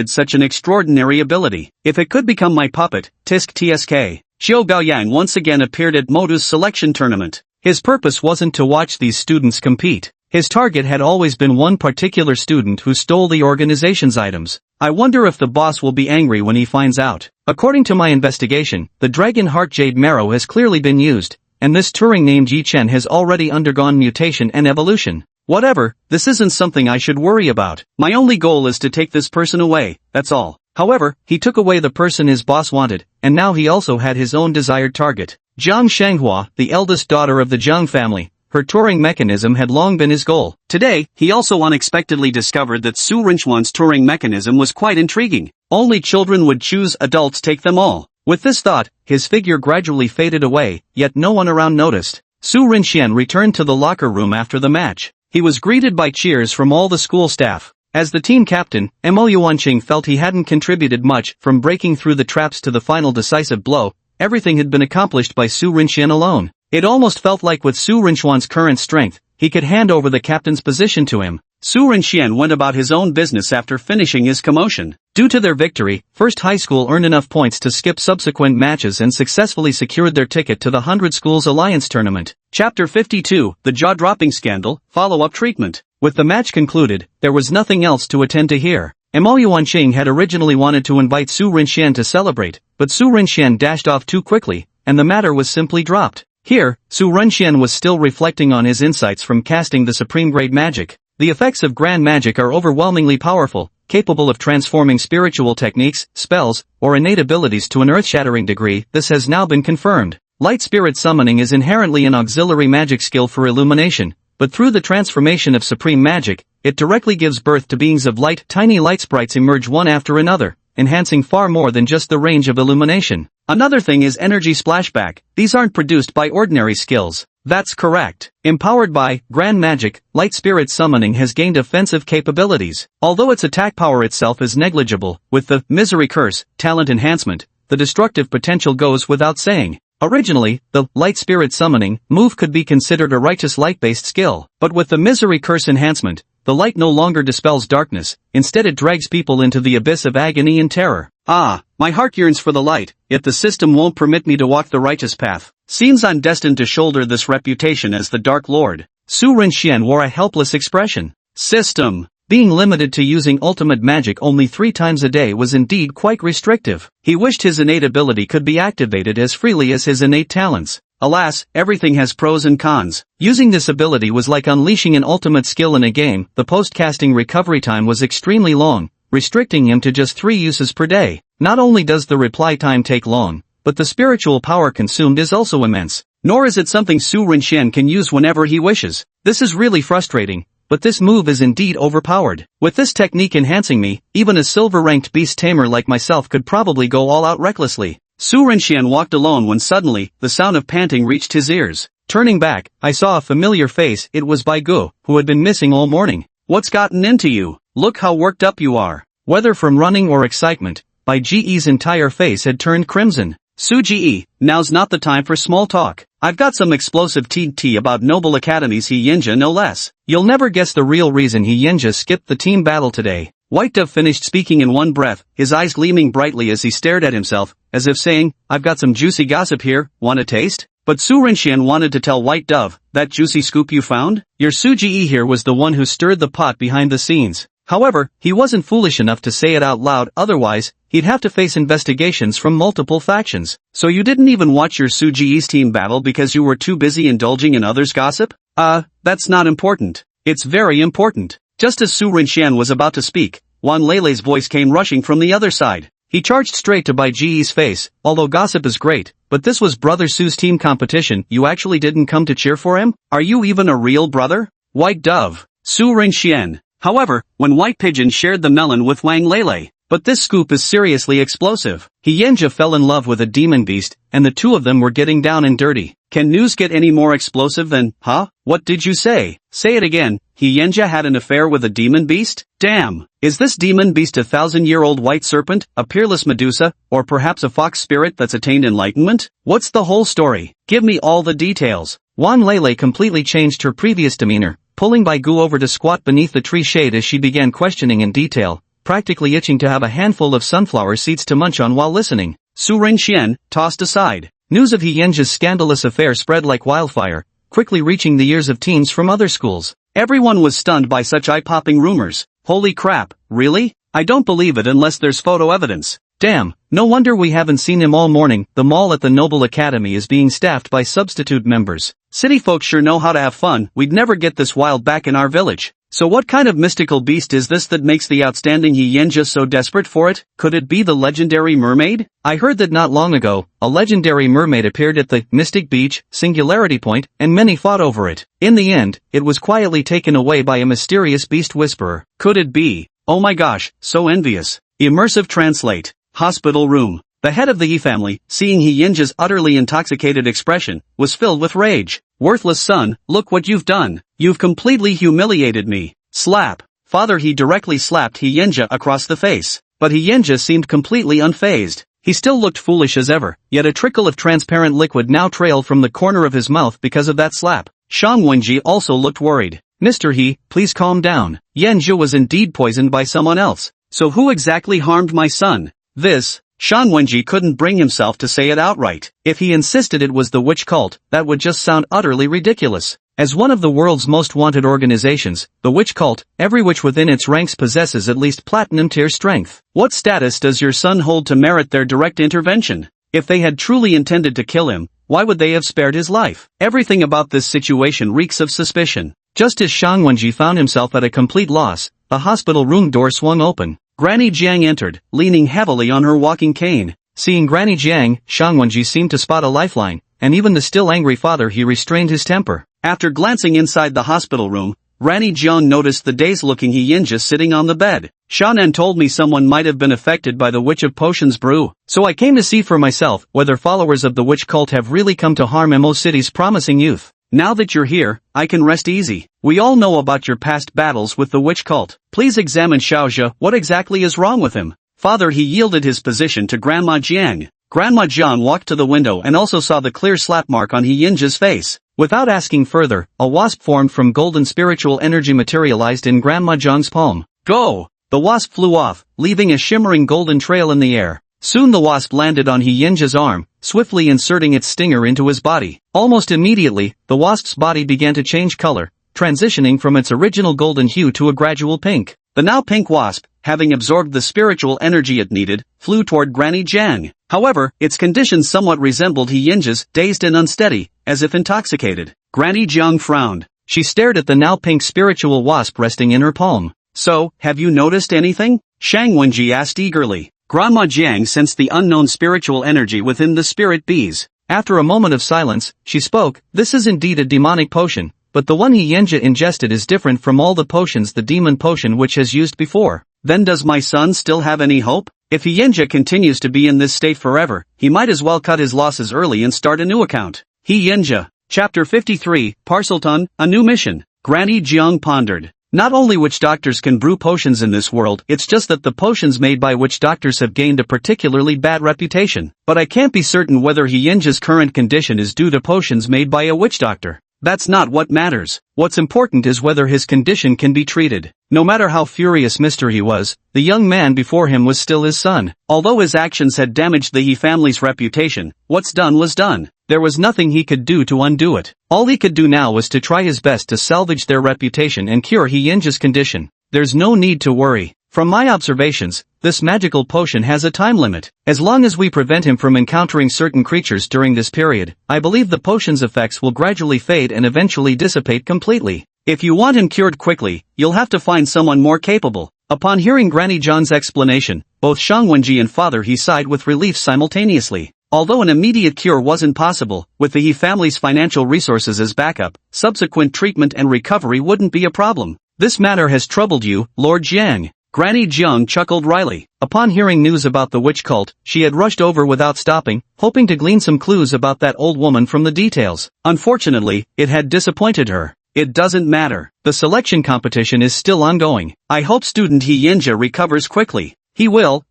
such an extraordinary ability. If it could become my puppet, tisk tsk. Xiao Gaoyang once again appeared at Modu's selection tournament. His purpose wasn't to watch these students compete. His target had always been one particular student who stole the organization's items. I wonder if the boss will be angry when he finds out. According to my investigation, the Dragon Heart Jade Marrow has clearly been used, and this Turing named Yi Chen has already undergone mutation and evolution. Whatever, this isn't something I should worry about. My only goal is to take this person away, that's all. However, he took away the person his boss wanted, and now he also had his own desired target. Jiang Shanghua, the eldest daughter of the Jiang family. Her Turing mechanism had long been his goal. Today, he also unexpectedly discovered that Su Rinchuan's Turing mechanism was quite intriguing. Only children would choose, adults take them all. With this thought, his figure gradually faded away, yet no one around noticed. Su Rinxian returned to the locker room after the match. He was greeted by cheers from all the school staff. As the team captain, Mo Yuanqing felt he hadn't contributed much from breaking through the traps to the final decisive blow. Everything had been accomplished by Su Rinxian alone. It almost felt like with Su Rinchuan's current strength, he could hand over the captain's position to him. Su Rinxian went about his own business after finishing his commotion. Due to their victory, First High School earned enough points to skip subsequent matches and successfully secured their ticket to the 100 Schools Alliance Tournament. Chapter 52, The Jaw-Dropping Scandal, Follow-Up Treatment. With the match concluded, there was nothing else to attend to here. Mo Yuanqing had originally wanted to invite Su Rinxian to celebrate, but Su Rinxian dashed off too quickly, and the matter was simply dropped. Here, Su Rinxian was still reflecting on his insights from casting the supreme grade magic. The effects of grand magic are overwhelmingly powerful, capable of transforming spiritual techniques, spells, or innate abilities to an earth-shattering degree. This has now been confirmed. Light spirit summoning is inherently an auxiliary magic skill for illumination, but through the transformation of supreme magic, it directly gives birth to beings of light. Tiny light sprites emerge one after another, enhancing far more than just the range of illumination. Another thing is energy splashback. These aren't produced by ordinary skills. That's correct. Empowered by grand magic, light spirit summoning has gained offensive capabilities. Although its attack power itself is negligible, with the misery curse, talent enhancement, the destructive potential goes without saying. Originally, the light spirit summoning move could be considered a righteous light-based skill, but with the misery curse enhancement, the light no longer dispels darkness, instead it drags people into the abyss of agony and terror. Ah, my heart yearns for the light, yet the system won't permit me to walk the righteous path. Seems I'm destined to shoulder this reputation as the Dark Lord. Su Rinxian wore a helpless expression. System. Being limited to using ultimate magic only 3 times a day was indeed quite restrictive. He wished his innate ability could be activated as freely as his innate talents. Alas, everything has pros and cons. Using this ability was like unleashing an ultimate skill in a game. The post-casting recovery time was extremely long, restricting him to just 3 uses per day. Not only does the reply time take long, but the spiritual power consumed is also immense. Nor is it something Su Rinxian can use whenever he wishes. This is really frustrating, but this move is indeed overpowered. With this technique enhancing me, even a silver-ranked beast tamer like myself could probably go all out recklessly. Su Rinxian walked alone when suddenly, the sound of panting reached his ears. Turning back, I saw a familiar face. It was Bai Gu, who had been missing all morning. What's gotten into you? Look how worked up you are. Whether from running or excitement, Bai Ge's entire face had turned crimson. Su Ge, now's not the time for small talk. I've got some explosive tea about Noble Academy's He Yinja no less. You'll never guess the real reason He Yinja skipped the team battle today. White Dove finished speaking in one breath, his eyes gleaming brightly as he stared at himself, as if saying, I've got some juicy gossip here, want a taste? But Su Rinxian wanted to tell White Dove, that juicy scoop you found? Your Su Ge here was the one who stirred the pot behind the scenes. However, he wasn't foolish enough to say it out loud, otherwise, he'd have to face investigations from multiple factions. So you didn't even watch your Su Ge's team battle because you were too busy indulging in others' gossip? That's not important. It's very important. Just as Su Rinxian was about to speak, Wan Leilei's voice came rushing from the other side. He charged straight to Bai Ge's face. Although gossip is great, but this was Brother Su's team competition. You actually didn't come to cheer for him? Are you even a real brother? White Dove. Su Rinxian. However, when White Pigeon shared the melon with Wang Leilei. But this scoop is seriously explosive. He Yinja fell in love with a demon beast, and the two of them were getting down and dirty. Can news get any more explosive than, huh? What did you say? Say it again. He Yinja had an affair with a demon beast? Damn! Is this demon beast a 1,000-year-old white serpent, a peerless Medusa, or perhaps a fox spirit that's attained enlightenment? What's the whole story? Give me all the details. Wan Leilei completely changed her previous demeanor, pulling Bai Gu over to squat beneath the tree shade as she began questioning in detail, practically itching to have a handful of sunflower seeds to munch on while listening. Su Rinxian, tossed aside. News of He Yinja's scandalous affair spread like wildfire, quickly reaching the ears of teens from other schools. Everyone was stunned by such eye-popping rumors. Holy crap, really? I don't believe it unless there's photo evidence. Damn, no wonder we haven't seen him all morning. The mall at the Noble Academy is being staffed by substitute members. City folks sure know how to have fun. We'd never get this wild back in our village. So what kind of mystical beast is this that makes the outstanding Hyena so desperate for it? Could it be the legendary mermaid? I heard that not long ago, a legendary mermaid appeared at the Mystic Beach, Singularity Point, and many fought over it. In the end, it was quietly taken away by a mysterious beast whisperer. Could it be? Oh my gosh, so envious. Immersive translate. Hospital room. The head of the He family, seeing Hyena's utterly intoxicated expression, was filled with rage. Worthless son, look what you've done. You've completely humiliated me. Slap. Father He directly slapped Hyena across the face. But Hyena seemed completely unfazed. He still looked foolish as ever, yet a trickle of transparent liquid now trailed from the corner of his mouth because of that slap. Shang Wenji also looked worried. Mr. He, please calm down. Yanzhu was indeed poisoned by someone else. So who exactly harmed my son? This. Shang Wenji couldn't bring himself to say it outright. If he insisted it was the witch cult, that would just sound utterly ridiculous. As one of the world's most wanted organizations, the witch cult, every witch within its ranks possesses at least platinum tier strength. What status does your son hold to merit their direct intervention? If they had truly intended to kill him, why would they have spared his life? Everything about this situation reeks of suspicion. Just as Shang Wenji found himself at a complete loss, the hospital room door swung open. Granny Jiang entered, leaning heavily on her walking cane. Seeing Granny Jiang, Shang Wenji seemed to spot a lifeline, and even the still angry father He restrained his temper. After glancing inside the hospital room, Granny Jiang noticed the dazed-looking Hyena sitting on the bed. Shan'an told me someone might have been affected by the Witch of Potions brew, so I came to see for myself whether followers of the witch cult have really come to harm Mo City's promising youth. Now that you're here, I can rest easy. We all know about your past battles with the witch cult. Please examine Xiaozhe. What exactly is wrong with him? Father He yielded his position to Grandma Jiang. Grandma Jiang walked to the window and also saw the clear slap mark on Hyena's face. Without asking further, a wasp formed from golden spiritual energy materialized in Grandma Jiang's palm. Go! The wasp flew off, leaving a shimmering golden trail in the air. Soon the wasp landed on Hyena's arm, swiftly inserting its stinger into his body. Almost immediately, the wasp's body began to change color, transitioning from its original golden hue to a gradual pink. The now pink wasp, having absorbed the spiritual energy it needed, flew toward Granny Jiang. However, its condition somewhat resembled Hyena's, dazed and unsteady, as if intoxicated. Granny Jiang frowned. She stared at the now pink spiritual wasp resting in her palm. So, have you noticed anything? Shang Wenji asked eagerly. Grandma Jiang sensed the unknown spiritual energy within the spirit bees. After a moment of silence, she spoke. This is indeed a demonic potion, but the one Hyena ingested is different from all the potions the demon potion which has used before. Then does my son still have any hope? If Hyena continues to be in this state forever, he might as well cut his losses early and start a new account. Hyena. Chapter 53, Parselton, A New Mission. Granny Jiang pondered. Not only witch doctors can brew potions in this world, it's just that the potions made by witch doctors have gained a particularly bad reputation. But I can't be certain whether Hyena's current condition is due to potions made by a witch doctor. That's not what matters. What's important is whether his condition can be treated. No matter how furious Mr. He was, the young man before him was still his son. Although his actions had damaged the He family's reputation, what's done was done. There was nothing he could do to undo it. All he could do now was to try his best to salvage their reputation and cure Hyena's condition. There's no need to worry. From my observations, this magical potion has a time limit. As long as we prevent him from encountering certain creatures during this period, I believe the potion's effects will gradually fade and eventually dissipate completely. If you want him cured quickly, you'll have to find someone more capable. Upon hearing Granny Jiang's explanation, both Shang Wenji and Father He sighed with relief simultaneously. Although an immediate cure wasn't possible, with the He family's financial resources as backup, subsequent treatment and recovery wouldn't be a problem. This matter has troubled you, Lord Jiang. Granny Jiang chuckled wryly. Upon hearing news about the witch cult, she had rushed over without stopping, hoping to glean some clues about that old woman from the details. Unfortunately, it had disappointed her. It doesn't matter. The selection competition is still ongoing. I hope student Hyena recovers quickly. He will.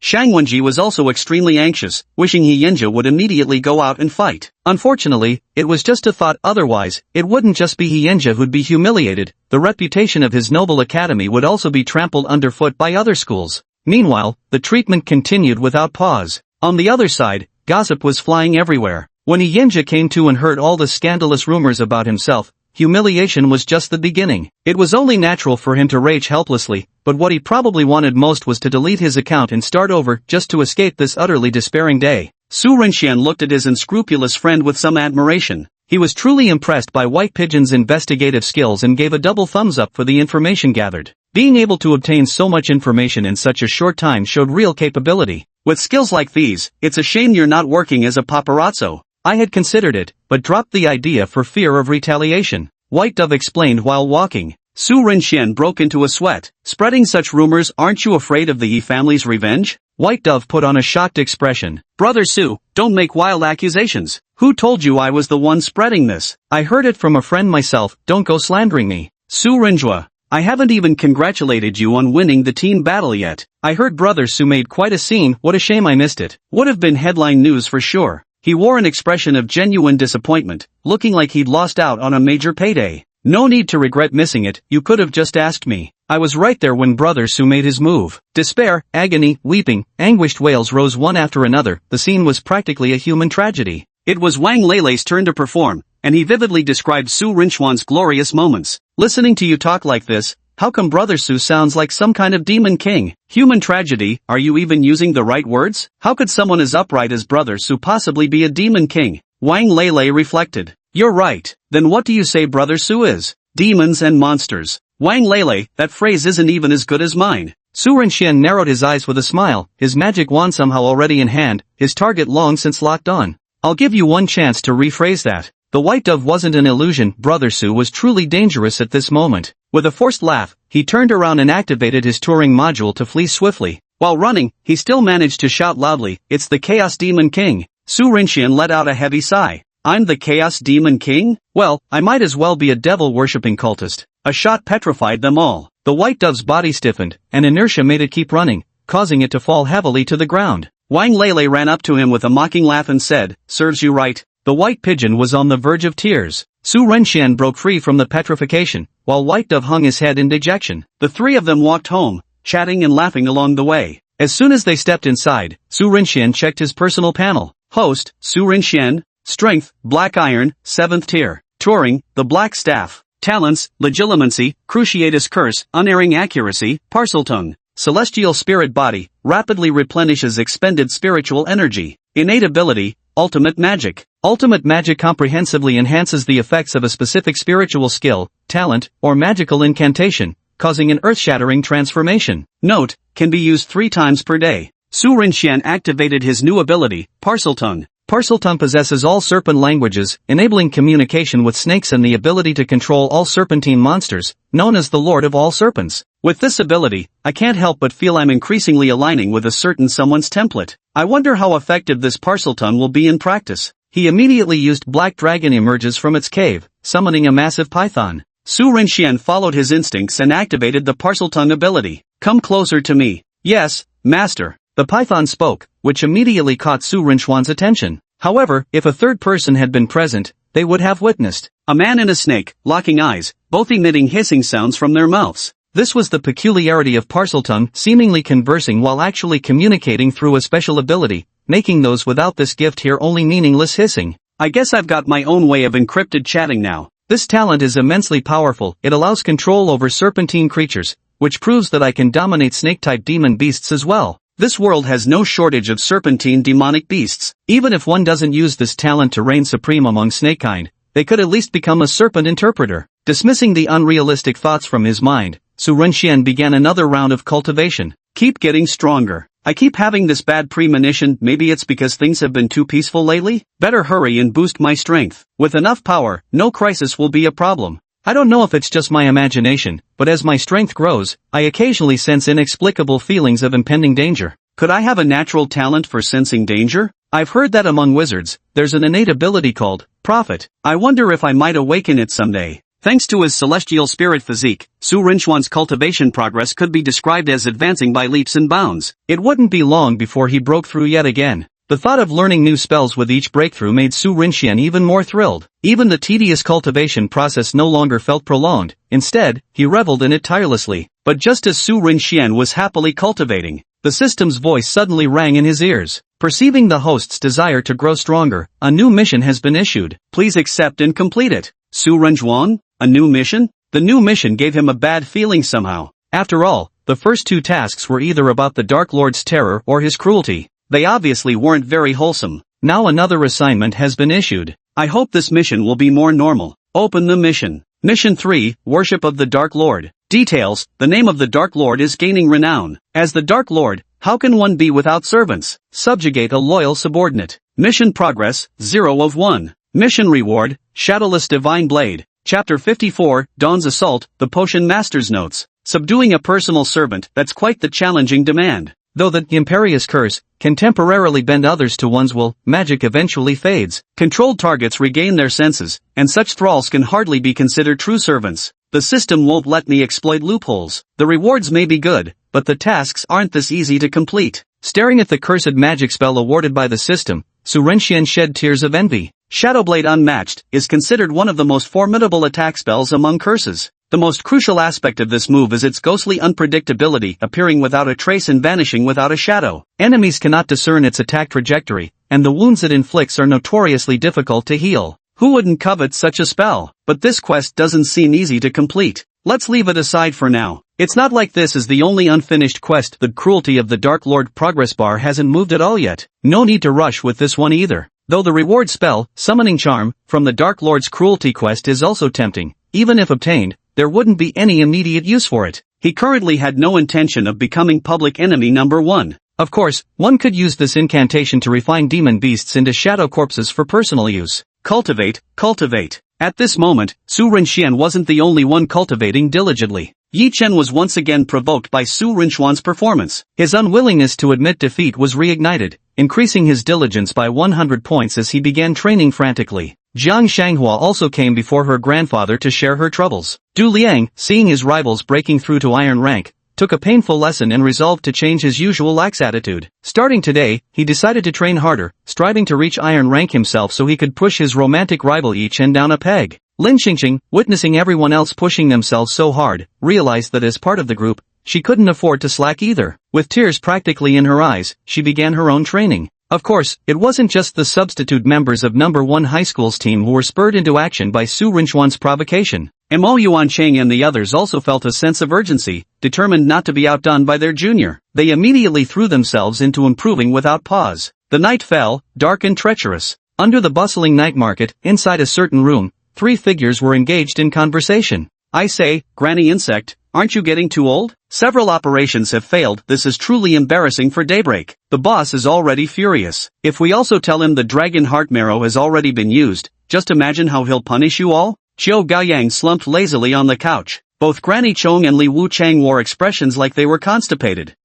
Shang Wenji was also extremely anxious, wishing Hyena would immediately go out and fight. Unfortunately, it was just a thought. Otherwise, it wouldn't just be Hyena who'd be humiliated, the reputation of his noble academy would also be trampled underfoot by other schools. Meanwhile, the treatment continued without pause. On the other side, gossip was flying everywhere. When Hyena came to and heard all the scandalous rumors about himself, humiliation was just the beginning. It was only natural for him to rage helplessly, but what he probably wanted most was to delete his account and start over just to escape this utterly despairing day. Su Renxian looked at his unscrupulous friend with some admiration. He was truly impressed by White Pigeon's investigative skills and gave a double thumbs up for the information gathered. Being able to obtain so much information in such a short time showed real capability. With skills like these, it's a shame you're not working as a paparazzo. I had considered it, but dropped the idea for fear of retaliation, White Dove explained while walking. Su Renxian broke into a sweat. Spreading such rumors, aren't you afraid of the Yi family's revenge? White Dove put on a shocked expression. Brother Su, don't make wild accusations. Who told you I was the one spreading this? I heard it from a friend myself, don't go slandering me. Su Renjua, I haven't even congratulated you on winning the team battle yet. I heard Brother Su made quite a scene, what a shame I missed it. Would have been headline news for sure. He wore an expression of genuine disappointment, looking like he'd lost out on a major payday. No need to regret missing it, you could have just asked me. I was right there when Brother Su made his move. Despair, agony, weeping, anguished wails rose one after another, the scene was practically a human tragedy. It was Wang Leilei's turn to perform, and he vividly described Su Renchuan's glorious moments. Listening to you talk like this, how come Brother Su sounds like some kind of demon king? Human tragedy, are you even using the right words? How could someone as upright as Brother Su possibly be a demon king? Wang Leilei reflected. You're right. Then what do you say Brother Su is? Demons and monsters. Wang Leilei, that phrase isn't even as good as mine. Su Renxian narrowed his eyes with a smile, his magic wand somehow already in hand, his target long since locked on. I'll give you one chance to rephrase that. The White Dove wasn't an illusion, Brother Su was truly dangerous at this moment. With a forced laugh, he turned around and activated his touring module to flee swiftly. While running, he still managed to shout loudly, it's the Chaos Demon King. Su Renxian let out a heavy sigh. I'm the Chaos Demon King? Well, I might as well be a devil-worshipping cultist. A shot petrified them all. The White Dove's body stiffened, and inertia made it keep running, causing it to fall heavily to the ground. Wang Leilei ran up to him with a mocking laugh and said, serves you right. The White Pigeon was on the verge of tears. Su Renxian broke free from the petrification, while White Dove hung his head in dejection. The three of them walked home, chatting and laughing along the way. As soon as they stepped inside, Su Renxian checked his personal panel. Host, Su Renxian. Strength, Black Iron, 7th tier. Touring, the Black Staff. Talents, Legilimency, Cruciatus Curse, Unerring Accuracy, Parseltongue. Celestial Spirit Body, rapidly replenishes expended spiritual energy. Innate Ability, Ultimate Magic. Ultimate Magic comprehensively enhances the effects of a specific spiritual skill, talent, or magical incantation, causing an earth-shattering transformation. Note, can be used 3 times per day. Su Renxian activated his new ability, Parseltongue. Parseltongue possesses all serpent languages, enabling communication with snakes and the ability to control all serpentine monsters, known as the Lord of all Serpents. With this ability, I can't help but feel I'm increasingly aligning with a certain someone's template. I wonder how effective this Parseltongue will be in practice. He immediately used Black Dragon emerges from its cave, summoning a massive python. Su Renxian followed his instincts and activated the Parseltongue ability. Come closer to me. Yes, Master. The python spoke, which immediately caught Su Renchuan's attention. However, if a third person had been present, they would have witnessed a man and a snake, locking eyes, both emitting hissing sounds from their mouths. This was the peculiarity of Parseltongue, seemingly conversing while actually communicating through a special ability, making those without this gift hear only meaningless hissing. I guess I've got my own way of encrypted chatting now. This talent is immensely powerful, it allows control over serpentine creatures, which proves that I can dominate snake-type demon beasts as well. This world has no shortage of serpentine demonic beasts. Even if one doesn't use this talent to reign supreme among snakekind, they could at least become a serpent interpreter. Dismissing the unrealistic thoughts from his mind, Su Renxian began another round of cultivation. Keep getting stronger. I keep having this bad premonition, maybe it's because things have been too peaceful lately? Better hurry and boost my strength. With enough power, no crisis will be a problem. I don't know if it's just my imagination, but as my strength grows, I occasionally sense inexplicable feelings of impending danger. Could I have a natural talent for sensing danger? I've heard that among wizards, there's an innate ability called Prophet. I wonder if I might awaken it someday. Thanks to his celestial spirit physique, Su Renchuan's cultivation progress could be described as advancing by leaps and bounds. It wouldn't be long before he broke through yet again. The thought of learning new spells with each breakthrough made Su Renxian even more thrilled. Even the tedious cultivation process no longer felt prolonged, instead, he reveled in it tirelessly. But just as Su Renxian was happily cultivating, the system's voice suddenly rang in his ears. Perceiving the host's desire to grow stronger, a new mission has been issued. Please accept and complete it. Su Renchuan? A new mission? The new mission gave him a bad feeling somehow. After all, the first two tasks were either about the Dark Lord's terror or his cruelty. They obviously weren't very wholesome. Now another assignment has been issued. I hope this mission will be more normal. Open the mission. Mission 3, Worship of the Dark Lord. Details: the name of the Dark Lord is gaining renown. As the Dark Lord, how can one be without servants? Subjugate a loyal subordinate. Mission progress, 0 of 1. Mission reward, Shadowless Divine Blade. Chapter 54, Dawn's Assault, the Potion Master's Notes. Subduing a personal servant, that's quite the challenging demand. Though the Imperious Curse can temporarily bend others to one's will, magic eventually fades. Controlled targets regain their senses, and such thralls can hardly be considered true servants. The system won't let me exploit loopholes. The rewards may be good, but the tasks aren't this easy to complete. Staring at the cursed magic spell awarded by the system, Su Renxian shed tears of envy. Shadowblade Unmatched is considered one of the most formidable attack spells among curses. The most crucial aspect of this move is its ghostly unpredictability, appearing without a trace and vanishing without a shadow. Enemies cannot discern its attack trajectory, and the wounds it inflicts are notoriously difficult to heal. Who wouldn't covet such a spell? But this quest doesn't seem easy to complete. Let's leave it aside for now. It's not like this is the only unfinished quest. The cruelty of the Dark Lord progress bar hasn't moved at all yet. No need to rush with this one either. Though the reward spell, Summoning Charm, from the Dark Lord's cruelty quest is also tempting, even if obtained, there wouldn't be any immediate use for it. He currently had no intention of becoming public enemy number 1. Of course, one could use this incantation to refine demon beasts into shadow corpses for personal use. Cultivate, cultivate. At this moment, Su Renxian wasn't the only one cultivating diligently. Yi Chen was once again provoked by Su Renxuan's performance. His unwillingness to admit defeat was reignited, increasing his diligence by 100 points as he began training frantically. Jiang Shanghua also came before her grandfather to share her troubles. Du Liang, seeing his rivals breaking through to iron rank, took a painful lesson and resolved to change his usual lax attitude. Starting today, he decided to train harder, striving to reach iron rank himself so he could push his romantic rival Yi Chen down a peg. Lin Xingqing, witnessing everyone else pushing themselves so hard, realized that as part of the group, she couldn't afford to slack either. With tears practically in her eyes, she began her own training. Of course, it wasn't just the substitute members of number 1 high school's team who were spurred into action by Su Renxuan's provocation. Mo Yuancheng and the others also felt a sense of urgency, determined not to be outdone by their junior. They immediately threw themselves into improving without pause. The night fell, dark and treacherous. Under the bustling night market, inside a certain room, 3 figures were engaged in conversation. I say, Granny Insect, aren't you getting too old? Several operations have failed. This is truly embarrassing for Daybreak. The boss is already furious. If we also tell him the Dragon Heart Marrow has already been used, just imagine how he'll punish you all. Qiu Gaoyang slumped lazily on the couch. Both Granny Chong and Li Wuchang wore expressions like they were constipated.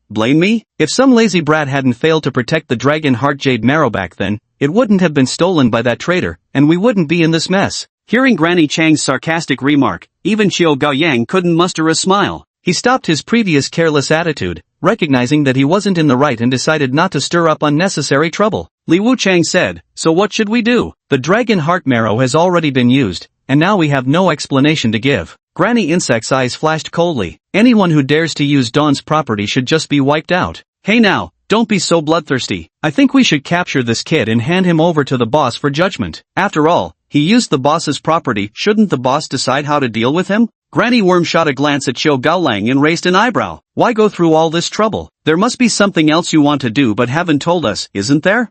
Blame me? If some lazy brat hadn't failed to protect the Dragon Heart Jade Marrow back then, it wouldn't have been stolen by that traitor, and we wouldn't be in this mess. Hearing Granny Chang's sarcastic remark, even Qiu Gaoyang couldn't muster a smile. He stopped his previous careless attitude, recognizing that he wasn't in the right and decided not to stir up unnecessary trouble. Li Wuchang said, so what should we do? The Dragon Heart Marrow has already been used, and now we have no explanation to give. Granny Insect's eyes flashed coldly. Anyone who dares to use Dawn's property should just be wiped out. Hey now, don't be so bloodthirsty. I think we should capture this kid and hand him over to the boss for judgment. After all, he used the boss's property. Shouldn't the boss decide how to deal with him? Granny Worm shot a glance at Qiu Gaolang and raised an eyebrow. Why go through all this trouble? There must be something else you want to do but haven't told us, isn't there?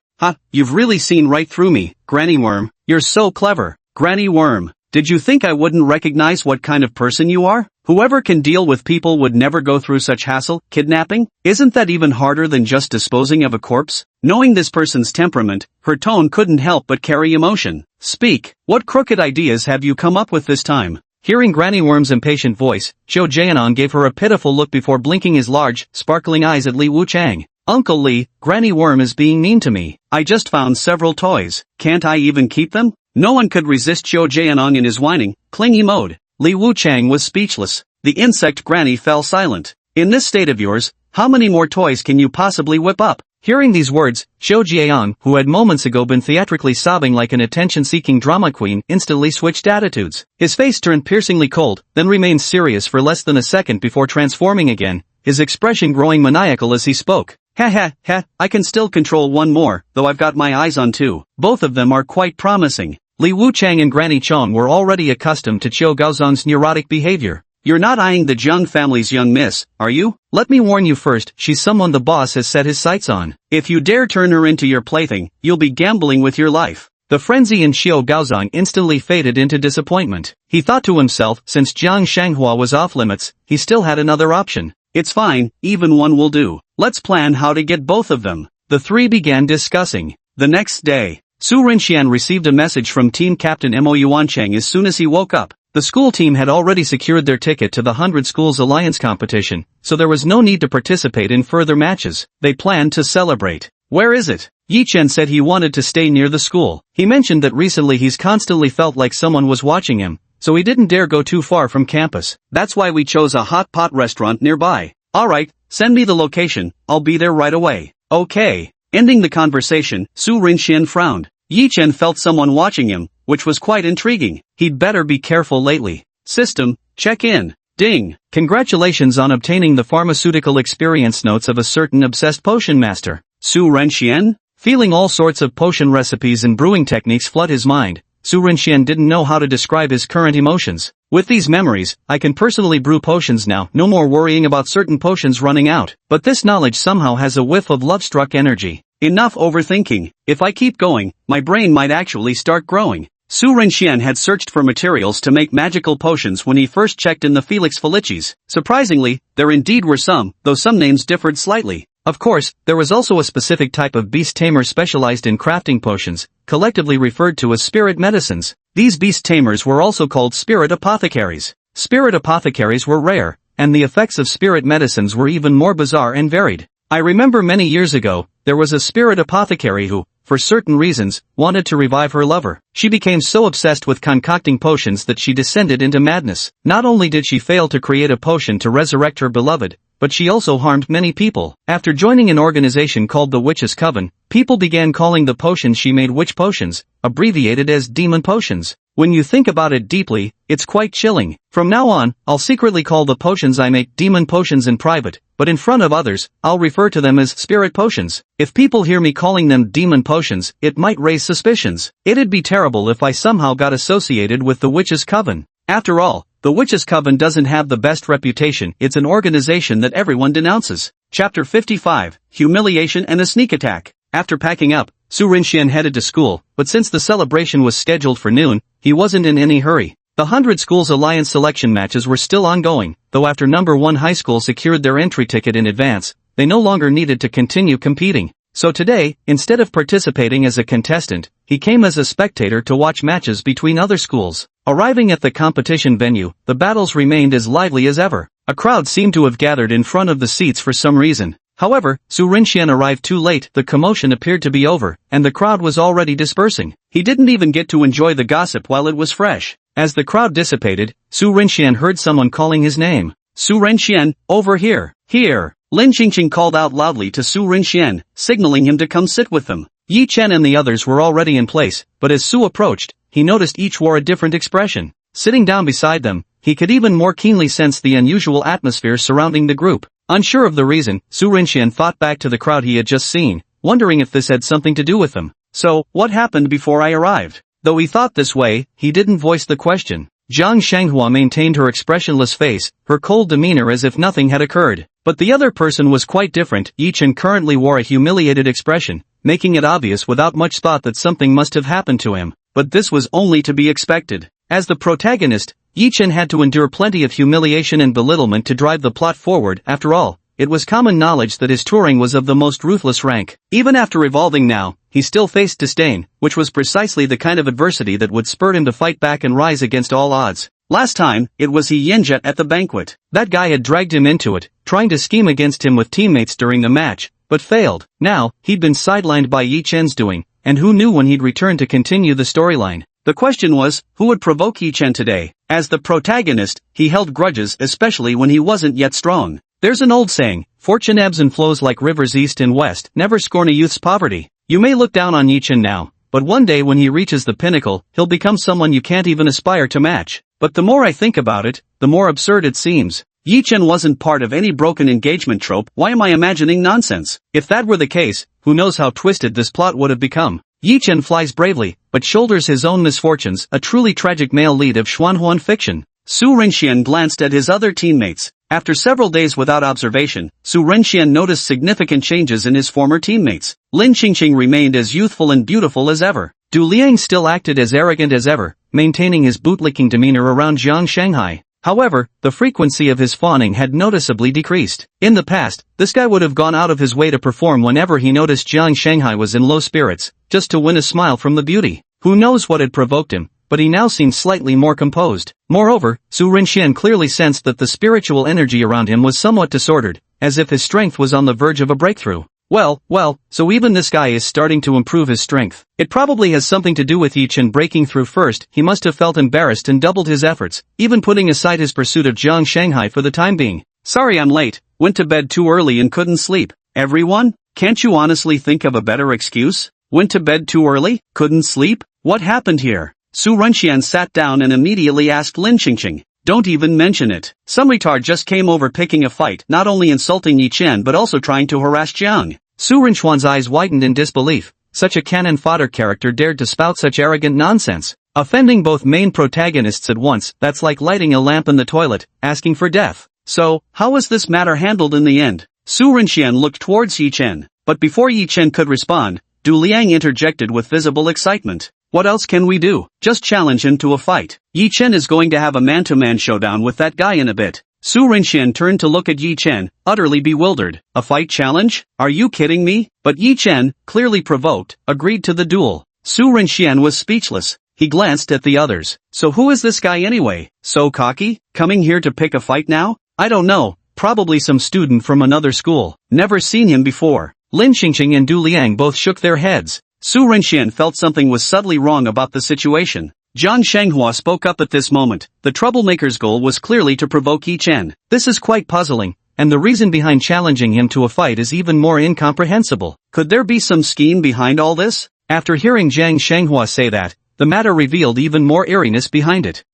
You've really seen right through me, Granny Worm. You're so clever. Granny Worm, did you think I wouldn't recognize what kind of person you are? Whoever can deal with people would never go through such hassle. Kidnapping? Isn't that even harder than just disposing of a corpse? Knowing this person's temperament, her tone couldn't help but carry emotion. Speak. What crooked ideas have you come up with this time? Hearing Granny Worm's impatient voice, Zhou Jianan gave her a pitiful look before blinking his large, sparkling eyes at Li Wuchang. Uncle Li, Granny Worm is being mean to me. I just found several toys. Can't I even keep them? No one could resist Zhou Jianan in his whining, clingy mode. Li Wuchang was speechless. The insect granny fell silent. In this state of yours, how many more toys can you possibly whip up? Hearing these words, Zhou Jiayan, who had moments ago been theatrically sobbing like an attention-seeking drama queen, instantly switched attitudes. His face turned piercingly cold, then remained serious for less than a second before transforming again, his expression growing maniacal as he spoke. I can still control one more, though I've got my eyes on 2. Both of them are quite promising. Li Wuchang and Granny Chong were already accustomed to Qiu Gaozong's neurotic behavior. "You're not eyeing the Jiang family's young miss, are you? Let me warn you first, she's someone the boss has set his sights on. If you dare turn her into your plaything, you'll be gambling with your life." The frenzy in Qiu Gaozong instantly faded into disappointment. He thought to himself, since Jiang Shanghua was off limits, he still had another option. "It's fine, even one will do. Let's plan how to get both of them." The three began discussing. The next day, Su Rinxian received a message from team captain Mo Yuancheng as soon as he woke up. The school team had already secured their ticket to the 100 Schools Alliance competition, so there was no need to participate in further matches. They planned to celebrate. "Where is it?" Yi Chen said he wanted to stay near the school. He mentioned that recently he's constantly felt like someone was watching him, so he didn't dare go too far from campus. "That's why we chose a hot pot restaurant nearby." "Alright, send me the location, I'll be there right away." "Okay." Ending the conversation, Su Rinxian frowned. Yi Chen felt someone watching him, which was quite intriguing. He'd better be careful lately. "System, check in." Ding. "Congratulations on obtaining the pharmaceutical experience notes of a certain obsessed potion master. Su Rinxian?" Feeling all sorts of potion recipes and brewing techniques flood his mind, Su Rinxian didn't know how to describe his current emotions. "With these memories, I can personally brew potions now, no more worrying about certain potions running out. But this knowledge somehow has a whiff of love-struck energy. Enough overthinking. If I keep going, my brain might actually start growing." Su Rinxian had searched for materials to make magical potions when he first checked in the Felix Felicis. Surprisingly, there indeed were some, though some names differed slightly. Of course, there was also a specific type of beast tamer specialized in crafting potions, collectively referred to as spirit medicines. These beast tamers were also called spirit apothecaries. Spirit apothecaries were rare, and the effects of spirit medicines were even more bizarre and varied. I remember many years ago, there was a spirit apothecary who, for certain reasons, wanted to revive her lover. She became so obsessed with concocting potions that she descended into madness. Not only did she fail to create a potion to resurrect her beloved, but she also harmed many people. After joining an organization called the Witch's Coven, people began calling the potions she made witch potions, abbreviated as demon potions. When you think about it deeply, it's quite chilling. From now on, I'll secretly call the potions I make demon potions in private, but in front of others, I'll refer to them as spirit potions. If people hear me calling them demon potions, it might raise suspicions. It'd be terrible if I somehow got associated with the Witch's Coven. After all, the Witch's Coven doesn't have the best reputation. It's an organization that everyone denounces. Chapter 55, Humiliation and a Sneak Attack. After packing up, Su Rinxian headed to school, but since the celebration was scheduled for noon, he wasn't in any hurry. The 100 Schools Alliance selection matches were still ongoing, though after number 1 high school secured their entry ticket in advance, they no longer needed to continue competing. So today, instead of participating as a contestant, he came as a spectator to watch matches between other schools. Arriving at the competition venue, the battles remained as lively as ever. A crowd seemed to have gathered in front of the seats for some reason. However, Su Rinxian arrived too late. The commotion appeared to be over, and the crowd was already dispersing. He didn't even get to enjoy the gossip while it was fresh. As the crowd dissipated, Su Rinxian heard someone calling his name. "Su Rinxian, over here, here." Lin Qingqing called out loudly to Su Rinxian, signaling him to come sit with them. Yi Chen and the others were already in place, but as Su approached, he noticed each wore a different expression. Sitting down beside them, he could even more keenly sense the unusual atmosphere surrounding the group. Unsure of the reason, Su Rinxian thought back to the crowd he had just seen, wondering if this had something to do with them. "So, what happened before I arrived?" Though he thought this way, he didn't voice the question. Jiang Shanghua maintained her expressionless face, her cold demeanor as if nothing had occurred. But the other person was quite different. Yi Chen currently wore a humiliated expression, making it obvious without much thought that something must have happened to him. But this was only to be expected. As the protagonist, Yi Chen had to endure plenty of humiliation and belittlement to drive the plot forward. After all, it was common knowledge that his touring was of the most ruthless rank. Even after evolving now, he still faced disdain, which was precisely the kind of adversity that would spur him to fight back and rise against all odds. Last time, it was He Yinjet at the banquet. That guy had dragged him into it, trying to scheme against him with teammates during the match, but failed. Now, he'd been sidelined by Yi Chen's doing, and who knew when he'd return to continue the storyline. The question was, who would provoke Yi Chen today? As the protagonist, he held grudges, especially when he wasn't yet strong. There's an old saying, fortune ebbs and flows like rivers east and west. Never scorn a youth's poverty. You may look down on Yi Chen now, but one day when he reaches the pinnacle, he'll become someone you can't even aspire to match. But the more I think about it, the more absurd it seems. Yi Chen wasn't part of any broken engagement trope. Why am I imagining nonsense? If that were the case, who knows how twisted this plot would have become. Yi Chen flies bravely, but shoulders his own misfortunes, a truly tragic male lead of Xuanhuan fiction. Su Renxian glanced at his other teammates. After several days without observation, Su Renxian noticed significant changes in his former teammates. Lin Qingqing remained as youthful and beautiful as ever. Du Liang still acted as arrogant as ever, maintaining his bootlicking demeanor around Jiang Shanghai. However, the frequency of his fawning had noticeably decreased. In the past, this guy would have gone out of his way to perform whenever he noticed Jiang Shanghai was in low spirits, just to win a smile from the beauty. Who knows what had provoked him, but he now seemed slightly more composed. Moreover, Su Renxian clearly sensed that the spiritual energy around him was somewhat disordered, as if his strength was on the verge of a breakthrough. Well, so even this guy is starting to improve his strength. It probably has something to do with Yi Chen breaking through first. He must have felt embarrassed and doubled his efforts, even putting aside his pursuit of Jiang Shanghai for the time being. Sorry I'm late, went to bed too early and couldn't sleep. Everyone? Can't you honestly think of a better excuse? Went to bed too early? Couldn't sleep? What happened here? Su Renxian sat down and immediately asked Lin Qingqing. Don't even mention it. Some retard just came over picking a fight, not only insulting Yi Chen but also trying to harass Jiang. Su Renxian's eyes widened in disbelief. Such a cannon fodder character dared to spout such arrogant nonsense. Offending both main protagonists at once, that's like lighting a lamp in the toilet, asking for death. So, how was this matter handled in the end? Su Renxian looked towards Yi Chen, but before Yi Chen could respond, Du Liang interjected with visible excitement. What else can we do? Just challenge him to a fight. Yi Chen is going to have a man-to-man showdown with that guy in a bit. Su Renxian turned to look at Yi Chen, utterly bewildered. A fight challenge? Are you kidding me? But Yi Chen, clearly provoked, agreed to the duel. Su Renxian was speechless. He glanced at the others. So who is this guy anyway? So cocky? Coming here to pick a fight now? I don't know. Probably some student from another school. Never seen him before. Lin Qingqing and Du Liang both shook their heads. Su Renxian felt something was subtly wrong about the situation. Jiang Shanghua spoke up at this moment. The troublemaker's goal was clearly to provoke Yi Chen. This is quite puzzling, and the reason behind challenging him to a fight is even more incomprehensible. Could there be some scheme behind all this? After hearing Jiang Shanghua say that, the matter revealed even more eeriness behind it.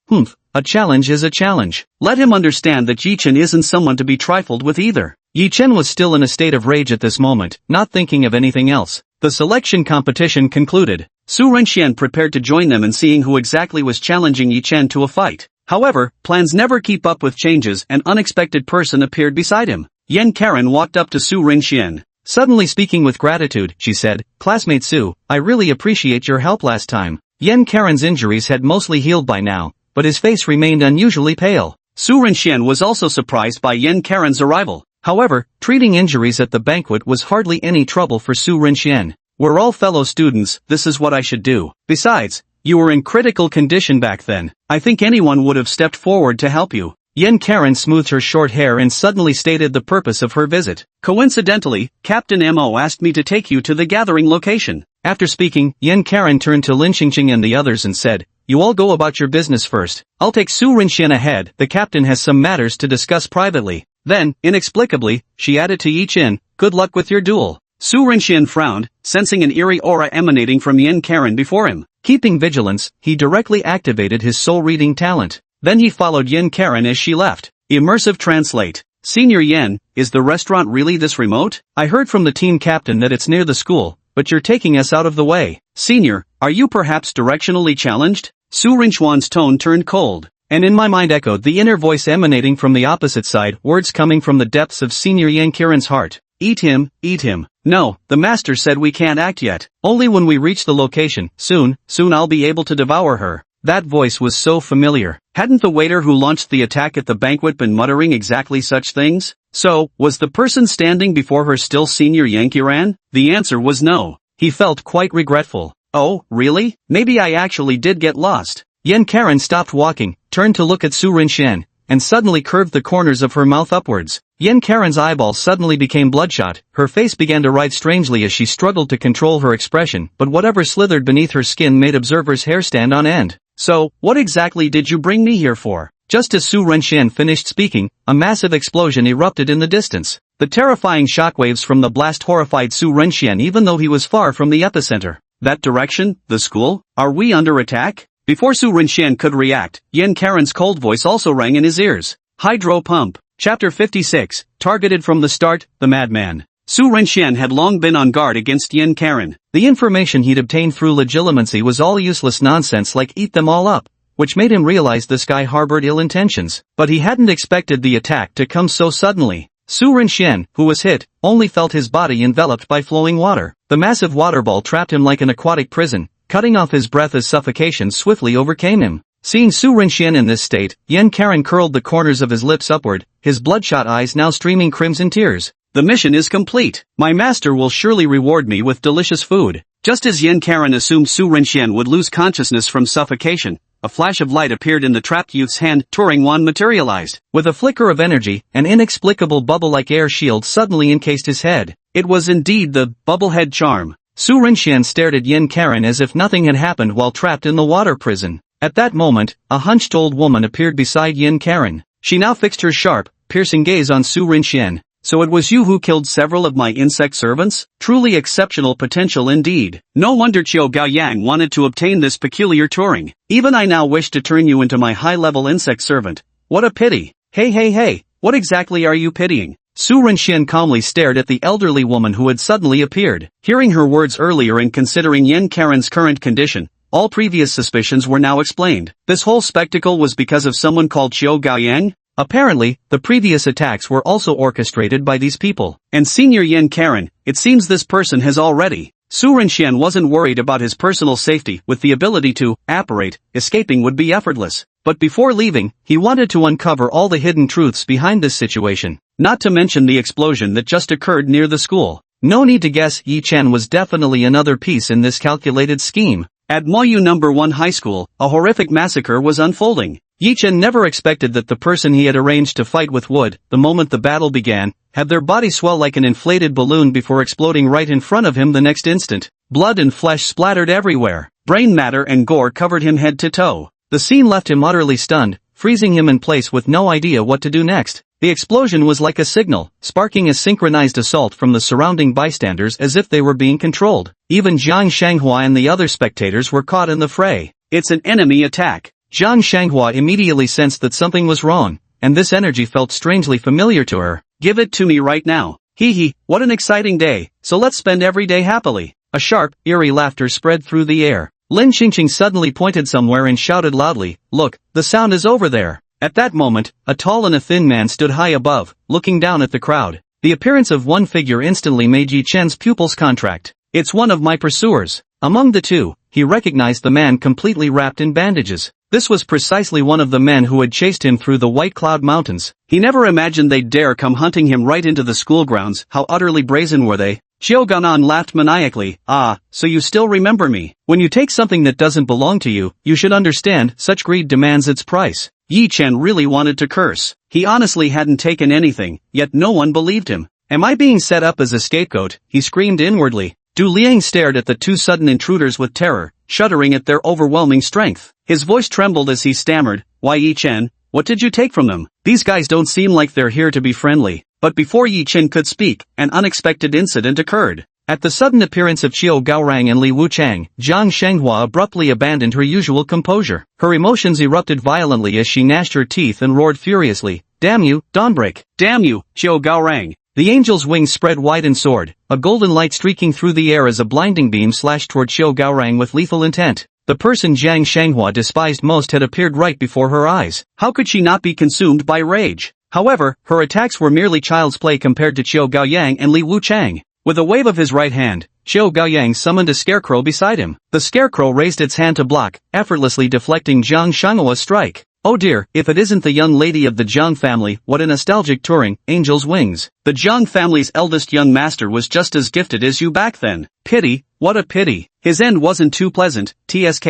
A challenge is a challenge. Let him understand that Yi Chen isn't someone to be trifled with either. Yi Chen was still in a state of rage at this moment, not thinking of anything else. The selection competition concluded. Su Renxian prepared to join them in seeing who exactly was challenging Yi Chen to a fight. However, plans never keep up with changes. An unexpected person appeared beside him. Yan Karen walked up to Su Renxian. Suddenly speaking with gratitude, she said, "Classmate Su, I really appreciate your help last time." Yan Karen's injuries had mostly healed by now, but his face remained unusually pale. Su Renxian was also surprised by Yan Karen's arrival. However, treating injuries at the banquet was hardly any trouble for Su Renxian. We're all fellow students, this is what I should do. Besides, you were in critical condition back then. I think anyone would have stepped forward to help you. Yan Karen smoothed her short hair and suddenly stated the purpose of her visit. Coincidentally, Captain Mo asked me to take you to the gathering location. After speaking, Yan Karen turned to Lin Qingqing and the others and said, "You all go about your business first. I'll take Su Renxian ahead. The captain has some matters to discuss privately." Then, inexplicably, she added to Yi Chen, "Good luck with your duel." Su Renxian frowned, sensing an eerie aura emanating from Yan Karen before him. Keeping vigilance, he directly activated his soul-reading talent. Then he followed Yan Karen as she left. Immersive translate. Senior Yan, is the restaurant really this remote? I heard from the team captain that it's near the school, but you're taking us out of the way. Senior, are you perhaps directionally challenged? Su Renxian's tone turned cold, and in my mind echoed the inner voice emanating from the opposite side, words coming from the depths of Senior Yan Karen's heart. Eat him, eat him. No, the master said we can't act yet. Only when we reach the location. Soon I'll be able to devour her. That voice was so familiar. Hadn't the waiter who launched the attack at the banquet been muttering exactly such things? So, was the person standing before her still Senior Yan Karen? The answer was no. He felt quite regretful. Oh, really? Maybe I actually did get lost. Yan Karen stopped walking, turned to look at Su Renxian, and suddenly curved the corners of her mouth upwards. Yan Karen's eyeballs suddenly became bloodshot, her face began to writhe strangely as she struggled to control her expression, but whatever slithered beneath her skin made observers' hair stand on end. So, what exactly did you bring me here for? Just as Su Renxian finished speaking, a massive explosion erupted in the distance. The terrifying shockwaves from the blast horrified Su Renxian even though he was far from the epicenter. That direction? The school? Are we under attack? Before Su Renxian could react, Yan Karen's cold voice also rang in his ears. Hydro pump. Chapter 56, targeted from the start, the madman. Su Renxian had long been on guard against Yin Karen. The information he'd obtained through legilimency was all useless nonsense like eat them all up, which made him realize this guy harbored ill intentions. But he hadn't expected the attack to come so suddenly. Su Renxian, who was hit, only felt his body enveloped by flowing water. The massive water ball trapped him like an aquatic prison, cutting off his breath as suffocation swiftly overcame him. Seeing Su Renxian in this state, Yin Karen curled the corners of his lips upward, his bloodshot eyes now streaming crimson tears. The mission is complete. My master will surely reward me with delicious food. Just as Yin Karen assumed Su Renxian would lose consciousness from suffocation, a flash of light appeared in the trapped youth's hand. Turing wand materialized. With a flicker of energy, an inexplicable bubble-like air shield suddenly encased his head. It was indeed the bubblehead charm. Su Renxian stared at Yin Karen as if nothing had happened while trapped in the water prison. At that moment, a hunched old woman appeared beside Yin Karen. She now fixed her sharp, piercing gaze on Su Renxian. So it was you who killed several of my insect servants? Truly exceptional potential indeed. No wonder Qiu Gaoyang wanted to obtain this peculiar Turing. Even I now wish to turn you into my high-level insect servant. What a pity. Hey, what exactly are you pitying? Su Renxian calmly stared at the elderly woman who had suddenly appeared. Hearing her words earlier and considering Yin Karen's current condition, all previous suspicions were now explained. This whole spectacle was because of someone called Qiu Gaoyang? Apparently, the previous attacks were also orchestrated by these people. And Senior Yin Karen, it seems this person has already. Su Renxian wasn't worried about his personal safety. With the ability to apparate, escaping would be effortless. But before leaving, he wanted to uncover all the hidden truths behind this situation. Not to mention the explosion that just occurred near the school. No need to guess, Yi Chen was definitely another piece in this calculated scheme. At Moyu No. 1 High School, a horrific massacre was unfolding. Yi Chen never expected that the person he had arranged to fight with would, the moment the battle began, have their body swell like an inflated balloon before exploding right in front of him the next instant. Blood and flesh splattered everywhere. Brain matter and gore covered him head to toe. The scene left him utterly stunned, freezing him in place with no idea what to do next. The explosion was like a signal, sparking a synchronized assault from the surrounding bystanders as if they were being controlled. Even Zhang Shanghua and the other spectators were caught in the fray. It's an enemy attack. Zhang Shanghua immediately sensed that something was wrong, and this energy felt strangely familiar to her. Give it to me right now. Hee, what an exciting day, so let's spend every day happily. A sharp, eerie laughter spread through the air. Lin Qingqing suddenly pointed somewhere and shouted loudly, "Look, the sound is over there." At that moment, a tall and a thin man stood high above, looking down at the crowd. The appearance of one figure instantly made Yi Chen's pupils contract. It's one of my pursuers. Among the two, he recognized the man completely wrapped in bandages. This was precisely one of the men who had chased him through the White Cloud Mountains. He never imagined they'd dare come hunting him right into the school grounds. How utterly brazen were they? Qiu Gaonan laughed maniacally. Ah, so you still remember me. When you take something that doesn't belong to you, you should understand, such greed demands its price. Yi Chen really wanted to curse. He honestly hadn't taken anything, yet no one believed him. Am I being set up as a scapegoat? He screamed inwardly. Du Liang stared at the two sudden intruders with terror, shuddering at their overwhelming strength. His voice trembled as he stammered, "Why Yi Chen, what did you take from them? These guys don't seem like they're here to be friendly." But before Yi Chen could speak, an unexpected incident occurred. At the sudden appearance of Qiu Gaorang and Li Wuchang, Zhang Shanghua abruptly abandoned her usual composure. Her emotions erupted violently as she gnashed her teeth and roared furiously, "Damn you, Dawnbreak! Damn you, Qiu Gaorang!" The angel's wings spread wide and soared, a golden light streaking through the air as a blinding beam slashed toward Qiu Gaorang with lethal intent. The person Zhang Shanghua despised most had appeared right before her eyes. How could she not be consumed by rage? However, her attacks were merely child's play compared to Qiu Gaoyang and Li Wuchang. With a wave of his right hand, Qiu Gaoyang summoned a scarecrow beside him. The scarecrow raised its hand to block, effortlessly deflecting Zhang Shanghua's strike. Oh dear, if it isn't the young lady of the Zhang family, what a nostalgic Turing, angel's wings. The Zhang family's eldest young master was just as gifted as you back then. Pity, what a pity. His end wasn't too pleasant, tsk.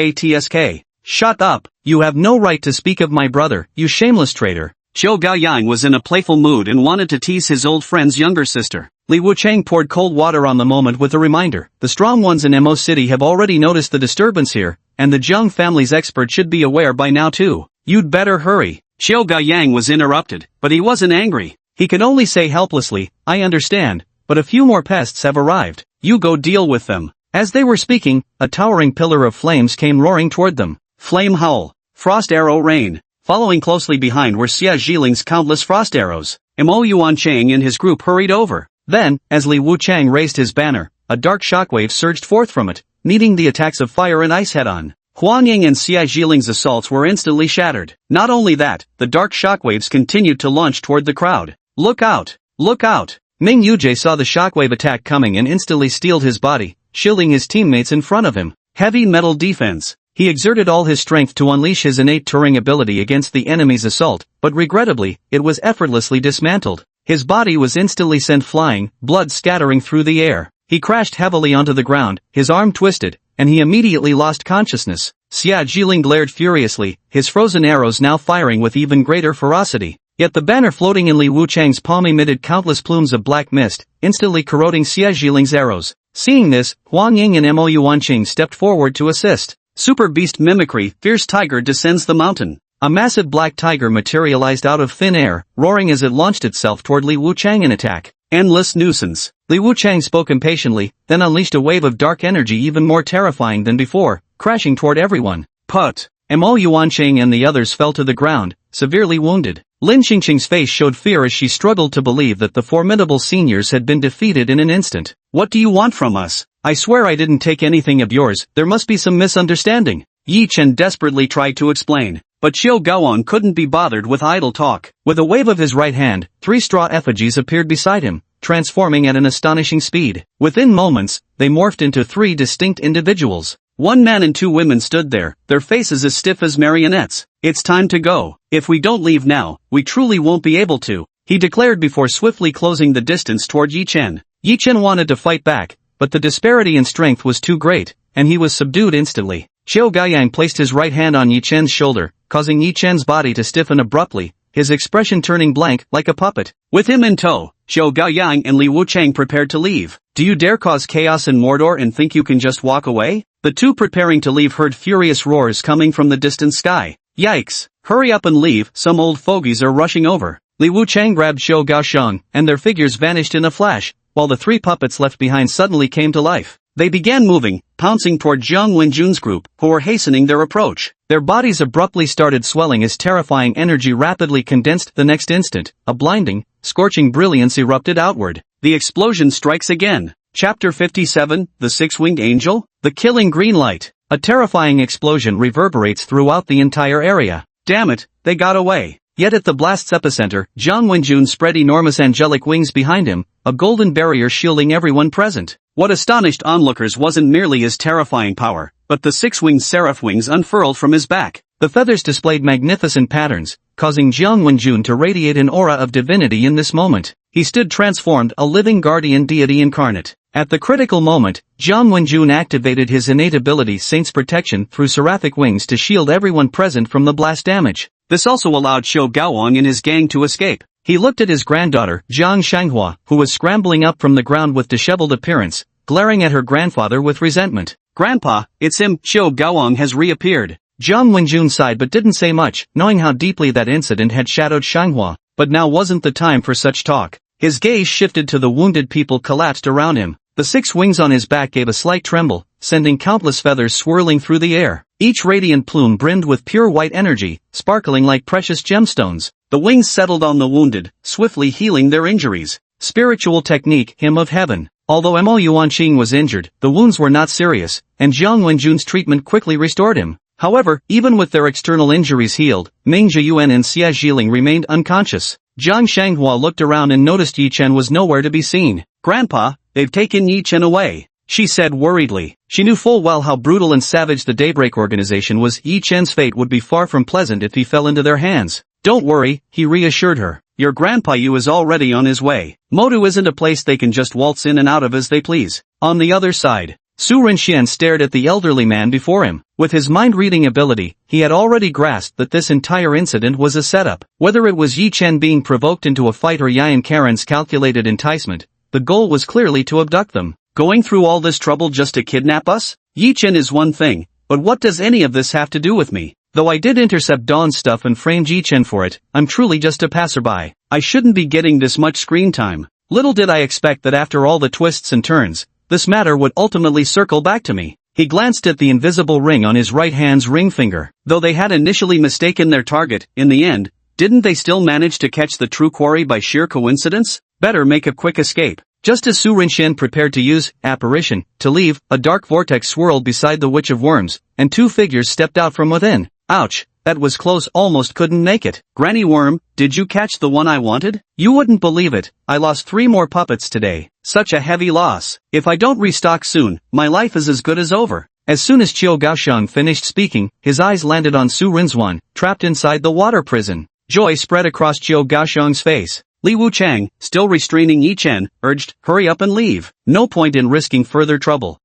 Shut up, you have no right to speak of my brother, you shameless traitor. Qiu Gaoyang was in a playful mood and wanted to tease his old friend's younger sister. Li Wuchang poured cold water on the moment with a reminder. The strong ones in Mo City have already noticed the disturbance here, and the Zhang family's expert should be aware by now too. You'd better hurry. Qiu Gaoyang was interrupted, but he wasn't angry. He could only say helplessly, I understand, but a few more pests have arrived. You go deal with them. As they were speaking, a towering pillar of flames came roaring toward them. Flame howl. Frost arrow rain. Following closely behind were Xia Zhiling's countless frost arrows. Mo Yuanchang and his group hurried over. Then, as Li Wuchang raised his banner, a dark shockwave surged forth from it, meeting the attacks of fire and ice head-on. Huang Ying and Xia Zhiling's assaults were instantly shattered. Not only that, the dark shockwaves continued to launch toward the crowd. Look out! Look out! Ming Yujie saw the shockwave attack coming and instantly steeled his body, shielding his teammates in front of him. Heavy metal defense. He exerted all his strength to unleash his innate Turing ability against the enemy's assault, but regrettably, it was effortlessly dismantled. His body was instantly sent flying, blood scattering through the air. He crashed heavily onto the ground, his arm twisted, and he immediately lost consciousness. Xia Zhiling glared furiously, his frozen arrows now firing with even greater ferocity. Yet the banner floating in Li Wuchang's palm emitted countless plumes of black mist, instantly corroding Xia Zhiling's arrows. Seeing this, Huang Ying and Mo Yuanqing stepped forward to assist. Super Beast Mimicry, Fierce Tiger descends the mountain. A massive black tiger materialized out of thin air, roaring as it launched itself toward Li Wuchang in attack. Endless nuisance. Li Wuchang spoke impatiently, then unleashed a wave of dark energy even more terrifying than before, crashing toward everyone. Put! Mo Yuanqing and the others fell to the ground, severely wounded. Lin Xingqing's face showed fear as she struggled to believe that the formidable seniors had been defeated in an instant. What do you want from us? I swear I didn't take anything of yours, there must be some misunderstanding. Yi Chen desperately tried to explain. But Xiao Gaoan couldn't be bothered with idle talk. With a wave of his right hand, 3 straw effigies appeared beside him, transforming at an astonishing speed. Within moments, they morphed into 3 distinct individuals. 1 man and 2 women stood there, their faces as stiff as marionettes. It's time to go. If we don't leave now, we truly won't be able to, he declared before swiftly closing the distance toward Yi Chen. Yi Chen wanted to fight back, but the disparity in strength was too great, and he was subdued instantly. Xiao Gaoyang placed his right hand on Yi Chen's shoulder, causing Yi Chen's body to stiffen abruptly, his expression turning blank like a puppet. With him in tow, Xiao Gaoyang and Li Wuchang prepared to leave. Do you dare cause chaos in Mordor and think you can just walk away? The 2 preparing to leave heard furious roars coming from the distant sky. Yikes! Hurry up and leave, some old fogies are rushing over. Li Wuchang grabbed Xiao Gaosheng, and their figures vanished in a flash, while the 3 puppets left behind suddenly came to life. They began moving, pouncing toward Jiang Wenjun's group, who were hastening their approach. Their bodies abruptly started swelling as terrifying energy rapidly condensed. The next instant, a blinding, scorching brilliance erupted outward. The explosion strikes again. Chapter 57, The Six-Winged Angel? The Killing Green Light. A terrifying explosion reverberates throughout the entire area. Damn it, they got away. Yet at the blast's epicenter, Jiang Wenjun spread enormous angelic wings behind him, a golden barrier shielding everyone present. What astonished onlookers wasn't merely his terrifying power, but the 6-winged seraph wings unfurled from his back. The feathers displayed magnificent patterns, causing Jiang Wenjun to radiate an aura of divinity in this moment. He stood transformed, a living guardian deity incarnate. At the critical moment, Jiang Wenjun activated his innate ability Saint's Protection through seraphic wings to shield everyone present from the blast damage. This also allowed Xiao Gaoang and his gang to escape. He looked at his granddaughter, Jiang Shanghua, who was scrambling up from the ground with disheveled appearance, glaring at her grandfather with resentment. Grandpa, it's him, Xiao Gaoang has reappeared. Jiang Wenjun sighed but didn't say much, knowing how deeply that incident had shadowed Shanghua, but now wasn't the time for such talk. His gaze shifted to the wounded people collapsed around him. The 6 wings on his back gave a slight tremble, sending countless feathers swirling through the air. Each radiant plume brimmed with pure white energy, sparkling like precious gemstones. The wings settled on the wounded, swiftly healing their injuries. Spiritual technique, Hymn of Heaven. Although Mo Yuanqing was injured, the wounds were not serious, and Jiang Wenjun's treatment quickly restored him. However, even with their external injuries healed, Ming Zhiyuan and Xia Zhiling remained unconscious. Jiang Shanghua looked around and noticed Yi Chen was nowhere to be seen. Grandpa, they've taken Yi Chen away, she said worriedly. She knew full well how brutal and savage the Daybreak organization was. Yi Chen's fate would be far from pleasant if he fell into their hands. Don't worry, he reassured her. Your grandpa Yu is already on his way. Modu isn't a place they can just waltz in and out of as they please. On the other side, Su Renxian stared at the elderly man before him. With his mind-reading ability, he had already grasped that this entire incident was a setup. Whether it was Yi Chen being provoked into a fight or Yan Karen's calculated enticement, the goal was clearly to abduct them. Going through all this trouble just to kidnap us? Yi Chen is one thing, but what does any of this have to do with me? Though I did intercept Dawn's stuff and framed Yi Chen for it, I'm truly just a passerby. I shouldn't be getting this much screen time. Little did I expect that after all the twists and turns, this matter would ultimately circle back to me. He glanced at the invisible ring on his right hand's ring finger. Though they had initially mistaken their target, in the end, didn't they still manage to catch the true quarry by sheer coincidence? Better make a quick escape. Just as Su Rinxian prepared to use apparition to leave, a dark vortex swirled beside the Witch of Worms, and two figures stepped out from within. Ouch, that was close, almost couldn't make it. Granny Worm, did you catch the one I wanted? You wouldn't believe it, I lost 3 more puppets today. Such a heavy loss. If I don't restock soon, my life is as good as over. As soon as Qiu Gaoxiang finished speaking, his eyes landed on Su Rinzhuan, trapped inside the water prison. Joy spread across Qiu Gaoxiang's face. Li Wuchang, still restraining Yi Chen, urged, hurry up and leave. No point in risking further trouble.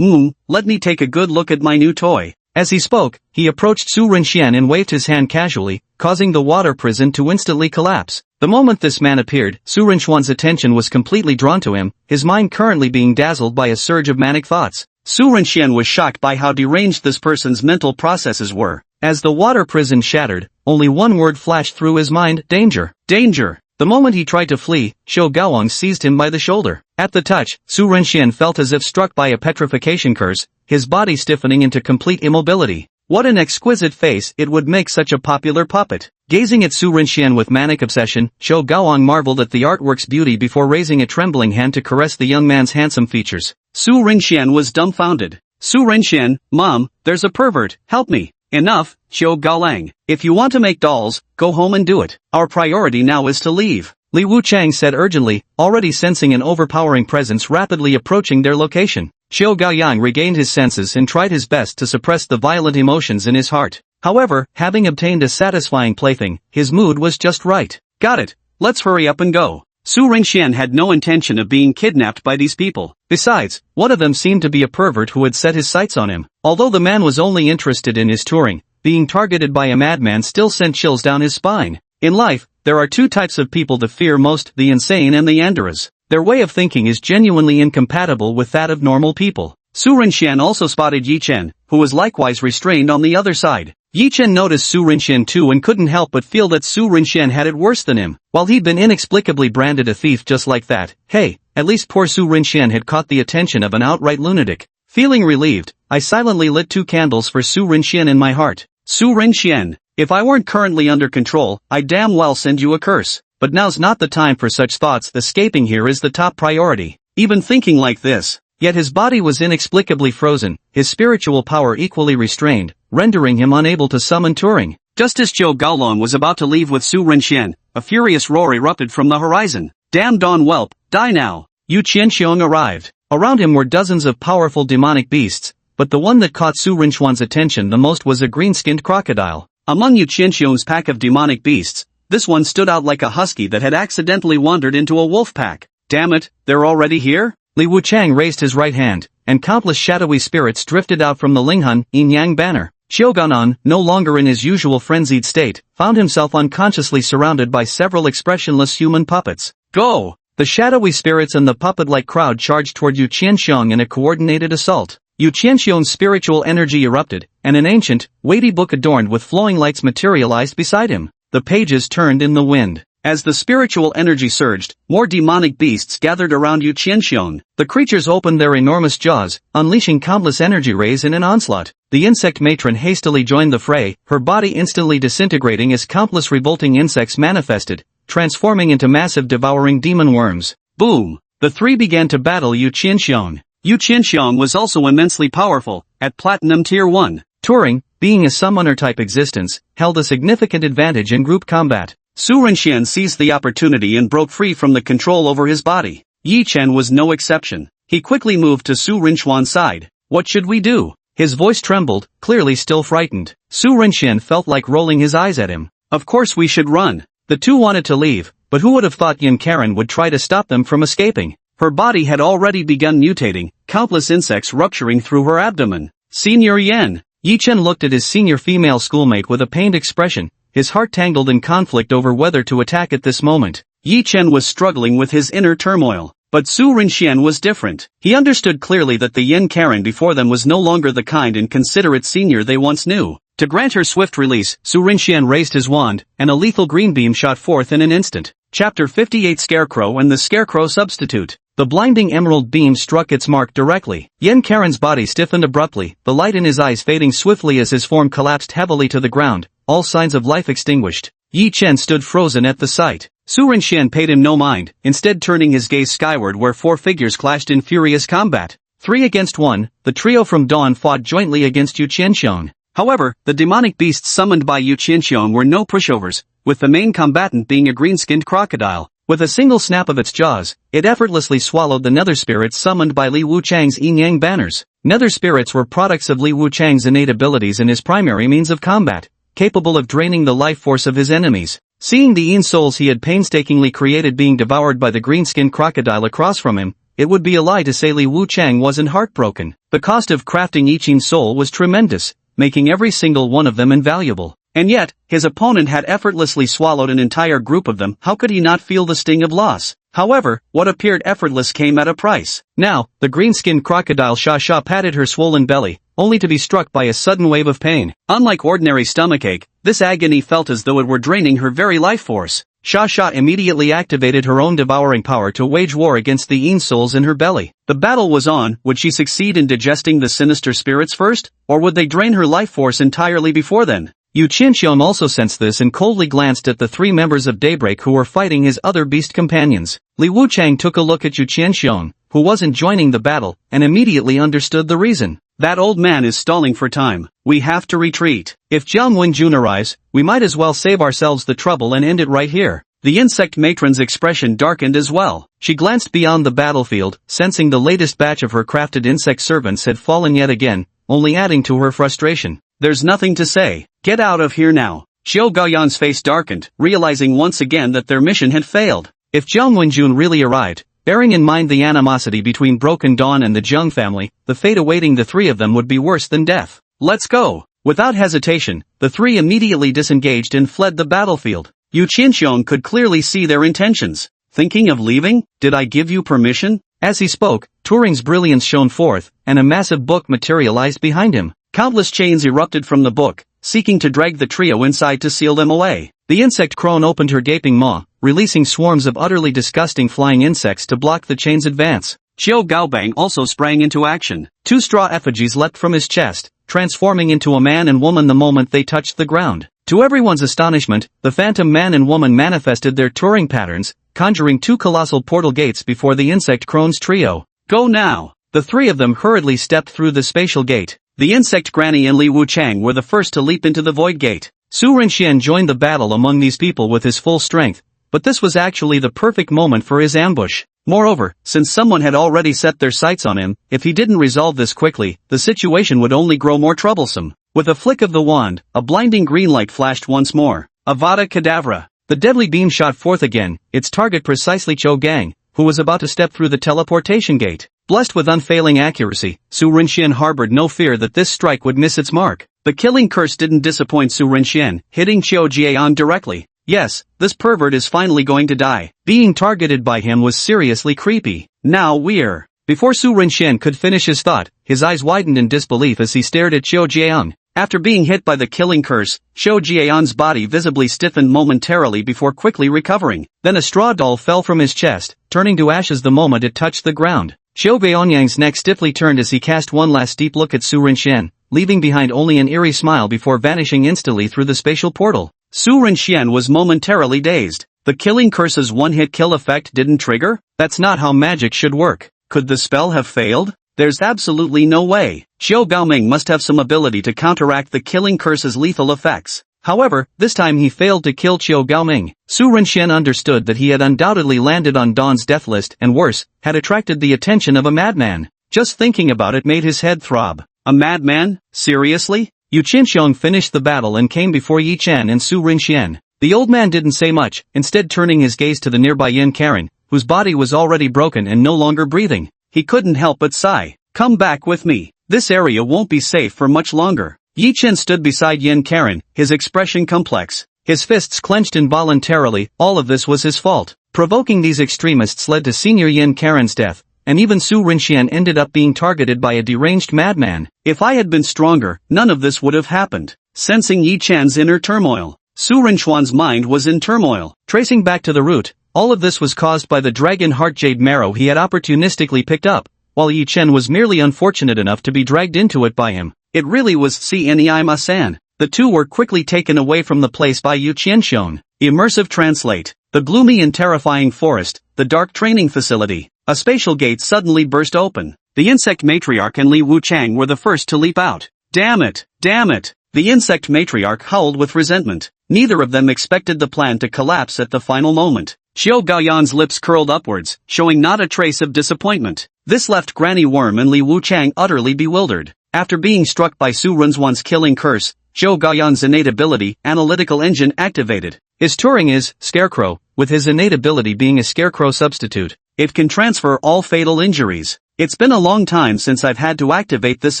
Let me take a good look at my new toy. As he spoke, he approached Su Rinxian and waved his hand casually, causing the water prison to instantly collapse. The moment this man appeared, Su Rinxuan's attention was completely drawn to him, his mind currently being dazzled by a surge of manic thoughts. Su Rinxian was shocked by how deranged this person's mental processes were. As the water prison shattered, only one word flashed through his mind: danger. Danger. The moment he tried to flee, Shou Gaowang seized him by the shoulder. At the touch, Su Rinxian felt as if struck by a petrification curse, his body stiffening into complete immobility. What an exquisite face it would make such a popular puppet. Gazing at Su Rinxian with manic obsession, Shou Gaowang marveled at the artwork's beauty before raising a trembling hand to caress the young man's handsome features. Su Rinxian was dumbfounded. Su Rinxian, Mom, there's a pervert, help me. Enough, Qiu Gaolang. If you want to make dolls, go home and do it. Our priority now is to leave. Li Wuchang said urgently, already sensing an overpowering presence rapidly approaching their location. Qiu Gaoyang regained his senses and tried his best to suppress the violent emotions in his heart. However, having obtained a satisfying plaything, his mood was just right. Got it. Let's hurry up and go. Su Rinxian had no intention of being kidnapped by these people. Besides, one of them seemed to be a pervert who had set his sights on him. Although the man was only interested in his touring, being targeted by a madman still sent chills down his spine. In life, there are 2 types of people to fear most: the insane and the Yanderas. Their way of thinking is genuinely incompatible with that of normal people. Su Rinxian also spotted Yi Chen, who was likewise restrained on the other side. Yi Chen noticed Su Rinxian too and couldn't help but feel that Su Rinxian had it worse than him. While he'd been inexplicably branded a thief just like that, hey, at least poor Su Rinxian had caught the attention of an outright lunatic. Feeling relieved, I silently lit 2 candles for Su Rinxian in my heart. Su Rinxian, if I weren't currently under control, I'd damn well send you a curse. But now's not the time for such thoughts. Escaping here is the top priority. Even thinking like this. Yet his body was inexplicably frozen, his spiritual power equally restrained, rendering him unable to summon Turing. Just as Qiu Gaolong was about to leave with Su Rinxian, a furious roar erupted from the horizon. Damn Dawn Whelp, die now! Yu Qianxiong arrived. Around him were dozens of powerful demonic beasts, but the one that caught Su Rinxuan's attention the most was a green-skinned crocodile. Among Yu Qianxiong's pack of demonic beasts, this one stood out like a husky that had accidentally wandered into a wolf pack. Damn it, they're already here? Li Wuchang raised his right hand, and countless shadowy spirits drifted out from the Linghun, Yin-Yang banner. Qiu Gaonan, no longer in his usual frenzied state, found himself unconsciously surrounded by several expressionless human puppets. Go! The shadowy spirits and the puppet-like crowd charged toward Yu Qianxiong in a coordinated assault. Yu Qianxiong's spiritual energy erupted, and an ancient, weighty book adorned with flowing lights materialized beside him. The pages turned in the wind. As the spiritual energy surged, more demonic beasts gathered around Yu Qianxiong. The creatures opened their enormous jaws, unleashing countless energy rays in an onslaught. The insect matron hastily joined the fray, her body instantly disintegrating as countless revolting insects manifested, transforming into massive devouring demon worms. Boom! The 3 began to battle Yu Qianxiong. Yu Qianxiong was also immensely powerful, at Platinum Tier 1. Turing, being a summoner-type existence, held a significant advantage in group combat. Su Rinxian seized the opportunity and broke free from the control over his body. Yi Chen was no exception. He quickly moved to Su Rinxuan's side. What should we do? His voice trembled, clearly still frightened. Su Rinxian felt like rolling his eyes at him. Of course we should run. The 2 wanted to leave, but who would have thought Yin Karen would try to stop them from escaping? Her body had already begun mutating, countless insects rupturing through her abdomen. Senior Yen. Yi Chen looked at his senior female schoolmate with a pained expression, his heart tangled in conflict over whether to attack at this moment. Yi Chen was struggling with his inner turmoil. But Su Rinxian was different. He understood clearly that the Yin Karen before them was no longer the kind and considerate senior they once knew. To grant her swift release, Su Rinxian raised his wand, and a lethal green beam shot forth in an instant. Chapter 58 Scarecrow and the Scarecrow Substitute. The blinding emerald beam struck its mark directly. Yin Karen's body stiffened abruptly, the light in his eyes fading swiftly as his form collapsed heavily to the ground, all signs of life extinguished. Yi Chen stood frozen at the sight. Su Renxian paid him no mind, instead turning his gaze skyward where four figures clashed in furious combat. 3 against 1, the trio from Dawn fought jointly against Yu Qianxiong. However, the demonic beasts summoned by Yu Qianxiong were no pushovers, with the main combatant being a green-skinned crocodile. With a single snap of its jaws, it effortlessly swallowed the nether spirits summoned by Li Wuchang's yin-yang banners. Nether spirits were products of Li Wuchang's innate abilities and his primary means of combat, capable of draining the life force of his enemies. Seeing the yin souls he had painstakingly created being devoured by the green-skinned crocodile across from him, it would be a lie to say Li Wuchang wasn't heartbroken. The cost of crafting each yin soul was tremendous, making every single one of them invaluable. And yet, his opponent had effortlessly swallowed an entire group of them. How could he not feel the sting of loss? However, what appeared effortless came at a price. Now, the green-skinned crocodile Sha patted her swollen belly, only to be struck by a sudden wave of pain. Unlike ordinary stomachache, this agony felt as though it were draining her very life force. Sha immediately activated her own devouring power to wage war against the yin souls in her belly. The battle was on. Would she succeed in digesting the sinister spirits first, or would they drain her life force entirely before then? Yu Qianxiong also sensed this and coldly glanced at the 3 members of Daybreak who were fighting his other beast companions. Li Wuchang took a look at Yu Qianxiong, who wasn't joining the battle, and immediately understood the reason. That old man is stalling for time. We have to retreat. If Jiang Wenjun arrives, we might as well save ourselves the trouble and end it right here. The insect matron's expression darkened as well. She glanced beyond the battlefield, sensing the latest batch of her crafted insect servants had fallen yet again, only adding to her frustration. There's nothing to say. Get out of here now. Xiao Gaoyan's face darkened, realizing once again that their mission had failed. If Jiang Wenjun really arrived, bearing in mind the animosity between Broken Dawn and the Jiang family, the fate awaiting the 3 of them would be worse than death. Let's go. Without hesitation, the 3 immediately disengaged and fled the battlefield. Yu Qianxiong could clearly see their intentions. Thinking of leaving? Did I give you permission? As he spoke, Turing's brilliance shone forth, and a massive book materialized behind him. Countless chains erupted from the book, seeking to drag the trio inside to seal them away. The insect crone opened her gaping maw, releasing swarms of utterly disgusting flying insects to block the chain's advance. Qiao Gaobang also sprang into action. 2 straw effigies leapt from his chest, transforming into a man and woman the moment they touched the ground. To everyone's astonishment, the phantom man and woman manifested their Turing patterns, conjuring 2 colossal portal gates before the insect crone's trio. Go now! The 3 of them hurriedly stepped through the spatial gate. The insect granny and Li Wuchang were the first to leap into the void gate. Su Renxian joined the battle among these people with his full strength, but this was actually the perfect moment for his ambush. Moreover, since someone had already set their sights on him, if he didn't resolve this quickly, the situation would only grow more troublesome. With a flick of the wand, a blinding green light flashed once more. Avada Kedavra. The deadly beam shot forth again, its target precisely Zhou Gang, who was about to step through the teleportation gate. Blessed with unfailing accuracy, Su Renxian harbored no fear that this strike would miss its mark. The killing curse didn't disappoint Su Renxian, hitting Qiao Jian directly. Yes, this pervert is finally going to die. Being targeted by him was seriously creepy. Now we're... Before Su Renxian could finish his thought, his eyes widened in disbelief as he stared at Qiao Jian. After being hit by the killing curse, Qiao Jian's body visibly stiffened momentarily before quickly recovering. Then a straw doll fell from his chest, turning to ashes the moment it touched the ground. Xiao Beonyang's neck stiffly turned as he cast one last deep look at Su Renxian, leaving behind only an eerie smile before vanishing instantly through the spatial portal. Su Renxian was momentarily dazed. The killing curse's one-hit kill effect didn't trigger? That's not how magic should work. Could the spell have failed? There's absolutely no way. Xiao Gaoming must have some ability to counteract the killing curse's lethal effects. However, this time he failed to kill Qiao Gaoming. Su Renxian understood that he had undoubtedly landed on Dawn's death list and worse, had attracted the attention of a madman. Just thinking about it made his head throb. A madman? Seriously? Yu Qianxiong finished the battle and came before Yi Chen and Su Renxian. The old man didn't say much, instead turning his gaze to the nearby Yin Karen, whose body was already broken and no longer breathing. He couldn't help but sigh. Come back with me. This area won't be safe for much longer. Yi Chen stood beside Yin Karen, his expression complex. His fists clenched involuntarily. All of this was his fault. Provoking these extremists led to Senior Yin Karen's death, and even Su Renxian ended up being targeted by a deranged madman. If I had been stronger, none of this would have happened. Sensing Yi Chan's inner turmoil, Su Renxian's mind was in turmoil. Tracing back to the root, all of this was caused by the dragon heart jade marrow he had opportunistically picked up, while Yi Chen was merely unfortunate enough to be dragged into it by him. It really was CNEI Masan. The two were quickly taken away from the place by Yu Qianxiong. Immersive translate. The gloomy and terrifying forest, the dark training facility. A spatial gate suddenly burst open. The insect matriarch and Li Wuchang were the first to leap out. Damn it! Damn it! The insect matriarch howled with resentment. Neither of them expected the plan to collapse at the final moment. Xiao Gaoyan's lips curled upwards, showing not a trace of disappointment. This left Granny Worm and Li Wuchang utterly bewildered. After being struck by Su Runzhuan's killing curse, Xiao Gaoyan's innate ability, analytical engine, activated. His Turing is Scarecrow, with his innate ability being a Scarecrow substitute. It can transfer all fatal injuries. It's been a long time since I've had to activate this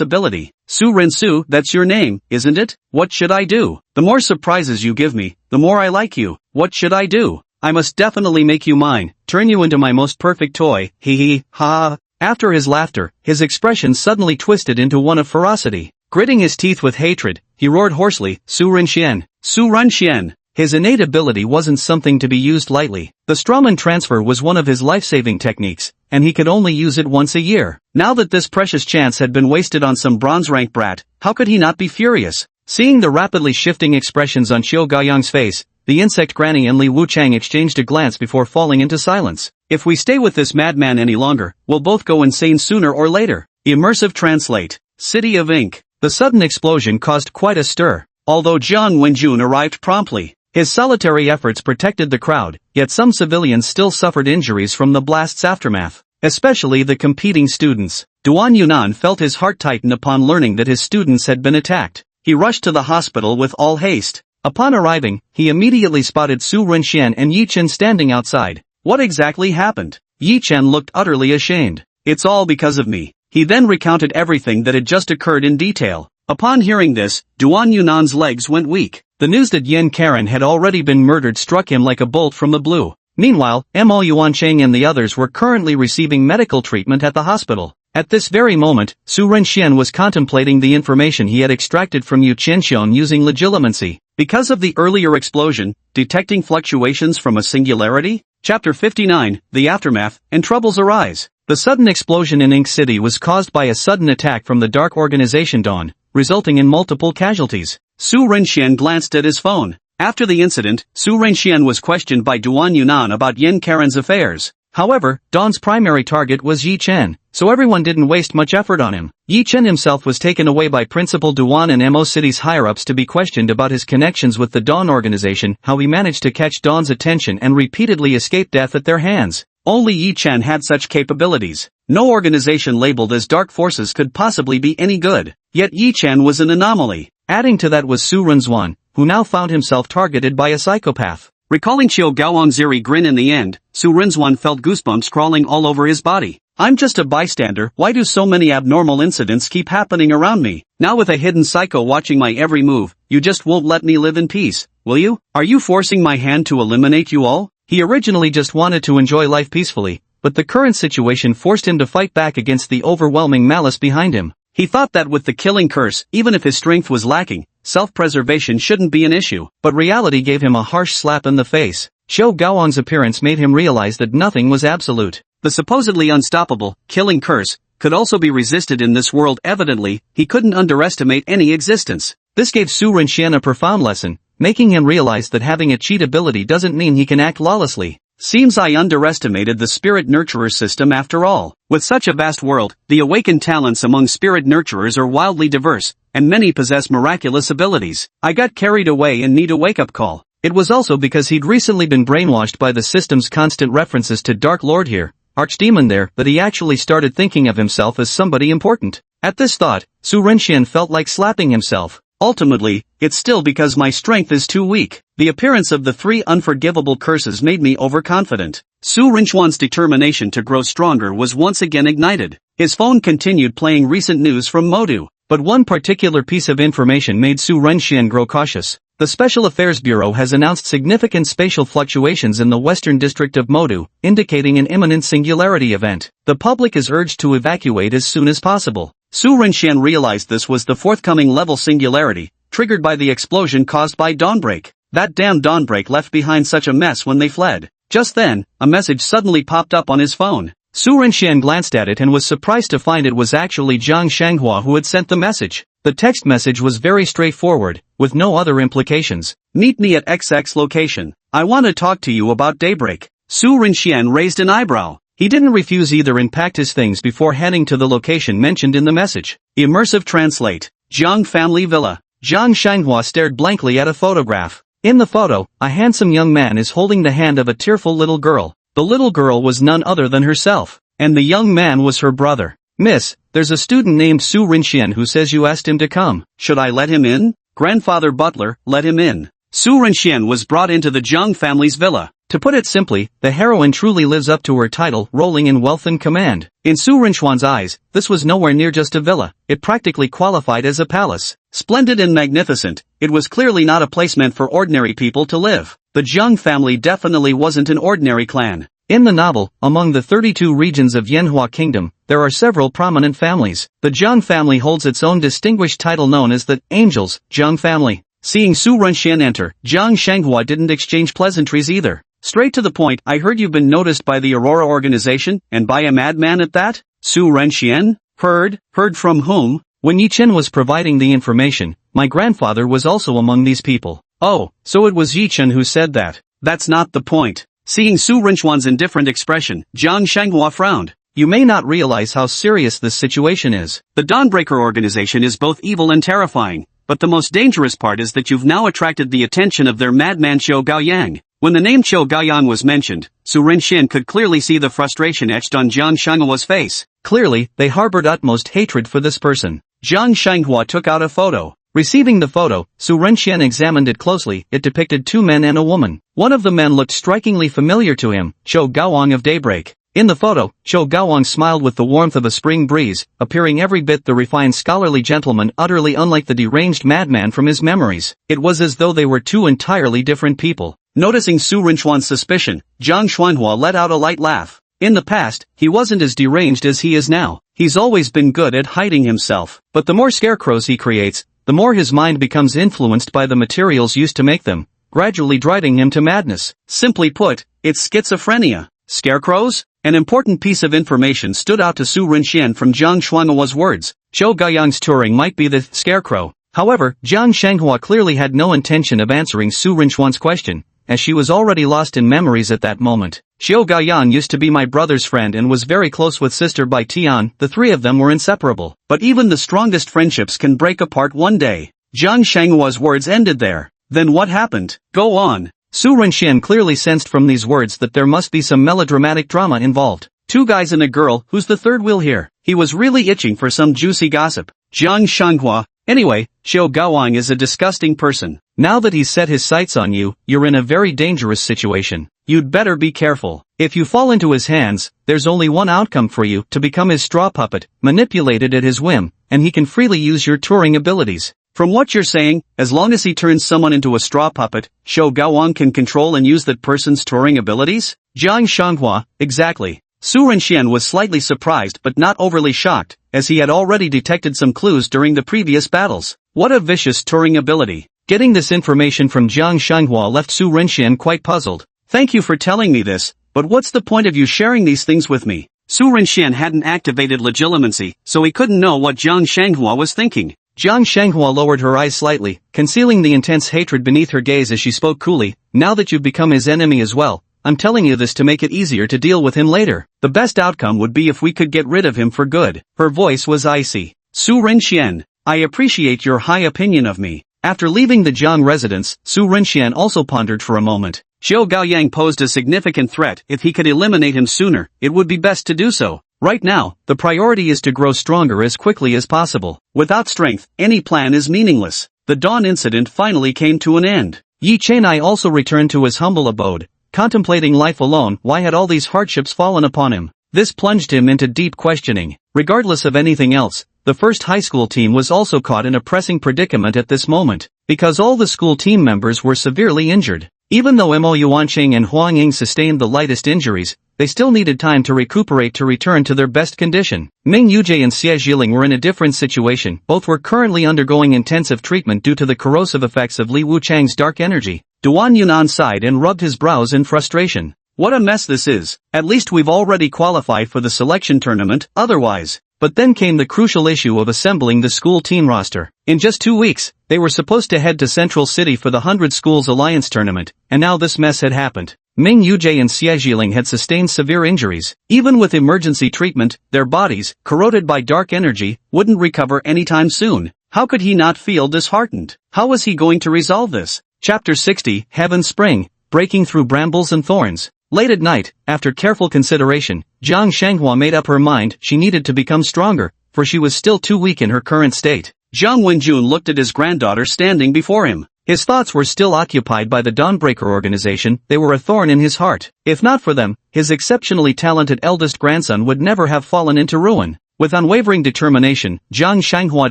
ability. Su Rinsu, that's your name, isn't it? What should I do? The more surprises you give me, the more I like you. What should I do? I must definitely make you mine, turn you into my most perfect toy, hee hee, ha. After his laughter, his expression suddenly twisted into one of ferocity. Gritting his teeth with hatred, he roared hoarsely, Su Rinxian, Su Runxian. His innate ability wasn't something to be used lightly. The Strawman transfer was one of his life-saving techniques, and he could only use it once a year. Now that this precious chance had been wasted on some bronze-rank brat, how could he not be furious? Seeing the rapidly shifting expressions on Xiao Gaoyang's face, the insect granny and Li Wuchang exchanged a glance before falling into silence. If we stay with this madman any longer, we'll both go insane sooner or later. Immersive translate. City of Ink. The sudden explosion caused quite a stir. Although Jiang Wenjun arrived promptly, his solitary efforts protected the crowd, yet some civilians still suffered injuries from the blast's aftermath, especially the competing students. Duan Yunan felt his heart tighten upon learning that his students had been attacked. He rushed to the hospital with all haste. Upon arriving, he immediately spotted Su Renxian and Yi Chen standing outside. What exactly happened? Yi Chen looked utterly ashamed. It's all because of me. He then recounted everything that had just occurred in detail. Upon hearing this, Duan Yunan's legs went weak. The news that Yen Karen had already been murdered struck him like a bolt from the blue. Meanwhile, Mo Yuancheng and the others were currently receiving medical treatment at the hospital. At this very moment, Su Renxian was contemplating the information he had extracted from Yu Qianxiong using legilimency. Because of the earlier explosion, detecting fluctuations from a singularity? Chapter 59, The Aftermath, and Troubles Arise. The sudden explosion in Ink City was caused by a sudden attack from the Dark Organization Dawn, resulting in multiple casualties. Su Renxian glanced at his phone. After the incident, Su Renxian was questioned by Duan Yunan about Yen Karen's affairs. However, Dawn's primary target was Yi Chen, so everyone didn't waste much effort on him. Yi Chen himself was taken away by Principal Duan and Mo City's higher-ups to be questioned about his connections with the Dawn organization, how he managed to catch Dawn's attention and repeatedly escape death at their hands. Only Yi Chen had such capabilities. No organization labeled as Dark Forces could possibly be any good. Yet Yi Chen was an anomaly. Adding to that was Su Runzhuan, who now found himself targeted by a psychopath. Recalling Qiu Gaoang's eerie grin in the end, Su Rinzhuan felt goosebumps crawling all over his body. I'm just a bystander, why do so many abnormal incidents keep happening around me? Now with a hidden psycho watching my every move, you just won't let me live in peace, will you? Are you forcing my hand to eliminate you all? He originally just wanted to enjoy life peacefully, but the current situation forced him to fight back against the overwhelming malice behind him. He thought that with the killing curse, even if his strength was lacking, self-preservation shouldn't be an issue, but reality gave him a harsh slap in the face. Xiao Gaoang's appearance made him realize that nothing was absolute. The supposedly unstoppable, killing curse, could also be resisted in this world. Evidently, he couldn't underestimate any existence. This gave Su Renxian a profound lesson, making him realize that having a cheat ability doesn't mean he can act lawlessly. Seems I underestimated the spirit nurturer system after all. With such a vast world, the awakened talents among spirit nurturers are wildly diverse, and many possess miraculous abilities. I got carried away and need a wake-up call. It was also because he'd recently been brainwashed by the system's constant references to Dark Lord here, Archdemon there, that he actually started thinking of himself as somebody important. At this thought, Su Renxian felt like slapping himself. Ultimately, it's still because my strength is too weak. The appearance of the three unforgivable curses made me overconfident. Su Renxuan's determination to grow stronger was once again ignited. His phone continued playing recent news from Modu, but one particular piece of information made Su Renxian grow cautious. The Special Affairs Bureau has announced significant spatial fluctuations in the western district of Modu, indicating an imminent singularity event. The public is urged to evacuate as soon as possible. Su Renxian realized this was the forthcoming level singularity, triggered by the explosion caused by Dawnbreak. That damn Dawnbreak left behind such a mess when they fled. Just then, a message suddenly popped up on his phone. Su Renxian glanced at it and was surprised to find it was actually Zhang Shanghua who had sent the message. The text message was very straightforward, with no other implications. Meet me at XX location. I want to talk to you about daybreak. Su Rinxian raised an eyebrow. He didn't refuse either and packed his things before heading to the location mentioned in the message. Immersive translate. Jiang family villa. Jiang Shanghua stared blankly at a photograph. In the photo, a handsome young man is holding the hand of a tearful little girl. The little girl was none other than herself, and the young man was her brother. Miss, there's a student named Su Rinxian who says you asked him to come. Should I let him in? Grandfather Butler, let him in. Su Rinxian was brought into the Jiang family's villa. To put it simply, the heroine truly lives up to her title, rolling in wealth and command. In Su Rinxuan's eyes, this was nowhere near just a villa, it practically qualified as a palace. Splendid and magnificent, it was clearly not a place meant for ordinary people to live. The Jiang family definitely wasn't an ordinary clan. In the novel, among the 32 regions of Yanhua Kingdom, there are several prominent families. The Jiang family holds its own distinguished title known as the Angels, Jiang family. Seeing Su Rinxian enter, Jiang Shanghua didn't exchange pleasantries either. Straight to the point, I heard you've been noticed by the Aurora organization, and by a madman at that? Su Rinxian? Heard from whom? When Yi Chen was providing the information, my grandfather was also among these people. Oh, so it was Yi Chen who said that. That's not the point. Seeing Su Rinxuan's indifferent expression, Jiang Shanghua frowned. You may not realize how serious this situation is. The Dawnbreaker organization is both evil and terrifying, but the most dangerous part is that you've now attracted the attention of their madman Qiu Gaoyang. When the name Qiu Gaoyang was mentioned, Su Rinxian could clearly see the frustration etched on Jiang Shanghua's face. Clearly, they harbored utmost hatred for this person. Jiang Shanghua took out a photo. Receiving the photo, Su Rinxian examined it closely. It depicted two men and a woman. One of the men looked strikingly familiar to him, Qiu Gaoyang of Daybreak. In the photo, Qiu Gaoyang smiled with the warmth of a spring breeze, appearing every bit the refined scholarly gentleman utterly unlike the deranged madman from his memories. It was as though they were two entirely different people. Noticing Su Rinxuan's suspicion, Jiang Xuanhua let out a light laugh. In the past, he wasn't as deranged as he is now. He's always been good at hiding himself. But the more scarecrows he creates, the more his mind becomes influenced by the materials used to make them, gradually driving him to madness. Simply put, it's schizophrenia. Scarecrows? An important piece of information stood out to Su Rinxian from Jiang Xuanhua's words. Qiu Gaoyang's touring might be the scarecrow. However, Jiang Shanghua clearly had no intention of answering Su Rinxuan's question, as she was already lost in memories at that moment. Qiu Gaoyang used to be my brother's friend and was very close with Sister Bai Tian. The three of them were inseparable. But even the strongest friendships can break apart one day. Jiang Shanghua's words ended there. Then what happened? Go on. Su Rinxian clearly sensed from these words that there must be some melodramatic drama involved. Two guys and a girl, who's the third wheel here? He was really itching for some juicy gossip. Jiang Shanghua. Anyway, Qiu Gaoyang is a disgusting person. Now that he's set his sights on you, you're in a very dangerous situation. You'd better be careful. If you fall into his hands, there's only one outcome for you: to become his straw puppet, manipulated at his whim, and he can freely use your touring abilities. From what you're saying, as long as he turns someone into a straw puppet, Qiu Gaoyang can control and use that person's touring abilities? Jiang Shanghua, exactly. Su Rinxian was slightly surprised but not overly shocked, as he had already detected some clues during the previous battles. What a vicious touring ability. Getting this information from Jiang Shanghua left Su Rinxian quite puzzled. Thank you for telling me this, but what's the point of you sharing these things with me? Su Rinxian hadn't activated legilimency, so he couldn't know what Jiang Shanghua was thinking. Jiang Shanghua lowered her eyes slightly, concealing the intense hatred beneath her gaze as she spoke coolly. Now that you've become his enemy as well, I'm telling you this to make it easier to deal with him later. The best outcome would be if we could get rid of him for good. Her voice was icy. Su Rinxian, I appreciate your high opinion of me. After leaving the Jiang residence, Su Rinxian also pondered for a moment. Qiu Gaoyang posed a significant threat. If he could eliminate him sooner, it would be best to do so. Right now, the priority is to grow stronger as quickly as possible. Without strength, any plan is meaningless. The Dawn incident finally came to an end. Yi Chenai also returned to his humble abode, contemplating life alone. Why had all these hardships fallen upon him? This plunged him into deep questioning. Regardless of anything else, the first high school team was also caught in a pressing predicament at this moment, because all the school team members were severely injured. Even though Mo Yuanqing and Huang Ying sustained the lightest injuries, they still needed time to recuperate to return to their best condition. Ming Yujie and Xie Jiling were in a different situation. Both were currently undergoing intensive treatment due to the corrosive effects of Li Wuchang's dark energy. Duan Yunan sighed and rubbed his brows in frustration. What a mess this is. At least we've already qualified for the selection tournament, otherwise, But then came the crucial issue of assembling the school teen roster. In just 2 weeks, they were supposed to head to Central City for the 100 Schools Alliance tournament, and now this mess had happened. Ming Yujie and Xie Jiling had sustained severe injuries. Even with emergency treatment, their bodies, corroded by dark energy, wouldn't recover anytime soon. How could he not feel disheartened? How was he going to resolve this? Chapter 60, Heaven Spring, Breaking Through Brambles and Thorns. Late at night, after careful consideration, Jiang Shanghua made up her mind she needed to become stronger, for she was still too weak in her current state. Jiang Wenjun looked at his granddaughter standing before him. His thoughts were still occupied by the Dawnbreaker organization. They were a thorn in his heart. If not for them, his exceptionally talented eldest grandson would never have fallen into ruin. With unwavering determination, Jiang Shanghua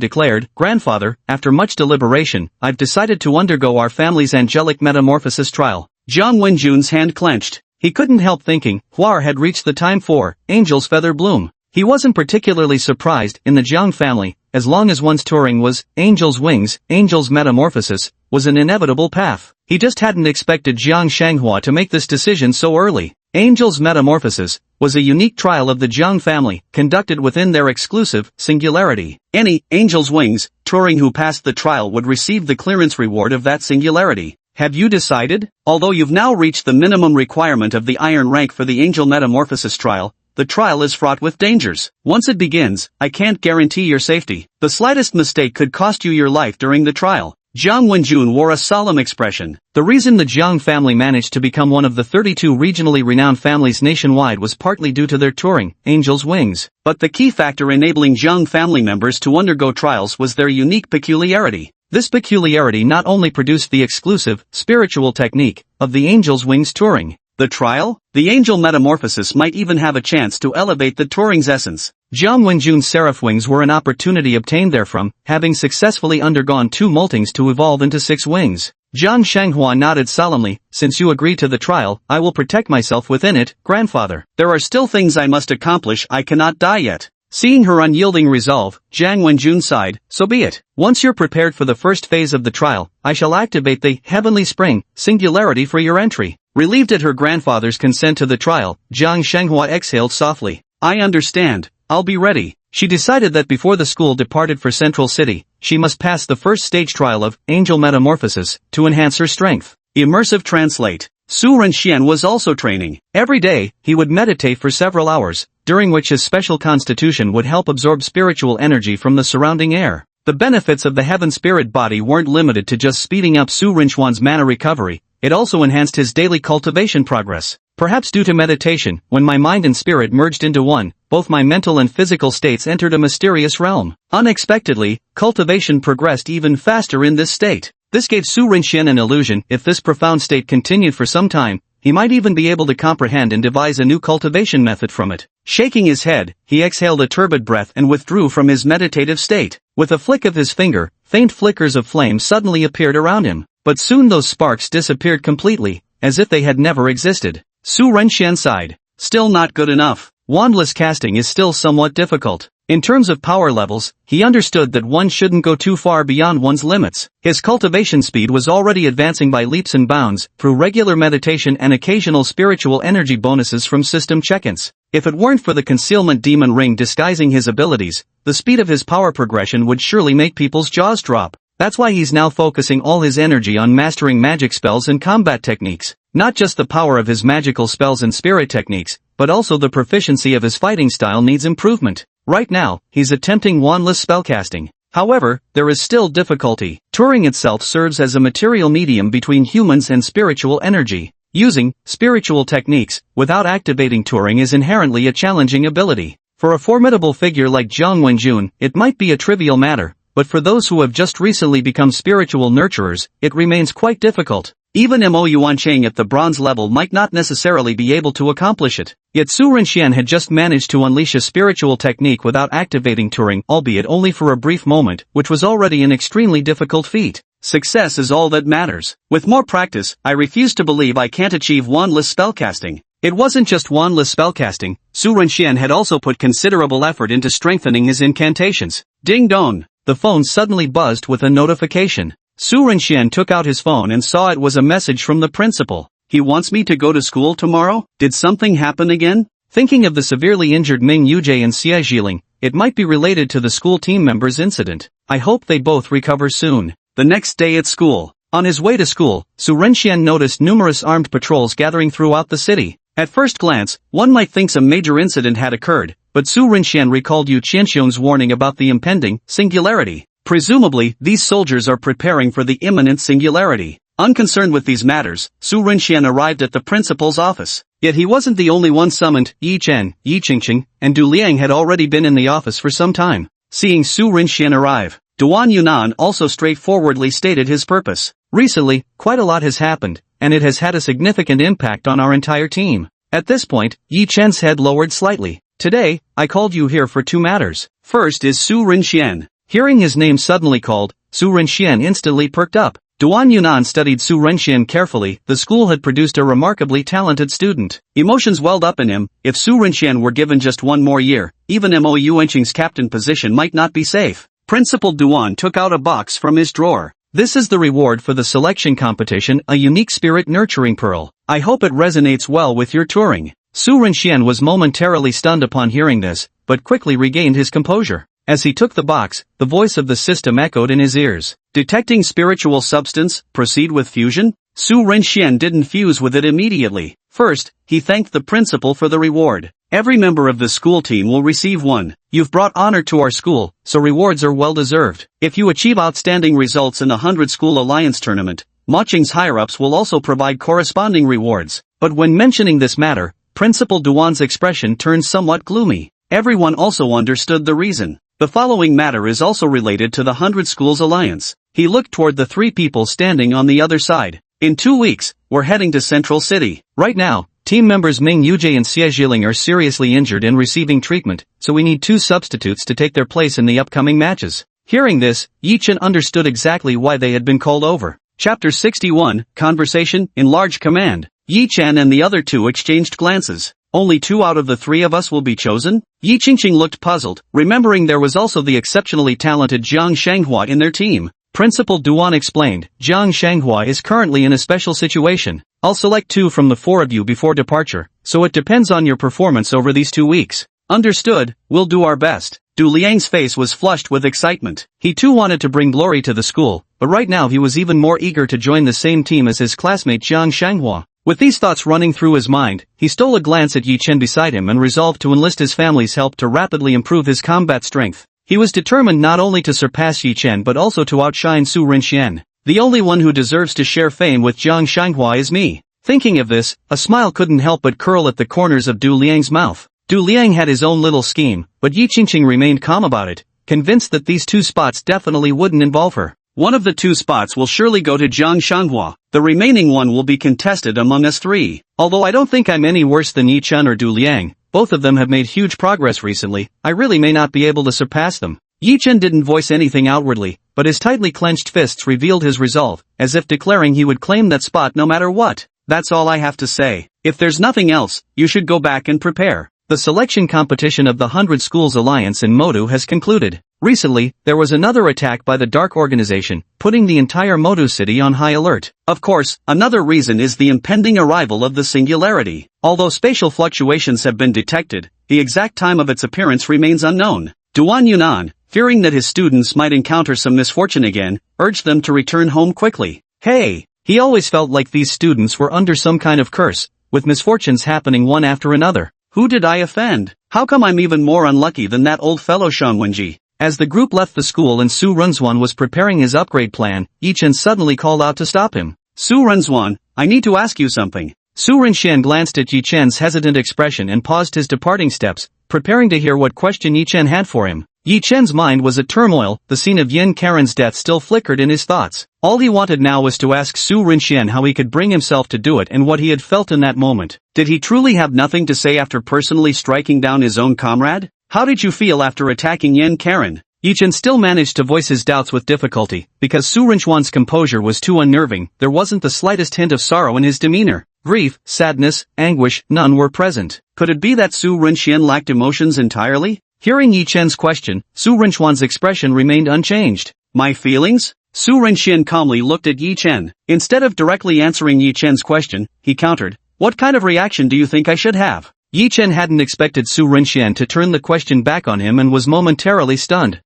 declared, "Grandfather, after much deliberation, I've decided to undergo our family's angelic metamorphosis trial." Jiang Wenjun's hand clenched. He couldn't help thinking, Huar had reached the time for Angel's Feather Bloom. He wasn't particularly surprised in the Jiang family, as long as one's Turing was Angel's Wings, Angel's Metamorphosis was an inevitable path. He just hadn't expected Jiang Shanghua to make this decision so early. Angel's Metamorphosis was a unique trial of the Jiang family, conducted within their exclusive singularity. Any Angel's Wings Turing who passed the trial would receive the clearance reward of that singularity. Have you decided? Although you've now reached the minimum requirement of the Iron rank for the Angel Metamorphosis trial, the trial is fraught with dangers. Once it begins, I can't guarantee your safety. The slightest mistake could cost you your life during the trial. Jiang Wenjun wore a solemn expression. The reason the Jiang family managed to become one of the 32 regionally renowned families nationwide was partly due to their Turing, Angel's Wings. But the key factor enabling Jiang family members to undergo trials was their unique peculiarity. This peculiarity not only produced the exclusive, spiritual technique of the Angel's Wings Turing. The trial? The Angel Metamorphosis might even have a chance to elevate the Turing's essence. Jiang Wenjun's Seraph Wings were an opportunity obtained therefrom, having successfully undergone 2 moltings to evolve into 6 wings. Jiang Shanghua nodded solemnly, "Since you agree to the trial, I will protect myself within it, grandfather. There are still things I must accomplish. I cannot die yet." Seeing her unyielding resolve, Jiang Wenjun sighed, "So be it. Once you're prepared for the first phase of the trial, I shall activate the Heavenly Spring singularity for your entry." Relieved at her grandfather's consent to the trial, Jiang Shanghua exhaled softly. "I understand. I'll be ready." She decided that before the school departed for Central City, she must pass the first stage trial of Angel Metamorphosis to enhance her strength. Immersive Translate. Su Renxian was also training. Every day, he would meditate for several hours, during which his special constitution would help absorb spiritual energy from the surrounding air. The benefits of the Heaven Spirit body weren't limited to just speeding up Su Renxian's mana recovery, it also enhanced his daily cultivation progress. Perhaps due to meditation, when my mind and spirit merged into one, both my mental and physical states entered a mysterious realm. Unexpectedly, cultivation progressed even faster in this state. This gave Su Renxian an illusion. If this profound state continued for some time, he might even be able to comprehend and devise a new cultivation method from it. Shaking his head, he exhaled a turbid breath and withdrew from his meditative state. With a flick of his finger, faint flickers of flame suddenly appeared around him. But soon those sparks disappeared completely, as if they had never existed. Su Renxian sighed. Still not good enough. Wandless casting is still somewhat difficult. In terms of power levels, he understood that one shouldn't go too far beyond one's limits. His cultivation speed was already advancing by leaps and bounds, through regular meditation and occasional spiritual energy bonuses from system check-ins. If it weren't for the concealment demon ring disguising his abilities, the speed of his power progression would surely make people's jaws drop. That's why he's now focusing all his energy on mastering magic spells and combat techniques. Not just the power of his magical spells and spirit techniques, but also the proficiency of his fighting style needs improvement. Right now, he's attempting wandless spellcasting. However, there is still difficulty. Turing itself serves as a material medium between humans and spiritual energy. Using spiritual techniques without activating Turing is inherently a challenging ability. For a formidable figure like Jiang Wenjun, it might be a trivial matter, but for those who have just recently become spiritual nurturers, it remains quite difficult. Even Mo Yuancheng at the bronze level might not necessarily be able to accomplish it. Yet Su Renxian had just managed to unleash a spiritual technique without activating Turing, albeit only for a brief moment, which was already an extremely difficult feat. Success is all that matters. With more practice, I refuse to believe I can't achieve wandless spellcasting. It wasn't just wandless spellcasting. Su Renxian had also put considerable effort into strengthening his incantations. Ding dong! The phone suddenly buzzed with a notification. Su Renxian took out his phone and saw it was a message from the principal. He wants me to go to school tomorrow? Did something happen again? Thinking of the severely injured Ming Yujie and Xie Jiling, it might be related to the school team members' incident. I hope they both recover soon. The next day at school. On his way to school, Su Renxian noticed numerous armed patrols gathering throughout the city. At first glance, one might think some major incident had occurred, but Su Renxian recalled Yu Qianxiong's warning about the impending singularity. Presumably, these soldiers are preparing for the imminent singularity. Unconcerned with these matters, Su Renxian arrived at the principal's office. Yet he wasn't the only one summoned. Yi Chen, Yi Qingqing, and Du Liang had already been in the office for some time. Seeing Su Renxian arrive, Duan Yunan also straightforwardly stated his purpose. Recently, quite a lot has happened, and it has had a significant impact on our entire team. At this point, Yi Chen's head lowered slightly. Today, I called you here for two matters. First is Su Renxian. Hearing his name suddenly called, Su Renxian instantly perked up. Duan Yunan studied Su Renxian carefully. The school had produced a remarkably talented student. Emotions welled up in him. If Su Renxian were given just one more year, even Mo Yuanqing's captain position might not be safe. Principal Duan took out a box from his drawer. This is the reward for the selection competition, a unique spirit nurturing pearl. I hope it resonates well with your touring. Su Renxian was momentarily stunned upon hearing this, but quickly regained his composure. As he took the box, the voice of the system echoed in his ears. Detecting spiritual substance, proceed with fusion? Su Renxian didn't fuse with it immediately. First, he thanked the principal for the reward. Every member of the school team will receive one. You've brought honor to our school, so rewards are well deserved. If you achieve outstanding results in the 100 School Alliance tournament, Maching's higher-ups will also provide corresponding rewards. But when mentioning this matter, Principal Duan's expression turned somewhat gloomy. Everyone also understood the reason. The following matter is also related to the 100 Schools Alliance. He looked toward the three people standing on the other side. In 2 weeks, we're heading to Central City. Right now, team members Ming Yujie and Xie Jiling are seriously injured and receiving treatment, so we need 2 substitutes to take their place in the upcoming matches. Hearing this, Yi Chen understood exactly why they had been called over. Chapter 61, Conversation, in Large Command. Yi Chen and the other two exchanged glances. Only 2 out of the 3 of us will be chosen? Yi Qingqing looked puzzled, remembering there was also the exceptionally talented Jiang Shanghua in their team. Principal Duan explained, Jiang Shanghua is currently in a special situation. I'll select 2 from the 4 of you before departure, so it depends on your performance over these 2 weeks. Understood, we'll do our best. Du Liang's face was flushed with excitement. He too wanted to bring glory to the school, but right now he was even more eager to join the same team as his classmate Jiang Shanghua. With these thoughts running through his mind, he stole a glance at Yi Chen beside him and resolved to enlist his family's help to rapidly improve his combat strength. He was determined not only to surpass Yi Chen but also to outshine Su Renxian. The only one who deserves to share fame with Jiang Shanghua is me. Thinking of this, a smile couldn't help but curl at the corners of Du Liang's mouth. Du Liang had his own little scheme, but Yi Qingqing remained calm about it, convinced that these 2 spots definitely wouldn't involve her. One of the 2 spots will surely go to Jiang Shanghua. The remaining one will be contested among us 3. Although I don't think I'm any worse than Yi Chen or Du Liang, both of them have made huge progress recently, I really may not be able to surpass them. Yi Chen didn't voice anything outwardly, but his tightly clenched fists revealed his resolve, as if declaring he would claim that spot no matter what. That's all I have to say. If there's nothing else, you should go back and prepare. The selection competition of the 100 Schools Alliance in Modu has concluded. Recently, there was another attack by the Dark Organization, putting the entire Modu city on high alert. Of course, another reason is the impending arrival of the singularity. Although spatial fluctuations have been detected, the exact time of its appearance remains unknown. Duan Yunan, fearing that his students might encounter some misfortune again, urged them to return home quickly. Hey! He always felt like these students were under some kind of curse, with misfortunes happening one after another. Who did I offend? How come I'm even more unlucky than that old fellow Shang Wenji? As the group left the school and Su Renzuan was preparing his upgrade plan, Yi Chen suddenly called out to stop him. Su Renzuan, I need to ask you something. Su Renxian glanced at Yi Chen's hesitant expression and paused his departing steps, preparing to hear what question Yi Chen had for him. Yi Chen's mind was at turmoil, the scene of Yin Karen's death still flickered in his thoughts. All he wanted now was to ask Su Renxian how he could bring himself to do it and what he had felt in that moment. Did he truly have nothing to say after personally striking down his own comrade? How did you feel after attacking Yin Karen? Yi Chen still managed to voice his doubts with difficulty, because Su Renxuan's composure was too unnerving. There wasn't the slightest hint of sorrow in his demeanor. Grief, sadness, anguish, none were present. Could it be that Su Renxian lacked emotions entirely? Hearing Yi Chen's question, Su Renxuan's expression remained unchanged. My feelings? Su Renxian calmly looked at Yi Chen. Instead of directly answering Yi Chen's question, he countered, what kind of reaction do you think I should have? Yi Chen hadn't expected Su Rinxian to turn the question back on him and was momentarily stunned.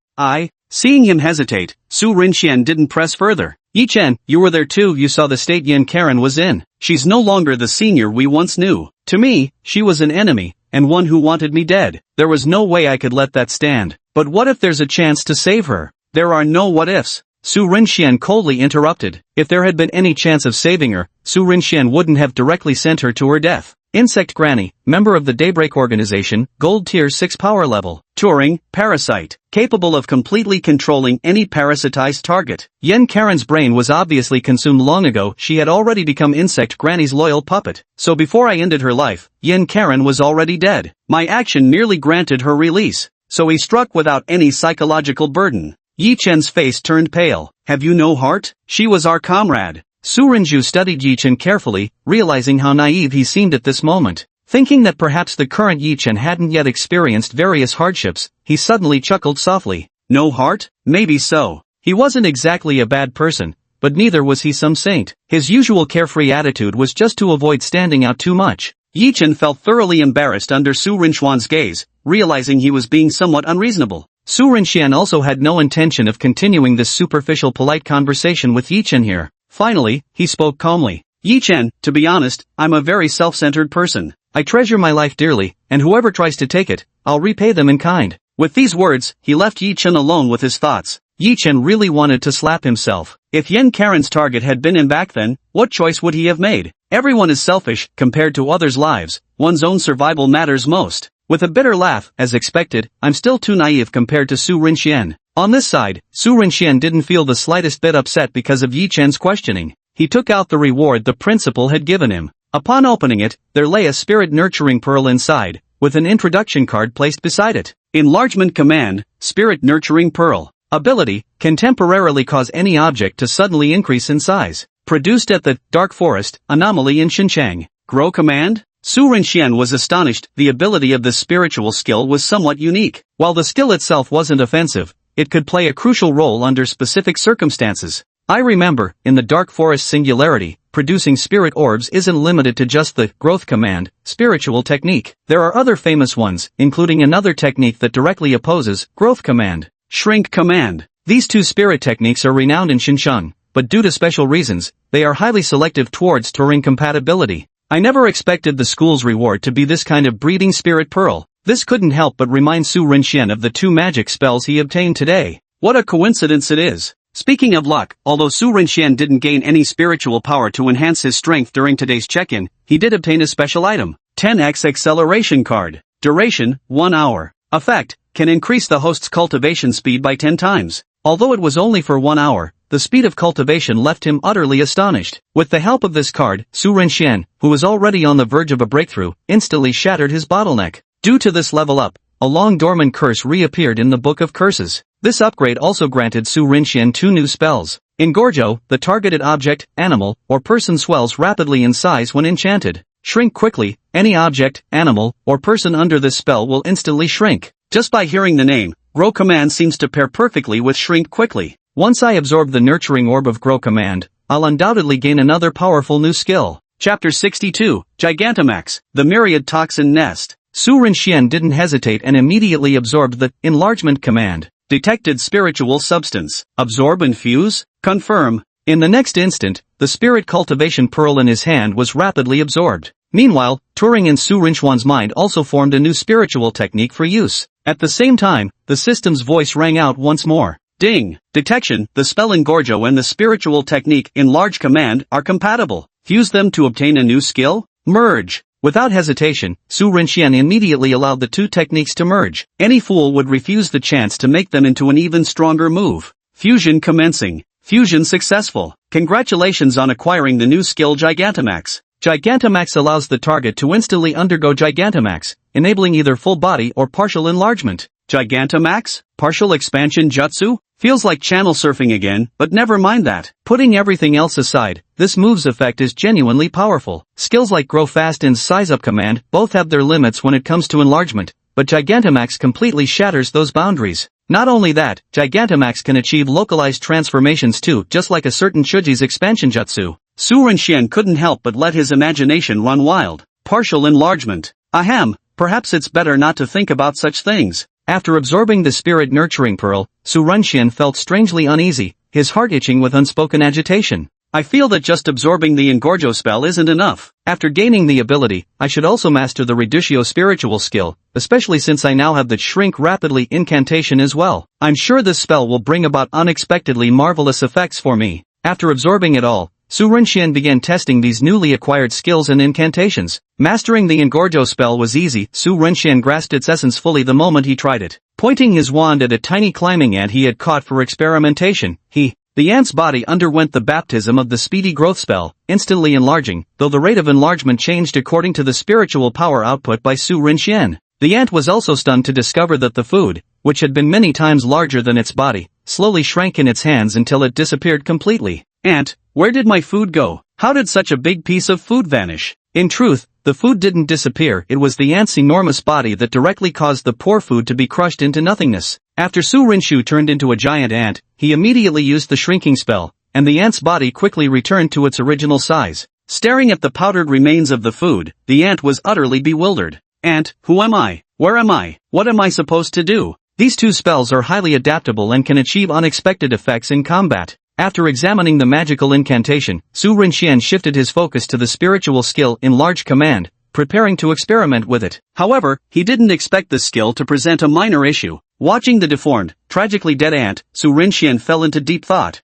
Seeing him hesitate, Su Rinxian didn't press further. Yi Chen, you were there too. You saw the state Yin Karen was in. She's no longer the senior we once knew. To me, she was an enemy, and one who wanted me dead. There was no way I could let that stand. But what if there's a chance to save her? There are no what ifs. Su Rinxian coldly interrupted. If there had been any chance of saving her, Su Rinxian wouldn't have directly sent her to her death. Insect Granny, member of the Daybreak Organization, Gold Tier 6 power level. Turing, parasite, capable of completely controlling any parasitized target. Yin Karen's brain was obviously consumed long ago. She had already become Insect Granny's loyal puppet. So before I ended her life, Yin Karen was already dead. My action merely granted her release. So he struck without any psychological burden. Yi Chen's face turned pale. Have you no heart? She was our comrade. Su Rinju studied Yi Chen carefully, realizing how naive he seemed at this moment. Thinking that perhaps the current Yi Chen hadn't yet experienced various hardships, he suddenly chuckled softly. No heart? Maybe so. He wasn't exactly a bad person, but neither was he some saint. His usual carefree attitude was just to avoid standing out too much. Yi Chen felt thoroughly embarrassed under Su Rinchuan's gaze, realizing he was being somewhat unreasonable. Su Rinxian also had no intention of continuing this superficial polite conversation with Yi Chen here. Finally, he spoke calmly. Yi Chen, to be honest, I'm a very self-centered person. I treasure my life dearly, and whoever tries to take it, I'll repay them in kind. With these words, he left Yi Chen alone with his thoughts. Yi Chen really wanted to slap himself. If Yin Karen's target had been him back then, what choice would he have made? Everyone is selfish, compared to others' lives. One's own survival matters most. With a bitter laugh, as expected, I'm still too naive compared to Su Rinxian. On this side, Su Rinxian didn't feel the slightest bit upset because of Yi Chen's questioning. He took out the reward the principal had given him. Upon opening it, there lay a spirit nurturing pearl inside, with an introduction card placed beside it. Enlargement command, Spirit Nurturing Pearl. Ability, can temporarily cause any object to suddenly increase in size. Produced at the Dark Forest Anomaly in Xinjiang. Grow command? Su Rinxian was astonished. The ability of this spiritual skill was somewhat unique. While the skill itself wasn't offensive, it could play a crucial role under specific circumstances. I remember, in the Dark Forest Singularity, producing spirit orbs isn't limited to just the growth command, spiritual technique. There are other famous ones, including another technique that directly opposes growth command, shrink command. These two spirit techniques are renowned in Xinjiang, but due to special reasons, they are highly selective towards Turing compatibility. I never expected the school's reward to be this kind of breeding spirit pearl. This couldn't help but remind Su Rinxian of the two magic spells he obtained today. What a coincidence it is. Speaking of luck, although Su Rinxian didn't gain any spiritual power to enhance his strength during today's check-in, he did obtain a special item. 10x Acceleration Card. Duration, 1 hour. Effect, can increase the host's cultivation speed by 10 times. Although it was only for 1 hour, the speed of cultivation left him utterly astonished. With the help of this card, Su Rinxian, who was already on the verge of a breakthrough, instantly shattered his bottleneck. Due to this level up, a long-dormant curse reappeared in the Book of Curses. This upgrade also granted Su Rinxian 2 new spells. Engorgio, the targeted object, animal, or person swells rapidly in size when enchanted. Shrink quickly, any object, animal, or person under this spell will instantly shrink. Just by hearing the name, Grow Command seems to pair perfectly with Shrink Quickly. Once I absorb the nurturing orb of Grow Command, I'll undoubtedly gain another powerful new skill. Chapter 62, Gigantamax, the Myriad Toxin Nest. Su Rinxian didn't hesitate and immediately absorbed the enlargement command. Detected spiritual substance. Absorb and fuse? Confirm. In the next instant, the spirit cultivation pearl in his hand was rapidly absorbed. Meanwhile, Turing in Su Rinchuan's mind also formed a new spiritual technique for use. At the same time, the system's voice rang out once more. Ding! Detection, the spell Engorgio and the spiritual technique Enlarge Command are compatible. Fuse them to obtain a new skill? Merge. Without hesitation, Su Rinxian immediately allowed the two techniques to merge. Any fool would refuse the chance to make them into an even stronger move. Fusion commencing. Fusion successful. Congratulations on acquiring the new skill Gigantamax. Gigantamax allows the target to instantly undergo Gigantamax, enabling either full body or partial enlargement. Gigantamax? Partial expansion jutsu? Feels like channel surfing again, but never mind that. Putting everything else aside, this move's effect is genuinely powerful. Skills like Grow Fast and Size Up Command both have their limits when it comes to enlargement, but Gigantamax completely shatters those boundaries. Not only that, Gigantamax can achieve localized transformations too, just like a certain Chuji's expansion jutsu. Su Rinxian couldn't help but let his imagination run wild. Partial enlargement. Ahem, perhaps it's better not to think about such things. After absorbing the spirit-nurturing pearl, Su Renxian felt strangely uneasy, his heart itching with unspoken agitation. I feel that just absorbing the Engorgio spell isn't enough. After gaining the ability, I should also master the Reducio spiritual skill, especially since I now have the shrink rapidly incantation as well. I'm sure this spell will bring about unexpectedly marvelous effects for me. After absorbing it all, Su Renxian began testing these newly acquired skills and incantations. Mastering the Engorgio spell was easy. Su Renxian grasped its essence fully the moment he tried it. Pointing his wand at a tiny climbing ant he had caught for experimentation, the ant's body underwent the baptism of the speedy growth spell, instantly enlarging, though the rate of enlargement changed according to the spiritual power output by Su Renxian. The ant was also stunned to discover that the food, which had been many times larger than its body, slowly shrank in its hands until it disappeared completely. Ant, where did my food go? How did such a big piece of food vanish? In truth, the food didn't disappear, it was the ant's enormous body that directly caused the poor food to be crushed into nothingness. After Su Renxiu turned into a giant ant, he immediately used the shrinking spell, and the ant's body quickly returned to its original size. Staring at the powdered remains of the food, the ant was utterly bewildered. Ant, who am I? Where am I? What am I supposed to do? These two spells are highly adaptable and can achieve unexpected effects in combat. After examining the magical incantation, Su Renxian shifted his focus to the spiritual skill Enlarge Command, preparing to experiment with it. However, he didn't expect the skill to present a minor issue. Watching the deformed, tragically dead ant, Su Renxian fell into deep thought.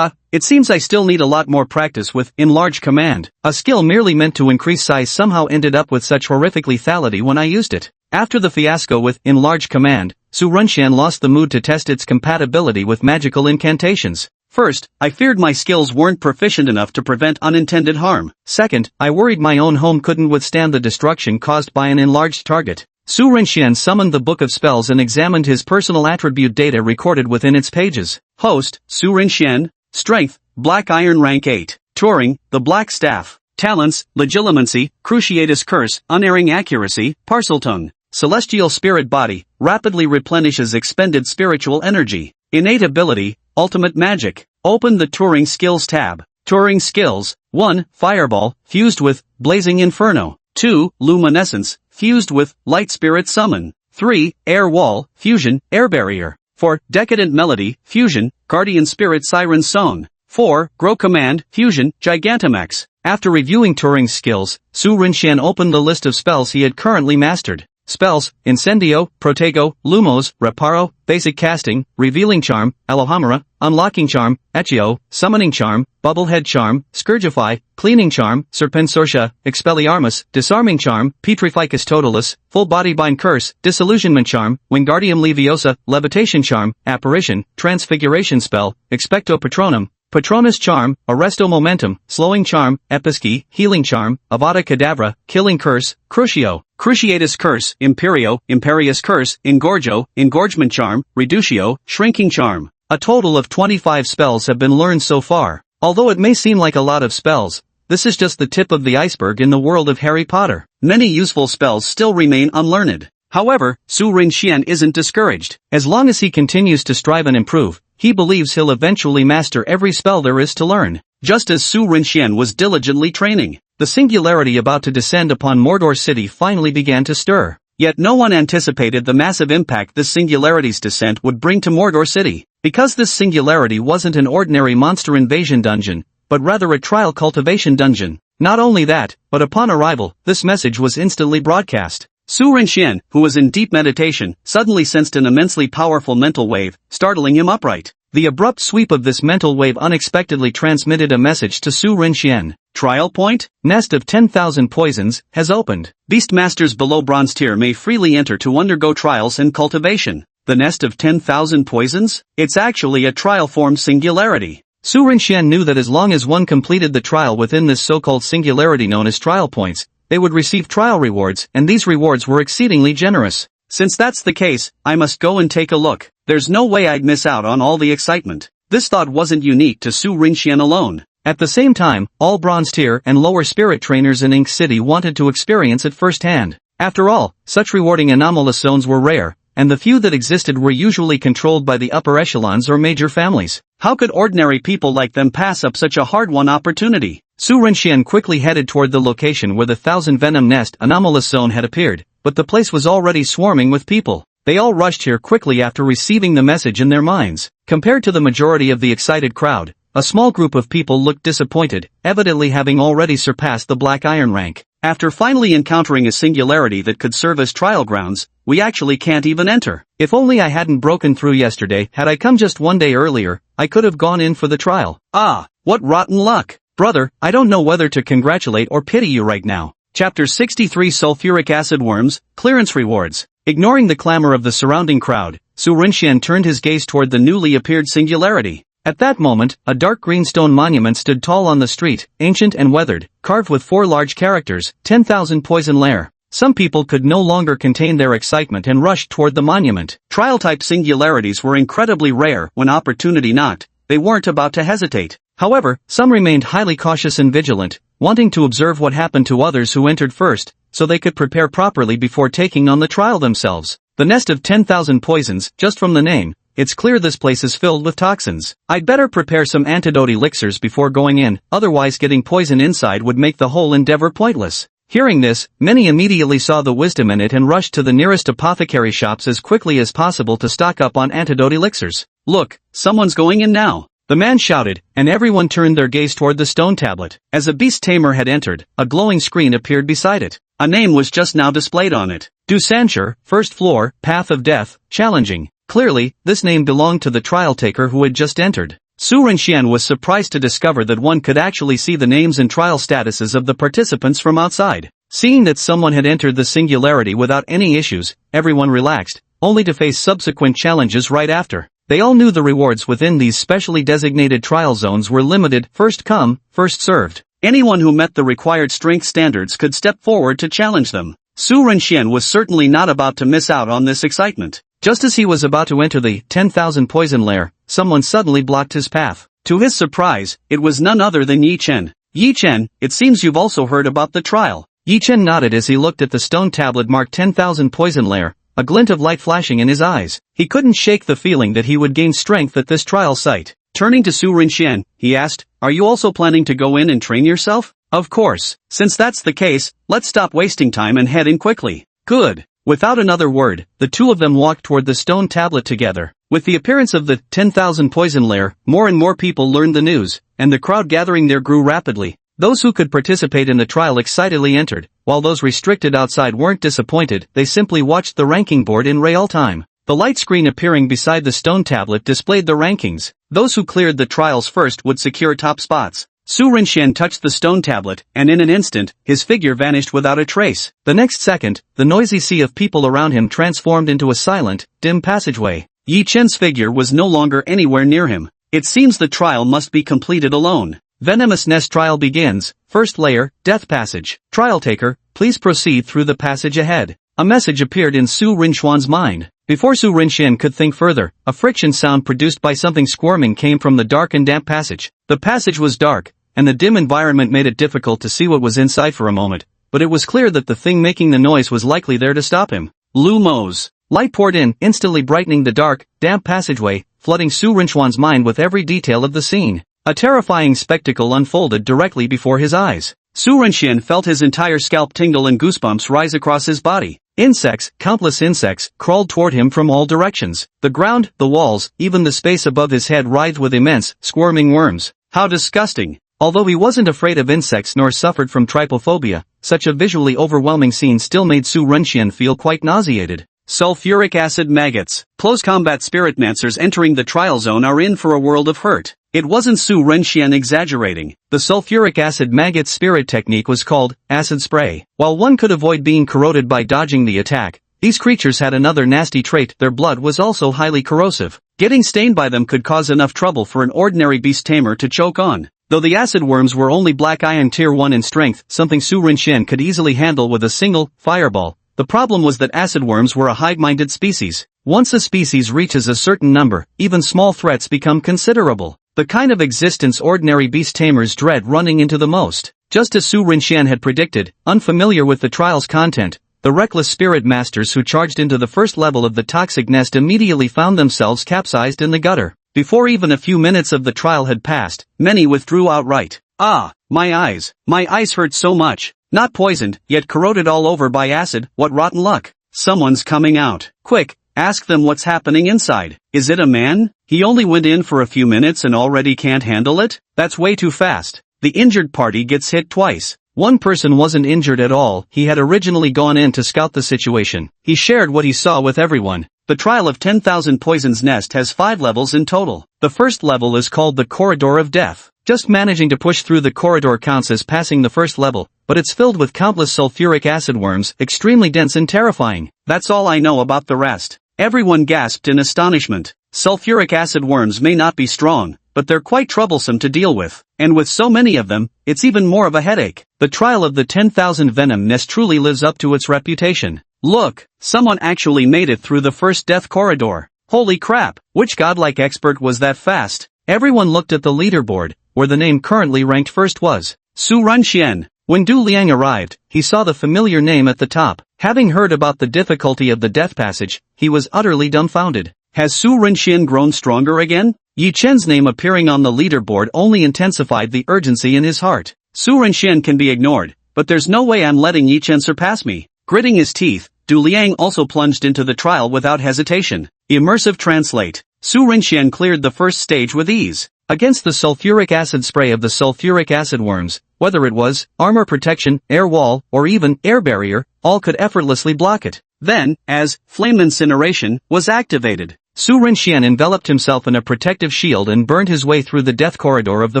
It seems I still need a lot more practice with Enlarge Command. A skill merely meant to increase size somehow ended up with such horrific lethality when I used it. After the fiasco with Enlarge Command, Su Renxian lost the mood to test its compatibility with magical incantations. First, I feared my skills weren't proficient enough to prevent unintended harm. Second, I worried my own home couldn't withstand the destruction caused by an enlarged target. Su Renxian summoned the Book of Spells and examined his personal attribute data recorded within its pages. Host, Su Renxian. Strength, Black Iron Rank 8. Turing, the Black Staff. Talents, Legilimency, Cruciatus Curse, Unerring Accuracy, Parseltongue. Celestial Spirit Body, rapidly replenishes expended spiritual energy. Innate Ability, Ultimate Magic. Open the Turing Skills tab. Turing Skills. 1. Fireball, fused with Blazing Inferno. 2. Luminescence, fused with Light Spirit Summon. 3. Air Wall, Fusion, Air Barrier. 4. Decadent Melody, Fusion, Guardian Spirit Siren Song. 4. Grow Command, Fusion, Gigantamax. After reviewing Turing's skills, Su Renxian opened the list of spells he had currently mastered. Spells, Incendio, Protego, Lumos, Reparo, Basic Casting, Revealing Charm, Elohamara, Unlocking Charm, Echio, Summoning Charm, Bubblehead Charm, Scourgify, Cleaning Charm, Serpensortia, Expelliarmus, Disarming Charm, Petrificus Totalis, Full Body Bind Curse, Disillusionment Charm, Wingardium Leviosa, Levitation Charm, Apparition, Transfiguration Spell, Expecto Patronum, Patronus Charm, Arresto Momentum, Slowing Charm, Episci, Healing Charm, Avada Kedavra, Killing Curse, Crucio, Cruciatus Curse, Imperio, Imperious Curse, Engorgio, Engorgement Charm, Reducio, Shrinking Charm. A total of 25 spells have been learned so far. Although it may seem like a lot of spells, this is just the tip of the iceberg in the world of Harry Potter. Many useful spells still remain unlearned. However, Su Renxian isn't discouraged. As long as he continues to strive and improve, he believes he'll eventually master every spell there is to learn. Just as Su Renxian was diligently training, the singularity about to descend upon Mordor City finally began to stir. Yet no one anticipated the massive impact this singularity's descent would bring to Mordor City. Because this singularity wasn't an ordinary monster invasion dungeon, but rather a trial cultivation dungeon. Not only that, but upon arrival, this message was instantly broadcast. Su Renxian, who was in deep meditation, suddenly sensed an immensely powerful mental wave, startling him upright. The abrupt sweep of this mental wave unexpectedly transmitted a message to Su Renxian. Trial point? Nest of 10,000 poisons has opened. Beastmasters below bronze tier may freely enter to undergo trials and cultivation. The nest of 10,000 poisons? It's actually a trial-formed singularity. Su Renxian knew that as long as one completed the trial within this so-called singularity known as trial points, they would receive trial rewards, and these rewards were exceedingly generous. Since that's the case, I must go and take a look. There's no way I'd miss out on all the excitement. This thought wasn't unique to Su Renxian alone. At the same time, all bronze tier and lower spirit trainers in Ink City wanted to experience it firsthand. After all, such rewarding anomalous zones were rare, and the few that existed were usually controlled by the upper echelons or major families. How could ordinary people like them pass up such a hard-won opportunity? Su Renxian quickly headed toward the location where the Thousand Venom Nest anomalous zone had appeared, but the place was already swarming with people. They all rushed here quickly after receiving the message in their minds. Compared to the majority of the excited crowd, a small group of people looked disappointed, evidently having already surpassed the Black Iron rank. After finally encountering a singularity that could serve as trial grounds, we actually can't even enter. If only I hadn't broken through yesterday. Had I come just one day earlier, I could have gone in for the trial. Ah, what rotten luck. Brother, I don't know whether to congratulate or pity you right now. Chapter 63 Sulfuric Acid Worms, Clearance Rewards. Ignoring the clamor of the surrounding crowd, Su Rinxian turned his gaze toward the newly appeared singularity. At that moment, a dark green stone monument stood tall on the street, ancient and weathered, carved with 4 large characters, 10,000 poison lair. Some people could no longer contain their excitement and rushed toward the monument. Trial-type singularities were incredibly rare. When opportunity knocked, they weren't about to hesitate. However, some remained highly cautious and vigilant, wanting to observe what happened to others who entered first, so they could prepare properly before taking on the trial themselves. The nest of 10,000 poisons, just from the name, it's clear this place is filled with toxins. I'd better prepare some antidote elixirs before going in, otherwise getting poison inside would make the whole endeavor pointless. Hearing this, many immediately saw the wisdom in it and rushed to the nearest apothecary shops as quickly as possible to stock up on antidote elixirs. Look, someone's going in now. The man shouted, and everyone turned their gaze toward the stone tablet. As a beast tamer had entered, a glowing screen appeared beside it. A name was just now displayed on it. Du Sancher, first floor, Path of Death, challenging. Clearly, this name belonged to the trial taker who had just entered. Su Rinxian was surprised to discover that one could actually see the names and trial statuses of the participants from outside. Seeing that someone had entered the singularity without any issues, everyone relaxed, only to face subsequent challenges right after. They all knew the rewards within these specially designated trial zones were limited, first come, first served. Anyone who met the required strength standards could step forward to challenge them. Su Rinxian was certainly not about to miss out on this excitement. Just as he was about to enter the 10,000 poison lair, someone suddenly blocked his path. To his surprise, it was none other than Yi Chen. Yi Chen, it seems you've also heard about the trial. Yi Chen nodded as he looked at the stone tablet marked 10,000 poison lair, a glint of light flashing in his eyes. He couldn't shake the feeling that he would gain strength at this trial site. Turning to Su Rinxian, he asked, "Are you also planning to go in and train yourself?" "Of course. Since that's the case, let's stop wasting time and head in quickly." "Good." Without another word, the two of them walked toward the stone tablet together. With the appearance of the 10,000 poison lair, more and more people learned the news, and the crowd gathering there grew rapidly. Those who could participate in the trial excitedly entered, while those restricted outside weren't disappointed. They simply watched the ranking board in real time. The light screen appearing beside the stone tablet displayed the rankings. Those who cleared the trials first would secure top spots. Su Rinxian touched the stone tablet, and in an instant, his figure vanished without a trace. The next second, the noisy sea of people around him transformed into a silent, dim passageway. Yi Chen's figure was no longer anywhere near him. It seems the trial must be completed alone. Venomous Nest trial begins. First layer, Death Passage. Trial taker, please proceed through the passage ahead. A message appeared in Su Rinxian's mind. Before Su Rinxian could think further, a friction sound produced by something squirming came from the dark and damp passage. The passage was dark, and the dim environment made it difficult to see what was inside for a moment, but it was clear that the thing making the noise was likely there to stop him. Lumos. Light poured in, instantly brightening the dark, damp passageway, flooding Su Rinxian's mind with every detail of the scene. A terrifying spectacle unfolded directly before his eyes. Su Rinxian felt his entire scalp tingle and goosebumps rise across his body. Insects, countless insects, crawled toward him from all directions. The ground, the walls, even the space above his head writhed with immense, squirming worms. How disgusting! Although he wasn't afraid of insects nor suffered from trypophobia, such a visually overwhelming scene still made Su Rinxian feel quite nauseated. Sulfuric acid maggots. Close combat spiritmancers entering the trial zone are in for a world of hurt. It wasn't Su Rinxian exaggerating. The sulfuric acid maggot spirit technique was called acid spray. While one could avoid being corroded by dodging the attack, these creatures had another nasty trait: their blood was also highly corrosive. Getting stained by them could cause enough trouble for an ordinary beast tamer to choke on. Though the acid worms were only Black Iron Tier 1 in strength, something Su Rinxian could easily handle with a single fireball. The problem was that acid worms were a hive-minded species. Once a species reaches a certain number, even small threats become considerable. The kind of existence ordinary beast tamers dread running into the most. Just as Su Rinxian had predicted, unfamiliar with the trial's content, the reckless spirit masters who charged into the first level of the toxic nest immediately found themselves capsized in the gutter. Before even a few minutes of the trial had passed, many withdrew outright. Ah, my eyes hurt so much. Not poisoned, yet corroded all over by acid. What rotten luck. Someone's coming out. Quick, ask them what's happening inside. Is it a man? He only went in for a few minutes and already can't handle it? That's way too fast. The injured party gets hit twice. One person wasn't injured at all. He had originally gone in to scout the situation. He shared what he saw with everyone. The trial of 10,000 Poison's Nest has 5 levels in total. The first level is called the Corridor of Death. Just managing to push through the corridor counts as passing the first level, but it's filled with countless sulfuric acid worms, extremely dense and terrifying. That's all I know about the rest. Everyone gasped in astonishment. Sulfuric acid worms may not be strong, but they're quite troublesome to deal with. And with so many of them, it's even more of a headache. The trial of the 10,000 venom nest truly lives up to its reputation. Look, someone actually made it through the first death corridor. Holy crap, which godlike expert was that fast? Everyone looked at the leaderboard, where the name currently ranked first was Su Renxian. When Du Liang arrived, he saw the familiar name at the top. Having heard about the difficulty of the death passage, he was utterly dumbfounded. Has Su Renxian grown stronger again? Yi Chen's name appearing on the leaderboard only intensified the urgency in his heart. Su Renxian can be ignored, but there's no way I'm letting Yi Chen surpass me. Gritting his teeth, Du Liang also plunged into the trial without hesitation. Immersive translate. Su Renxian cleared the first stage with ease. Against the sulfuric acid spray of the sulfuric acid worms, whether it was armor protection, air wall, or even air barrier, all could effortlessly block it. Then, as flame incineration was activated, Su Renxian enveloped himself in a protective shield and burned his way through the death corridor of the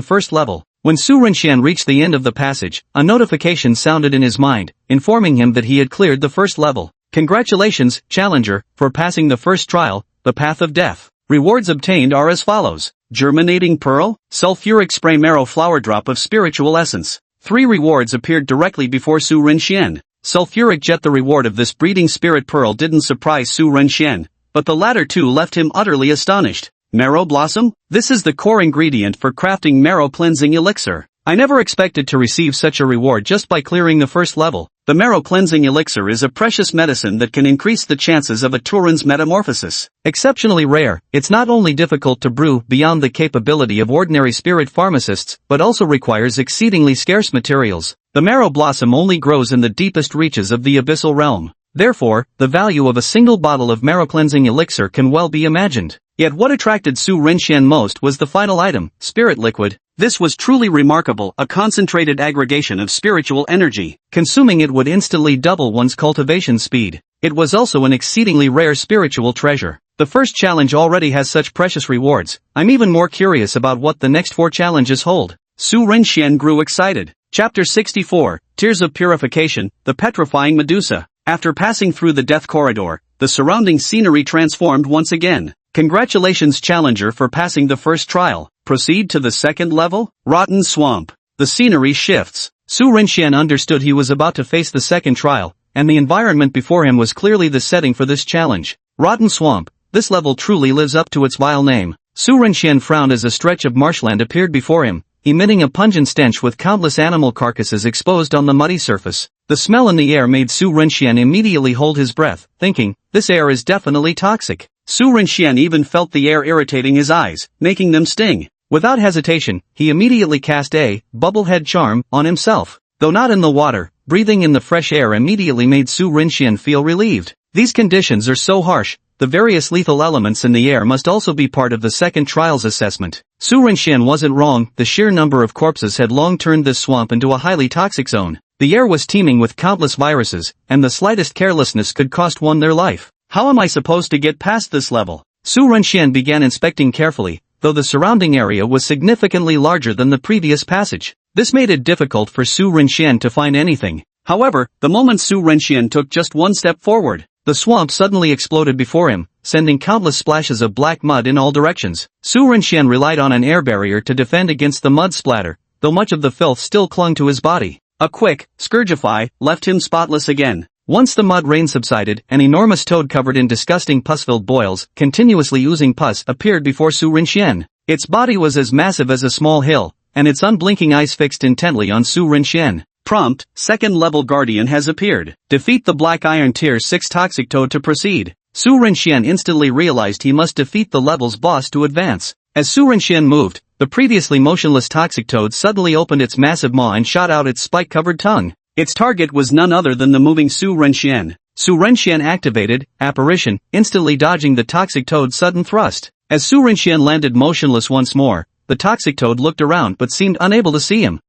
first level. When Su Renxian reached the end of the passage, a notification sounded in his mind, informing him that he had cleared the first level. Congratulations, Challenger, for passing the first trial, the Path of Death. Rewards obtained are as follows. Germinating Pearl, Sulfuric Spray Marrow Flower Drop of Spiritual Essence. 3 rewards appeared directly before Su Renxian. Sulfuric Jet. The reward of this breeding spirit pearl didn't surprise Su Renxian, but the latter two left him utterly astonished. Marrow Blossom? This is the core ingredient for crafting Marrow Cleansing Elixir. I never expected to receive such a reward just by clearing the first level. The Marrow Cleansing Elixir is a precious medicine that can increase the chances of a Turin's metamorphosis. Exceptionally rare, it's not only difficult to brew beyond the capability of ordinary spirit pharmacists, but also requires exceedingly scarce materials. The Marrow Blossom only grows in the deepest reaches of the abyssal realm. Therefore, the value of a single bottle of Marrow Cleansing Elixir can well be imagined. Yet what attracted Su Renxian most was the final item, Spirit Liquid. This was truly remarkable, a concentrated aggregation of spiritual energy. Consuming it would instantly double one's cultivation speed. It was also an exceedingly rare spiritual treasure. The first challenge already has such precious rewards. I'm even more curious about what the next 4 challenges hold. Su Renxian grew excited. Chapter 64, Tears of Purification, the Petrifying Medusa. After passing through the death corridor, the surrounding scenery transformed once again. Congratulations, Challenger, for passing the first trial. Proceed to the second level? Rotten Swamp. The scenery shifts. Su Renxian understood he was about to face the second trial, and the environment before him was clearly the setting for this challenge. Rotten Swamp. This level truly lives up to its vile name. Su Renxian frowned as a stretch of marshland appeared before him, emitting a pungent stench with countless animal carcasses exposed on the muddy surface. The smell in the air made Su Renxian immediately hold his breath, thinking, this air is definitely toxic. Su Renxian even felt the air irritating his eyes, making them sting. Without hesitation, he immediately cast a bubblehead charm on himself. Though not in the water, breathing in the fresh air immediately made Su Renxian feel relieved. These conditions are so harsh, the various lethal elements in the air must also be part of the second trial's assessment. Su Renxian wasn't wrong, the sheer number of corpses had long turned this swamp into a highly toxic zone. The air was teeming with countless viruses, and the slightest carelessness could cost one their life. How am I supposed to get past this level? Su Renxian began inspecting carefully, though the surrounding area was significantly larger than the previous passage. This made it difficult for Su Renxian to find anything. However, the moment Su Renxian took just one step forward, the swamp suddenly exploded before him, sending countless splashes of black mud in all directions. Su Renxian relied on an air barrier to defend against the mud splatter, though much of the filth still clung to his body. A quick Scourgify left him spotless again. Once the mud rain subsided, an enormous toad covered in disgusting pus-filled boils, continuously oozing pus, appeared before Su Renxian. Its body was as massive as a small hill, and its unblinking eyes fixed intently on Su Renxian. Prompt, second level guardian has appeared. Defeat the Black Iron Tier 6 Toxic Toad to proceed. Su Renxian instantly realized he must defeat the level's boss to advance. As Su Renxian moved, the previously motionless Toxic Toad suddenly opened its massive maw and shot out its spike-covered tongue. Its target was none other than the moving Su Renxian. Su Renxian activated, apparition, instantly dodging the toxic toad's sudden thrust. As Su Renxian landed motionless once more, the toxic toad looked around but seemed unable to see him.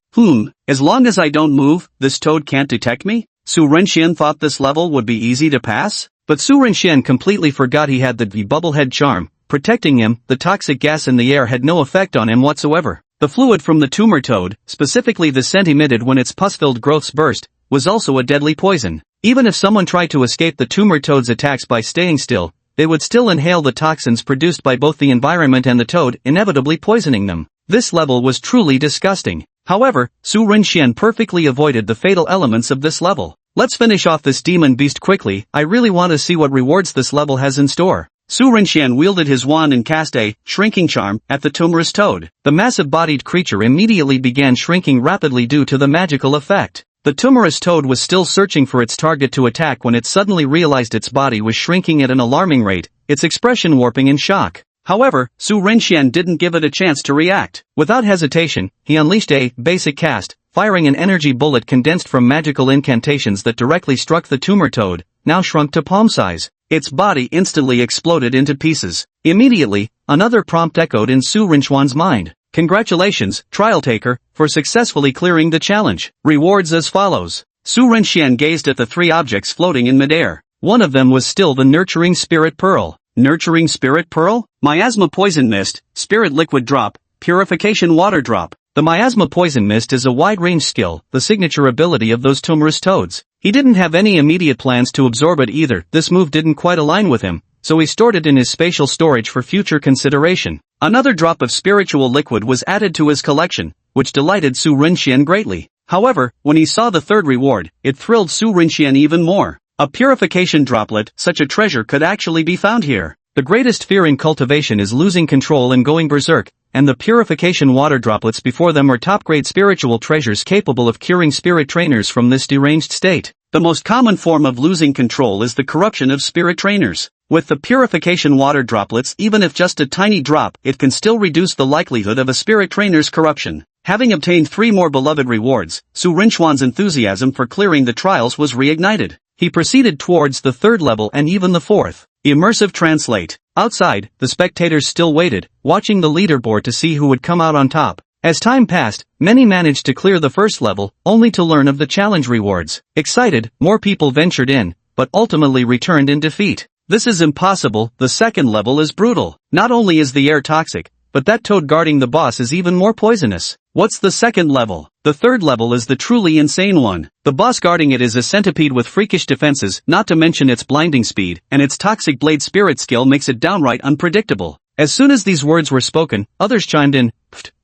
As long as I don't move, this toad can't detect me? Su Renxian thought this level would be easy to pass? But Su Renxian completely forgot he had the bubblehead charm, protecting him. The toxic gas in the air had no effect on him whatsoever. The fluid from the tumor toad, specifically the scent emitted when its pus-filled growths burst, was also a deadly poison. Even if someone tried to escape the tumor toad's attacks by staying still, they would still inhale the toxins produced by both the environment and the toad, inevitably poisoning them. This level was truly disgusting. However, Su Renxian perfectly avoided the fatal elements of this level. Let's finish off this demon beast quickly. I really want to see what rewards this level has in store. Su Renxian wielded his wand and cast a shrinking charm at the tumorous toad. The massive-bodied creature immediately began shrinking rapidly due to the magical effect. The tumorous toad was still searching for its target to attack when it suddenly realized its body was shrinking at an alarming rate, its expression warping in shock. However, Su Renxian didn't give it a chance to react. Without hesitation, he unleashed a basic cast, firing an energy bullet condensed from magical incantations that directly struck the tumor toad, now shrunk to palm size. Its body instantly exploded into pieces. Immediately, another prompt echoed in Su Renxian's mind. Congratulations, trial taker, for successfully clearing the challenge. Rewards as follows. Su Renxian gazed at the three objects floating in midair. One of them was still the nurturing spirit pearl. Nurturing spirit pearl? Miasma poison mist, spirit liquid drop, purification water drop. The miasma poison mist is a wide-range skill, the signature ability of those tumorous toads. He didn't have any immediate plans to absorb it either. This move didn't quite align with him, so he stored it in his spatial storage for future consideration. Another drop of spiritual liquid was added to his collection, which delighted Su Renxian greatly. However, when he saw the third reward, it thrilled Su Renxian even more. A purification droplet. Such a treasure could actually be found here. The greatest fear in cultivation is losing control and going berserk, and the purification water droplets before them are top-grade spiritual treasures capable of curing spirit trainers from this deranged state. The most common form of losing control is the corruption of spirit trainers. With the purification water droplets, even if just a tiny drop, it can still reduce the likelihood of a spirit trainer's corruption. Having obtained 3 more beloved rewards, Su Renxian's enthusiasm for clearing the trials was reignited. He proceeded towards the third level and even the fourth. Immersive translate. Outside, the spectators still waited, watching the leaderboard to see who would come out on top. As time passed, many managed to clear the first level, only to learn of the challenge rewards. Excited, more people ventured in, but ultimately returned in defeat. This is impossible. The second level is brutal. Not only is the air toxic, but that toad guarding the boss is even more poisonous. What's the second level? The third level is the truly insane one. The boss guarding it is a centipede with freakish defenses, not to mention its blinding speed, and its toxic blade spirit skill makes it downright unpredictable. As soon as these words were spoken, others chimed in.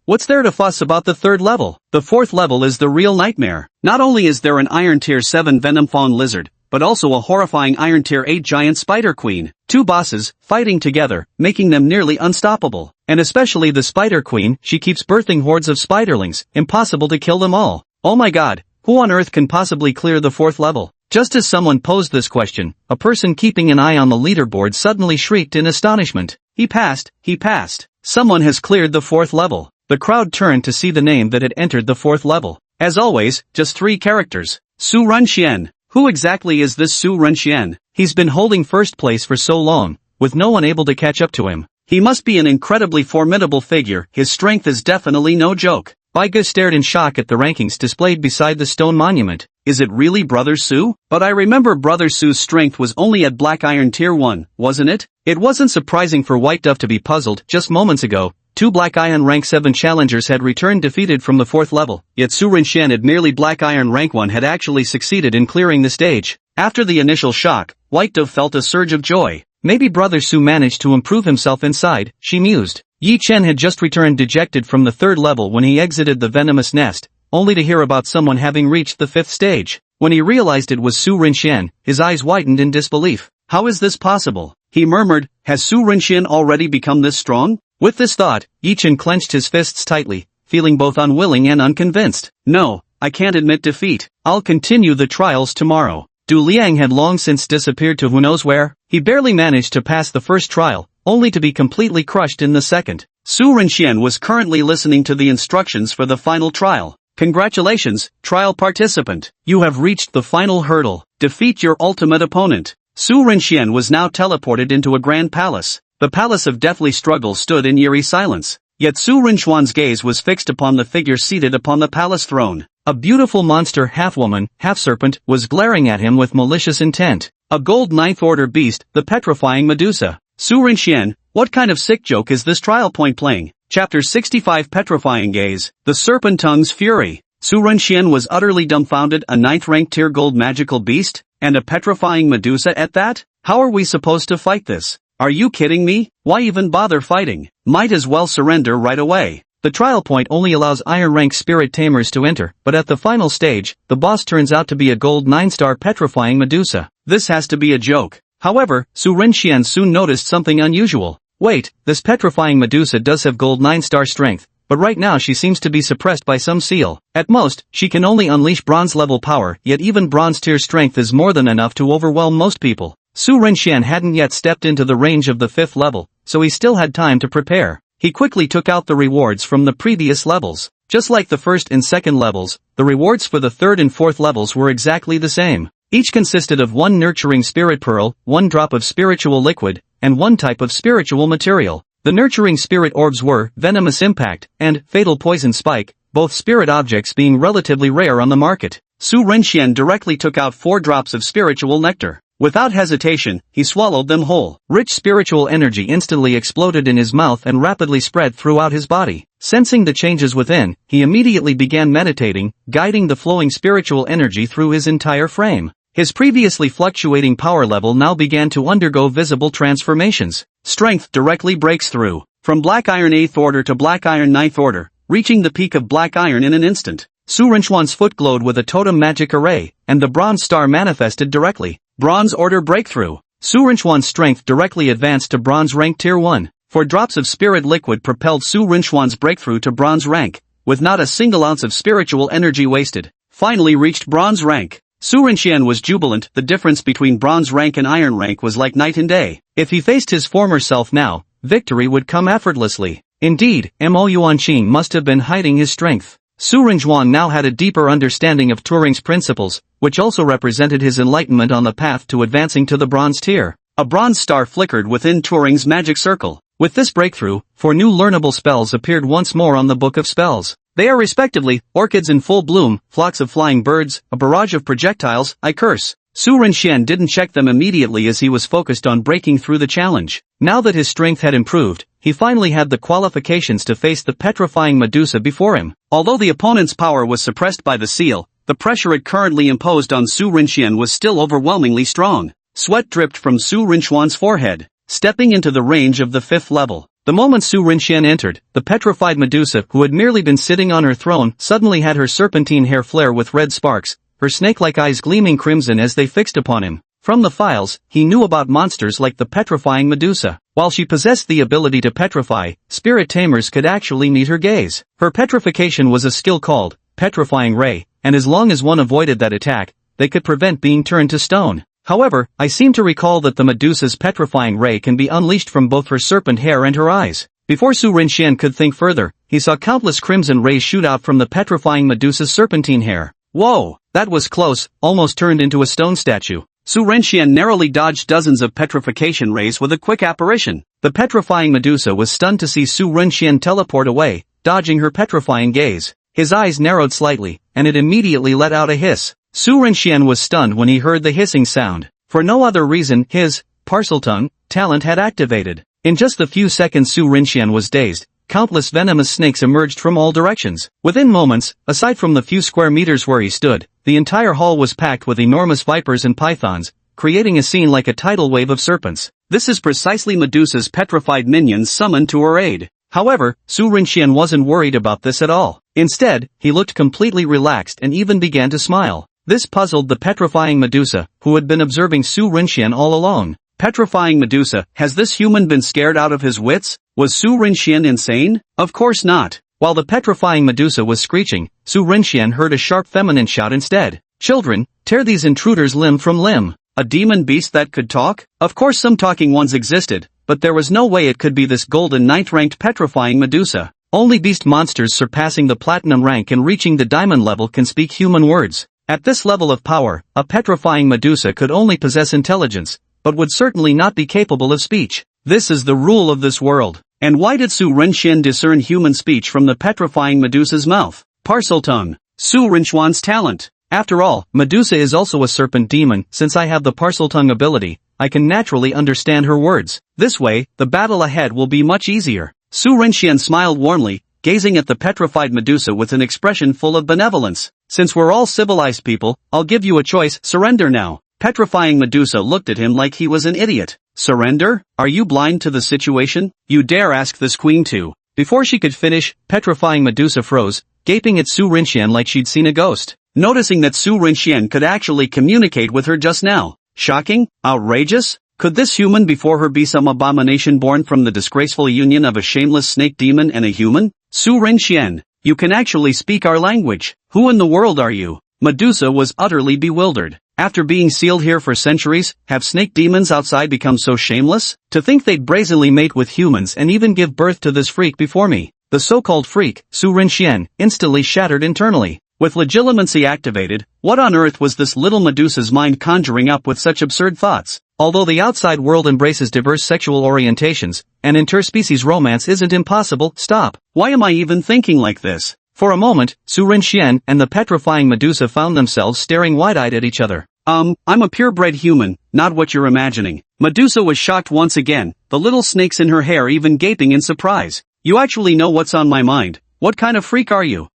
What's there to fuss about the third level? The fourth level is the real nightmare. Not only is there an Iron Tier 7 Venom Fawn Lizard, but also a horrifying Iron Tier 8 Giant Spider Queen. 2 bosses, fighting together, making them nearly unstoppable. And especially the Spider Queen, she keeps birthing hordes of spiderlings, impossible to kill them all. Oh my god, who on earth can possibly clear the fourth level? Just as someone posed this question, a person keeping an eye on the leaderboard suddenly shrieked in astonishment. He passed, he passed. Someone has cleared the fourth level. The crowd turned to see the name that had entered the fourth level. As always, just 3 characters. Su Renxian. Who exactly is this Su Renxian? He's been holding first place for so long, with no one able to catch up to him. He must be an incredibly formidable figure. His strength is definitely no joke. Baiga stared in shock at the rankings displayed beside the stone monument. Is it really Brother Su? But I remember Brother Su's strength was only at Black Iron Tier 1, wasn't it? It wasn't surprising for White Dove to be puzzled. Just moments ago, 2 Black Iron Rank 7 challengers had returned defeated from the 4th level, yet Su Renxian at merely Black Iron Rank 1 had actually succeeded in clearing the stage. After the initial shock, White Dove felt a surge of joy. Maybe Brother Su managed to improve himself inside, she mused. Yi Chen had just returned dejected from the 3rd level when he exited the venomous nest, only to hear about someone having reached the 5th stage. When he realized it was Su Renxian, his eyes widened in disbelief. How is this possible? He murmured, has Su Renxian already become this strong? With this thought, Yi Chen clenched his fists tightly, feeling both unwilling and unconvinced. No, I can't admit defeat. I'll continue the trials tomorrow. Du Liang had long since disappeared to who knows where. He barely managed to pass the first trial, only to be completely crushed in the second. Su Renxian was currently listening to the instructions for the final trial. Congratulations, trial participant. You have reached the final hurdle. Defeat your ultimate opponent. Su Renxian was now teleported into a grand palace. The palace of deathly struggle stood in eerie silence. Yet Su Renxuan's gaze was fixed upon the figure seated upon the palace throne. A beautiful monster half-woman, half-serpent, was glaring at him with malicious intent. A gold ninth order beast, the petrifying Medusa. Su Renxian, what kind of sick joke is this trial point playing? Chapter 65 Petrifying Gaze. The Serpent Tongue's Fury. Su Renxian was utterly dumbfounded. A ninth rank tier gold magical beast? And a petrifying Medusa at that? How are we supposed to fight this? Are you kidding me? Why even bother fighting? Might as well surrender right away. The trial point only allows iron rank spirit tamers to enter, but at the final stage, the boss turns out to be a gold 9-star petrifying Medusa. This has to be a joke. However, Su Renxian soon noticed something unusual. Wait, this petrifying Medusa does have gold 9-star strength, but right now she seems to be suppressed by some seal. At most, she can only unleash bronze level power, yet even bronze tier strength is more than enough to overwhelm most people. Su Renxian hadn't yet stepped into the range of the 5th level, so he still had time to prepare. He quickly took out the rewards from the previous levels. Just like the 1st and 2nd levels, the rewards for the 3rd and 4th levels were exactly the same. Each consisted of 1 nurturing spirit pearl, 1 drop of spiritual liquid, and 1 type of spiritual material. The nurturing spirit orbs were Venomous Impact and Fatal Poison Spike, both spirit objects being relatively rare on the market. Su Renxian directly took out 4 drops of spiritual nectar. Without hesitation, he swallowed them whole. Rich spiritual energy instantly exploded in his mouth and rapidly spread throughout his body. Sensing the changes within, he immediately began meditating, guiding the flowing spiritual energy through his entire frame. His previously fluctuating power level now began to undergo visible transformations. Strength directly breaks through. From Black Iron 8th Order to Black Iron 9th Order, reaching the peak of Black Iron in an instant. Su Renxuan's foot glowed with a totem magic array, and the Bronze Star manifested directly. Bronze Order Breakthrough. Su Renxuan's strength directly advanced to Bronze Rank Tier 1. 4 drops of spirit liquid propelled Su Renxuan's breakthrough to Bronze Rank, with not a single ounce of spiritual energy wasted. Finally reached Bronze Rank. Su Renxian was jubilant. The difference between Bronze Rank and Iron Rank was like night and day. If he faced his former self now, victory would come effortlessly. Indeed, Mo Yuanqing must have been hiding his strength. Su Renxuan now had a deeper understanding of Turing's principles, which also represented his enlightenment on the path to advancing to the bronze tier. A bronze star flickered within Turing's magic circle. With this breakthrough, 4 new learnable spells appeared once more on the Book of Spells. They are respectively, orchids in full bloom, flocks of flying birds, a barrage of projectiles, I curse. Su Renxian didn't check them immediately as he was focused on breaking through the challenge. Now that his strength had improved, he finally had the qualifications to face the petrifying Medusa before him. Although the opponent's power was suppressed by the seal, the pressure it currently imposed on Su Renxian was still overwhelmingly strong. Sweat dripped from Su Renxuan's forehead. Stepping into the range of the 5th level. The moment Su Renxian entered, the petrified Medusa, who had merely been sitting on her throne, suddenly had her serpentine hair flare with red sparks, her snake-like eyes gleaming crimson as they fixed upon him. From the files, he knew about monsters like the petrifying Medusa. While she possessed the ability to petrify, spirit tamers could actually meet her gaze. Her petrification was a skill called Petrifying Ray, and as long as one avoided that attack, they could prevent being turned to stone. However, I seem to recall that the Medusa's petrifying ray can be unleashed from both her serpent hair and her eyes. Before Su Renxian could think further, he saw countless crimson rays shoot out from the petrifying Medusa's serpentine hair. Whoa, that was close, almost turned into a stone statue. Su Renxian narrowly dodged dozens of petrification rays with a quick apparition. The petrifying Medusa was stunned to see Su Renxian teleport away, dodging her petrifying gaze. His eyes narrowed slightly, and it immediately let out a hiss. Su Renxian was stunned when he heard the hissing sound. For no other reason, his Parseltongue talent had activated. In just a few seconds Su Renxian was dazed. Countless venomous snakes emerged from all directions. Within moments, aside from the few square meters where he stood, the entire hall was packed with enormous vipers and pythons, creating a scene like a tidal wave of serpents. This is precisely Medusa's petrified minions summoned to her aid. However, Su Renxian wasn't worried about this at all. Instead, he looked completely relaxed and even began to smile. This puzzled the petrifying Medusa, who had been observing Su Renxian all along. Petrifying Medusa, has this human been scared out of his wits? Was Su Renxian insane? Of course not. While the petrifying Medusa was screeching, Su Renxian heard a sharp feminine shout instead. Children, tear these intruders limb from limb. A demon beast that could talk? Of course some talking ones existed, but there was no way it could be this golden 9th-ranked petrifying Medusa. Only beast monsters surpassing the platinum rank and reaching the diamond level can speak human words. At this level of power, a petrifying Medusa could only possess intelligence, but would certainly not be capable of speech. This is the rule of this world. And why did Su Renxian discern human speech from the petrifying Medusa's mouth? Parseltongue. Su Renxuan's talent. After all, Medusa is also a serpent demon. Since I have the Parseltongue ability, I can naturally understand her words. This way, the battle ahead will be much easier. Su Renxian smiled warmly, gazing at the petrified Medusa with an expression full of benevolence. Since we're all civilized people, I'll give you a choice, surrender now. Petrifying Medusa looked at him like he was an idiot. Surrender? Are you blind to the situation? You dare ask this queen to? Before she could finish, petrifying Medusa froze, gaping at Su Renxian like she'd seen a ghost. Noticing that Su Renxian could actually communicate with her just now. Shocking? Outrageous? Could this human before her be some abomination born from the disgraceful union of a shameless snake demon and a human? Su Renxian, you can actually speak our language. Who in the world are you? Medusa was utterly bewildered. After being sealed here for centuries, have snake demons outside become so shameless? To think they'd brazenly mate with humans and even give birth to this freak before me. The so-called freak, Su Renxian, instantly shattered internally. With legitimacy activated, what on earth was this little Medusa's mind conjuring up with such absurd thoughts? Although the outside world embraces diverse sexual orientations, an interspecies romance isn't impossible. Stop. Why am I even thinking like this? For a moment, Su Renxian and the petrifying Medusa found themselves staring wide-eyed at each other. I'm a purebred human, not what you're imagining. Medusa was shocked once again, the little snakes in her hair even gaping in surprise. You actually know what's on my mind. What kind of freak are you?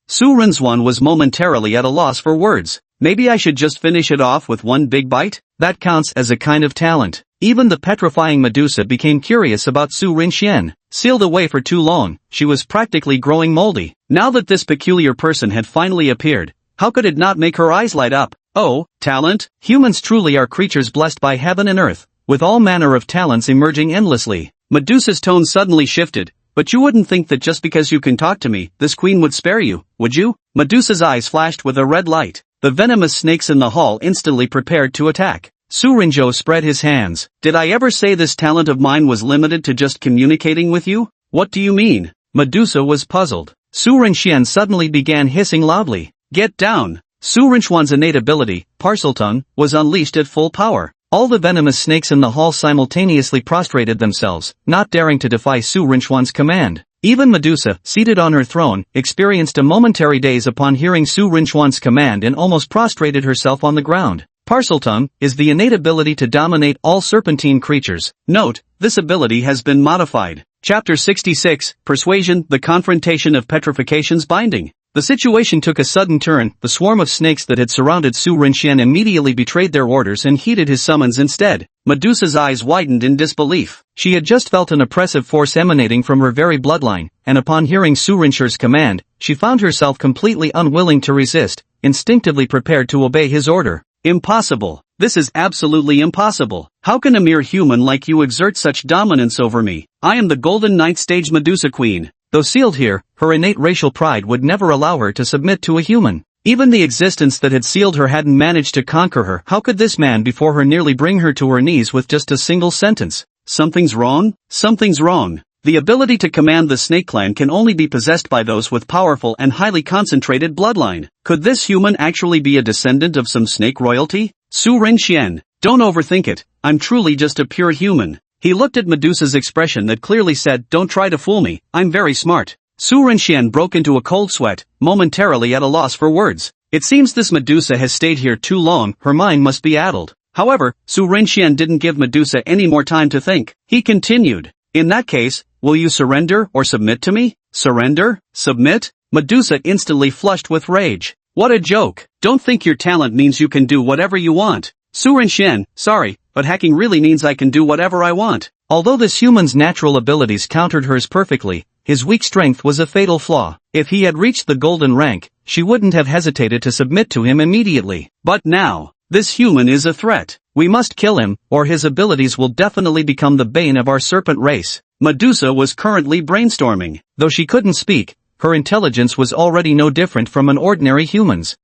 Su Renxuan was momentarily at a loss for words. Maybe I should just finish it off with one big bite? That counts as a kind of talent. Even the petrifying Medusa became curious about Su Renxian. Sealed away for too long, she was practically growing moldy. Now that this peculiar person had finally appeared, how could it not make her eyes light up? Oh, talent? Humans truly are creatures blessed by heaven and earth, with all manner of talents emerging endlessly. Medusa's tone suddenly shifted. But you wouldn't think that just because you can talk to me, this queen would spare you, would you? Medusa's eyes flashed with a red light. The venomous snakes in the hall instantly prepared to attack. Su Renjo spread his hands. Did I ever say this talent of mine was limited to just communicating with you? What do you mean? Medusa was puzzled. Su Renxian suddenly began hissing loudly. Get down! Su Renxuan's innate ability, Parseltongue, was unleashed at full power. All the venomous snakes in the hall simultaneously prostrated themselves, not daring to defy Su Renxuan's command. Even Medusa, seated on her throne, experienced a momentary daze upon hearing Su Renxuan's command and almost prostrated herself on the ground. Parseltongue is the innate ability to dominate all serpentine creatures. Note, this ability has been modified. Chapter 66, Persuasion, the Confrontation of Petrification's Binding. The situation took a sudden turn. The swarm of snakes that had surrounded Su Renxian immediately betrayed their orders and heeded his summons instead. Medusa's eyes widened in disbelief. She had just felt an oppressive force emanating from her very bloodline, and upon hearing Su Renxian's command, she found herself completely unwilling to resist, instinctively prepared to obey his order. Impossible. This is absolutely impossible. How can a mere human like you exert such dominance over me? I am the Golden Night Stage Medusa Queen. Though sealed here, her innate racial pride would never allow her to submit to a human. Even the existence that had sealed her hadn't managed to conquer her. How could this man before her nearly bring her to her knees with just a single sentence? Something's wrong? Something's wrong. The ability to command the snake clan can only be possessed by those with powerful and highly concentrated bloodline. Could this human actually be a descendant of some snake royalty? Su Renxian, don't overthink it. I'm truly just a pure human. He looked at Medusa's expression that clearly said, don't try to fool me, I'm very smart. Su Renxian broke into a cold sweat, momentarily at a loss for words. It seems this Medusa has stayed here too long, her mind must be addled. However, Su Renxian didn't give Medusa any more time to think. He continued, in that case, will you surrender or submit to me? Surrender? Submit? Medusa instantly flushed with rage. What a joke. Don't think your talent means you can do whatever you want. Su Renxian, sorry, but hacking really means I can do whatever I want. Although this human's natural abilities countered hers perfectly, his weak strength was a fatal flaw. If he had reached the golden rank, she wouldn't have hesitated to submit to him immediately. But now, this human is a threat. We must kill him, or his abilities will definitely become the bane of our serpent race. Medusa was currently brainstorming. Though she couldn't speak, her intelligence was already no different from an ordinary human's.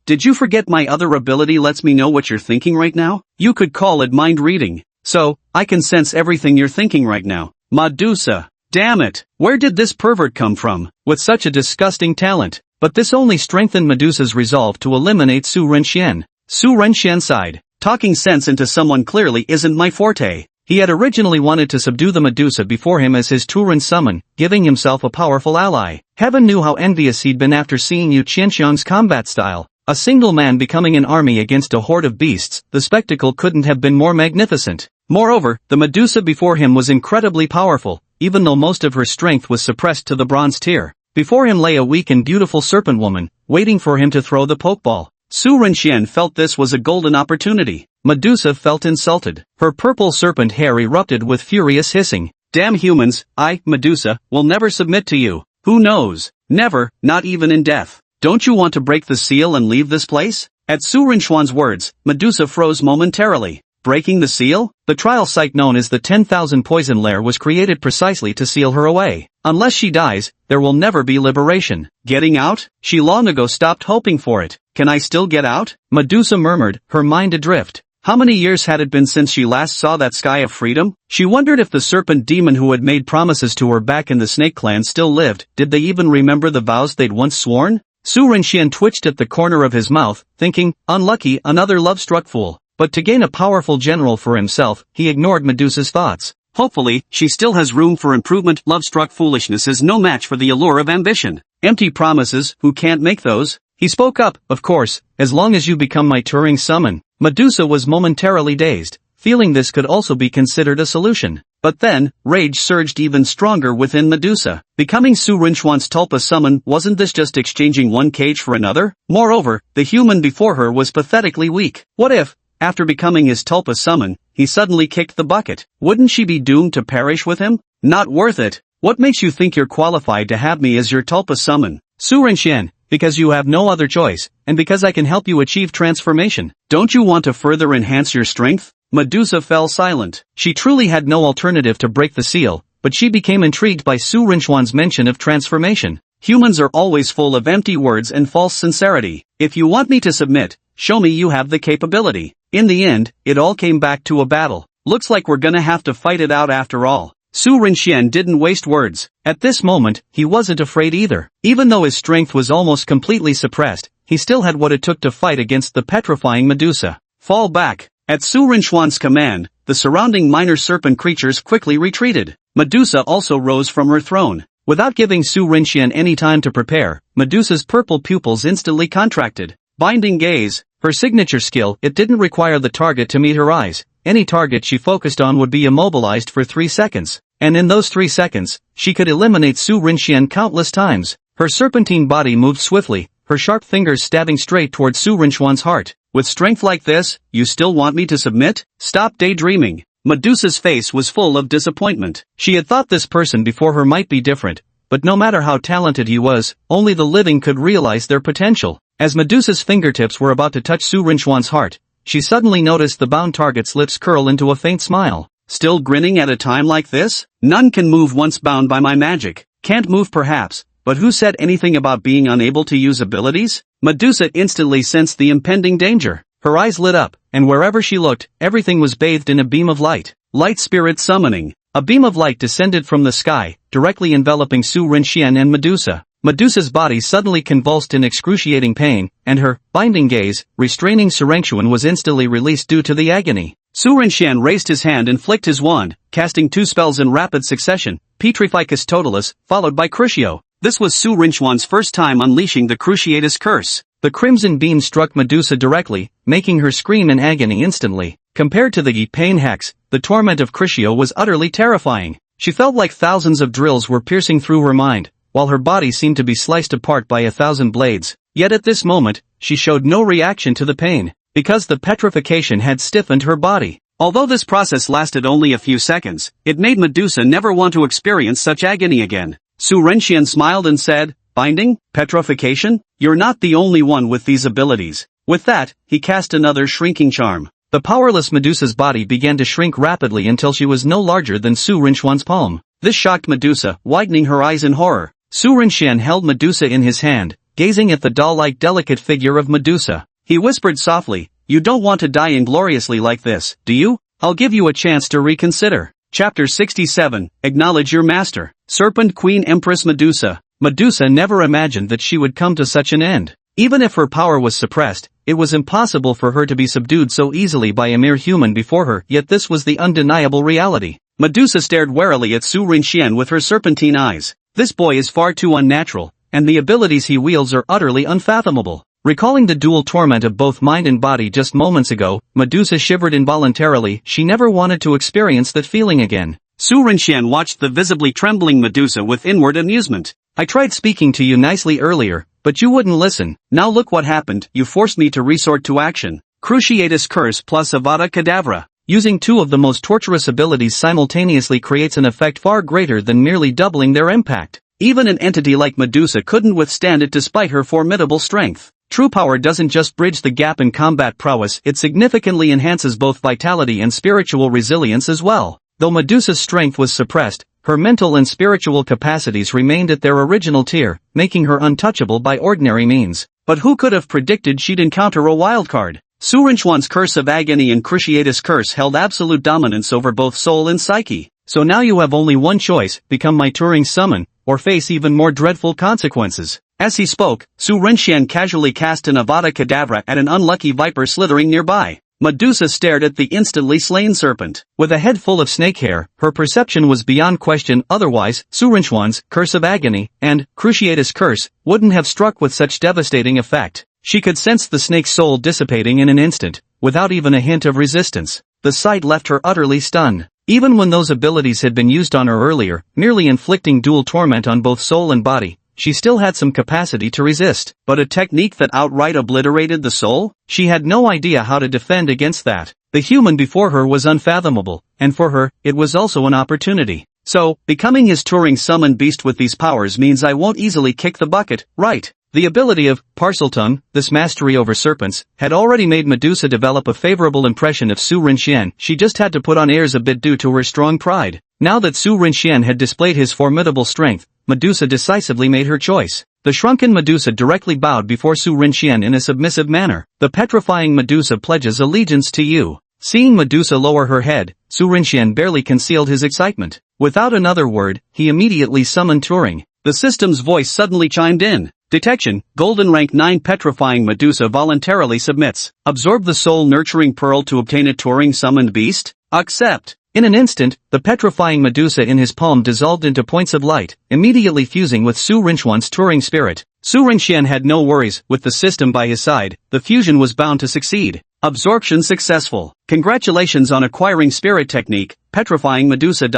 Did you forget my other ability lets me know what you're thinking right now? You could call it mind reading. So, I can sense everything you're thinking right now. Medusa. Damn it! Where did this pervert come from, with such a disgusting talent? But this only strengthened Medusa's resolve to eliminate Su Renxian. Su Renxian sighed. Talking sense into someone clearly isn't my forte. He had originally wanted to subdue the Medusa before him as his Turan summon, giving himself a powerful ally. Heaven knew how envious he'd been after seeing Yu Qianxiang's combat style. A single man becoming an army against a horde of beasts, the spectacle couldn't have been more magnificent. Moreover, the Medusa before him was incredibly powerful, even though most of her strength was suppressed to the bronze tier. Before him lay a weak and beautiful serpent woman, waiting for him to throw the pokeball. Su Renxian felt this was a golden opportunity. Medusa felt insulted. Her purple serpent hair erupted with furious hissing. Damn humans, I, Medusa, will never submit to you. Who knows? Never, not even in death. Don't you want to break the seal and leave this place? At Su Renxian's words, Medusa froze momentarily. Breaking the seal? The trial site known as the 10,000 Poison Lair was created precisely to seal her away. Unless she dies, there will never be liberation. Getting out? She long ago stopped hoping for it. Can I still get out? Medusa murmured, her mind adrift. How many years had it been since she last saw that sky of freedom? She wondered if the serpent demon who had made promises to her back in the Snake Clan still lived. Did they even remember the vows they'd once sworn? Su Renxian twitched at the corner of his mouth, thinking, unlucky, another love-struck fool. But to gain a powerful general for himself, he ignored Medusa's thoughts. Hopefully, she still has room for improvement. Love-struck foolishness is no match for the allure of ambition. Empty promises, who can't make those? He spoke up, of course, as long as you become my Turing summon. Medusa was momentarily dazed, feeling this could also be considered a solution. But then, rage surged even stronger within Medusa. Becoming Su Renxian's Tulpa summon, wasn't this just exchanging one cage for another? Moreover, the human before her was pathetically weak. What if, after becoming his Tulpa summon, he suddenly kicked the bucket? Wouldn't she be doomed to perish with him? Not worth it. What makes you think you're qualified to have me as your Tulpa summon? Su Renxian, because you have no other choice, and because I can help you achieve transformation. Don't you want to further enhance your strength? Medusa fell silent. She truly had no alternative to break the seal, but she became intrigued by Su Renxian's mention of transformation. Humans are always full of empty words and false sincerity. If you want me to submit, show me you have the capability. In the end, it all came back to a battle. Looks like we're gonna have to fight it out after all. Su Renxian didn't waste words. At this moment, he wasn't afraid either. Even though his strength was almost completely suppressed, he still had what it took to fight against the petrifying Medusa. Fall back. At Su Renxian's command, the surrounding minor serpent creatures quickly retreated. Medusa also rose from her throne. Without giving Su Renxian any time to prepare, Medusa's purple pupils instantly contracted. Binding gaze. Her signature skill, it didn't require the target to meet her eyes. Any target she focused on would be immobilized for 3 seconds. And in those 3 seconds, she could eliminate Su Renxian countless times. Her serpentine body moved swiftly, her sharp fingers stabbing straight towards Su Renxian's heart. With strength like this, you still want me to submit? Stop daydreaming. Medusa's face was full of disappointment. She had thought this person before her might be different, but no matter how talented he was, only the living could realize their potential. As Medusa's fingertips were about to touch Su Renxian's heart, she suddenly noticed the bound target's lips curl into a faint smile. Still grinning at a time like this? None can move once bound by my magic. Can't move perhaps, but who said anything about being unable to use abilities? Medusa instantly sensed the impending danger. Her eyes lit up, and wherever she looked, everything was bathed in a beam of light. Light spirit summoning. A beam of light descended from the sky, directly enveloping Su Renxian and Medusa. Medusa's body suddenly convulsed in excruciating pain, and her binding gaze, restraining Su Renxian, was instantly released due to the agony. Su Renxian raised his hand and flicked his wand, casting 2 spells in rapid succession, Petrificus Totalis, followed by Crucio. This was Su Renxian's first time unleashing the Cruciatus curse. The crimson beam struck Medusa directly, making her scream in agony instantly. Compared to the pain hex, the torment of Crucio was utterly terrifying. She felt like thousands of drills were piercing through her mind, while her body seemed to be sliced apart by 1,000 blades. Yet at this moment, she showed no reaction to the pain, because the petrification had stiffened her body. Although this process lasted only a few seconds, it made Medusa never want to experience such agony again. Su Renxian smiled and said, "Binding? Petrification? You're not the only one with these abilities." With that, he cast another shrinking charm. The powerless Medusa's body began to shrink rapidly until she was no larger than Su Renxian's palm. This shocked Medusa, widening her eyes in horror. Su Renxian held Medusa in his hand, gazing at the doll-like delicate figure of Medusa. He whispered softly, "You don't want to die ingloriously like this, do you? I'll give you a chance to reconsider." Chapter 67, Acknowledge Your Master. Serpent Queen Empress Medusa. Medusa never imagined that she would come to such an end. Even if her power was suppressed, it was impossible for her to be subdued so easily by a mere human before her, yet this was the undeniable reality. Medusa stared warily at Su Rinxian with her serpentine eyes. This boy is far too unnatural, and the abilities he wields are utterly unfathomable. Recalling the dual torment of both mind and body just moments ago, Medusa shivered involuntarily. She never wanted to experience that feeling again. Su Rinxian watched the visibly trembling Medusa with inward amusement. I tried speaking to you nicely earlier, but you wouldn't listen. Now look what happened. You forced me to resort to action. Cruciatus Curse plus Avada Kedavra. Using two of the most torturous abilities simultaneously creates an effect far greater than merely doubling their impact. Even an entity like Medusa couldn't withstand it despite her formidable strength. True power doesn't just bridge the gap in combat prowess, it significantly enhances both vitality and spiritual resilience as well. Though Medusa's strength was suppressed, her mental and spiritual capacities remained at their original tier, making her untouchable by ordinary means. But who could have predicted she'd encounter a wildcard? Su Rinchuan's Curse of Agony and Cruciatus Curse held absolute dominance over both soul and psyche. So now you have only one choice: become my Turing summon, or face even more dreadful consequences. As he spoke, Su Rinxian casually cast an Avada Kedavra at an unlucky viper slithering nearby. Medusa stared at the instantly slain serpent. With a head full of snake hair, her perception was beyond question. Otherwise, Su Rinchuan's Curse of Agony and Cruciatus Curse wouldn't have struck with such devastating effect. She could sense the snake's soul dissipating in an instant, without even a hint of resistance. The sight left her utterly stunned. Even when those abilities had been used on her earlier, merely inflicting dual torment on both soul and body, she still had some capacity to resist. But a technique that outright obliterated the soul? She had no idea how to defend against that. The human before her was unfathomable, and for her, it was also an opportunity. So, becoming his Turing summoned beast with these powers means I won't easily kick the bucket, right? The ability of Parseltongue, this mastery over serpents, had already made Medusa develop a favorable impression of Su Rinxian. She just had to put on airs a bit due to her strong pride. Now that Su Rinxian had displayed his formidable strength, Medusa decisively made her choice. The shrunken Medusa directly bowed before Su Rinxian in a submissive manner. The petrifying Medusa pledges allegiance to you. Seeing Medusa lower her head, Su Rinxian barely concealed his excitement. Without another word, he immediately summoned Turing. The system's voice suddenly chimed in. Detection, Golden Rank 9 Petrifying Medusa voluntarily submits. Absorb the soul-nurturing pearl to obtain a Turing-summoned beast? Accept. In an instant, the petrifying Medusa in his palm dissolved into points of light, immediately fusing with Su Rinchuan's Turing spirit. Su Rinxian had no worries. With the system by his side, the fusion was bound to succeed. Absorption successful. Congratulations on acquiring spirit technique, Petrifying Medusa.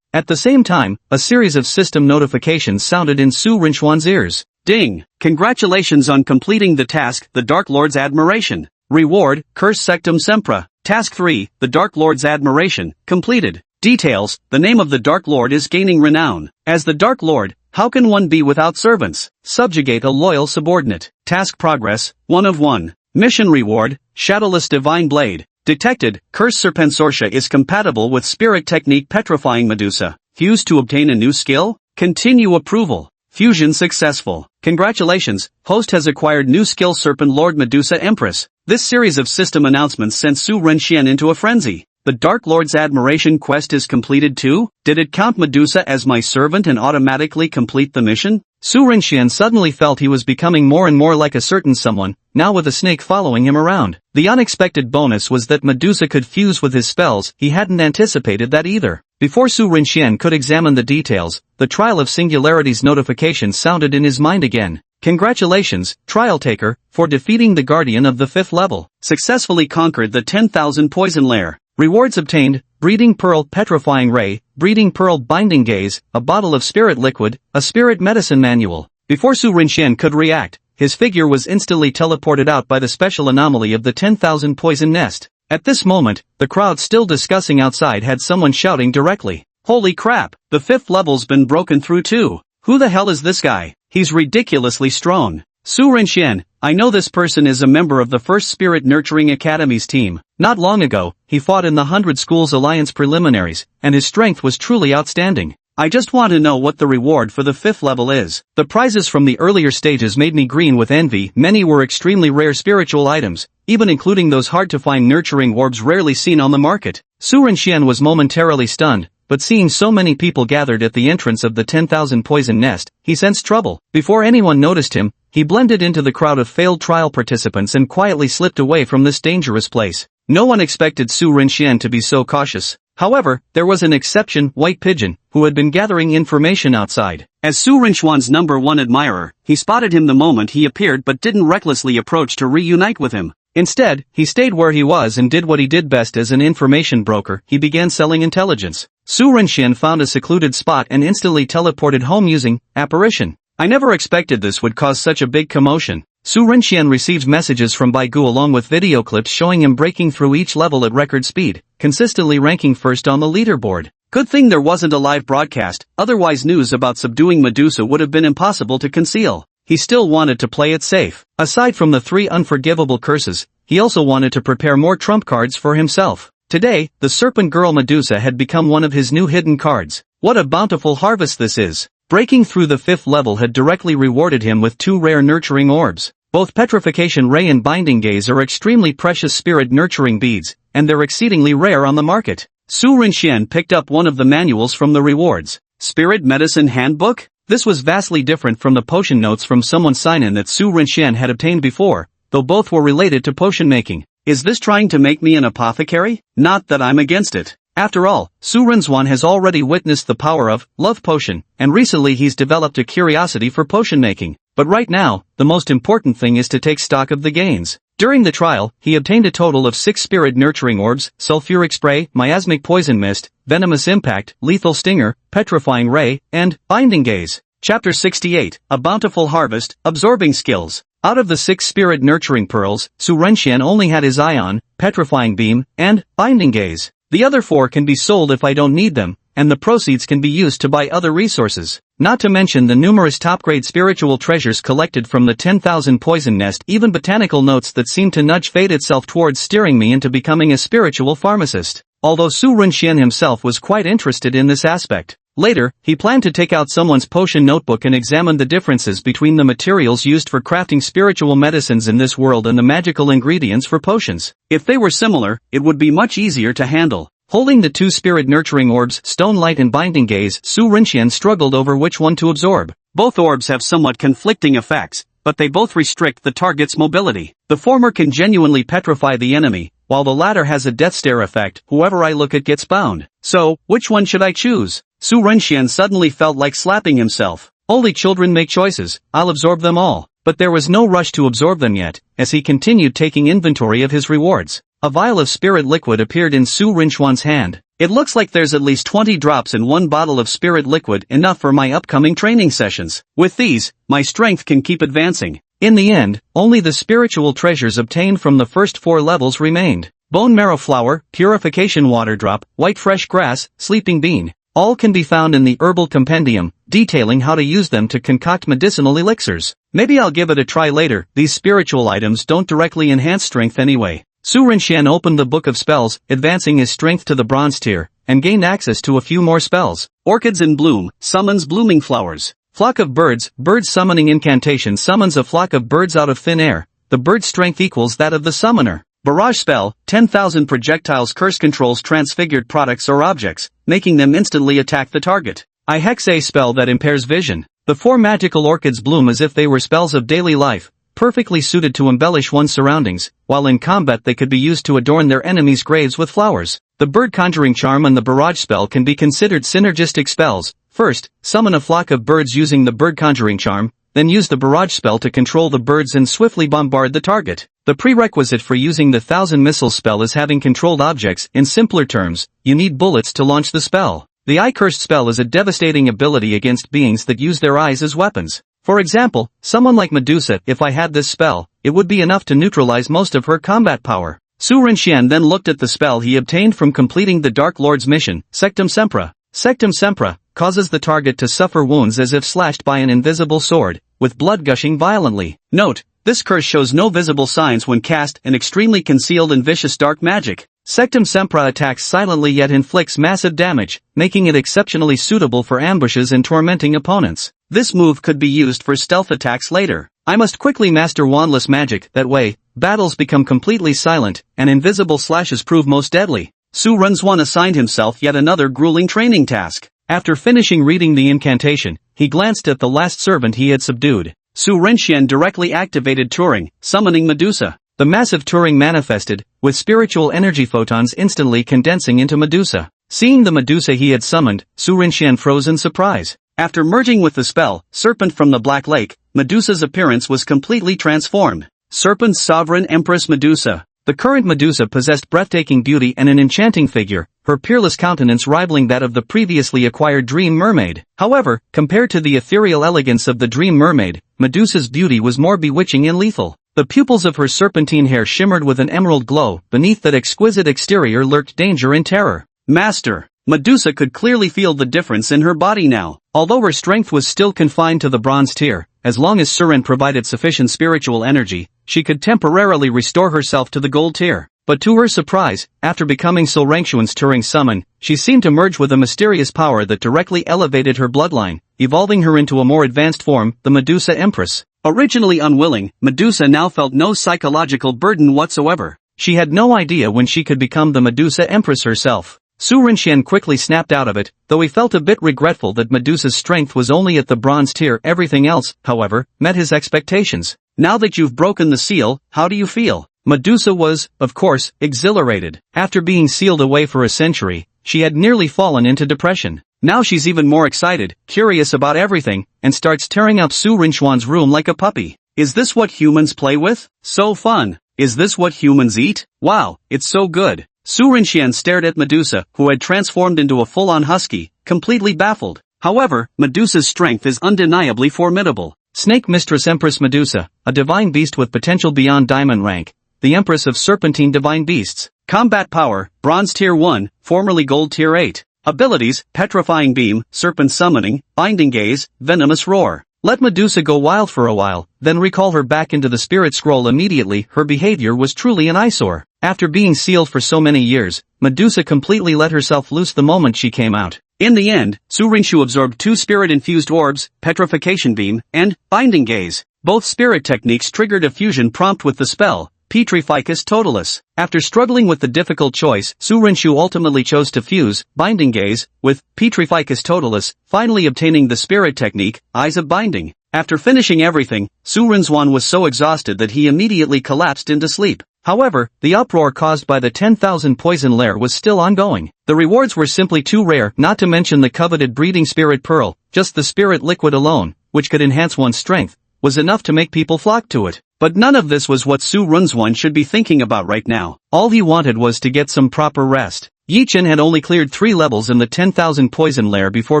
At the same time, a series of system notifications sounded in Su Rinchuan's ears. Ding! Congratulations on completing the task, the Dark Lord's Admiration. Reward, Curse Sectum Sempra. Task 3, the Dark Lord's Admiration, completed. Details, the name of the Dark Lord is gaining renown. As the Dark Lord, how can one be without servants? Subjugate a loyal subordinate. Task progress, 1 of 1. Mission reward, Shadowless Divine Blade. Detected, Curse Serpensortia is compatible with Spirit Technique Petrifying Medusa. Fuse to obtain a new skill? Continue approval. Fusion successful. Congratulations, host has acquired new skill Serpent Lord Medusa Empress. This series of system announcements sent Su Rinxian into a frenzy. The Dark Lord's Admiration quest is completed too? Did it count Medusa as my servant and automatically complete the mission? Su Rinxian suddenly felt he was becoming more and more like a certain someone, now with a snake following him around. The unexpected bonus was that Medusa could fuse with his spells. He hadn't anticipated that either. Before Su Rinxian could examine the details, the Trial of Singularities notification sounded in his mind again. Congratulations, Trial Taker, for defeating the Guardian of the 5th level. Successfully conquered the 10,000 Poison Lair. Rewards obtained, Breeding Pearl Petrifying Ray, Breeding Pearl Binding Gaze, a bottle of Spirit Liquid, a Spirit Medicine Manual. Before Su Rinxian could react, his figure was instantly teleported out by the special anomaly of the 10,000 Poison Nest. At this moment, the crowd still discussing outside had someone shouting directly. Holy crap, the 5th level's been broken through too. Who the hell is this guy? He's ridiculously strong. Su Rinxian, I know this person is a member of the First Spirit Nurturing Academy's team. Not long ago, he fought in the 100 Schools Alliance preliminaries, and his strength was truly outstanding. I just want to know what the reward for the 5th level is. The prizes from the earlier stages made me green with envy. Many were extremely rare spiritual items, even including those hard-to-find nurturing orbs rarely seen on the market. Su Rinxian was momentarily stunned, but seeing so many people gathered at the entrance of the 10,000 poison nest, he sensed trouble. Before anyone noticed him, he blended into the crowd of failed trial participants and quietly slipped away from this dangerous place. No one expected Su Renxian to be so cautious. However, there was an exception, White Pigeon, who had been gathering information outside. As Su Renxian's #1 admirer, he spotted him the moment he appeared but didn't recklessly approach to reunite with him. Instead, he stayed where he was and did what he did best as an information broker. He began selling intelligence. Su Renxian found a secluded spot and instantly teleported home using apparition. I never expected this would cause such a big commotion. Su Renxian received messages from Baigu along with video clips showing him breaking through each level at record speed, consistently ranking first on the leaderboard. Good thing there wasn't a live broadcast, otherwise news about subduing Medusa would have been impossible to conceal. He still wanted to play it safe. Aside from the 3 unforgivable curses, he also wanted to prepare more trump cards for himself. Today, the serpent girl Medusa had become one of his new hidden cards. What a bountiful harvest this is! Breaking through the 5th level had directly rewarded him with 2 rare nurturing orbs. Both Petrification Ray and Binding Gaze are extremely precious spirit nurturing beads, and they're exceedingly rare on the market. Su Renxian picked up one of the manuals from the rewards. Spirit Medicine Handbook? This was vastly different from the potion notes from someone's sign-in that Su Renxian had obtained before, though both were related to potion making. Is this trying to make me an apothecary? Not that I'm against it. After all, Su Renxian has already witnessed the power of love potion, and recently he's developed a curiosity for potion making. But right now, the most important thing is to take stock of the gains. During the trial, he obtained a total of 6 spirit nurturing orbs, sulfuric spray, miasmic poison mist, venomous impact, lethal stinger, petrifying ray, and binding gaze. Chapter 68, A Bountiful Harvest, Absorbing Skills. Out of the 6 spirit nurturing pearls, Su Renxian only had his eye on petrifying beam and binding gaze. The other 4 can be sold if I don't need them, and the proceeds can be used to buy other resources. Not to mention the numerous top-grade spiritual treasures collected from the 10,000 poison nest, even botanical notes that seem to nudge fate itself towards steering me into becoming a spiritual pharmacist. Although Su Renxian himself was quite interested in this aspect. Later, he planned to take out someone's potion notebook and examine the differences between the materials used for crafting spiritual medicines in this world and the magical ingredients for potions. If they were similar, it would be much easier to handle. Holding the 2 spirit nurturing orbs, Stone Light and Binding Gaze, Su Renxian struggled over which one to absorb. Both orbs have somewhat conflicting effects, but they both restrict the target's mobility. The former can genuinely petrify the enemy, while the latter has a death stare effect. Whoever I look at gets bound. So, which one should I choose? Su Renxian suddenly felt like slapping himself. Only children make choices. I'll absorb them all. But there was no rush to absorb them yet, as he continued taking inventory of his rewards. A vial of spirit liquid appeared in Su Renxian's hand. It looks like there's at least 20 drops in one bottle of spirit liquid, enough for my upcoming training sessions. With these, my strength can keep advancing. In the end, only the spiritual treasures obtained from the first 4 levels remained. Bone marrow flower, purification water drop, white fresh grass, sleeping bean. All can be found in the herbal compendium, detailing how to use them to concoct medicinal elixirs. Maybe I'll give it a try later. These spiritual items don't directly enhance strength anyway. Su Renxian opened the book of spells, advancing his strength to the bronze tier, and gained access to a few more spells. Orchids in bloom, summons blooming flowers. Flock of birds, bird summoning incantation summons a flock of birds out of thin air. The bird's strength equals that of the summoner. Barrage spell, 10,000 projectiles curse controls transfigured products or objects, making them instantly attack the target. I hex a spell that impairs vision. The 4 magical orchids bloom as if they were spells of daily life, perfectly suited to embellish one's surroundings, while in combat they could be used to adorn their enemies' graves with flowers. The bird conjuring charm and the barrage spell can be considered synergistic spells. First, summon a flock of birds using the bird conjuring charm, then use the barrage spell to control the birds and swiftly bombard the target. The prerequisite for using the 1,000 missiles spell is having controlled objects. In simpler terms, you need bullets to launch the spell. The Eye Cursed spell is a devastating ability against beings that use their eyes as weapons. For example, someone like Medusa. If I had this spell, it would be enough to neutralize most of her combat power. Su Renxian then looked at the spell he obtained from completing the Dark Lord's mission, Sectum Sempra. Sectum Sempra causes the target to suffer wounds as if slashed by an invisible sword, with blood gushing violently. Note, this curse shows no visible signs when cast, an extremely concealed and vicious dark magic. Sectum Sempra attacks silently yet inflicts massive damage, making it exceptionally suitable for ambushes and tormenting opponents. This move could be used for stealth attacks later. I must quickly master wandless magic, that way, battles become completely silent, and invisible slashes prove most deadly. Su Renzhuan assigned himself yet another grueling training task. After finishing reading the incantation, he glanced at the last servant he had subdued. Su Renxian directly activated Turing, summoning Medusa. The massive Turing manifested, with spiritual energy photons instantly condensing into Medusa. Seeing the Medusa he had summoned, Su Renxian froze in surprise. After merging with the spell, Serpent from the Black Lake, Medusa's appearance was completely transformed. Serpent's sovereign Empress Medusa. The current Medusa possessed breathtaking beauty and an enchanting figure, her peerless countenance rivaling that of the previously acquired Dream Mermaid. However, compared to the ethereal elegance of the Dream Mermaid, Medusa's beauty was more bewitching and lethal. The pupils of her serpentine hair shimmered with an emerald glow. Beneath that exquisite exterior lurked danger and terror. Master! Medusa could clearly feel the difference in her body now. Although her strength was still confined to the bronze tier, as long as Suren provided sufficient spiritual energy, she could temporarily restore herself to the gold tier. But to her surprise, after becoming Su Rengxuan's Turing summon, she seemed to merge with a mysterious power that directly elevated her bloodline, evolving her into a more advanced form, the Medusa Empress. Originally unwilling, Medusa now felt no psychological burden whatsoever. She had no idea when she could become the Medusa Empress herself. Su Renxian quickly snapped out of it, though he felt a bit regretful that Medusa's strength was only at the bronze tier. Everything else, however, met his expectations. Now that you've broken the seal, how do you feel? Medusa was, of course, exhilarated. After being sealed away for a century, she had nearly fallen into depression. Now she's even more excited, curious about everything, and starts tearing up Su Renxuan's room like a puppy. Is this what humans play with? So fun. Is this what humans eat? Wow, it's so good. Su Renxian stared at Medusa, who had transformed into a full-on husky, completely baffled. However, Medusa's strength is undeniably formidable. Snake Mistress Empress Medusa, a divine beast with potential beyond diamond rank, the Empress of Serpentine Divine Beasts. Combat power, Bronze Tier 1, formerly Gold Tier 8. Abilities, Petrifying Beam, Serpent Summoning, Binding Gaze, Venomous Roar. Let Medusa go wild for a while, then recall her back into the Spirit Scroll immediately. Her behavior was truly an eyesore. After being sealed for so many years, Medusa completely let herself loose the moment she came out. In the end, Su Rengxu absorbed 2 spirit-infused orbs, Petrification Beam, and Binding Gaze. Both spirit techniques triggered a fusion prompt with the spell, Petrificus Totalis. After struggling with the difficult choice, Su Rengxu ultimately chose to fuse Binding Gaze with Petrificus Totalis, finally obtaining the spirit technique, Eyes of Binding. After finishing everything, Su Renzhuan was so exhausted that he immediately collapsed into sleep. However, the uproar caused by the 10,000 poison lair was still ongoing. The rewards were simply too rare, not to mention the coveted breeding spirit pearl. Just the spirit liquid alone, which could enhance one's strength, was enough to make people flock to it. But none of this was what Su Renzhuan should be thinking about right now. All he wanted was to get some proper rest. Yi Chen had only cleared 3 levels in the 10,000 poison lair before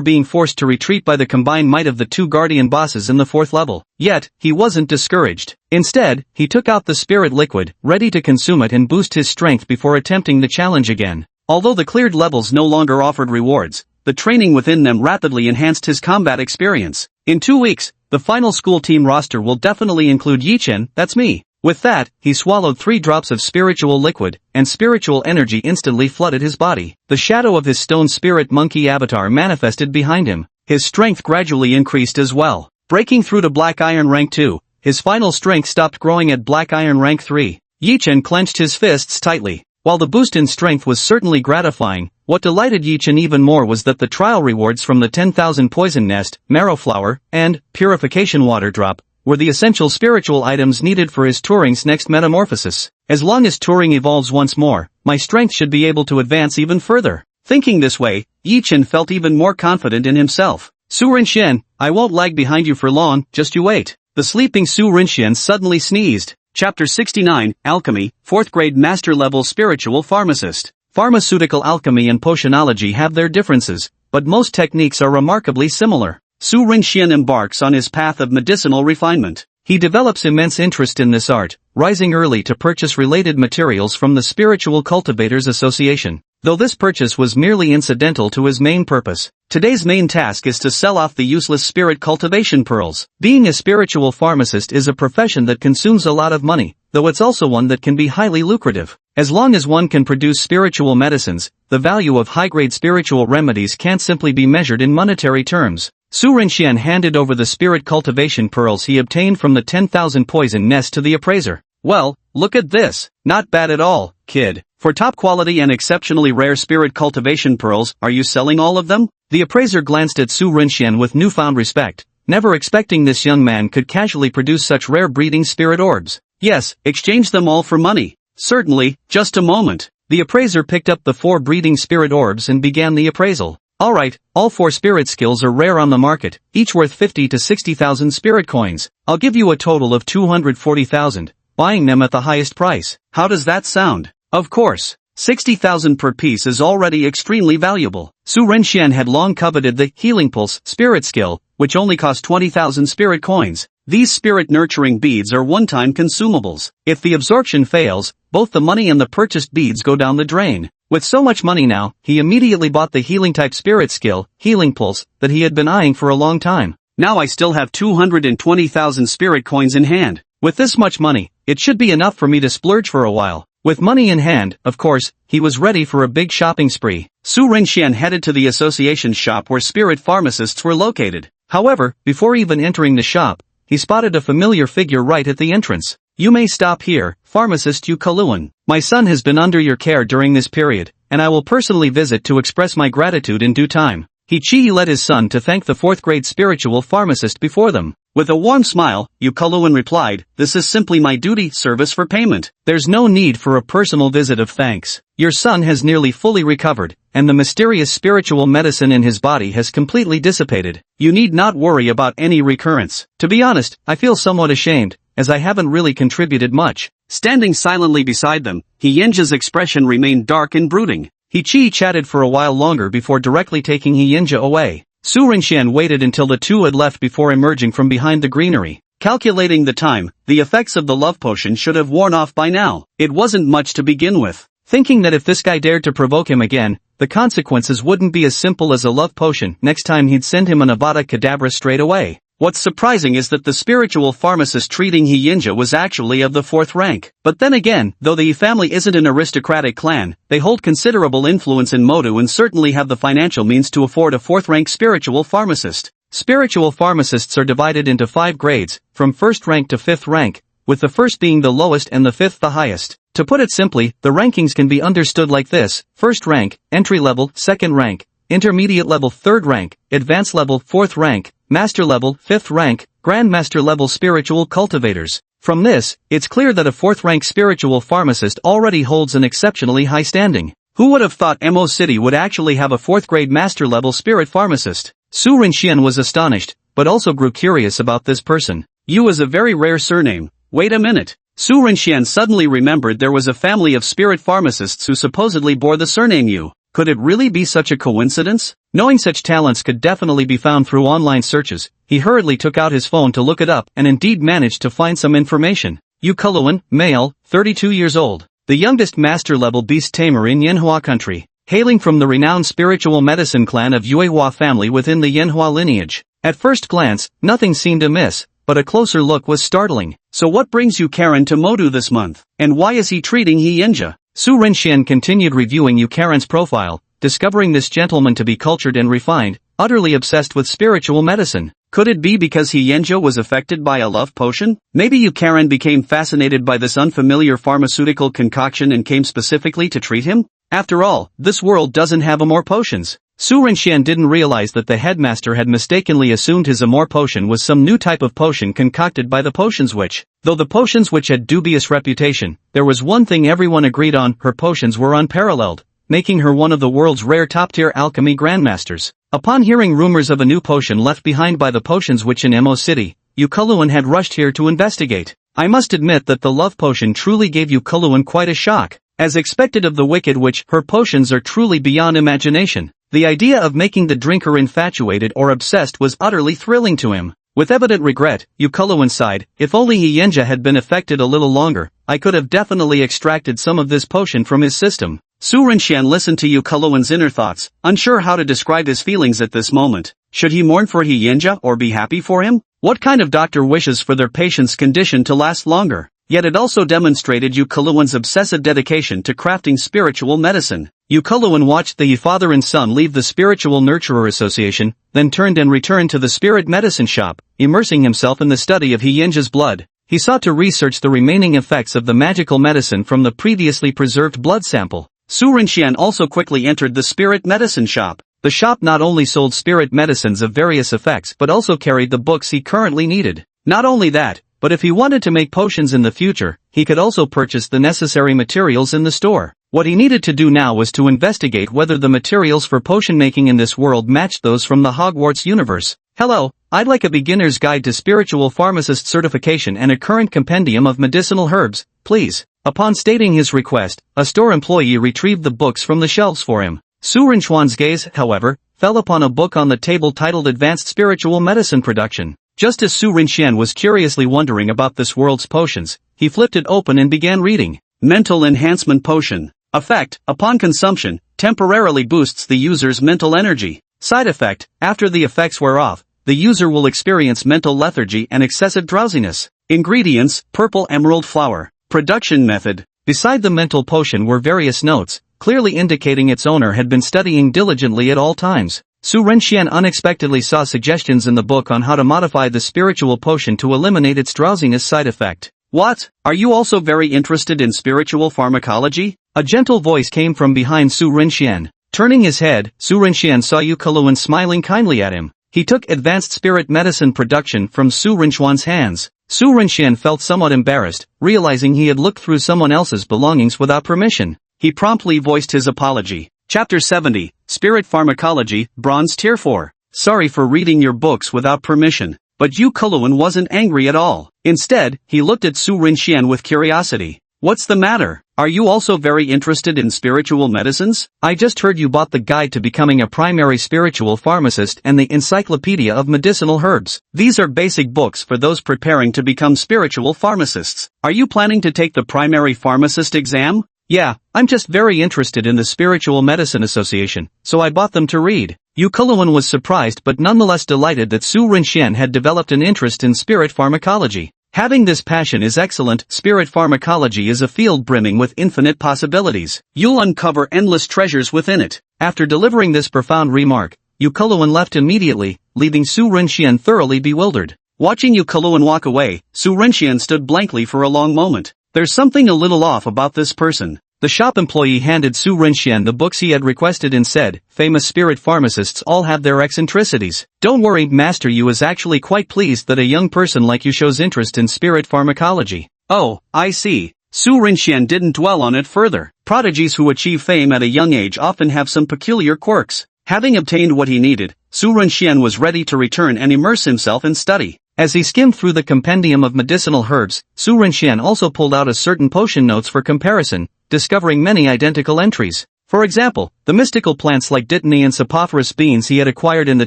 being forced to retreat by the combined might of the 2 guardian bosses in the 4th level. Yet, he wasn't discouraged. Instead, he took out the spirit liquid, ready to consume it and boost his strength before attempting the challenge again. Although the cleared levels no longer offered rewards, the training within them rapidly enhanced his combat experience. In 2 weeks, the final school team roster will definitely include Yi Chen, that's me. With that, he swallowed 3 drops of spiritual liquid, and spiritual energy instantly flooded his body. The shadow of his stone spirit monkey avatar manifested behind him. His strength gradually increased as well. Breaking through to Black Iron Rank 2, his final strength stopped growing at Black Iron Rank 3. Yi Chen clenched his fists tightly. While the boost in strength was certainly gratifying, what delighted Yi Chen even more was that the trial rewards from the 10,000 Poison Nest, Marrow Flower, and Purification Water Drop were the essential spiritual items needed for his Turing's next metamorphosis. As long as Turing evolves once more, my strength should be able to advance even further. Thinking this way, Yi Chen felt even more confident in himself. Su Renxian, I won't lag behind you for long, just you wait. The sleeping Su Renxian suddenly sneezed. Chapter 69, Alchemy, 4th grade master level spiritual pharmacist. Pharmaceutical alchemy and potionology have their differences, but most techniques are remarkably similar. Su Renxian embarks on his path of medicinal refinement. He develops immense interest in this art, rising early to purchase related materials from the Spiritual Cultivators Association. Though this purchase was merely incidental to his main purpose, today's main task is to sell off the useless spirit cultivation pearls. Being a spiritual pharmacist is a profession that consumes a lot of money, though it's also one that can be highly lucrative. As long as one can produce spiritual medicines, the value of high-grade spiritual remedies can't simply be measured in monetary terms. Su Renxian handed over the spirit cultivation pearls he obtained from the 10,000 Poison Nest to the appraiser. Well, look at this. Not bad at all, kid. For top quality and exceptionally rare spirit cultivation pearls, are you selling all of them? The appraiser glanced at Su Renxian with newfound respect, never expecting this young man could casually produce such rare breeding spirit orbs. Yes, exchange them all for money. Certainly, just a moment. The appraiser picked up the 4 breeding spirit orbs and began the appraisal. Alright, all 4 spirit skills are rare on the market, each worth 50 to 60,000 spirit coins. I'll give you a total of 240,000, buying them at the highest price. How does that sound? Of course. 60,000 per piece is already extremely valuable. Su Renxian had long coveted the Healing Pulse spirit skill, which only cost 20,000 spirit coins. These spirit nurturing beads are one-time consumables. If the absorption fails, both the money and the purchased beads go down the drain. With so much money now, he immediately bought the healing type spirit skill, Healing Pulse, that he had been eyeing for a long time. Now I still have 220,000 spirit coins in hand. With this much money, it should be enough for me to splurge for a while. With money in hand, of course, he was ready for a big shopping spree. Su Renxian headed to the association shop where spirit pharmacists were located. However, before even entering the shop, he spotted a familiar figure right at the entrance. You may stop here, pharmacist Yu Kaluan. My son has been under your care during this period, and I will personally visit to express my gratitude in due time. He led his son to thank the 4th grade spiritual pharmacist before them. With a warm smile, Yu Kaluan replied, "This is simply my duty service for payment. There's no need for a personal visit of thanks. Your son has nearly fully recovered, and the mysterious spiritual medicine in his body has completely dissipated. You need not worry about any recurrence. To be honest, I feel somewhat ashamed, as I haven't really contributed much." Standing silently beside them, Hyinja's expression remained dark and brooding. He chatted for a while longer before directly taking Hyinja away. Su Renxian waited until the two had left before emerging from behind the greenery. Calculating the time, the effects of the love potion should have worn off by now. It wasn't much to begin with. Thinking that if this guy dared to provoke him again, the consequences wouldn't be as simple as a love potion. Next time he'd send him an Avada Kedavra straight away. What's surprising is that the spiritual pharmacist treating Hyinja was actually of the 4th rank. But then again, though the Yi family isn't an aristocratic clan, they hold considerable influence in Modu and certainly have the financial means to afford a 4th rank spiritual pharmacist. Spiritual pharmacists are divided into 5 grades, from 1st rank to 5th rank, with the 1st being the lowest and the 5th the highest. To put it simply, the rankings can be understood like this: 1st rank, entry level, 2nd rank, intermediate level 3rd rank, advanced level 4th rank, master level 5th rank, grandmaster level spiritual cultivators. From this, it's clear that a 4th rank spiritual pharmacist already holds an exceptionally high standing. Who would have thought Mo City would actually have a 4th grade master level spirit pharmacist? Su Renxian was astonished, but also grew curious about this person. Yu is a very rare surname. Wait a minute. Su Renxian suddenly remembered there was a family of spirit pharmacists who supposedly bore the surname Yu. Could it really be such a coincidence? Knowing such talents could definitely be found through online searches, he hurriedly took out his phone to look it up and indeed managed to find some information. Yu Kaluan, male, 32 years old. The youngest master-level beast tamer in Yanhua country. Hailing from the renowned spiritual medicine clan of Yuehua family within the Yanhua lineage. At first glance, nothing seemed amiss, but a closer look was startling. So what brings you Karen to Modu this month? And why is he treating Hyinja? Su Renxian continued reviewing Yu Karen's profile, discovering this gentleman to be cultured and refined, utterly obsessed with spiritual medicine. Could it be because Hyinja was affected by a love potion? Maybe Yu Karen became fascinated by this unfamiliar pharmaceutical concoction and came specifically to treat him? After all, this world doesn't have Amor potions. Su Renxian didn't realize that the headmaster had mistakenly assumed his Amor potion was some new type of potion concocted by the Potions Witch. Though the Potions Witch had dubious reputation, there was one thing everyone agreed on: her potions were unparalleled, making her one of the world's rare top-tier alchemy grandmasters. Upon hearing rumors of a new potion left behind by the Potions Witch in Mo City, Yu Kaluan had rushed here to investigate. I must admit that the love potion truly gave Yu Kaluan quite a shock. As expected of the Wicked Witch, her potions are truly beyond imagination. The idea of making the drinker infatuated or obsessed was utterly thrilling to him. With evident regret, Yu Kaluan sighed, if only Hyinja had been affected a little longer, I could have definitely extracted some of this potion from his system. Su Renxian listened to Yu Kaluan's inner thoughts, unsure how to describe his feelings at this moment. Should he mourn for Hyinja or be happy for him? What kind of doctor wishes for their patient's condition to last longer? Yet it also demonstrated Yu Kaluan's obsessive dedication to crafting spiritual medicine. Yu Kaluan watched the father and son leave the Spiritual Nurturer Association, then turned and returned to the spirit medicine shop, immersing himself in the study of Hyinja's blood. he sought to research the remaining effects of the magical medicine from the previously preserved blood sample. Su Rinxian also quickly entered the spirit medicine shop. The shop not only sold spirit medicines of various effects but also carried the books he currently needed. Not only that, but if he wanted to make potions in the future, he could also purchase the necessary materials in the store. What he needed to do now was to investigate whether the materials for potion making in this world matched those from the Hogwarts universe. Hello, I'd like a beginner's guide to spiritual pharmacist certification and a current compendium of medicinal herbs, please. Upon stating his request, a store employee retrieved the books from the shelves for him. Su Rinchuan's gaze, however, fell upon a book on the table titled Advanced Spiritual Medicine Production. Just as Su Rinxian was curiously wondering about this world's potions, he flipped it open and began reading. Mental Enhancement Potion. Effect, upon consumption, temporarily boosts the user's mental energy. Side effect, after the effects wear off, the user will experience mental lethargy and excessive drowsiness. Ingredients, purple emerald flower. Production method. Beside the mental potion were various notes, clearly indicating its owner had been studying diligently at all times. Su Rinxian unexpectedly saw suggestions in the book on how to modify the spiritual potion to eliminate its drowsiness side effect. What? Are you also very interested in spiritual pharmacology? A gentle voice came from behind Su Rinxian. Turning his head, Su Rinxian saw Yu Keluan smiling kindly at him. He took advanced spirit medicine production from Su Rinchuan's hands. Su Rinxian felt somewhat embarrassed, realizing he had looked through someone else's belongings without permission. He promptly voiced his apology. Chapter 70, Spirit Pharmacology, Bronze Tier 4. Sorry for reading your books without permission. But Yu Keluan wasn't angry at all. Instead, he looked at Su Rinxian with curiosity. What's the matter? Are you also very interested in spiritual medicines? I just heard you bought the guide to becoming a primary spiritual pharmacist and the Encyclopedia of Medicinal Herbs. These are basic books for those preparing to become spiritual pharmacists. Are you planning to take the primary pharmacist exam? Yeah, I'm just very interested in the Spiritual Medicine Association, so I bought them to read. Yu Keluan was surprised but nonetheless delighted that Su Rinxian had developed an interest in spirit pharmacology. Having this passion is excellent. Spirit pharmacology is a field brimming with infinite possibilities. You'll uncover endless treasures within it. After delivering this profound remark, Yu Keluan left immediately, leaving Su Rinxian thoroughly bewildered. Watching Yu Keluan walk away, Su Rinxian stood blankly for a long moment. There's something a little off about this person. The shop employee handed Su Rinxian the books he had requested and said, famous spirit pharmacists all have their eccentricities. Don't worry, Master Yu is actually quite pleased that a young person like you shows interest in spirit pharmacology. Oh, I see. Su Rinxian didn't dwell on it further. Prodigies who achieve fame at a young age often have some peculiar quirks. Having obtained what he needed, Su Rinxian was ready to return and immerse himself in study. As he skimmed through the compendium of medicinal herbs, Su Rinxian also pulled out a certain potion notes for comparison, discovering many identical entries. For example, the mystical plants like dittany and saprophoros beans he had acquired in the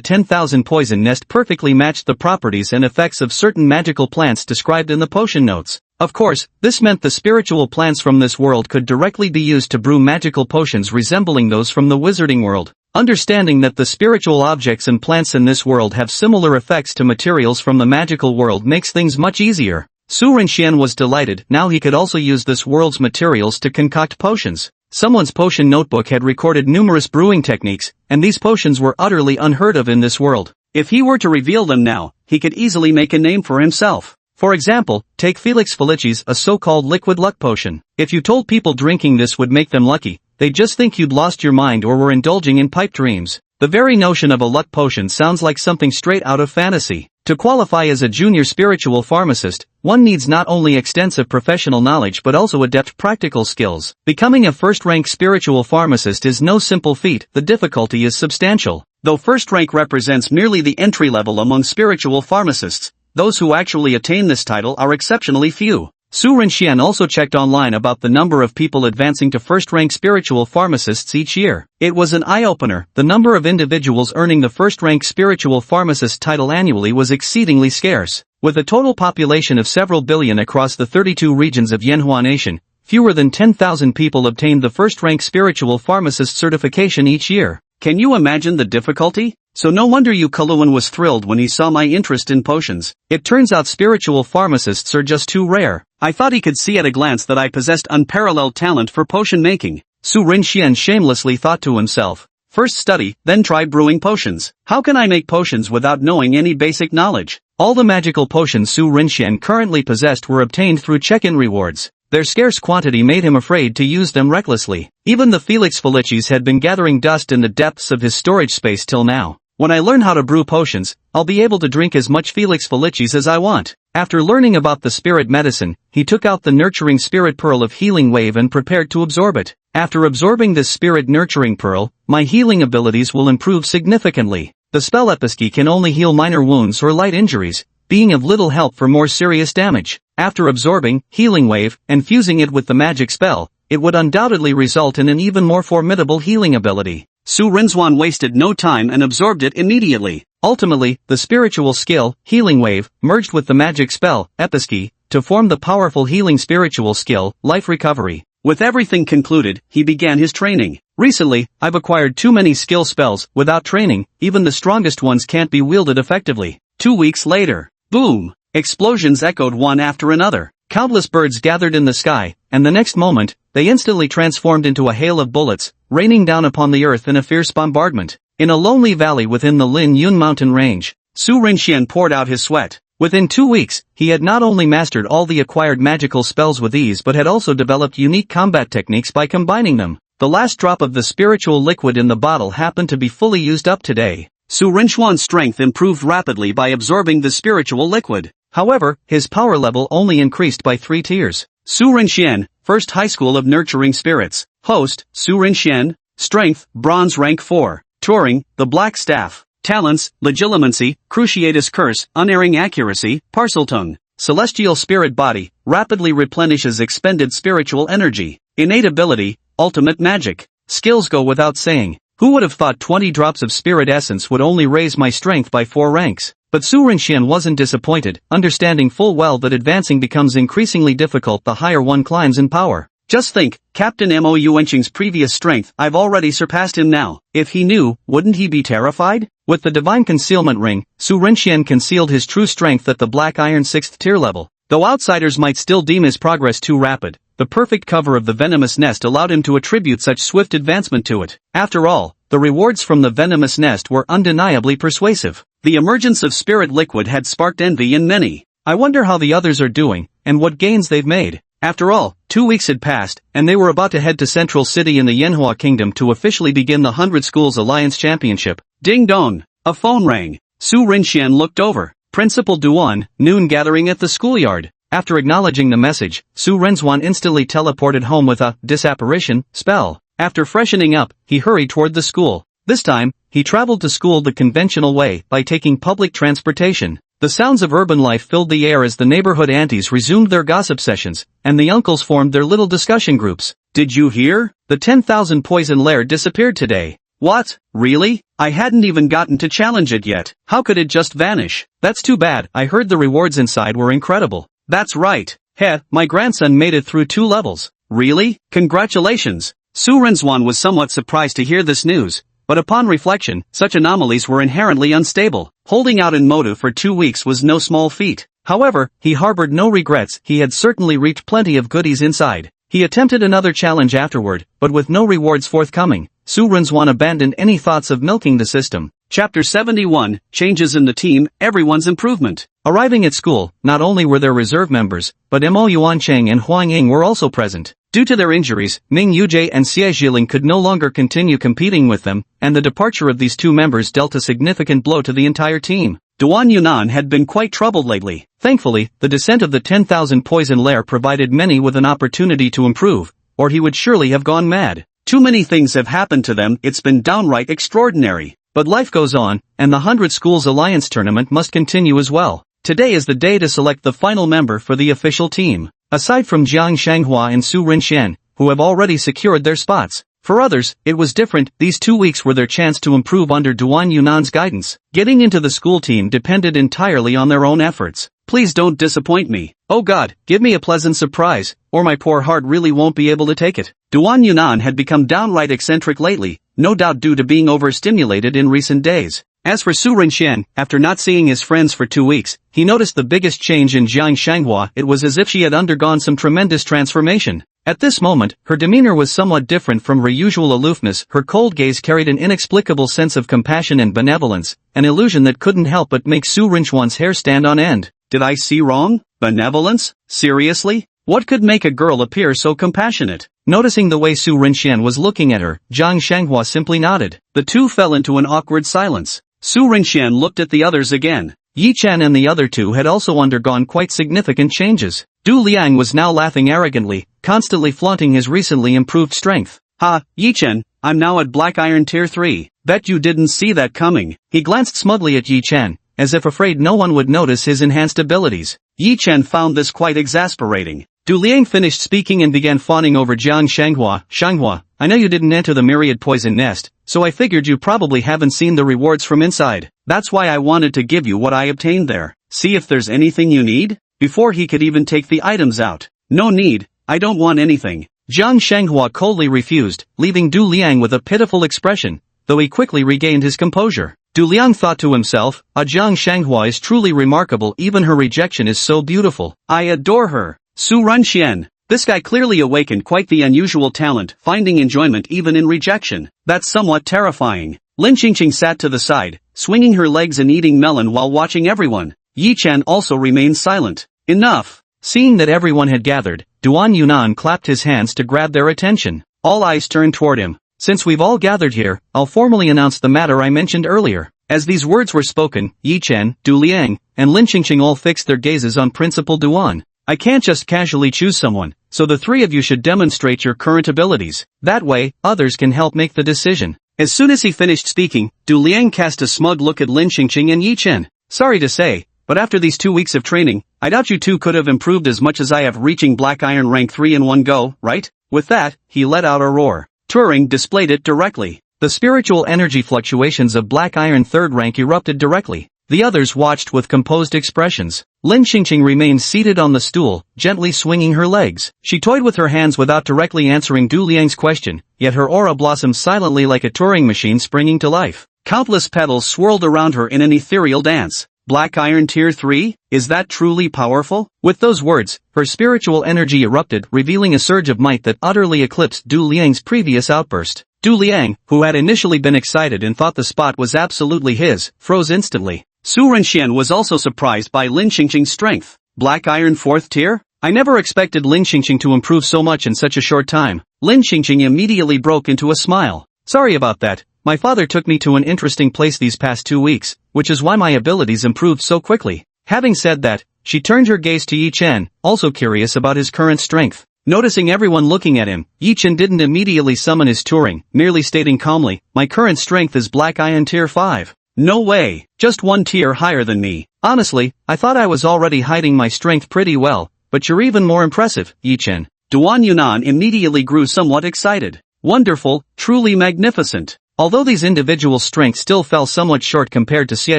10,000 poison nest perfectly matched the properties and effects of certain magical plants described in the potion notes. Of course, this meant the spiritual plants from this world could directly be used to brew magical potions resembling those from the wizarding world. Understanding that the spiritual objects and plants in this world have similar effects to materials from the magical world makes things much easier. Su Rinxian was delighted. Now he could also use this world's materials to concoct potions. Someone's potion notebook had recorded numerous brewing techniques, and these potions were utterly unheard of in this world. If he were to reveal them now, he could easily make a name for himself. For example, take Felix Felici's, a so-called liquid luck potion. If you told people drinking this would make them lucky, they'd just think you'd lost your mind or were indulging in pipe dreams. The very notion of a luck potion sounds like something straight out of fantasy. To qualify as a junior spiritual pharmacist, one needs not only extensive professional knowledge but also adept practical skills. Becoming a first-rank spiritual pharmacist is no simple feat. The difficulty is substantial. Though first rank represents merely the entry level among spiritual pharmacists, those who actually attain this title are exceptionally few. Su Rinxian also checked online about the number of people advancing to first-rank spiritual pharmacists each year. It was an eye-opener. The number of individuals earning the first-rank spiritual pharmacist title annually was exceedingly scarce. With a total population of several billion across the 32 regions of Yanhua Nation, fewer than 10,000 people obtained the first-rank spiritual pharmacist certification each year. Can you imagine the difficulty? So no wonder Yu Keluan was thrilled when he saw my interest in potions. It turns out spiritual pharmacists are just too rare. I thought he could see at a glance that I possessed unparalleled talent for potion making. Su Rinxian shamelessly thought to himself. First study, then try brewing potions. How can I make potions without knowing any basic knowledge? All the magical potions Su Rinxian currently possessed were obtained through check-in rewards. Their scarce quantity made him afraid to use them recklessly. Even the Felix Felicis had been gathering dust in the depths of his storage space till now. When I learn how to brew potions, I'll be able to drink as much Felix Felicis as I want. After learning about the spirit medicine, he took out the nurturing spirit pearl of healing wave and prepared to absorb it. After absorbing this spirit nurturing pearl, my healing abilities will improve significantly. The spell Episki can only heal minor wounds or light injuries, being of little help for more serious damage. After absorbing healing wave and fusing it with the magic spell, it would undoubtedly result in an even more formidable healing ability. Su Rinzhuan wasted no time and absorbed it immediately. Ultimately, the spiritual skill, Healing Wave, merged with the magic spell, Episki, to form the powerful healing spiritual skill, Life Recovery. With everything concluded, he began his training. Recently, I've acquired too many skill spells. Without training, even the strongest ones can't be wielded effectively. 2 weeks later, boom! Explosions echoed one after another. Countless birds gathered in the sky, and the next moment, they instantly transformed into a hail of bullets, raining down upon the earth in a fierce bombardment. In a lonely valley within the Lin Yun mountain range, Su Rinxian poured out his sweat. Within 2 weeks, he had not only mastered all the acquired magical spells with ease but had also developed unique combat techniques by combining them. The last drop of the spiritual liquid in the bottle happened to be fully used up today. Su Rinzhuan's strength improved rapidly by absorbing the spiritual liquid. However, his power level only increased by 3 tiers. Su Rinxian, First High School of Nurturing Spirits. Host, Su Rinxian. Strength, Bronze Rank 4. Turing, the Black Staff. Talents, Legilimency, Cruciatus Curse, Unerring Accuracy, Parseltongue. Celestial Spirit Body, rapidly replenishes expended spiritual energy. Innate Ability, Ultimate Magic. Skills go without saying. Who would have thought 20 drops of spirit essence would only raise my strength by 4 ranks? But Su Rinxian wasn't disappointed, understanding full well that advancing becomes increasingly difficult the higher one climbs in power. Just think, Captain Mo Yuanqing's previous strength, I've already surpassed him now. If he knew, wouldn't he be terrified? With the Divine Concealment Ring, Su Rinxian concealed his true strength at the Black Iron 6th tier level. Though outsiders might still deem his progress too rapid, the perfect cover of the Venomous Nest allowed him to attribute such swift advancement to it. After all, the rewards from the Venomous Nest were undeniably persuasive. The emergence of spirit liquid had sparked envy in many. I wonder how the others are doing, and what gains they've made. After all, 2 weeks had passed, and they were about to head to Central City in the Manhua Kingdom to officially begin the 100 Schools Alliance Championship. Ding dong! A phone rang. Su Rinxian looked over. Principal Duan, noon gathering at the schoolyard. After acknowledging the message, Su Rinzhuan instantly teleported home with a disapparition spell. After freshening up, he hurried toward the school. This time, he traveled to school the conventional way by taking public transportation. The sounds of urban life filled the air as the neighborhood aunties resumed their gossip sessions, and the uncles formed their little discussion groups. Did you hear? The 10,000 poison lair disappeared today. What? Really? I hadn't even gotten to challenge it yet. How could it just vanish? That's too bad. I heard the rewards inside were incredible. That's right. Heh, my grandson made it through 2 levels. Really? Congratulations. Su Rinzhuan was somewhat surprised to hear this news. But upon reflection, such anomalies were inherently unstable. Holding out in motive for 2 weeks was no small feat. However, he harbored no regrets. He had certainly reaped plenty of goodies inside. He attempted another challenge afterward, but with no rewards forthcoming, Su Rinzhuan abandoned any thoughts of milking the system. Chapter 71, Changes in the Team, Everyone's Improvement. Arriving at school, not only were there reserve members, but Mo Yuancheng and Huang Ying were also present. Due to their injuries, Ming Yujie and Xie Zhiling could no longer continue competing with them, and the departure of these 2 members dealt a significant blow to the entire team. Duan Yunan had been quite troubled lately. Thankfully, the descent of the 10,000 poison lair provided many with an opportunity to improve, or he would surely have gone mad. Too many things have happened to them, it's been downright extraordinary. But life goes on, and the 100 Schools Alliance tournament must continue as well. Today is the day to select the final member for the official team. Aside from Jiang Shanghua and Su Rinxian, who have already secured their spots. For others, it was different. These 2 weeks were their chance to improve under Duan Yunan's guidance. Getting into the school team depended entirely on their own efforts. Please don't disappoint me. Oh God, give me a pleasant surprise, or my poor heart really won't be able to take it. Duan Yunan had become downright eccentric lately, no doubt due to being overstimulated in recent days. As for Su Rinxian, after not seeing his friends for 2 weeks, he noticed the biggest change in Jiang Shanghua. It was as if she had undergone some tremendous transformation. At this moment, her demeanor was somewhat different from her usual aloofness. Her cold gaze carried an inexplicable sense of compassion and benevolence, an illusion that couldn't help but make Su Rinchuan's hair stand on end. Did I see wrong? Benevolence? Seriously? What could make a girl appear so compassionate? Noticing the way Su Rinxian was looking at her, Zhang Shanghua simply nodded. The two fell into an awkward silence. Su Rinxian looked at the others again. Yi Chen and the other two had also undergone quite significant changes. Du Liang was now laughing arrogantly, constantly flaunting his recently improved strength. Ha, Yi Chen, I'm now at Black Iron Tier 3. Bet you didn't see that coming. He glanced smugly at Yi Chen, as if afraid no one would notice his enhanced abilities. Yi Chen found this quite exasperating. Du Liang finished speaking and began fawning over Zhang Shanghua. Shanghua, I know you didn't enter the myriad poison nest, so I figured you probably haven't seen the rewards from inside. That's why I wanted to give you what I obtained there. See if there's anything you need? Before he could even take the items out. No need, I don't want anything. Zhang Shanghua coldly refused, leaving Du Liang with a pitiful expression, though he quickly regained his composure. Du Liang thought to himself, Zhang Shanghua is truly remarkable, even her rejection is so beautiful. I adore her. Su Renxian. This guy clearly awakened quite the unusual talent, finding enjoyment even in rejection. That's somewhat terrifying. Lin Qingqing sat to the side, swinging her legs and eating melon while watching everyone. Yi Chen also remained silent. Enough. Seeing that everyone had gathered, Duan Yunan clapped his hands to grab their attention. All eyes turned toward him. Since we've all gathered here, I'll formally announce the matter I mentioned earlier. As these words were spoken, Yi Chen, Du Liang, and Lin Qingqing all fixed their gazes on Principal Duan. I can't just casually choose someone, so the three of you should demonstrate your current abilities. That way, others can help make the decision. As soon as he finished speaking, Du Liang cast a smug look at Lin Qingqing and Yi Chen. Sorry to say, but after these 2 weeks of training, I doubt you two could have improved as much as I have, reaching Black Iron rank 3 in one go, right? With that, he let out a roar. Turing displayed it directly. The spiritual energy fluctuations of Black Iron 3rd rank erupted directly. The others watched with composed expressions. Lin Qingqing remained seated on the stool, gently swinging her legs. She toyed with her hands without directly answering Du Liang's question, yet her aura blossomed silently like a Turing machine springing to life. Countless petals swirled around her in an ethereal dance. Black Iron Tier 3? Is that truly powerful? With those words, her spiritual energy erupted, revealing a surge of might that utterly eclipsed Du Liang's previous outburst. Du Liang, who had initially been excited and thought the spot was absolutely his, froze instantly. Su Renxian was also surprised by Lin Qingqing's strength. Black Iron 4th tier? I never expected Lin Qingqing to improve so much in such a short time. Lin Qingqing immediately broke into a smile. Sorry about that. My father took me to an interesting place these past 2 weeks, which is why my abilities improved so quickly. Having said that, she turned her gaze to Yi Chen, also curious about his current strength. Noticing everyone looking at him, Yi Chen didn't immediately summon his Turing, merely stating calmly, my current strength is Black Iron Tier 5. No way, just 1 tier higher than me. Honestly, I thought I was already hiding my strength pretty well, but you're even more impressive, Yi Chen. Duan Yunan immediately grew somewhat excited. Wonderful, truly magnificent. Although these individual strengths still fell somewhat short compared to Xie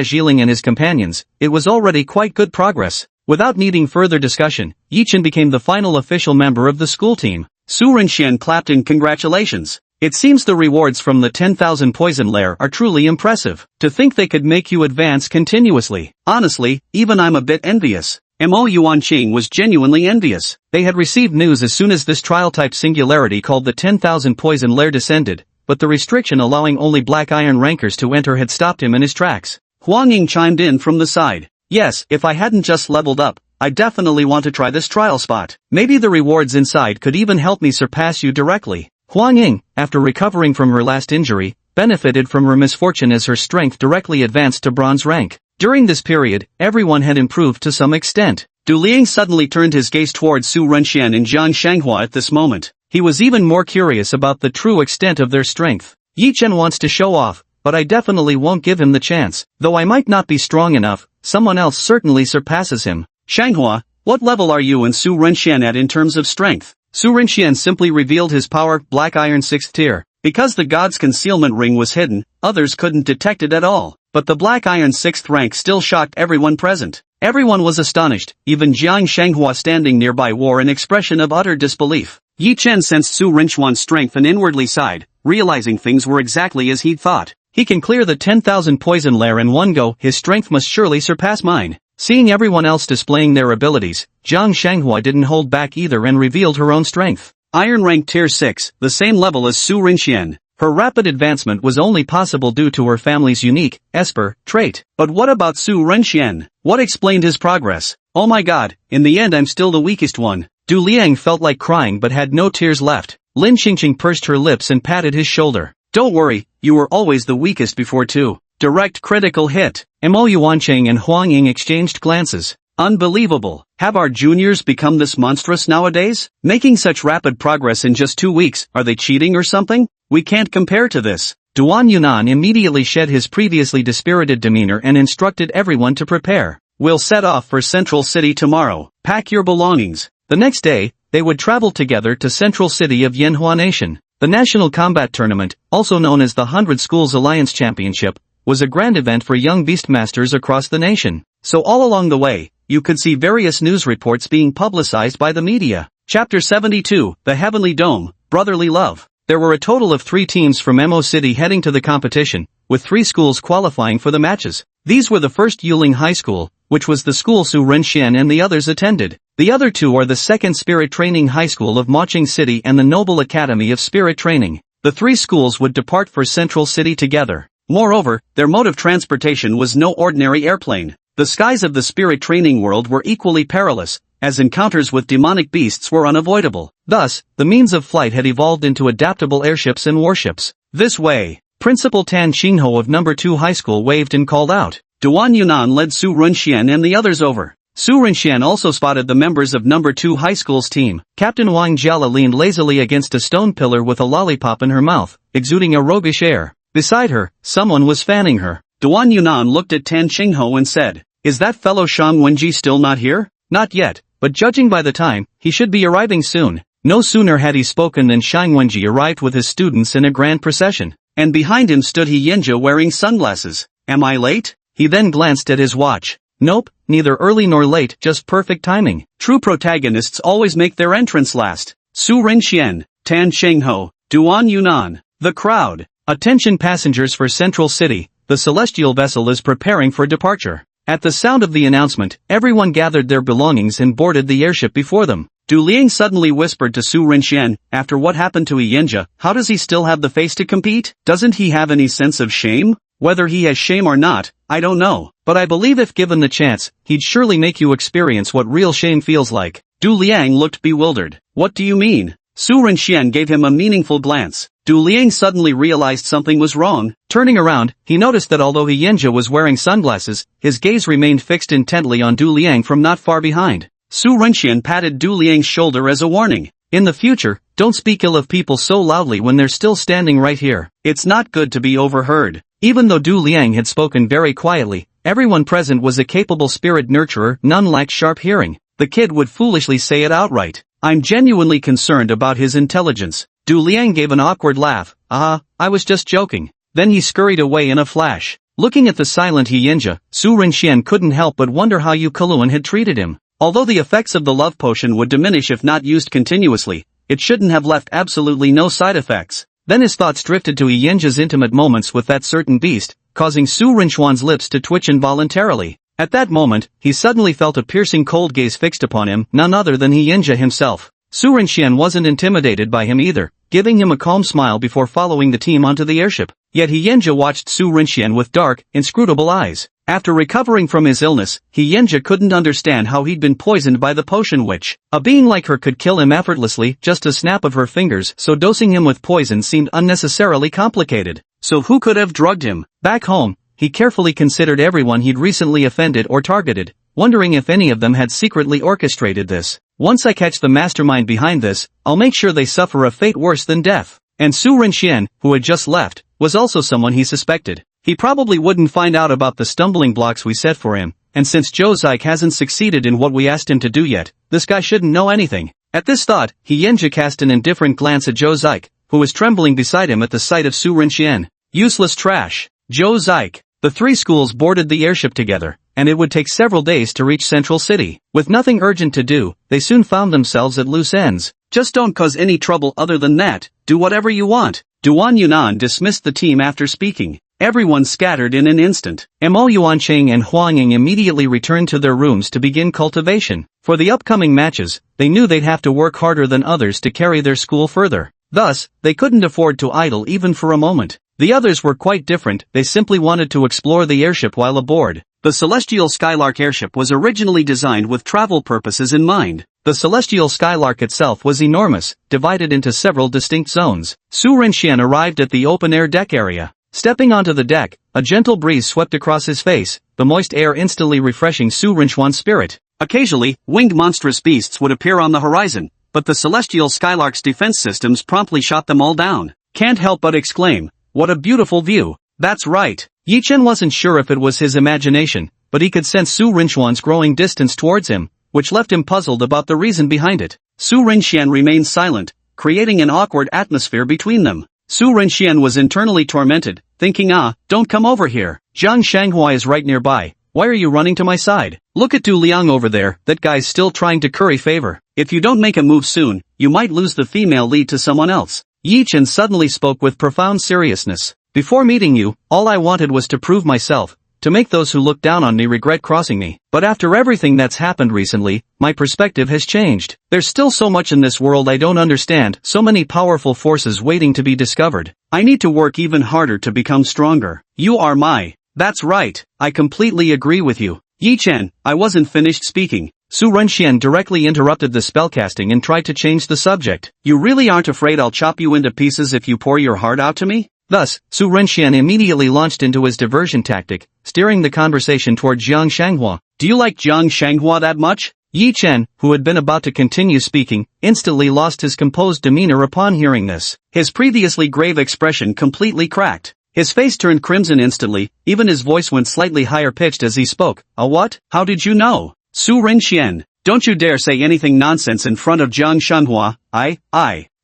Zhiling and his companions, it was already quite good progress. Without needing further discussion, Yi Chen became the final official member of the school team. Su Renxian clapped in congratulations. It seems the rewards from the 10,000 poison lair are truly impressive. To think they could make you advance continuously. Honestly, even I'm a bit envious. Mo Yuanqing was genuinely envious. They had received news as soon as this trial-type singularity called the 10,000 poison lair descended, but the restriction allowing only Black Iron rankers to enter had stopped him in his tracks. Huang Ying chimed in from the side. Yes, if I hadn't just leveled up, I definitely want to try this trial spot. Maybe the rewards inside could even help me surpass you directly. Huang Ying, after recovering from her last injury, benefited from her misfortune as her strength directly advanced to bronze rank. During this period, everyone had improved to some extent. Du Liang suddenly turned his gaze towards Su Renxian and Zhang Shanghua at this moment. He was even more curious about the true extent of their strength. Yi Chen wants to show off, but I definitely won't give him the chance. Though I might not be strong enough, someone else certainly surpasses him. Shanghua, what level are you and Su Renxian at in terms of strength? Su Renxian simply revealed his power, Black Iron 6th tier. Because the god's concealment ring was hidden, others couldn't detect it at all. But the Black Iron 6th rank still shocked everyone present. Everyone was astonished, even Zhang Shanghua standing nearby wore an expression of utter disbelief. Yi Chen sensed Su Renchuan's strength and inwardly sighed, realizing things were exactly as he'd thought. He can clear the 10,000 poison lair in one go, his strength must surely surpass mine. Seeing everyone else displaying their abilities, Zhang Shanghua didn't hold back either and revealed her own strength. Iron rank tier 6, the same level as Su Rinxian. Her rapid advancement was only possible due to her family's unique, Esper, trait. But what about Su Rinxian? What explained his progress? Oh my god, in the end I'm still the weakest one. Du Liang felt like crying but had no tears left. Lin Qingqing pursed her lips and patted his shoulder. Don't worry, you were always the weakest before too. Direct critical hit. Mo Yuanqing and Huang Ying exchanged glances. Unbelievable. Have our juniors become this monstrous nowadays? Making such rapid progress in just 2 weeks, are they cheating or something? We can't compare to this. Duan Yunan immediately shed his previously dispirited demeanor and instructed everyone to prepare. We'll set off for Central City tomorrow. Pack your belongings. The next day, they would travel together to Central City of Yanhua Nation. The National Combat Tournament, also known as the 100 Schools Alliance Championship, was a grand event for young beastmasters across the nation. So all along the way, you could see various news reports being publicized by the media. Chapter 72, The Heavenly Dome, Brotherly Love. There were a total of 3 teams from Mo City heading to the competition, with 3 schools qualifying for the matches. These were the first Yuling High School, which was the school Su Renxian and the others attended. The other 2 are the second Spirit Training High School of Moqing City and the Noble Academy of Spirit Training. The 3 schools would depart for Central City together. Moreover, their mode of transportation was no ordinary airplane. The skies of the spirit training world were equally perilous, as encounters with demonic beasts were unavoidable. Thus, the means of flight had evolved into adaptable airships and warships. This way, Principal Tan Qingho of No. 2 High School waved and called out. Duan Yunan led Su Renxian and the others over. Su Renxian also spotted the members of No. 2 High School's team. Captain Wang Jiala leaned lazily against a stone pillar with a lollipop in her mouth, exuding a roguish air. Beside her, someone was fanning her. Duan Yunan looked at Tan Qingho and said, "Is that fellow Shang Wenji still not here?" "Not yet, but judging by the time, he should be arriving soon." No sooner had he spoken than Shang Wenji arrived with his students in a grand procession. And behind him stood He Yinja wearing sunglasses. "Am I late?" He then glanced at his watch. Nope, neither early nor late, just perfect timing. True protagonists always make their entrance last. Su Renxian, Tan Qingho, Duan Yunan. The crowd. Attention passengers for Central City, the celestial vessel is preparing for departure. At the sound of the announcement, everyone gathered their belongings and boarded the airship before them. Du Liang suddenly whispered to Su Renxian, "After what happened to Yinja, how does he still have the face to compete? Doesn't he have any sense of shame?" "Whether he has shame or not, I don't know, but I believe if given the chance, he'd surely make you experience what real shame feels like." Du Liang looked bewildered. "What do you mean?" Su Renxian gave him a meaningful glance. Du Liang suddenly realized something was wrong. Turning around, he noticed that although He Yinja was wearing sunglasses, his gaze remained fixed intently on Du Liang from not far behind. Su Renxian patted Du Liang's shoulder as a warning. "In the future, don't speak ill of people so loudly when they're still standing right here. It's not good to be overheard." Even though Du Liang had spoken very quietly, everyone present was a capable spirit nurturer, none lacked sharp hearing. The kid would foolishly say it outright. "I'm genuinely concerned about his intelligence." Du Liang gave an awkward laugh. I was just joking." Then he scurried away in a flash. Looking at the silent He Yinja, Su Renxian couldn't help but wonder how Yu Kaluan had treated him. Although the effects of the love potion would diminish if not used continuously, it shouldn't have left absolutely no side effects. Then his thoughts drifted to He Yinja's intimate moments with that certain beast, causing Su Renxian's lips to twitch involuntarily. At that moment, he suddenly felt a piercing cold gaze fixed upon him, none other than He Yinja himself. Su Renxian wasn't intimidated by him either, giving him a calm smile before following the team onto the airship. Yet He Yinja watched Su Renxian with dark, inscrutable eyes. After recovering from his illness, He Yinja couldn't understand how he'd been poisoned by the potion witch. A being like her could kill him effortlessly, just a snap of her fingers, so dosing him with poison seemed unnecessarily complicated. So who could have drugged him? Back home, he carefully considered everyone he'd recently offended or targeted, wondering if any of them had secretly orchestrated this. Once I catch the mastermind behind this, I'll make sure they suffer a fate worse than death. And Su Renxian, who had just left, was also someone he suspected. He probably wouldn't find out about the stumbling blocks we set for him, and since Zhou Zik hasn't succeeded in what we asked him to do yet, this guy shouldn't know anything. At this thought, He Yinja cast an indifferent glance at Zhou Zik, who was trembling beside him at the sight of Su Renxian. Useless trash. Zhou Zik. The 3 schools boarded the airship together, and it would take several days to reach Central City. With nothing urgent to do, they soon found themselves at loose ends. "Just don't cause any trouble other than that, do whatever you want." Duan Yunan dismissed the team after speaking. everyone scattered in an instant. Mo Yuanqing and Huang Ying immediately returned to their rooms to begin cultivation. For the upcoming matches, they knew they'd have to work harder than others to carry their school further. Thus, they couldn't afford to idle even for a moment. The others were quite different, they simply wanted to explore the airship while aboard. The Celestial Skylark airship was originally designed with travel purposes in mind. The Celestial Skylark itself was enormous, divided into several distinct zones. Su Renxian arrived at the open-air deck area. Stepping onto the deck, a gentle breeze swept across his face, the moist air instantly refreshing Su Renxian's spirit. Occasionally, winged monstrous beasts would appear on the horizon, but the Celestial Skylark's defense systems promptly shot them all down. Can't help but exclaim, "What a beautiful view." That's right. Yi Chen wasn't sure if it was his imagination, but he could sense Su Renxian's growing distance towards him, which left him puzzled about the reason behind it. Su Renxian remained silent, creating an awkward atmosphere between them. Su Renxian was internally tormented, thinking, don't come over here. Zhang Shanghua is right nearby. Why are you running to my side? Look at Du Liang over there, that guy's still trying to curry favor. If you don't make a move soon, you might lose the female lead to someone else. Yi Chen suddenly spoke with profound seriousness. Before meeting you, all I wanted was to prove myself, to make those who look down on me regret crossing me. But after everything that's happened recently, my perspective has changed. There's still so much in this world I don't understand, so many powerful forces waiting to be discovered. I need to work even harder to become stronger. You are my... That's right, I completely agree with you. Yi Chen, I wasn't finished speaking. Su Renxian directly interrupted the spellcasting and tried to change the subject. You really aren't afraid I'll chop you into pieces if you pour your heart out to me? Thus, Su Renxian immediately launched into his diversion tactic, steering the conversation toward Zhang Shanghua. Do you like Zhang Shanghua that much? Yi Chen, who had been about to continue speaking, instantly lost his composed demeanor upon hearing this. His previously grave expression completely cracked. His face turned crimson instantly, even his voice went slightly higher pitched as he spoke. A what? How did you know? Su Renxian, don't you dare say anything nonsense in front of Zhang Shanghua.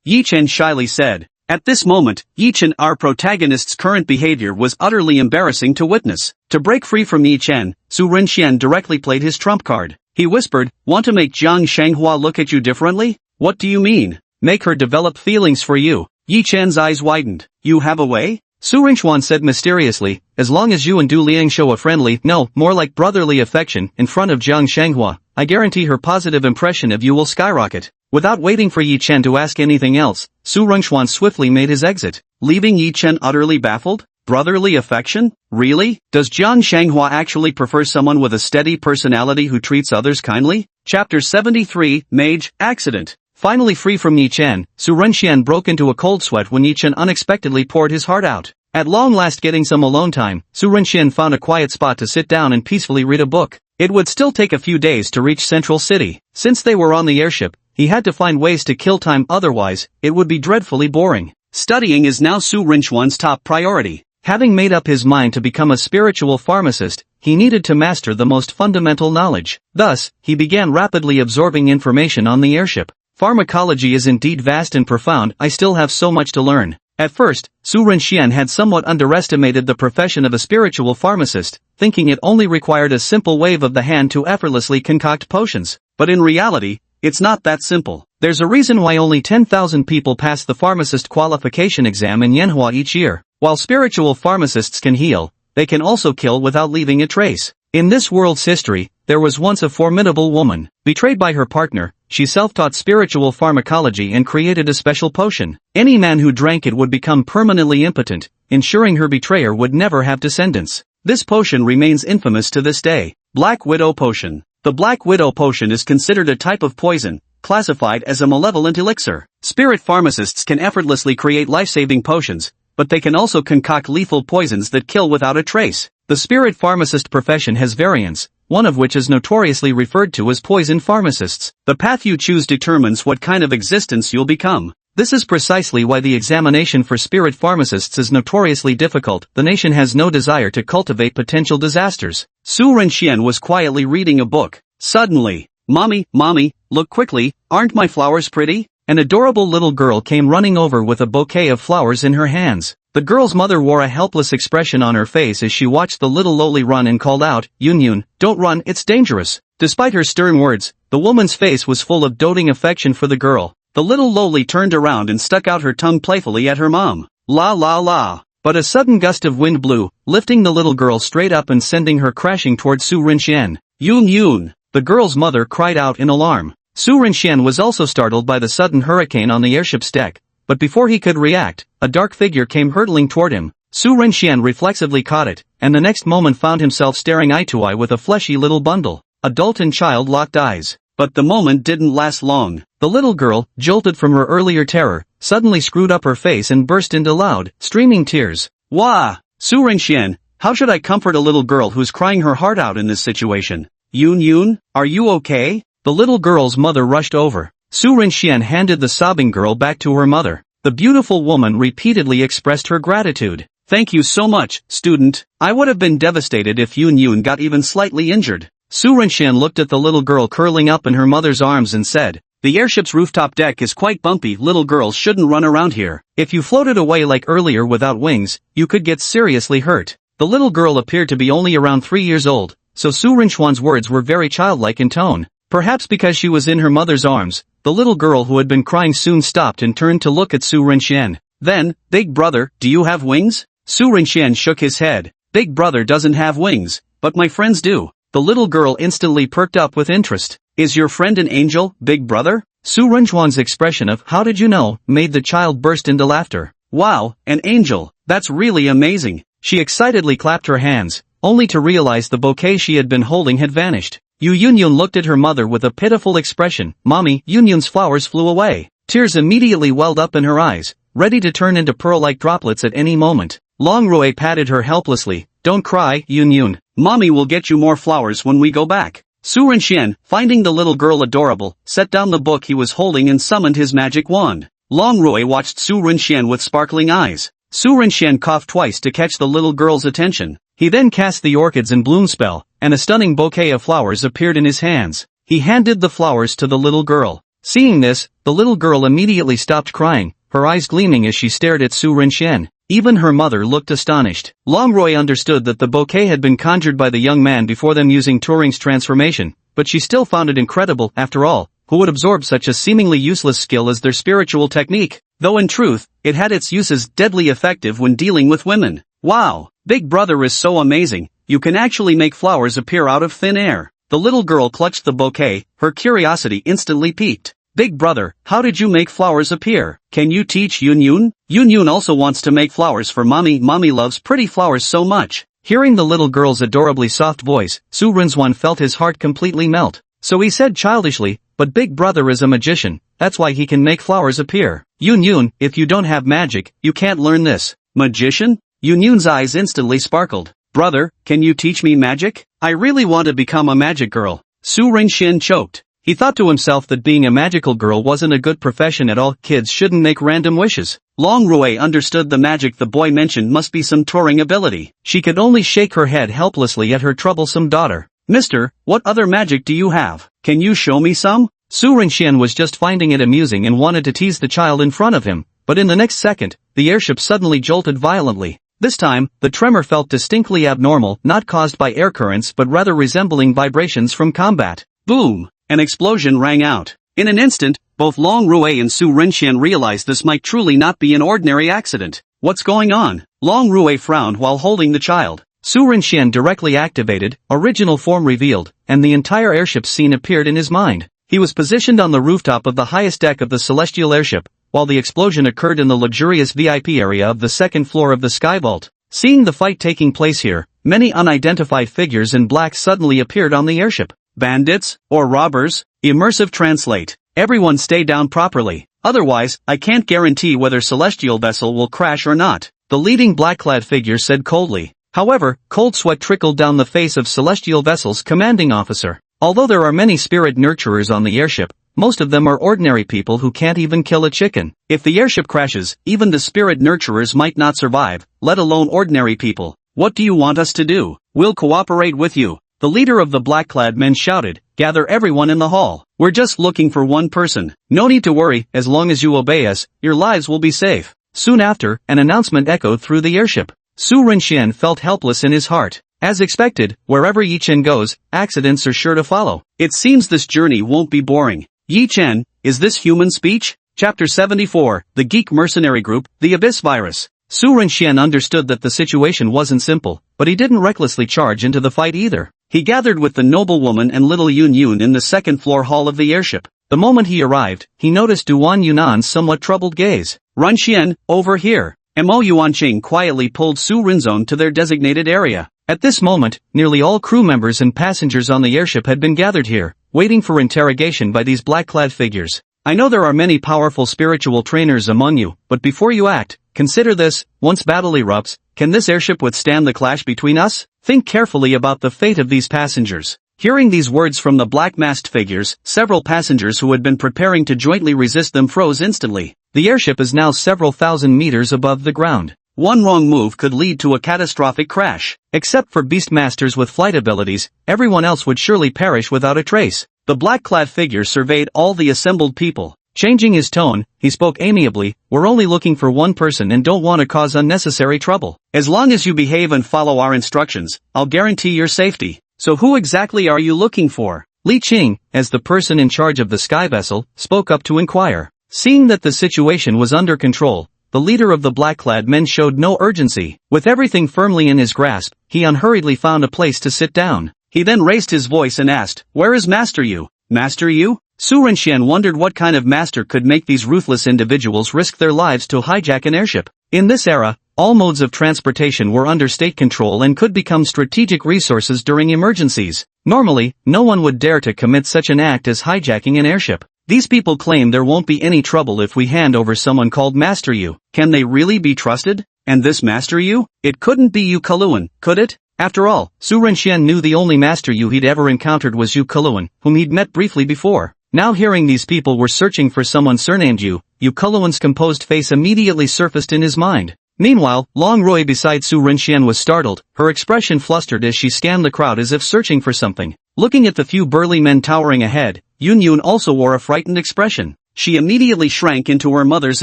Yi Chen shyly said. At this moment, Yi Chen, our protagonist's current behavior was utterly embarrassing to witness. To break free from Yi Chen, Su Renxian directly played his trump card. He whispered, want to make Zhang Shanghua look at you differently? What do you mean? Make her develop feelings for you. Yi Chen's eyes widened. You have a way? Su Renxian said mysteriously, as long as you and Du Liang show a friendly, no, more like brotherly affection in front of Zhang Shanghua, I guarantee her positive impression of you will skyrocket. Without waiting for Yi Chen to ask anything else, Su Renxian swiftly made his exit, leaving Yi Chen utterly baffled. Brotherly affection? Really? Does Zhang Shanghua actually prefer someone with a steady personality who treats others kindly? Chapter 73, Mage, Accident. Finally free from Yi Chen, Su Renxian broke into a cold sweat when Yi Chen unexpectedly poured his heart out. At long last getting some alone time, Su Renxian found a quiet spot to sit down and peacefully read a book. It would still take a few days to reach Central City. Since they were on the airship, he had to find ways to kill time, otherwise, it would be dreadfully boring. Studying is now Su Renxian's top priority. Having made up his mind to become a spiritual pharmacist, he needed to master the most fundamental knowledge. Thus, he began rapidly absorbing information on the airship. Pharmacology is indeed vast and profound, I still have so much to learn. At first, Su Renxian had somewhat underestimated the profession of a spiritual pharmacist, thinking it only required a simple wave of the hand to effortlessly concoct potions. But in reality, it's not that simple. There's a reason why only 10,000 people pass the pharmacist qualification exam in Manhwa each year. While spiritual pharmacists can heal, they can also kill without leaving a trace. In this world's history, there was once a formidable woman. Betrayed by her partner, she self-taught spiritual pharmacology and created a special potion. Any man who drank it would become permanently impotent, ensuring her betrayer would never have descendants. This potion remains infamous to this day. Black Widow Potion. The Black Widow Potion is considered a type of poison, classified as a malevolent elixir. Spirit pharmacists can effortlessly create life-saving potions, but they can also concoct lethal poisons that kill without a trace. The spirit pharmacist profession has variants, one of which is notoriously referred to as poison pharmacists. The path you choose determines what kind of existence you'll become. This is precisely why the examination for spirit pharmacists is notoriously difficult. The nation has no desire to cultivate potential disasters. Su Renxian was quietly reading a book. Suddenly, Mommy, look quickly, aren't my flowers pretty? An adorable little girl came running over with a bouquet of flowers in her hands. The girl's mother wore a helpless expression on her face as she watched the little lowly run and called out, Yun, don't run, it's dangerous. Despite her stern words, the woman's face was full of doting affection for the girl. The little lowly turned around and stuck out her tongue playfully at her mom. La la la. but a sudden gust of wind blew, lifting the little girl straight up and sending her crashing towards Su Rinxian. Yun! The girl's mother cried out in alarm. Su Rinxian was also startled by the sudden hurricane on the airship's deck, but before he could react, a dark figure came hurtling toward him. Su Rinxian reflexively caught it, and the next moment found himself staring eye to eye with a fleshy little bundle. Adult and child locked eyes. But the moment didn't last long. The little girl, jolted from her earlier terror, suddenly screwed up her face and burst into loud, streaming tears. Wah! Su Rinxian, how should I comfort a little girl who's crying her heart out in this situation? Yun, are you okay? The little girl's mother rushed over. Su Rinxian handed the sobbing girl back to her mother. The beautiful woman repeatedly expressed her gratitude. Thank you so much, student. I would have been devastated if Yun got even slightly injured. Su Rinxian looked at the little girl curling up in her mother's arms and said, the airship's rooftop deck is quite bumpy. Little girls shouldn't run around here. If you floated away like earlier without wings, you could get seriously hurt. The little girl appeared to be only around 3 years old, so Su Rinxian's words were very childlike in tone. Perhaps because she was in her mother's arms, the little girl who had been crying soon stopped and turned to look at Su Rinxian. Then, big brother, do you have wings? Su Rinxian shook his head. Big brother doesn't have wings, but my friends do. The little girl instantly perked up with interest. Is your friend an angel, big brother? Su Rinxian's expression of how did you know made the child burst into laughter. Wow, an angel, that's really amazing. She excitedly clapped her hands, only to realize the bouquet she had been holding had vanished. Yun looked at her mother with a pitiful expression. Mommy, Yun's flowers flew away. Tears immediately welled up in her eyes, ready to turn into pearl-like droplets at any moment. Longrui patted her helplessly. Don't cry, Yun. Mommy will get you more flowers when we go back. Su Rinxian, finding the little girl adorable, set down the book he was holding and summoned his magic wand. Longrui watched Su Rinxian with sparkling eyes. Su Rinxian coughed twice to catch the little girl's attention. He then cast the orchids in bloom spell, and a stunning bouquet of flowers appeared in his hands. He handed the flowers to the little girl. Seeing this, the little girl immediately stopped crying, her eyes gleaming as she stared at Su Rinxian. Even her mother looked astonished. Longrui understood that the bouquet had been conjured by the young man before them using Turing's transformation, but she still found it incredible. After all, who would absorb such a seemingly useless skill as their spiritual technique? Though in truth, it had its uses deadly effective when dealing with women. Wow, big brother is so amazing, you can actually make flowers appear out of thin air. The little girl clutched the bouquet, her curiosity instantly piqued. Big brother, how did you make flowers appear? Can you teach Yun? Yun also wants to make flowers for mommy. Mommy loves pretty flowers so much. Hearing the little girl's adorably soft voice, Su Rinxian felt his heart completely melt. So he said childishly, but big brother is a magician, that's why he can make flowers appear. Yun, if you don't have magic, you can't learn this. Magician? Yun's eyes instantly sparkled. Brother, can you teach me magic? I really want to become a magic girl. Su Rinxian choked. He thought to himself that being a magical girl wasn't a good profession at all. Kids shouldn't make random wishes. Longrui understood the magic the boy mentioned must be some Turing ability. She could only shake her head helplessly at her troublesome daughter. Mister, what other magic do you have? Can you show me some? Su Rinxian was just finding it amusing and wanted to tease the child in front of him, but in the next second, the airship suddenly jolted violently. This time, the tremor felt distinctly abnormal, not caused by air currents but rather resembling vibrations from combat. Boom! An explosion rang out. In an instant, both Longrui and Su Rinxian realized this might truly not be an ordinary accident. What's going on? Longrui frowned while holding the child. Su Rinxian directly activated, original form revealed, and the entire airship scene appeared in his mind. He was positioned on the rooftop of the highest deck of the celestial airship, while the explosion occurred in the luxurious VIP area of the second floor of the sky vault. Seeing the fight taking place here, many unidentified figures in black suddenly appeared on the airship. Bandits, or robbers? Immersive translate. Everyone stay down properly. Otherwise, I can't guarantee whether celestial vessel will crash or not. The leading black-clad figure said coldly. However, cold sweat trickled down the face of celestial vessel's commanding officer. Although there are many spirit nurturers on the airship, most of them are ordinary people who can't even kill a chicken. If the airship crashes, even the spirit nurturers might not survive, let alone ordinary people. What do you want us to do? We'll cooperate with you. The leader of the black-clad men shouted, gather everyone in the hall. We're just looking for one person. No need to worry, as long as you obey us, your lives will be safe. Soon after, an announcement echoed through the airship. Su Rinxian felt helpless in his heart. As expected, wherever Yi Chen goes, accidents are sure to follow. It seems this journey won't be boring. Yi Chen, is this human speech? Chapter 74, The Geek Mercenary Group, The Abyss Virus. Su Renxian understood that the situation wasn't simple, but he didn't recklessly charge into the fight either. He gathered with the noblewoman and little Yun Yun in the second-floor hall of the airship. The moment he arrived, he noticed Duan Yunan's somewhat troubled gaze. Renxian, over here. Mo Yuanqing quietly pulled Su Rinzong to their designated area. At this moment, nearly all crew members and passengers on the airship had been gathered here, waiting for interrogation by these black-clad figures. I know there are many powerful spiritual trainers among you, but before you act, consider this: once battle erupts, can this airship withstand the clash between us? Think carefully about the fate of these passengers. Hearing these words from the black-masked figures, several passengers who had been preparing to jointly resist them froze instantly. The airship is now several thousand meters above the ground. One wrong move could lead to a catastrophic crash. Except for beastmasters with flight abilities, everyone else would surely perish without a trace. The black-clad figure surveyed all the assembled people. Changing his tone, he spoke amiably, "We're only looking for one person and don't want to cause unnecessary trouble. As long as you behave and follow our instructions, I'll guarantee your safety. So who exactly are you looking for?" Li Qing, as the person in charge of the sky vessel, spoke up to inquire. Seeing that the situation was under control, the leader of the black-clad men showed no urgency. With everything firmly in his grasp, he unhurriedly found a place to sit down. He then raised his voice and asked, "Where is Master Yu?" "Master Yu?" Su Renxian wondered what kind of master could make these ruthless individuals risk their lives to hijack an airship. In this era, all modes of transportation were under state control and could become strategic resources during emergencies. Normally, no one would dare to commit such an act as hijacking an airship. These people claim there won't be any trouble if we hand over someone called Master Yu. Can they really be trusted? And this Master Yu? It couldn't be Yu Kaluan, could it? After all, Su Renxian knew the only Master Yu he'd ever encountered was Yu Kaluan, whom he'd met briefly before. Now hearing these people were searching for someone surnamed Yu Kaluan's composed face immediately surfaced in his mind. Meanwhile, Long Rui beside Su Renxian was startled, her expression flustered as she scanned the crowd as if searching for something. Looking at the few burly men towering ahead, Yun Yun also wore a frightened expression. She immediately shrank into her mother's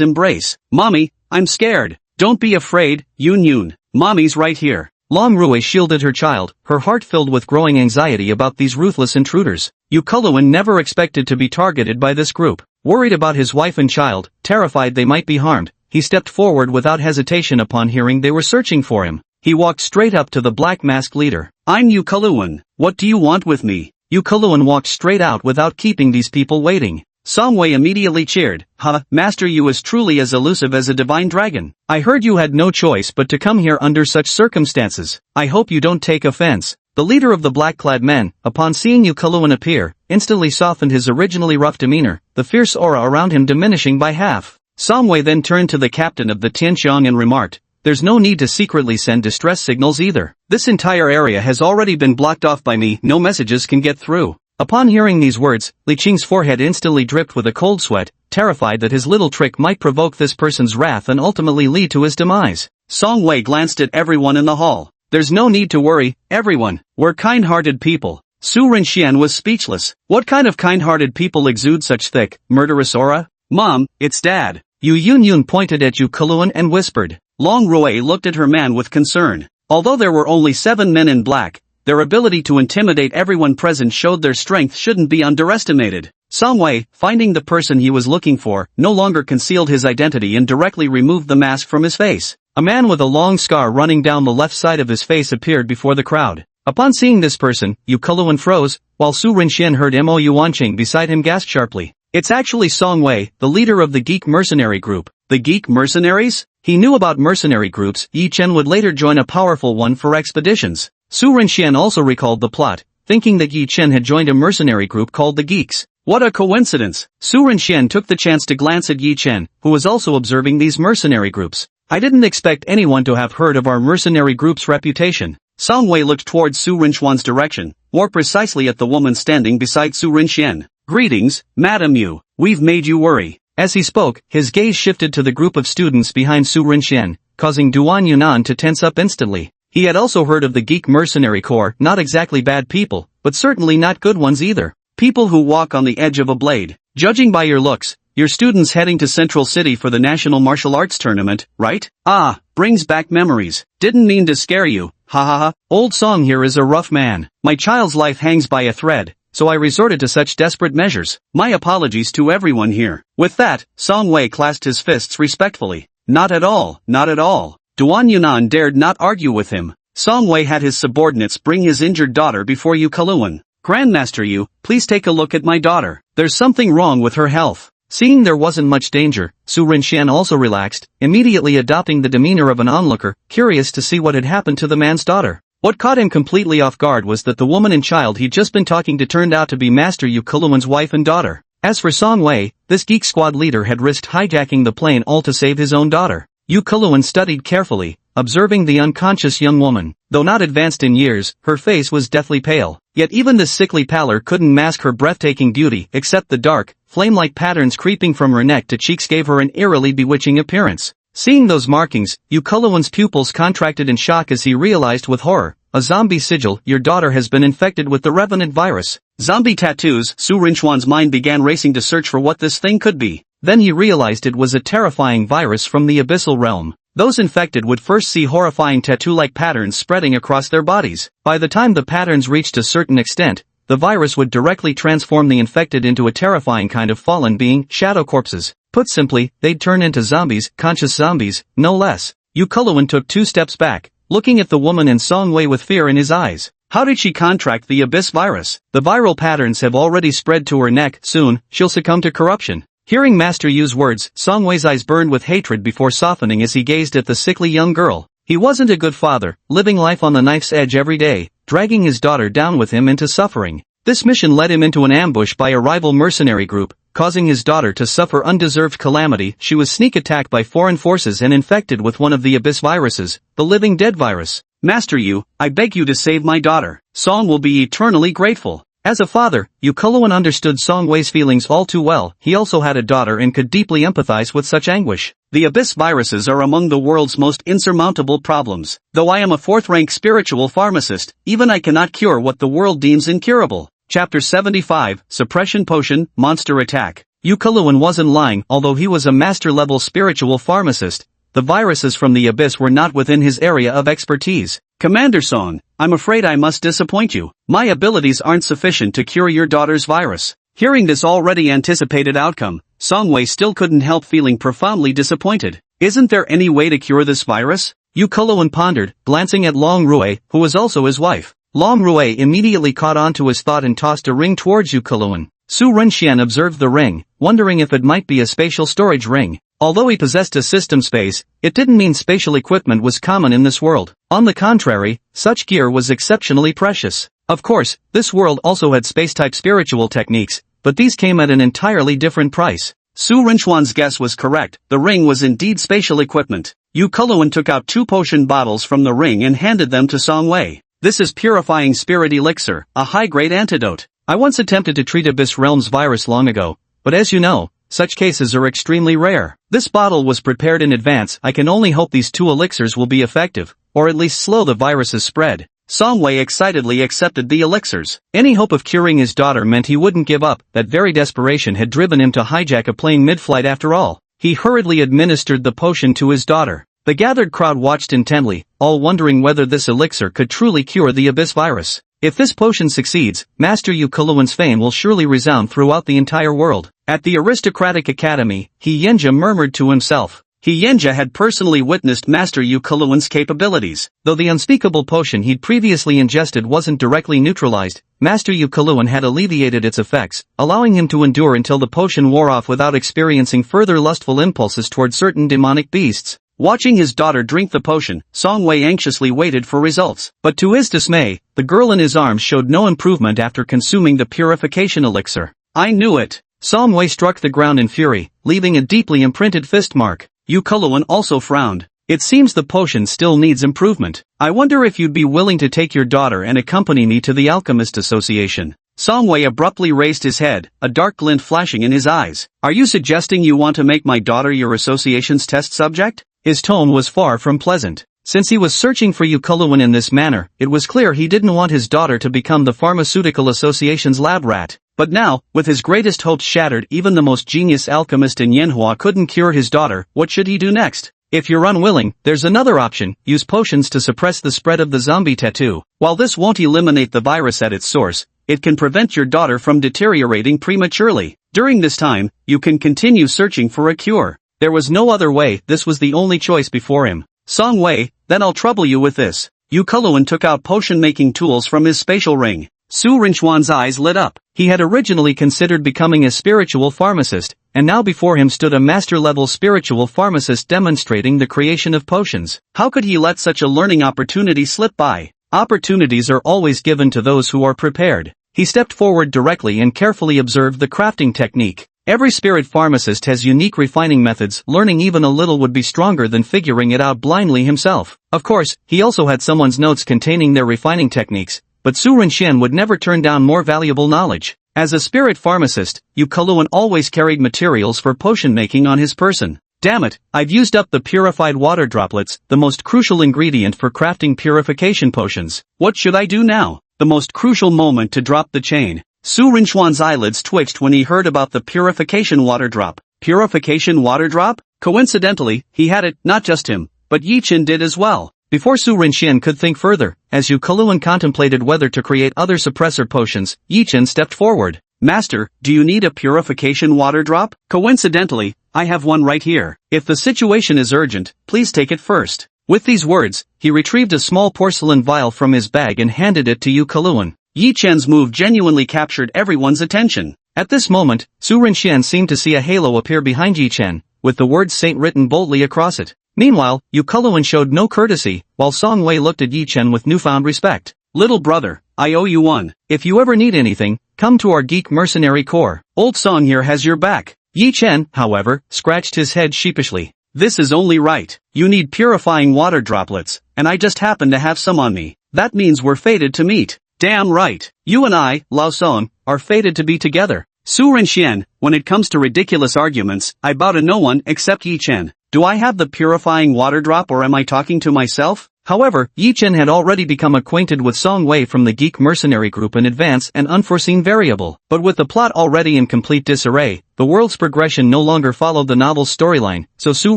embrace. "Mommy, I'm scared." "Don't be afraid, Yun Yun. Mommy's right here." Long Rui shielded her child, her heart filled with growing anxiety about these ruthless intruders. Yu Kaluan never expected to be targeted by this group. Worried about his wife and child, terrified they might be harmed, he stepped forward without hesitation upon hearing they were searching for him. He walked straight up to the black-masked leader. "I'm Yu Kaluan. What do you want with me?" Yu Kaluan walked straight out without keeping these people waiting. Song Wei immediately cheered. "Ha, Master Yu is truly as elusive as a divine dragon. I heard you had no choice but to come here under such circumstances. I hope you don't take offense." The leader of the black-clad men, upon seeing Yu Kaluan appear, instantly softened his originally rough demeanor, the fierce aura around him diminishing by half. Song Wei then turned to the captain of the Tianqiang and remarked, "There's no need to secretly send distress signals either. This entire area has already been blocked off by me, no messages can get through." Upon hearing these words, Li Qing's forehead instantly dripped with a cold sweat, terrified that his little trick might provoke this person's wrath and ultimately lead to his demise. Song Wei glanced at everyone in the hall. "There's no need to worry, everyone. We're kind-hearted people." Su Renxian was speechless. What kind of kind-hearted people exude such thick, murderous aura? "Mom, it's Dad." Yu Yun pointed at Yu Kaluan and whispered. Long Rui looked at her man with concern. Although there were only 7 men in black, their ability to intimidate everyone present showed their strength shouldn't be underestimated. Song Wei, finding the person he was looking for, no longer concealed his identity and directly removed the mask from his face. A man with a long scar running down the left side of his face appeared before the crowd. Upon seeing this person, Yu Kaluan froze, while Su Renxian heard Mo Yuanqing beside him gasp sharply. "It's actually Song Wei, the leader of the Geek Mercenary Group." The Geek Mercenaries? He knew about mercenary groups. Yi Chen would later join a powerful one for expeditions. Su Renxian also recalled the plot, thinking that Yi Chen had joined a mercenary group called the Geeks. What a coincidence! Su Renxian took the chance to glance at Yi Chen, who was also observing these mercenary groups. "I didn't expect anyone to have heard of our mercenary group's reputation." Song Wei looked towards Su Renxian's direction, more precisely at the woman standing beside Su Renxian. "Greetings, Madam Yu. We've made you worry." As he spoke, his gaze shifted to the group of students behind Su Renxian, causing Duan Yunan to tense up instantly. He had also heard of the Geek Mercenary Corps, not exactly bad people, but certainly not good ones either. People who walk on the edge of a blade. Judging by your looks, your students heading to Central City for the National Martial Arts Tournament, right? Ah, brings back memories. Didn't mean to scare you, ha ha ha. Old Song here is a rough man. My child's life hangs by a thread, so I resorted to such desperate measures. My apologies to everyone here. With that, Song Wei clasped his fists respectfully. Not at all, not at all. Duan Yunan dared not argue with him. Song Wei had his subordinates bring his injured daughter before Yu Keluan. Grandmaster Yu, please take a look at my daughter. There's something wrong with her health. Seeing there wasn't much danger, Su Rinxian also relaxed, immediately adopting the demeanor of an onlooker, curious to see what had happened to the man's daughter. What caught him completely off guard was that the woman and child he'd just been talking to turned out to be Master Yu Keluan's wife and daughter. As for Song Wei, this geek squad leader had risked hijacking the plane all to save his own daughter. Yu Keluan studied carefully, observing the unconscious young woman. Though not advanced in years, her face was deathly pale. Yet even this sickly pallor couldn't mask her breathtaking beauty, except the dark, flame-like patterns creeping from her neck to cheeks gave her an eerily bewitching appearance. Seeing those markings, Yu Keluan's pupils contracted in shock as he realized with horror, a zombie sigil. Your daughter has been infected with the revenant virus. Zombie tattoos. Su Rinchuan's mind began racing to search for what this thing could be. Then he realized it was a terrifying virus from the abyssal realm. Those infected would first see horrifying tattoo-like patterns spreading across their bodies. By the time the patterns reached a certain extent, the virus would directly transform the infected into a terrifying kind of fallen being, shadow corpses. Put simply, they'd turn into zombies, conscious zombies, no less. Yu Keluan took 2 steps back, looking at the woman and Song Wei with fear in his eyes. How did she contract the abyss virus? The viral patterns have already spread to her neck. Soon, she'll succumb to corruption. Hearing Master Yu's words, Song Wei's eyes burned with hatred before softening as he gazed at the sickly young girl. He wasn't a good father, living life on the knife's edge every day, dragging his daughter down with him into suffering. This mission led him into an ambush by a rival mercenary group, causing his daughter to suffer undeserved calamity. She was sneak attacked by foreign forces and infected with one of the abyss viruses, the living dead virus. Master Yu, I beg you to save my daughter. Song will be eternally grateful. As a father, Yu Keluan understood Song Wei's feelings all too well. He also had a daughter and could deeply empathize with such anguish. The abyss viruses are among the world's most insurmountable problems. Though I am a 4th-rank spiritual pharmacist, even I cannot cure what the world deems incurable. Chapter 75, Suppression Potion, Monster Attack. Yu Keluan wasn't lying. Although he was a master-level spiritual pharmacist, the viruses from the abyss were not within his area of expertise. Commander Song, I'm afraid I must disappoint you. My abilities aren't sufficient to cure your daughter's virus. Hearing this already anticipated outcome, Song Wei still couldn't help feeling profoundly disappointed. Isn't there any way to cure this virus? Yu Keluan pondered, glancing at Long Rui, who was also his wife. Long Rui immediately caught on to his thought and tossed a ring towards Yu Keluan. Su Renxian observed the ring, wondering if it might be a spatial storage ring. Although he possessed a system space, it didn't mean spatial equipment was common in this world. On the contrary, such gear was exceptionally precious. Of course, this world also had space-type spiritual techniques, but these came at an entirely different price. Su Renchuan's guess was correct. The ring was indeed spatial equipment. Yu Keluan took out 2 potion bottles from the ring and handed them to Song Wei. This is purifying spirit elixir, a high-grade antidote. I once attempted to treat Abyss Realm's virus long ago, but as you know, such cases are extremely rare. This bottle was prepared in advance. I can only hope these 2 elixirs will be effective, or at least slow the virus's spread. Song Wei excitedly accepted the elixirs. Any hope of curing his daughter meant he wouldn't give up. That very desperation had driven him to hijack a plane mid-flight after all. He hurriedly administered the potion to his daughter. The gathered crowd watched intently, all wondering whether this elixir could truly cure the abyss virus. If this potion succeeds, Master Yu Keluan's fame will surely resound throughout the entire world. At the aristocratic academy, He Yenja murmured to himself. He Yenja had personally witnessed Master Yu Keluan's capabilities. Though the unspeakable potion he'd previously ingested wasn't directly neutralized, Master Yu Keluan had alleviated its effects, allowing him to endure until the potion wore off without experiencing further lustful impulses toward certain demonic beasts. Watching his daughter drink the potion, Song Wei anxiously waited for results. But to his dismay, the girl in his arms showed no improvement after consuming the purification elixir. I knew it. Song Wei struck the ground in fury, leaving a deeply imprinted fist mark. Yu Keluan also frowned. It seems the potion still needs improvement. I wonder if you'd be willing to take your daughter and accompany me to the Alchemist Association. Song Wei abruptly raised his head, a dark glint flashing in his eyes. Are you suggesting you want to make my daughter your association's test subject? His tone was far from pleasant. Since he was searching for Yu Keluan in this manner, it was clear he didn't want his daughter to become the Pharmaceutical Association's lab rat. But now, with his greatest hopes shattered, even the most genius alchemist in Manhua couldn't cure his daughter. What should he do next? If you're unwilling, there's another option. Use potions to suppress the spread of the zombie tattoo. While this won't eliminate the virus at its source, it can prevent your daughter from deteriorating prematurely. During this time, you can continue searching for a cure. There was no other way, this was the only choice before him. Song Wei, then I'll trouble you with this. Yu Kuluan took out potion-making tools from his spatial ring. Su Rinchuan's eyes lit up. He had originally considered becoming a spiritual pharmacist, and now before him stood a master-level spiritual pharmacist demonstrating the creation of potions. How could he let such a learning opportunity slip by? Opportunities are always given to those who are prepared. He stepped forward directly and carefully observed the crafting technique. Every spirit pharmacist has unique refining methods. Learning even a little would be stronger than figuring it out blindly himself. Of course, he also had someone's notes containing their refining techniques, but Su Rinxian would never turn down more valuable knowledge. As a spirit pharmacist, Yu Kuluan always carried materials for potion making on his person. Damn it, I've used up the purified water droplets, the most crucial ingredient for crafting purification potions. What should I do now? The most crucial moment to drop the chain. Su Rinchuan's eyelids twitched when he heard about the purification water drop. Purification water drop? Coincidentally, he had it, not just him, but Yi Chen did as well. Before Su Rinxian could think further, as Yu Kuluan contemplated whether to create other suppressor potions, Yi Chen stepped forward. Master, do you need a purification water drop? Coincidentally, I have one right here. If the situation is urgent, please take it first. With these words, he retrieved a small porcelain vial from his bag and handed it to Yu Kuluan. Yi Chen's move genuinely captured everyone's attention. At this moment, Su Rinxian seemed to see a halo appear behind Yi Chen, with the word Saint written boldly across it. Meanwhile, Yu Kuluan showed no courtesy, while Song Wei looked at Yi Chen with newfound respect. Little brother, I owe you one. If you ever need anything, come to our geek mercenary corps. Old Song here has your back. Yi Chen, however, scratched his head sheepishly. This is only right. You need purifying water droplets, and I just happen to have some on me. That means we're fated to meet. Damn right. You and I, Lao Son, are fated to be together. Su Rinxian, when it comes to ridiculous arguments, I bow to no one except Yi Chen. Do I have the purifying water drop or am I talking to myself? However, Yi Chen had already become acquainted with Song Wei from the Geek Mercenary Group in advance, an unforeseen variable. But with the plot already in complete disarray, the world's progression no longer followed the novel's storyline, so Su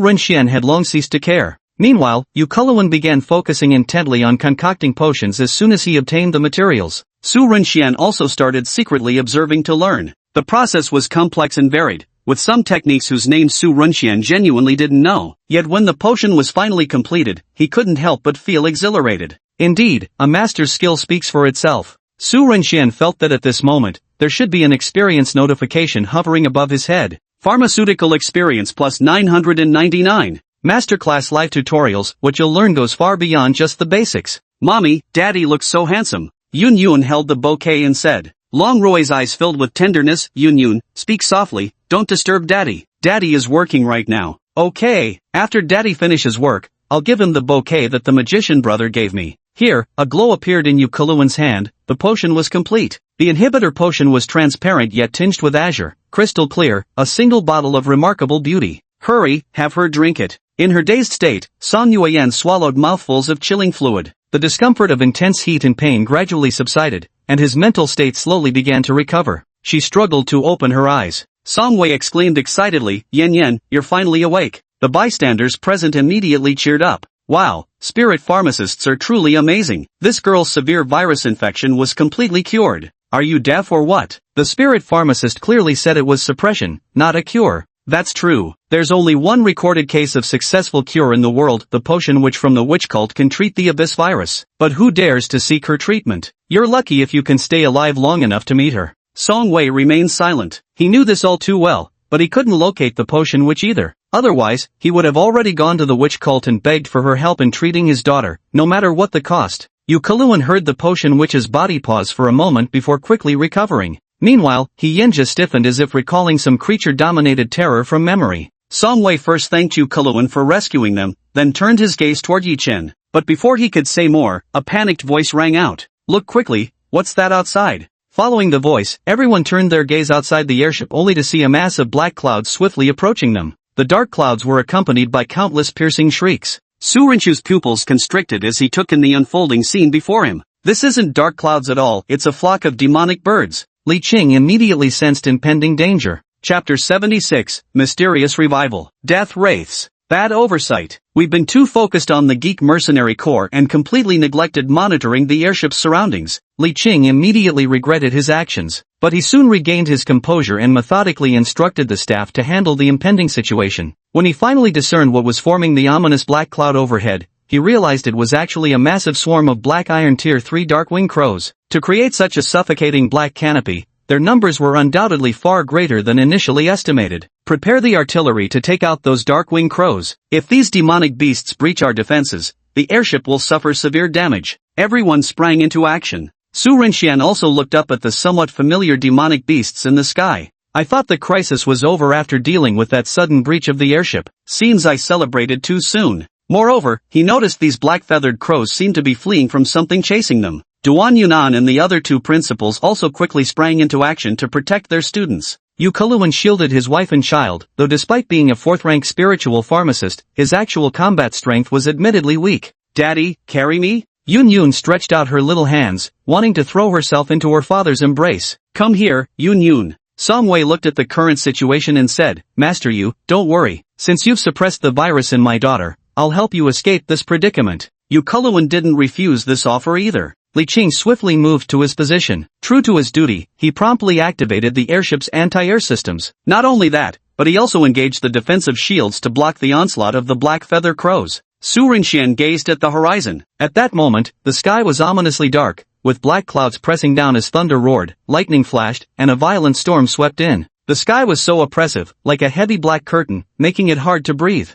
Rinxian had long ceased to care. Meanwhile, Yu Kuluan began focusing intently on concocting potions as soon as he obtained the materials. Su Rinxian also started secretly observing to learn. The process was complex and varied, with some techniques whose names Su Rinxian genuinely didn't know. Yet when the potion was finally completed, he couldn't help but feel exhilarated. Indeed, a master's skill speaks for itself. Su Rinxian felt that at this moment, there should be an experience notification hovering above his head. Pharmaceutical experience plus 999. Masterclass live tutorials, what you'll learn goes far beyond just the basics. Mommy, Daddy looks so handsome. Yun Yun held the bouquet and said. Long Roy's eyes filled with tenderness. Yun Yun, speak softly, don't disturb Daddy. Daddy is working right now. Okay, after Daddy finishes work, I'll give him the bouquet that the magician brother gave me. Here, a glow appeared in Yu Kuluan's hand, the potion was complete. The inhibitor potion was transparent yet tinged with azure, crystal clear, a single bottle of remarkable beauty. Hurry, have her drink it. In her dazed state, Song Yuan swallowed mouthfuls of chilling fluid. The discomfort of intense heat and pain gradually subsided, and his mental state slowly began to recover. She struggled to open her eyes. Song Wei exclaimed excitedly, Yen Yen, you're finally awake. The bystanders present immediately cheered up. Wow, spirit pharmacists are truly amazing. This girl's severe virus infection was completely cured. Are you deaf or what? The spirit pharmacist clearly said it was suppression, not a cure. That's true. There's only one recorded case of successful cure in the world, the potion which from the witch cult can treat the abyss virus. But who dares to seek her treatment? You're lucky if you can stay alive long enough to meet her. Song Wei remained silent. He knew this all too well, but he couldn't locate the potion witch either. Otherwise, he would have already gone to the witch cult and begged for her help in treating his daughter, no matter what the cost. Yu Kuluan heard the potion witch's body pause for a moment before quickly recovering. Meanwhile, He Yenja stiffened as if recalling some creature-dominated terror from memory. Song Wei first thanked Yu Kuluan for rescuing them, then turned his gaze toward Yi Chen. But before he could say more, a panicked voice rang out. Look quickly, what's that outside? Following the voice, everyone turned their gaze outside the airship only to see a mass of black clouds swiftly approaching them. The dark clouds were accompanied by countless piercing shrieks. Su Rinchu's pupils constricted as he took in the unfolding scene before him. This isn't dark clouds at all, it's a flock of demonic birds. Li Qing immediately sensed impending danger. Chapter 76, Mysterious Revival. Death Wraiths. Bad oversight. We've been too focused on the geek mercenary corps and completely neglected monitoring the airship's surroundings. Li Qing immediately regretted his actions, but he soon regained his composure and methodically instructed the staff to handle the impending situation. When he finally discerned what was forming the ominous black cloud overhead, he realized it was actually a massive swarm of black iron Tier 3 Darkwing Crows. To create such a suffocating black canopy, their numbers were undoubtedly far greater than initially estimated. Prepare the artillery to take out those Darkwing Crows. If these demonic beasts breach our defenses, the airship will suffer severe damage. Everyone sprang into action. Su Renxian also looked up at the somewhat familiar demonic beasts in the sky. I thought the crisis was over after dealing with that sudden breach of the airship. Seems I celebrated too soon. Moreover, he noticed these black-feathered crows seemed to be fleeing from something chasing them. Duan Yunan and the other two principals also quickly sprang into action to protect their students. Yu Keluan shielded his wife and child, though despite being a fourth-rank spiritual pharmacist, his actual combat strength was admittedly weak. "Daddy, carry me?" Yun Yun stretched out her little hands, wanting to throw herself into her father's embrace. "Come here, Yun Yun." Song Wei looked at the current situation and said, "Master Yu, don't worry. Since you've suppressed the virus in my daughter, I'll help you escape this predicament." Yu Keluan didn't refuse this offer either. Li Qing swiftly moved to his position. True to his duty, he promptly activated the airship's anti-air systems. Not only that, but he also engaged the defensive shields to block the onslaught of the black feather crows. Su Renxian gazed at the horizon. At that moment, the sky was ominously dark, with black clouds pressing down as thunder roared, lightning flashed, and a violent storm swept in. The sky was so oppressive, like a heavy black curtain, making it hard to breathe.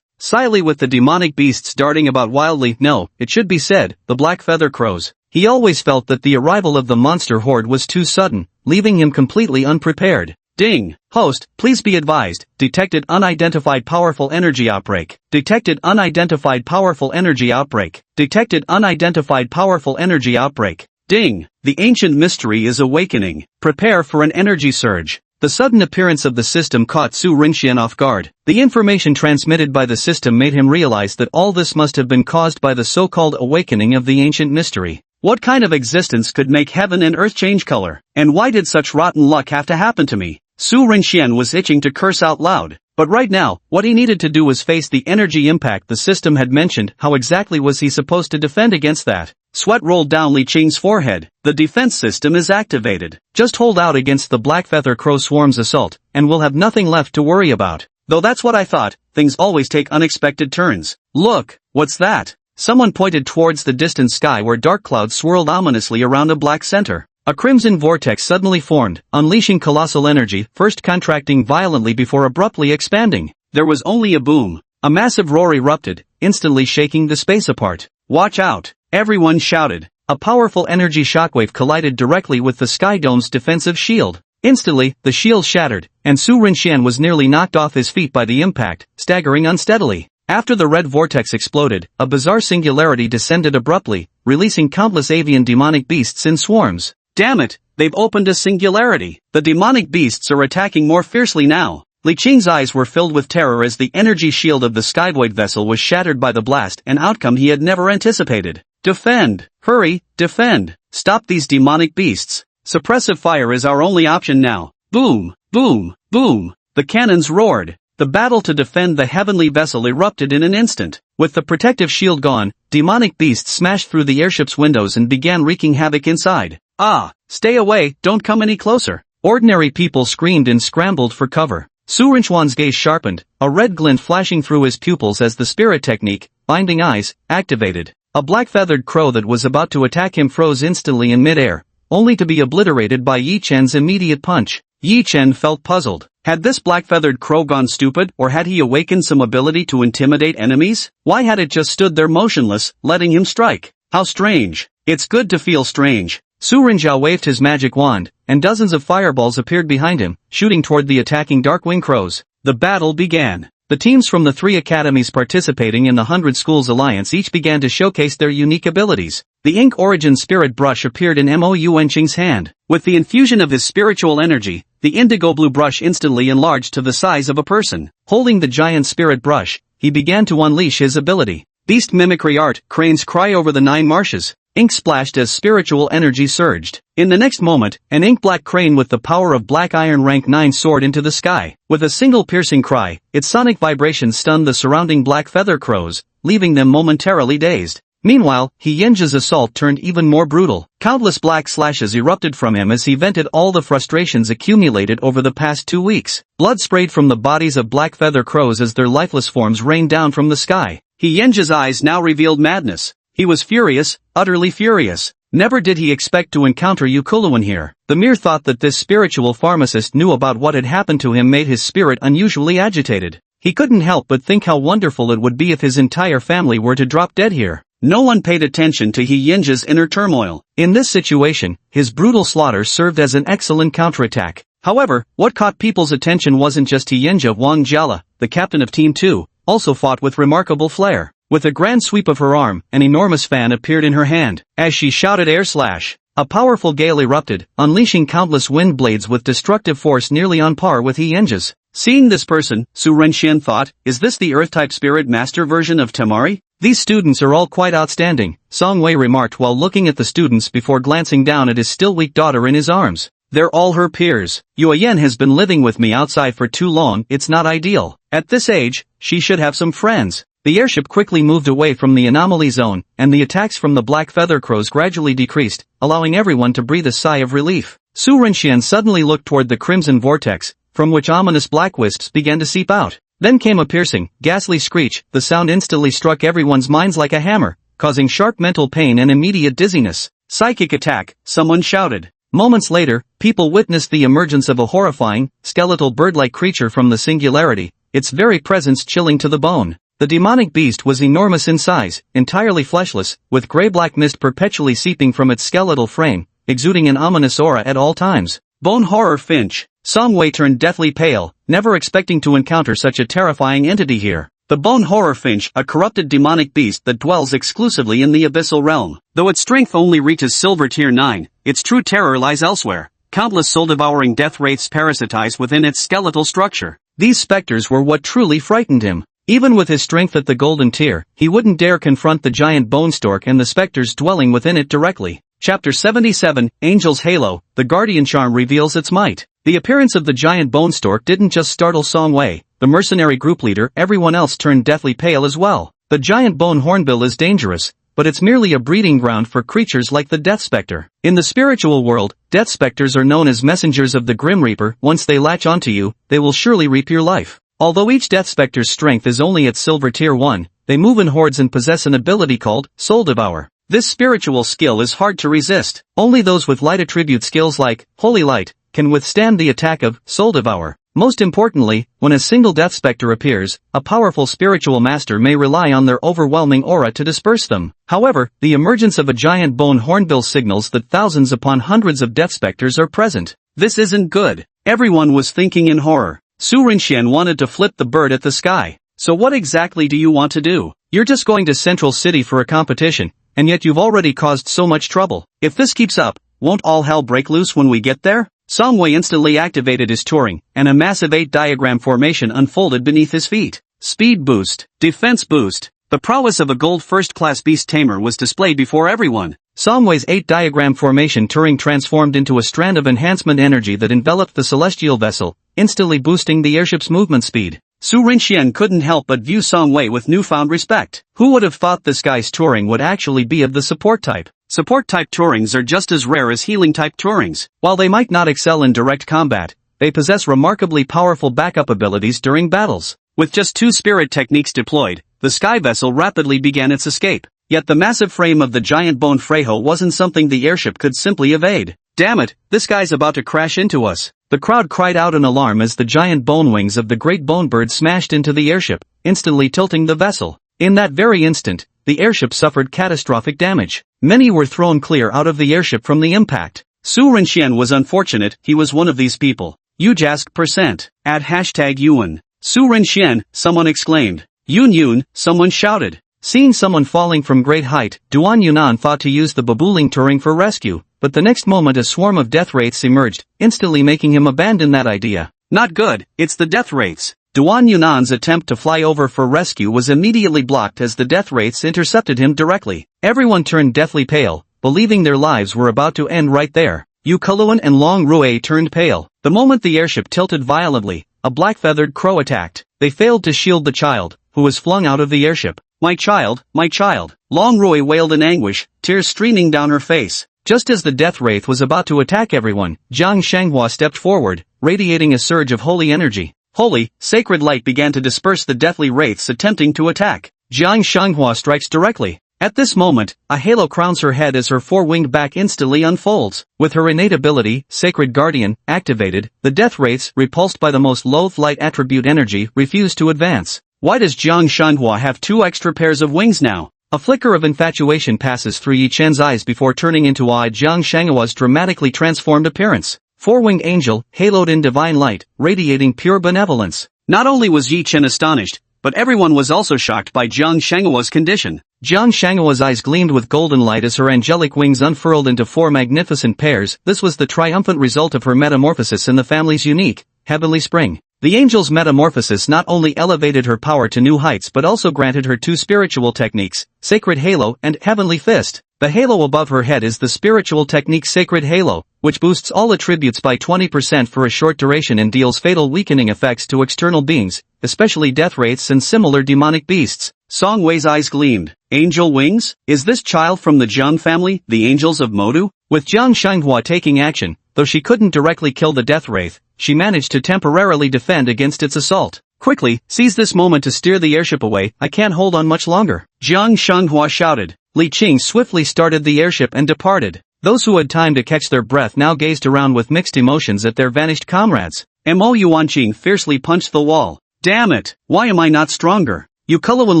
Silently with the demonic beasts darting about wildly, no, it should be said, the black feather crows. He always felt that the arrival of the monster horde was too sudden, leaving him completely unprepared. Ding! Host, please be advised, detected unidentified powerful energy outbreak. Detected unidentified powerful energy outbreak. Detected unidentified powerful energy outbreak. Ding! The ancient mystery is awakening. Prepare for an energy surge. The sudden appearance of the system caught Su Renxian off guard. The information transmitted by the system made him realize that all this must have been caused by the so-called awakening of the ancient mystery. What kind of existence could make heaven and earth change color? And why did such rotten luck have to happen to me? Su Renxian was itching to curse out loud. But right now, what he needed to do was face the energy impact the system had mentioned. How exactly was he supposed to defend against that? Sweat rolled down Li Qing's forehead. The defense system is activated. Just hold out against the black feather crow swarm's assault, and we'll have nothing left to worry about. Though that's what I thought, things always take unexpected turns. Look, what's that? Someone pointed towards the distant sky where dark clouds swirled ominously around a black center. A crimson vortex suddenly formed, unleashing colossal energy, first contracting violently before abruptly expanding. There was only a boom. A massive roar erupted, instantly shaking the space apart. "Watch out!" Everyone shouted. A powerful energy shockwave collided directly with the Sky Dome's defensive shield. Instantly, the shield shattered, and Su Renxian was nearly knocked off his feet by the impact, staggering unsteadily. After the red vortex exploded, a bizarre singularity descended abruptly, releasing countless avian demonic beasts in swarms. Damn it, they've opened a singularity. The demonic beasts are attacking more fiercely now. Li Qing's eyes were filled with terror as the energy shield of the Skyvoid vessel was shattered by the blast, an outcome he had never anticipated. Defend! Hurry, defend! Stop these demonic beasts. Suppressive fire is our only option now. Boom, boom, boom. The cannons roared. The battle to defend the heavenly vessel erupted in an instant. With the protective shield gone, demonic beasts smashed through the airship's windows and began wreaking havoc inside. Ah! Stay away, don't come any closer. Ordinary people screamed and scrambled for cover. Su Renxian's gaze sharpened, a red glint flashing through his pupils as the spirit technique, Binding Eyes, activated. A black-feathered crow that was about to attack him froze instantly in mid-air, only to be obliterated by Yi Chen's immediate punch. Yi Chen felt puzzled. Had this black-feathered crow gone stupid, or had he awakened some ability to intimidate enemies? Why had it just stood there motionless, letting him strike? How strange. It's good to feel strange. Su Renxian waved his magic wand, and dozens of fireballs appeared behind him, shooting toward the attacking Darkwing Crows. The battle began. The teams from the 3 academies participating in the 100 Schools Alliance each began to showcase their unique abilities. The Ink Origin Spirit Brush appeared in Mo Yuanqing's hand. With the infusion of his spiritual energy, the indigo blue brush instantly enlarged to the size of a person. Holding the giant spirit brush, he began to unleash his ability. Beast Mimicry Art, Crane's Cry over the 9 Marshes. ink splashed as spiritual energy surged. In the next moment, an ink-black crane with the power of black iron rank 9 soared into the sky. With a single piercing cry, its sonic vibration stunned the surrounding black feather crows, leaving them momentarily dazed. Meanwhile, He Yenja's assault turned even more brutal. Countless black slashes erupted from him as he vented all the frustrations accumulated over the past 2 weeks. Blood sprayed from the bodies of black feather crows as their lifeless forms rained down from the sky. He Yenja's eyes now revealed madness. He was furious, utterly furious. Never did he expect to encounter Yukuluan here. The mere thought that this spiritual pharmacist knew about what had happened to him made his spirit unusually agitated. He couldn't help but think how wonderful it would be if his entire family were to drop dead here. No one paid attention to He Yenja's inner turmoil. In this situation, his brutal slaughter served as an excellent counterattack. However, what caught people's attention wasn't just He Yenja. Wang Jiala, the captain of Team 2, also fought with remarkable flair. With a grand sweep of her arm, an enormous fan appeared in her hand. As she shouted air slash, a powerful gale erupted, unleashing countless wind blades with destructive force nearly on par with He Yenja's. Seeing this person, Su Renxian thought, is this the Earth-type spirit master version of Temari? These students are all quite outstanding, Song Wei remarked while looking at the students before glancing down at his still weak daughter in his arms. They're all her peers. Yue Yan has been living with me outside for too long, it's not ideal. At this age, she should have some friends. The airship quickly moved away from the anomaly zone, and the attacks from the black feather crows gradually decreased, allowing everyone to breathe a sigh of relief. Su Renxian suddenly looked toward the crimson vortex, from which ominous black wisps began to seep out. Then came a piercing, ghastly screech. The sound instantly struck everyone's minds like a hammer, causing sharp mental pain and immediate dizziness. Psychic attack, someone shouted. Moments later, people witnessed the emergence of a horrifying, skeletal bird-like creature from the singularity, its very presence chilling to the bone. The demonic beast was enormous in size, entirely fleshless, with gray-black mist perpetually seeping from its skeletal frame, exuding an ominous aura at all times. Bone Horror Finch. Song Wei turned deathly pale, never expecting to encounter such a terrifying entity here. The Bone Horror Finch, a corrupted demonic beast that dwells exclusively in the abyssal realm. Though its strength only reaches Silver Tier 9, its true terror lies elsewhere. Countless soul-devouring death wraiths parasitize within its skeletal structure. These specters were what truly frightened him. Even with his strength at the golden tier, he wouldn't dare confront the giant bone stork and the specters dwelling within it directly. Chapter 77, Angel's Halo, the Guardian Charm reveals its might. The appearance of the giant bone stork didn't just startle Song Wei, the mercenary group leader. Everyone else turned deathly pale as well. The giant bone hornbill is dangerous, but it's merely a breeding ground for creatures like the Death Spectre. In the spiritual world, Death Spectres are known as messengers of the Grim Reaper. Once they latch onto you, they will surely reap your life. Although each Death Spectre's strength is only at Silver Tier 1, they move in hordes and possess an ability called Soul Devour. This spiritual skill is hard to resist. Only those with light attribute skills like Holy Light can withstand the attack of Soul Devour. Most importantly, when a single Death Spectre appears, a powerful spiritual master may rely on their overwhelming aura to disperse them. However, the emergence of a giant bone hornbill signals that thousands upon hundreds of Death Spectres are present. This isn't good. Everyone was thinking in horror. Su Renxian wanted to flip the bird at the sky. So what exactly do you want to do? You're just going to Central City for a competition, and yet you've already caused so much trouble. If this keeps up, won't all hell break loose when we get there? Song Wei instantly activated his Turing, and a massive 8-diagram formation unfolded beneath his feet. Speed boost, defense boost. The prowess of a gold first-class beast tamer was displayed before everyone. Song Wei's 8-diagram formation Turing transformed into a strand of enhancement energy that enveloped the celestial vessel, instantly boosting the airship's movement speed. Su Renxian couldn't help but view Song Wei with newfound respect. Who would have thought this guy's Turing would actually be of the support type? Support-type Turings are just as rare as healing-type Turings. While they might not excel in direct combat, they possess remarkably powerful backup abilities during battles. With just 2 spirit techniques deployed, the sky vessel rapidly began its escape. Yet the massive frame of the giant bone Freyho wasn't something the airship could simply evade. Damn it, this guy's about to crash into us. The crowd cried out in alarm as the giant bone wings of the great bone bird smashed into the airship, instantly tilting the vessel. In that very instant, the airship suffered catastrophic damage. Many were thrown clear out of the airship from the impact. Su Renxian was unfortunate. He was one of these people. Ujask%. Add hashtag Yuan. Su Renxian, someone exclaimed. Yun, someone shouted. Seeing someone falling from great height, Duan Yunan thought to use the babooling Turing for rescue, but the next moment a swarm of death wraiths emerged, instantly making him abandon that idea. Not good, it's the death wraiths. Duan Yunan's attempt to fly over for rescue was immediately blocked as the death wraiths intercepted him directly. Everyone turned deathly pale, believing their lives were about to end right there. Yu Kuluan and Long Rui turned pale. The moment the airship tilted violently, a black-feathered crow attacked. They failed to shield the child, who was flung out of the airship. My child, my child. Long Rui wailed in anguish, tears streaming down her face. Just as the death wraith was about to attack everyone, Jiang Shanghua stepped forward, radiating a surge of holy energy. Holy, sacred light began to disperse the deathly wraiths attempting to attack. Jiang Shanghua strikes directly. At this moment, a halo crowns her head as her four-winged back instantly unfolds. With her innate ability, Sacred Guardian, activated, the death wraiths, repulsed by the most loathed light attribute energy, refused to advance. Why does Jiang Shanghua have 2 extra pairs of wings now? A flicker of infatuation passes through Yi Chen's eyes before turning into Jiang Shanghua's dramatically transformed appearance. Four-winged angel, haloed in divine light, radiating pure benevolence. Not only was Yi Chen astonished, but everyone was also shocked by Jiang Shanghua's condition. Jiang Shanghua's eyes gleamed with golden light as her angelic wings unfurled into 4 magnificent pairs. This was the triumphant result of her metamorphosis in the family's unique, heavenly spring. The angel's metamorphosis not only elevated her power to new heights but also granted her 2 spiritual techniques, Sacred Halo and Heavenly Fist. The halo above her head is the spiritual technique Sacred Halo, which boosts all attributes by 20% for a short duration and deals fatal weakening effects to external beings, especially death wraiths and similar demonic beasts. Song Wei's eyes gleamed. Angel wings? Is this child from the Jiang family, the angels of Modu? With Jiang Shanghua taking action, though she couldn't directly kill the death wraith, she managed to temporarily defend against its assault. Quickly, seize this moment to steer the airship away, I can't hold on much longer. Jiang Shanghua shouted. Li Qing swiftly started the airship and departed. Those who had time to catch their breath now gazed around with mixed emotions at their vanished comrades. Mo Yuanqing fiercely punched the wall. Damn it, why am I not stronger? Yu Kuluan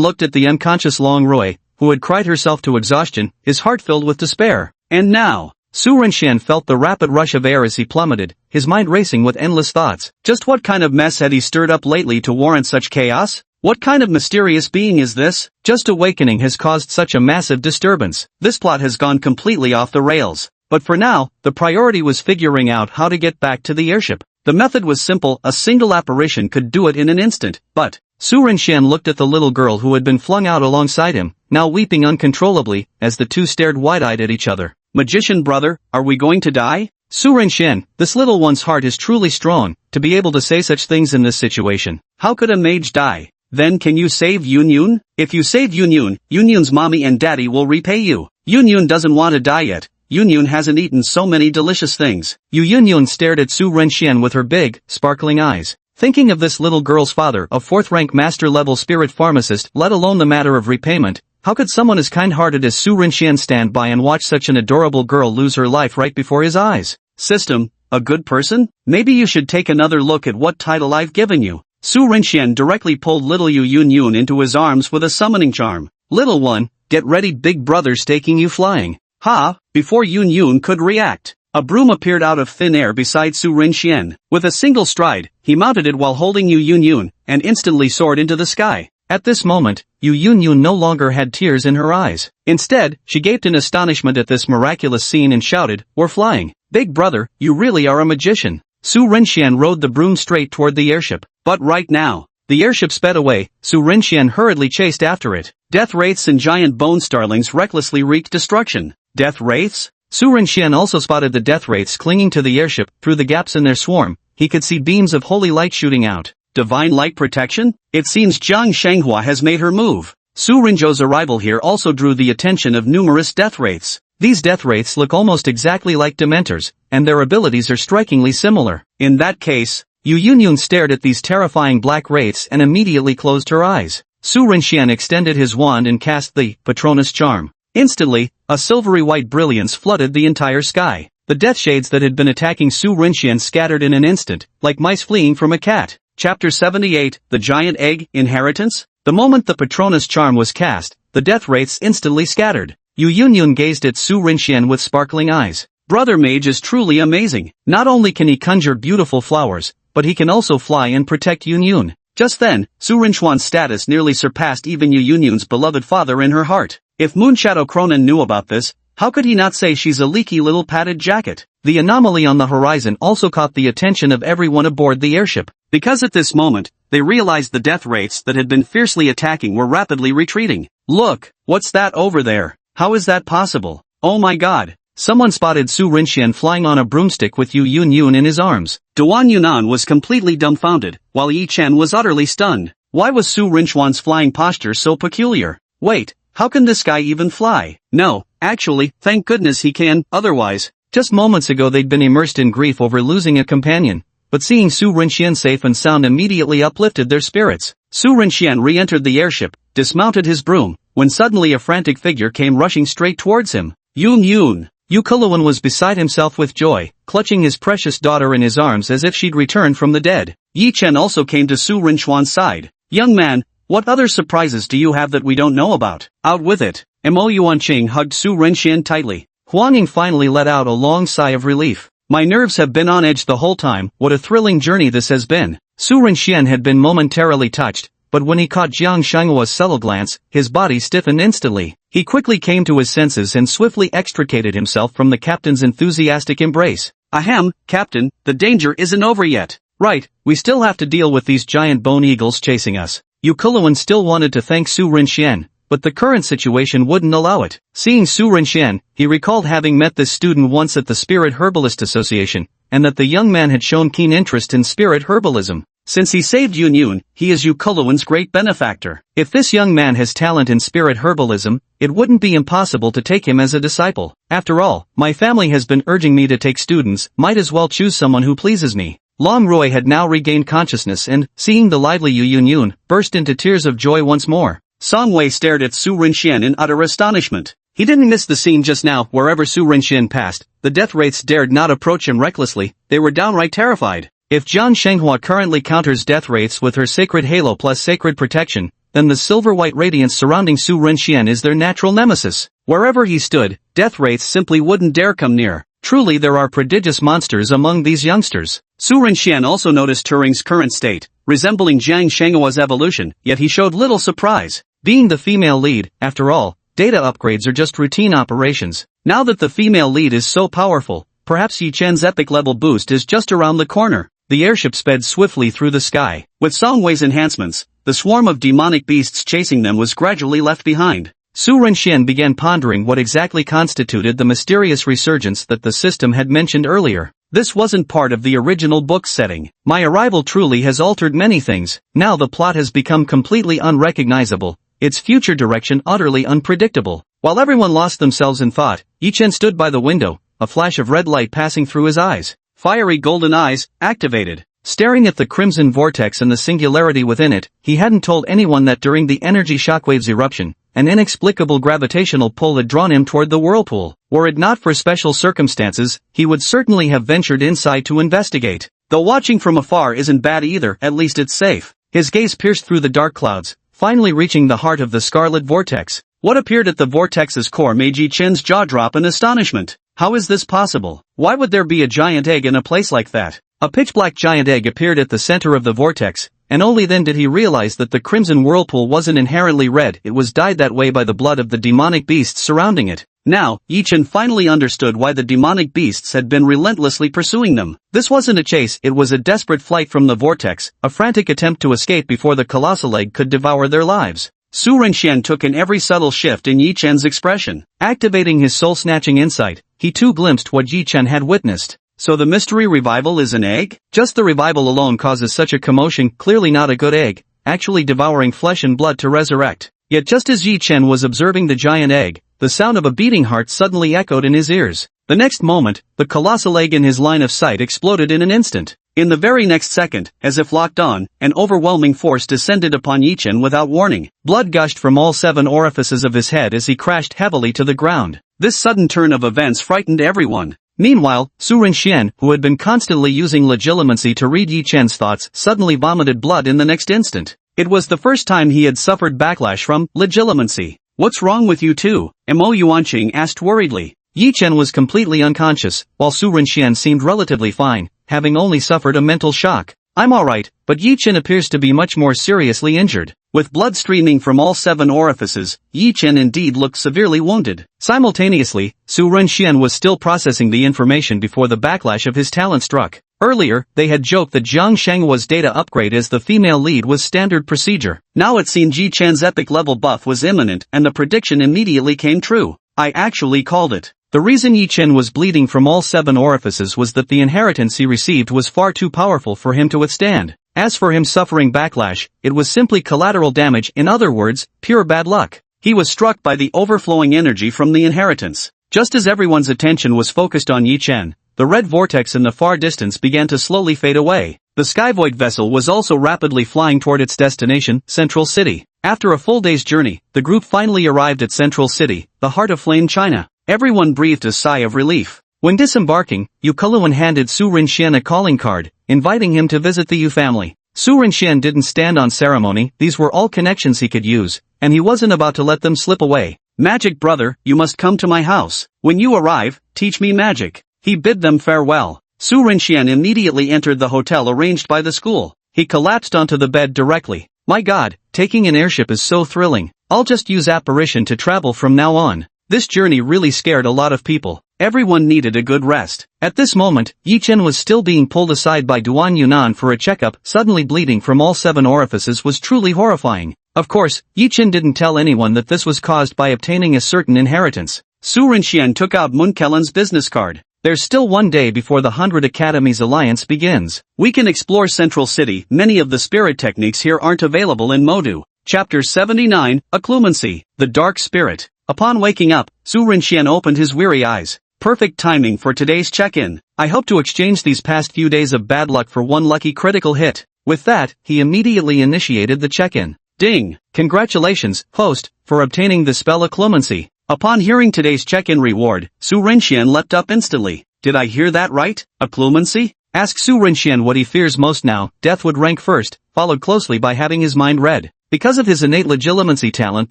looked at the unconscious Long Rui, who had cried herself to exhaustion, his heart filled with despair. And now, Su Renxian felt the rapid rush of air as he plummeted, his mind racing with endless thoughts. Just what kind of mess had he stirred up lately to warrant such chaos? What kind of mysterious being is this? Just awakening has caused such a massive disturbance. This plot has gone completely off the rails. But for now, the priority was figuring out how to get back to the airship. The method was simple, a single apparition could do it in an instant, but Su Renxian looked at the little girl who had been flung out alongside him, now weeping uncontrollably, as the two stared wide-eyed at each other. Magician brother, are we going to die? Su Renxian, this little one's heart is truly strong, to be able to say such things in this situation. How could a mage die? Then can you save Yunyun? If you save Yunyun, Yunyun's mommy and daddy will repay you. Yunyun doesn't want to die yet. Yunyun hasn't eaten so many delicious things. Yunyun stared at Su Renxian with her big, sparkling eyes. Thinking of this little girl's father, a 4th-rank master-level spirit pharmacist, let alone the matter of repayment, how could someone as kind-hearted as Su Renxian stand by and watch such an adorable girl lose her life right before his eyes? System, a good person? Maybe you should take another look at what title I've given you. Su Renxian directly pulled little Yunyun into his arms with a summoning charm. Little one, get ready, big brother's taking you flying. Ha! Before Yunyun could react, a broom appeared out of thin air beside Su Renxian. With a single stride, he mounted it while holding Yunyun, and instantly soared into the sky. At this moment, Yunyun no longer had tears in her eyes. Instead, she gaped in astonishment at this miraculous scene and shouted, "We're flying! Big brother, you really are a magician!" Su Renxian rode the broom straight toward the airship. But right now, the airship sped away. Su Renxian hurriedly chased after it. Death wraiths and giant bone starlings recklessly wreaked destruction. Death wraiths? Su Renxian also spotted the death wraiths clinging to the airship. Through the gaps in their swarm, he could see beams of holy light shooting out. Divine light protection? It seems Jiang Shanghua has made her move. Su Rinzhou's arrival here also drew the attention of numerous death wraiths. These death wraiths look almost exactly like Dementors, and their abilities are strikingly similar. In that case, Yunyun stared at these terrifying black wraiths and immediately closed her eyes. Su Renxian extended his wand and cast the Patronus charm. Instantly, a silvery white brilliance flooded the entire sky. The death shades that had been attacking Su Renxian scattered in an instant, like mice fleeing from a cat. Chapter 78, The Giant Egg, Inheritance? The moment the Patronus charm was cast, the death wraiths instantly scattered. Yunyun gazed at Su Renxian with sparkling eyes. Brother Mage is truly amazing. Not only can he conjure beautiful flowers, but he can also fly and protect Yunyun. Just then, Su Renxian's status nearly surpassed even Yunyun's beloved father in her heart. If Moonshadow Cronin knew about this, how could he not say she's a leaky little padded jacket? The anomaly on the horizon also caught the attention of everyone aboard the airship, because at this moment, they realized the death wraiths that had been fiercely attacking were rapidly retreating. Look, what's that over there? How is that possible? Oh my god. Someone spotted Su Rinxian flying on a broomstick with Yu Yun in his arms. Duan Yunan was completely dumbfounded, while Yi Chen was utterly stunned. Why was Su Rinchuan's flying posture so peculiar? Wait, how can this guy even fly? No, actually, thank goodness he can, otherwise. Just moments ago they'd been immersed in grief over losing a companion, but seeing Su Rinxian safe and sound immediately uplifted their spirits. Su Rinxian re-entered the airship, dismounted his broom, when suddenly a frantic figure came rushing straight towards him. Yun. Yu Kuluan was beside himself with joy, clutching his precious daughter in his arms as if she'd returned from the dead. Yi Chen also came to Su Rinchuan's side. Young man, what other surprises do you have that we don't know about? Out with it. Mo Yuanqing hugged Su Rinxian tightly. Huang Ying finally let out a long sigh of relief. My nerves have been on edge the whole time, what a thrilling journey this has been. Su Rinxian had been momentarily touched, but when he caught Jiang Shenghua's subtle glance, his body stiffened instantly. He quickly came to his senses and swiftly extricated himself from the captain's enthusiastic embrace. Ahem, Captain, the danger isn't over yet. Right, we still have to deal with these giant bone eagles chasing us. Yu Kuluan still wanted to thank Su Rinxian, but the current situation wouldn't allow it. Seeing Su Rinxian, he recalled having met this student once at the Spirit Herbalist Association, and that the young man had shown keen interest in spirit herbalism. Since he saved Yun, he is Yu Kuluan's great benefactor. If this young man has talent in spirit herbalism, it wouldn't be impossible to take him as a disciple. After all, my family has been urging me to take students, might as well choose someone who pleases me. Long Rui had now regained consciousness and, seeing the lively Yu Yun, burst into tears of joy once more. Song Wei stared at Su Rinxian in utter astonishment. He didn't miss the scene just now. Wherever Su Rinxian passed, the death wraiths dared not approach him recklessly, they were downright terrified. If Jiang Shenghua currently counters death wraiths with her sacred halo plus sacred protection, then the silver-white radiance surrounding Su Rinxian is their natural nemesis. Wherever he stood, death wraiths simply wouldn't dare come near. Truly there are prodigious monsters among these youngsters. Su Rinxian also noticed Turing's current state, resembling Jiang Shenghua's evolution, yet he showed little surprise. Being the female lead, after all, data upgrades are just routine operations. Now that the female lead is so powerful, perhaps Yi Chen's epic level boost is just around the corner. The airship sped swiftly through the sky. With Song Wei's enhancements, the swarm of demonic beasts chasing them was gradually left behind. Su Rinxian began pondering what exactly constituted the mysterious resurgence that the system had mentioned earlier. This wasn't part of the original book's setting. My arrival truly has altered many things. Now the plot has become completely unrecognizable, its future direction utterly unpredictable. While everyone lost themselves in thought, Yi Chen stood by the window, a flash of red light passing through his eyes. Fiery golden eyes, activated. Staring at the crimson vortex and the singularity within it, he hadn't told anyone that during the energy shockwave's eruption, an inexplicable gravitational pull had drawn him toward the whirlpool. Were it not for special circumstances, he would certainly have ventured inside to investigate. Though watching from afar isn't bad either, at least it's safe. His gaze pierced through the dark clouds, finally reaching the heart of the scarlet vortex. What appeared at the vortex's core made Yi Chen's jaw drop in astonishment. How is this possible? Why would there be a giant egg in a place like that? A pitch-black giant egg appeared at the center of the vortex, and only then did he realize that the crimson whirlpool wasn't inherently red, it was dyed that way by the blood of the demonic beasts surrounding it. Now, Yi Chen finally understood why the demonic beasts had been relentlessly pursuing them. This wasn't a chase, it was a desperate flight from the vortex, a frantic attempt to escape before the colossal egg could devour their lives. Su Rinxian took in every subtle shift in Yi Chen's expression. Activating his soul-snatching insight, he too glimpsed what Yi Chen had witnessed. So the mystery revival is an egg? Just the revival alone causes such a commotion, clearly not a good egg, actually devouring flesh and blood to resurrect. Yet just as Yi Chen was observing the giant egg, the sound of a beating heart suddenly echoed in his ears. The next moment, the colossal egg in his line of sight exploded in an instant. In the very next second, as if locked on, an overwhelming force descended upon Yi Chen without warning. Blood gushed from all 7 orifices of his head as he crashed heavily to the ground. This sudden turn of events frightened everyone. Meanwhile, Su Rinxian, who had been constantly using legilimency to read Yi Chen's thoughts, suddenly vomited blood in the next instant. It was the first time he had suffered backlash from legilimency. What's wrong with you two? Mo Yuanqing asked worriedly. Yi Chen was completely unconscious, while Su Rinxian seemed relatively fine, having only suffered a mental shock. I'm alright, but Yi Chen appears to be much more seriously injured. With blood streaming from all 7 orifices, Yi Chen indeed looked severely wounded. Simultaneously, Su Rinxian was still processing the information before the backlash of his talent struck. Earlier, they had joked that Jiang Shenghua's data upgrade as the female lead was standard procedure. Now it seemed Yi Chen's epic level buff was imminent and the prediction immediately came true. I actually called it. The reason Yi Chen was bleeding from all 7 orifices was that the inheritance he received was far too powerful for him to withstand. As for him suffering backlash, it was simply collateral damage, in other words, pure bad luck. He was struck by the overflowing energy from the inheritance. Just as everyone's attention was focused on Yi Chen, the red vortex in the far distance began to slowly fade away. The Skyvoid vessel was also rapidly flying toward its destination, Central City. After a full day's journey, the group finally arrived at Central City, the heart of Flame China. Everyone breathed a sigh of relief. When disembarking, Yu Keluan handed Su Rinxian a calling card, inviting him to visit the Yu family. Su Rinxian didn't stand on ceremony, these were all connections he could use, and he wasn't about to let them slip away. Magic brother, you must come to my house. When you arrive, teach me magic. He bid them farewell. Su Rinxian immediately entered the hotel arranged by the school. He collapsed onto the bed directly. My god, taking an airship is so thrilling. I'll just use apparition to travel from now on. This journey really scared a lot of people. Everyone needed a good rest. At this moment, Yi Chen was still being pulled aside by Duan Yunan for a checkup. Suddenly bleeding from all 7 orifices was truly horrifying. Of course, Yi Chen didn't tell anyone that this was caused by obtaining a certain inheritance. Su Rinxian took out Mun Kellen's business card. There's still one day before the 100 Academies Alliance begins. We can explore Central City. Many of the spirit techniques here aren't available in Modu. Chapter 79, Occlumency, the Dark Spirit. Upon waking up, Su Rinxian opened his weary eyes. Perfect timing for today's check-in. I hope to exchange these past few days of bad luck for one lucky critical hit. With that, he immediately initiated the check-in. Ding! Congratulations, host, for obtaining the spell Occlumency. Upon hearing today's check-in reward, Su Rinxian leapt up instantly. Did I hear that right? Occlumency? Ask Su Rinxian what he fears most now. Death would rank first, followed closely by having his mind read. Because of his innate legilimency talent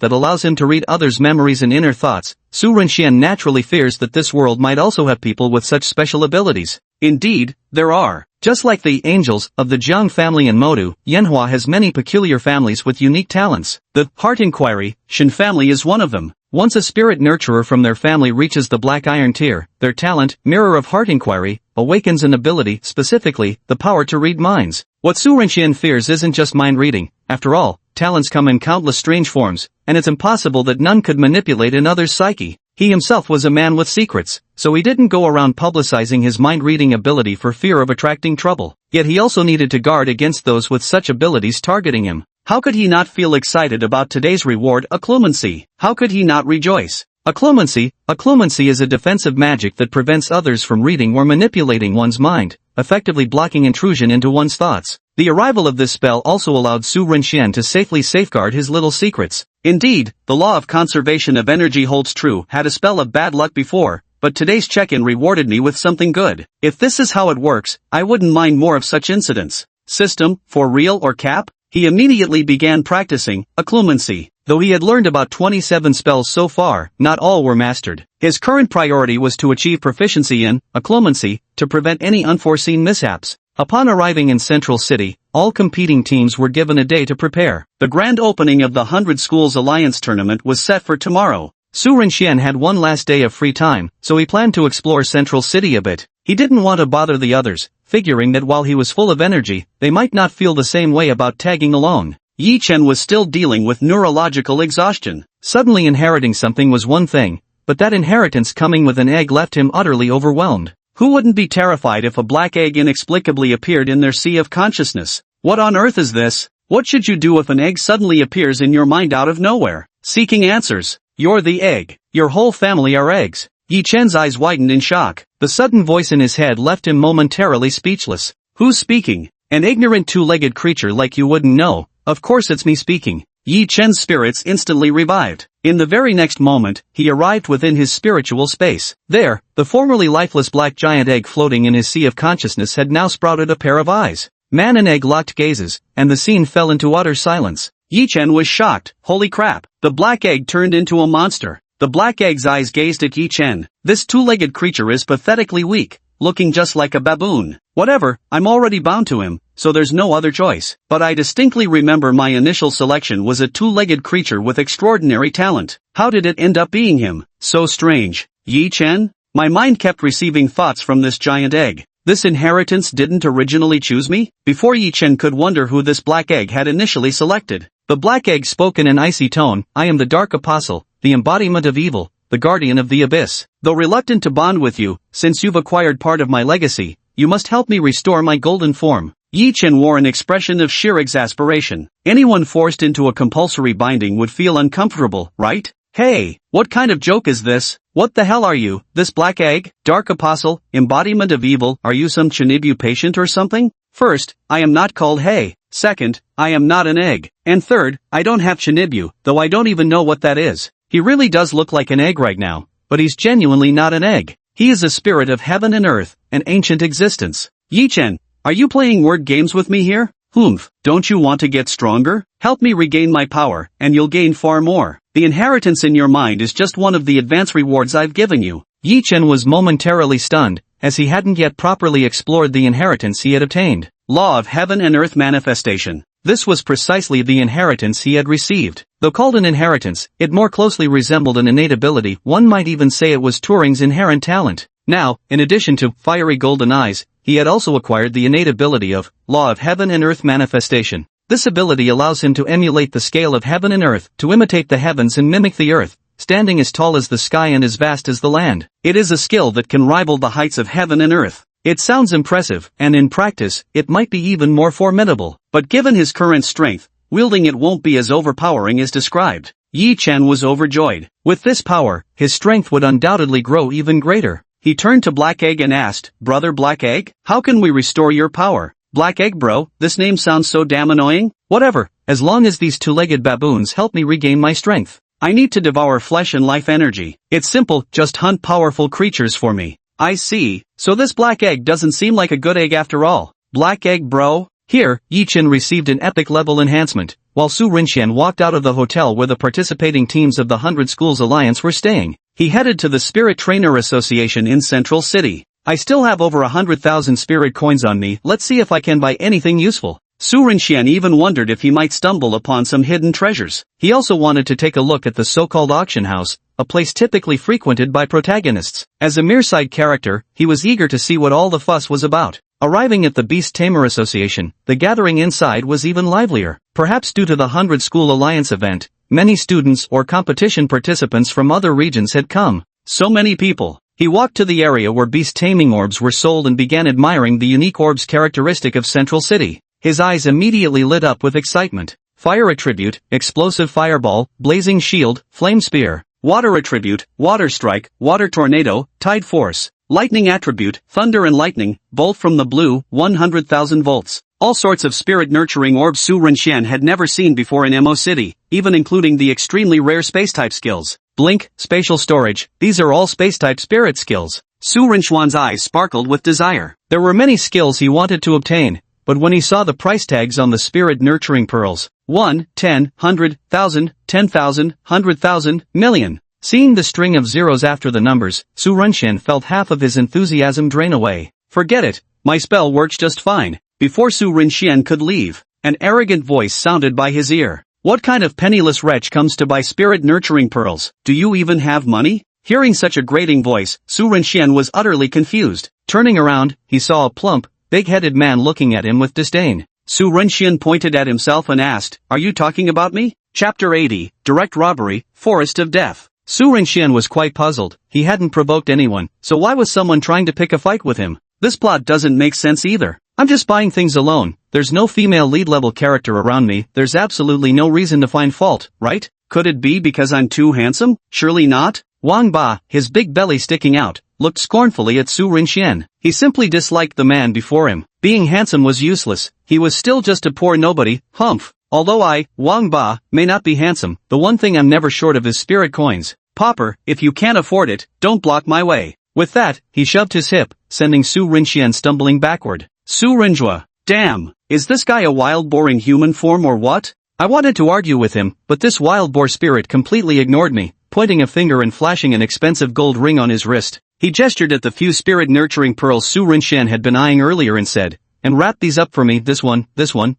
that allows him to read others' memories and inner thoughts, Su Rinxian naturally fears that this world might also have people with such special abilities. Indeed, there are. Just like the angels of the Jiang family in Modu, Manhua has many peculiar families with unique talents. The Heart Inquiry, Shen family is one of them. Once a spirit nurturer from their family reaches the Black Iron tier, their talent, Mirror of Heart Inquiry, awakens an ability, specifically, the power to read minds. What Su Rinxian fears isn't just mind reading. After all, talents come in countless strange forms, and it's impossible that none could manipulate another's psyche. He himself was a man with secrets, so he didn't go around publicizing his mind-reading ability for fear of attracting trouble. Yet he also needed to guard against those with such abilities targeting him. How could he not feel excited about today's reward, Occlumency? How could he not rejoice? Occlumency is a defensive magic that prevents others from reading or manipulating one's mind, effectively blocking intrusion into one's thoughts. The arrival of this spell also allowed Su Rinxian to safely safeguard his little secrets. Indeed, the law of conservation of energy holds true. Had a spell of bad luck before, but today's check-in rewarded me with something good. If this is how it works, I wouldn't mind more of such incidents. System, for real or cap? He immediately began practicing Occlumency. Though he had learned about 27 spells so far, not all were mastered. His current priority was to achieve proficiency in Occlumency, to prevent any unforeseen mishaps. Upon arriving in Central City, all competing teams were given a day to prepare. The grand opening of the 100 Schools Alliance tournament was set for tomorrow. Su Rinxian had one last day of free time, so he planned to explore Central City a bit. He didn't want to bother the others, figuring that while he was full of energy, they might not feel the same way about tagging along. Yi Chen was still dealing with neurological exhaustion. Suddenly inheriting something was one thing, but that inheritance coming with an egg left him utterly overwhelmed. Who wouldn't be terrified if a black egg inexplicably appeared in their sea of consciousness? What on earth is this? What should you do if an egg suddenly appears in your mind out of nowhere? Seeking answers. You're the egg. Your whole family are eggs. Yi Chen's eyes widened in shock. The sudden voice in his head left him momentarily speechless. Who's speaking? An ignorant two-legged creature like you wouldn't know. Of course it's me speaking. Yi Chen's spirits instantly revived. In the very next moment, he arrived within his spiritual space. There, the formerly lifeless black giant egg floating in his sea of consciousness had now sprouted a pair of eyes. Man and egg locked gazes, and the scene fell into utter silence. Yi Chen was shocked. Holy crap! The black egg turned into a monster. The black egg's eyes gazed at Yi Chen. This two-legged creature is pathetically weak, looking just like a baboon. Whatever, I'm already bound to him, so there's no other choice. But I distinctly remember my initial selection was a two-legged creature with extraordinary talent. How did it end up being him? So strange. Yi Chen? My mind kept receiving thoughts from this giant egg. This inheritance didn't originally choose me? Before Yi Chen could wonder who this black egg had initially selected, the black egg spoke in an icy tone. I am the Dark Apostle, the embodiment of evil, the guardian of the abyss. Though reluctant to bond with you, since you've acquired part of my legacy, you must help me restore my golden form. Yi Chen wore an expression of sheer exasperation. Anyone forced into a compulsory binding would feel uncomfortable, right? Hey, what kind of joke is this? What the hell are you, this black egg, dark apostle, embodiment of evil? Are you some Chinibu patient or something? First, I am not called Hey. Second, I am not an egg. And third, I don't have Chinibu, though I don't even know what that is. He really does look like an egg right now, but he's genuinely not an egg. He is a spirit of heaven and earth, an ancient existence. Yi Chen, are you playing word games with me here? Humph, don't you want to get stronger? Help me regain my power, and you'll gain far more. The inheritance in your mind is just one of the advance rewards I've given you. Yi Chen was momentarily stunned, as he hadn't yet properly explored the inheritance he had obtained. Law of heaven and earth manifestation. This was precisely the inheritance he had received. Though called an inheritance, it more closely resembled an innate ability. One might even say it was Turing's inherent talent. Now, in addition to fiery golden eyes, he had also acquired the innate ability of Law of Heaven and Earth Manifestation. This ability allows him to emulate the scale of heaven and earth, to imitate the heavens and mimic the earth, standing as tall as the sky and as vast as the land. It is a skill that can rival the heights of heaven and earth. It sounds impressive, and in practice, it might be even more formidable. But given his current strength, wielding it won't be as overpowering as described. Yi Chen was overjoyed. With this power, his strength would undoubtedly grow even greater. He turned to Black Egg and asked, Brother Black Egg, how can we restore your power? Black Egg bro, this name sounds so damn annoying. Whatever, as long as these two-legged baboons help me regain my strength. I need to devour flesh and life energy. It's simple, just hunt powerful creatures for me. I see, so this Black Egg doesn't seem like a good egg after all. Black Egg bro? Here, Yi Chen received an epic level enhancement, while Su Rinxian walked out of the hotel where the participating teams of the 100 Schools Alliance were staying. He headed to the Spirit Trainer Association in Central City. I still have over 100,000 spirit coins on me. Let's see if I can buy anything useful. Su Rinxian even wondered if he might stumble upon some hidden treasures. He also wanted to take a look at the so-called auction house, a place typically frequented by protagonists. As a mere side character, he was eager to see what all the fuss was about. Arriving at the Beast Tamer Association, the gathering inside was even livelier. Perhaps due to the 100 School Alliance event, many students or competition participants from other regions had come. So many people. He walked to the area where beast taming orbs were sold and began admiring the unique orbs characteristic of Central City. His eyes immediately lit up with excitement. Fire attribute, explosive fireball, blazing shield, flame spear. Water attribute, water strike, water tornado, tide force. Lightning attribute, thunder and lightning, bolt from the blue, 100,000 volts. All sorts of spirit-nurturing orbs Su Rinxian had never seen before in Mo City, even including the extremely rare space-type skills. Blink, spatial storage, these are all space-type spirit skills. Su Rinxian's eyes sparkled with desire. There were many skills he wanted to obtain, but when he saw the price tags on the spirit-nurturing pearls, 1, 10, 100, 1,000, 10,000, 100,000, million. Seeing the string of zeros after the numbers, Su Rinxian felt half of his enthusiasm drain away. Forget it, my spell works just fine. Before Su Rinxian could leave, an arrogant voice sounded by his ear. What kind of penniless wretch comes to buy spirit-nurturing pearls? Do you even have money? Hearing such a grating voice, Su Rinxian was utterly confused. Turning around, he saw a plump, big-headed man looking at him with disdain. Su Rinxian pointed at himself and asked, Are you talking about me? Chapter 80, Direct Robbery, Forest of Death. Su Rinxian was quite puzzled. He hadn't provoked anyone, so why was someone trying to pick a fight with him? This plot doesn't make sense either. I'm just buying things alone. There's no female lead-level character around me. There's absolutely no reason to find fault, right? Could it be because I'm too handsome? Surely not. Wang Ba, his big belly sticking out, looked scornfully at Su Rinxian. He simply disliked the man before him. Being handsome was useless. He was still just a poor nobody. Humph. Although I, Wang Ba, may not be handsome, the one thing I'm never short of is spirit coins. Pauper, if you can't afford it, don't block my way. With that, he shoved his hip, sending Su Rinxian stumbling backward. Su Rinjua, damn, is this guy a wild boar in human form or what? I wanted to argue with him, but this wild boar spirit completely ignored me, pointing a finger and flashing an expensive gold ring on his wrist. He gestured at the few spirit-nurturing pearls Su Rinxian had been eyeing earlier and said, and wrap these up for me, this one,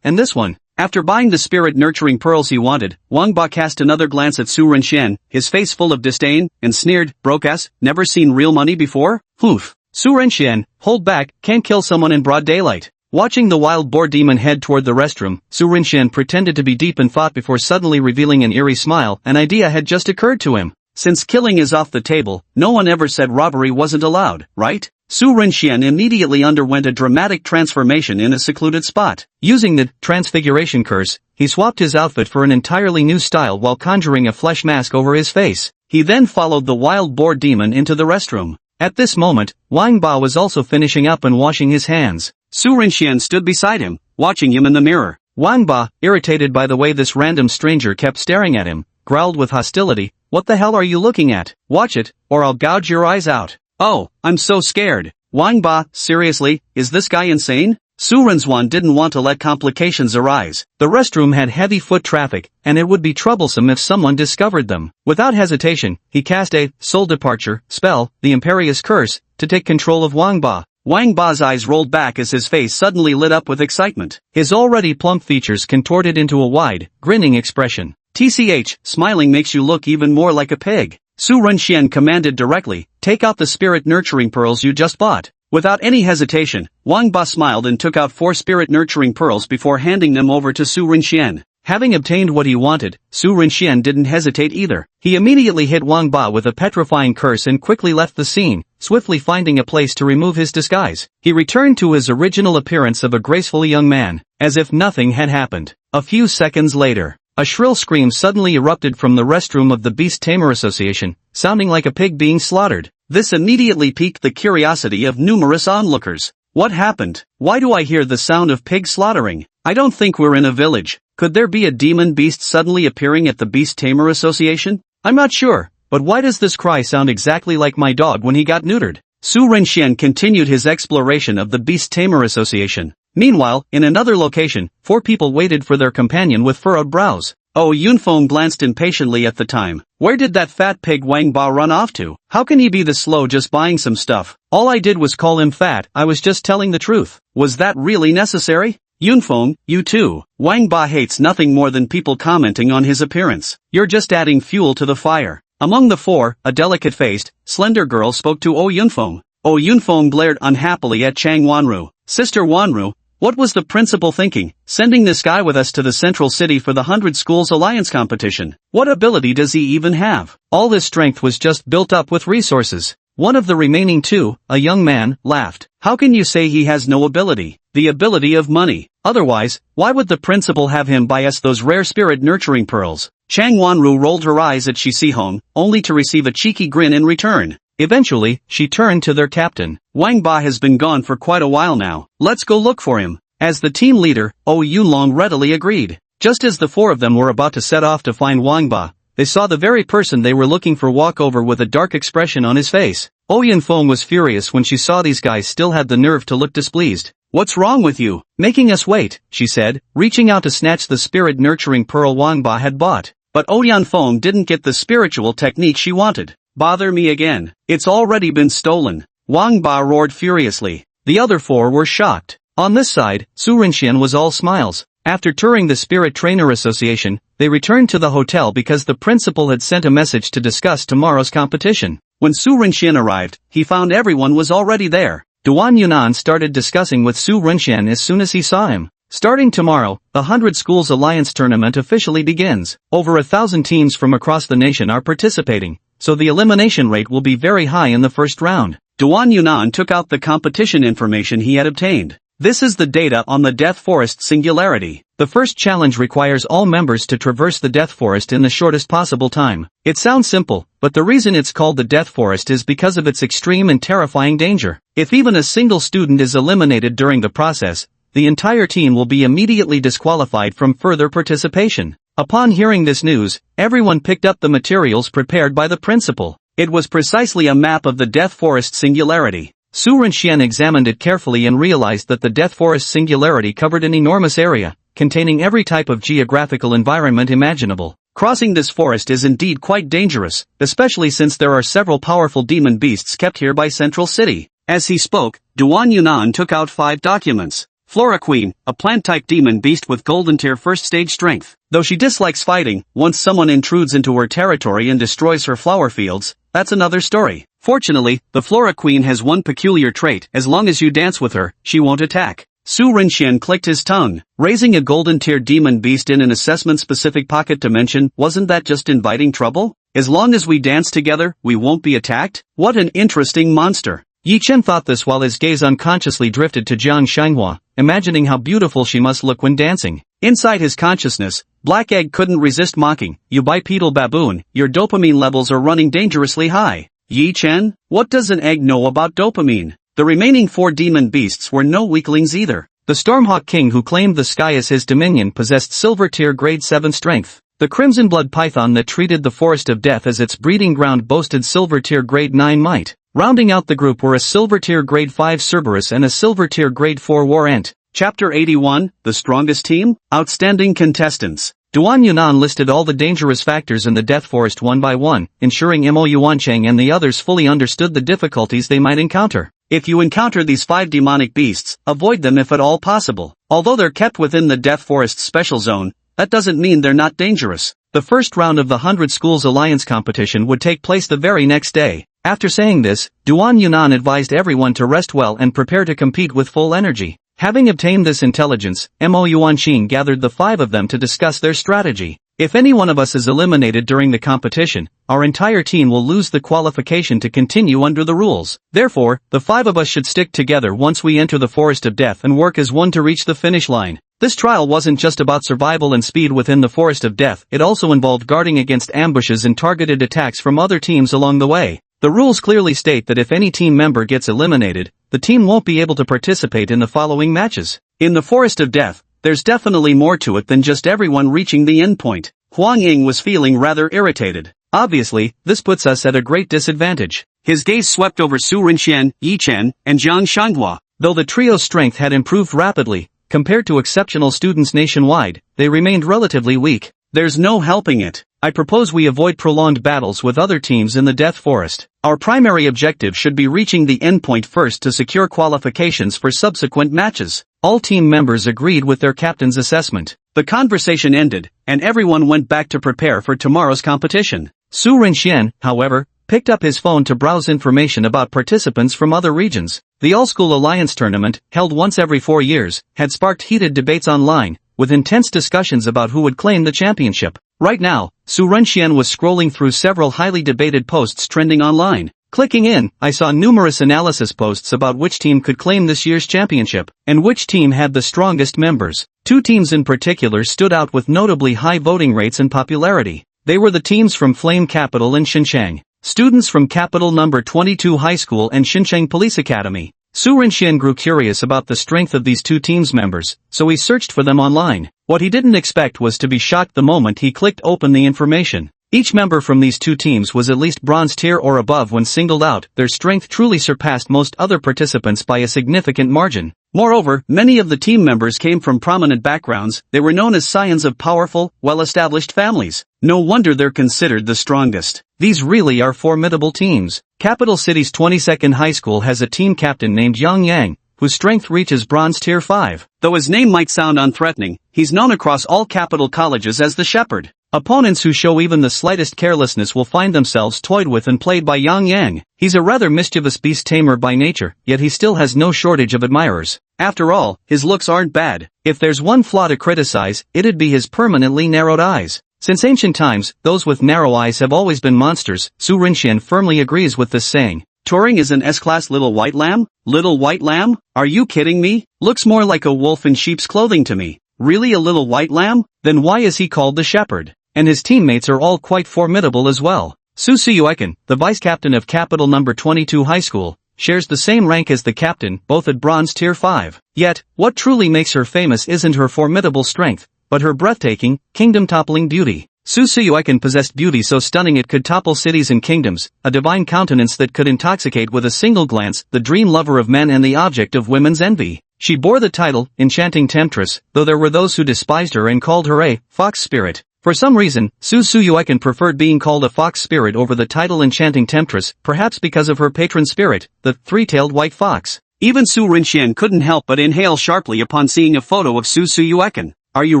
and this one. After buying the spirit-nurturing pearls he wanted, Wang Ba cast another glance at Su Rinxian, his face full of disdain, and sneered, broke ass, never seen real money before? Oof. Su Rinxian, hold back, can't kill someone in broad daylight. Watching the wild boar demon head toward the restroom, Su Rinxian pretended to be deep in thought before suddenly revealing an eerie smile. An idea had just occurred to him. Since killing is off the table, no one ever said robbery wasn't allowed, right? Su Renxian immediately underwent a dramatic transformation in a secluded spot. Using the transfiguration curse, he swapped his outfit for an entirely new style while conjuring a flesh mask over his face. He then followed the wild boar demon into the restroom. At this moment, Wang Ba was also finishing up and washing his hands. Su Renxian stood beside him, watching him in the mirror. Wang Ba, irritated by the way this random stranger kept staring at him, growled with hostility, "What the hell are you looking at? Watch it, or I'll gouge your eyes out." "Oh, I'm so scared." Wang Ba, seriously, is this guy insane? Su Renzhuan didn't want to let complications arise. The restroom had heavy foot traffic, and it would be troublesome if someone discovered them. Without hesitation, he cast a soul departure spell, the Imperious Curse, to take control of Wang Ba. Wang Ba's eyes rolled back as his face suddenly lit up with excitement. His already plump features contorted into a wide, grinning expression. "TCH, smiling makes you look even more like a pig." Su Renxian commanded directly, "Take out the spirit nurturing pearls you just bought." Without any hesitation, Wang Ba smiled and took out 4 spirit nurturing pearls before handing them over to Su Renxian. Having obtained what he wanted, Su Renxian didn't hesitate either. He immediately hit Wang Ba with a petrifying curse and quickly left the scene, swiftly finding a place to remove his disguise. He returned to his original appearance of a graceful young man, as if nothing had happened. A few seconds later, a shrill scream suddenly erupted from the restroom of the Beast Tamer Association, sounding like a pig being slaughtered. This immediately piqued the curiosity of numerous onlookers. What happened? Why do I hear the sound of pig slaughtering? I don't think we're in a village. Could there be a demon beast suddenly appearing at the Beast Tamer Association? I'm not sure, but why does this cry sound exactly like my dog when he got neutered? Su Renxian continued his exploration of the Beast Tamer Association. Meanwhile, in another location, 4 people waited for their companion with furrowed brows. Oh, Yunfeng glanced impatiently at the time. Where did that fat pig Wang Ba run off to? How can he be this slow just buying some stuff? All I did was call him fat, I was just telling the truth. Was that really necessary? Yunfeng, you too. Wang Ba hates nothing more than people commenting on his appearance. You're just adding fuel to the fire. Among the 4, a delicate-faced, slender girl spoke to Oh Yunfeng. Oh Yunfeng glared unhappily at Chang Wanru. Sister Wanru, what was the principal thinking, sending this guy with us to the central city for the 100 Schools Alliance competition? What ability does he even have? All this strength was just built up with resources. One of the remaining 2, a young man, laughed. How can you say he has no ability? The ability of money. Otherwise, why would the principal have him buy us those rare spirit nurturing pearls? Chang Wanru rolled her eyes at Shi Sihong, only to receive a cheeky grin in return. Eventually, she turned to their captain. Wang Ba has been gone for quite a while now. Let's go look for him. As the team leader, Oh Yunlong readily agreed. Just as the 4 of them were about to set off to find Wang Ba, they saw the very person they were looking for walk over with a dark expression on his face. Oh Yunfeng was furious when she saw these guys still had the nerve to look displeased. What's wrong with you? Making us wait, she said, reaching out to snatch the spirit nurturing pearl Wang Ba had bought. But Oh Yunfeng didn't get the spiritual technique she wanted. Bother me again. It's already been stolen. Wang Ba roared furiously. The other 4 were shocked. On this side, Su Renxian was all smiles. After touring the Spirit Trainer Association, they returned to the hotel because the principal had sent a message to discuss tomorrow's competition. When Su Renxian arrived, he found everyone was already there. Duan Yunan started discussing with Su Renxian as soon as he saw him. Starting tomorrow, the 100 Schools Alliance tournament officially begins. Over 1,000 teams from across the nation are participating, so the elimination rate will be very high in the first round. Duan Yunan took out the competition information he had obtained. This is the data on the Death Forest Singularity. The first challenge requires all members to traverse the Death Forest in the shortest possible time. It sounds simple, but the reason it's called the Death Forest is because of its extreme and terrifying danger. If even a single student is eliminated during the process, the entire team will be immediately disqualified from further participation. Upon hearing this news, everyone picked up the materials prepared by the principal. It was precisely a map of the Death Forest Singularity. Su Renxian examined it carefully and realized that the Death Forest Singularity covered an enormous area, containing every type of geographical environment imaginable. Crossing this forest is indeed quite dangerous, especially since there are several powerful demon beasts kept here by Central City. As he spoke, Duan Yunan took out 5 documents. Flora Queen, a plant-type demon beast with golden tier first stage strength. Though she dislikes fighting, once someone intrudes into her territory and destroys her flower fields, that's another story. Fortunately, the Flora Queen has one peculiar trait: as long as you dance with her, she won't attack. Su Renxian clicked his tongue. Raising a golden tier demon beast in an assessment-specific pocket dimension, wasn't that just inviting trouble? As long as we dance together, we won't be attacked? What an interesting monster. Yi Chen thought this while his gaze unconsciously drifted to Jiang Xinhua, imagining how beautiful she must look when dancing. Inside his consciousness, Black Egg couldn't resist mocking, "You bipedal baboon, your dopamine levels are running dangerously high." Yi Chen, what does an egg know about dopamine? The remaining 4 demon beasts were no weaklings either. The Stormhawk King who claimed the sky as his dominion possessed Silver Tier Grade 7 strength. The Crimson Blood Python that treated the Forest of Death as its breeding ground boasted Silver Tier Grade 9 might. Rounding out the group were a Silver Tier Grade 5 Cerberus and a Silver Tier Grade 4 War Ant. Chapter 81, The Strongest Team? Outstanding Contestants. Duan Yunan listed all the dangerous factors in the Death Forest one by one, ensuring Mo Yuancheng and the others fully understood the difficulties they might encounter. If you encounter these 5 demonic beasts, avoid them if at all possible. Although they're kept within the Death Forest special zone, that doesn't mean they're not dangerous. The first round of the 100 Schools Alliance competition would take place the very next day. After saying this, Duan Yunan advised everyone to rest well and prepare to compete with full energy. Having obtained this intelligence, Mo Yuanqing gathered the 5 of them to discuss their strategy. If any one of us is eliminated during the competition, our entire team will lose the qualification to continue under the rules. Therefore, the 5 of us should stick together once we enter the Forest of Death and work as one to reach the finish line. This trial wasn't just about survival and speed within the Forest of Death, it also involved guarding against ambushes and targeted attacks from other teams along the way. The rules clearly state that if any team member gets eliminated, the team won't be able to participate in the following matches. In the Forest of Death, there's definitely more to it than just everyone reaching the endpoint. Huang Ying was feeling rather irritated. Obviously, this puts us at a great disadvantage. His gaze swept over Su Rinxian, Yi Chen, and Jiang Shanghua. Though the trio's strength had improved rapidly, compared to exceptional students nationwide, they remained relatively weak. There's no helping it. I propose we avoid prolonged battles with other teams in the Death Forest. Our primary objective should be reaching the endpoint first to secure qualifications for subsequent matches. All team members agreed with their captain's assessment. The conversation ended, and everyone went back to prepare for tomorrow's competition. Su Rinxian, however, picked up his phone to browse information about participants from other regions. The All-School Alliance tournament, held once every 4 years, had sparked heated debates online, with intense discussions about who would claim the championship. Right now, Su Renxian was scrolling through several highly debated posts trending online. Clicking in, I saw numerous analysis posts about which team could claim this year's championship, and which team had the strongest members. 2 teams in particular stood out with notably high voting rates and popularity. They were the teams from Flame Capital and Xinjiang. Students from Capital Number 22 High School and Xinjiang Police Academy. Su Renxian grew curious about the strength of these 2 teams' members, so he searched for them online. What he didn't expect was to be shocked the moment he clicked open the information. Each member from these 2 teams was at least bronze tier or above when singled out. Their strength truly surpassed most other participants by a significant margin. Moreover, many of the team members came from prominent backgrounds. They were known as scions of powerful, well-established families. No wonder they're considered the strongest. These really are formidable teams. Capital City's 22nd High School has a team captain named Yang Yang, whose strength reaches bronze tier 5. Though his name might sound unthreatening, he's known across all capital colleges as the Shepherd. Opponents who show even the slightest carelessness will find themselves toyed with and played by Yang Yang. He's a rather mischievous beast tamer by nature, yet he still has no shortage of admirers. After all, his looks aren't bad. If there's one flaw to criticize, it'd be his permanently narrowed eyes. Since ancient times, those with narrow eyes have always been monsters. Su Rinxian firmly agrees with this saying. Turing is an S-class little white lamb? Little white lamb? Are you kidding me? Looks more like a wolf in sheep's clothing to me. Really a little white lamb? Then why is he called the Shepherd? And his teammates are all quite formidable as well. Su Suyuekan, the vice-captain of Capital Number 22 High School, shares the same rank as the captain, both at bronze tier 5. Yet, what truly makes her famous isn't her formidable strength, but her breathtaking, kingdom-toppling beauty. Su Suyuekan possessed beauty so stunning it could topple cities and kingdoms, a divine countenance that could intoxicate with a single glance, the dream lover of men and the object of women's envy. She bore the title, Enchanting Temptress, though there were those who despised her and called her a fox spirit. For some reason, Su Suyuekan preferred being called a fox spirit over the title Enchanting Temptress, perhaps because of her patron spirit, the three-tailed white fox. Even Su Rinxian couldn't help but inhale sharply upon seeing a photo of Su Suyuekan. Are you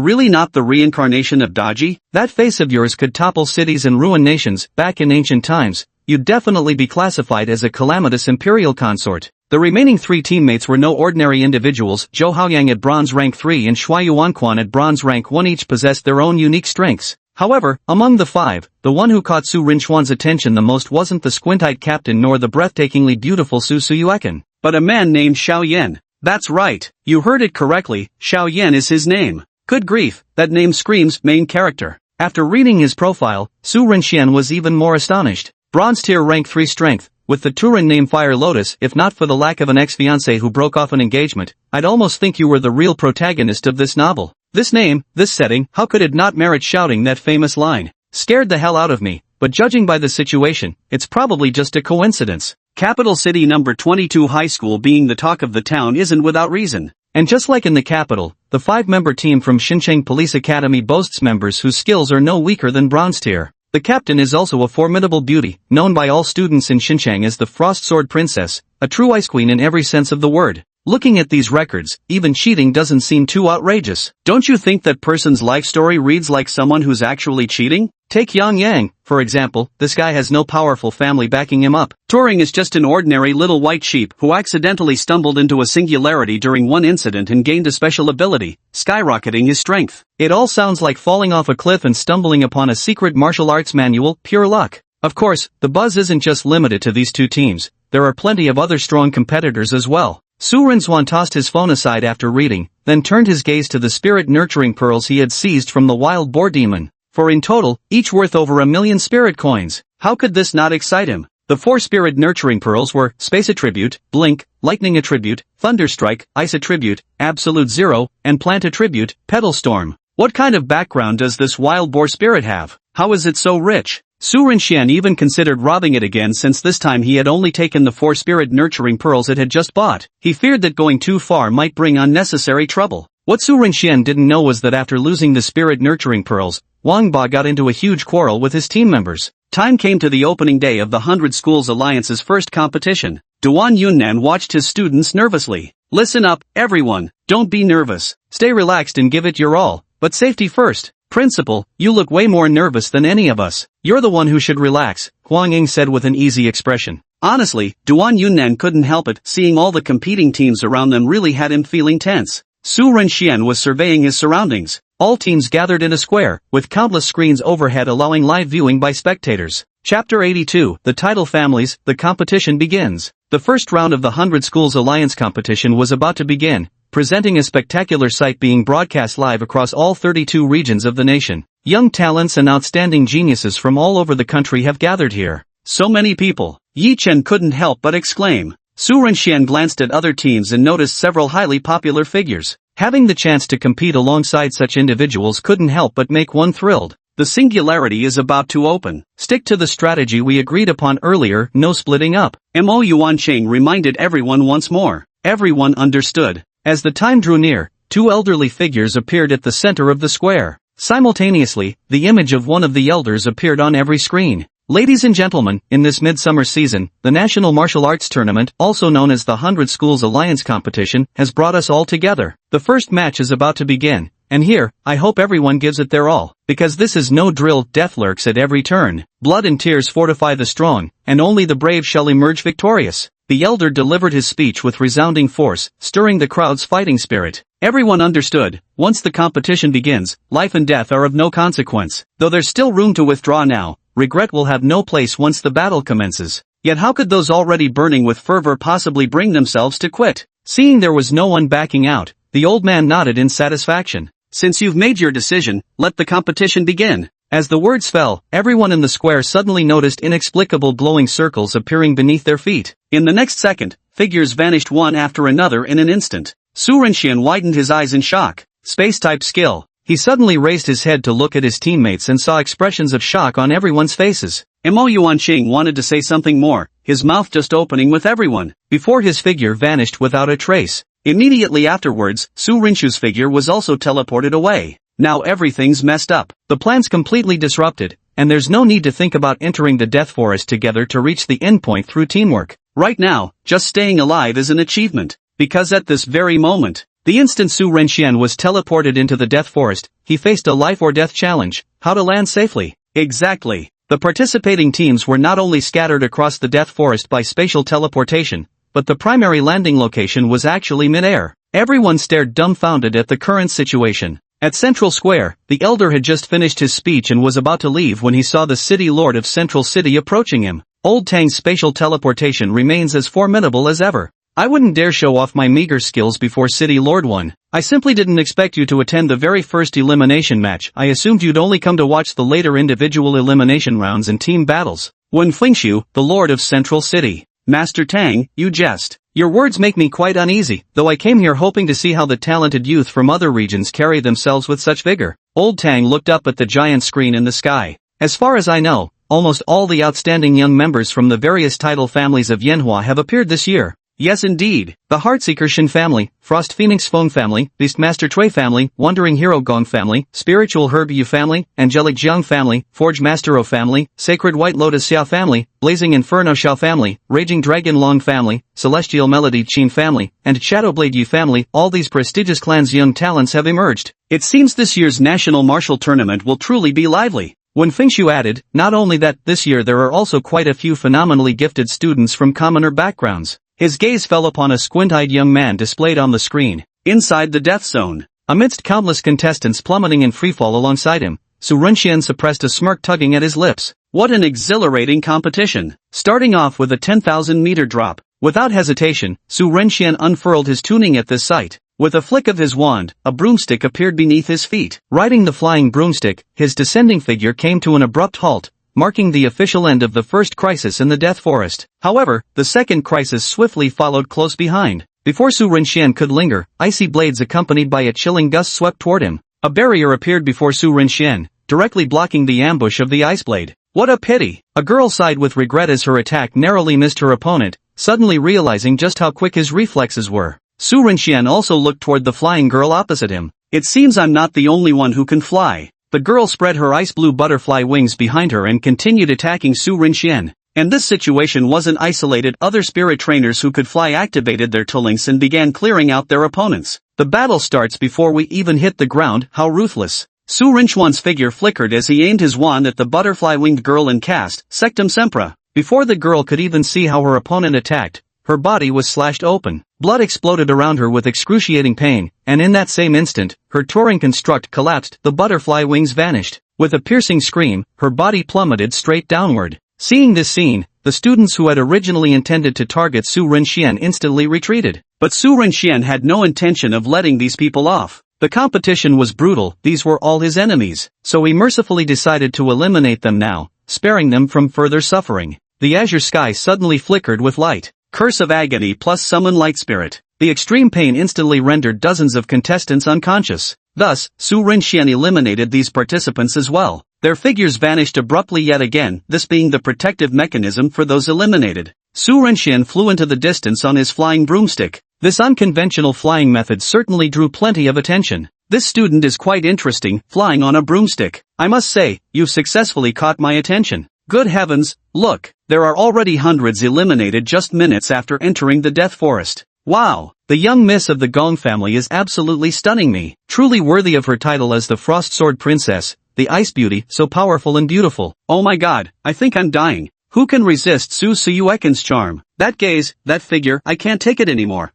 really not the reincarnation of Daji? That face of yours could topple cities and ruin nations. Back in ancient times, you'd definitely be classified as a calamitous imperial consort. The remaining 3 teammates were no ordinary individuals. Zhou Haoyang at bronze rank 3 and Shuai Yuanquan at bronze rank 1 each possessed their own unique strengths. However, among the five, the one who caught Su Rinchuan's attention the most wasn't the squint-eyed captain nor the breathtakingly beautiful Su Suyuekan, but a man named Xiao Yan. That's right, you heard it correctly, Xiao Yan is his name. Good grief, that name screams main character. After reading his profile, Su Rinxian was even more astonished. Bronze tier rank 3 strength, with the Turin name Fire Lotus. If not for the lack of an ex-fiancé who broke off an engagement, I'd almost think you were the real protagonist of this novel. This name, this setting, how could it not merit shouting that famous line? Scared the hell out of me, but judging by the situation, it's probably just a coincidence. Capital City number 22 high school being the talk of the town isn't without reason. And just like in the capital, the 5-member team from Xincheng Police Academy boasts members whose skills are no weaker than bronze tier. The captain is also a formidable beauty, known by all students in Xincheng as the Frost Sword Princess, a true ice queen in every sense of the word. Looking at these records, even cheating doesn't seem too outrageous. Don't you think that person's life story reads like someone who's actually cheating? Take Yang Yang, for example. This guy has no powerful family backing him up. Turing is just an ordinary little white sheep who accidentally stumbled into a singularity during one incident and gained a special ability, skyrocketing his strength. It all sounds like falling off a cliff and stumbling upon a secret martial arts manual, pure luck. Of course, the buzz isn't just limited to these two teams. There are plenty of other strong competitors as well. Su Rinzuan tossed his phone aside after reading, then turned his gaze to the spirit-nurturing pearls he had seized from the wild boar demon. For in total, each worth over 1 million spirit coins. How could this not excite him? The 4 spirit-nurturing pearls were Space Attribute, Blink, Lightning Attribute, Thunderstrike, Ice Attribute, Absolute Zero, and Plant Attribute, Petal Storm. What kind of background does this wild boar spirit have? How is it so rich? Su Rinxian even considered robbing it again, since this time he had only taken the 4 spirit-nurturing pearls it had just bought. He feared that going too far might bring unnecessary trouble. What Su Rinxian didn't know was that after losing the spirit-nurturing pearls, Wang Ba got into a huge quarrel with his team members. Time came to the opening day of the 100 Schools Alliance's first competition. Duan Yunnan watched his students nervously. Listen up, everyone, don't be nervous. Stay relaxed and give it your all, but safety first. Principal, you look way more nervous than any of us. You're the one who should relax, Huang Ying said with an easy expression. Honestly, Duan Yunnan couldn't help it, seeing all the competing teams around them really had him feeling tense. Su Renxian was surveying his surroundings. All teams gathered in a square, with countless screens overhead allowing live viewing by spectators. Chapter 82, The Title Families, the competition begins. The first round of the 100 Schools Alliance competition was about to begin, presenting a spectacular sight being broadcast live across all 32 regions of the nation. Young talents and outstanding geniuses from all over the country have gathered here. So many people. Yi Chen couldn't help but exclaim. Su Renxian glanced at other teams and noticed several highly popular figures. Having the chance to compete alongside such individuals couldn't help but make one thrilled. The singularity is about to open. Stick to the strategy we agreed upon earlier, no splitting up. Mo Yuancheng reminded everyone once more. Everyone understood. As the time drew near, 2 elderly figures appeared at the center of the square. Simultaneously, the image of one of the elders appeared on every screen. Ladies and gentlemen, in this midsummer season, the National Martial Arts Tournament, also known as the 100 Schools Alliance Competition, has brought us all together. The first match is about to begin, and here, I hope everyone gives it their all, because this is no drill. Death lurks at every turn. Blood and tears fortify the strong, and only the brave shall emerge victorious. The elder delivered his speech with resounding force, stirring the crowd's fighting spirit. Everyone understood, once the competition begins, life and death are of no consequence. Though there's still room to withdraw now, regret will have no place once the battle commences. Yet how could those already burning with fervor possibly bring themselves to quit? Seeing there was no one backing out, the old man nodded in satisfaction. Since you've made your decision, let the competition begin. As the words fell, everyone in the square suddenly noticed inexplicable glowing circles appearing beneath their feet. In the next second, figures vanished one after another in an instant. Su Renxian widened his eyes in shock. Space-type skill. He suddenly raised his head to look at his teammates and saw expressions of shock on everyone's faces. Mo Yuanqing wanted to say something more, his mouth just opening with everyone, before his figure vanished without a trace. Immediately afterwards, Su Rinchu's figure was also teleported away. Now everything's messed up. The plan's completely disrupted, and there's no need to think about entering the Death Forest together to reach the endpoint through teamwork. Right now, just staying alive is an achievement. Because at this very moment, the instant Su Renxian was teleported into the Death Forest, he faced a life or death challenge: how to land safely. Exactly. The participating teams were not only scattered across the Death Forest by spatial teleportation, but the primary landing location was actually mid-air. Everyone stared dumbfounded at the current situation. At Central Square, the elder had just finished his speech and was about to leave when he saw the city lord of Central City approaching him. Old Tang's spatial teleportation remains as formidable as ever. I wouldn't dare show off my meager skills before City Lord 1. I simply didn't expect you to attend the very first elimination match. I assumed you'd only come to watch the later individual elimination rounds and team battles. Wen Fengshu, the Lord of Central City. Master Tang, you jest. Your words make me quite uneasy, though I came here hoping to see how the talented youth from other regions carry themselves with such vigor. Old Tang looked up at the giant screen in the sky. As far as I know, almost all the outstanding young members from the various title families of Manhwa have appeared this year. Yes indeed, the Heartseeker Shin family, Frost Phoenix Feng family, Beastmaster Cui family, Wandering Hero Gong family, Spiritual Herb Yu family, Angelic Jiang family, Forge Master O family, Sacred White Lotus Xiao family, Blazing Inferno Xiao family, Raging Dragon Long family, Celestial Melody Qin family, and Shadowblade Yu family. All these prestigious clans' young talents have emerged. It seems this year's National Martial Tournament will truly be lively. When Fengshu added, not only that, this year there are also quite a few phenomenally gifted students from commoner backgrounds. His gaze fell upon a squint-eyed young man displayed on the screen. Inside the death zone, amidst countless contestants plummeting in freefall alongside him, Su Renxian suppressed a smirk tugging at his lips. What an exhilarating competition! Starting off with a 10,000-meter drop. Without hesitation, Su Renxian unfurled his tuning at this sight. With a flick of his wand, a broomstick appeared beneath his feet. Riding the flying broomstick, his descending figure came to an abrupt halt, marking the official end of the first crisis in the Death Forest. However, the second crisis swiftly followed close behind. Before Su Renxian could linger, icy blades accompanied by a chilling gust swept toward him. A barrier appeared before Su Renxian, directly blocking the ambush of the ice blade. What a pity! A girl sighed with regret as her attack narrowly missed her opponent, suddenly realizing just how quick his reflexes were. Su Renxian also looked toward the flying girl opposite him. It seems I'm not the only one who can fly. The girl spread her ice-blue butterfly wings behind her and continued attacking Su Renxian. And this situation wasn't isolated. Other spirit trainers who could fly activated their tulinks and began clearing out their opponents. The battle starts before we even hit the ground. How ruthless. Su Renxian's figure flickered as he aimed his wand at the butterfly-winged girl and cast Sectum Sempra. Before the girl could even see how her opponent attacked, her body was slashed open. Blood exploded around her with excruciating pain, and in that same instant, her touring construct collapsed. The butterfly wings vanished. With a piercing scream, her body plummeted straight downward. Seeing this scene, the students who had originally intended to target Su Renxian instantly retreated. But Su Renxian had no intention of letting these people off. The competition was brutal. These were all his enemies, so he mercifully decided to eliminate them now, sparing them from further suffering. The azure sky suddenly flickered with light. Curse of Agony plus Summon Light Spirit. The extreme pain instantly rendered dozens of contestants unconscious. Thus, Su Renxian eliminated these participants as well. Their figures vanished abruptly yet again, this being the protective mechanism for those eliminated. Su Renxian flew into the distance on his flying broomstick. This unconventional flying method certainly drew plenty of attention. This student is quite interesting, flying on a broomstick. I must say, you've successfully caught my attention. Good heavens, look, there are already hundreds eliminated just minutes after entering the Death Forest. Wow, the young miss of the Gong family is absolutely stunning me. Truly worthy of her title as the Frost Sword Princess, the Ice Beauty, so powerful and beautiful. Oh my god, I think I'm dying. Who can resist Su Suyuekin's charm? That gaze, that figure, I can't take it anymore.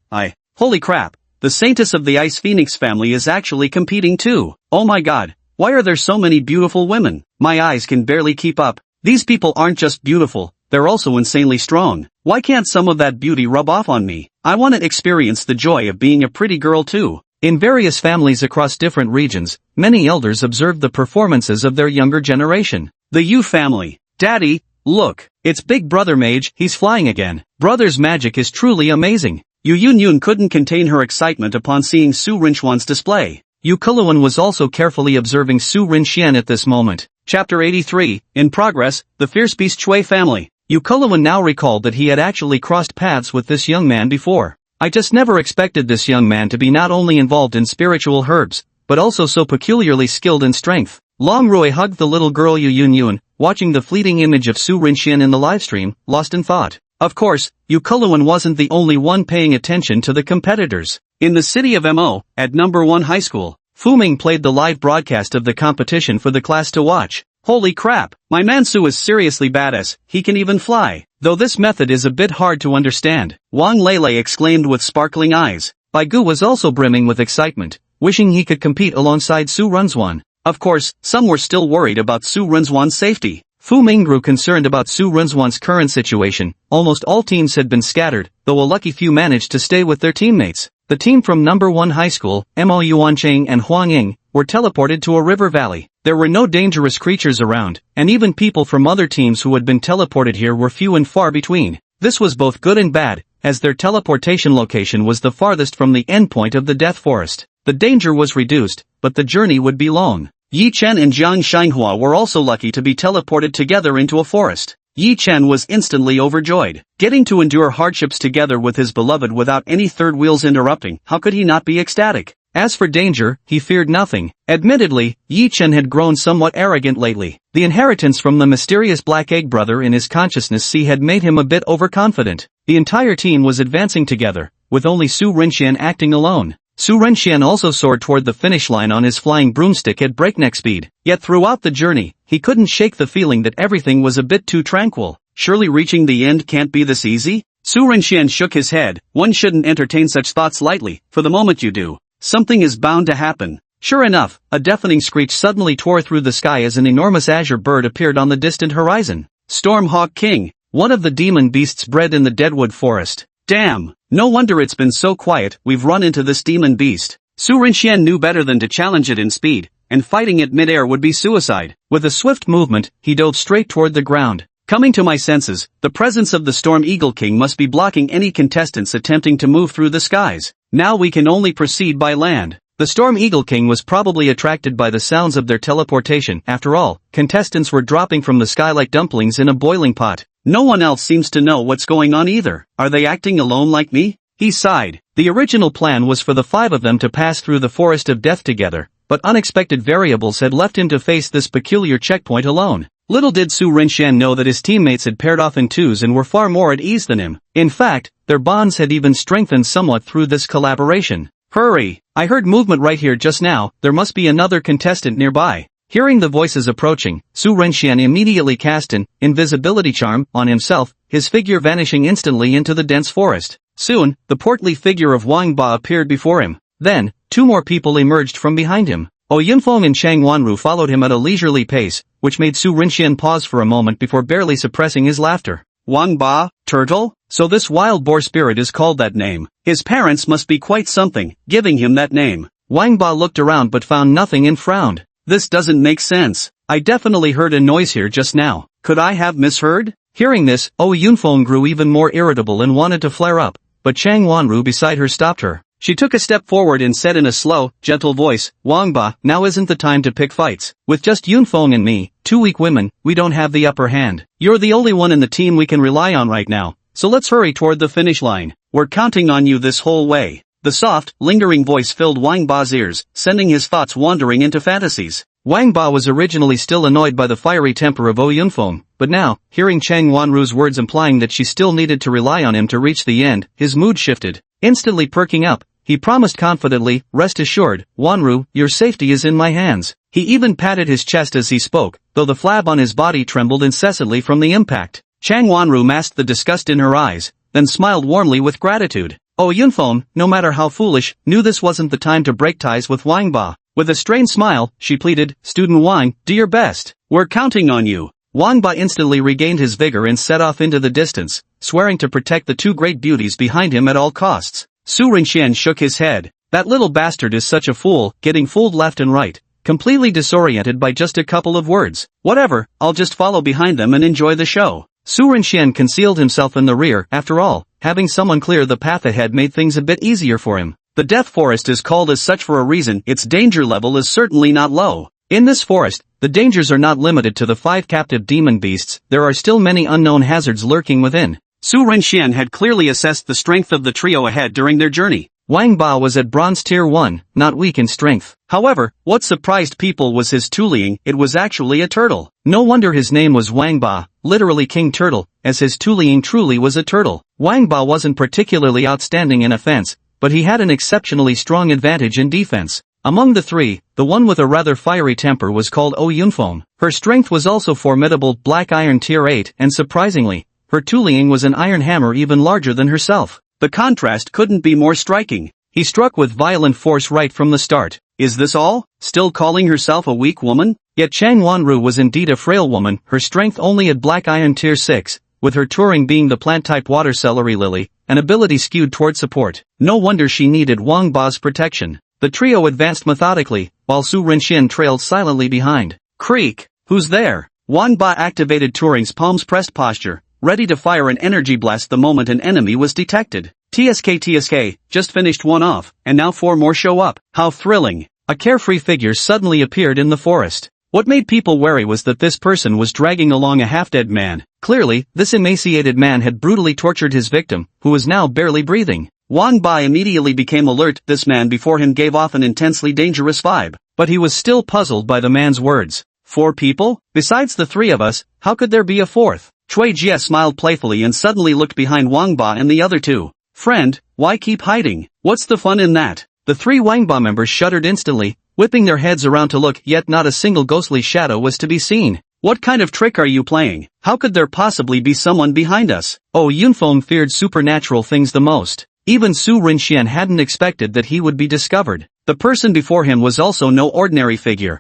Holy crap, the Saintess of the Ice Phoenix family is actually competing too. Oh my god, why are there so many beautiful women? My eyes can barely keep up. These people aren't just beautiful, they're also insanely strong. Why can't some of that beauty rub off on me? I want to experience the joy of being a pretty girl too. In various families across different regions, many elders observed the performances of their younger generation. The Yu family. Daddy, look, it's Big Brother Mage, he's flying again. Brother's magic is truly amazing. Yu Yunyun couldn't contain her excitement upon seeing Su Renxian's display. Yu Kuluan was also carefully observing Su Renxian at this moment. Chapter 83, in progress, the Fierce Beast Chui family. Yu Kuluan now recalled that he had actually crossed paths with this young man before. I just never expected this young man to be not only involved in spiritual herbs, but also so peculiarly skilled in strength. Long Rui hugged the little girl Yu Yunyun, watching the fleeting image of Su Renxian in the livestream, lost in thought. Of course, Yu Kuluan wasn't the only one paying attention to the competitors. In the city of Mo, at number 1 high school, Fu Ming played the live broadcast of the competition for the class to watch. Holy crap, my man Su is seriously badass, he can even fly. Though this method is a bit hard to understand, Wang Lele exclaimed with sparkling eyes. Bai Gu was also brimming with excitement, wishing he could compete alongside Su Runzwan. Of course, some were still worried about Su Runzwan's safety. Fu Ming grew concerned about Su Runzwan's current situation. Almost all teams had been scattered, though a lucky few managed to stay with their teammates. The team from number 1 high school, Mo Yuancheng and Huang Ying, were teleported to a river valley. There were no dangerous creatures around, and even people from other teams who had been teleported here were few and far between. This was both good and bad, as their teleportation location was the farthest from the endpoint of the Death Forest. The danger was reduced, but the journey would be long. Yi Chen and Jiang Xinhua were also lucky to be teleported together into a forest. Yi Chen was instantly overjoyed. Getting to endure hardships together with his beloved without any third wheels interrupting, how could he not be ecstatic? As for danger, he feared nothing. Admittedly, Yi Chen had grown somewhat arrogant lately. The inheritance from the mysterious Black Egg brother in his consciousness had made him a bit overconfident. The entire team was advancing together, with only Su Renxian acting alone. Su Renxian also soared toward the finish line on his flying broomstick at breakneck speed. Yet throughout the journey, he couldn't shake the feeling that everything was a bit too tranquil. Surely reaching the end can't be this easy? Su Renxian shook his head. One shouldn't entertain such thoughts lightly, for the moment you do, something is bound to happen. Sure enough, a deafening screech suddenly tore through the sky as an enormous azure bird appeared on the distant horizon. Stormhawk King, one of the demon beasts bred in the Deadwood Forest. Damn, no wonder it's been so quiet. We've run into this demon beast. Su Renxian knew better than to challenge it in speed, and fighting it midair would be suicide. With a swift movement, he dove straight toward the ground. Coming to my senses, the presence of the Storm Eagle King must be blocking any contestants attempting to move through the skies. Now we can only proceed by land. The Storm Eagle King was probably attracted by the sounds of their teleportation. After all, contestants were dropping from the sky like dumplings in a boiling pot. No one else seems to know what's going on either. Are they acting alone like me? He sighed. The original plan was for the 5 of them to pass through the Forest of Death together, but unexpected variables had left him to face this peculiar checkpoint alone. Little did Su Renxian know that his teammates had paired off in twos and were far more at ease than him. In fact, their bonds had even strengthened somewhat through this collaboration. Hurry! I heard movement right here just now. There must be another contestant nearby. Hearing the voices approaching, Su Renxian immediately cast an invisibility charm on himself, his figure vanishing instantly into the dense forest. Soon, the portly figure of Wang Ba appeared before him. Then, 2 more people emerged from behind him. O Yunfeng and Chang Wanru followed him at a leisurely pace, which made Su Renxian pause for a moment before barely suppressing his laughter. Wang Ba, turtle? So this wild boar spirit is called that name. His parents must be quite something, giving him that name. Wang Ba looked around but found nothing and frowned. This doesn't make sense. I definitely heard a noise here just now. Could I have misheard? Hearing this, O Yunfeng grew even more irritable and wanted to flare up, but Chang Wanru beside her stopped her. She took a step forward and said in a slow, gentle voice, Wang Ba, now isn't the time to pick fights. With just Yunfeng and me, 2 weak women, we don't have the upper hand. You're the only one in the team we can rely on right now, so let's hurry toward the finish line. We're counting on you this whole way. The soft, lingering voice filled Wang Ba's ears, sending his thoughts wandering into fantasies. Wang Ba was originally still annoyed by the fiery temper of O Yunfeng, but now, hearing Chang Wanru's words implying that she still needed to rely on him to reach the end, his mood shifted. Instantly perking up, he promised confidently, rest assured, Wanru, your safety is in my hands. He even patted his chest as he spoke, though the flab on his body trembled incessantly from the impact. Chang Wanru masked the disgust in her eyes, then smiled warmly with gratitude. Oh Yunfeng, no matter how foolish, knew this wasn't the time to break ties with Wang Ba. With a strained smile, she pleaded, Student Wang, do your best. We're counting on you. Wang Ba instantly regained his vigor and set off into the distance, swearing to protect the 2 great beauties behind him at all costs. Su Renxian shook his head. That little bastard is such a fool, getting fooled left and right, completely disoriented by just a couple of words. Whatever, I'll just follow behind them and enjoy the show. Su Renxian concealed himself in the rear. After all, having someone clear the path ahead made things a bit easier for him. The Death Forest is called as such for a reason. Its danger level is certainly not low. In this forest, the dangers are not limited to the 5 captive demon beasts. There are still many unknown hazards lurking within. Su Renxian had clearly assessed the strength of the trio ahead during their journey. Wang Ba was at Bronze Tier 1, not weak in strength. However, what surprised people was his Tuliing. It was actually a turtle. No wonder his name was Wang Ba, literally King Turtle, as his Tuliing truly was a turtle. Wang Ba wasn't particularly outstanding in offense, but he had an exceptionally strong advantage in defense. Among the 3, the one with a rather fiery temper was called O Yunfeng. Her strength was also formidable, Black Iron Tier 8, and surprisingly, her Tuliing was an iron hammer even larger than herself. The contrast couldn't be more striking. He struck with violent force right from the start. Is this all? Still calling herself a weak woman? Yet Chang Wanru was indeed a frail woman, her strength only at Black Iron Tier 6, with her Turing being the plant-type water celery lily, an ability skewed toward support. No wonder she needed Wang Ba's protection. The trio advanced methodically, while Su Renxin trailed silently behind. Creak! Who's there? Wang Ba activated Turing's palms-pressed posture, ready to fire an energy blast the moment an enemy was detected. TSK, just finished one off, and now 4 more show up. How thrilling! A carefree figure suddenly appeared in the forest. What made people wary was that this person was dragging along a half-dead man. Clearly, this emaciated man had brutally tortured his victim, who was now barely breathing. Wang Bai immediately became alert. This man before him gave off an intensely dangerous vibe, but he was still puzzled by the man's words. 4 people? Besides the 3 of us, how could there be a 4th? Cui Jie smiled playfully and suddenly looked behind Wang Ba and the other 2. Friend, why keep hiding? What's the fun in that? The 3 Wang Ba members shuddered instantly, whipping their heads around to look, yet not a single ghostly shadow was to be seen. What kind of trick are you playing? How could there possibly be someone behind us? Oh, Yunfeng feared supernatural things the most. Even Su Renxian hadn't expected that he would be discovered. The person before him was also no ordinary figure.